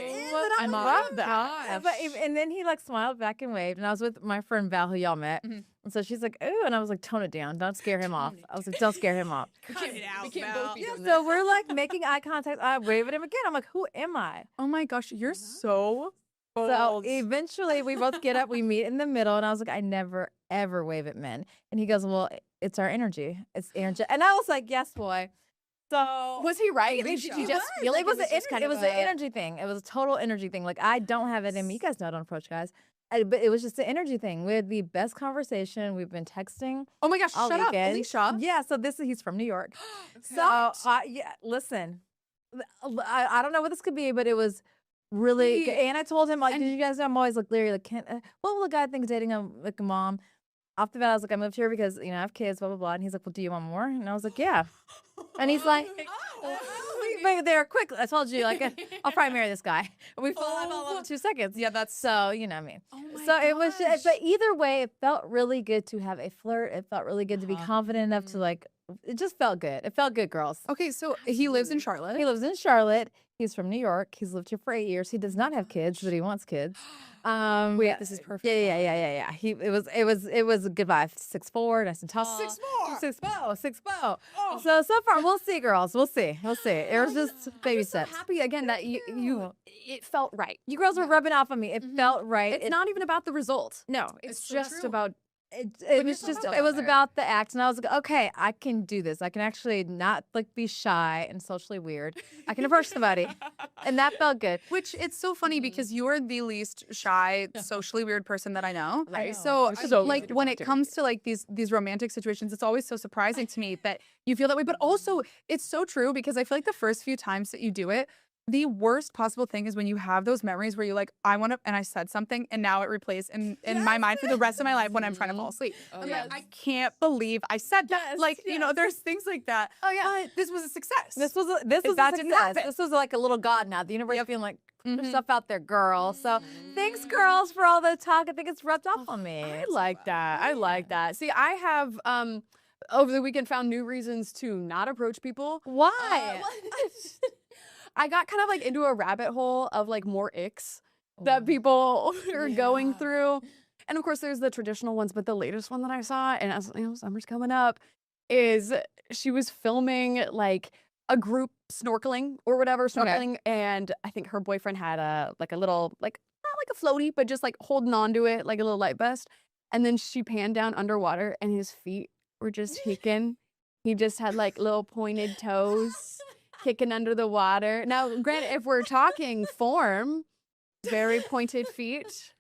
I love that. And then he like smiled back and waved, and I was with my friend Val, who y'all met. And so she's like, ooh, and I was like, tone it down. Don't scare him off. I was like, don't scare him off. We can't both be doing this. So we're like making eye contact. I wave at him again. I'm like, who am I? Oh my gosh, you're so bold. So eventually we both get up, we meet in the middle, and I was like, I never, ever wave at men. And he goes, well, it's our energy. It's energy. And I was like, yes, boy. So was he right? Did you just feel like it was an energy thing. It was a total energy thing. Like, I don't have it in me. You guys know I don't approach guys. But it was just an energy thing. We had the best conversation. We've been texting. Oh my gosh, shut up, Alicia. Yeah, so he's from New York. So, listen, I don't know what this could be, but it was really good. And I told him, like, did you guys know I'm always like leery, like, what will a guy think dating a mom? Off the bat, I was like, I moved here because, I have kids, blah, blah, blah. And he's like, well, do you want more? And I was like, yeah. And he's like, we there quickly. I told you, like, I'll probably marry this guy. And we fall out all in 2 seconds. Yeah, that's so, you know what I mean. So it was, but either way, it felt really good to have a flirt. It felt really good to be confident enough to like, it just felt good. It felt good, girls. Okay, so he lives in Charlotte. He lives in Charlotte. He's from New York. He's lived here for 8 years. He does not have kids, but he wants kids. This is perfect. Yeah. It was a good vibe. 6'4", nice and tall. 6'4". 6'4". So far, we'll see, girls. We'll see. It was just baby steps. Happy again that it felt right. You girls were rubbing off on me. It felt right. It's not even about the result. No, it's just about. It was about the act, and I was like, okay, I can do this. I can actually not like be shy and socially weird. I can approach somebody, and that felt good. Which it's so funny because you're the least shy, socially weird person that I know. Right. So like when it comes to like these romantic situations, it's always so surprising to me that you feel that way. But also, it's so true because I feel like the first few times that you do it, the worst possible thing is when you have those memories where you're like, I want to, and I said something, and now it replays in my mind for the rest of my life when I'm trying to fall asleep. I'm like, I can't believe I said that. There's things like that. Oh yeah, but this was a success. This was a success. This was like a little god now. The universe being like, put yourself out there, girl. So thanks, girls, for all the talk. I think it's rubbed off on me. I like that. See, I have over the weekend found new reasons to not approach people. Why? I got kind of like into a rabbit hole of like more icks that people are going through. And of course there's the traditional ones, but the latest one that I saw, and as you know, summer's coming up, is she was filming like a group snorkeling or whatever, and I think her boyfriend had a little, like, not like a floaty, but just like holding on to it like a little light vest. And then she panned down underwater and his feet were just kicking. He just had like little pointed toes kicking under the water. Now, granted, if we're talking form, very pointed feet.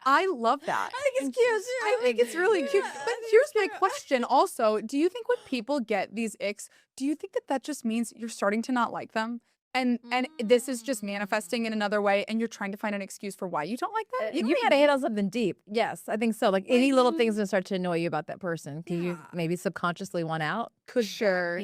I love that. I think it's cute. I think it's really cute. But here's my question also. Do you think when people get these icks, do you think that just means you're starting to not like them? And this is just manifesting in another way, and you're trying to find an excuse for why you don't like them? You gotta hit on something deep. Yes, I think so. Like any little thing's gonna start to annoy you about that person. Can you maybe subconsciously want out? Sure.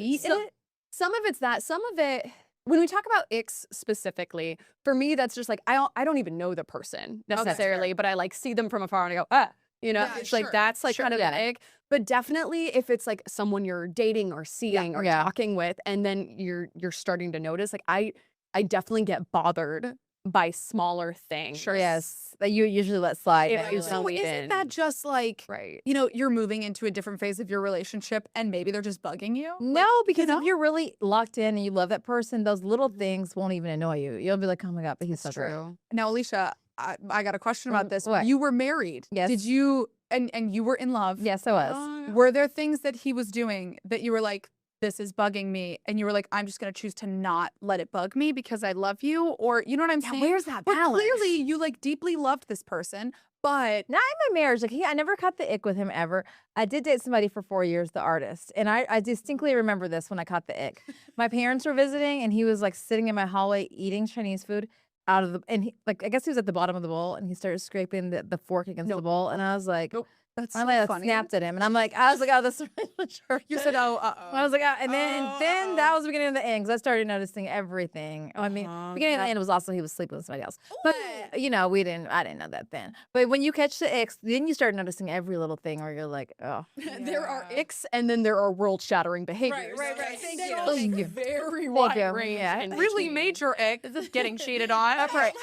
Some of it's that. Some of it, when we talk about icks specifically, for me, that's just like, I don't even know the person necessarily, but I like see them from afar and I go, it's like, that's like kind of an ick. But definitely if it's like someone you're dating or seeing or talking with, and then you're starting to notice, like I definitely get bothered by smaller things. Sure. Yes. That you usually let slide. So isn't that just like, you're moving into a different phase of your relationship and maybe they're just bugging you? No, because if you're really locked in and you love that person, those little things won't even annoy you. You'll be like, oh my God, but he's so true. Now, Alicia, I got a question about this. What? You were married. Yes. Did you, and you were in love. Yes, I was. Were there things that he was doing that you were like, this is bugging me, and you were like, I'm just going to choose to not let it bug me because I love you? Or, you know what I'm saying? Where's that Or balance? clearly you like deeply loved this person, but not in my marriage. Like I never caught the ick with him ever. I did date somebody for 4 years, the artist, and I distinctly remember this when I caught the ick. My parents were visiting, and he was like sitting in my hallway eating Chinese food out of the, and he, like I guess he was at the bottom of the bowl, and he started scraping the fork against the bowl, and I was like. That's finally, I funny. snapped at him, and I was like, oh, this is really mature. You said, oh, I was like, oh, and then that was the beginning of the end, because I started noticing everything. I mean, beginning of the end was also he was sleeping with somebody else. But, you know, I didn't know that then. But when you catch the icks, then you start noticing every little thing where you're like, oh. There are icks, and then there are world-shattering behaviors. Right. Thank you. Very wide range. Yeah. And really major ick, getting cheated on. That's right.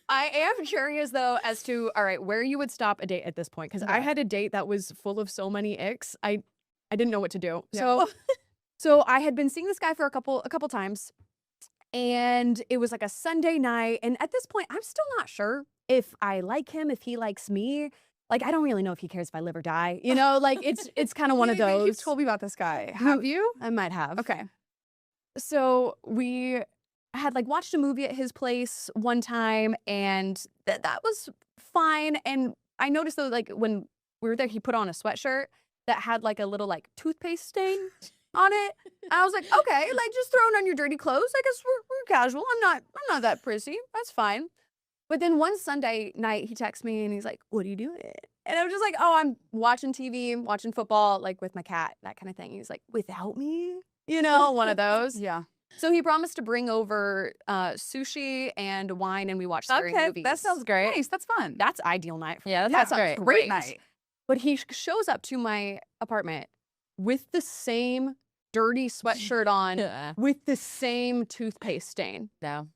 I am curious, though, as to, all right, where you would stop a date at this point. Because I had a date that was full of so many icks. I didn't know what to do. Yeah. So I had been seeing this guy for a couple times. And it was like a Sunday night. And at this point, I'm still not sure if I like him, if he likes me. Like, I don't really know if he cares if I live or die. You know, like, it's kind of one of those. You've told me about this guy. Have you? I might have. Okay. So we had like watched a movie at his place one time, and that was fine. And I noticed though, like when we were there, he put on a sweatshirt that had like a little like toothpaste stain on it. And I was like, okay, like just throwing on your dirty clothes. I guess we're casual. I'm not that prissy. That's fine. But then one Sunday night, he texts me and he's like, what are you doing? And I'm just like, oh, I'm watching TV, watching football, like with my cat, that kind of thing. He's like, without me? You know, one of those. Yeah. So he promised to bring over sushi and wine, and we watched scary Okay, movies. that sounds great. Nice. That's fun. That's ideal night. Yeah, That's that's a great. great night. But he shows up to my apartment with the same dirty sweatshirt on, with the same toothpaste stain. No.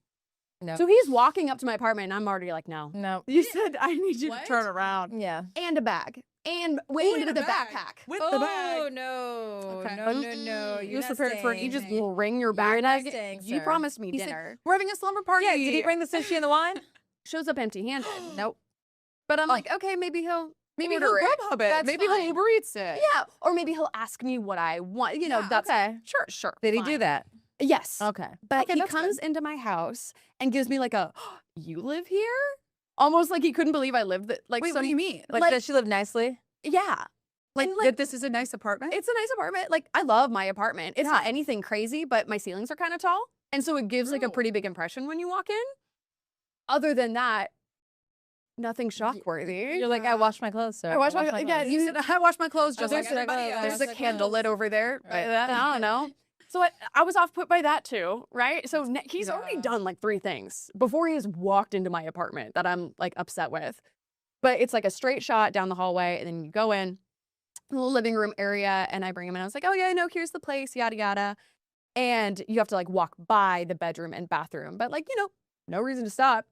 No. So he's walking up to my apartment, and I'm already like, no. No. You said I need you to turn around. Yeah. And a bag. And wait, with a backpack. With Oh, the bag. no. Okay. No. You was prepared for it. You just will ring your bag. You promised me He said, dinner. we're having a slumber party. Yeah, did he bring the sushi and the wine? Shows up empty-handed. Nope. But I'm like, okay, maybe he'll Maybe he'll order Grubhub it. That's Maybe fine. he'll Uber Eats it. Yeah, or maybe he'll ask me what I want. You know, Yeah, that's okay. Sure. Did he do fine. that? Yes. Okay. But Okay, he that's comes into my house and gives me like a, you live here? Almost like he couldn't believe I lived there. Like Wait, what do you mean? Like, does she live nicely? Yeah. Like, And, that this is a nice apartment? It's a nice apartment. Like, I love my apartment. It's not anything crazy, but my ceilings are kind of tall. And so it gives like a pretty big impression when you walk in. Other than that, nothing shock-worthy. You're like, I washed my clothes, sir. I wash my clothes. yeah, You said, I wash my clothes just there's like everybody else. there's a candle lit over there. Right. I don't know. So I was off put by that too, right? So he's already done like 3 things before he has walked into my apartment that I'm like upset with. But it's like a straight shot down the hallway, and then you go in the little living room area, and I bring him in. I was like, oh yeah, no, here's the place, yada yada. And you have to like walk by the bedroom and bathroom, but like, you know, no reason to stop.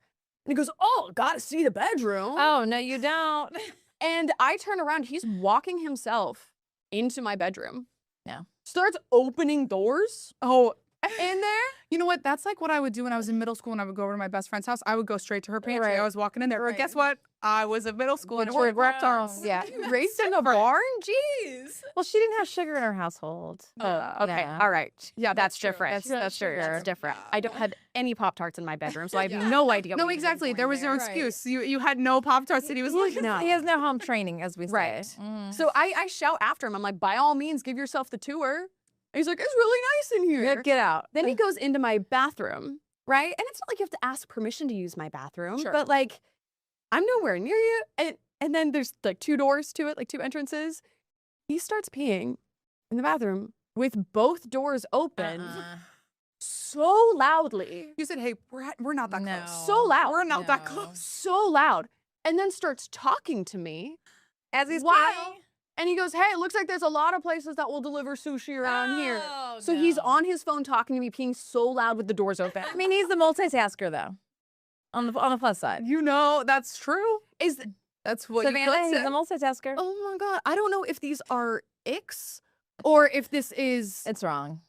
And he goes, oh, gotta see the bedroom. Oh, no, you don't. And I turn around, he's walking himself into my bedroom. Yeah. Starts opening doors. Oh, in there. you know what? That's like what I would do when I was in middle school and I would go over to my best friend's house. I would go straight to her pantry. Right. I was walking in there. Or guess what? I was in middle school and We're wrapped arms. arms. Yeah. Raised in a barn? Jeez. Well, she didn't have sugar in her household. Okay. Yeah. All right. Yeah, that's true. different. That's true. That's different. I don't have any Pop-Tarts in my bedroom, so I have no idea. No, what he was exactly. doing There was no there. excuse. You had no Pop-Tarts and he was like, No. He has no home training, as we say. Right. Mm. So I shout after him. I'm like, by all means, give yourself the tour. And he's like, it's really nice in here. Get out. Then he goes into my bathroom, right? And it's not like you have to ask permission to use my bathroom, Sure. but like, I'm nowhere near you. And then there's like 2 doors to it, like 2 entrances. He starts peeing in the bathroom with both doors open so loudly. You said, hey, we're not that close. So loud. We're not that close. So loud. And then starts talking to me. As he's while, peeing? And he goes, hey, it looks like there's a lot of places that will deliver sushi around here. Oh, So he's on his phone talking to me, peeing so loud with the doors open. I mean, he's the multitasker, though. On the plus side. You know, that's true. That's what Savannah, you he's could say. a multitasker. Oh my God. I don't know if these are icks or if this is. It's wrong.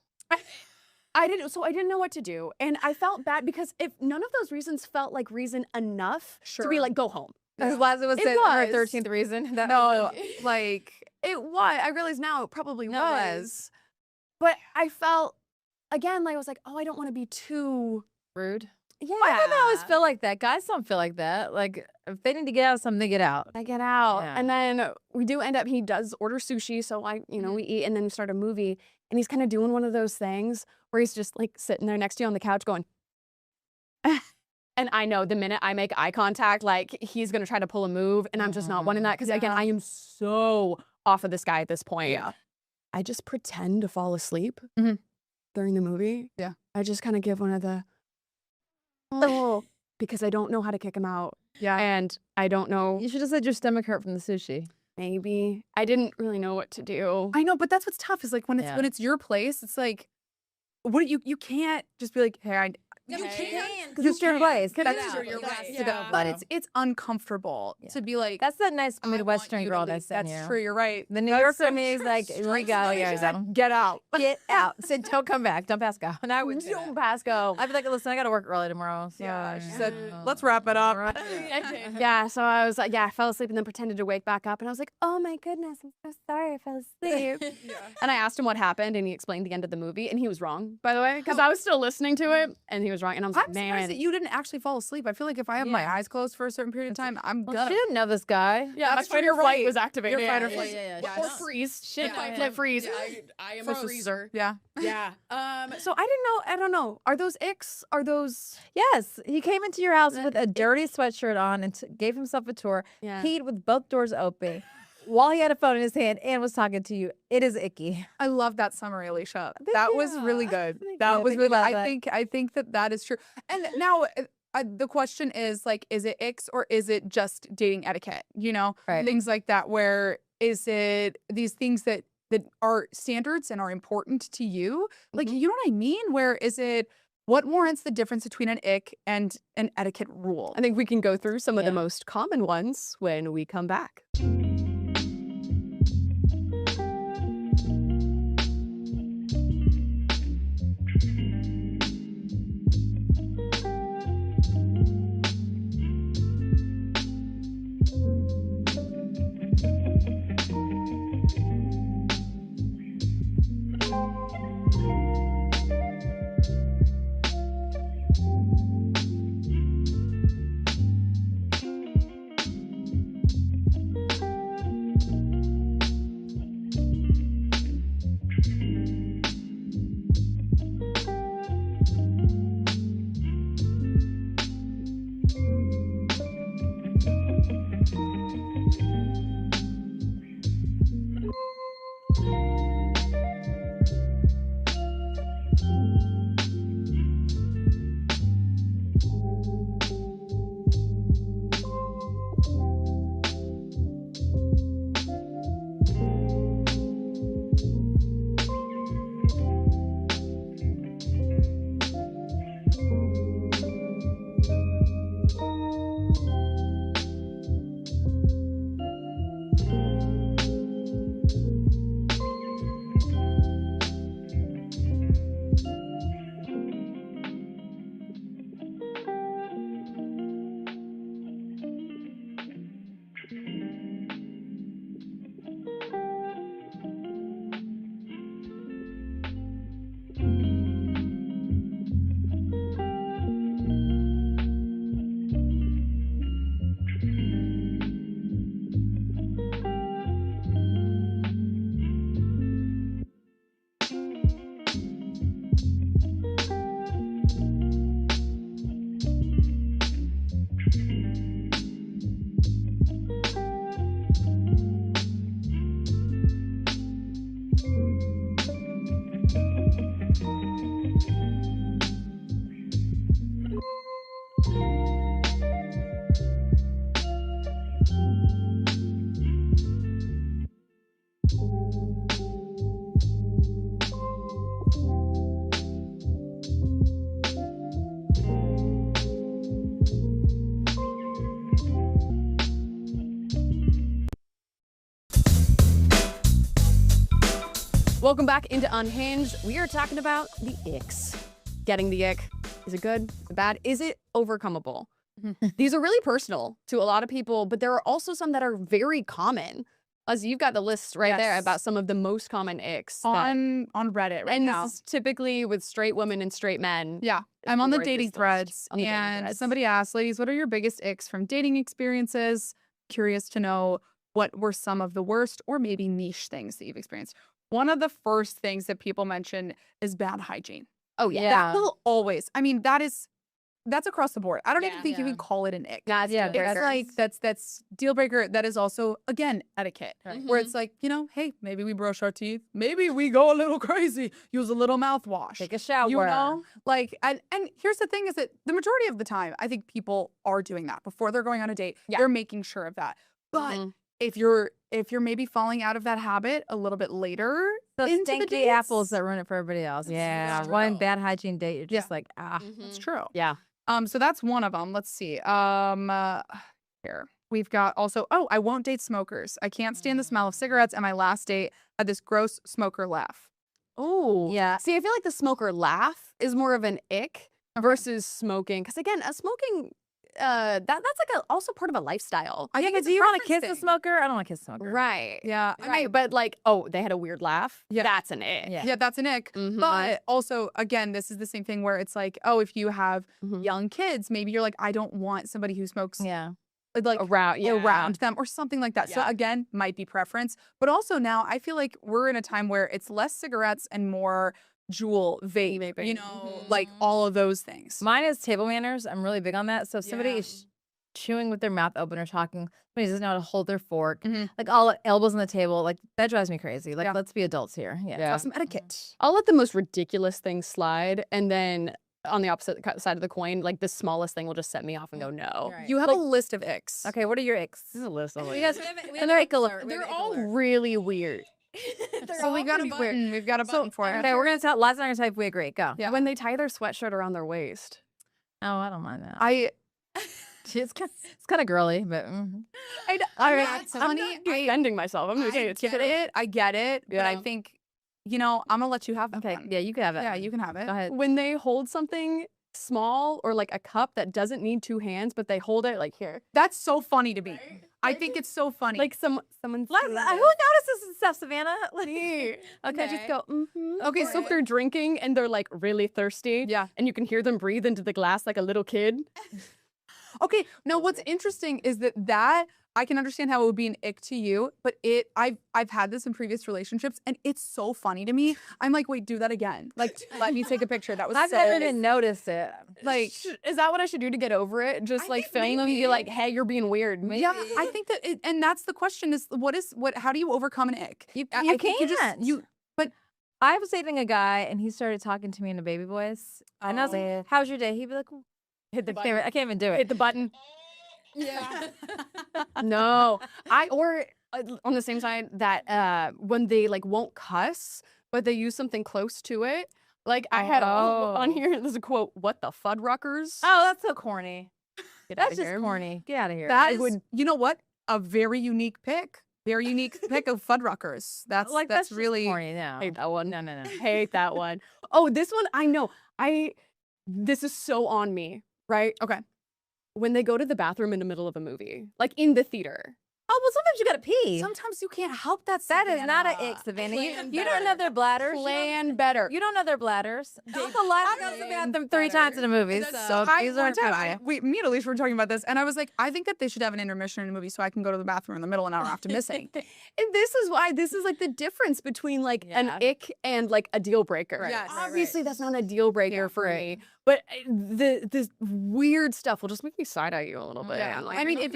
I didn't know what to do. And I felt bad because if none of those reasons felt like reason enough to be Sure. like, go home. As Liza would It say, her was. 13th reason. That No, like, It was. I realize now it probably No. was. But I felt, again, like I was like, oh, I don't want to be too rude. Yeah. Why do they always feel like that? Guys don't feel like that. Like, if they need to get out of something, they get out. I get out. Yeah. And then we do end up, he does order sushi. So we eat and then we start a movie. And he's kind of doing one of those things where he's just like sitting there next to you on the couch going, and I know the minute I make eye contact, like he's going to try to pull a move. And I'm just not wanting that. Because again, I am so off of this guy at this point. Yeah. I just pretend to fall asleep during the movie. Yeah. I just kind of give one of the, oh, because I don't know how to kick him out. Yeah. And I don't know. You should have said your stomach hurt from the sushi. Maybe. I didn't really know what to do. I know, but that's what's tough is like when it's your place, it's like, what you can't just be like, hey, You can. Because You it's your can. place. Get That's out. your That's place to go. But it's uncomfortable to be like. That's that nice Midwestern you to girl leave. that's in That's you. true. You're right. The New That's Yorker so me is true. like, here we go. Yeah, Get out. Get out. Said, don't come back. Don't pass go. And I would Don't pass go. I'd be like, listen, I got to work early tomorrow. So, Yeah, she said, let's wrap it up. Yeah, so I was like, I fell asleep and then pretended to wake back up. And I was like, oh my goodness, I'm so sorry I fell asleep. And I asked him what happened and he explained the end of the movie. And he was wrong, by the way, because I was still listening to it. And he was was wrong. And I was I'm like, surprised man. that you didn't actually fall asleep. I feel like if I have my eyes closed for a certain period of time, I'm Well, gonna. she didn't know this guy. Yeah, my That's fight true, or you're flight right. was activated. Your fight or Yeah, flight. yeah. Or freeze. Shit, Yeah. fight, freeze. I am Froze. a freezer. Yeah. Yeah. So I don't know. Are those icks? Are those? Yes, he came into your house with a dirty sweatshirt on and gave himself a tour. Yeah. Peed with both doors open while he had a phone in his hand and was talking to you. It is icky. I love that summary, Alicia. That was really good. That you. was Think really. about I that. think that is true. And now the question is like, is it icks or is it just dating etiquette? You know, Right. things like that. Where is it these things that are standards and are important to you? Like, you know what I mean? Where is it? What warrants the difference between an ick and an etiquette rule? I think we can go through some of the most common ones when we come back. Welcome back into Unhinged. We are talking about the icks. Getting the ick. Is it good? Is it bad? Is it overcomable? These are really personal to a lot of people, but there are also some that are very common. As you've got the list right there Yes. about some of the most common icks on Reddit right and now. this is typically with straight women and straight men. Yeah, I'm on the Right, dating this list. threads, On the dating and threads. somebody asked, ladies, what are your biggest icks from dating experiences? Curious to know what were some of the worst or maybe niche things that you've experienced. One of the first things that people mention is bad hygiene. Oh yeah. That will always. I mean, that's across the board. I don't even think you can call it an ick. That's Yeah, deal It's breakers. like that's deal breaker. That is also again etiquette, Right. where it's like, you know, hey, maybe we brush our teeth, maybe we go a little crazy, use a little mouthwash, Take a shower. you know, like and here's the thing is that the majority of the time, I think people are doing that before they're going on a date. Yeah. They're making sure of that. But if you're maybe falling out of that habit a little bit later, The into the stinky dates, apples that ruin it for everybody else. Yeah, That's one true. bad hygiene date, you're just like, ah. That's true. Yeah. So that's one of them. Let's see. Here we've got also. Oh, I won't date smokers. I can't stand the smell of cigarettes. And my last date had this gross smoker laugh. Oh. Yeah. See, I feel like the smoker laugh is more of an ick versus smoking. Because again, that's like also part of a lifestyle. I think it's do you want to kiss a smoker? I don't want to kiss a smoker. Right. Yeah. Right. But like, oh, they had a weird laugh. Yeah. That's an ick. Yeah. Yeah, that's an ick. But also, again, this is the same thing where it's like, oh, if you have young kids, maybe you're like, I don't want somebody who smokes Yeah. like around them or something like that. So again, might be preference. But also now I feel like we're in a time where it's less cigarettes and more Juul vape, you know, like all of those things. Mine is table manners. I'm really big on that. So if somebody is chewing with their mouth open or talking, somebody doesn't know how to hold their fork, like all elbows on the table, like that drives me crazy. Like let's be adults here. Yeah. Have some etiquette. I'll let the most ridiculous thing slide, and then on the opposite side of the coin, like the smallest thing will just set me off and go no. You have a list of icks. Okay, what are your icks? This is a list. We have an ick alert. They're all really weird. So we got a button. We've got a button for it. Okay, we're gonna tell. Last night I'm gonna type we agree. Go. Yeah. When they tie their sweatshirt around their waist. Oh, I don't mind that. It's kind of girly, but I'm not defending myself. I'm just saying it's I get it, but I think, you know, I'm gonna let you have that. Okay, one. yeah, you can have it. Yeah, you can have it. Go ahead. when they hold something small or like a cup that doesn't need two hands, but they hold it like here. That's so funny to me. I think it's so funny. Like someone's. Who notices this stuff, Savannah? Okay. Okay. Just go. Okay, So if they're drinking and they're like really thirsty, and you can hear them breathe into the glass like a little kid. Okay, now what's interesting is that I can understand how it would be an ick to you, but I've had this in previous relationships and it's so funny to me. I'm like, wait, do that again. Like, let me take a picture. That was I've so never even noticed it. Like, is that what I should do to get over it? Just like film them and be like, hey, you're being weird. Yeah, I think that and that's the question is how do you overcome an ick? You I think can't. But I was dating a guy and he started talking to me in a baby voice. And I was like, how's your day? He'd be like, hit the button. I can't even do it. Hit the button. Yeah. No, on the same side that when they like won't cuss, but they use something close to it. Like I had on here, there's a quote, "What the Fuddruckers?" Oh, that's so corny. That's just corny. Get out of here. That is, you know what? A very unique pick. Very unique pick of Fuddruckers. That's like that's just really corny. No. Hate that one. No. Hate that one. Oh, this one I know. This is so on me, right? Okay. When they go to the bathroom in the middle of a movie, like in the theater. Oh, well, sometimes you gotta pee. Sometimes you can't help that. That is not an ick, Savannah. You don't know their bladders. Plan better. You don't know their bladders. I'm allowed to go to the bathroom 3 times in a movie. So these aren't me and Alicia were talking about this, and I was like, I think that they should have an intermission in a movie so I can go to the bathroom in the middle and I don't have to miss anything. And this is why this is like the difference between like an ick and like a deal breaker. Right. Yes. Obviously, that's not a deal breaker for me. But this weird stuff will just make me side eye you a little bit. Yeah. Like, I mean, if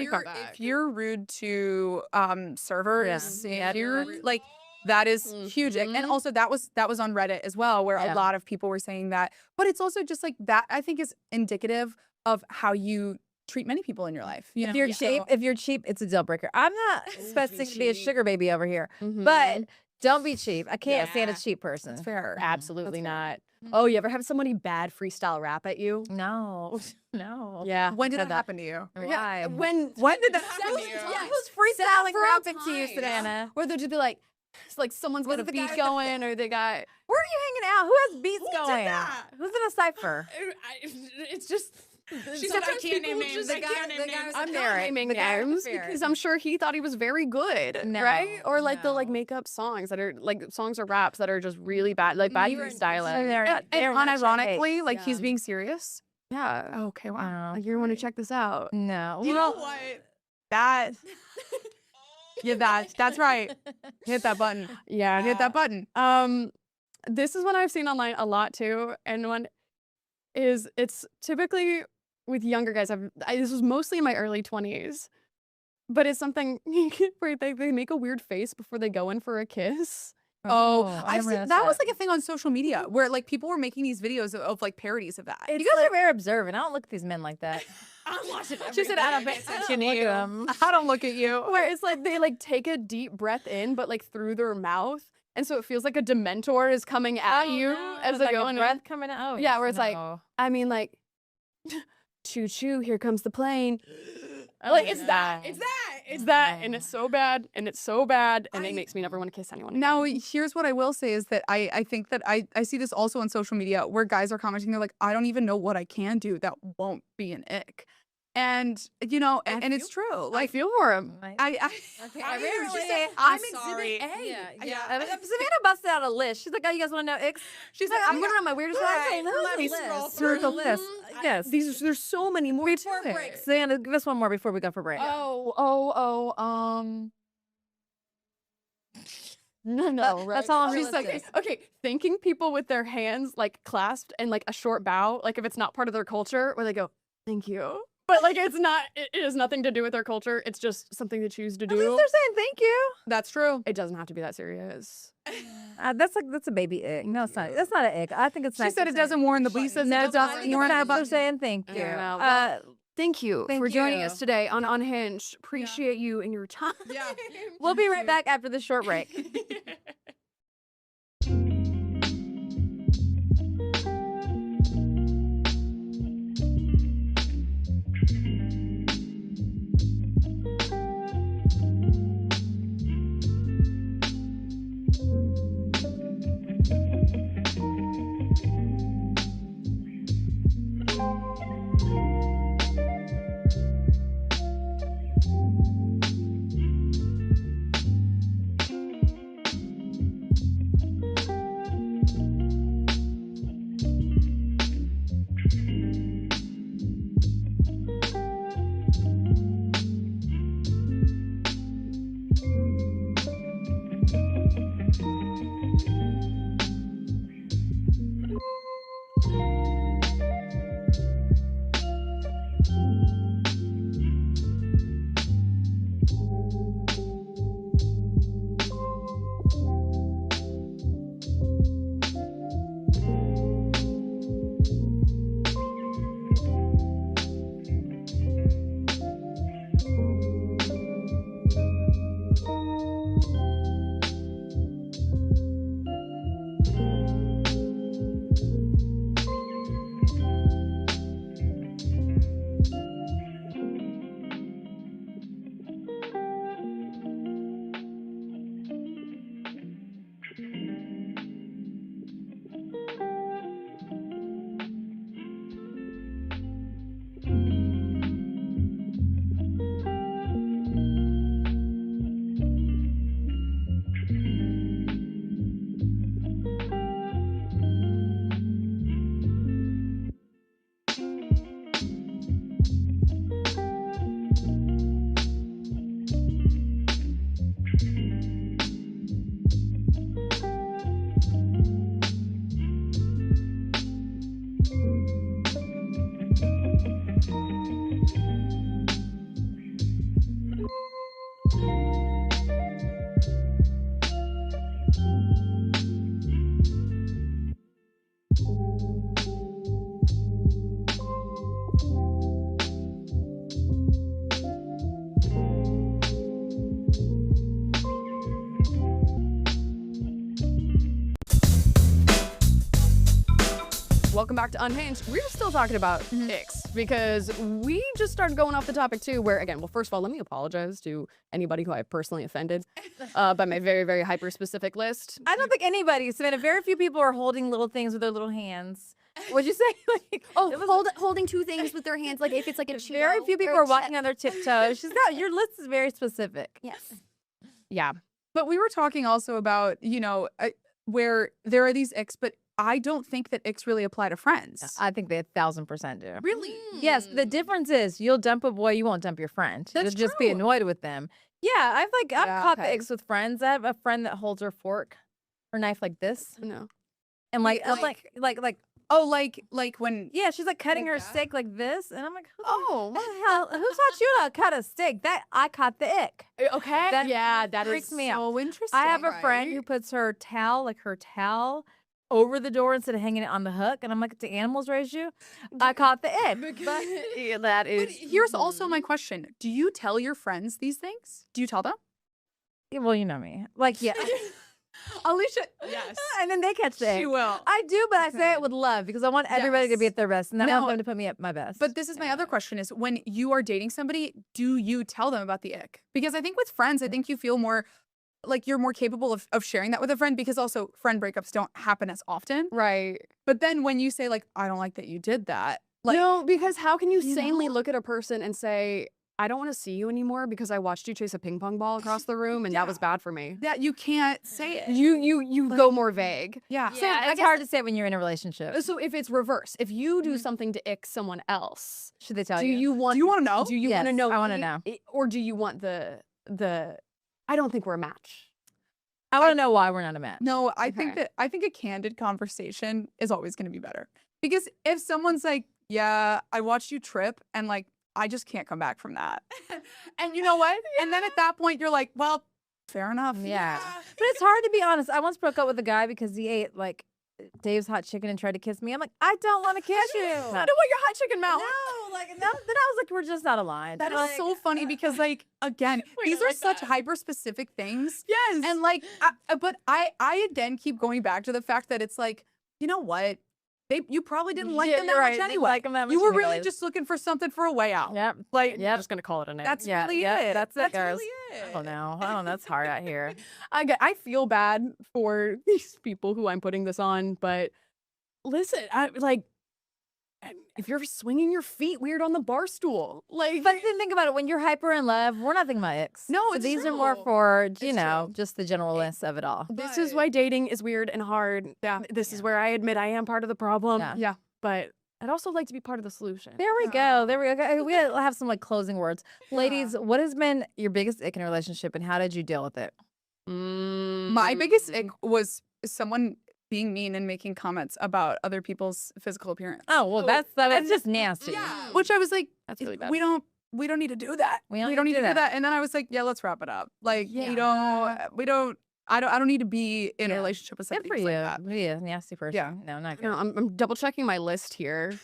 you're rude to servers, if you're like that is huge. And also that was on Reddit as well, where a lot of people were saying that. But it's also just like that I think is indicative of how you treat many people in your life. You know? If you're cheap, it's a deal breaker. I'm not expecting to be a sugar baby over here, but don't be cheap. I can't stand a cheap person. That's fair. Absolutely not. Oh, you ever have somebody bad freestyle rap at you? No. Yeah. When did that happen to you? Why? When did that happen to you? Yeah, who's freestyling rapping to you, Savannah? Where they'll just be like, it's like someone's got a beat going, or they got. Where are you hanging out? Who has beats going? Who's in a cipher? It's just. She said I can't name names. I'm not naming names because I'm sure he thought he was very good, right? Or like they'll like make up songs that are like songs or raps that are just really bad, like bad freestyling. And unironically, like he's being serious. Yeah. Okay. Wow. Like you want to check this out? No. You know what? That's right. Hit that button. Yeah. Hit that button. This is one I've seen online a lot too, and one is it's typically with younger guys. This was mostly in my early 20s, but it's something where they make a weird face before they go in for a kiss. I've seen that was like a thing on social media where like people were making these videos of like parodies of that. You guys are very observant. I don't look at these men like that. I'm watching. She said, "I don't pay attention to you." I don't look at you. Where it's like they like take a deep breath in, but like through their mouth, and so it feels like a Dementor is coming at you as they go in. Breath coming out. Yeah, where it's like, I mean, like, choo choo, here comes the plane. Like it's that, and it's so bad, and it makes me never want to kiss anyone again. Now, here's what I will say is that I think that I see this also on social media where guys are commenting, they're like, I don't even know what I can do that won't be an ick. And you know, and it's true. Like I feel for him. Okay, I really, I'm sorry. exhibit A. Yeah. Savannah busted out a list. She's like, "Oh, you guys want to know icks?" She's like, like, "I'm going on my weirdest life." let me scroll Through the through. list. Yes. There's so many more Before to it. break, Savannah, give us one more before we go for break. No, right? That's all I'm She's like, realistic. okay, thanking people with their hands like clasped and like a short bow, like if it's not part of their culture, where they go, "Thank you," but like it's not. It has nothing to do with their culture. It's just something to choose to do. At least they're saying thank you. That's true. It doesn't have to be that serious. That's a baby ick. No, it's not. That's not an ick. I think it's She nice. said it doesn't warn the buttons. No, it doesn't. You're not about saying thank you. Yeah, well, thank you thank for joining you. us today on Unhinged. Appreciate you and your time. Yeah. We'll be right back after this short break. Welcome back to Unhinged. We're still talking about icks because we just started going off the topic too, where again, well, first of all, let me apologize to anybody who I've personally offended by my very, very hyper specific list. I don't think anybody, Savannah, very few people are holding little things with their little hands. What'd you say? Like, Holding two things with their hands, like if it's like a Cheeto very few people or are a walking on their tiptoes. Your list is very specific. Yes. Yeah. But we were talking also about, where there are these icks, but I don't think that icks really apply to friends. I think they 1,000% do. Really? Yes. The difference is you'll dump a boy, you won't dump your friend. That's You'll just be true. annoyed with them. Yeah, I've caught the okay. icks with friends. I have a friend that holds her fork or knife like this. No. And like Oh, like when yeah, she's like cutting like her that? steak like this, and I'm like, Oh, what the hell? Who taught you to cut a steak? That I caught the ick. okay. That freaks is me out. so interesting. I have a friend who puts her towel over the door instead of hanging it on the hook, and I'm like, do animals raise you? I caught the ick. But yeah, that But is. here's also my question. Do you tell your friends these things? Do you tell them? Yeah, well, you know me. Like, yeah. Alicia, yes. And then they catch the ick. She will. I do, but I say it with love because I want everybody to be at their best, and I want them to put me at my best. But this is my other question is when you are dating somebody, do you tell them about the ick? Because I think with friends, I think you feel more like you're more capable of sharing that with a friend because also friend breakups don't happen as often. Right. But then when you say like, I don't like that you did that, Like, no, because how can you you sanely know? look at a person and say, I don't want to see you anymore because I watched you chase a ping pong ball across the room and that was bad for me. That you can't say it. You go more vague. Yeah. Yeah, I it's guess- hard to say when you're in a relationship. So if it's reverse, if you do something to ick someone else, Should they tell do you? you want? Do you want to know? Do you want to Yes, know? I wanna know. Or do you want the? I don't think we're a match. I want to know why we're not a match. No, I think a candid conversation is always going to be better. Because if someone's like, "Yeah, I watched you trip," and like, I just can't come back from that. And you know what? And then at that point, you're like, "Well, fair enough." Yeah. But it's hard to be honest. I once broke up with a guy because he ate like Dave's hot chicken and tried to kiss me. I'm like, I don't want to kiss you. I don't want your hot chicken mouth. No, like then I was like, we're just not aligned. That is Like, so funny because, like, again, these are such hyper specific things. Yes. And like, but I again keep going back to the fact that it's like, you know what? You probably didn't like Yeah, them that you're much right. Didn't anyway. like them that You much were really anyways. just looking for something for a way out. Yep. Like, I'm just gonna call it a night. that's Yeah, really yeah, it. that's it, girls. really it. I don't know. That's hard out here. I feel bad for these people who I'm putting this on, but listen, if you're swinging your feet weird on the bar stool, like, But then think about it. When you're hyper in love, we're not thinking about icks. No, So it's these are more true. for, you know, just the generalness of it all. this is why dating is weird and hard. Yeah. This is where I admit I am part of the problem. Yeah. Yeah. But I'd also like to be part of the solution. There we go. There we go. Okay, we gotta have some like closing words. Ladies, what has been your biggest ick in a relationship and how did you deal with it? My biggest ick was someone being mean and making comments about other people's physical appearance. Oh, well, that's just nasty. Which I was like, That's really bad. we don't need to do that. We don't need to do that. And then I was like, yeah, let's wrap it up. Like, I don't need to be in a relationship with Good somebody for who's you. like that. Yeah, nasty person. Yeah. No, not good. You know, I'm double checking my list here.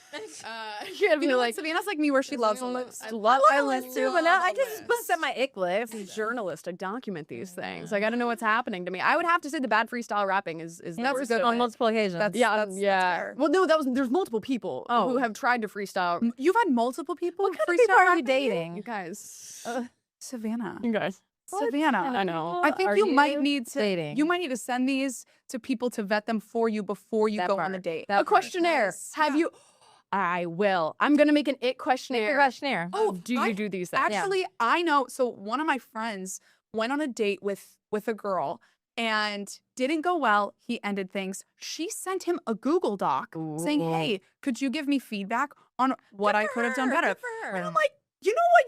You know, like Savannah's like me where she loves a list. I love I list too, but now I just set my ick list. I'm a journalist. I document these things. I got to know what's happening to me. I would have to say the bad freestyle rapping is the That's worst good of on it. multiple occasions. That's fair. Well, no, there's multiple people who have tried to freestyle. You've had multiple people what kind of freestyle people are you rapping? dating? You guys, Savannah. you guys. Savannah. I know. I think Are you might need to dating? you might need to send these to people to vet them for you before you That go part. on the date. That A part. questionnaire. Yes. Have you? I will. I'm gonna make an it questionnaire. Questionnaire. Oh, Do you do these things? Actually, I know. So one of my friends went on a date with a girl and didn't go well. He ended things. She sent him a Google Doc saying, "Hey, could you give me feedback on what I could have done better?" And I'm like, you know what?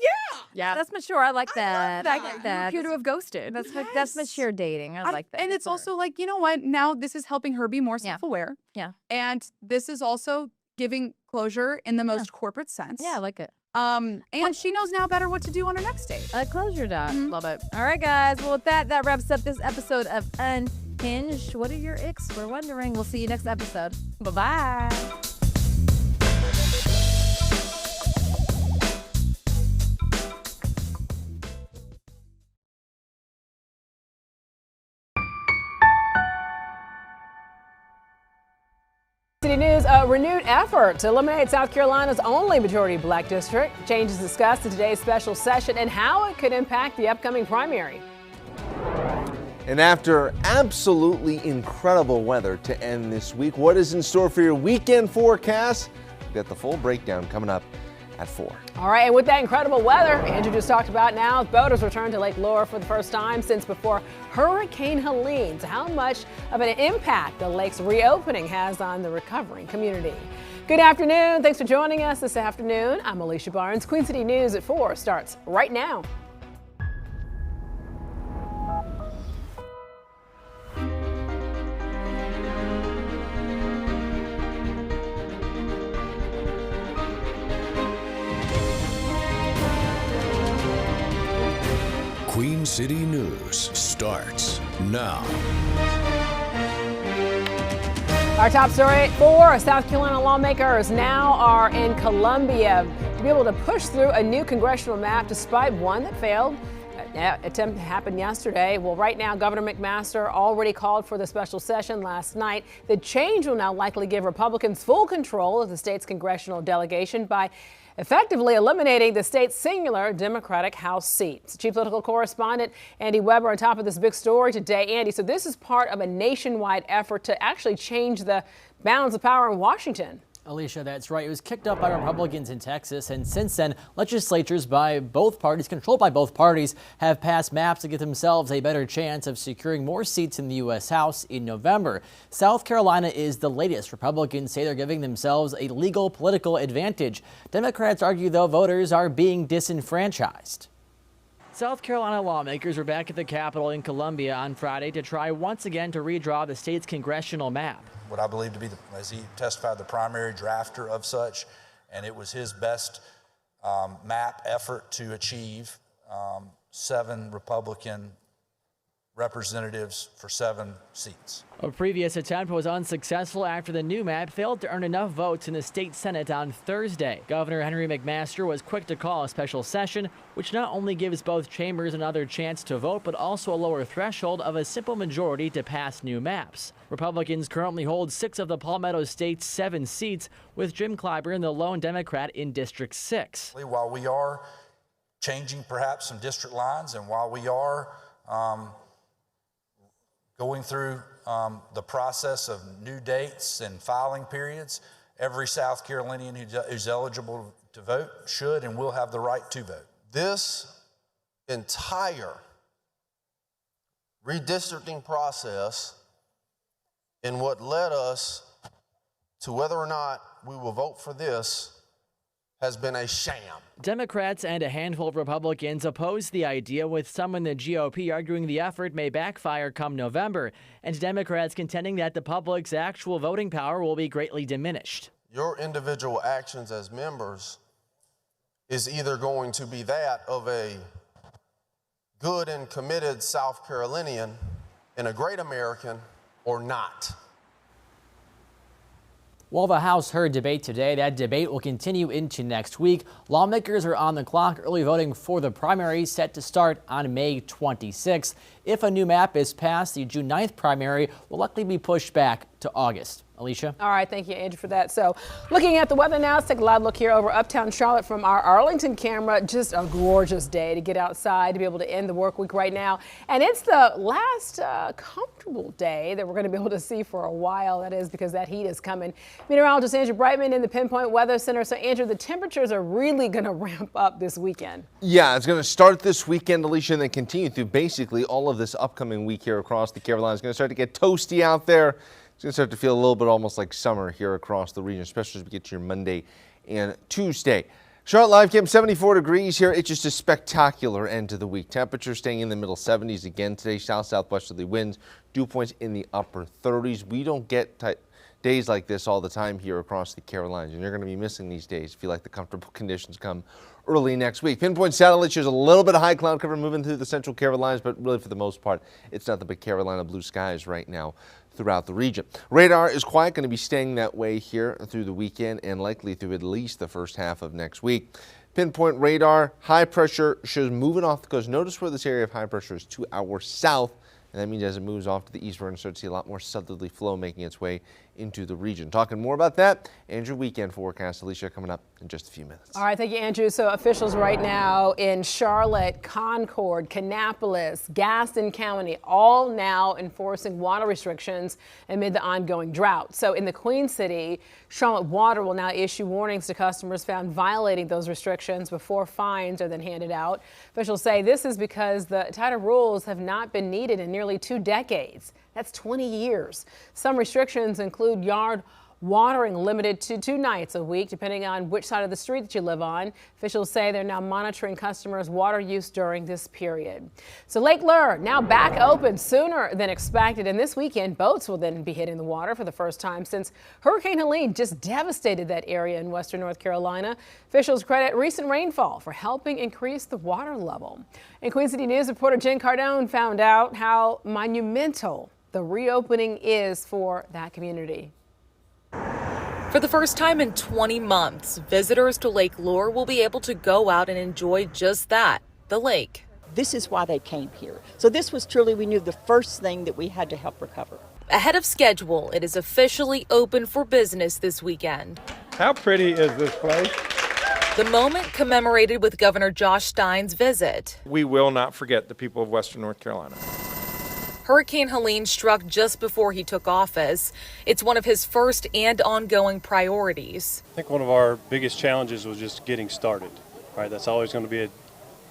Yeah. That's mature. I like that. I that. like You that. appear to have ghosted. That's mature dating. I like that. And it's also like, you know what? Now this is helping her be more self-aware. Yeah. And this is also giving closure in the most corporate sense. Yeah, I like it. And she knows now better what to do on her next date. A closure dot. Love it. All right, guys. Well, with that wraps up this episode of Unhinged. What are your icks? We're wondering. We'll see you next episode. Bye-bye. City News, a renewed effort to eliminate South Carolina's only majority black district. Changes discussed in today's special session and how it could impact the upcoming primary. And after absolutely incredible weather to end this week, what is in store for your weekend forecast? We've got the full breakdown coming up at 4. All right, and with that incredible weather Andrew just talked about now, boaters return to Lake Laura for the first time since before Hurricane Helene. So how much of an impact the lake's reopening has on the recovering community. Good afternoon. Thanks for joining us this afternoon. I'm Alicia Barnes. Queen City News at 4 starts right now. Queen City News starts now. Our top story at 4, South Carolina lawmakers now are in Columbia to be able to push through a new congressional map despite one that failed. Attempt happened yesterday. Well, right now, Governor McMaster already called for the special session last night. The change will now likely give Republicans full control of the state's congressional delegation by effectively eliminating the state's singular Democratic House seats. Chief political correspondent Andy Weber on top of this big story today. Andy, so this is part of a nationwide effort to actually change the balance of power in Washington. Alicia, that's right. It was kicked up by Republicans in Texas, and since then, legislatures by both parties, controlled by both parties, have passed maps to give themselves a better chance of securing more seats in the U.S. House in November. South Carolina is the latest. Republicans say they're giving themselves a legal political advantage. Democrats argue, though, voters are being disenfranchised. South Carolina lawmakers were back at the Capitol in Columbia on Friday to try once again to redraw the state's congressional map. What I believe to be, as he testified, the primary drafter of such, and it was his best map effort to achieve 7 Republican representatives for 7 seats. A previous attempt was unsuccessful after the new map failed to earn enough votes in the state Senate on Thursday. Governor Henry McMaster was quick to call a special session, which not only gives both chambers another chance to vote, but also a lower threshold of a simple majority to pass new maps. Republicans currently hold 6 of the Palmetto State's 7 seats, with Jim Clyburn the lone Democrat in District 6. While we are changing perhaps some district lines, and while we are going through the process of new dates and filing periods, every South Carolinian who's eligible to vote should and will have the right to vote. This entire redistricting process and what led us to whether or not we will vote for this has been a sham. Democrats and a handful of Republicans oppose the idea, with some in the GOP arguing the effort may backfire come November, and Democrats contending that the public's actual voting power will be greatly diminished. Your individual actions as members is either going to be that of a good and committed South Carolinian and a great American or not. While the House heard debate today, that debate will continue into next week. Lawmakers are on the clock, early voting for the primary set to start on May 26th. If a new map is passed, the June 9th primary will likely be pushed back to August. Alicia? All right, thank you, Andrew, for that. So looking at the weather now, let's take a live look here over uptown Charlotte from our Arlington camera. Just a gorgeous day to get outside, to be able to end the work week right now. And it's the last comfortable day that we're going to be able to see for a while. That is because that heat is coming. Meteorologist Andrew Brightman in the Pinpoint Weather Center. So, Andrew, the temperatures are really going to ramp up this weekend. Yeah, it's going to start this weekend, Alicia, and then continue through basically all of this upcoming week here across the Carolinas. It's going to start to get toasty out there. It's going to start to feel a little bit almost like summer here across the region, especially as we get to your Monday and Tuesday. Charlotte Live Cam, 74 degrees here. It's just a spectacular end to the week. Temperatures staying in the middle 70s again today. South-southwesterly winds, dew points in the upper 30s. We don't get days like this all the time here across the Carolinas, and you're going to be missing these days if you like the comfortable conditions come early next week. Pinpoint satellite shows a little bit of high cloud cover moving through the central Carolinas, but really for the most part, it's nothing but Carolina blue skies right now throughout the region. Radar is quiet, going to be staying that way here through the weekend and likely through at least the first half of next week. Pinpoint radar, high pressure shows moving off the coast. Notice where this area of high pressure is 2 hours south. And that means as it moves off to the east, we're going to start to see a lot more southerly flow making its way into the region. Talking more about that, Andrew, weekend forecast. Alicia, coming up in just a few minutes. All right, thank you, Andrew. So officials right now in Charlotte, Concord, Kannapolis, Gaston County, all now enforcing water restrictions amid the ongoing drought. So in the Queen City, Charlotte Water will now issue warnings to customers found violating those restrictions before fines are then handed out. Officials say this is because the tighter rules have not been needed in nearly 2 decades. That's 20 years. Some restrictions include yard watering limited to 2 nights a week, depending on which side of the street that you live on. Officials say they're now monitoring customers' water use during this period. So Lake Lure now back open sooner than expected, and this weekend boats will then be hitting the water for the first time since Hurricane Helene just devastated that area in western North Carolina. Officials credit recent rainfall for helping increase the water level. And Queen City News reporter Jen Cardone found out how monumental the reopening is for that community. For the first time in 20 months, visitors to Lake Lure will be able to go out and enjoy just that, the lake. This is why they came here. So this was truly, we knew, the first thing that we had to help recover. Ahead of schedule, it is officially open for business this weekend. How pretty is this place? The moment commemorated with Governor Josh Stein's visit. We will not forget the people of Western North Carolina. Hurricane Helene struck just before he took office. It's one of his first and ongoing priorities. I think one of our biggest challenges was just getting started, right? That's always going to be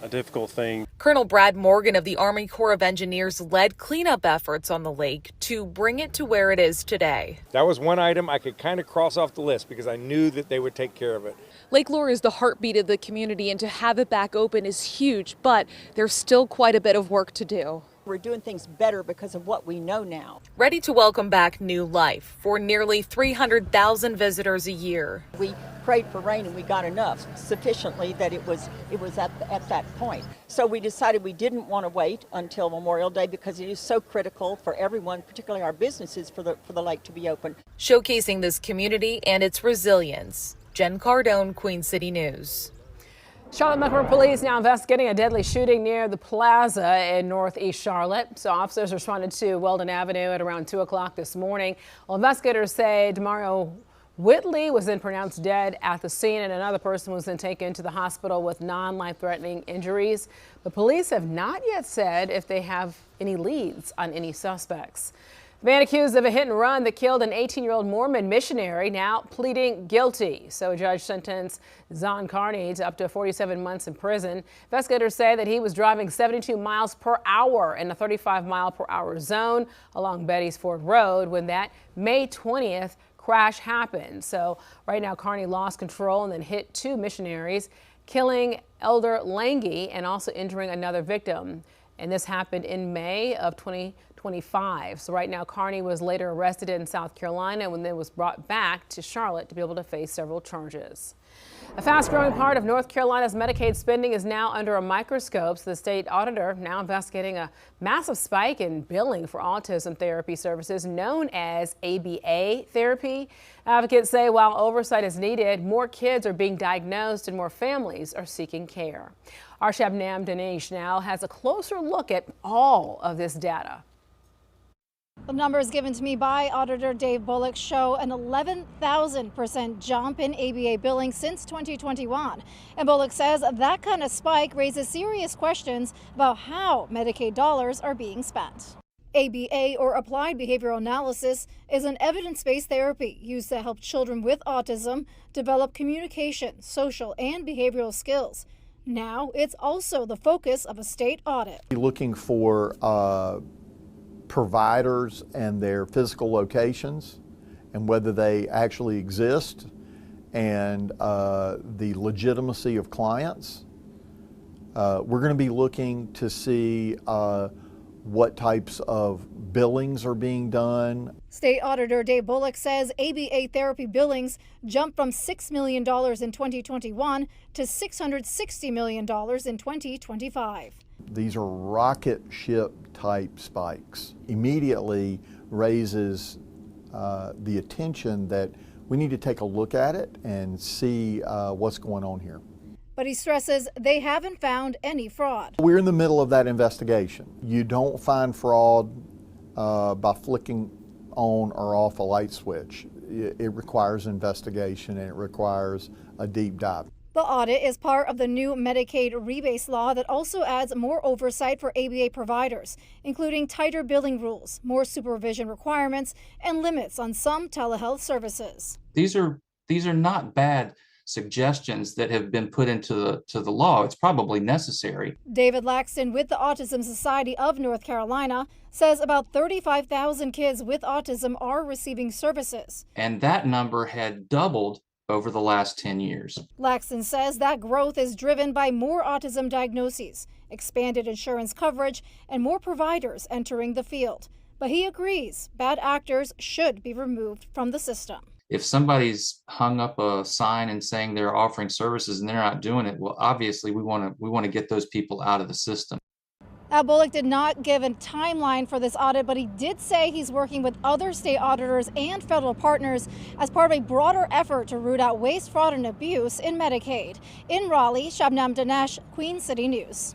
a difficult thing. Colonel Brad Morgan of the Army Corps of Engineers led cleanup efforts on the lake to bring it to where it is today. That was one item I could kind of cross off the list because I knew that they would take care of it. Lake Lure is the heartbeat of the community, and to have it back open is huge, but there's still quite a bit of work to do. We're doing things better because of what we know now. Ready to welcome back new life for nearly 300,000 visitors a year. We prayed for rain and we got enough, sufficiently that it was at that point. So we decided we didn't want to wait until Memorial Day because it is so critical for everyone, particularly our businesses, for the lake to be open. Showcasing this community and its resilience. Jen Cardone, Queen City News. Charlotte Metro Police now investigating a deadly shooting near the plaza in northeast Charlotte. So officers responded to Weldon Avenue at around 2 o'clock this morning. Well, investigators say Demario Whitley was then pronounced dead at the scene, and another person was then taken to the hospital with non-life-threatening injuries. The police have not yet said if they have any leads on any suspects. The man accused of a hit and run that killed an 18-year-old Mormon missionary now pleading guilty. So a judge sentenced Zon Carney to up to 47 months in prison. Investigators say that he was driving 72 miles per hour in a 35-mile-per-hour zone along Betty's Ford Road when that May 20th crash happened. So right now Carney lost control and then hit two missionaries, killing Elder Lange and also injuring another victim. And this happened in May of 2025. So right now, Carney was later arrested in South Carolina and then was brought back to Charlotte to be able to face several charges. A fast-growing part of North Carolina's Medicaid spending is now under a microscope. So the state auditor now investigating a massive spike in billing for autism therapy services known as ABA therapy. Advocates say while oversight is needed, more kids are being diagnosed and more families are seeking care. Our Shabnam Dinesh now has a closer look at all of this data. The numbers given to me by Auditor Dave Bullock show an 11,000% jump in ABA billing since 2021. And Bullock says that kind of spike raises serious questions about how Medicaid dollars are being spent. ABA, or Applied Behavioral Analysis, is an evidence-based therapy used to help children with autism develop communication, social, and behavioral skills. Now, it's also the focus of a state audit. Looking for providers and their physical locations and whether they actually exist, and the legitimacy of clients. We're going to be looking to see what types of billings are being done. State Auditor Dave Bullock says ABA therapy billings jumped from $6 million in 2021 to $660 million in 2025. These are rocket ship type spikes. Immediately raises the attention that we need to take a look at it and see what's going on here. But he stresses they haven't found any fraud. We're in the middle of that investigation. You don't find fraud by flicking on or off a light switch. It requires investigation and it requires a deep dive. The audit is part of the new Medicaid rebase law that also adds more oversight for ABA providers, including tighter billing rules, more supervision requirements, and limits on some telehealth services. These are not bad suggestions that have been put into the law. It's probably necessary. David Laxton with the Autism Society of North Carolina says about 35,000 kids with autism are receiving services. And that number had doubled over the last 10 years. Laxton says that growth is driven by more autism diagnoses, expanded insurance coverage, and more providers entering the field. But he agrees bad actors should be removed from the system. If somebody's hung up a sign and saying they're offering services and they're not doing it, well, obviously we want to get those people out of the system. Now, Bullock did not give a timeline for this audit, but he did say he's working with other state auditors and federal partners as part of a broader effort to root out waste, fraud, and abuse in Medicaid. In Raleigh, Shabnam Dinesh, Queen City News.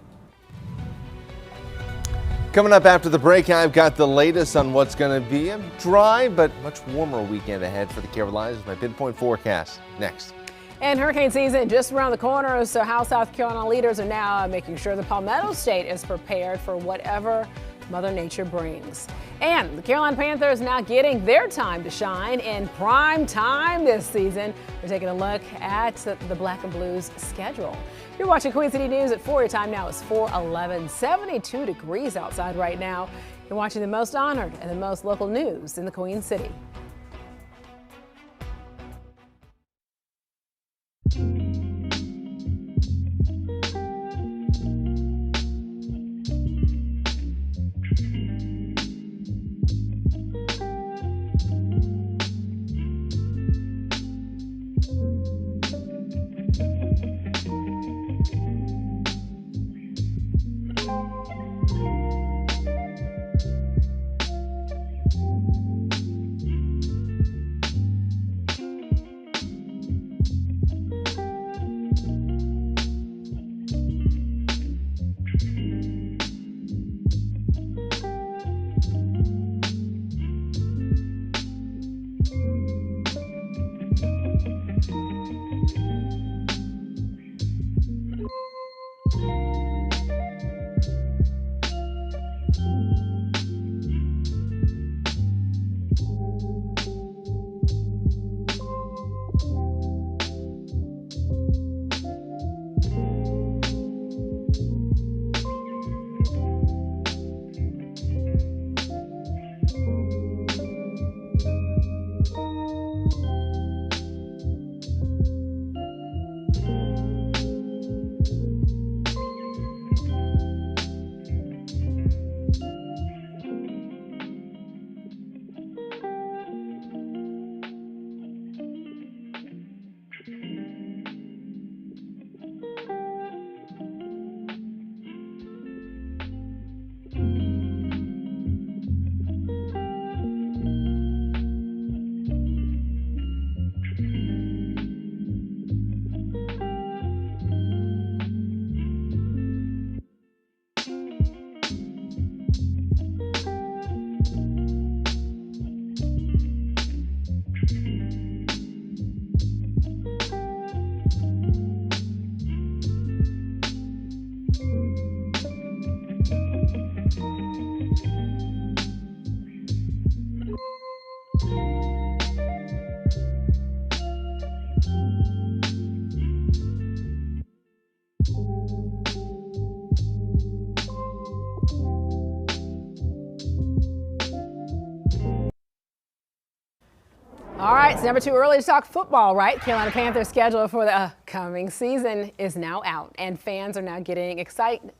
Coming up after the break, I've got the latest on what's going to be a dry but much warmer weekend ahead for the Carolinas. My pinpoint forecast next. And hurricane season just around the corner, so how South Carolina leaders are now making sure the Palmetto State is prepared for whatever Mother Nature brings. And the Carolina Panthers now getting their time to shine in prime time this season. We're taking a look at the Black and Blues schedule. You're watching Queen City News at 4. Your time now is 4:11. 72 degrees outside right now. You're watching the most honored and the most local news in the Queen City. All right, it's never too early to talk football, right? Carolina Panthers schedule for the upcoming season is now out, and fans are now getting excited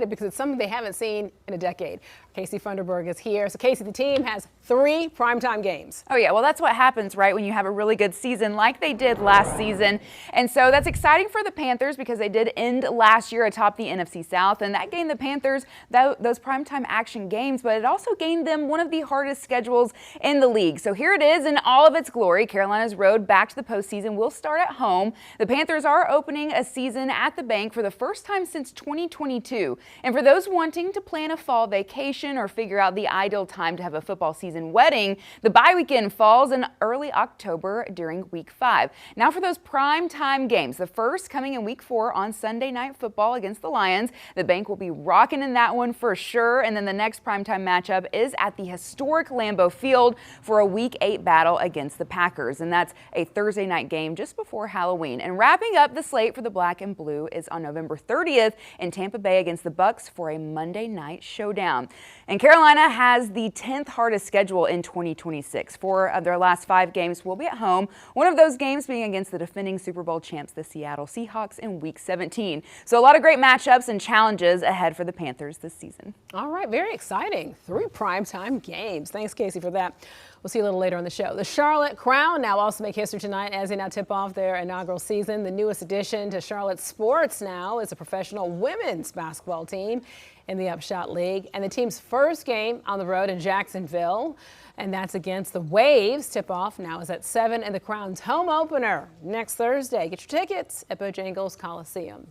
because it's something they haven't seen in a decade. Casey Funderburg is here. So, Casey, the team has 3 primetime games. Oh, yeah. Well, that's what happens, right, when you have a really good season like they did last season. And so that's exciting for the Panthers because they did end last year atop the NFC South, and that gained the Panthers those primetime action games, but it also gained them one of the hardest schedules in the league. So here it is in all of its glory. Carolina's road back to the postseason will start at home. The Panthers are opening a season at the bank for the first time since 2022. And for those wanting to plan a fall vacation or figure out the ideal time to have a football season wedding, the bye weekend falls in early October during week 5. Now for those prime time games, the first coming in week 4 on Sunday Night Football against the Lions. The bank will be rocking in that one for sure. And then the next primetime matchup is at the historic Lambeau Field for a week 8 battle against the Packers. And that's a Thursday night game just before Halloween. And wrapping up the slate for the Black and Blue is on November 30th in Tampa Bay against the Bucs for a Monday night showdown. And Carolina has the 10th hardest schedule in 2026. 4 of their last 5 games will be at home. One of those games being against the defending Super Bowl champs, the Seattle Seahawks, in Week 17. So a lot of great matchups and challenges ahead for the Panthers this season. All right, very exciting. 3 primetime games. Thanks, Casey, for that. We'll see you a little later on the show. The Charlotte Crown now also make history tonight as they now tip off their inaugural season. The newest addition to Charlotte sports now is a professional women's basketball team in the Upshot League. And the team's first game on the road in Jacksonville, and that's against the Waves. Tip-off now is at 7 and the Crown's home opener next Thursday. Get your tickets at Bojangles Coliseum.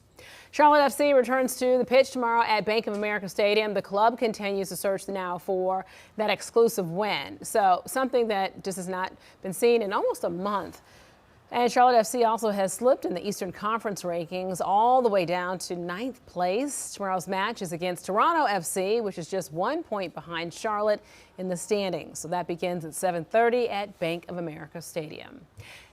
Charlotte FC returns to the pitch tomorrow at Bank of America Stadium. The club continues to search now for that exclusive win. So something that just has not been seen in almost a month. And Charlotte FC also has slipped in the Eastern Conference rankings all the way down to 9th place. Tomorrow's match is against Toronto FC, which is just 1 point behind Charlotte in the standings. So that begins at 7:30 at Bank of America Stadium.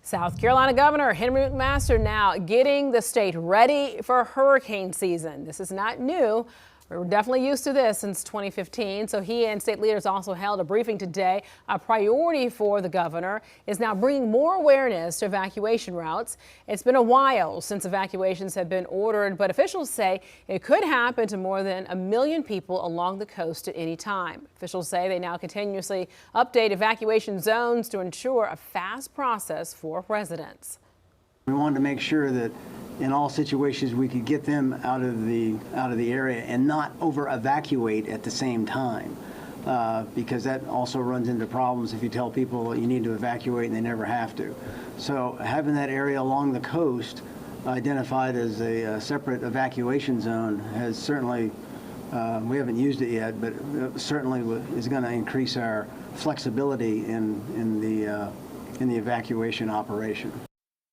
South Carolina Governor Henry McMaster now getting the state ready for hurricane season. This is not new. We're definitely used to this since 2015. So he and state leaders also held a briefing today. A priority for the governor is now bringing more awareness to evacuation routes. It's been a while since evacuations have been ordered, but officials say it could happen to more than 1 million people along the coast at any time. Officials say they now continuously update evacuation zones to ensure a fast process for residents. We wanted to make sure that in all situations we could get them out of the area and not over evacuate at the same time, because that also runs into problems if you tell people you need to evacuate and they never have to. So having that area along the coast identified as a separate evacuation zone has certainly, we haven't used it yet, but it certainly is going to increase our flexibility in the evacuation operation.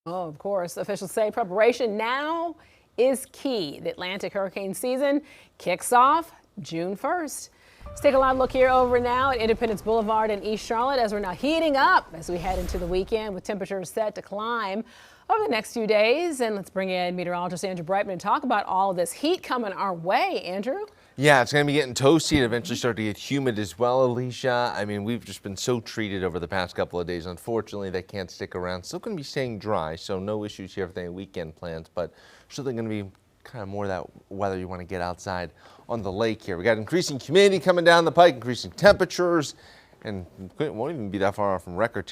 Oh, of course. Officials say preparation now is key. The Atlantic hurricane season kicks off June 1st. Let's take a live look here over now at Independence Boulevard in East Charlotte as we're now heating up as we head into the weekend with temperatures set to climb over the next few days. And let's bring in meteorologist Andrew Brightman to talk about all of this heat coming our way. Andrew? Yeah, it's going to be getting toasty and eventually start to get humid as well, Alicia. I mean, we've just been so treated over the past couple of days. Unfortunately, they can't stick around. Still going to be staying dry, so no issues here with any weekend plans, but still going to be kind of more that weather you want to get outside on the lake here. We got increasing humidity coming down the pike, increasing temperatures, and it won't even be that far off from record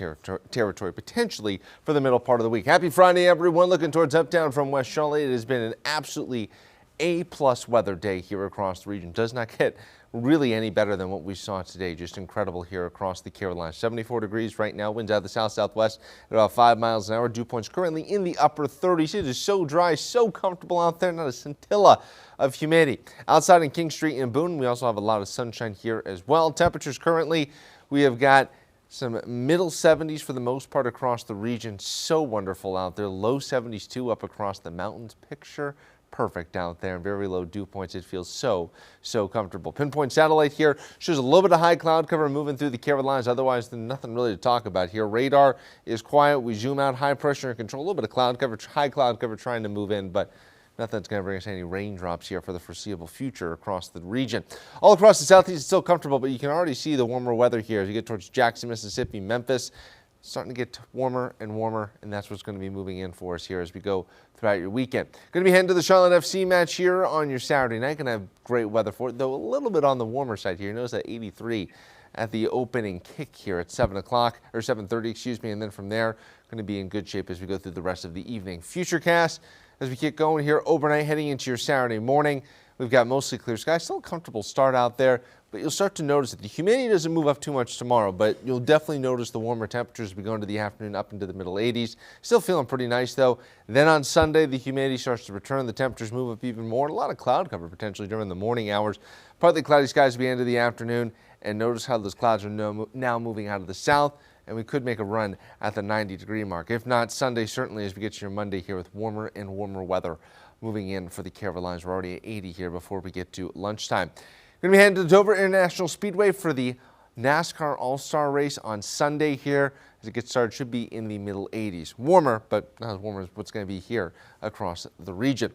territory potentially for the middle part of the week. Happy Friday, everyone. Looking towards uptown from West Charlotte. It has been an absolutely A-plus weather day here across the region. Does not get really any better than what we saw today. Just incredible here across the Carolinas. 74 degrees right now. Winds out of the south-southwest at about 5 miles an hour. Dew points currently in the upper 30s. It is so dry, so comfortable out there. Not a scintilla of humidity. Outside in King Street in Boone, we also have a lot of sunshine here as well. Temperatures currently, we have got some middle 70s for the most part across the region. So wonderful out there. Low 70s too up across the mountains. Picture perfect out there, and very low dew points. It feels so comfortable. Pinpoint satellite here shows a little bit of high cloud cover moving through the Carolinas. Otherwise, there's nothing really to talk about here. Radar is quiet. We zoom out, high pressure and control. A little bit of cloud cover, high cloud cover trying to move in, but nothing's going to bring us any raindrops here for the foreseeable future across the region. All across the southeast, it's still comfortable, but you can already see the warmer weather here as you get towards Jackson, Mississippi, Memphis. Starting to get warmer and warmer, and that's what's going to be moving in for us here as we go throughout your weekend. Going to be heading to the Charlotte FC match here on your Saturday night. Going to have great weather for it, though a little bit on the warmer side here. You notice that 83 at the opening kick here at 7 o'clock, or 7:30, excuse me, and then from there, going to be in good shape as we go through the rest of the evening. Futurecast as we get going here overnight, heading into your Saturday morning. We've got mostly clear skies, still a comfortable start out there, but you'll start to notice that the humidity doesn't move up too much tomorrow, but you'll definitely notice the warmer temperatures as we go into the afternoon up into the middle 80s. Still feeling pretty nice though. Then on Sunday, the humidity starts to return. The temperatures move up even more. A lot of cloud cover potentially during the morning hours. Partly cloudy skies at the end of the afternoon, and notice how those clouds are now moving out of the south, and we could make a run at the 90-degree mark. If not, Sunday certainly as we get to your Monday here with warmer and warmer weather moving in for the Carolinas. We're already at 80 here before we get to lunchtime. Going to be heading to Dover International Speedway for the NASCAR All-Star race on Sunday here. As it gets started, should be in the middle 80s. Warmer, but not as warm as what's going to be here across the region.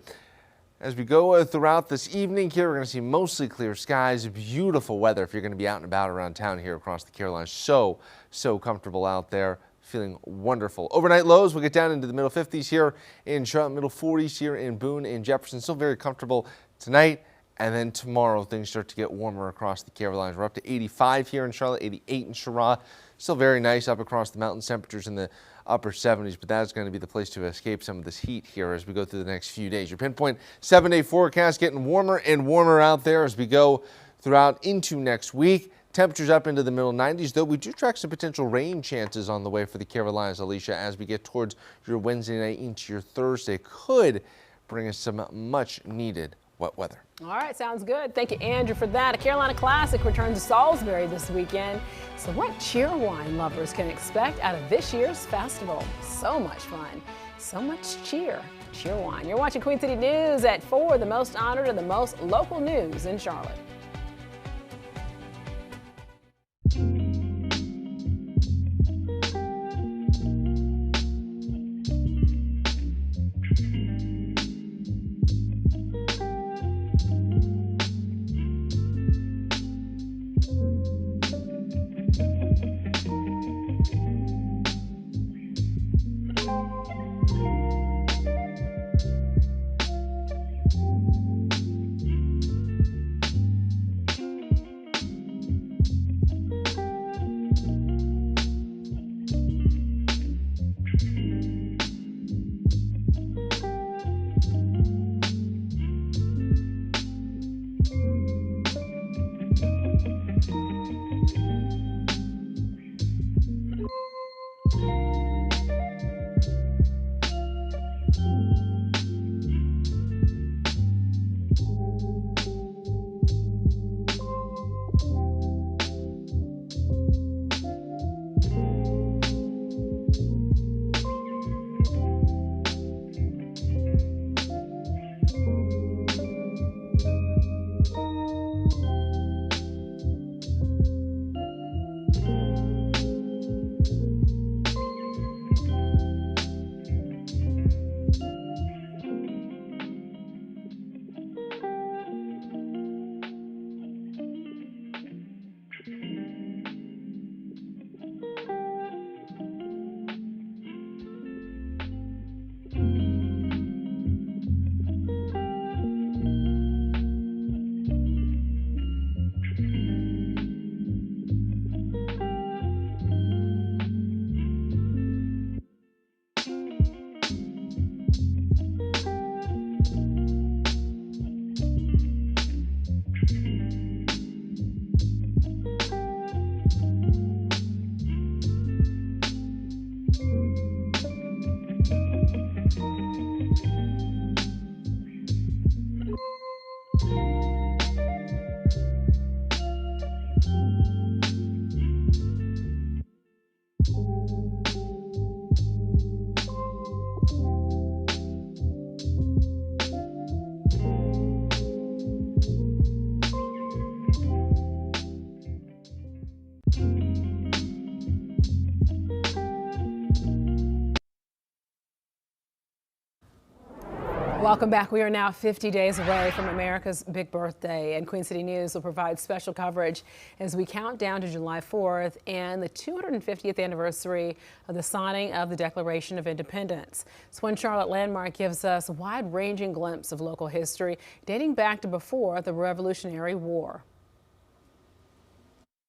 As we go throughout this evening here, we're going to see mostly clear skies, beautiful weather if you're going to be out and about around town here across the Carolinas. So comfortable out there. Feeling wonderful. Overnight lows, we'll get down into the middle 50s here in Charlotte, middle 40s here in Boone and Jefferson. Still very comfortable tonight, and then tomorrow things start to get warmer across the Carolinas. We're up to 85 here in Charlotte, 88 in Cheraw. Still very nice up across the mountains, temperatures in the upper 70s, but that's going to be the place to escape some of this heat here as we go through the next few days. Your pinpoint 7-day forecast getting warmer and warmer out there as we go throughout into next week. Temperatures up into the middle 90s, though we do track some potential rain chances on the way for the Carolinas, Alicia, as we get towards your Wednesday night into your Thursday. Could bring us some much needed wet weather. All right, sounds good. Thank you, Andrew, for that. A Carolina Classic returns to Salisbury this weekend. So what cheerwine lovers can expect out of this year's festival? So much fun. So much cheer. Cheerwine. You're watching Queen City News at 4, the most honored and the most local news in Charlotte. Welcome back. We are now 50 days away from America's big birthday, and Queen City News will provide special coverage as we count down to July 4th and the 250th anniversary of the signing of the Declaration of Independence. This One Charlotte landmark gives us a wide-ranging glimpse of local history dating back to before the Revolutionary War.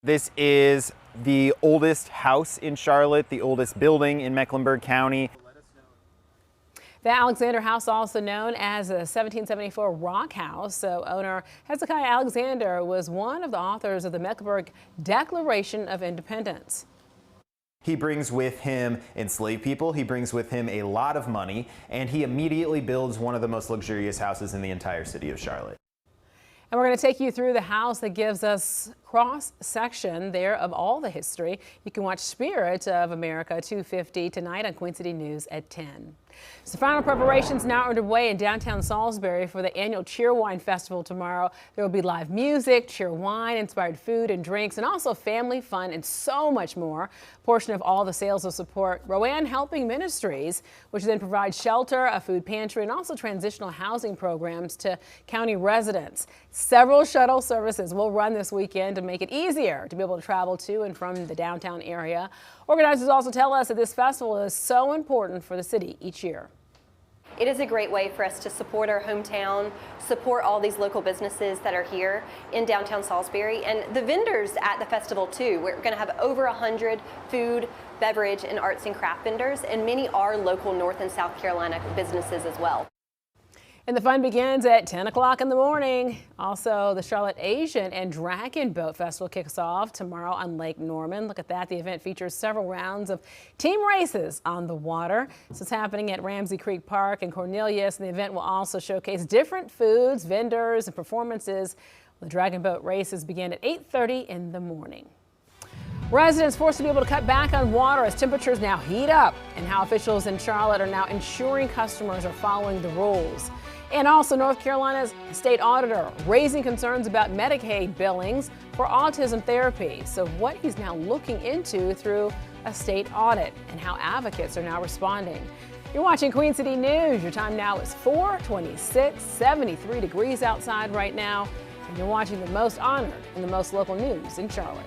This is the oldest house in Charlotte, the oldest building in Mecklenburg County. The Alexander House, also known as the 1774 Rock House, so owner Hezekiah Alexander was one of the authors of the Mecklenburg Declaration of Independence. He brings with him enslaved people, he brings with him a lot of money, and he immediately builds one of the most luxurious houses in the entire city of Charlotte. And we're going to take you through the house that gives us cross-section there of all the history. You can watch Spirit of America 250 tonight on Queen City News at 10. So final preparations now underway in downtown Salisbury for the annual Cheerwine Festival tomorrow. There will be live music, cheer wine, inspired food and drinks, and also family fun and so much more. A portion of all the sales will support Rowan Helping Ministries, which then provides shelter, a food pantry, and also transitional housing programs to county residents. Several shuttle services will run this weekend to make it easier to be able to travel to and from the downtown area. Organizers also tell us that this festival is so important for the city each year. It is a great way for us to support our hometown, support all these local businesses that are here in downtown Salisbury, and the vendors at the festival too. We're going to have over 100 food, beverage, and arts and craft vendors, and many are local North and South Carolina businesses as well. And the fun begins at 10 o'clock in the morning. Also, the Charlotte Asian and Dragon Boat Festival kicks off tomorrow on Lake Norman. Look at that. The event features several rounds of team races on the water. This is happening at Ramsey Creek Park in Cornelius. And the event will also showcase different foods, vendors, and performances. The Dragon Boat races begin at 8:30 in the morning. Residents forced to be able to cut back on water as temperatures now heat up, and how officials in Charlotte are now ensuring customers are following the rules. And also North Carolina's state auditor raising concerns about Medicaid billings for autism therapy. So what he's now looking into through a state audit and how advocates are now responding. You're watching Queen City News. Your time now is 4:26, 73 degrees outside right now. And you're watching the most honored and the most local news in Charlotte.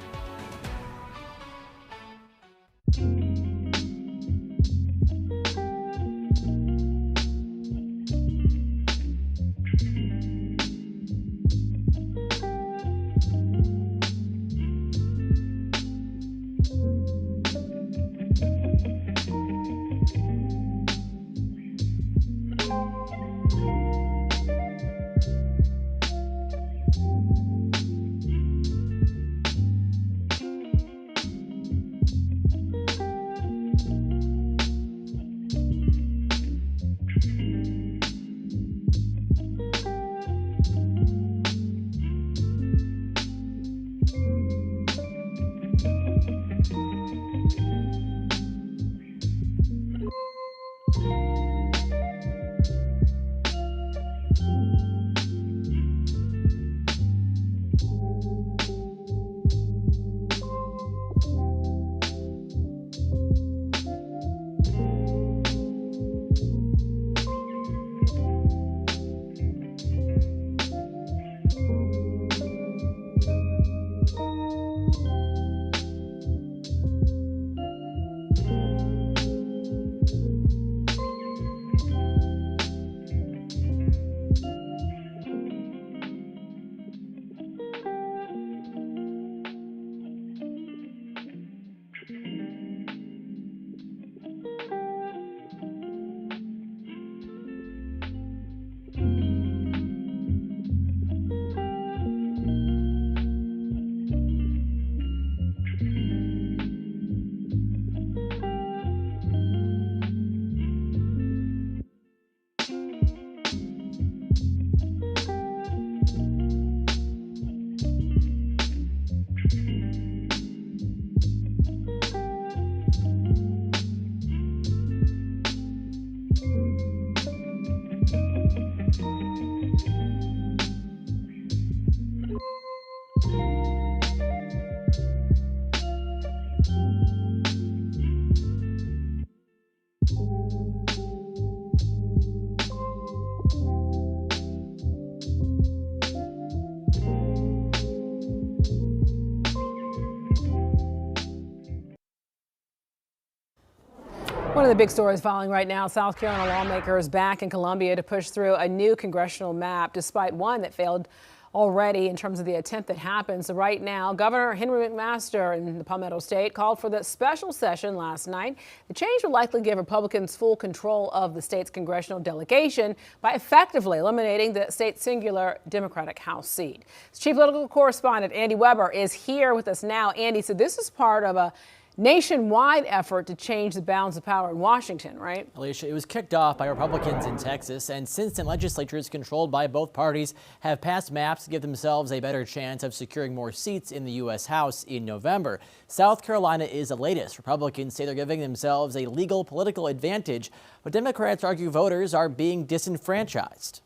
One of the big stories following right now, South Carolina lawmakers back in Columbia to push through a new congressional map, despite one that failed already in terms of the attempt that happened. So right now, Governor Henry McMaster in the Palmetto State called for the special session last night. The change would likely give Republicans full control of the state's congressional delegation by effectively eliminating the state's singular Democratic House seat. Chief Political Correspondent Andy Weber is here with us now. Andy, so this is part of a nationwide effort to change the balance of power in Washington, right? Alicia, it was kicked off by Republicans in Texas, and since then legislatures controlled by both parties have passed maps to give themselves a better chance of securing more seats in the U.S. House in November. South Carolina is the latest. Republicans say they're giving themselves a legal political advantage, but Democrats argue voters are being disenfranchised.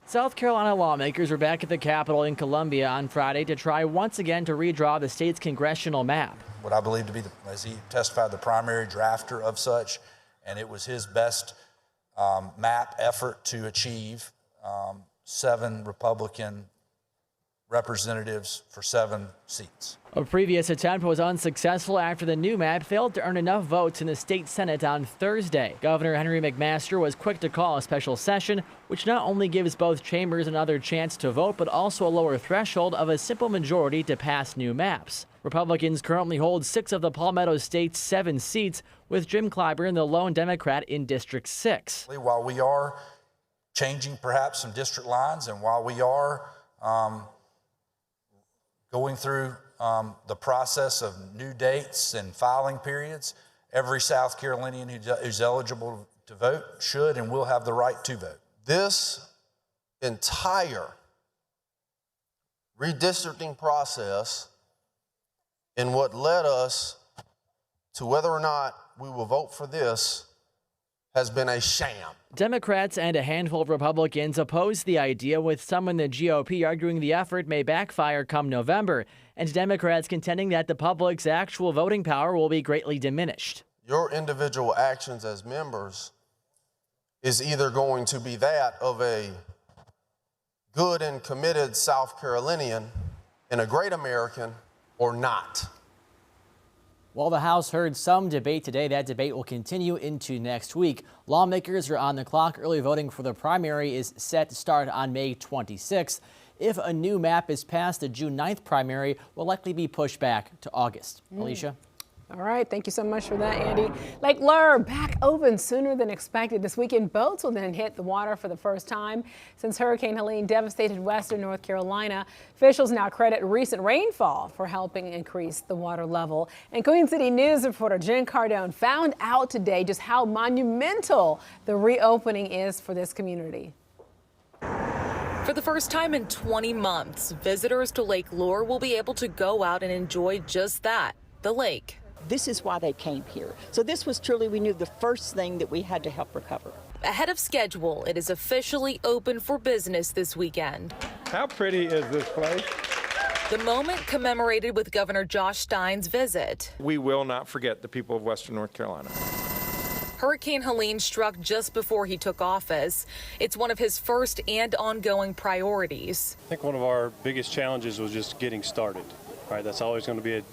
South Carolina lawmakers were back at the Capitol in Columbia on Friday to try once again to redraw the state's congressional map. What I believe to be, as he testified, the primary drafter of such, and it was his best map effort to achieve 7 Republican representatives for 7 seats. A previous attempt was unsuccessful after the new map failed to earn enough votes in the state Senate on Thursday. Governor Henry McMaster was quick to call a special session, which not only gives both chambers another chance to vote, but also a lower threshold of a simple majority to pass new maps. Republicans currently hold 6 of the Palmetto State's 7 seats, with Jim Clyburn the lone Democrat in District 6. While we are changing perhaps some district lines. And while we are going through the process of new dates and filing periods, every South Carolinian who's eligible to vote should and will have the right to vote. This entire redistricting process and what led us to whether or not we will vote for this has been a sham. Democrats and a handful of Republicans oppose the idea, with some in the GOP arguing the effort may backfire come November, and Democrats contending that the public's actual voting power will be greatly diminished. Your individual actions as members is either going to be that of a good and committed South Carolinian and a great American or not. While the House heard some debate today, that debate will continue into next week. Lawmakers are on the clock. Early voting for the primary is set to start on May 26th. If a new map is passed, the June 9th primary will likely be pushed back to August. Alicia? All right, thank you so much for that, Andy. Lake Lure back open sooner than expected this weekend. Boats will then hit the water for the first time since Hurricane Helene devastated western North Carolina. Officials now credit recent rainfall for helping increase the water level. And Queen City News reporter Jen Cardone found out today just how monumental the reopening is for this community. For the first time in 20 months, visitors to Lake Lure will be able to go out and enjoy just that, the lake. This is why they came here. So this was truly, we knew, the first thing that we had to help recover. Ahead of schedule, it is officially open for business this weekend. How pretty is this place? The moment commemorated with Governor Josh Stein's visit. We will not forget the people of Western North Carolina. Hurricane Helene struck just before he took office. It's one of his first and ongoing priorities. I think one of our biggest challenges was just getting started. Right, that's always going to be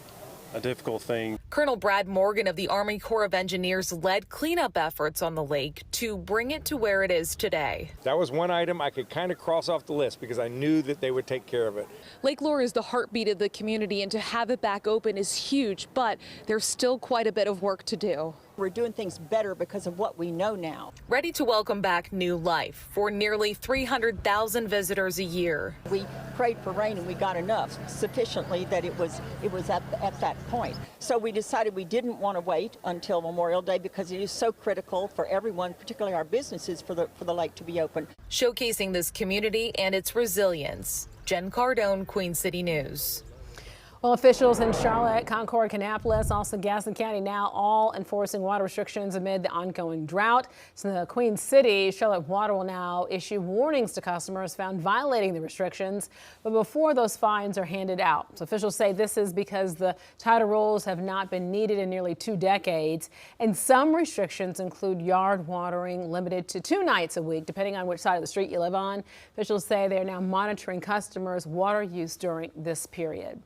a difficult thing. Colonel Brad Morgan of the Army Corps of Engineers led cleanup efforts on the lake to bring it to where it is today. That was one item I could kind of cross off the list because I knew that they would take care of it. Lake Lure is the heartbeat of the community, and to have it back open is huge, but there's still quite a bit of work to do. We're doing things better because of what we know now. Ready to welcome back new life for nearly 300,000 visitors a year. We prayed for rain and we got enough, sufficiently that it was at that point. So we decided we didn't want to wait until Memorial Day because it is so critical for everyone, particularly our businesses, for the lake to be open. Showcasing this community and its resilience. Jen Cardone, Queen City News. Well, officials in Charlotte, Concord, Kannapolis, also Gaston County now all enforcing water restrictions amid the ongoing drought. So the Queen City, Charlotte Water will now issue warnings to customers found violating the restrictions, but before those fines are handed out. So officials say this is because the tighter rules have not been needed in nearly 2 decades. And some restrictions include yard watering limited to 2 nights a week, depending on which side of the street you live on. Officials say they are now monitoring customers' water use during this period.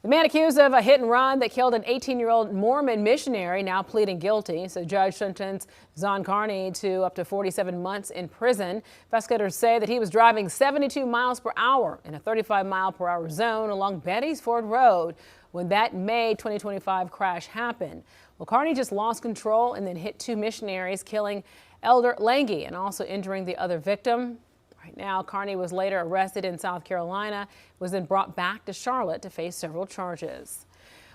The man accused of a hit and run that killed an 18-year-old Mormon missionary now pleading guilty. So judge sentenced Zon Carney to up to 47 months in prison. Investigators say that he was driving 72 miles per hour in a 35-mile-per-hour zone along Betty's Ford Road when that May 2025 crash happened. Well, Carney just lost control and then hit 2 missionaries, killing Elder Lange and also injuring the other victim. Right now, Carney was later arrested in South Carolina, was then brought back to Charlotte to face several charges.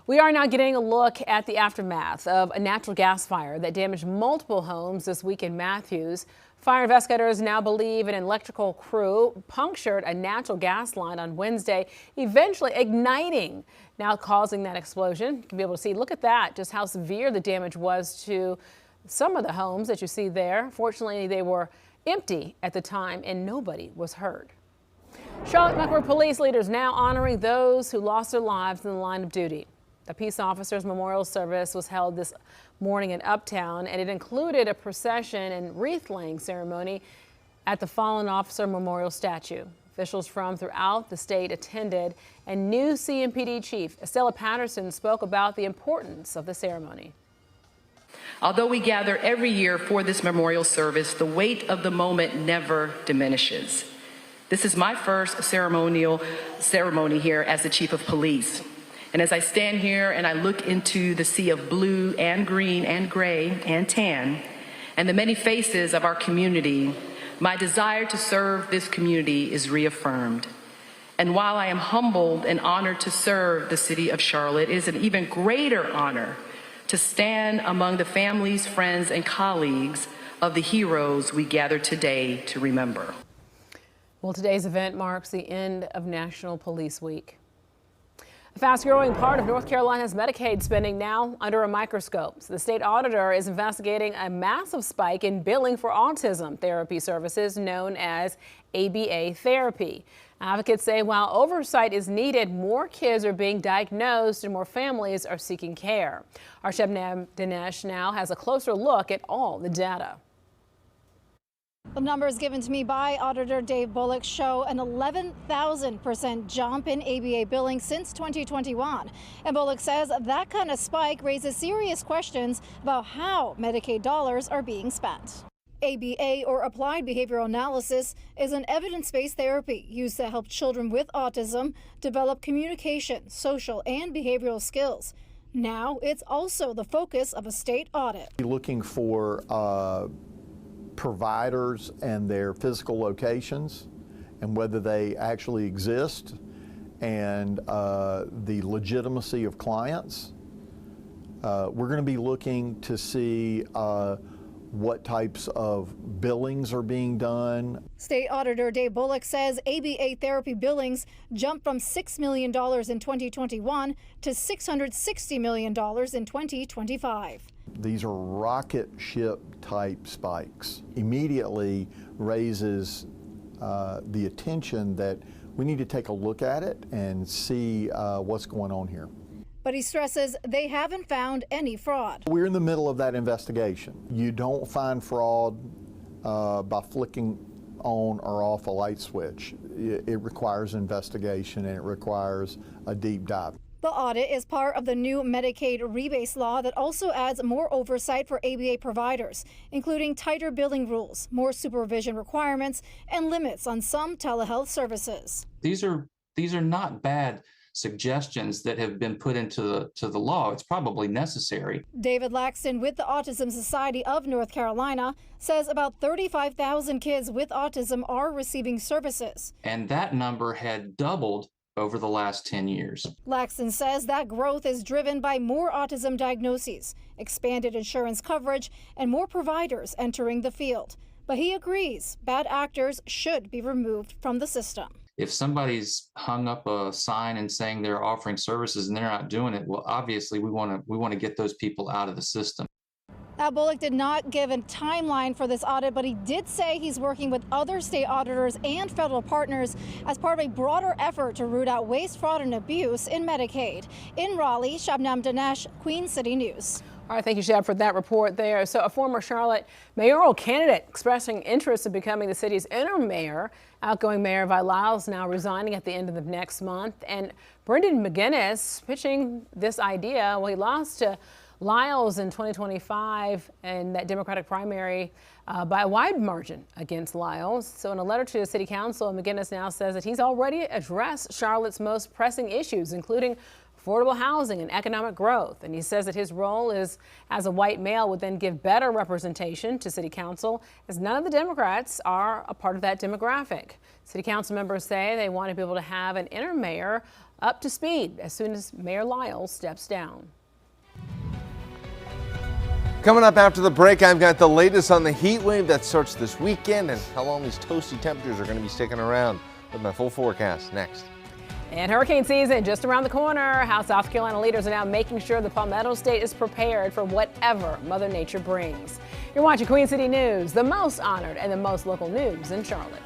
We are now getting a look at the aftermath of a natural gas fire that damaged multiple homes this week in Matthews. Fire investigators now believe an electrical crew punctured a natural gas line on Wednesday, eventually igniting, now causing that explosion. You can be able to see, look at that, just how severe the damage was to some of the homes that you see there. Fortunately, they were empty at the time and nobody was hurt. Charlotte Metro police leaders now honoring those who lost their lives in the line of duty. The Peace Officers Memorial Service was held this morning in Uptown, and it included a procession and wreath-laying ceremony at the Fallen Officer Memorial statue. Officials from throughout the state attended, and new CMPD Chief Estella Patterson spoke about the importance of the ceremony. Although we gather every year for this memorial service, the weight of the moment never diminishes. This is my first ceremony here as the Chief of Police. And as I stand here and I look into the sea of blue and green and gray and tan, and the many faces of our community, my desire to serve this community is reaffirmed. And while I am humbled and honored to serve the city of Charlotte, it is an even greater honor to stand among the families, friends, and colleagues of the heroes we gather today to remember. Well, today's event marks the end of National Police Week. A fast-growing part of North Carolina's Medicaid spending now under a microscope. So the state auditor is investigating a massive spike in billing for autism therapy services known as ABA therapy. Advocates say while oversight is needed, more kids are being diagnosed and more families are seeking care. Our Shabnam Dinesh now has a closer look at all the data. The numbers given to me by Auditor Dave Bullock show an 11,000% jump in ABA billing since 2021. And Bullock says that kind of spike raises serious questions about how Medicaid dollars are being spent. ABA, or Applied Behavioral Analysis, is an evidence-based therapy used to help children with autism develop communication, social, and behavioral skills. Now it's also the focus of a state audit. Looking for providers and their physical locations and whether they actually exist, and the legitimacy of clients. We're going to be looking to see what types of billings are being done. State Auditor Dave Bullock says ABA therapy billings jumped from $6 million in 2021 to $660 million in 2025. These are rocket ship type spikes. Immediately raises the attention that we need to take a look at it and see what's going on here. But he stresses they haven't found any fraud. We're in the middle of that investigation. You don't find fraud by flicking on or off a light switch. It requires investigation and it requires a deep dive. The audit is part of the new Medicaid rebase law that also adds more oversight for ABA providers, including tighter billing rules, more supervision requirements, and limits on some telehealth services. These are not bad suggestions that have been put into the law. It's probably necessary. David Laxton with the Autism Society of North Carolina says about 35,000 kids with autism are receiving services. And that number had doubled over the last 10 years. Laxton says that growth is driven by more autism diagnoses, expanded insurance coverage, and more providers entering the field. But he agrees bad actors should be removed from the system. If somebody's hung up a sign and saying they're offering services and they're not doing it, well, obviously we want to get those people out of the system. Now, Bullock did not give a timeline for this audit, but he did say he's working with other state auditors and federal partners as part of a broader effort to root out waste, fraud, and abuse in Medicaid. In Raleigh, Shabnam Dinesh, Queen City News. All right, thank you, Shab, for that report there. So a former Charlotte mayoral candidate expressing interest in becoming the city's interim mayor. Outgoing Mayor Vi Lyles now resigning at the end of the next month. And Brendan McGinnis pitching this idea. Well, he lost to Lyles in 2025 in that Democratic primary by a wide margin against Lyles. So in a letter to the city council, McGinnis now says that he's already addressed Charlotte's most pressing issues, including affordable housing and economic growth. And he says that his role as a white male would then give better representation to city council, as none of the Democrats are a part of that demographic. City council members say they want to be able to have an interim mayor up to speed as soon as Mayor Lyles steps down. Coming up after the break, I've got the latest on the heat wave that starts this weekend and how long these toasty temperatures are going to be sticking around. With my full forecast next. And hurricane season just around the corner. How South Carolina leaders are now making sure the Palmetto State is prepared for whatever Mother Nature brings. You're watching Queen City News, the most honored and the most local news in Charlotte.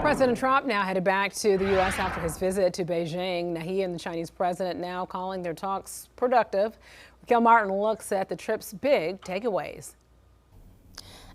President Trump now headed back to the U.S. after his visit to Beijing. Now, he and the Chinese president now calling their talks productive. Raquel Martin looks at the trip's big takeaways.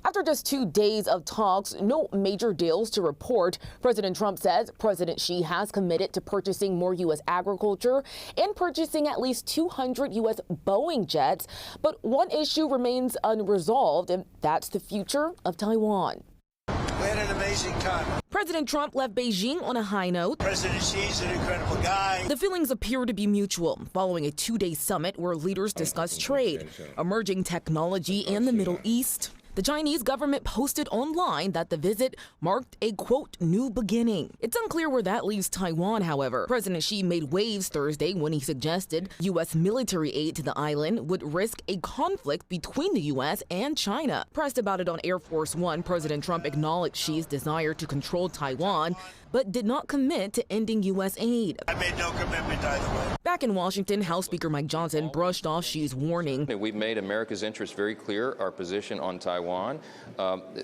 After just 2 days of talks, no major deals to report. President Trump says President Xi has committed to purchasing more U.S. agriculture and purchasing at least 200 U.S. Boeing jets. But one issue remains unresolved, and that's the future of Taiwan. We had an amazing time. President Trump left Beijing on a high note. President Xi's an incredible guy. The feelings appear to be mutual following a 2-day summit where leaders discussed trade, emerging technology, and the Middle East. The Chinese government posted online that the visit marked a, quote, new beginning. It's unclear where that leaves Taiwan, however. President Xi made waves Thursday when he suggested U.S. military aid to the island would risk a conflict between the U.S. and China. Pressed about it on Air Force One, President Trump acknowledged Xi's desire to control Taiwan, but did not commit to ending U.S. aid. I made no commitment either way. Back in Washington, House Speaker Mike Johnson brushed off Xi's warning. We've made America's interests very clear, our position on Taiwan.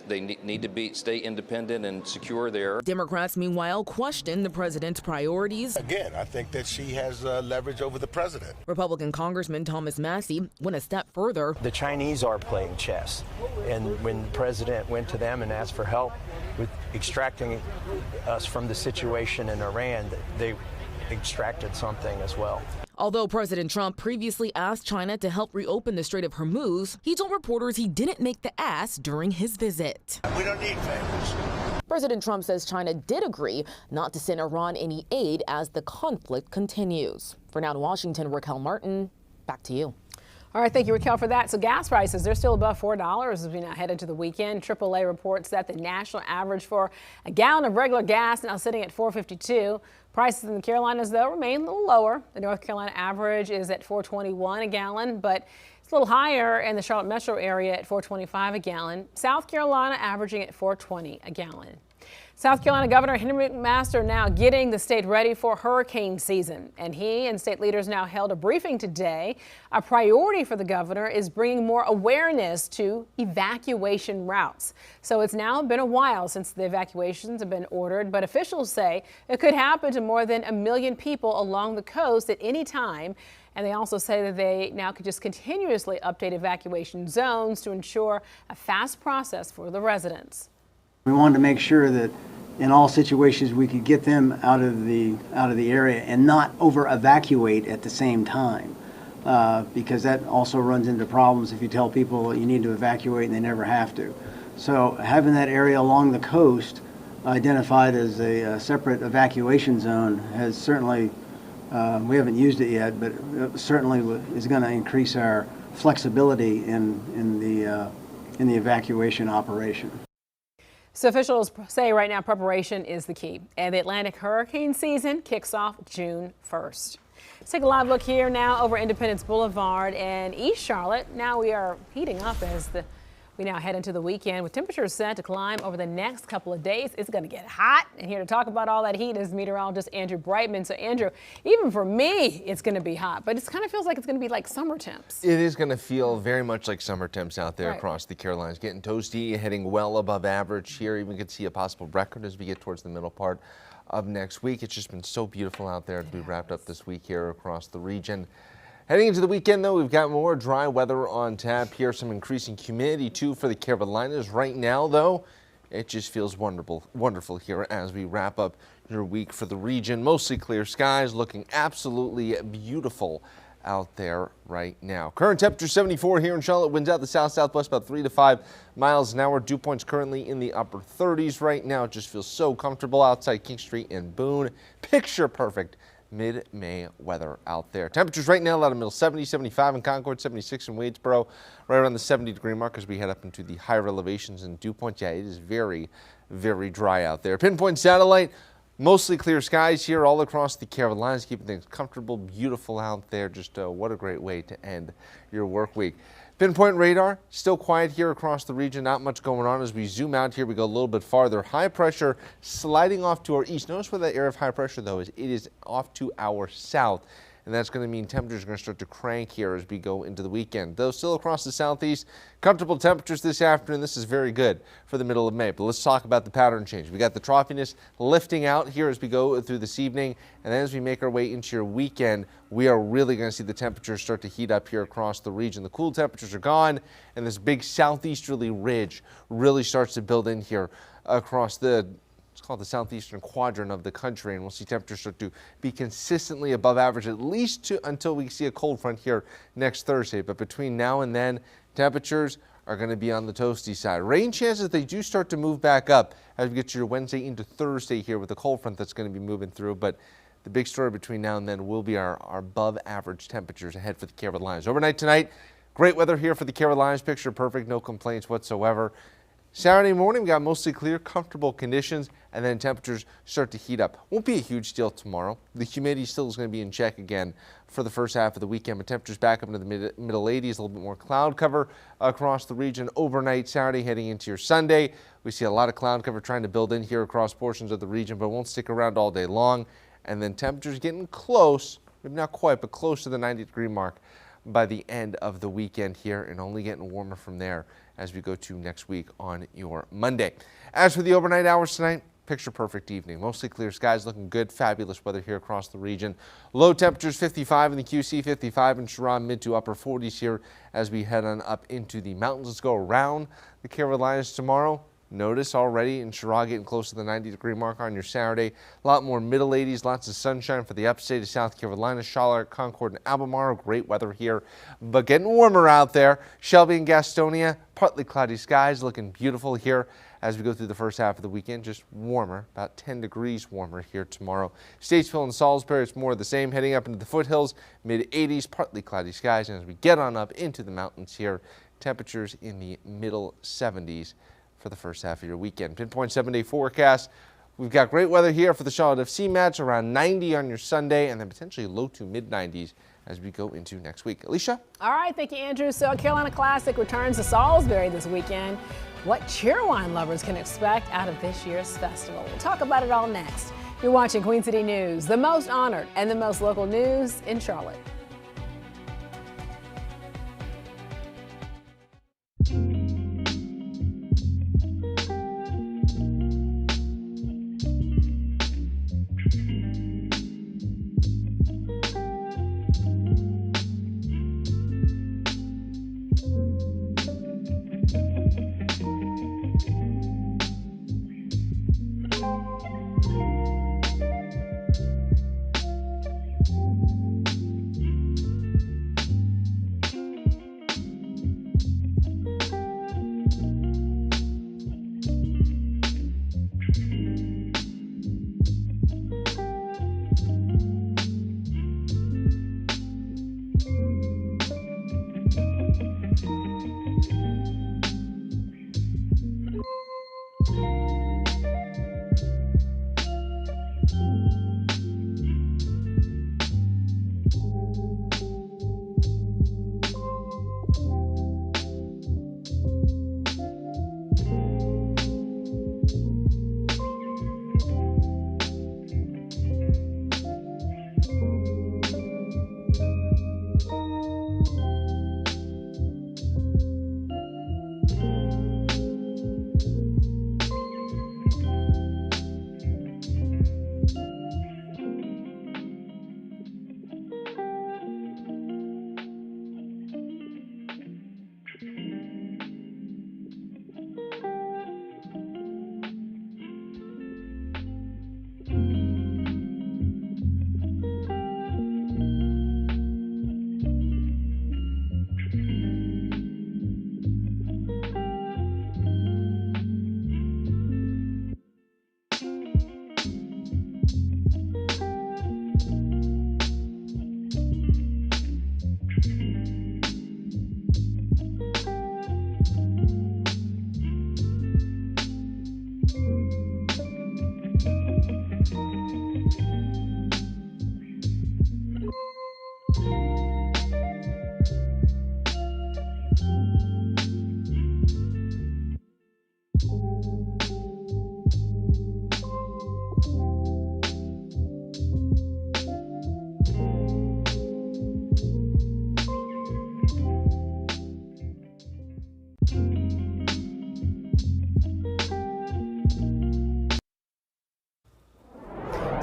They need to stay independent and secure there. Democrats, meanwhile, question the president's priorities. Again, I think that she has leverage over the president. Republican Congressman Thomas Massey went a step further. The Chinese are playing chess, and when the president went to them and asked for help with extracting us from the situation in Iran, they extracted something as well. Although President Trump previously asked China to help reopen the Strait of Hormuz, he told reporters he didn't make the ask during his visit. We don't need favors. President Trump says China did agree not to send Iran any aid as the conflict continues. For now in Washington, Raquel Martin, back to you. All right, thank you, Raquel, for that. So gas prices, they're still above $4 as we now head into the weekend. AAA reports that the national average for a gallon of regular gas now sitting at $4.52. Prices in the Carolinas, though, remain a little lower. The North Carolina average is at $4.21 a gallon, but it's a little higher in the Charlotte metro area at $4.25 a gallon. South Carolina averaging at $4.20 a gallon. South Carolina Governor Henry McMaster now getting the state ready for hurricane season. And he and state leaders now held a briefing today. A priority for the governor is bringing more awareness to evacuation routes. So it's now been a while since the evacuations have been ordered, but officials say it could happen to more than 1 million people along the coast at any time. And they also say that they now could just continuously update evacuation zones to ensure a fast process for the residents. We wanted to make sure that in all situations we could get them out of the area and not over evacuate at the same time, because that also runs into problems if you tell people you need to evacuate and they never have to. So having that area along the coast identified as a separate evacuation zone has certainly, we haven't used it yet, but it certainly is going to increase our flexibility in the evacuation operation. So officials say right now preparation is the key, and the Atlantic hurricane season kicks off June 1st. Let's take a live look here now over Independence Boulevard and East Charlotte. Now we are heating up as we now head into the weekend with temperatures set to climb over the next couple of days. It's going to get hot, and here to talk about all that heat is meteorologist Andrew Brightman. So Andrew, even for me, it's going to be hot, but it kind of feels like it's going to be like summer temps. It is going to feel very much like summer temps out there Right. across the Carolinas. Getting toasty, heading well above average here. Even could see a possible record as we get towards the middle part of next week. It's just been so beautiful out there to be wrapped up this week here across the region. Heading into the weekend, though, we've got more dry weather on tap here. Some increasing humidity, too, for the Carolinas. Right now, though, it just feels wonderful here as we wrap up your week for the region. Mostly clear skies, looking absolutely beautiful out there right now. Current temperature 74 here in Charlotte. Winds out the south-southwest about 3 to 5 miles an hour. Dew points currently in the upper 30s right now. It just feels so comfortable outside King Street in Boone. Picture perfect mid-May weather out there. Temperatures right now out of middle 70, 75 in Concord, 76 in Wadesboro, right around the 70-degree mark as we head up into the higher elevations in dew points. Yeah, it is very, very dry out there. Pinpoint satellite, mostly clear skies here all across the Carolinas, keeping things comfortable, beautiful out there. Just what a great way to end your work week. Pinpoint radar, still quiet here across the region. Not much going on. As we zoom out here, we go a little bit farther. High pressure sliding off to our east. Notice where that area of high pressure, though, is. It is off to our south. And that's going to mean temperatures are going to start to crank here as we go into the weekend. Though still across the southeast, comfortable temperatures this afternoon. This is very good for the middle of May. But let's talk about the pattern change. We got the troughiness lifting out here as we go through this evening. And then as we make our way into your weekend, we are really going to see the temperatures start to heat up here across the region. The cool temperatures are gone, and this big southeasterly ridge really starts to build in here across it's called the southeastern quadrant of the country, and we'll see temperatures start to be consistently above average at least until we see a cold front here next Thursday. But between now and then, temperatures are going to be on the toasty side. Rain chances, they do start to move back up as we get to your Wednesday into Thursday here with the cold front that's going to be moving through. But the big story between now and then will be our above average temperatures ahead for the Carolinas. Overnight tonight, great weather here for the Carolinas. Picture perfect, no complaints whatsoever. Saturday morning, we got mostly clear, comfortable conditions, and then temperatures start to heat up. Won't be a huge deal tomorrow. The humidity still is going to be in check again for the first half of the weekend, but temperatures back up into the middle 80s, a little bit more cloud cover across the region overnight Saturday heading into your Sunday. We see a lot of cloud cover trying to build in here across portions of the region, but won't stick around all day long. And then temperatures getting close, maybe not quite, but close to the 90-degree mark by the end of the weekend here, and only getting warmer from there as we go to next week on your Monday. As for the overnight hours tonight, picture perfect evening. Mostly clear skies, looking good. Fabulous weather here across the region. Low temperatures 55 in the QC, 55 in Sharon, mid to upper 40s here as we head on up into the mountains. Let's go around the Carolinas tomorrow. Notice already in Sharon getting close to the 90-degree mark on your Saturday. A lot more middle 80s, lots of sunshine for the upstate of South Carolina, Charlotte, Concord, and Albemarle. Great weather here, but getting warmer out there. Shelby and Gastonia, partly cloudy skies, looking beautiful here as we go through the first half of the weekend. Just warmer, about 10 degrees warmer here tomorrow. Statesville and Salisbury, it's more of the same. Heading up into the foothills, mid-80s, partly cloudy skies. And as we get on up into the mountains here, temperatures in the middle 70s. For the first half of your weekend. Pinpoint 7-day forecast. We've got great weather here for the Charlotte FC match, around 90 on your Sunday, and then potentially low to mid 90s as we go into next week. Alicia? All right, thank you, Andrew. So Carolina Classic returns to Salisbury this weekend. What cheerwine lovers can expect out of this year's festival? We'll talk about it all next. You're watching Queen City News, the most honored and the most local news in Charlotte.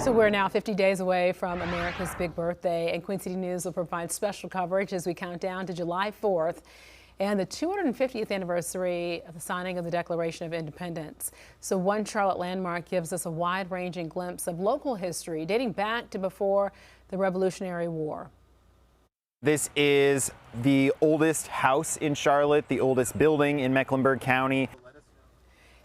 So we're now 50 days away from America's big birthday, and Queen City News will provide special coverage as we count down to July 4th and the 250th anniversary of the signing of the Declaration of Independence. So One Charlotte Landmark gives us a wide-ranging glimpse of local history dating back to before the Revolutionary War. This is the oldest house in Charlotte, the oldest building in Mecklenburg County.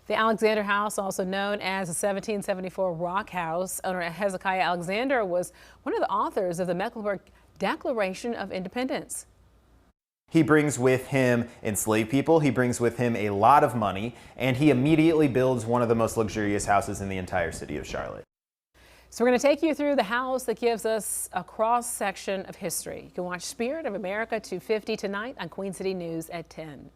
The Alexander House, also known as the 1774 Rock House, owner Hezekiah Alexander was one of the authors of the Mecklenburg Declaration of Independence. He brings with him enslaved people, he brings with him a lot of money, and he immediately builds one of the most luxurious houses in the entire city of Charlotte. So we're going to take you through the house that gives us a cross-section of history. You can watch Spirit of America 250 tonight on Queen City News at 10.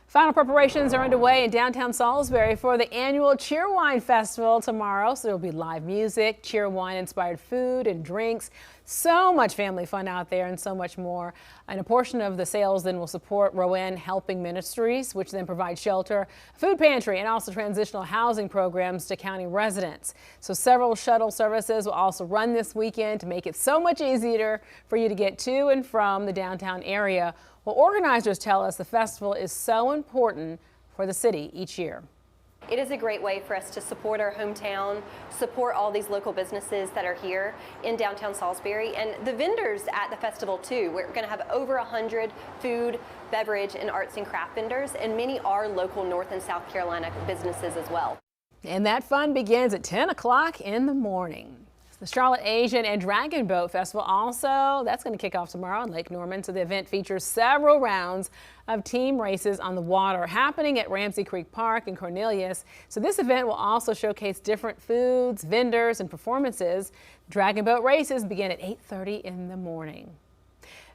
Final preparations are underway in downtown Salisbury for the annual Cheerwine Festival tomorrow. So there'll be live music, Cheerwine-inspired food and drinks. So much family fun out there and so much more. And a portion of the sales then will support Rowan Helping Ministries, which then provides shelter, food pantry, and also transitional housing programs to county residents. So several shuttle services will also run this weekend to make it so much easier for you to get to and from the downtown area. Well, organizers tell us the festival is so important for the city each year. It is a great way for us to support our hometown, support all these local businesses that are here in downtown Salisbury, and the vendors at the festival too. We're going to have over 100 food, beverage, and arts and craft vendors, and many are local North and South Carolina businesses as well. And that fun begins at 10 o'clock in the morning. The Charlotte Asian and Dragon Boat Festival also, that's going to kick off tomorrow in Lake Norman. So the event features several rounds of team races on the water happening at Ramsey Creek Park in Cornelius. So this event will also showcase different foods, vendors, and performances. Dragon boat races begin at 8:30 in the morning.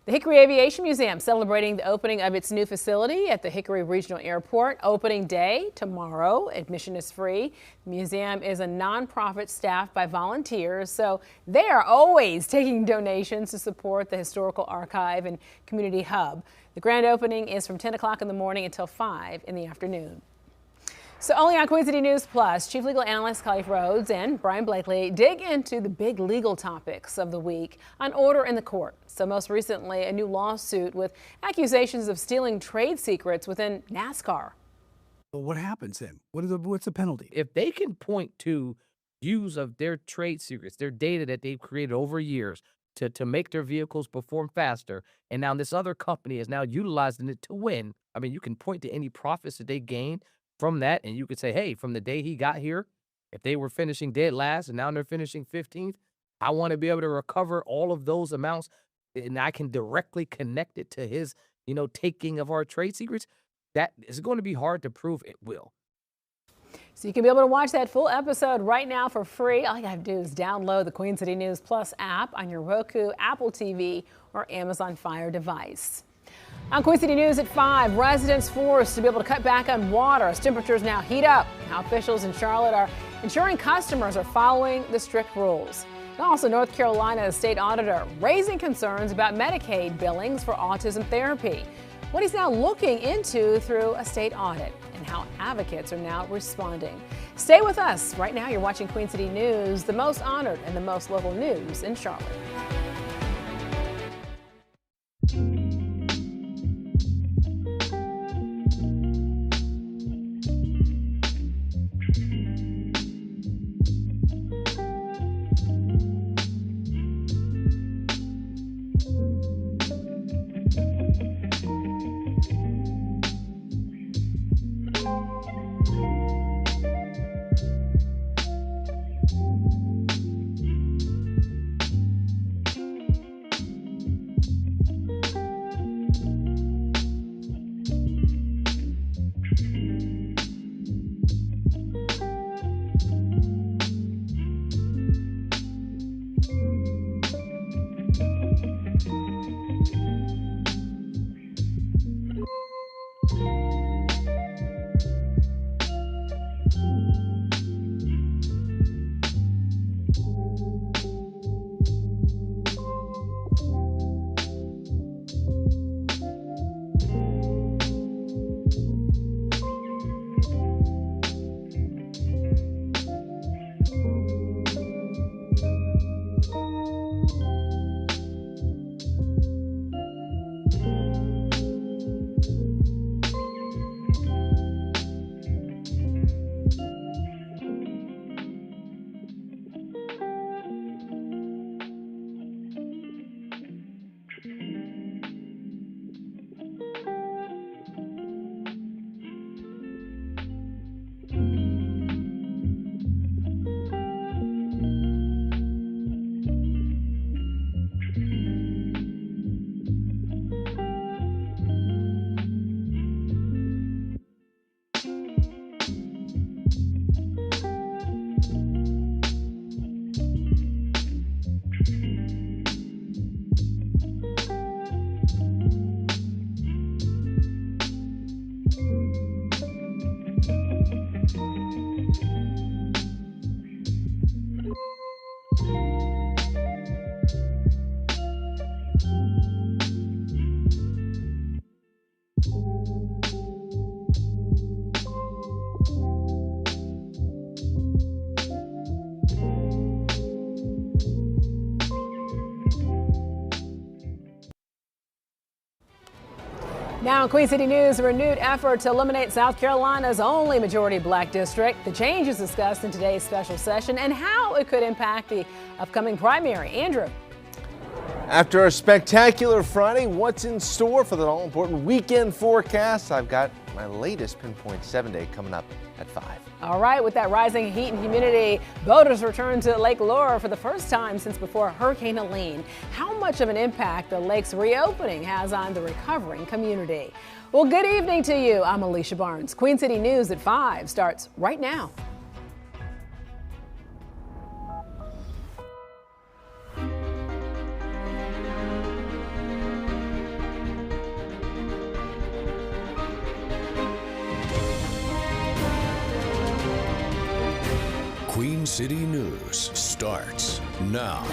The Hickory Aviation Museum celebrating the opening of its new facility at the Hickory Regional Airport. Opening day tomorrow. Admission is free. The museum is a nonprofit staffed by volunteers, so they are always taking donations to support the historical archive and community hub. The grand opening is from 10 o'clock in the morning until 5 in the afternoon. So only on Queen City News Plus, Chief Legal Analyst Khalif Rhodes and Brian Blakely dig into the big legal topics of the week on order in the court. So most recently, a new lawsuit with accusations of stealing trade secrets within NASCAR. Well, what happens then? What's the penalty? If they can point to use of their trade secrets, their data that they've created over years to make their vehicles perform faster, and now this other company is now utilizing it to win. I mean, you can point to any profits that they gained from that, and you could say, hey, from the day he got here, if they were finishing dead last and now they're finishing 15th, I want to be able to recover all of those amounts, and I can directly connect it to his, taking of our trade secrets. That is going to be hard to prove. It will. So you can be able to watch that full episode right now for free. All you got to do is download the Queen City News Plus app on your Roku, Apple TV, or Amazon Fire device. On Queen City News at 5, residents forced to be able to cut back on water as temperatures now heat up. Now officials in Charlotte are ensuring customers are following the strict rules. And also North Carolina's state auditor raising concerns about Medicaid billings for autism therapy. What he's now looking into through a state audit and how advocates are now responding. Stay with us. Right now you're watching Queen City News, the most honored and the most local news in Charlotte. Now in Queen City News, a renewed effort to eliminate South Carolina's only majority black district. The change is discussed in today's special session and how it could impact the upcoming primary. Andrew. After a spectacular Friday, what's in store for the all-important weekend forecast? I've got my latest Pinpoint 7-day coming up at 5. All right, with that rising heat and humidity, boaters return to Lake Laura for the first time since before Hurricane Helene. How much of an impact the lake's reopening has on the recovering community? Well, good evening to you. I'm Alicia Barnes. Queen City News at 5 starts right now. Queen City News starts now.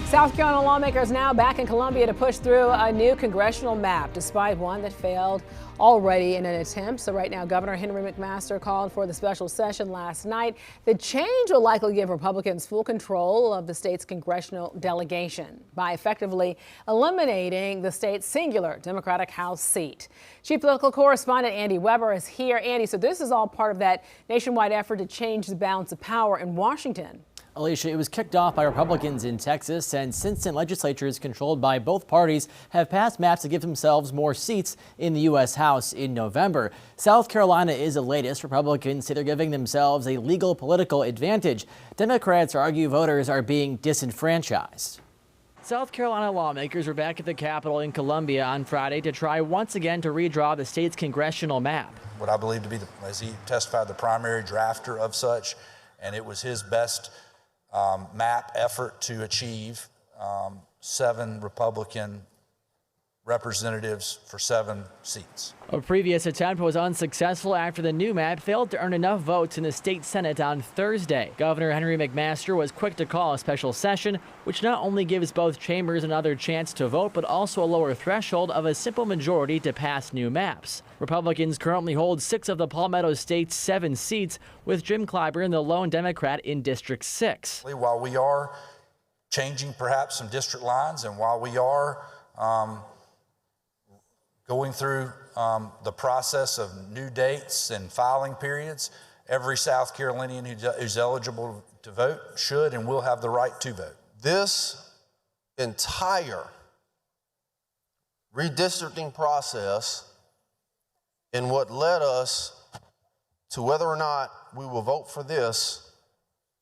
South Carolina lawmakers now back in Columbia to push through a new congressional map, despite one that failed already in an attempt. So right now, Governor Henry McMaster called for the special session last night. The change will likely give Republicans full control of the state's congressional delegation by effectively eliminating the state's singular Democratic House seat. Chief political correspondent Andy Weber is here. Andy, so this is all part of that nationwide effort to change the balance of power in Washington. Alicia, it was kicked off by Republicans in Texas, and since then legislatures controlled by both parties have passed maps to give themselves more seats in the U.S. House in November. South Carolina is the latest. Republicans say they're giving themselves a legal political advantage. Democrats argue voters are being disenfranchised. South Carolina lawmakers were back at the Capitol in Columbia on Friday to try once again to redraw the state's congressional map. What I believe to be, as he testified, the primary drafter of such, and it was his best map effort to achieve 7 Republican representatives for 7 seats. A previous attempt was unsuccessful after the new map failed to earn enough votes in the state Senate on Thursday. Governor Henry McMaster was quick to call a special session, which not only gives both chambers another chance to vote, but also a lower threshold of a simple majority to pass new maps. Republicans currently hold 6 of the Palmetto State's 7 seats, with Jim Clyburn the lone Democrat in District 6. While we are changing perhaps some district lines, and while we are going through the process of new dates and filing periods, every South Carolinian who's eligible to vote should and will have the right to vote. This entire redistricting process and what led us to whether or not we will vote for this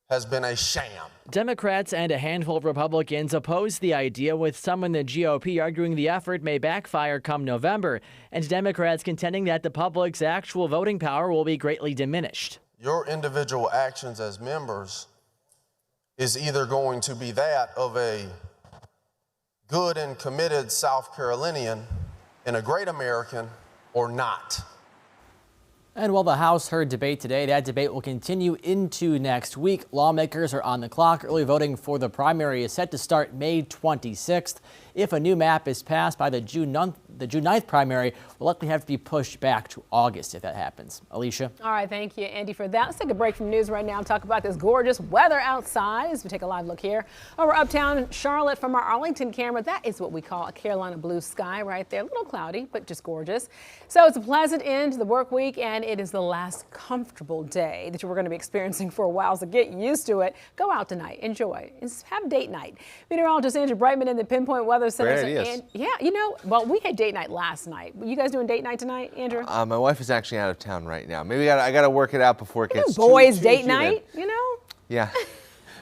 has been a sham. Democrats and a handful of Republicans oppose the idea, with some in the GOP arguing the effort may backfire come November, and Democrats contending that the public's actual voting power will be greatly diminished. Your individual actions as members is either going to be that of a good and committed South Carolinian and a great American or not. And while the House heard debate today, that debate will continue into next week. Lawmakers are on the clock. Early voting for the primary is set to start May 26th. If a new map is passed by the June 9th primary, will likely have to be pushed back to August if that happens. Alicia? All right, thank you, Andy, for that. Let's take a break from news right now and talk about this gorgeous weather outside as we take a live look here over uptown Charlotte from our Arlington camera. That is what we call a Carolina blue sky right there. A little cloudy, but just gorgeous. So it's a pleasant end to the work week, and it is the last comfortable day that we're going to be experiencing for a while, so get used to it. Go out tonight, enjoy, and have date night. Meteorologist Andrew Brightman in the Pinpoint Weather Center. Great ideas. Well, we had date night last night. You guys doing date night tonight, Andrew? My wife is actually out of town right now. Maybe I got to work it out before it gets boys too date humid. night, you know? Yeah,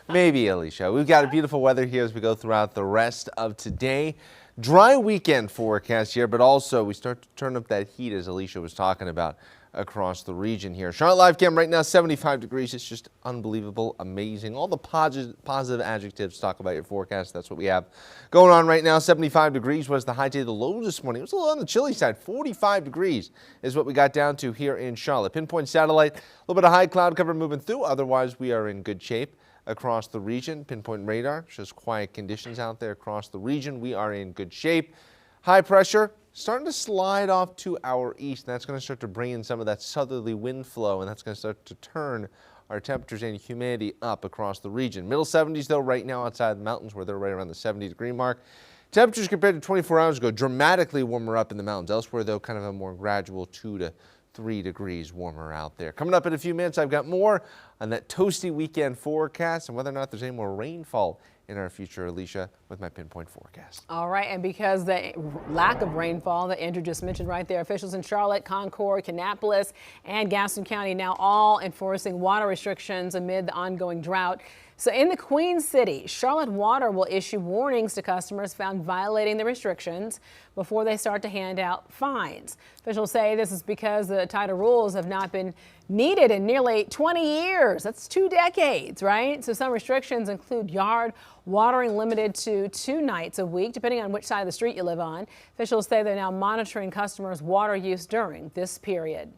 maybe, Alicia. We've got a beautiful weather here as we go throughout the rest of today. Dry weekend forecast here, but also we start to turn up that heat as Alicia was talking about across the region here. Charlotte live cam right now, 75 degrees. It's just unbelievable, amazing. All the positive adjectives talk about your forecast. That's what we have going on right now. 75 degrees was the high today. The low this morning, it was a little on the chilly side. 45 degrees is what we got down to here in Charlotte. Pinpoint satellite, a little bit of high cloud cover moving through. Otherwise, we are in good shape across the region. Pinpoint radar shows quiet conditions out there across the region. We are in good shape. High pressure starting to slide off to our east. And that's going to start to bring in some of that southerly wind flow, and that's going to start to turn our temperatures and humidity up across the region. Middle 70s, though, right now outside the mountains where they're right around the 70-degree mark. Temperatures compared to 24 hours ago dramatically warmer up in the mountains. Elsewhere, though, kind of a more gradual 2 to 3 degrees warmer out there. Coming up in a few minutes, I've got more on that toasty weekend forecast and whether or not there's any more rainfall in our future, Alicia, with my Pinpoint forecast. All right, and because the lack of rainfall that Andrew just mentioned right there, officials in Charlotte, Concord, Kannapolis, and Gaston County now all enforcing water restrictions amid the ongoing drought. So in the Queen City, Charlotte Water will issue warnings to customers found violating the restrictions before they start to hand out fines. Officials say this is because the tighter rules have not been needed in nearly 20 years. That's 2 decades, right? So some restrictions include yard watering limited to 2 nights a week, depending on which side of the street you live on. Officials say they're now monitoring customers' water use during this period.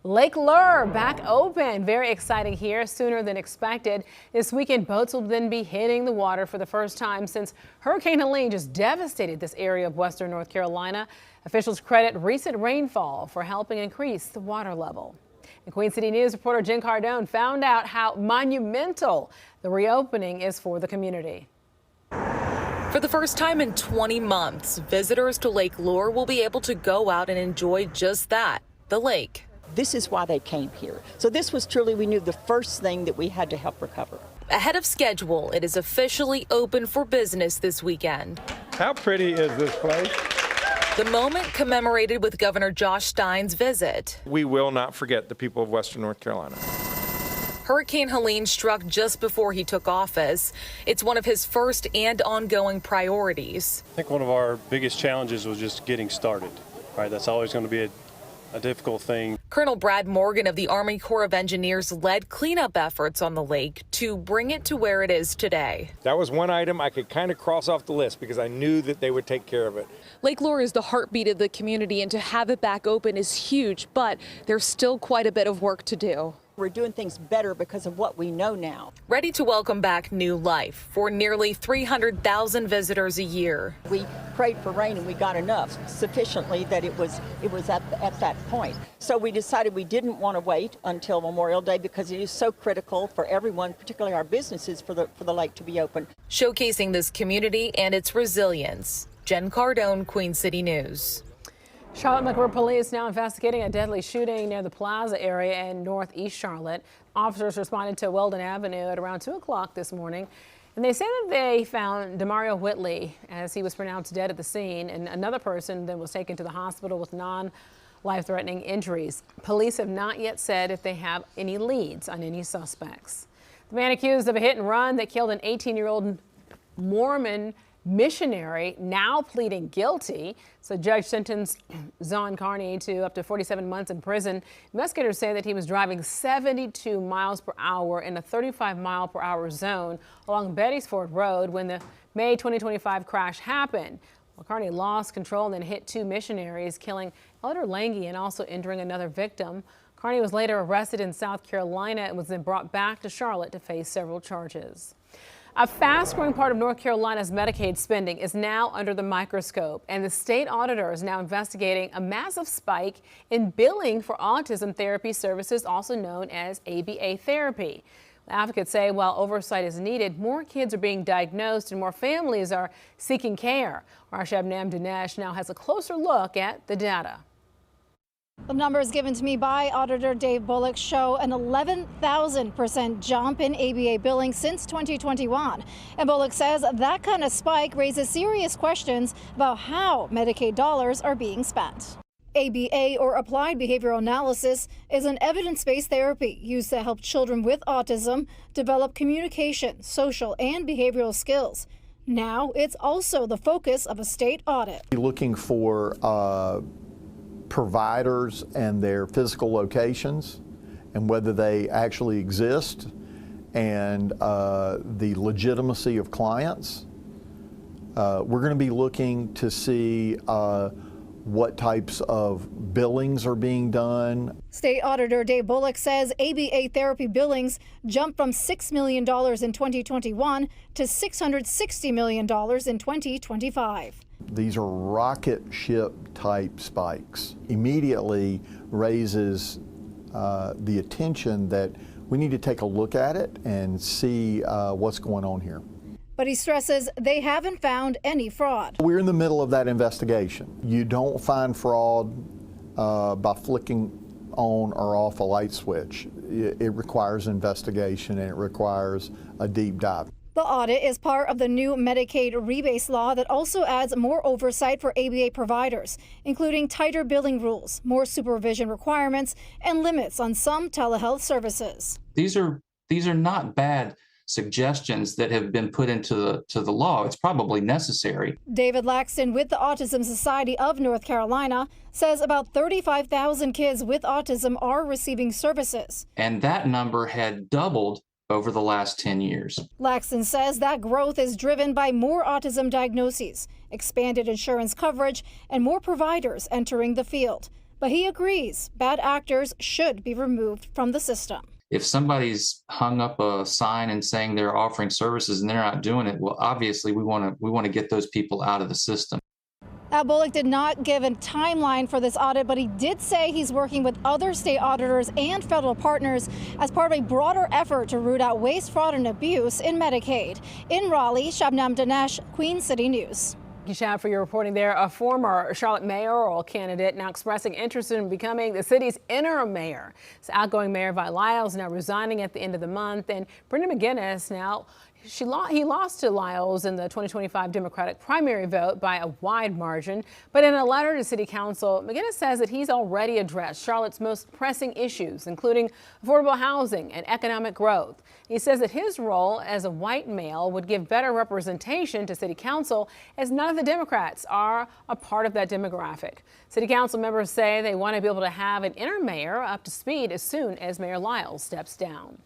Lake Lure back open. Very exciting here, sooner than expected. This weekend, boats will then be hitting the water for the first time since Hurricane Helene just devastated this area of western North Carolina. Officials credit recent rainfall for helping increase the water level. And Queen City News reporter Jen Cardone found out how monumental the reopening is for the community. For the first time in 20 months, visitors to Lake Lure will be able to go out and enjoy just that, the lake. This is why they came here. So this was truly, we knew, the first thing that we had to help recover. Ahead of schedule, it is officially open for business this weekend. How pretty is this place? The moment commemorated with Governor Josh Stein's visit. We will not forget the people of Western North Carolina. Hurricane Helene struck just before he took office. It's one of his first and ongoing priorities. I think one of our biggest challenges was just getting started, right? That's always going to be a difficult thing. Colonel Brad Morgan of the Army Corps of Engineers led cleanup efforts on the lake to bring it to where it is today. That was one item I could kind of cross off the list because I knew that they would take care of it. Lake Lure is the heartbeat of the community, and to have it back open is huge, but there's still quite a bit of work to do. We're doing things better because of what we know now. Ready to welcome back new life for nearly 300,000 visitors a year. We prayed for rain and we got enough, sufficiently that it was at that point. So we decided we didn't want to wait until Memorial Day because it is so critical for everyone, particularly our businesses, for the lake to be open. Showcasing this community and its resilience. Jen Cardone, Queen City News. Charlotte McClure Police now investigating a deadly shooting near the Plaza area in northeast Charlotte. Officers responded to Weldon Avenue at around 2 o'clock this morning, and they say that they found Demario Whitley as he was pronounced dead at the scene, and another person then was taken to the hospital with non-life-threatening injuries. Police have not yet said if they have any leads on any suspects. The man accused of a hit and run that killed an 18-year-old Mormon missionary, now pleading guilty. So judge sentenced Zon Carney to up to 47 months in prison. Investigators say that he was driving 72 miles per hour in a 35-mile-per-hour zone along Bettysford Road when the May 2025 crash happened. Well, Carney lost control and then hit two missionaries, killing Elder Lange and also injuring another victim. Carney was later arrested in South Carolina and was then brought back to Charlotte to face several charges. A fast-growing part of North Carolina's Medicaid spending is now under the microscope, and the state auditor is now investigating a massive spike in billing for autism therapy services, also known as ABA therapy. Advocates say while oversight is needed, more kids are being diagnosed and more families are seeking care. Our Shabnam Dinesh now has a closer look at the data. The numbers given to me by Auditor Dave Bullock show an 11,000% jump in ABA billing since 2021. And Bullock says that kind of spike raises serious questions about how Medicaid dollars are being spent. ABA, or Applied Behavioral Analysis, is an evidence-based therapy used to help children with autism develop communication, social, and behavioral skills. Now it's also the focus of a state audit. Looking for providers and their physical locations and whether they actually exist, and the legitimacy of clients. We're going to be looking to see what types of billings are being done. State Auditor Dave Bullock says ABA therapy billings jumped from $6 million in 2021 to $660 million in 2025. These are rocket ship type spikes. Immediately raises the attention that we need to take a look at it and see what's going on here. But he stresses they haven't found any fraud. We're in the middle of that investigation. You don't find fraud by flicking on or off a light switch. It requires investigation and it requires a deep dive. The audit is part of the new Medicaid rebase law that also adds more oversight for ABA providers, including tighter billing rules, more supervision requirements, and limits on some telehealth services. These are not bad suggestions that have been put into the law. It's probably necessary. David Laxton with the Autism Society of North Carolina says about 35,000 kids with autism are receiving services. And that number had doubled over the last 10 years. Laxton says that growth is driven by more autism diagnoses, expanded insurance coverage, and more providers entering the field. But he agrees bad actors should be removed from the system. If somebody's hung up a sign and saying they're offering services and they're not doing it, well, obviously we want to get those people out of the system. Bullock did not give a timeline for this audit, but he did say he's working with other state auditors and federal partners as part of a broader effort to root out waste, fraud, and abuse in Medicaid. In Raleigh, Shabnam Dinesh, Queen City News. Thank you, Shab, for your reporting there. A former Charlotte mayoral candidate now expressing interest in becoming the city's interim mayor. It's outgoing Mayor Vi Lyles now resigning at the end of the month, and Brenda McGinnis now. He lost to Lyles in the 2025 Democratic primary vote by a wide margin. But in a letter to City Council, McGinnis says that he's already addressed Charlotte's most pressing issues, including affordable housing and economic growth. He says that his role as a white male would give better representation to City Council, as none of the Democrats are a part of that demographic. City Council members say they want to be able to have an interim mayor up to speed as soon as Mayor Lyles steps down.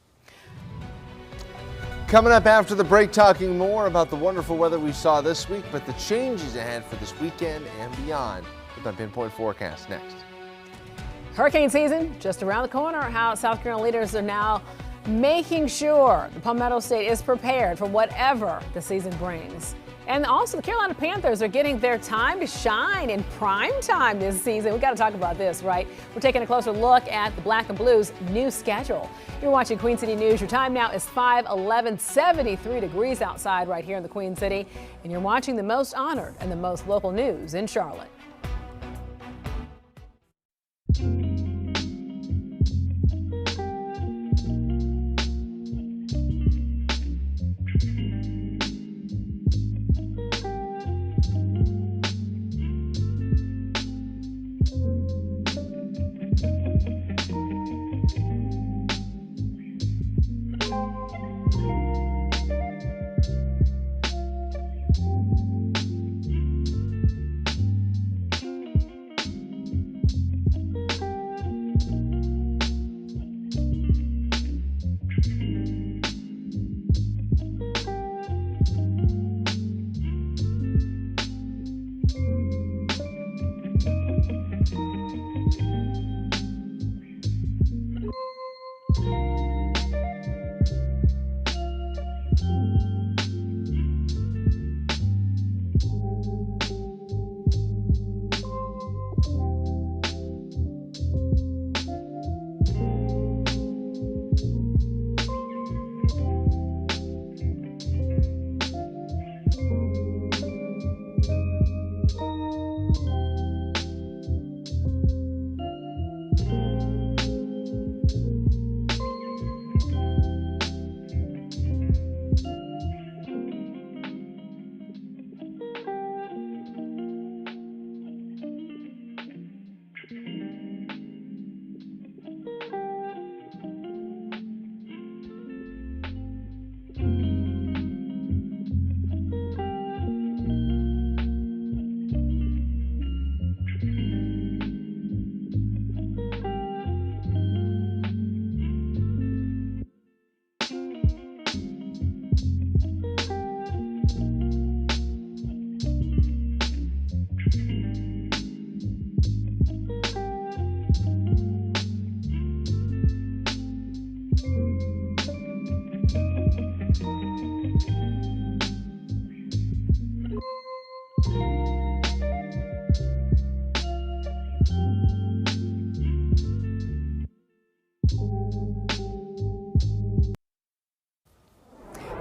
Coming up after the break, talking more about the wonderful weather we saw this week, but the changes ahead for this weekend and beyond with my Pinpoint Forecast next. Hurricane season just around the corner. How South Carolina leaders are now making sure the Palmetto State is prepared for whatever the season brings. And also the Carolina Panthers are getting their time to shine in prime time this season. We've got to talk about this, right? We're taking a closer look at the Black and Blues new schedule. You're watching Queen City News. Your time now is 5:11, 73 degrees outside right here in the Queen City. And you're watching the most honored and the most local news in Charlotte.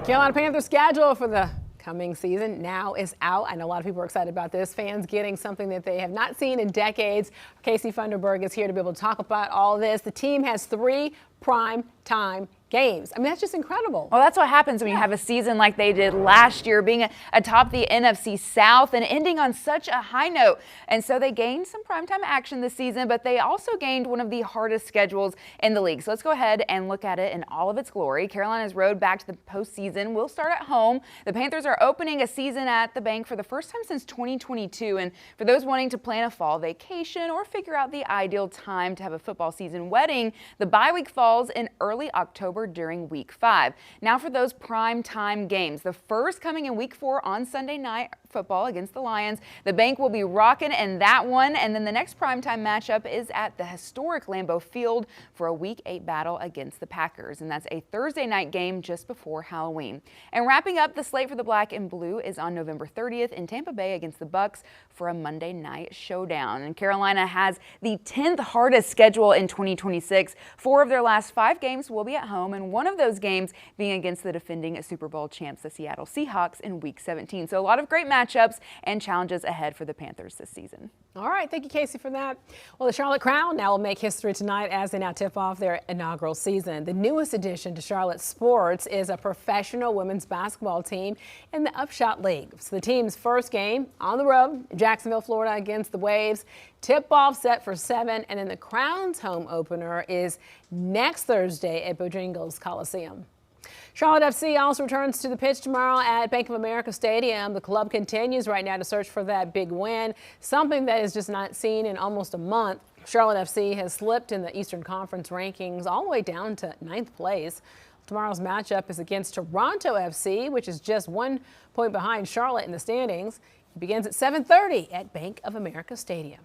Carolina Panthers schedule for the coming season now is out. I know a lot of people are excited about this. Fans getting something that they have not seen in decades. Casey Funderburg is here to be able to talk about all this. The team has 3 prime time games. I mean, that's just incredible. Well, that's what happens when you have a season like they did last year, being atop the NFC South and ending on such a high note. And so they gained some primetime action this season, but they also gained one of the hardest schedules in the league. So let's go ahead and look at it in all of its glory. Carolina's road back to the postseason will start at home. The Panthers are opening a season at the Bank for the first time since 2022. And for those wanting to plan a fall vacation or figure out the ideal time to have a football season wedding, the bye week falls in early October during week 5. Now for those prime time games, the first coming in week 4 on Sunday night football against the Lions. The Bank will be rocking in that one, and then the next primetime matchup is at the historic Lambeau Field for a week 8 battle against the Packers, and that's a Thursday night game just before Halloween. And wrapping up the slate for the Black and Blue is on November 30th in Tampa Bay against the Bucs for a Monday night showdown. And Carolina has the 10th hardest schedule in 2026. 4 of their last 5 games will be at home, and one of those games being against the defending Super Bowl champs, the Seattle Seahawks, in week 17. So a lot of great matchups and challenges ahead for the Panthers this season. All right, thank you, Casey, for that. Well, the Charlotte Crown now will make history tonight as they now tip off their inaugural season. The newest addition to Charlotte sports is a professional women's basketball team in the Upshot League. So the team's first game on the road, Jacksonville, Florida, against the Waves. Tip-off set for 7, and then the Crown's home opener is next Thursday at Bojangles Coliseum. Charlotte FC also returns to the pitch tomorrow at Bank of America Stadium. The club continues right now to search for that big win, something that is just not seen in almost a month. Charlotte FC has slipped in the Eastern Conference rankings all the way down to 9th place. Tomorrow's matchup is against Toronto FC, which is just 1 point behind Charlotte in the standings. It begins at 7:30 at Bank of America Stadium.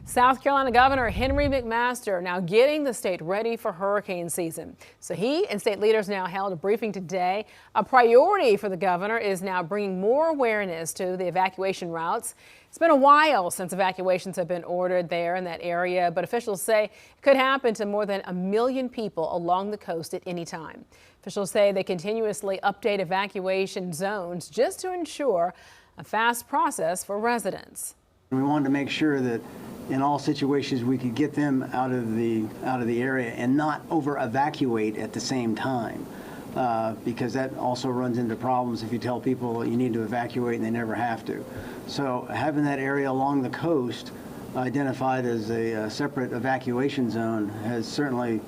South Carolina Governor Henry McMaster now getting the state ready for hurricane season. So he and state leaders now held a briefing today. A priority for the governor is now bringing more awareness to the evacuation routes. It's been a while since evacuations have been ordered there in that area, but officials say it could happen to more than 1 million people along the coast at any time. Officials say they continuously update evacuation zones just to ensure a fast process for residents. We wanted to make sure that in all situations we could get them out of the area and not over evacuate at the same time, because that also runs into problems if you tell people you need to evacuate and they never have to. So having that area along the coast identified as a separate evacuation zone has certainly,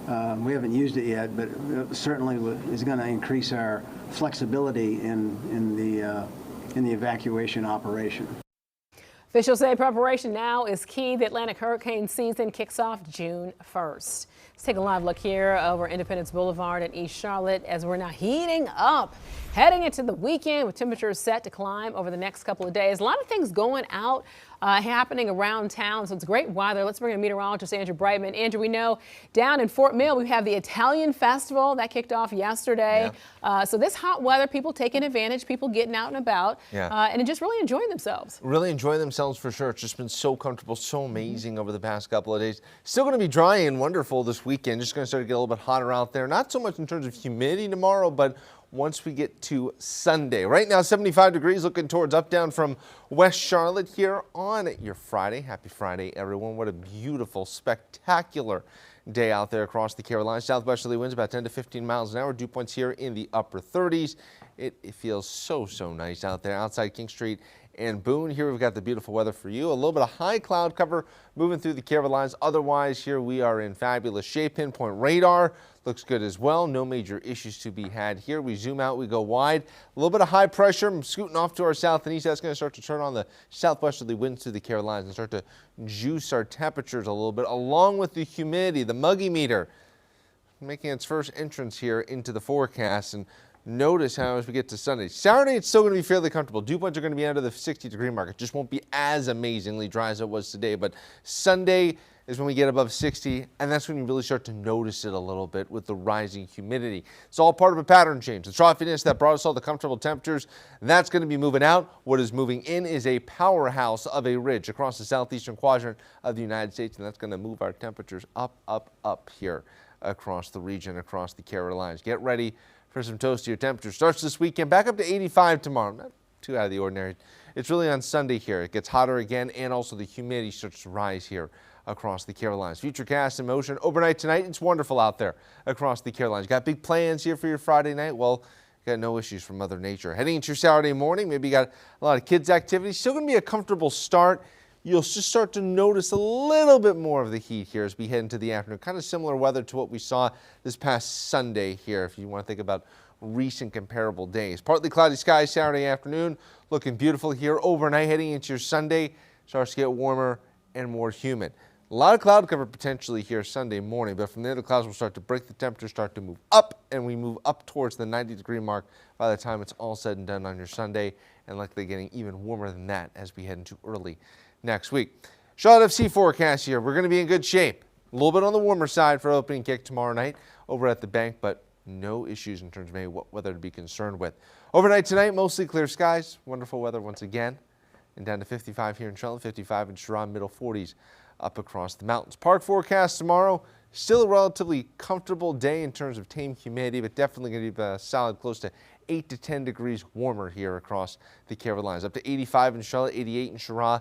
we haven't used it yet, but it certainly is going to increase our flexibility in the evacuation operation. Officials say preparation now is key. The Atlantic hurricane season kicks off June 1st. Let's take a live look here over Independence Boulevard in East Charlotte as we're now heating up, heading into the weekend with temperatures set to climb over the next couple of days. A lot of things going out, happening around town, so it's great weather. Let's bring in meteorologist Andrew Brightman. Andrew, we know down in Fort Mill we have the Italian Festival that kicked off yesterday. Yeah. So this hot weather, people taking advantage, people getting out and about, and just really enjoying themselves. Really enjoying themselves for sure. It's just been so comfortable, so amazing over the past couple of days. Still going to be dry and wonderful this weekend. Just going to start to get a little bit hotter out there. Not so much in terms of humidity tomorrow, but once we get to Sunday. Right now, 75 degrees, looking towards up down from West Charlotte here on your Friday. Happy Friday, everyone. What a beautiful, spectacular day out there across the Carolinas. Southwesterly winds about 10 to 15 miles an hour. Dew points here in the upper 30s. It feels so nice out there outside King Street and Boone. Here we've got the beautiful weather for you. A little bit of high cloud cover moving through the Carolinas. Otherwise, here we are in fabulous shape. Pinpoint radar looks good as well. No major issues to be had here. We zoom out, we go wide. A little bit of high pressure. I'm scooting off to our south and east. That's going to start to turn on the southwesterly winds through the Carolinas and start to juice our temperatures a little bit, along with the humidity, the muggy meter, making its first entrance here into the forecast. And notice how as we get to Sunday. Saturday, it's still going to be fairly comfortable. Dew points are going to be under the 60-degree mark. It just won't be as amazingly dry as it was today. But Sunday is when we get above 60, and that's when you really start to notice it a little bit with the rising humidity. It's all part of a pattern change. The troughiness that brought us all the comfortable temperatures, that's going to be moving out. What is moving in is a powerhouse of a ridge across the southeastern quadrant of the United States, and that's going to move our temperatures up here across the region, across the Carolinas. Get ready for some toastier temperatures. Starts this weekend, back up to 85 tomorrow. Not too out of the ordinary. It's really on Sunday here. It gets hotter again, and also the humidity starts to rise here across the Carolinas. Futurecast in motion overnight tonight. It's wonderful out there across the Carolinas. Got big plans here for your Friday night? Well, got no issues from Mother Nature. Heading into your Saturday morning, maybe you got a lot of kids' activities. Still going to be a comfortable start. You'll just start to notice a little bit more of the heat here as we head into the afternoon. Kind of similar weather to what we saw this past Sunday here, if you want to think about recent comparable days. Partly cloudy skies Saturday afternoon, looking beautiful here overnight. Heading into your Sunday, starts to get warmer and more humid. A lot of cloud cover potentially here Sunday morning, but from there the clouds will start to break, the temperatures start to move up, and we move up towards the 90-degree mark by the time it's all said and done on your Sunday, and likely getting even warmer than that as we head into early next week. Charlotte FC forecast here. We're going to be in good shape. A little bit on the warmer side for opening kick tomorrow night over at the bank, but no issues in terms of any weather to be concerned with. Overnight tonight, mostly clear skies. Wonderful weather once again. And down to 55 here in Charlotte, 55 in Sharon, middle 40s up across the mountains. Park forecast tomorrow. Still a relatively comfortable day in terms of tame humidity, but definitely going to be solid close to 8 to 10 degrees warmer here across the Carolinas. Up to 85 in Charlotte, 88 in Sharon.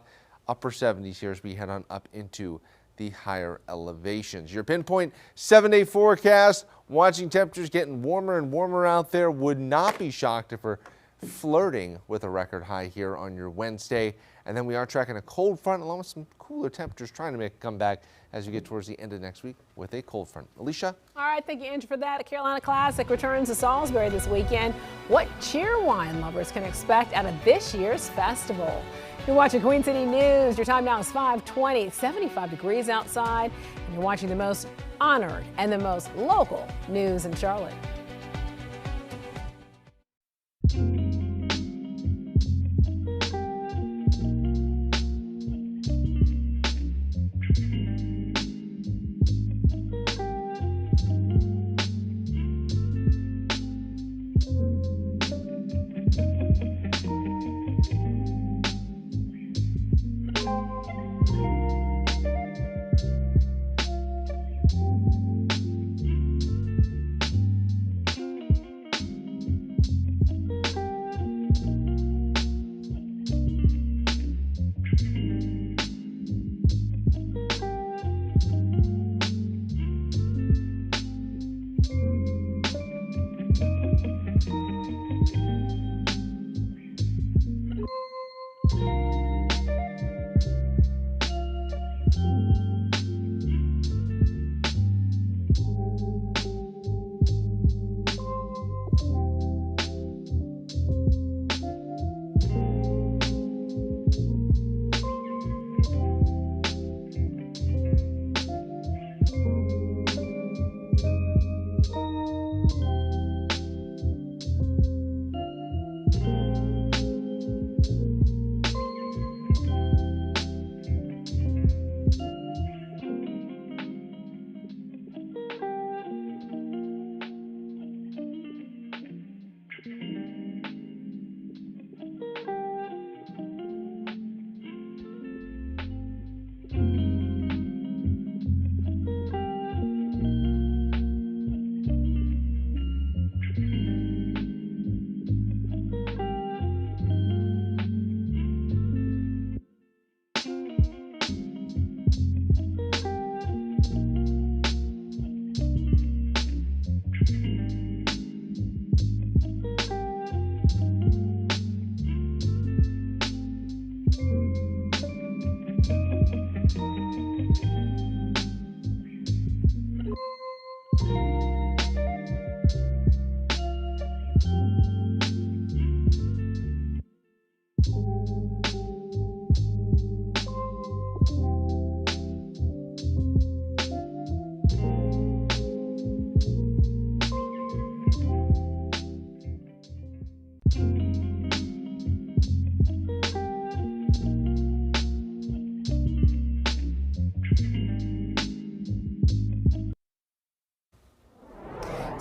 Upper 70s here as we head on up into the higher elevations. Your pinpoint 7-day forecast, watching temperatures getting warmer and warmer out there. Would not be shocked if we're flirting with a record high here on your Wednesday. And then we are tracking a cold front along with some cooler temperatures trying to make a comeback as we get towards the end of next week with a cold front. Alicia? All right, thank you, Andrew, for that. A Carolina Classic returns to Salisbury this weekend. What cheer wine lovers can expect out of this year's festival? You're watching Queen City News. Your time now is 5:20, 75 degrees outside, and you're watching the most honored and the most local news in Charlotte.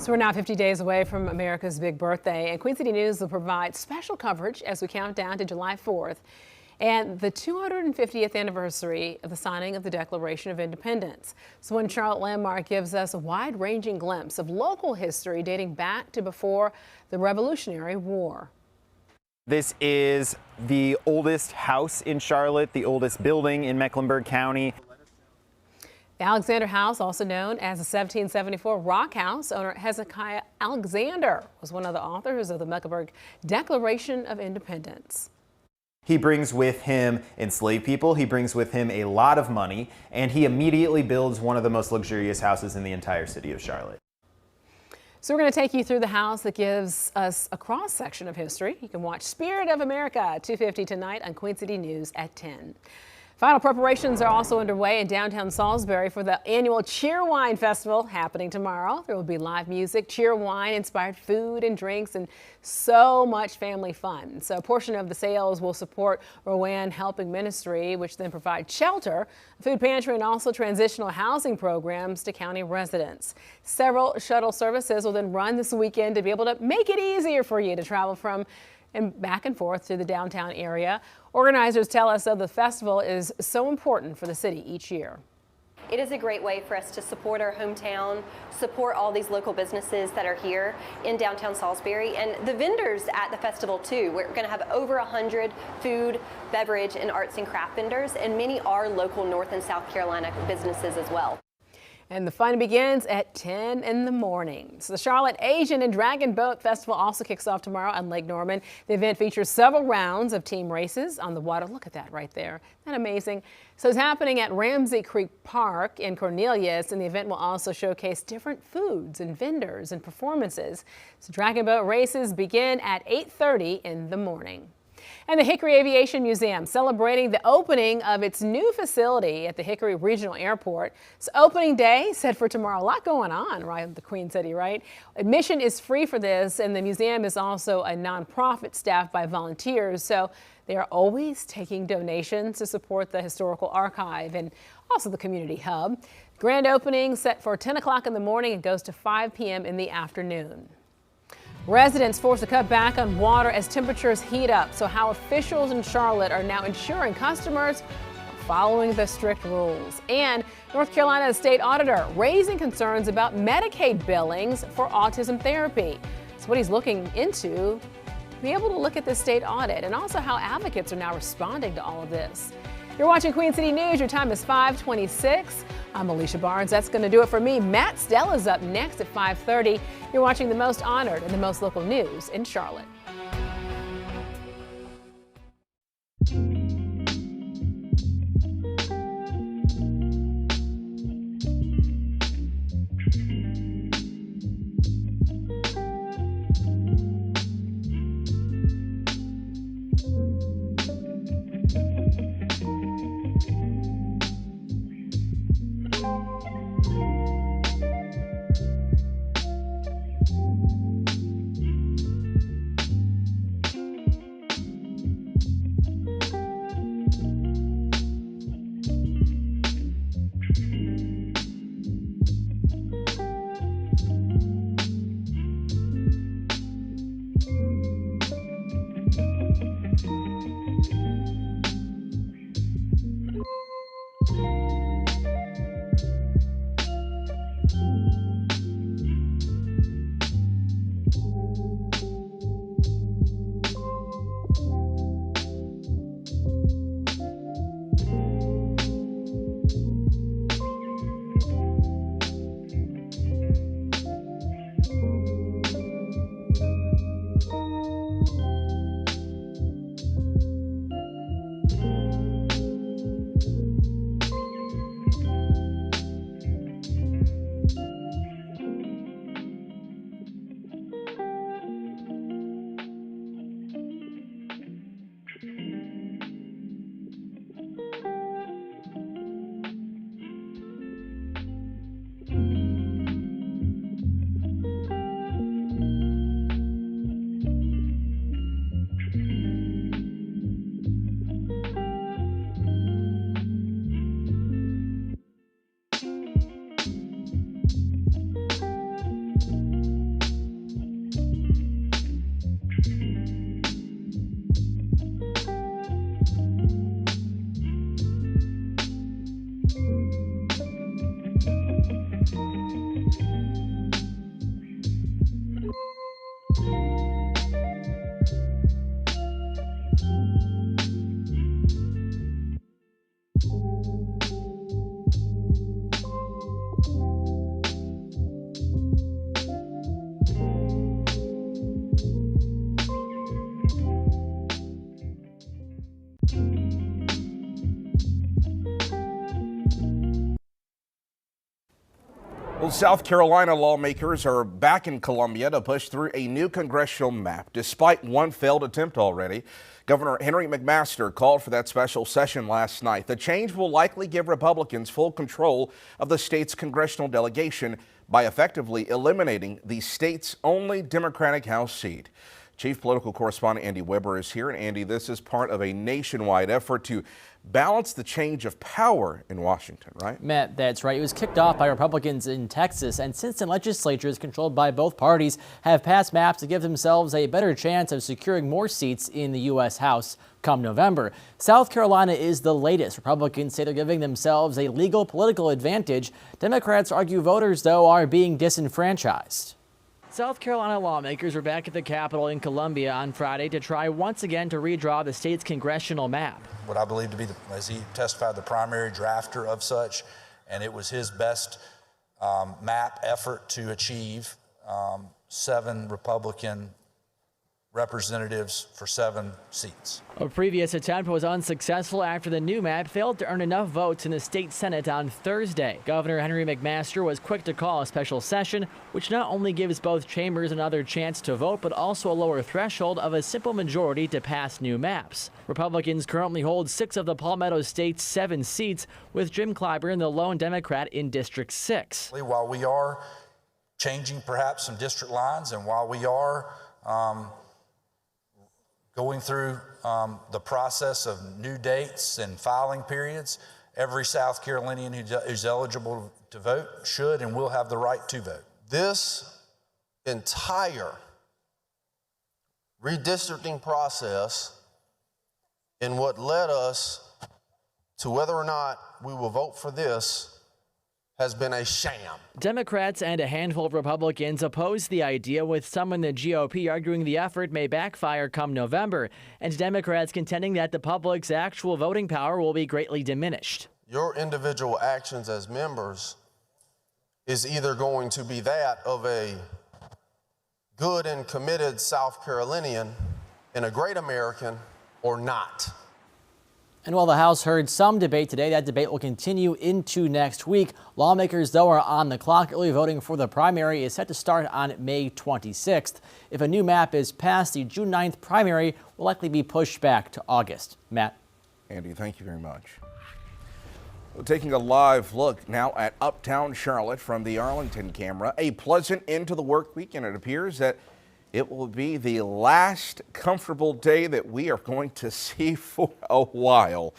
So we're now 50 days away from America's big birthday, and Queen City News will provide special coverage as we count down to July 4th. and the 250th anniversary of the signing of the Declaration of Independence. So One Charlotte Landmark gives us a wide-ranging glimpse of local history dating back to before the Revolutionary War. This is the oldest house in Charlotte, the oldest building in Mecklenburg County. The Alexander House, also known as the 1774 Rock House, owner Hezekiah Alexander was one of the authors of the Mecklenburg Declaration of Independence. He brings with him enslaved people, he brings with him a lot of money, and he immediately builds one of the most luxurious houses in the entire city of Charlotte. So we're going to take you through the house that gives us a cross-section of history. You can watch Spirit of America at 2:50 tonight on Queen City News at 10. Final preparations are also underway in downtown Salisbury for the annual Cheerwine Festival happening tomorrow. There will be live music, Cheerwine-inspired food and drinks, and so much family fun. So a portion of the sales will support Rowan Helping Ministry, which then provides shelter, a food pantry, and also transitional housing programs to county residents. Several shuttle services will then run this weekend to be able to make it easier for you to travel from and back and forth to the downtown area. Organizers tell us that the festival is so important for the city each year. It is a great way for us to support our hometown, support all these local businesses that are here in downtown Salisbury, and the vendors at the festival too. We're going to have over 100 food, beverage, and arts and craft vendors, and many are local North and South Carolina businesses as well. And the fun begins at 10 in the morning. So the Charlotte Asian and Dragon Boat Festival also kicks off tomorrow on Lake Norman. The event features several rounds of team races on the water. Look at that right there. Isn't that amazing? So it's happening at Ramsey Creek Park in Cornelius, and the event will also showcase different foods and vendors and performances. So Dragon Boat races begin at 8:30 in the morning. And the Hickory Aviation Museum celebrating the opening of its new facility at the Hickory Regional Airport. It's opening day set for tomorrow. A lot going on right in the Queen City, right? Admission is free for this, and the museum is also a nonprofit staffed by volunteers, so they are always taking donations to support the historical archive and also the community hub. Grand opening set for 10 o'clock in the morning and goes to 5 p.m. in the afternoon. Residents forced to cut back on water as temperatures heat up. So how officials in Charlotte are now ensuring customers are following the strict rules. And North Carolina's state auditor raising concerns about Medicaid billings for autism therapy. It's what he's looking into to be able to look at this state audit and also how advocates are now responding to all of this. You're watching Queen City News. Your time is 5:26. I'm Alicia Barnes. That's going to do it for me. Matt Stella's up next at 5:30. You're watching the most honored and the most local news in Charlotte. Well, South Carolina lawmakers are back in Columbia to push through a new congressional map, despite one failed attempt already. Governor Henry McMaster called for that special session last night. The change will likely give Republicans full control of the state's congressional delegation by effectively eliminating the state's only Democratic House seat. Chief Political Correspondent Andy Weber is here. And Andy, this is part of a nationwide effort to balance the change of power in Washington, right? Matt, that's right. It was kicked off by Republicans in Texas, and since the legislatures controlled by both parties have passed maps to give themselves a better chance of securing more seats in the U.S. House come November. South Carolina is the latest. Republicans say they're giving themselves a legal political advantage. Democrats argue voters, though, are being disenfranchised. South Carolina lawmakers were back at the Capitol in Columbia on Friday to try once again to redraw the state's congressional map. What I believe to be, as he testified, the primary drafter of such, and it was his best map effort to achieve 7 Republican representatives for 7 seats. A previous attempt was unsuccessful after the new map failed to earn enough votes in the state Senate on Thursday. Governor Henry McMaster was quick to call a special session, which not only gives both chambers another chance to vote, but also a lower threshold of a simple majority to pass new maps. Republicans currently hold 6 of the Palmetto State's 7 seats, with Jim Clyburn the lone Democrat in District 6. While we are changing perhaps some district lines, and while we are going through the process of new dates and filing periods, every South Carolinian who's eligible to vote should and will have the right to vote. This entire redistricting process and what led us to whether or not we will vote for this has been a sham. Democrats and a handful of Republicans oppose the idea, with some in the GOP arguing the effort may backfire come November, and Democrats contending that the public's actual voting power will be greatly diminished. Your individual actions as members is either going to be that of a good and committed South Carolinian and a great American or not. And while the House heard some debate today, that debate will continue into next week. Lawmakers, though, are on the clock. Early voting for the primary is set to start on May 26th. If a new map is passed, the June 9th primary will likely be pushed back to August. Matt. Andy, thank you very much. Well, taking a live look now at uptown Charlotte from the Arlington camera. A pleasant end to the work week, and it appears that it will be the last comfortable day that we are going to see for a while.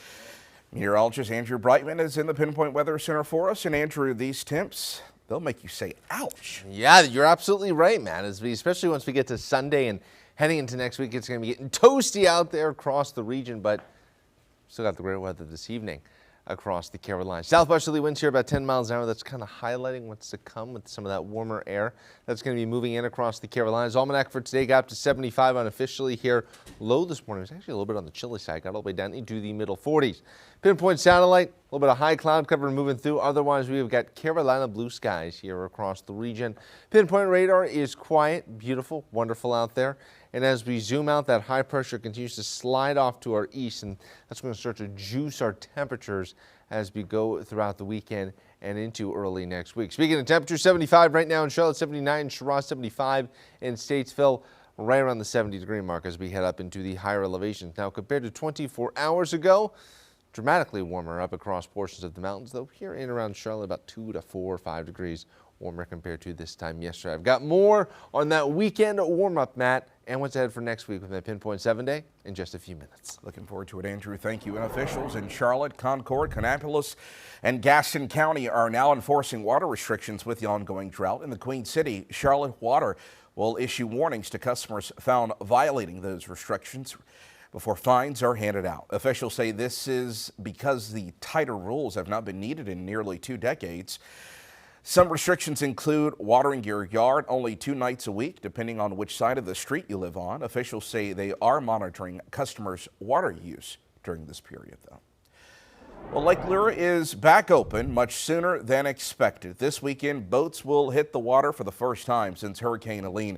Meteorologist Andrew Brightman is in the Pinpoint Weather Center for us. And Andrew, these temps, they'll make you say, ouch. Yeah, you're absolutely right, man. Especially once we get to Sunday and heading into next week, it's going to be getting toasty out there across the region, but still got the great weather this evening across the Carolinas. Southwesterly winds here about 10 miles an hour. That's kind of highlighting what's to come with some of that warmer air that's going to be moving in across the Carolinas. Almanac for today got up to 75 unofficially here. Low this morning was actually a little bit on the chilly side. Got all the way down into the middle 40s. Pinpoint satellite, a little bit of high cloud cover moving through. Otherwise, we've got Carolina blue skies here across the region. Pinpoint radar is quiet, beautiful, wonderful out there. And as we zoom out, that high pressure continues to slide off to our east, and that's going to start to juice our temperatures as we go throughout the weekend and into early next week. Speaking of temperatures, 75 right now in Charlotte, 79 in Chehalis, 75 in Statesville, right around the 70-degree mark as we head up into the higher elevations. Now, compared to 24 hours ago, dramatically warmer up across portions of the mountains, though here in around Charlotte, about 2 to 4 or 5 degrees warmer compared to this time yesterday. I've got more on that weekend warm-up, Matt, and what's ahead for next week with my Pinpoint 7-Day in just a few minutes. Looking forward to it, Andrew. Thank you. And officials in Charlotte, Concord, Kannapolis, and Gaston County are now enforcing water restrictions with the ongoing drought. In the Queen City, Charlotte Water will issue warnings to customers found violating those restrictions before fines are handed out. Officials say this is because the tighter rules have not been needed in nearly 2 decades. Some restrictions include watering your yard only 2 nights a week, depending on which side of the street you live on. Officials say they are monitoring customers' water use during this period, though. Well, Lake Lure is back open much sooner than expected. This weekend, boats will hit the water for the first time since Hurricane Helene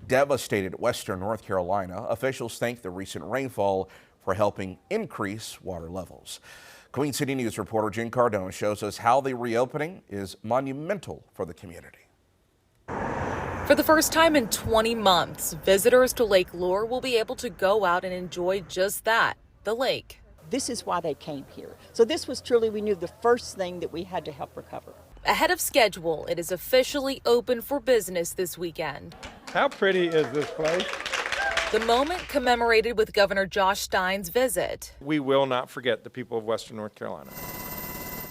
devastated western North Carolina. Officials thank the recent rainfall for helping increase water levels. Queen City News reporter Jen Cardone shows us how the reopening is monumental for the community. For the first time in 20 months, visitors to Lake Lure will be able to go out and enjoy just that, the lake. This is why they came here. So this was truly, we knew, the first thing that we had to help recover. Ahead of schedule, it is officially open for business this weekend. How pretty is this place? The moment commemorated with Governor Josh Stein's visit. We will not forget the people of Western North Carolina.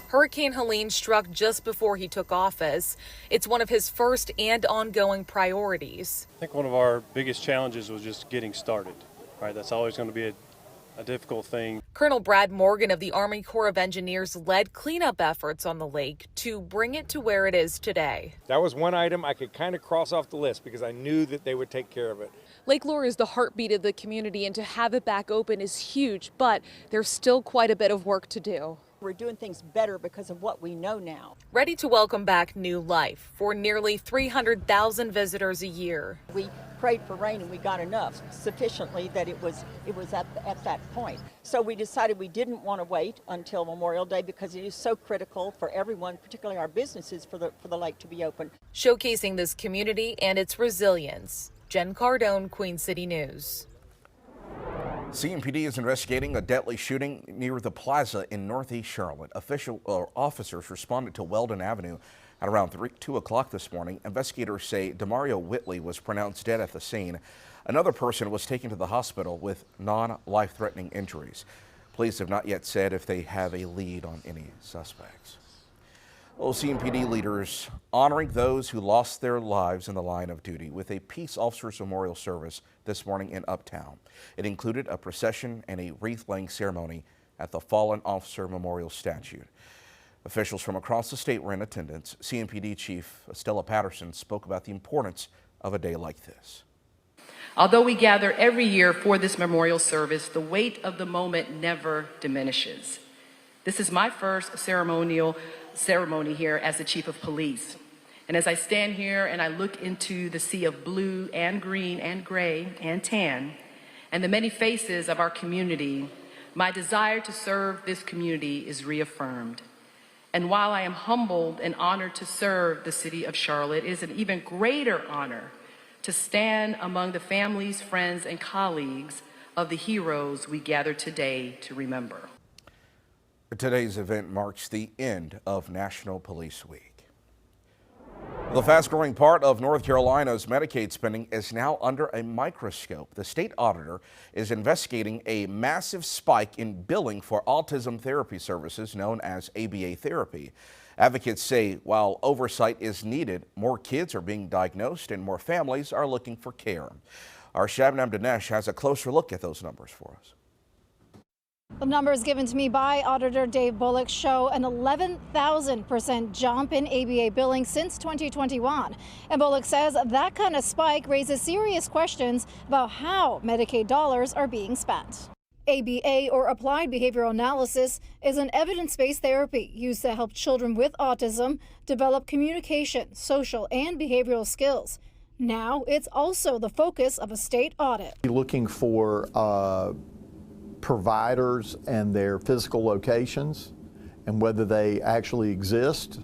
Hurricane Helene struck just before he took office. It's one of his first and ongoing priorities. I think one of our biggest challenges was just getting started, right? That's always going to be a difficult thing. Colonel Brad Morgan of the Army Corps of Engineers led cleanup efforts on the lake to bring it to where it is today. That was one item I could kind of cross off the list because I knew that they would take care of it. Lake Lure is the heartbeat of the community, and to have it back open is huge, but there's still quite a bit of work to do. We're doing things better because of what we know now. Ready to welcome back new life for nearly 300,000 visitors a year. We prayed for rain and we got enough, sufficiently that it was at that point. So we decided we didn't want to wait until Memorial Day because it is so critical for everyone, particularly our businesses, for the lake to be open. Showcasing this community and its resilience. Jen Cardone, Queen City News. CMPD is investigating a deadly shooting near the plaza in Northeast Charlotte. Officers responded to Weldon Avenue at around 2 o'clock this morning. Investigators say Demario Whitley was pronounced dead at the scene. Another person was taken to the hospital with non-life-threatening injuries. Police have not yet said if they have a lead on any suspects. CMPD leaders honoring those who lost their lives in the line of duty with a Peace Officers Memorial Service this morning in Uptown. It included a procession and a wreath-laying ceremony at the Fallen Officer Memorial Statue. Officials from across the state were in attendance. CMPD Chief Estella Patterson spoke about the importance of a day like this. Although we gather every year for this memorial service, the weight of the moment never diminishes. This is my first ceremony here as the Chief of Police. And as I stand here and I look into the sea of blue and green and gray and tan and the many faces of our community, my desire to serve this community is reaffirmed. And while I am humbled and honored to serve the city of Charlotte, it is an even greater honor to stand among the families, friends, and colleagues of the heroes we gather today to remember. Today's event marks the end of National Police Week. The fast-growing part of North Carolina's Medicaid spending is now under a microscope. The state auditor is investigating a massive spike in billing for autism therapy services known as ABA therapy. Advocates say while oversight is needed, more kids are being diagnosed and more families are looking for care. Our Shabnam Dinesh has a closer look at those numbers for us. The numbers given to me by Auditor Dave Bullock show an 11,000% jump in ABA billing since 2021. And Bullock says that kind of spike raises serious questions about how Medicaid dollars are being spent. ABA, or Applied Behavioral Analysis, is an evidence-based therapy used to help children with autism develop communication, social, and behavioral skills. Now it's also the focus of a state audit. Looking for providers and their physical locations and whether they actually exist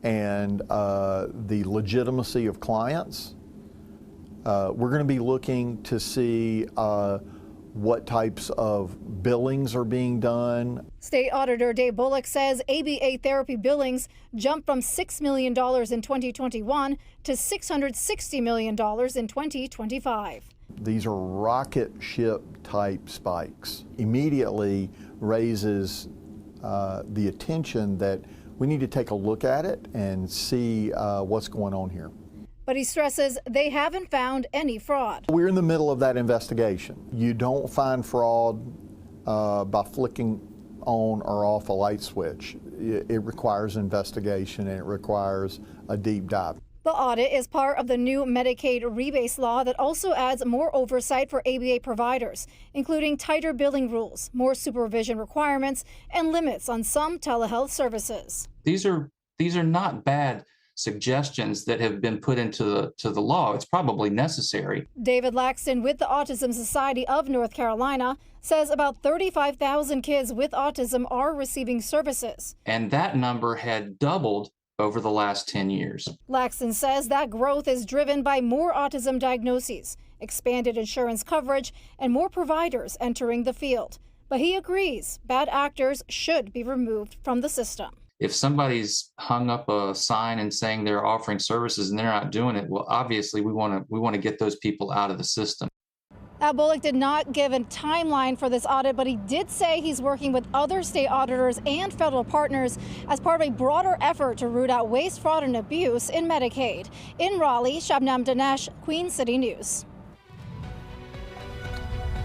and the legitimacy of clients. We're going to be looking to see what types of billings are being done. State Auditor Dave Bullock says ABA therapy billings jumped from $6 million in 2021 to $660 million in 2025. These are rocket ship type spikes. Immediately raises the attention that we need to take a look at it and see what's going on here. But he stresses they haven't found any fraud. We're in the middle of that investigation. You don't find fraud by flicking on or off a light switch. It requires investigation and it requires a deep dive. The audit is part of the new Medicaid rebase law that also adds more oversight for ABA providers, including tighter billing rules, more supervision requirements, and limits on some telehealth services. These are not bad suggestions that have been put into the law. It's probably necessary. David Laxton with the Autism Society of North Carolina says about 35,000 kids with autism are receiving services. And that number had doubled over the last 10 years. Laxton says that growth is driven by more autism diagnoses, expanded insurance coverage, and more providers entering the field. But he agrees bad actors should be removed from the system. If somebody's hung up a sign and saying they're offering services and they're not doing it, well, obviously we want to get those people out of the system. Now, Bullock did not give a timeline for this audit, but he did say he's working with other state auditors and federal partners as part of a broader effort to root out waste, fraud, and abuse in Medicaid. In Raleigh, Shabnam Dinesh, Queen City News.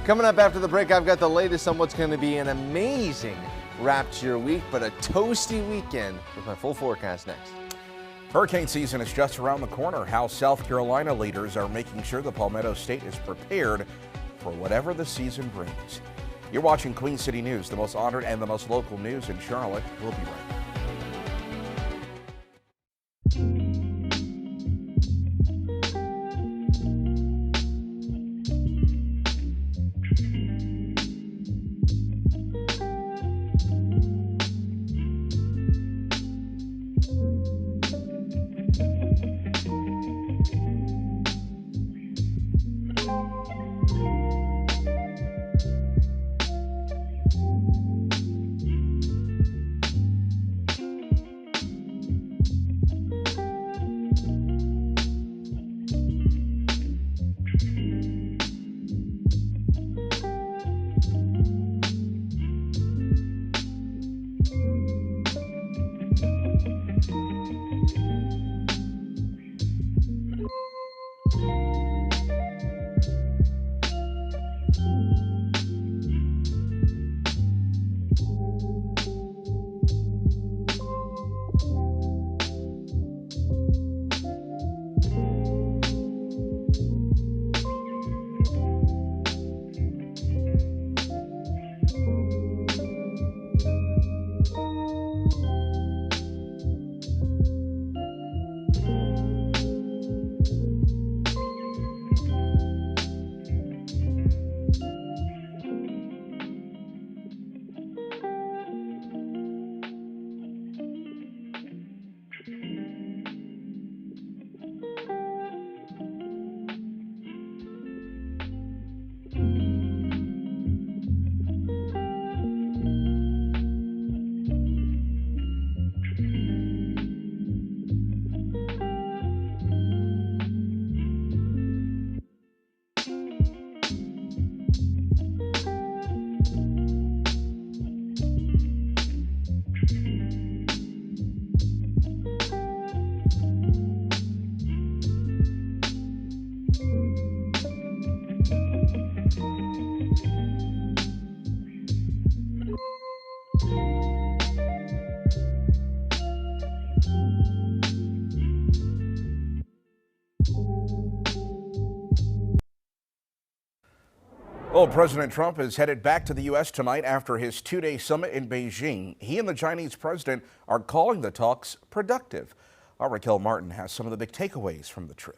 Coming up after the break, I've got the latest on what's going to be an amazing wrap to your week, but a toasty weekend with my full forecast next. Hurricane season is just around the corner. How South Carolina leaders are making sure the Palmetto State is prepared for whatever the season brings. You're watching Queen City News, the most honored and the most local news in Charlotte. We'll be right back. Well, President Trump is headed back to the U.S. tonight after his two-day summit in Beijing. He and the Chinese president are calling the talks productive. Our Raquel Martin has some of the big takeaways from the trip.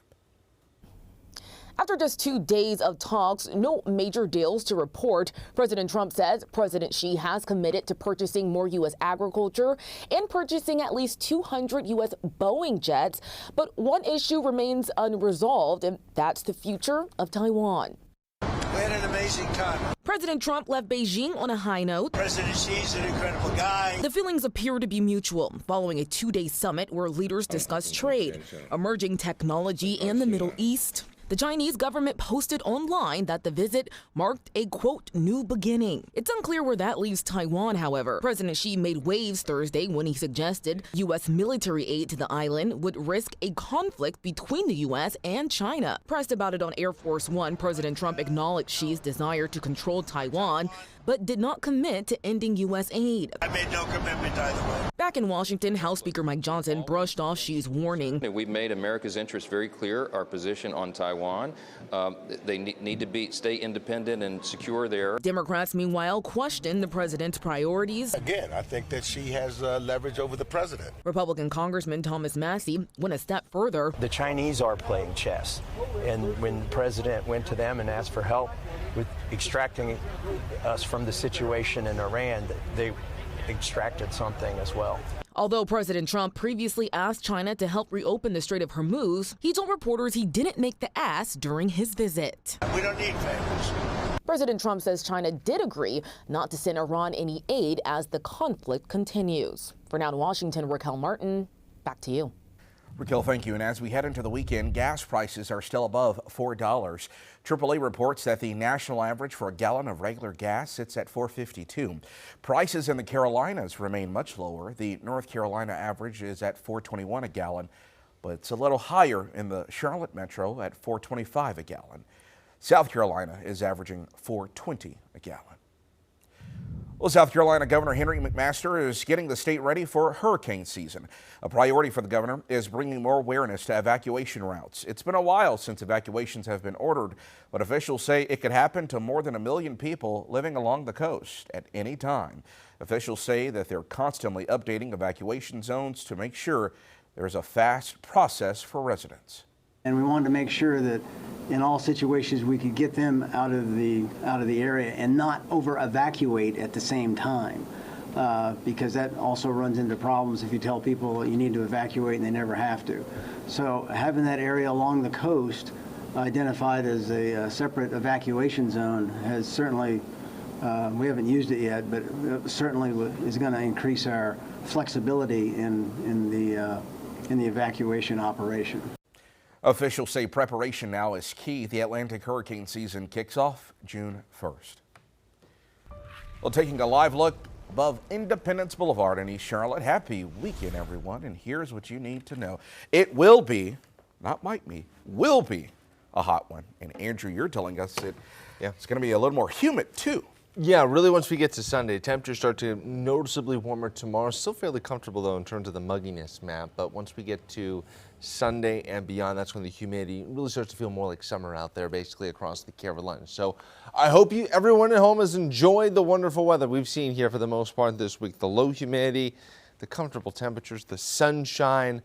After just 2 days of talks, no major deals to report. President Trump says President Xi has committed to purchasing more U.S. agriculture and purchasing at least 200 U.S. Boeing jets. But one issue remains unresolved, and that's the future of Taiwan. We had an amazing time. President Trump left Beijing on a high note. President Xi's an incredible guy. The feelings appear to be mutual following a 2-day summit where leaders discussed trade, emerging technology, and the Middle East. The Chinese government posted online that the visit marked a, quote, new beginning. It's unclear where that leaves Taiwan, however. President Xi made waves Thursday when he suggested U.S. military aid to the island would risk a conflict between the U.S. and China. Pressed about it on Air Force One, President Trump acknowledged Xi's desire to control Taiwan, but did not commit to ending U.S. aid. I made no commitment either way. Back in Washington, House Speaker Mike Johnson brushed off Xi's warning. We've made America's interests very clear. Our position on Taiwan Taiwan. They need to stay independent and secure there. Democrats, meanwhile, question the president's priorities. Again, I think that she has leverage over the president. Republican Congressman Thomas Massey went a step further. The Chinese are playing chess, and when the president went to them and asked for help with extracting us from the situation in Iran, they extracted something as well. Although President Trump previously asked China to help reopen the Strait of Hormuz, he told reporters he didn't make the ask during his visit. We don't need favors. President Trump says China did agree not to send Iran any aid as the conflict continues. For now in Washington, Raquel Martin, back to you. Raquel, thank you. And as we head into the weekend, gas prices are still above $4. AAA reports that the national average for a gallon of regular gas sits at $4.52. Prices in the Carolinas remain much lower. The North Carolina average is at $4.21 a gallon, but it's a little higher in the Charlotte metro at $4.25 a gallon. South Carolina is averaging $4.20 a gallon. Well, South Carolina Governor Henry McMaster is getting the state ready for hurricane season. A priority for the governor is bringing more awareness to evacuation routes. It's been a while since evacuations have been ordered, but officials say it could happen to more than 1 million people living along the coast at any time. Officials say that they're constantly updating evacuation zones to make sure there's a fast process for residents. And we wanted to make sure that in all situations we could get them out of the area and not over evacuate at the same time, because that also runs into problems if you tell people you need to evacuate and they never have to. So having that area along the coast identified as a separate evacuation zone has certainly, we haven't used it yet, but it certainly is going to increase our flexibility in the evacuation operation. Officials say preparation now is key. The Atlantic hurricane season kicks off June 1st. Well, taking a live look above Independence Boulevard in East Charlotte. Happy weekend, everyone. And here's what you need to know. It will be, not might be, will be a hot one. And Andrew, you're telling us that it's going to be a little more humid too. Yeah, really once we get to Sunday, temperatures start to get noticeably warmer tomorrow. Still fairly comfortable though in terms of the mugginess map, but once we get to Sunday and beyond, that's when the humidity really starts to feel more like summer out there basically across the Carolinas. So I hope everyone at home has enjoyed the wonderful weather we've seen here for the most part this week. The low humidity, the comfortable temperatures, the sunshine.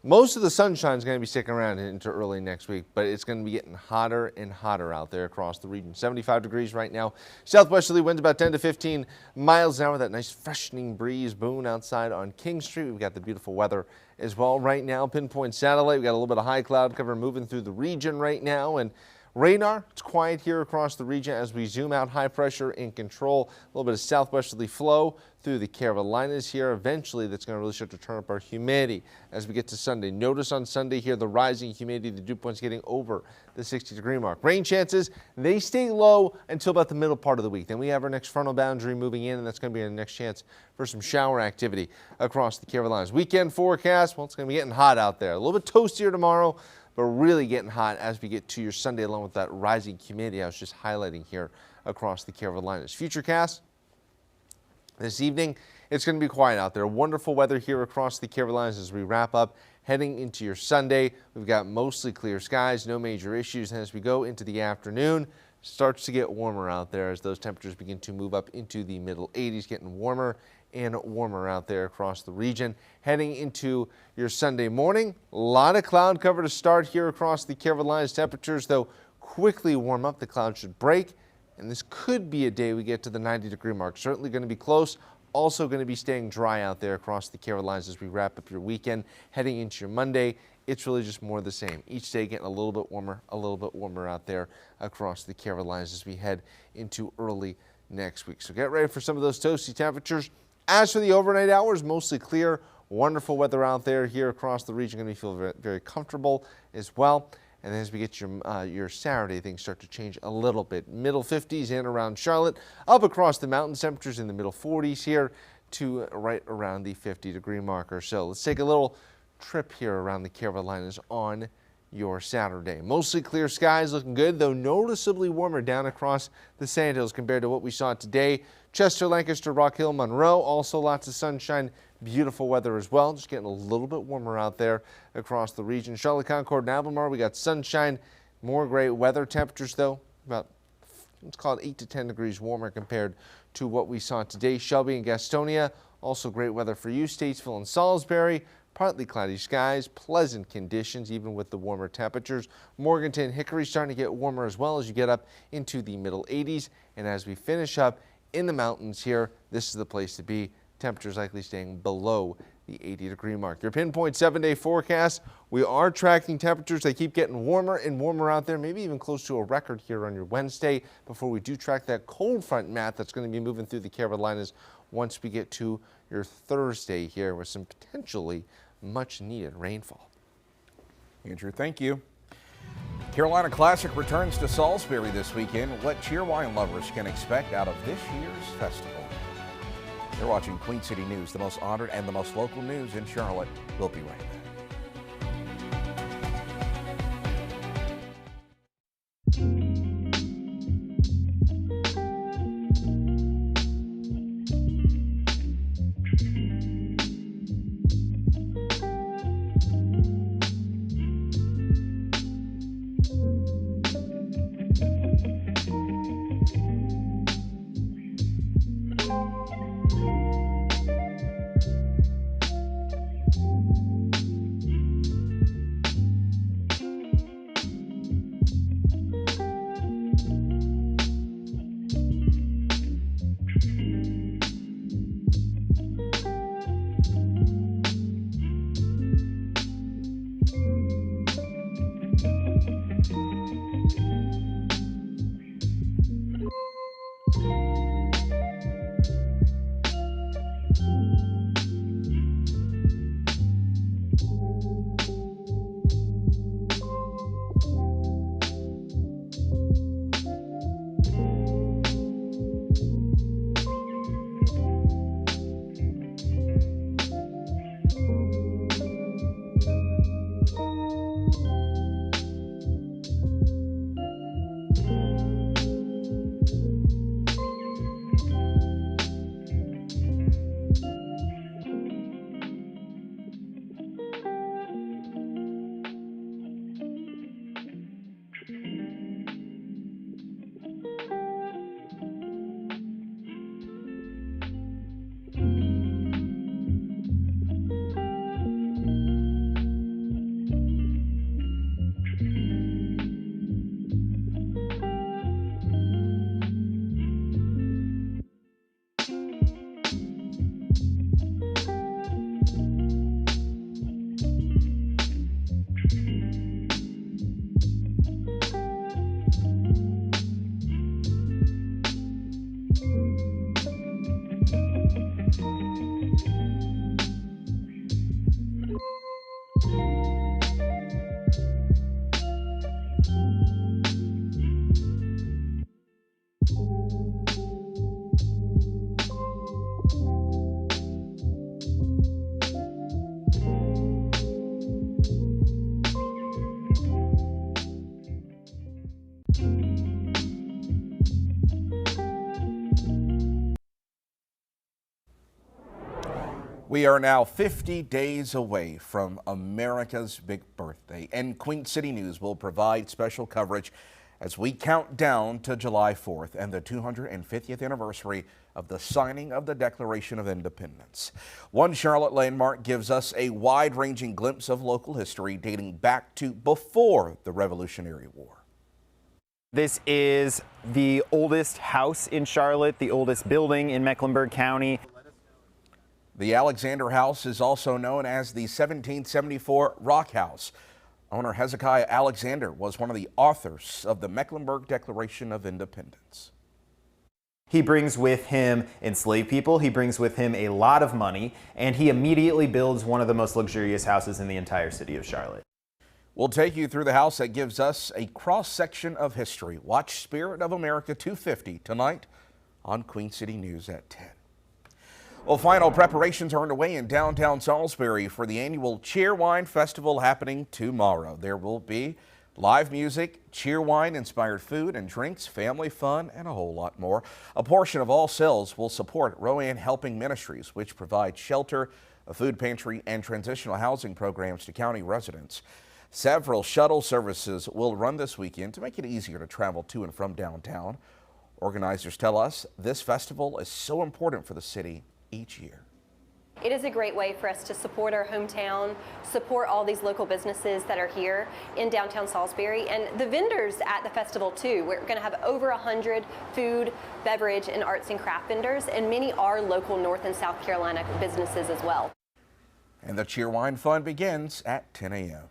Most of the sunshine is going to be sticking around into early next week, but it's going to be getting hotter and hotter out there across the region. 75 degrees right now. Southwesterly winds about 10 to 15 miles an hour. That nice freshening breeze blowing outside on King Street. We've got the beautiful weather as well right now. Pinpoint satellite. We've got a little bit of high cloud cover moving through the region right now. And radar, it's quiet here across the region as we zoom out. High pressure in control. A little bit of southwesterly flow through the Carolinas here. Eventually, that's going to really start to turn up our humidity as we get to Sunday. Notice on Sunday here the rising humidity. The dew point's getting over the 60-degree mark. Rain chances, they stay low until about the middle part of the week. Then we have our next frontal boundary moving in, and that's going to be our next chance for some shower activity across the Carolinas. Weekend forecast, well, it's going to be getting hot out there. A little bit toastier tomorrow, but really getting hot as we get to your Sunday along with that rising humidity I was just highlighting here across the Carolinas. Futurecast this evening, it's going to be quiet out there. Wonderful weather here across the Carolinas as we wrap up heading into your Sunday. We've got mostly clear skies, no major issues. And as we go into the afternoon, starts to get warmer out there as those temperatures begin to move up into the middle 80s, getting warmer and warmer out there across the region. Heading into your Sunday morning, a lot of cloud cover to start here across the Carolinas. Temperatures, though, quickly warm up. The clouds should break, and this could be a day we get to the 90-degree mark. Certainly going to be close. Also going to be staying dry out there across the Carolinas as we wrap up your weekend. Heading into your Monday, it's really just more of the same. Each day getting a little bit warmer out there across the Carolinas as we head into early next week. So get ready for some of those toasty temperatures. As for the overnight hours, mostly clear, wonderful weather out there here across the region. Going to feel very, very comfortable as well. And then as we get your Saturday, things start to change a little bit. Middle 50s in around Charlotte, up across the mountains, temperatures in the middle 40s here to right around the 50-degree marker. So let's take a little trip here around the Carolinas on your Saturday. Mostly clear skies, looking good, though noticeably warmer down across the Sandhills compared to what we saw today. Chester, Lancaster, Rock Hill, Monroe, also lots of sunshine, beautiful weather as well. Just getting a little bit warmer out there across the region. Charlotte, Concord, and Albemarle, we got sunshine, More great weather. Temperatures, though, about, let's call it 8 to 10 degrees warmer compared to what we saw today. Shelby and Gastonia, also great weather for you. Statesville and Salisbury, partly cloudy skies, pleasant conditions, even with the warmer temperatures. Morganton, Hickory starting to get warmer as well as you get up into the middle 80s. And as we finish up in the mountains here, this is the place to be. Temperatures likely staying below the 80-degree mark. Your pinpoint 7-day forecast. We are tracking temperatures. They keep getting warmer and warmer out there, maybe even close to a record here on your Wednesday before we do track that cold front mat that's going to be moving through the Carolinas once we get to your Thursday here with some potentially much needed rainfall. Andrew, thank you. Carolina Classic returns to Salisbury this weekend. What cheerwine lovers can expect out of this year's festival. You're watching Queen City News, the most honored and the most local news in Charlotte. We'll be right back. We are now 50 days away from America's big birthday, and Queen City News will provide special coverage as we count down to July 4th and the 250th anniversary of the signing of the Declaration of Independence. One Charlotte landmark gives us a wide-ranging glimpse of local history dating back to before the Revolutionary War. This is the oldest house in Charlotte, the oldest building in Mecklenburg County. The Alexander House is also known as the 1774 Rock House. Owner Hezekiah Alexander was one of the authors of the Mecklenburg Declaration of Independence. He brings with him enslaved people, he brings with him a lot of money, and he immediately builds one of the most luxurious houses in the entire city of Charlotte. We'll take you through the house that gives us a cross-section of history. Watch Spirit of America 250 tonight on Queen City News at 10. Well, final preparations are underway in downtown Salisbury for the annual Cheerwine Festival happening tomorrow. There will be live music, cheerwine-inspired food and drinks, family fun, and a whole lot more. A portion of all sales will support Rowan Helping Ministries, which provides shelter, a food pantry, and transitional housing programs to county residents. Several shuttle services will run this weekend to make it easier to travel to and from downtown. Organizers tell us this festival is so important for the city each year. It is a great way for us to support our hometown, support all these local businesses that are here in downtown Salisbury, and the vendors at the festival too. We're going to have over 100 food, beverage, and arts and craft vendors, and many are local North and South Carolina businesses as well. And the Cheerwine Fun begins at 10 a.m.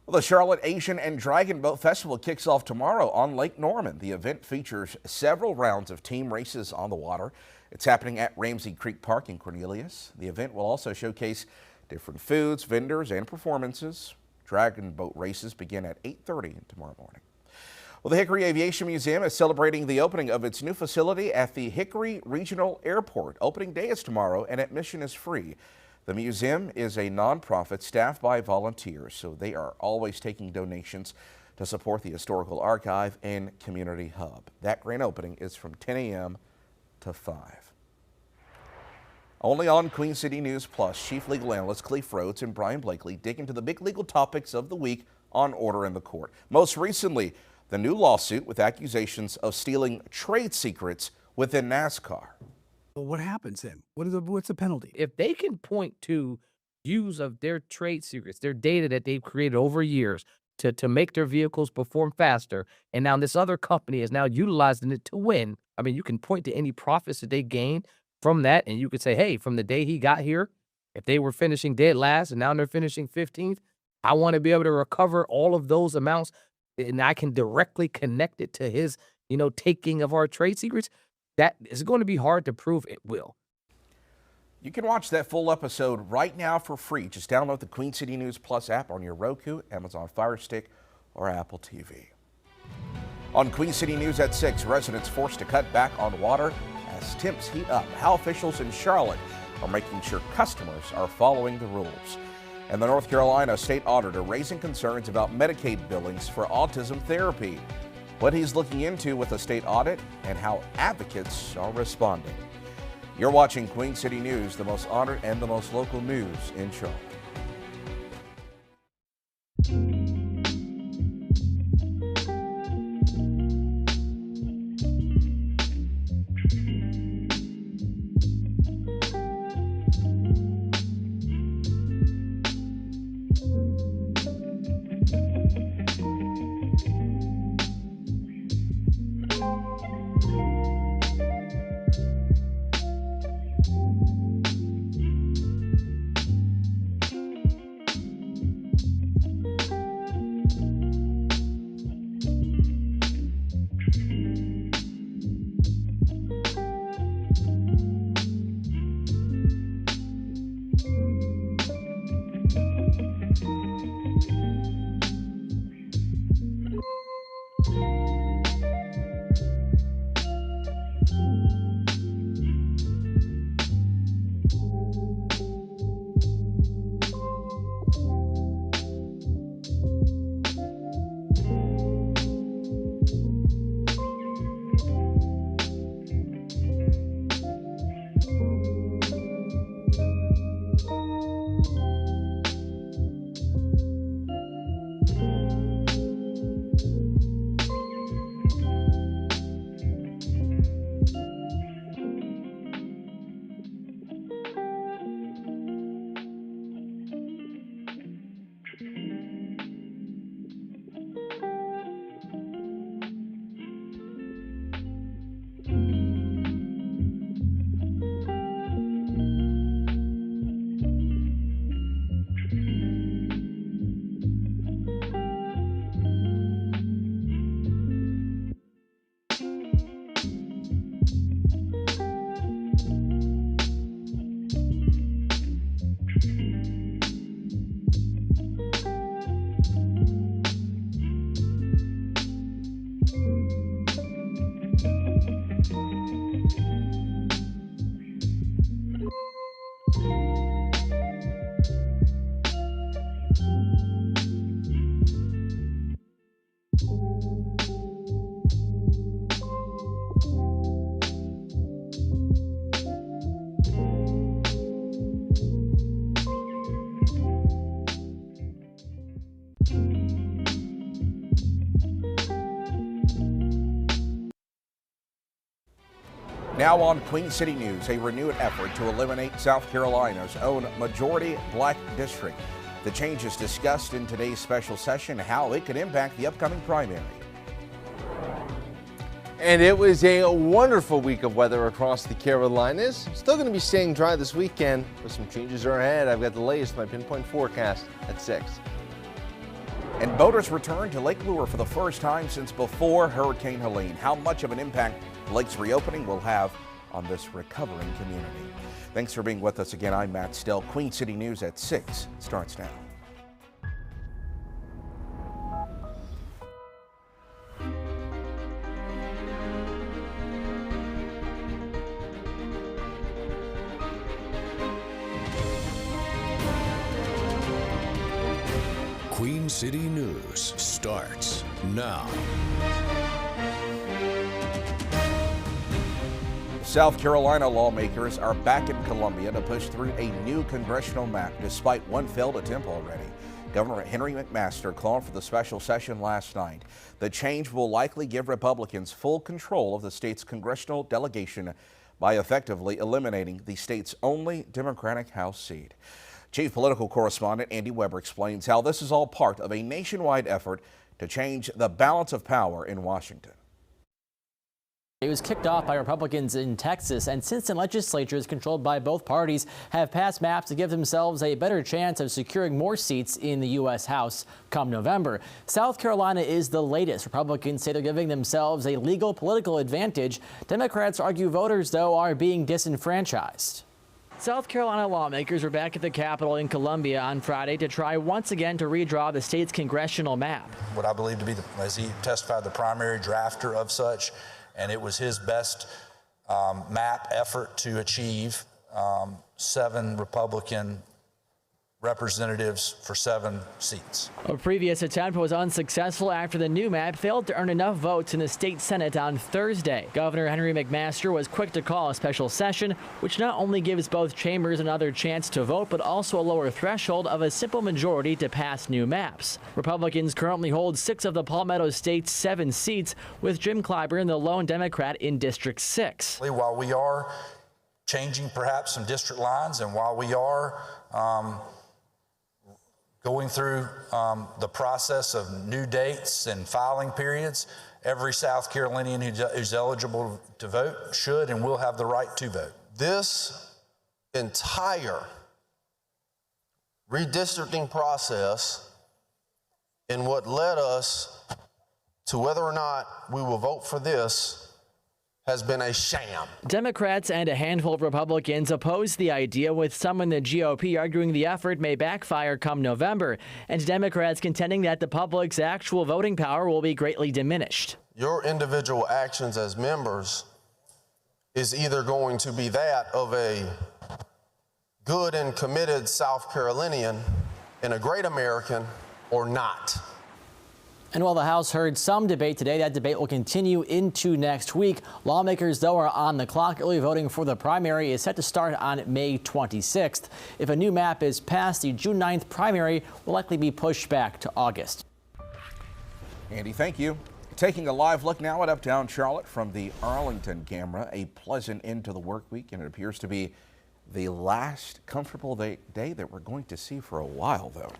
Well, the Charlotte Asian and Dragon Boat Festival kicks off tomorrow on Lake Norman. The event features several rounds of team races on the water. It's happening at Ramsey Creek Park in Cornelius. The event will also showcase different foods, vendors, and performances. Dragon boat races begin at 8:30 tomorrow morning. Well, the Hickory Aviation Museum is celebrating the opening of its new facility at the Hickory Regional Airport. Opening day is tomorrow and admission is free. The museum is a nonprofit staffed by volunteers, so they are always taking donations to support the Historical Archive and Community Hub. That grand opening is from 10 a.m. to 5. Only on Queen City News Plus, Chief Legal Analyst Cleef Rhodes and Brian Blakely dig into the big legal topics of the week on Order in the Court. Most recently, the new lawsuit with accusations of stealing trade secrets within NASCAR. Well, what happens then? What's the penalty? If they can point to use of their trade secrets, their data that they've created over years to make their vehicles perform faster, and now this other company is now utilizing it to win. I mean, you can point to any profits that they gained from that, and you could say, hey, from the day he got here, if they were finishing dead last and now they're finishing 15th, I want to be able to recover all of those amounts, and I can directly connect it to his, taking of our trade secrets. That is going to be hard to prove. It will. You can watch that full episode right now for free. Just download the Queen City News Plus app on your Roku, Amazon Fire Stick, or Apple TV. On Queen City News at 6, residents forced to cut back on water as temps heat up. How officials in Charlotte are making sure customers are following the rules. And the North Carolina state auditor raising concerns about Medicaid billings for autism therapy. What he's looking into with a state audit and how advocates are responding. You're watching Queen City News, the most honored and the most local news in Charlotte. Now on Queen City News, a renewed effort to eliminate South Carolina's own majority black district. The changes discussed in today's special session, how it could impact the upcoming primary. And it was a wonderful week of weather across the Carolinas. Still going to be staying dry this weekend, but some changes are ahead. I've got the latest, my pinpoint forecast at 6. And boaters return to Lake Lure for the first time since before Hurricane Helene. How much of an impact the lake's reopening will have on this recovering community. Thanks for being with us again. I'm Matt Stell. Queen City News at 6 starts now. Queen City News starts now. South Carolina lawmakers are back in Columbia to push through a new congressional map despite one failed attempt already. Governor Henry McMaster called for the special session last night. The change will likely give Republicans full control of the state's congressional delegation by effectively eliminating the state's only Democratic House seat. Chief Political Correspondent Andy Weber explains how this is all part of a nationwide effort to change the balance of power in Washington. It was kicked off by Republicans in Texas, and since the legislatures controlled by both parties have passed maps to give themselves a better chance of securing more seats in the U.S. House come November. South Carolina is the latest. Republicans say they're giving themselves a legal political advantage. Democrats argue voters, though, are being disenfranchised. South Carolina lawmakers were back at the Capitol in Columbia on Friday to try once again to redraw the state's congressional map. What I believe to be, as he testified, the primary drafter of such, and it was his best map effort to achieve 7 Republican representatives for 7 seats. A previous attempt was unsuccessful after the new map failed to earn enough votes in the state Senate on Thursday. Governor Henry McMaster was quick to call a special session, which not only gives both chambers another chance to vote, but also a lower threshold of a simple majority to pass new maps. Republicans currently hold 6 of the Palmetto State's 7 seats, with Jim Clyburn the lone Democrat in District 6. While we are changing perhaps some district lines, and while we are going through the process of new dates and filing periods, every South Carolinian who's eligible to vote should and will have the right to vote. This entire redistricting process and what led us to whether or not we will vote for this has been a sham. Democrats and a handful of Republicans oppose the idea, with some in the GOP arguing the effort may backfire come November, and Democrats contending that the public's actual voting power will be greatly diminished. Your individual actions as members is either going to be that of a good and committed South Carolinian and a great American or not. And while the House heard some debate today, that debate will continue into next week. Lawmakers, though, are on the clock. Early voting for the primary is set to start on May 26th. If a new map is passed, the June 9th primary will likely be pushed back to August. Andy, thank you. Taking a live look now at uptown Charlotte from the Arlington camera. A pleasant end to the work week, and it appears to be the last comfortable day that we're going to see for a while, though.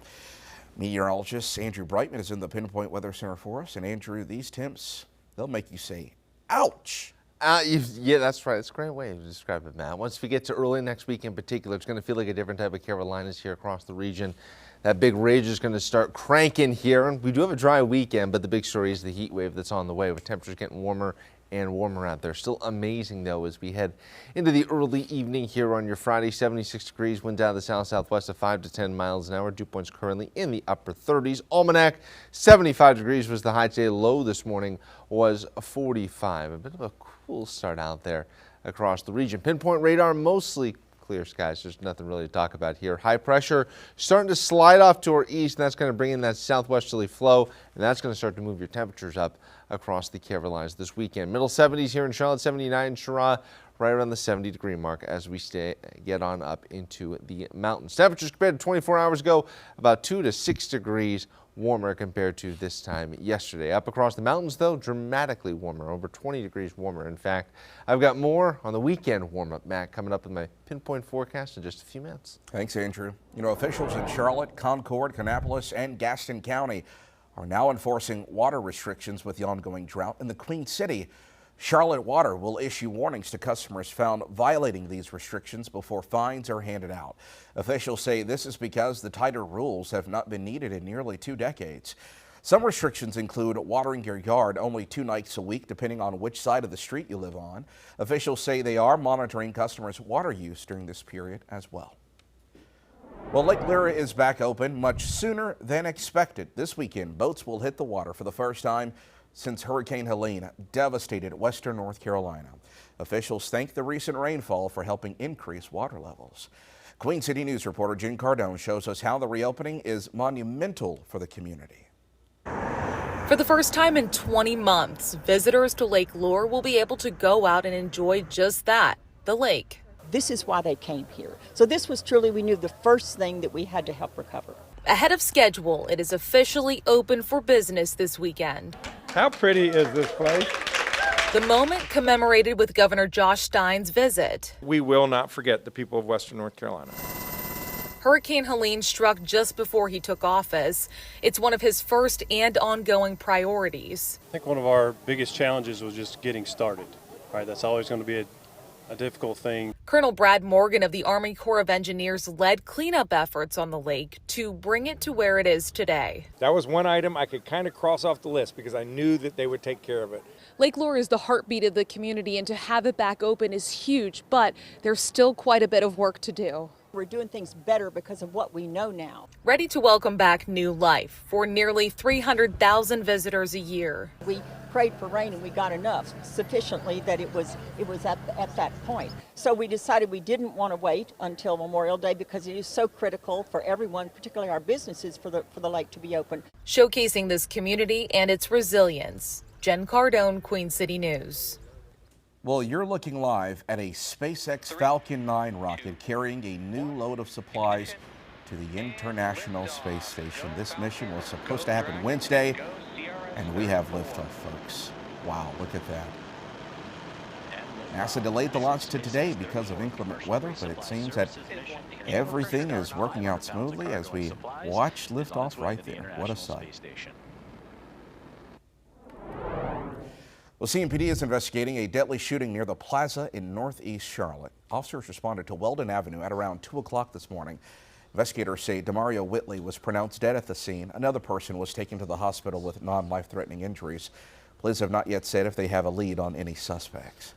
Meteorologist Andrew Brightman is in the Pinpoint Weather Center for us. And Andrew, these temps, they'll make you say, ouch. Yeah, that's right. It's a great way to describe it, Matt. Once we get to early next week in particular, it's going to feel like a different type of Carolinas here across the region. That big rage is going to start cranking here. And we do have a dry weekend, but the big story is the heat wave that's on the way, with temperatures getting warmer and warmer out there. Still amazing, though, as we head into the early evening here on your Friday. 76 degrees, wind out of the south-southwest of 5 to 10 miles an hour. Dew points currently in the upper 30s. Almanac, 75 degrees was the high today. Low this morning was 45. A bit of a cool start out there across the region. Pinpoint radar, mostly clear skies. There's nothing really to talk about here. High pressure starting to slide off to our east, and that's going to bring in that southwesterly flow, and that's going to start to move your temperatures up across the Carolinas this weekend. Middle 70s here in Charlotte, 79 in Cheraw, right around the 70-degree mark as we get on up into the mountains. Temperatures compared to 24 hours ago, about 2 to 6 degrees warmer compared to this time yesterday. Up across the mountains, though, dramatically warmer, over 20 degrees warmer. In fact, I've got more on the weekend warm-up, Matt, coming up in my pinpoint forecast in just a few minutes. Thanks, Andrew. You know, officials in Charlotte, Concord, Kannapolis, and Gaston County are now enforcing water restrictions with the ongoing drought in the Queen City. Charlotte Water will issue warnings to customers found violating these restrictions before fines are handed out. Officials say this is because the tighter rules have not been needed in nearly 2 decades. Some restrictions include watering your yard only 2 nights a week, depending on which side of the street you live on. Officials say they are monitoring customers' water use during this period as well. Well, Lake Lyra is back open much sooner than expected. This weekend, boats will hit the water for the first time since Hurricane Helene devastated western North Carolina. Officials thank the recent rainfall for helping increase water levels. Queen City News reporter Jen Cardone shows us how the reopening is monumental for the community. For the first time in 20 months, visitors to Lake Lure will be able to go out and enjoy just that, the lake. This is why they came here. So this was truly, we knew, the first thing that we had to help recover. Ahead of schedule, it is officially open for business this weekend. How pretty is this place? The moment commemorated with Governor Josh Stein's visit. We will not forget the people of Western North Carolina. Hurricane Helene struck just before he took office. It's one of his first and ongoing priorities. I think one of our biggest challenges was just getting started, right? That's always going to be a difficult thing. Colonel Brad Morgan of the Army Corps of Engineers led cleanup efforts on the lake to bring it to where it is today. That was one item I could kind of cross off the list because I knew that they would take care of it. Lake Lure is the heartbeat of the community, and to have it back open is huge, but there's still quite a bit of work to do. We're doing things better because of what we know now. Ready to welcome back new life for nearly 300,000 visitors a year. We prayed for rain and we got enough, sufficiently that it was at that point. So we decided we didn't want to wait until Memorial Day because it is so critical for everyone, particularly our businesses, for the lake to be open. Showcasing this community and its resilience. Jen Cardone, Queen City News. Well, you're looking live at a SpaceX Falcon 9 rocket carrying a new load of supplies to the International Space Station. This mission was supposed to happen Wednesday, and we have liftoff, folks. Wow, look at that. NASA delayed the launch to today because of inclement weather, but it seems that everything is working out smoothly as we watch liftoff right there. What a sight. Well, CMPD is investigating a deadly shooting near the plaza in northeast Charlotte. Officers responded to Weldon Avenue at around 2 o'clock this morning. Investigators say Demario Whitley was pronounced dead at the scene. Another person was taken to the hospital with non-life-threatening injuries. Police have not yet said if they have a lead on any suspects.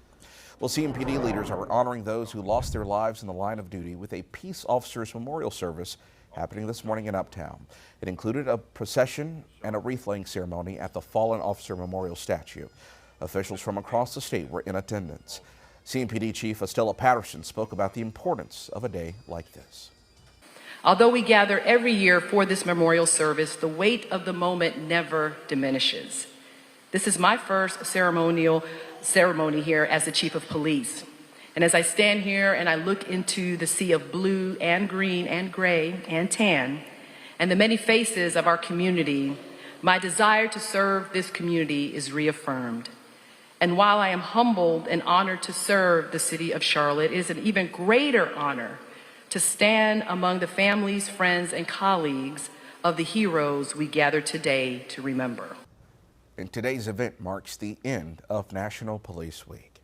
Well, CMPD leaders are honoring those who lost their lives in the line of duty with a Peace Officers Memorial Service happening this morning in Uptown. It included a procession and a wreath-laying ceremony at the Fallen Officer Memorial statue. Officials from across the state were in attendance. CMPD Chief Estella Patterson spoke about the importance of a day like this. Although we gather every year for this memorial service, the weight of the moment never diminishes. This is my first ceremony here as the Chief of Police. And as I stand here and I look into the sea of blue and green and gray and tan and the many faces of our community, my desire to serve this community is reaffirmed. And while I am humbled and honored to serve the city of Charlotte, it is an even greater honor to stand among the families, friends, and colleagues of the heroes we gather today to remember. And today's event marks the end of National Police Week.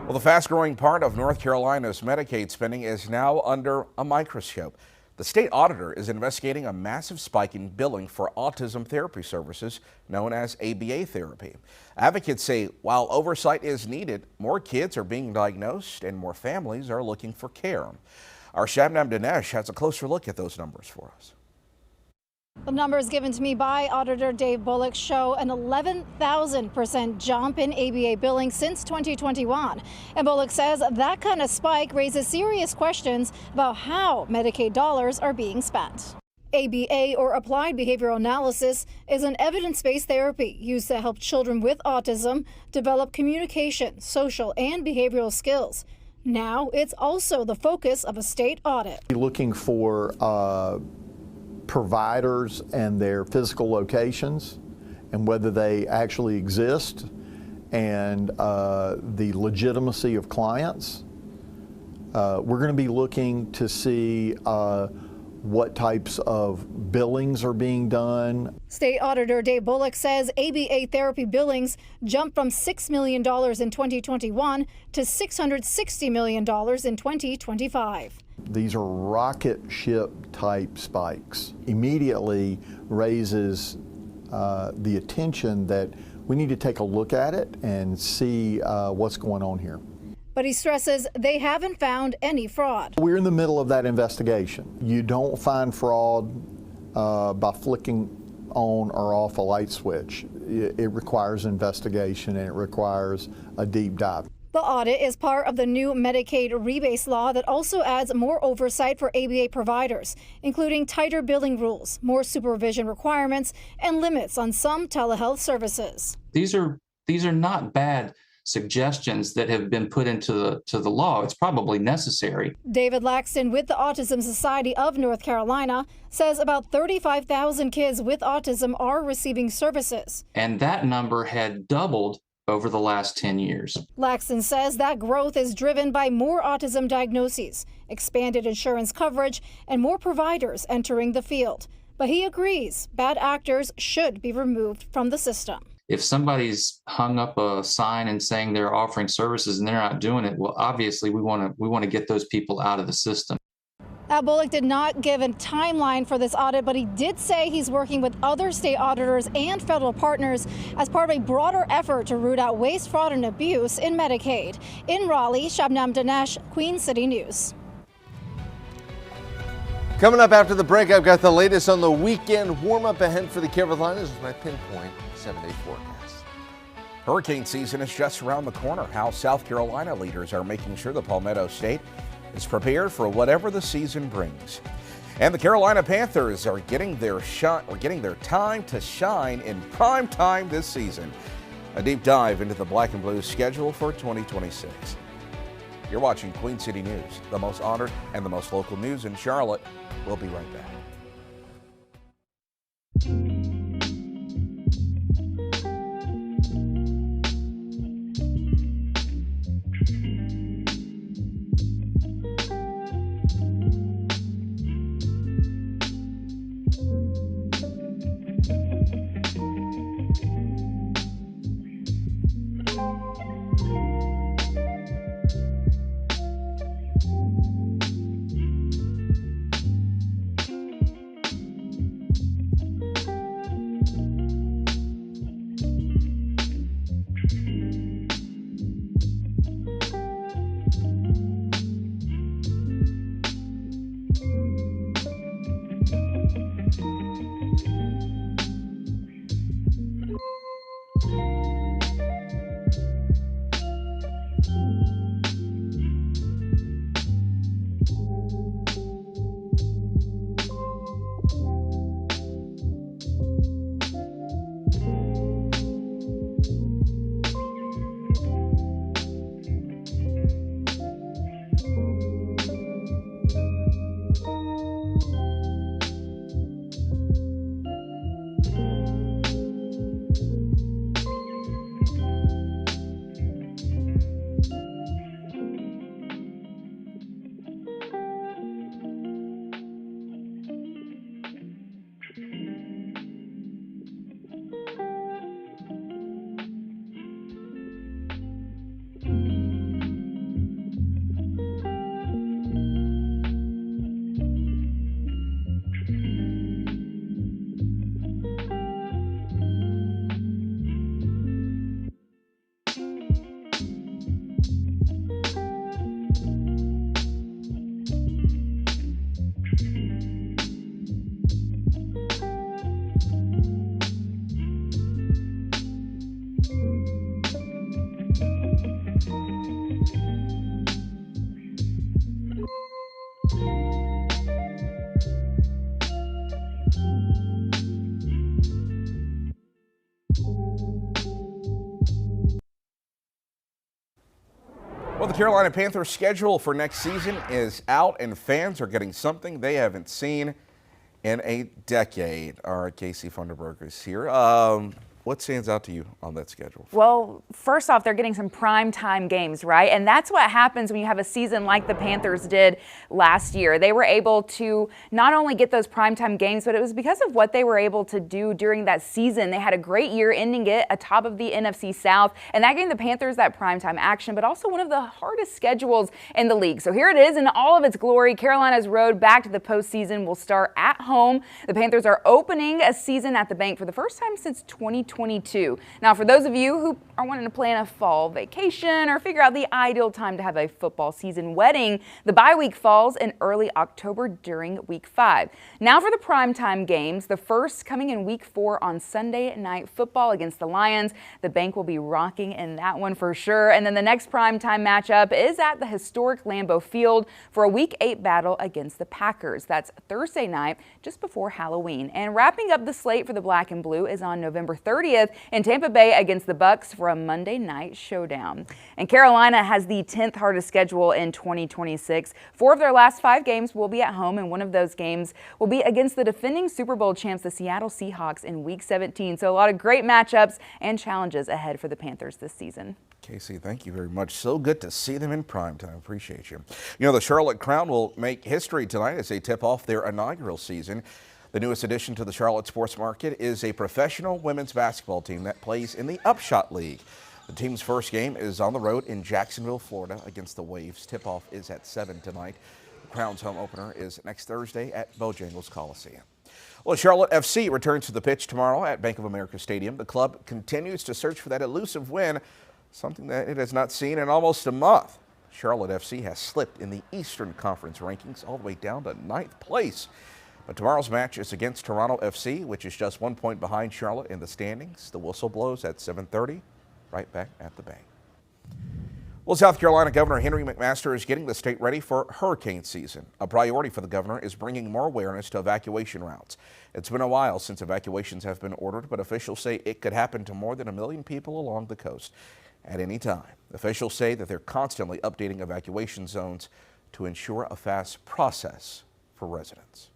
Well, the fast-growing part of North Carolina's Medicaid spending is now under a microscope. The state auditor is investigating a massive spike in billing for autism therapy services known as ABA therapy. Advocates say while oversight is needed, more kids are being diagnosed and more families are looking for care. Our Shabnam Dinesh has a closer look at those numbers for us. The numbers given to me by Auditor Dave Bullock show an 11,000% jump in ABA billing since 2021. And Bullock says that kind of spike raises serious questions about how Medicaid dollars are being spent. ABA, or applied behavioral analysis, is an evidence-based therapy used to help children with autism develop communication, social, and behavioral skills. Now, it's also the focus of a state audit. Looking for providers and their physical locations and whether they actually exist, and the legitimacy of clients. We're going to be looking to see what types of billings are being done. State Auditor Dave Bullock says ABA therapy billings jumped from $6 million in 2021 to $660 million in 2025. These are rocket ship type spikes. Immediately raises the attention that we need to take a look at it and see what's going on here. But he stresses they haven't found any fraud. We're in the middle of that investigation. You don't find fraud by flicking on or off a light switch. It requires investigation, and it requires a deep dive. The audit is part of the new Medicaid rebase law that also adds more oversight for ABA providers, including tighter billing rules, more supervision requirements, and limits on some telehealth services. These are not bad suggestions that have been put into the law. It's probably necessary. David Laxton with the Autism Society of North Carolina says about 35,000 kids with autism are receiving services. And that number had doubled over the last 10 years. Laxton says that growth is driven by more autism diagnoses, expanded insurance coverage, and more providers entering the field. But he agrees bad actors should be removed from the system. If somebody's hung up a sign and saying they're offering services and they're not doing it, well, obviously we want to get those people out of the system. Now, Bullock did not give a timeline for this audit, but he did say he's working with other state auditors and federal partners as part of a broader effort to root out waste, fraud, and abuse in Medicaid. In Raleigh, Shabnam Dinesh, Queen City News. Coming up after the break, I've got the latest on the weekend warm-up ahead for the Carolinas with my pinpoint 7-day forecast. Hurricane season is just around the corner. How South Carolina leaders are making sure the Palmetto State is prepared for whatever the season brings. And the Carolina Panthers are getting their time to shine in prime time this season. A deep dive into the Black and Blue schedule for 2026. You're watching Queen City News, the most honored and the most local news in Charlotte. We'll be right back. Well, the Carolina Panthers schedule for next season is out, and fans are getting something they haven't seen in a decade. All right, Casey Funderburg is here. What stands out to you on that schedule? Well, first off, they're getting some prime time games, right? And that's what happens when you have a season like the Panthers did last year. They were able to not only get those prime time games, but it was because of what they were able to do during that season. They had a great year, ending it atop of the NFC South, and that gave the Panthers that prime time action, but also one of the hardest schedules in the league. So here it is in all of its glory. Carolina's road back to the postseason will start at home. The Panthers are opening a season at the Bank for the first time since 2022. Now, for those of you who are wanting to plan a fall vacation or figure out the ideal time to have a football season wedding, the bye week falls in early October during week 5. Now for the primetime games, the first coming in week 4 on Sunday Night Football against the Lions. The Bank will be rocking in that one for sure. And then the next primetime matchup is at the historic Lambeau Field for a week 8 battle against the Packers. That's Thursday night, just before Halloween. And wrapping up the slate for the Black and Blue is on November 30th in Tampa Bay against the Bucks for a Monday night showdown. And Carolina has the 10th hardest schedule in 2026. 4 of their last 5 games will be at home, and one of those games will be against the defending Super Bowl champs, the Seattle Seahawks, in Week 17. So a lot of great matchups and challenges ahead for the Panthers this season. Casey, thank you very much. So good to see them in primetime. Appreciate you. You know, the Charlotte Crown will make history tonight as they tip off their inaugural season. The newest addition to the Charlotte sports market is a professional women's basketball team that plays in the Upshot League. The team's first game is on the road in Jacksonville, Florida against the Waves. Tip-off is at 7 tonight. The Crown's home opener is next Thursday at Bojangles Coliseum. Well, Charlotte FC returns to the pitch tomorrow at Bank of America Stadium. The club continues to search for that elusive win, something that it has not seen in almost a month. Charlotte FC has slipped in the Eastern Conference rankings all the way down to 9th place. But tomorrow's match is against Toronto FC, which is just 1 point behind Charlotte in the standings. The whistle blows at 7:30, right back at the Bank. Well, South Carolina Governor Henry McMaster is getting the state ready for hurricane season. A priority for the governor is bringing more awareness to evacuation routes. It's been a while since evacuations have been ordered, but officials say it could happen to more than 1 million people along the coast at any time. Officials say that they're constantly updating evacuation zones to ensure a fast process for residents.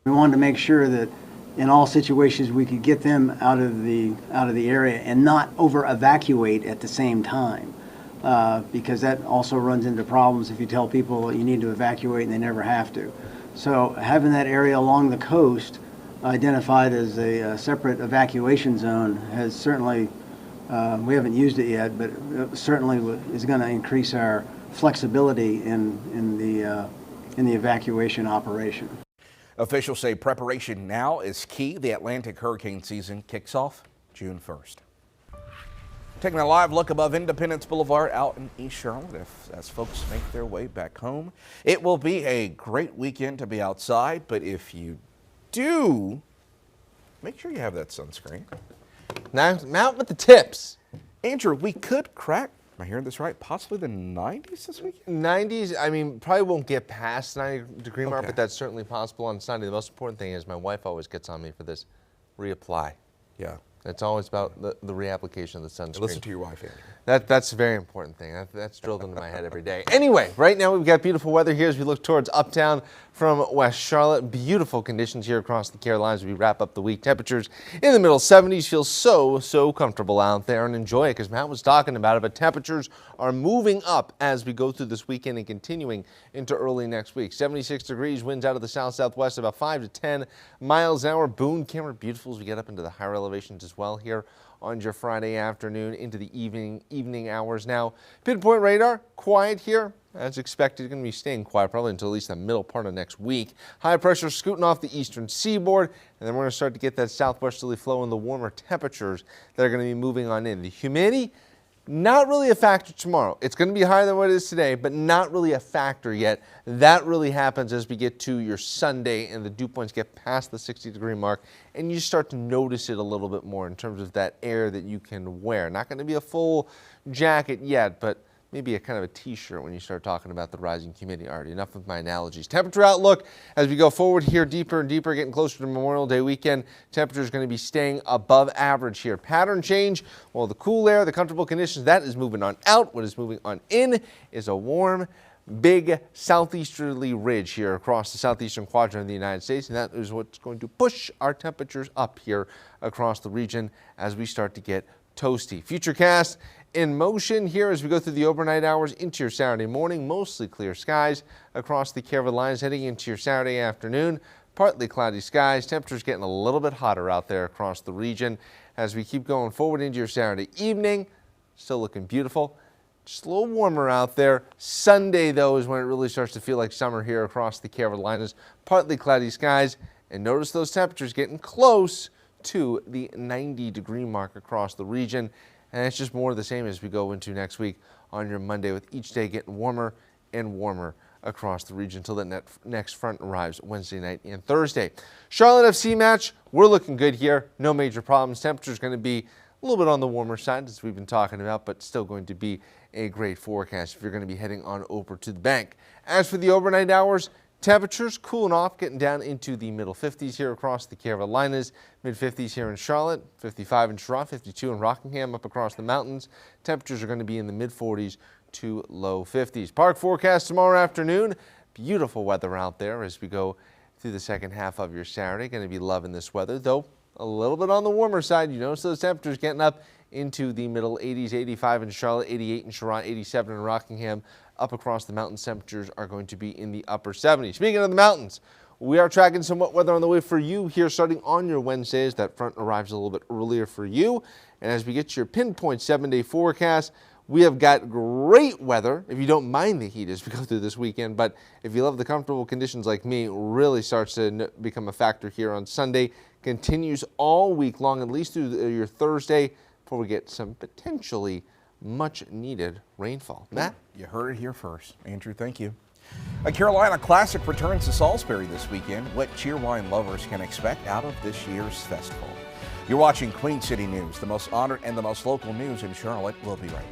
We wanted to make sure that in all situations we could get them out of the area and not over evacuate at the same time, because that also runs into problems if you tell people you need to evacuate and they never have to. So having that area along the coast identified as a separate evacuation zone has certainly, we haven't used it yet, but it certainly is going to increase our flexibility in the evacuation operation. Officials say preparation now is key. The Atlantic hurricane season kicks off June 1st. Taking a live look above Independence Boulevard out in East Charlotte as folks make their way back home. It will be a great weekend to be outside, but if you do, make sure you have that sunscreen. Now, out with the tips. Andrew, we could crack, am I hearing this right, possibly the 90s this week? 90s, I mean, probably won't get past 90-degree mark, Okay. but that's certainly possible on Sunday. The most important thing is my wife always gets on me for this, reapply. Yeah. It's always about the reapplication of the sunscreen. Listen to your wife, Andrew. That's a very important thing. That's drilled into my head every day. Anyway, right now we've got beautiful weather here as we look towards uptown from West Charlotte. Beautiful conditions here across the Carolinas as we wrap up the week. Temperatures in the middle 70s. Feel so comfortable out there, and enjoy it because Matt was talking about it. But temperatures are moving up as we go through this weekend and continuing into early next week. 76 degrees, winds out of the south-southwest about 5 to 10 miles an hour. Boone, Cameron, beautiful as we get up into the higher elevations as well here on your Friday afternoon into the evening hours. Now, pinpoint radar, quiet here. As expected, going to be staying quiet probably until at least the middle part of next week. High pressure scooting off the eastern seaboard, and then we're going to start to get that southwesterly flow and the warmer temperatures that are going to be moving on in. The humidity, not really a factor tomorrow. It's going to be higher than what it is today, but not really a factor yet. That really happens as we get to your Sunday and the dew points get past the 60-degree mark, and you start to notice it a little bit more in terms of that air that you can wear. Not going to be a full jacket yet, but maybe a kind of a t-shirt when you start talking about the rising humidity. Already enough of my analogies. Temperature outlook as we go forward here deeper and deeper, getting closer to Memorial Day weekend. Temperature is going to be staying above average here. Pattern change, well, the cool air, the comfortable conditions, that is moving on out. What is moving on in is a warm, big southeasterly ridge here across the southeastern quadrant of the United States, and that is what's going to push our temperatures up here across the region as we start to get toasty. Futurecast in motion here as we go through the overnight hours into your Saturday morning. Mostly clear skies across the Carolinas heading into your Saturday afternoon. Partly cloudy skies. Temperatures getting a little bit hotter out there across the region as we keep going forward into your Saturday evening. Still looking beautiful. Just a little warmer out there. Sunday, though, is when it really starts to feel like summer here across the Carolinas. Partly cloudy skies. And notice those temperatures getting close to the 90-degree mark across the region. And it's just more of the same as we go into next week on your Monday, with each day getting warmer and warmer across the region until the next front arrives Wednesday night and Thursday. Charlotte FC match, we're looking good here. No major problems. Temperature is going to be a little bit on the warmer side, as we've been talking about, but still going to be a great forecast if you're going to be heading on over to the bank. As for the overnight hours, temperatures cooling off, getting down into the middle 50s here across the Carolinas, mid 50s here in Charlotte, 55 in Toronto, 52 in Rockingham, up across the mountains. Temperatures are going to be in the mid 40s to low 50s. Park forecast tomorrow afternoon. Beautiful weather out there as we go through the second half of your Saturday. Going to be loving this weather, though a little bit on the warmer side. You notice those temperatures getting up into the middle 80s, 85 in Charlotte, 88 in Toronto, 87 in Rockingham. Up across the mountains, temperatures are going to be in the upper 70s. Speaking of the mountains, we are tracking some wet weather on the way for you here starting on your Wednesday as that front arrives a little bit earlier for you. And as we get your pinpoint 7-day forecast, we have got great weather, if you don't mind the heat as we go through this weekend. But if you love the comfortable conditions like me, it really starts to become a factor here on Sunday. Continues all week long, at least through your Thursday, before we get some potentially much needed rainfall. Matt? You heard it here first. Andrew, thank you. A Carolina Classic returns to Salisbury this weekend. What cheerwine lovers can expect out of this year's festival. You're watching Queen City News, the most honored and the most local news in Charlotte. We'll be right back.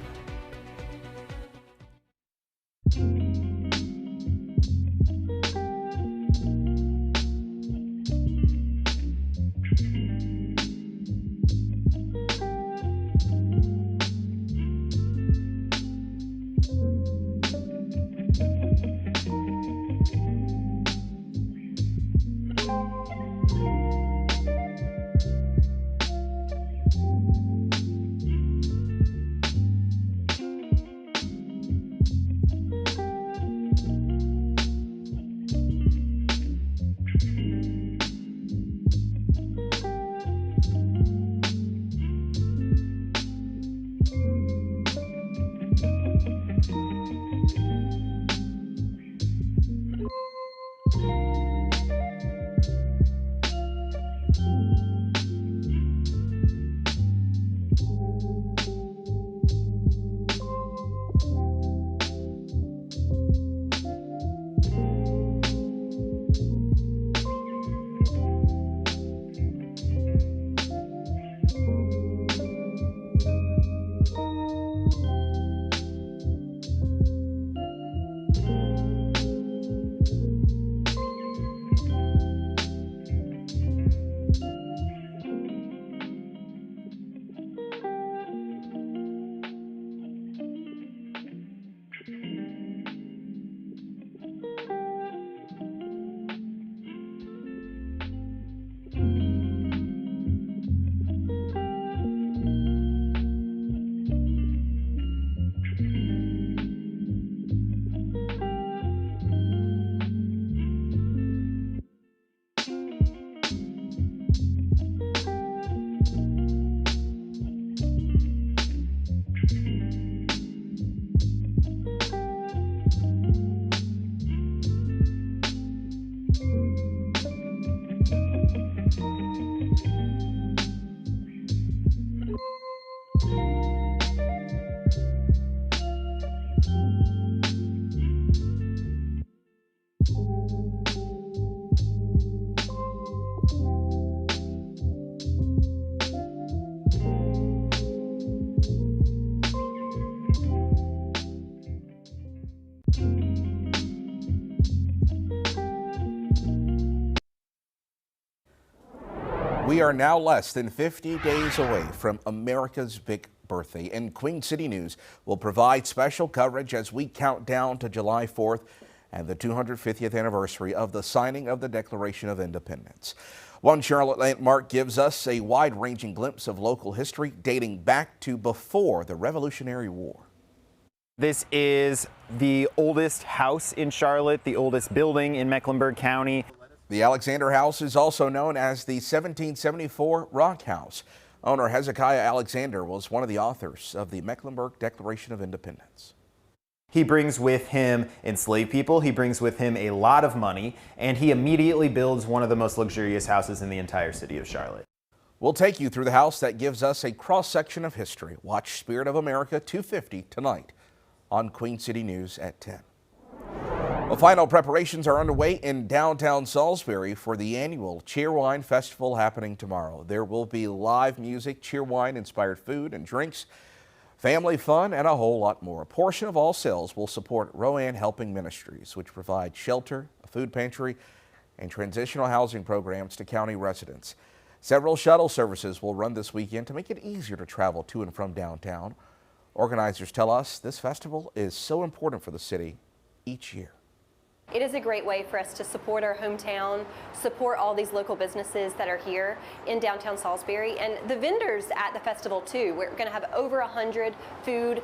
We are now less than 50 days away from America's big birthday, and Queen City News will provide special coverage as we count down to July 4th and the 250th anniversary of the signing of the Declaration of Independence. One Charlotte landmark gives us a wide-ranging glimpse of local history dating back to before the Revolutionary War. This is the oldest house in Charlotte, the oldest building in Mecklenburg County. The Alexander House is also known as the 1774 Rock House. Owner Hezekiah Alexander was one of the authors of the Mecklenburg Declaration of Independence. He brings with him enslaved people, he brings with him a lot of money, and he immediately builds one of the most luxurious houses in the entire city of Charlotte. We'll take you through the house that gives us a cross-section of history. Watch Spirit of America 250 tonight on Queen City News at 10. Well, final preparations are underway in downtown Salisbury for the annual Cheerwine Festival happening tomorrow. There will be live music, Cheerwine-inspired food and drinks, family fun, and a whole lot more. A portion of all sales will support Rowan Helping Ministries, which provides shelter, a food pantry, and transitional housing programs to county residents. Several shuttle services will run this weekend to make it easier to travel to and from downtown. Organizers tell us this festival is so important for the city each year. It is a great way for us to support our hometown, support all these local businesses that are here in downtown Salisbury, and the vendors at the festival too. We're going to have over 100 food,